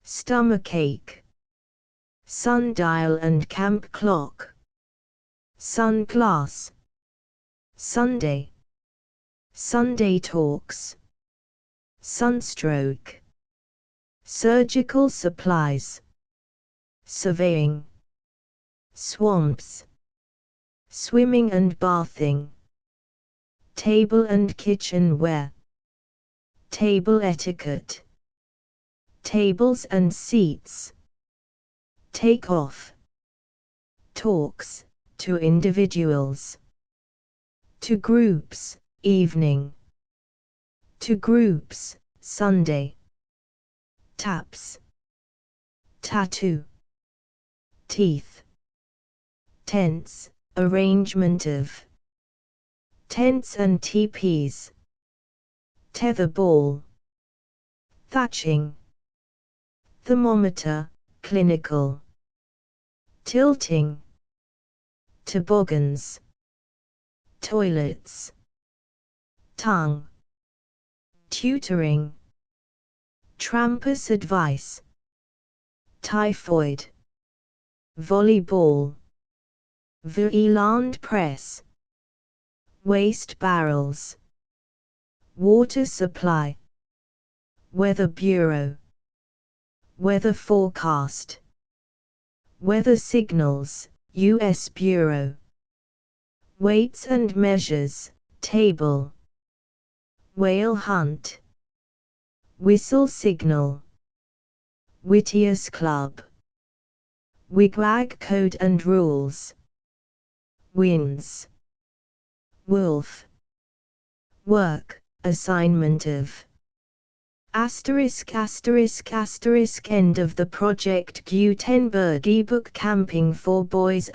Stomachache. Sundial and camp clock. Sunglass. Sunday. Sunday talks. Sunstroke. Surgical supplies. Surveying. Swamps. Swimming and bathing. Table and kitchenware. Table etiquette. Tables and seats. Take off. Talks, to individuals. To groups, evening. To groups, Sunday. Taps. Tattoo. Teeth. Tents, arrangement of. Tents and teepees. Tetherball. Thatching. Thermometer, clinical. Tilting. Toboggans. Toilets. Tongue. Tutoring. Trampus advice. Typhoid. Volleyball. Verland press. Waste barrels. Water supply. Weather bureau. Weather forecast. Weather signals, U.S. Bureau. Weights and measures, table. whale hunt, whistle signal, Whittier's Club, wigwag code and rules, wins, wolf, work, assignment of, end of the Project Gutenberg ebook Camping for Boys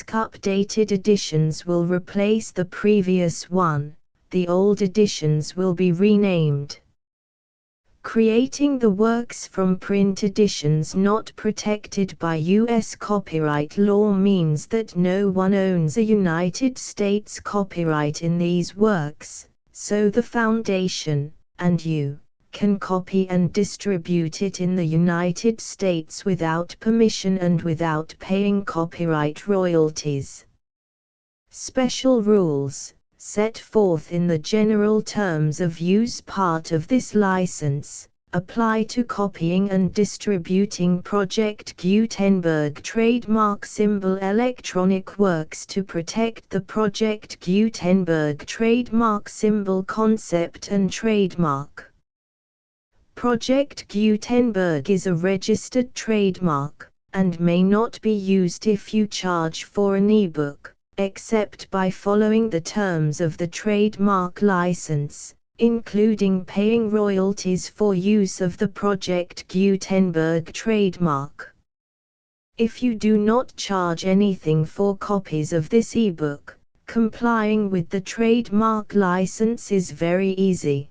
updated editions will replace the previous one, the old editions will be renamed. Creating the works from print editions not protected by U.S. copyright law means that no one owns a United States copyright in these works, so the Foundation, and you, can copy and distribute it in the United States without permission and without paying copyright royalties. Special rules, set forth in the general terms of use part of this license, apply to copying and distributing Project Gutenberg trademark symbol electronic works to protect the Project Gutenberg trademark symbol concept and trademark. Project Gutenberg is a registered trademark, and may not be used if you charge for an ebook, except by following the terms of the trademark license, including paying royalties for use of the Project Gutenberg trademark. If you do not charge anything for copies of this ebook, complying with the trademark license is very easy.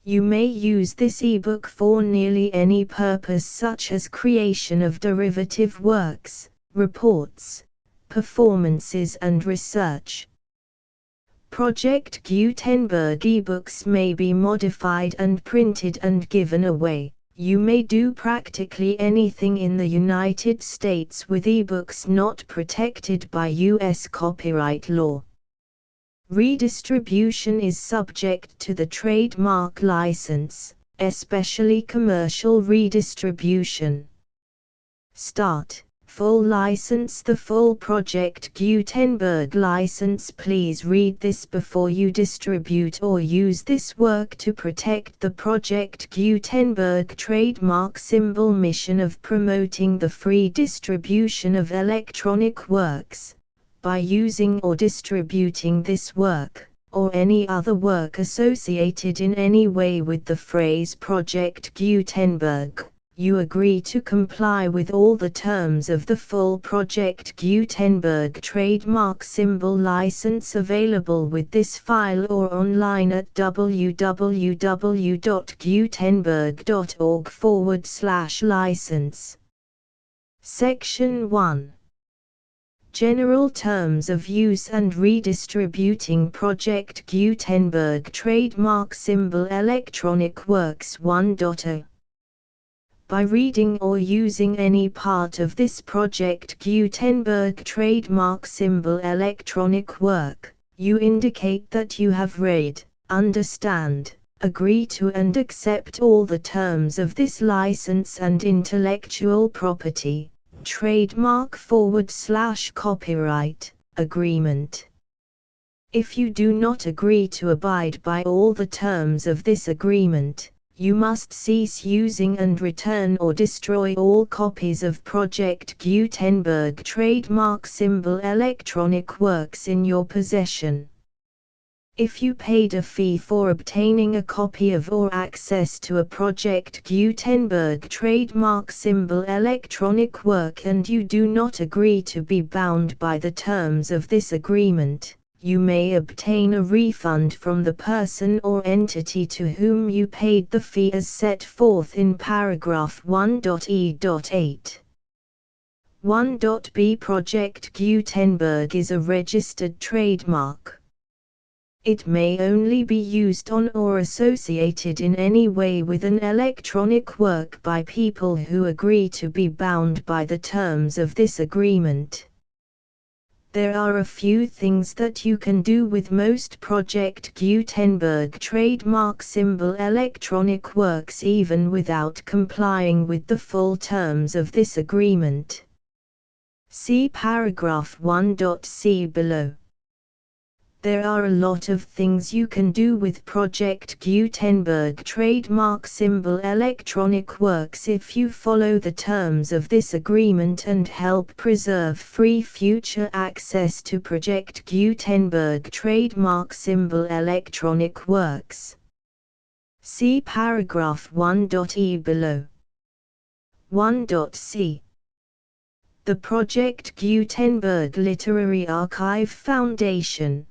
You may use this ebook for nearly any purpose such as creation of derivative works, reports, performances and research. Project Gutenberg ebooks may be modified and printed and given away. You may do practically anything in the United States with ebooks not protected by U.S. copyright law. Redistribution is subject to the trademark license, especially commercial redistribution. Start. Full license. The full Project Gutenberg license. Please read this before you distribute or use this work to protect the Project Gutenberg trademark symbol mission of promoting the free distribution of electronic works. By using or distributing this work, or any other work associated in any way with the phrase Project Gutenberg, you agree to comply with all the terms of the full Project Gutenberg trademark symbol license available with this file or online at www.gutenberg.org/license. Section 1. General Terms of Use and Redistributing Project Gutenberg Trademark Symbol Electronic Works 1.0. By reading or using any part of this Project Gutenberg trademark symbol electronic work, you indicate that you have read, understand, agree to and accept all the terms of this license and intellectual property, trademark/copyright, agreement. If you do not agree to abide by all the terms of this agreement, you must cease using and return or destroy all copies of Project Gutenberg trademark symbol electronic works in your possession. If you paid a fee for obtaining a copy of or access to a Project Gutenberg trademark symbol electronic work and you do not agree to be bound by the terms of this agreement, you may obtain a refund from the person or entity to whom you paid the fee as set forth in paragraph 1.e.8. 1.b Project Gutenberg is a registered trademark. It may only be used on or associated in any way with an electronic work by people who agree to be bound by the terms of this agreement. There are a few things that you can do with most Project Gutenberg trademark symbol electronic works even without complying with the full terms of this agreement. See paragraph 1.c below. There are a lot of things you can do with Project Gutenberg trademark symbol electronic works if you follow the terms of this agreement and help preserve free future access to Project Gutenberg trademark symbol electronic works. See paragraph 1.e below. 1.c. The Project Gutenberg Literary Archive Foundation,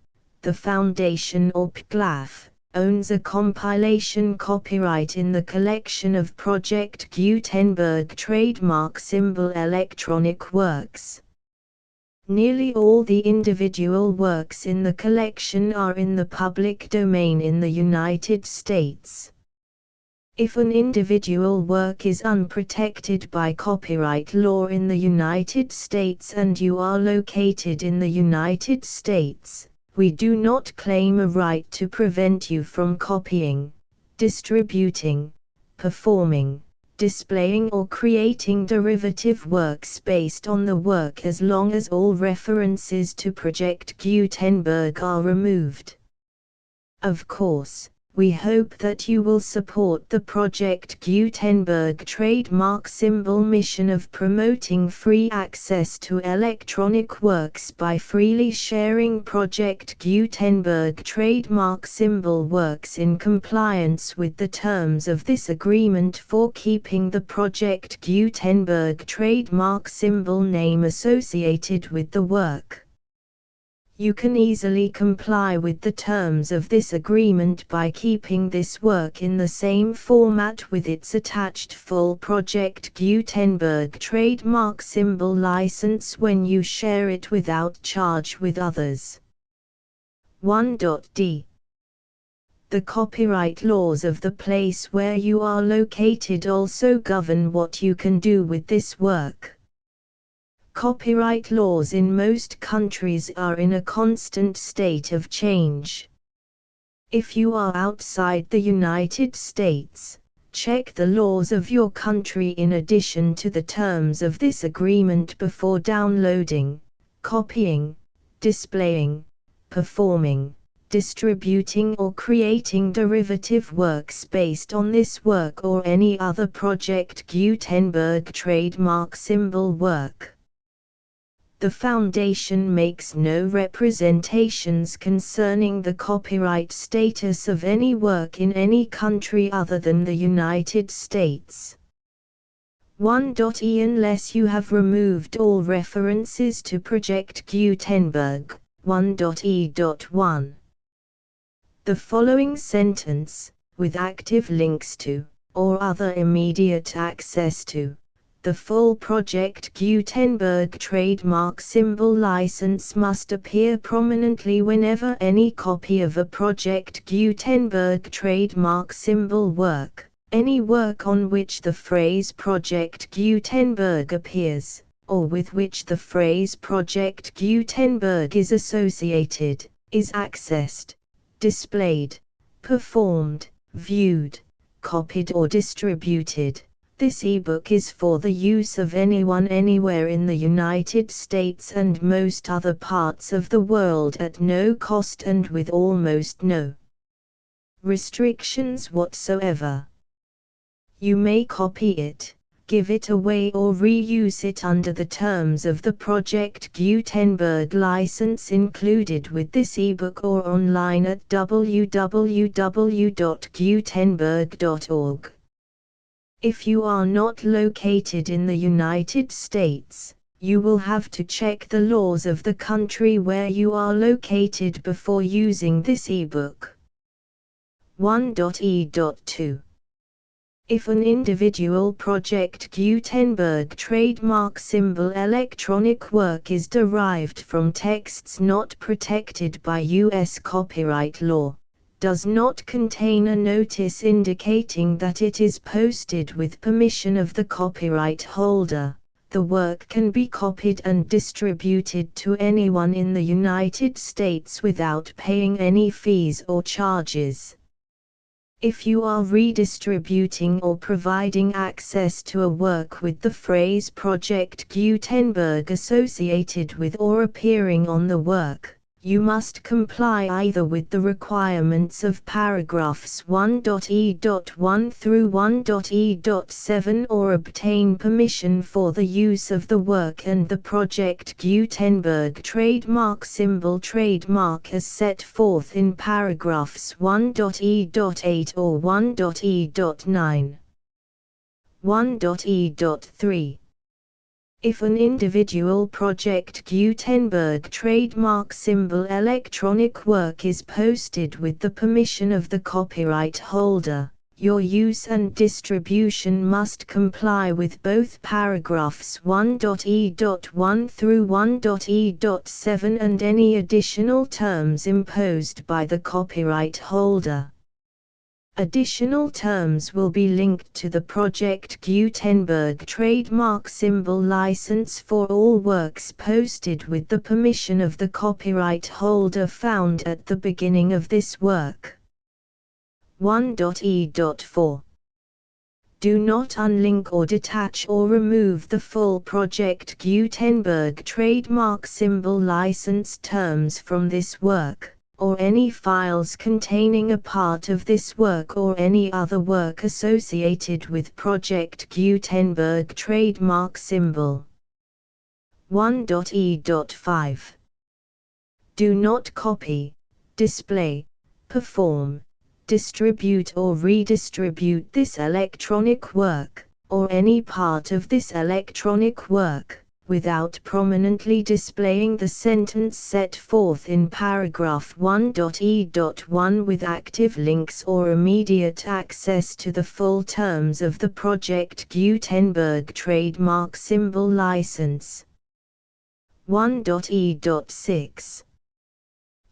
the Foundation or PGLAF, owns a compilation copyright in the collection of Project Gutenberg trademark symbol electronic works. Nearly all the individual works in the collection are in the public domain in the United States. If an individual work is unprotected by copyright law in the United States and you are located in the United States, we do not claim a right to prevent you from copying, distributing, performing, displaying or creating derivative works based on the work as long as all references to Project Gutenberg are removed. Of course, we hope that you will support the Project Gutenberg trademark symbol mission of promoting free access to electronic works by freely sharing Project Gutenberg trademark symbol works in compliance with the terms of this agreement for keeping the Project Gutenberg trademark symbol name associated with the work. You can easily comply with the terms of this agreement by keeping this work in the same format with its attached full Project Gutenberg trademark symbol license when you share it without charge with others. 1.d. The copyright laws of the place where you are located also govern what you can do with this work. Copyright laws in most countries are in a constant state of change. If you are outside the United States, check the laws of your country in addition to the terms of this agreement before downloading, copying, displaying, performing, distributing or creating derivative works based on this work or any other Project Gutenberg trademark symbol work. The Foundation makes no representations concerning the copyright status of any work in any country other than the United States. 1.e Unless you have removed all references to Project Gutenberg. 1.e.1. The following sentence, with active links to, or other immediate access to, the full Project Gutenberg trademark symbol license must appear prominently whenever any copy of a Project Gutenberg trademark symbol work, any work on which the phrase Project Gutenberg appears, or with which the phrase Project Gutenberg is associated, is accessed, displayed, performed, viewed, copied or distributed. This ebook is for the use of anyone anywhere in the United States and most other parts of the world at no cost and with almost no restrictions whatsoever. You may copy it, give it away or reuse it under the terms of the Project Gutenberg license included with this ebook or online at www.gutenberg.org. If you are not located in the United States, you will have to check the laws of the country where you are located before using this ebook. 1.e.2. If an individual Project Gutenberg trademark symbol electronic work is derived from texts not protected by U.S. copyright law, does not contain a notice indicating that it is posted with permission of the copyright holder, the work can be copied and distributed to anyone in the United States without paying any fees or charges. If you are redistributing or providing access to a work with the phrase Project Gutenberg associated with or appearing on the work, You must comply either with the requirements of paragraphs 1.e.1 through 1.e.7 or obtain permission for the use of the work and the Project Gutenberg trademark symbol trademark as set forth in paragraphs 1.e.8 or 1.e.9. 1.e.3. If an individual Project Gutenberg trademark symbol electronic work is posted with the permission of the copyright holder, your use and distribution must comply with both paragraphs 1.e.1 through 1.e.7 and any additional terms imposed by the copyright holder. Additional terms will be linked to the Project Gutenberg trademark symbol license for all works posted with the permission of the copyright holder found at the beginning of this work. 1.e.4. Do not unlink or detach or remove the full Project Gutenberg trademark symbol license terms from this work, or any files containing a part of this work or any other work associated with Project Gutenberg trademark symbol. 1.e.5. Do not copy, display, perform, distribute or redistribute this electronic work, or any part of this electronic work, without prominently displaying the sentence set forth in paragraph 1.e.1 with active links or immediate access to the full terms of the Project Gutenberg trademark symbol license. 1.e.6.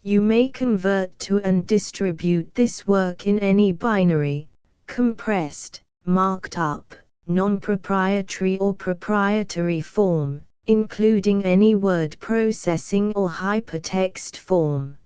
You may convert to and distribute this work in any binary, compressed, marked up, non-proprietary or proprietary form, including any word processing or hypertext form.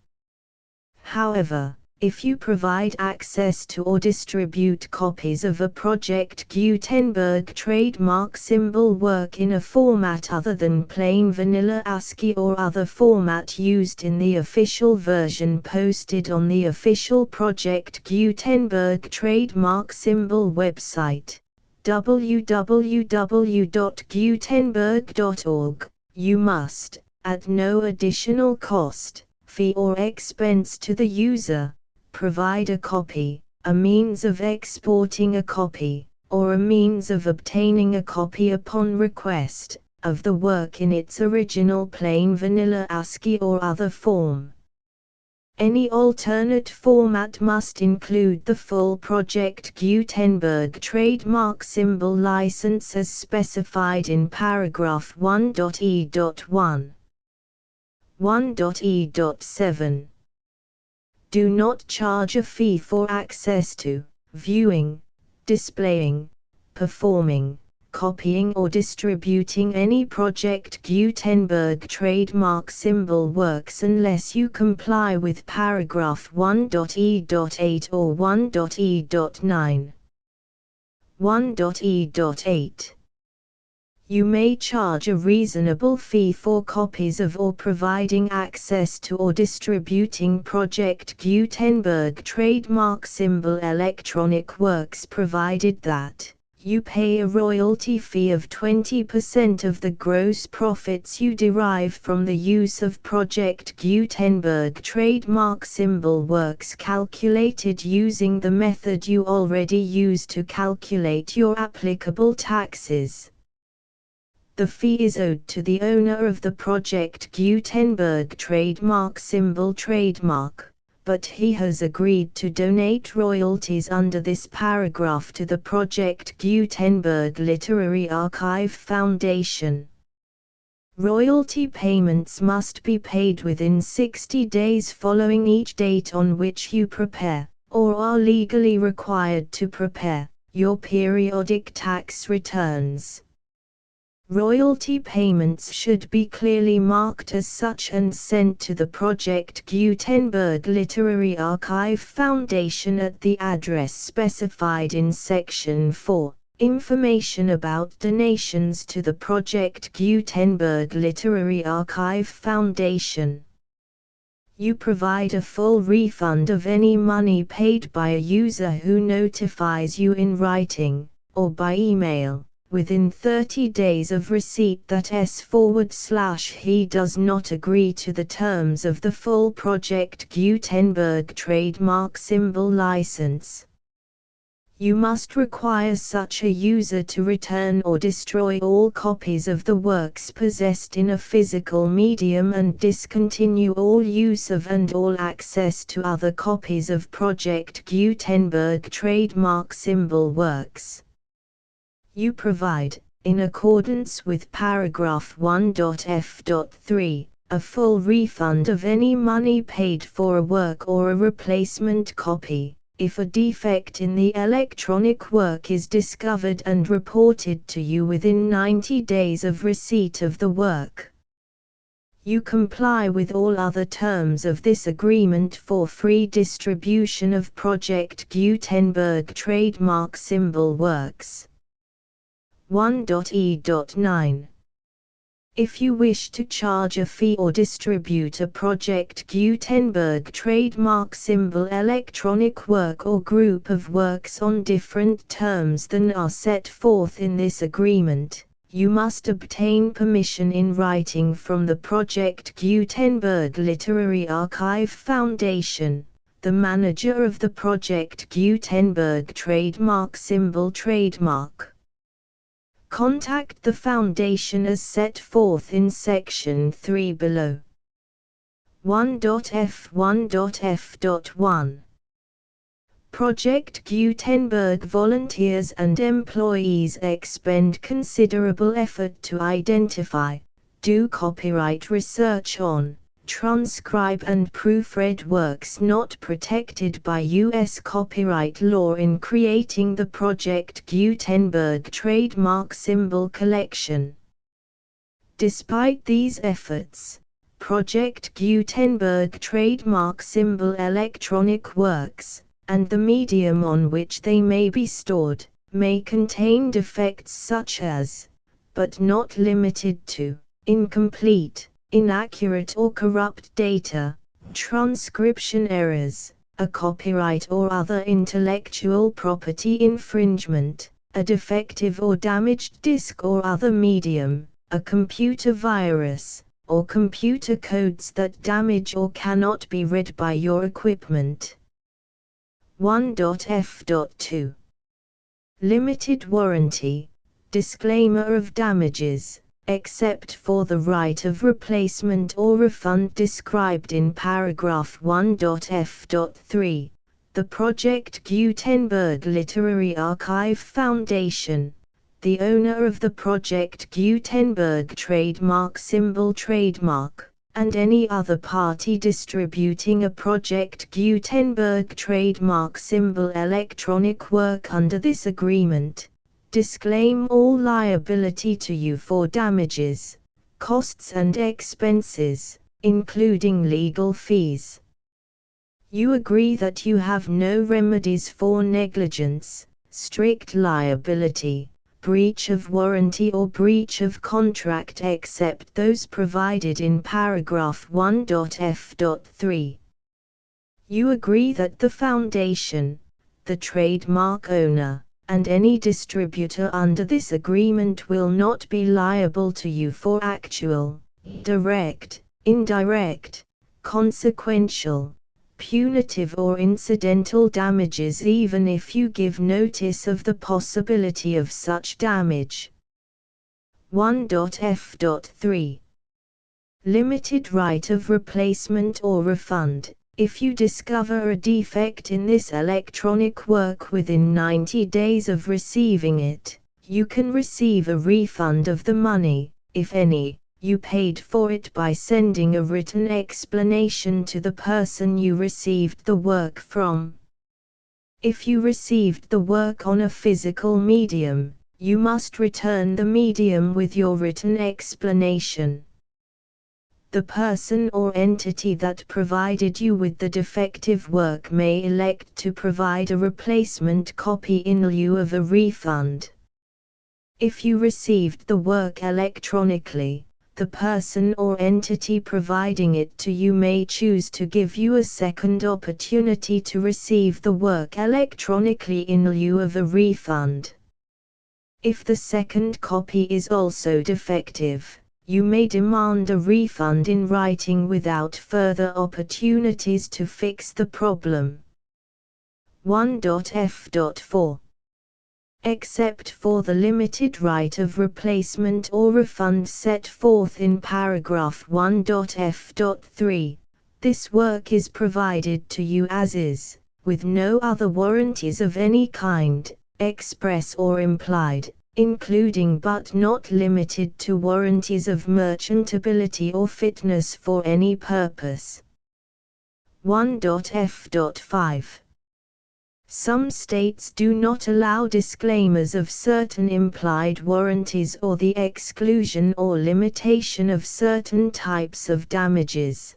However, if you provide access to or distribute copies of a Project Gutenberg trademark symbol work in a format other than plain vanilla ASCII or other format used in the official version posted on the official Project Gutenberg trademark symbol website, www.gutenberg.org, you must, at no additional cost, fee or expense to the user, provide a copy, a means of exporting a copy, or a means of obtaining a copy upon request, of the work in its original plain vanilla ASCII or other form. Any alternate format must include the full Project Gutenberg trademark symbol license as specified in paragraph 1.e.1. 1.e.7. Do not charge a fee for access to, viewing, displaying, performing, copying or distributing any Project Gutenberg trademark symbol works unless you comply with paragraph 1.e.8 or 1.e.9. 1.e.8. You may charge a reasonable fee for copies of or providing access to or distributing Project Gutenberg trademark symbol electronic works provided that you pay a royalty fee of 20% of the gross profits you derive from the use of Project Gutenberg trademark symbol works calculated using the method you already use to calculate your applicable taxes. The fee is owed to the owner of the Project Gutenberg trademark symbol trademark, but he has agreed to donate royalties under this paragraph to the Project Gutenberg Literary Archive Foundation. Royalty payments must be paid within 60 days following each date on which you prepare, or are legally required to prepare, your periodic tax returns. Royalty payments should be clearly marked as such and sent to the Project Gutenberg Literary Archive Foundation at the address specified in Section 4, Information about donations to the Project Gutenberg Literary Archive Foundation. You provide a full refund of any money paid by a user who notifies you in writing, or by email, within 30 days of receipt that he does not agree to the terms of the full Project Gutenberg trademark symbol license. You must require such a user to return or destroy all copies of the works possessed in a physical medium and discontinue all use of and all access to other copies of Project Gutenberg trademark symbol works. You provide, in accordance with paragraph 1.f.3, a full refund of any money paid for a work or a replacement copy, if a defect in the electronic work is discovered and reported to you within 90 days of receipt of the work. You comply with all other terms of this agreement for free distribution of Project Gutenberg trademark symbol works. 1.e.9. If you wish to charge a fee or distribute a Project Gutenberg trademark symbol electronic work or group of works on different terms than are set forth in this agreement, you must obtain permission in writing from the Project Gutenberg Literary Archive Foundation, the manager of the Project Gutenberg trademark symbol trademark. Contact the Foundation as set forth in Section 3 below. 1.f1.f.1 Project Gutenberg volunteers and employees expend considerable effort to identify, do copyright research on, transcribe and proofread works not protected by U.S. copyright law in creating the Project Gutenberg trademark symbol collection. Despite these efforts, Project Gutenberg trademark symbol electronic works, and the medium on which they may be stored, may contain defects such as, but not limited to, incomplete, inaccurate or corrupt data, transcription errors, a copyright or other intellectual property infringement, a defective or damaged disk or other medium, a computer virus, or computer codes that damage or cannot be read by your equipment. 1.f.2 Limited warranty, disclaimer of damages, except for the right of replacement or refund described in paragraph 1.f.3, the Project Gutenberg Literary Archive Foundation, the owner of the Project Gutenberg trademark symbol trademark, and any other party distributing a Project Gutenberg trademark symbol electronic work under this agreement, disclaim all liability to you for damages, costs and expenses, including legal fees. You agree that you have no remedies for negligence, strict liability, breach of warranty or breach of contract except those provided in paragraph 1.f.3. You agree that the Foundation, the trademark owner, and any distributor under this agreement will not be liable to you for actual, direct, indirect, consequential, punitive or incidental damages even if you give notice of the possibility of such damage. 1.f.3 Limited right of replacement or refund. If you discover a defect in this electronic work within 90 days of receiving it, you can receive a refund of the money, if any, you paid for it by sending a written explanation to the person you received the work from. If you received the work on a physical medium, you must return the medium with your written explanation. The person or entity that provided you with the defective work may elect to provide a replacement copy in lieu of a refund. If you received the work electronically, the person or entity providing it to you may choose to give you a second opportunity to receive the work electronically in lieu of a refund. If the second copy is also defective, you may demand a refund in writing without further opportunities to fix the problem. 1.f.4. Except for the limited right of replacement or refund set forth in paragraph 1.f.3, this work is provided to you as is, with no other warranties of any kind, express or implied, including but not limited to warranties of merchantability or fitness for any purpose. 1.f.5. Some states do not allow disclaimers of certain implied warranties or the exclusion or limitation of certain types of damages.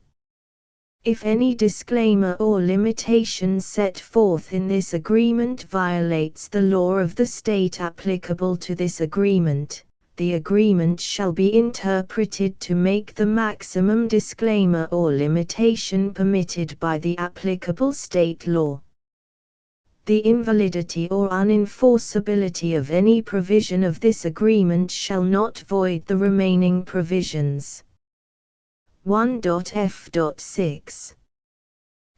If any disclaimer or limitation set forth in this agreement violates the law of the state applicable to this agreement, the agreement shall be interpreted to make the maximum disclaimer or limitation permitted by the applicable state law. The invalidity or unenforceability of any provision of this agreement shall not void the remaining provisions. 1.f.6.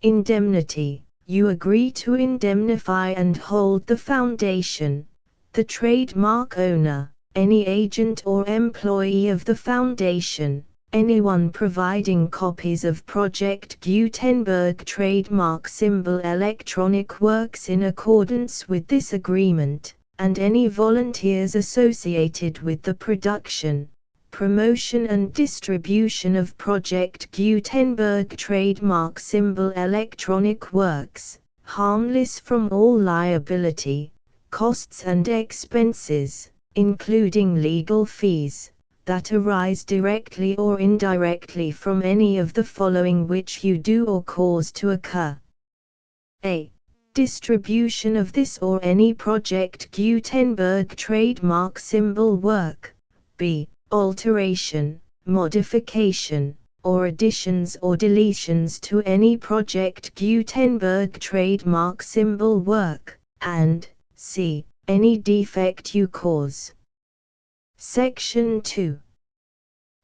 Indemnity. You agree to indemnify and hold the foundation, the trademark owner, any agent or employee of the foundation, anyone providing copies of Project Gutenberg trademark symbol electronic works in accordance with this agreement, and any volunteers associated with the production, promotion and distribution of Project Gutenberg trademark symbol electronic works, harmless from all liability, costs and expenses, including legal fees, that arise directly or indirectly from any of the following which you do or cause to occur. A. Distribution of this or any Project Gutenberg trademark symbol work. B. Alteration, modification, or additions or deletions to any Project Gutenberg trademark symbol work, and C. Any defect you cause. Section 2.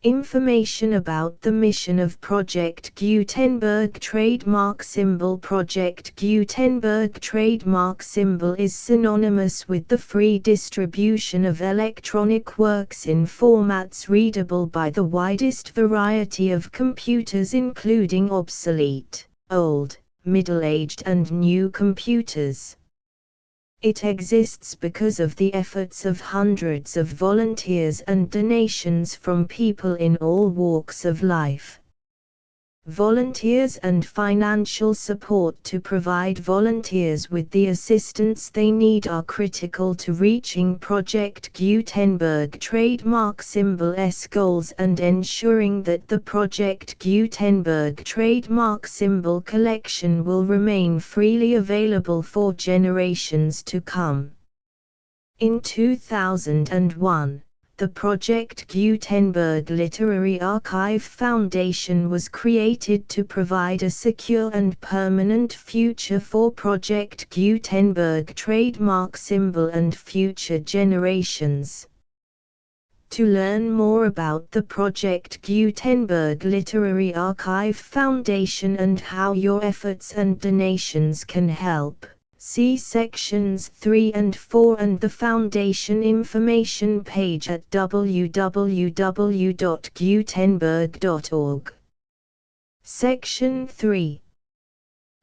Information about the mission of Project Gutenberg trademark symbol. Project Gutenberg trademark symbol is synonymous with the free distribution of electronic works in formats readable by the widest variety of computers, including obsolete, old, middle-aged and new computers. It exists because of the efforts of hundreds of volunteers and donations from people in all walks of life. Volunteers and financial support to provide volunteers with the assistance they need are critical to reaching Project Gutenberg trademark symbol's goals and ensuring that the Project Gutenberg trademark symbol collection will remain freely available for generations to come. In 2001, the Project Gutenberg Literary Archive Foundation was created to provide a secure and permanent future for Project Gutenberg trademark symbol and future generations. To learn more about the Project Gutenberg Literary Archive Foundation and how your efforts and donations can help, see sections 3 and 4 and the Foundation information page at www.gutenberg.org. Section 3.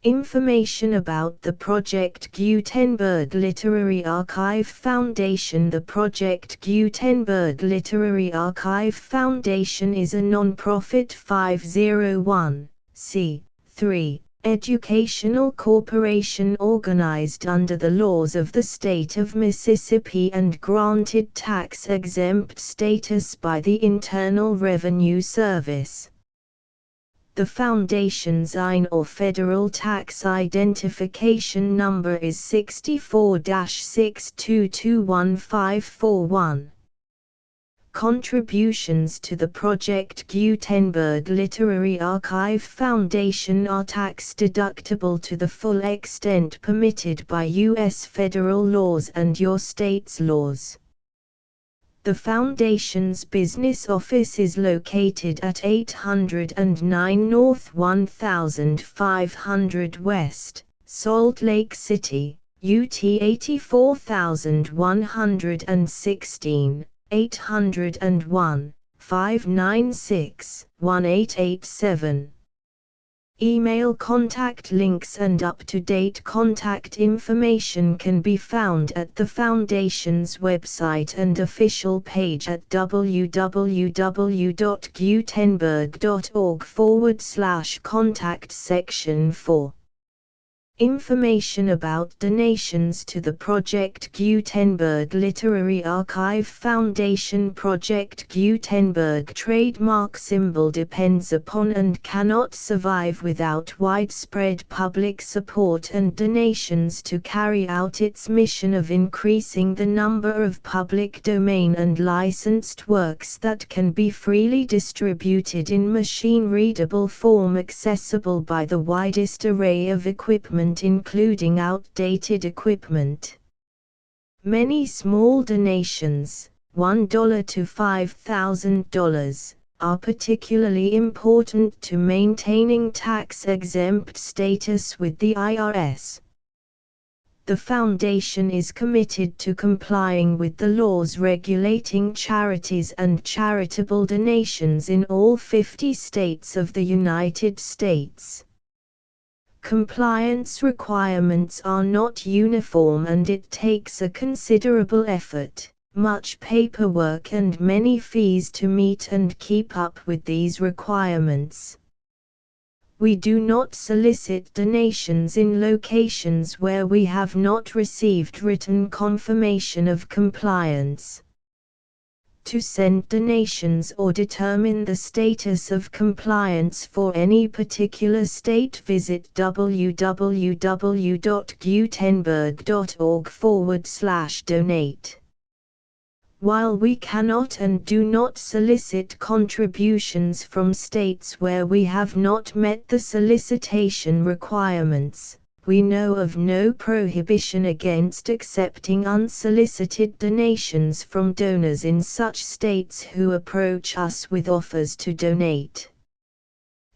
Information about the Project Gutenberg Literary Archive Foundation. The Project Gutenberg Literary Archive Foundation is a non-profit 501(c)(3) educational corporation organized under the laws of the state of Mississippi and granted tax-exempt status by the Internal Revenue Service. The Foundation's IN or Federal Tax Identification Number is 64-6221541. Contributions to the Project Gutenberg Literary Archive Foundation are tax-deductible to the full extent permitted by U.S. federal laws and your state's laws. The Foundation's business office is located at 809 North 1500 West, Salt Lake City, UT 84116, 801-596-1887. Email contact links and up-to-date contact information can be found at the Foundation's website and official page at www.gutenberg.org/contact section 4. Information about donations to the Project Gutenberg Literary Archive Foundation. Project Gutenberg trademark symbol depends upon and cannot survive without widespread public support and donations to carry out its mission of increasing the number of public domain and licensed works that can be freely distributed in machine-readable form accessible by the widest array of equipment including outdated equipment. Many small donations, $1 to $5,000, are particularly important to maintaining tax-exempt status with the IRS. The Foundation is committed to complying with the laws regulating charities and charitable donations in all 50 states of the United States. Compliance requirements are not uniform and it takes a considerable effort, much paperwork and many fees to meet and keep up with these requirements. We do not solicit donations in locations where we have not received written confirmation of compliance. To send donations or determine the status of compliance for any particular state, visit www.gutenberg.org/donate. While we cannot and do not solicit contributions from states where we have not met the solicitation requirements, we know of no prohibition against accepting unsolicited donations from donors in such states who approach us with offers to donate.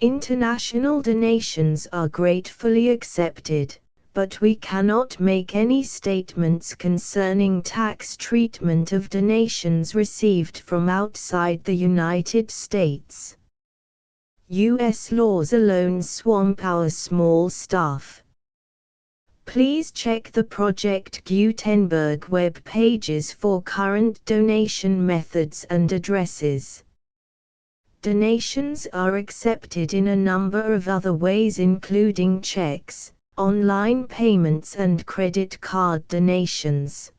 International donations are gratefully accepted, but we cannot make any statements concerning tax treatment of donations received from outside the United States. U.S. laws alone swamp our small staff. Please check the Project Gutenberg web pages for current donation methods and addresses. Donations are accepted in a number of other ways including checks, online payments and credit card donations.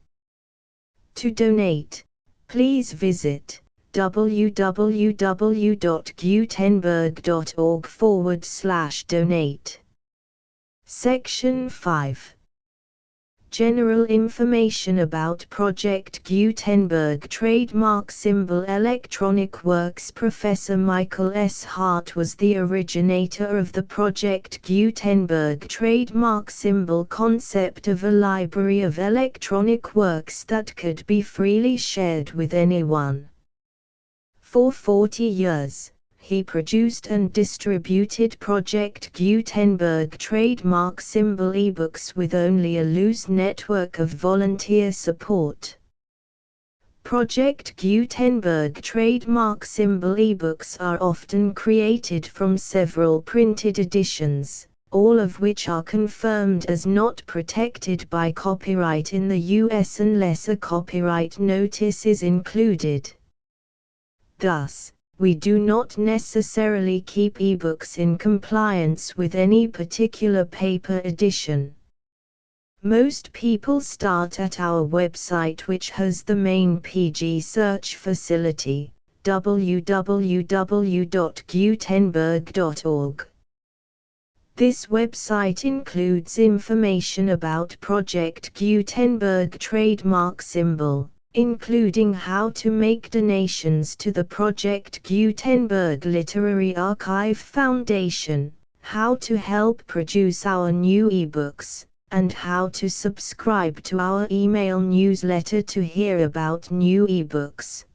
To donate, please visit www.gutenberg.org/donate. Section 5. General information about Project Gutenberg trademark symbol electronic works. Professor Michael S. Hart was the originator of the Project Gutenberg trademark symbol concept of a library of electronic works that could be freely shared with anyone. For 40 years, he produced and distributed Project Gutenberg trademark symbol ebooks with only a loose network of volunteer support. Project Gutenberg trademark symbol ebooks are often created from several printed editions, all of which are confirmed as not protected by copyright in the U.S. unless a copyright notice is included. Thus, we do not necessarily keep ebooks in compliance with any particular paper edition. Most people start at our website, which has the main PG search facility, www.gutenberg.org. This website includes information about Project Gutenberg trademark symbol, including how to make donations to the Project Gutenberg Literary Archive Foundation, how to help produce our new ebooks, and how to subscribe to our email newsletter to hear about new ebooks.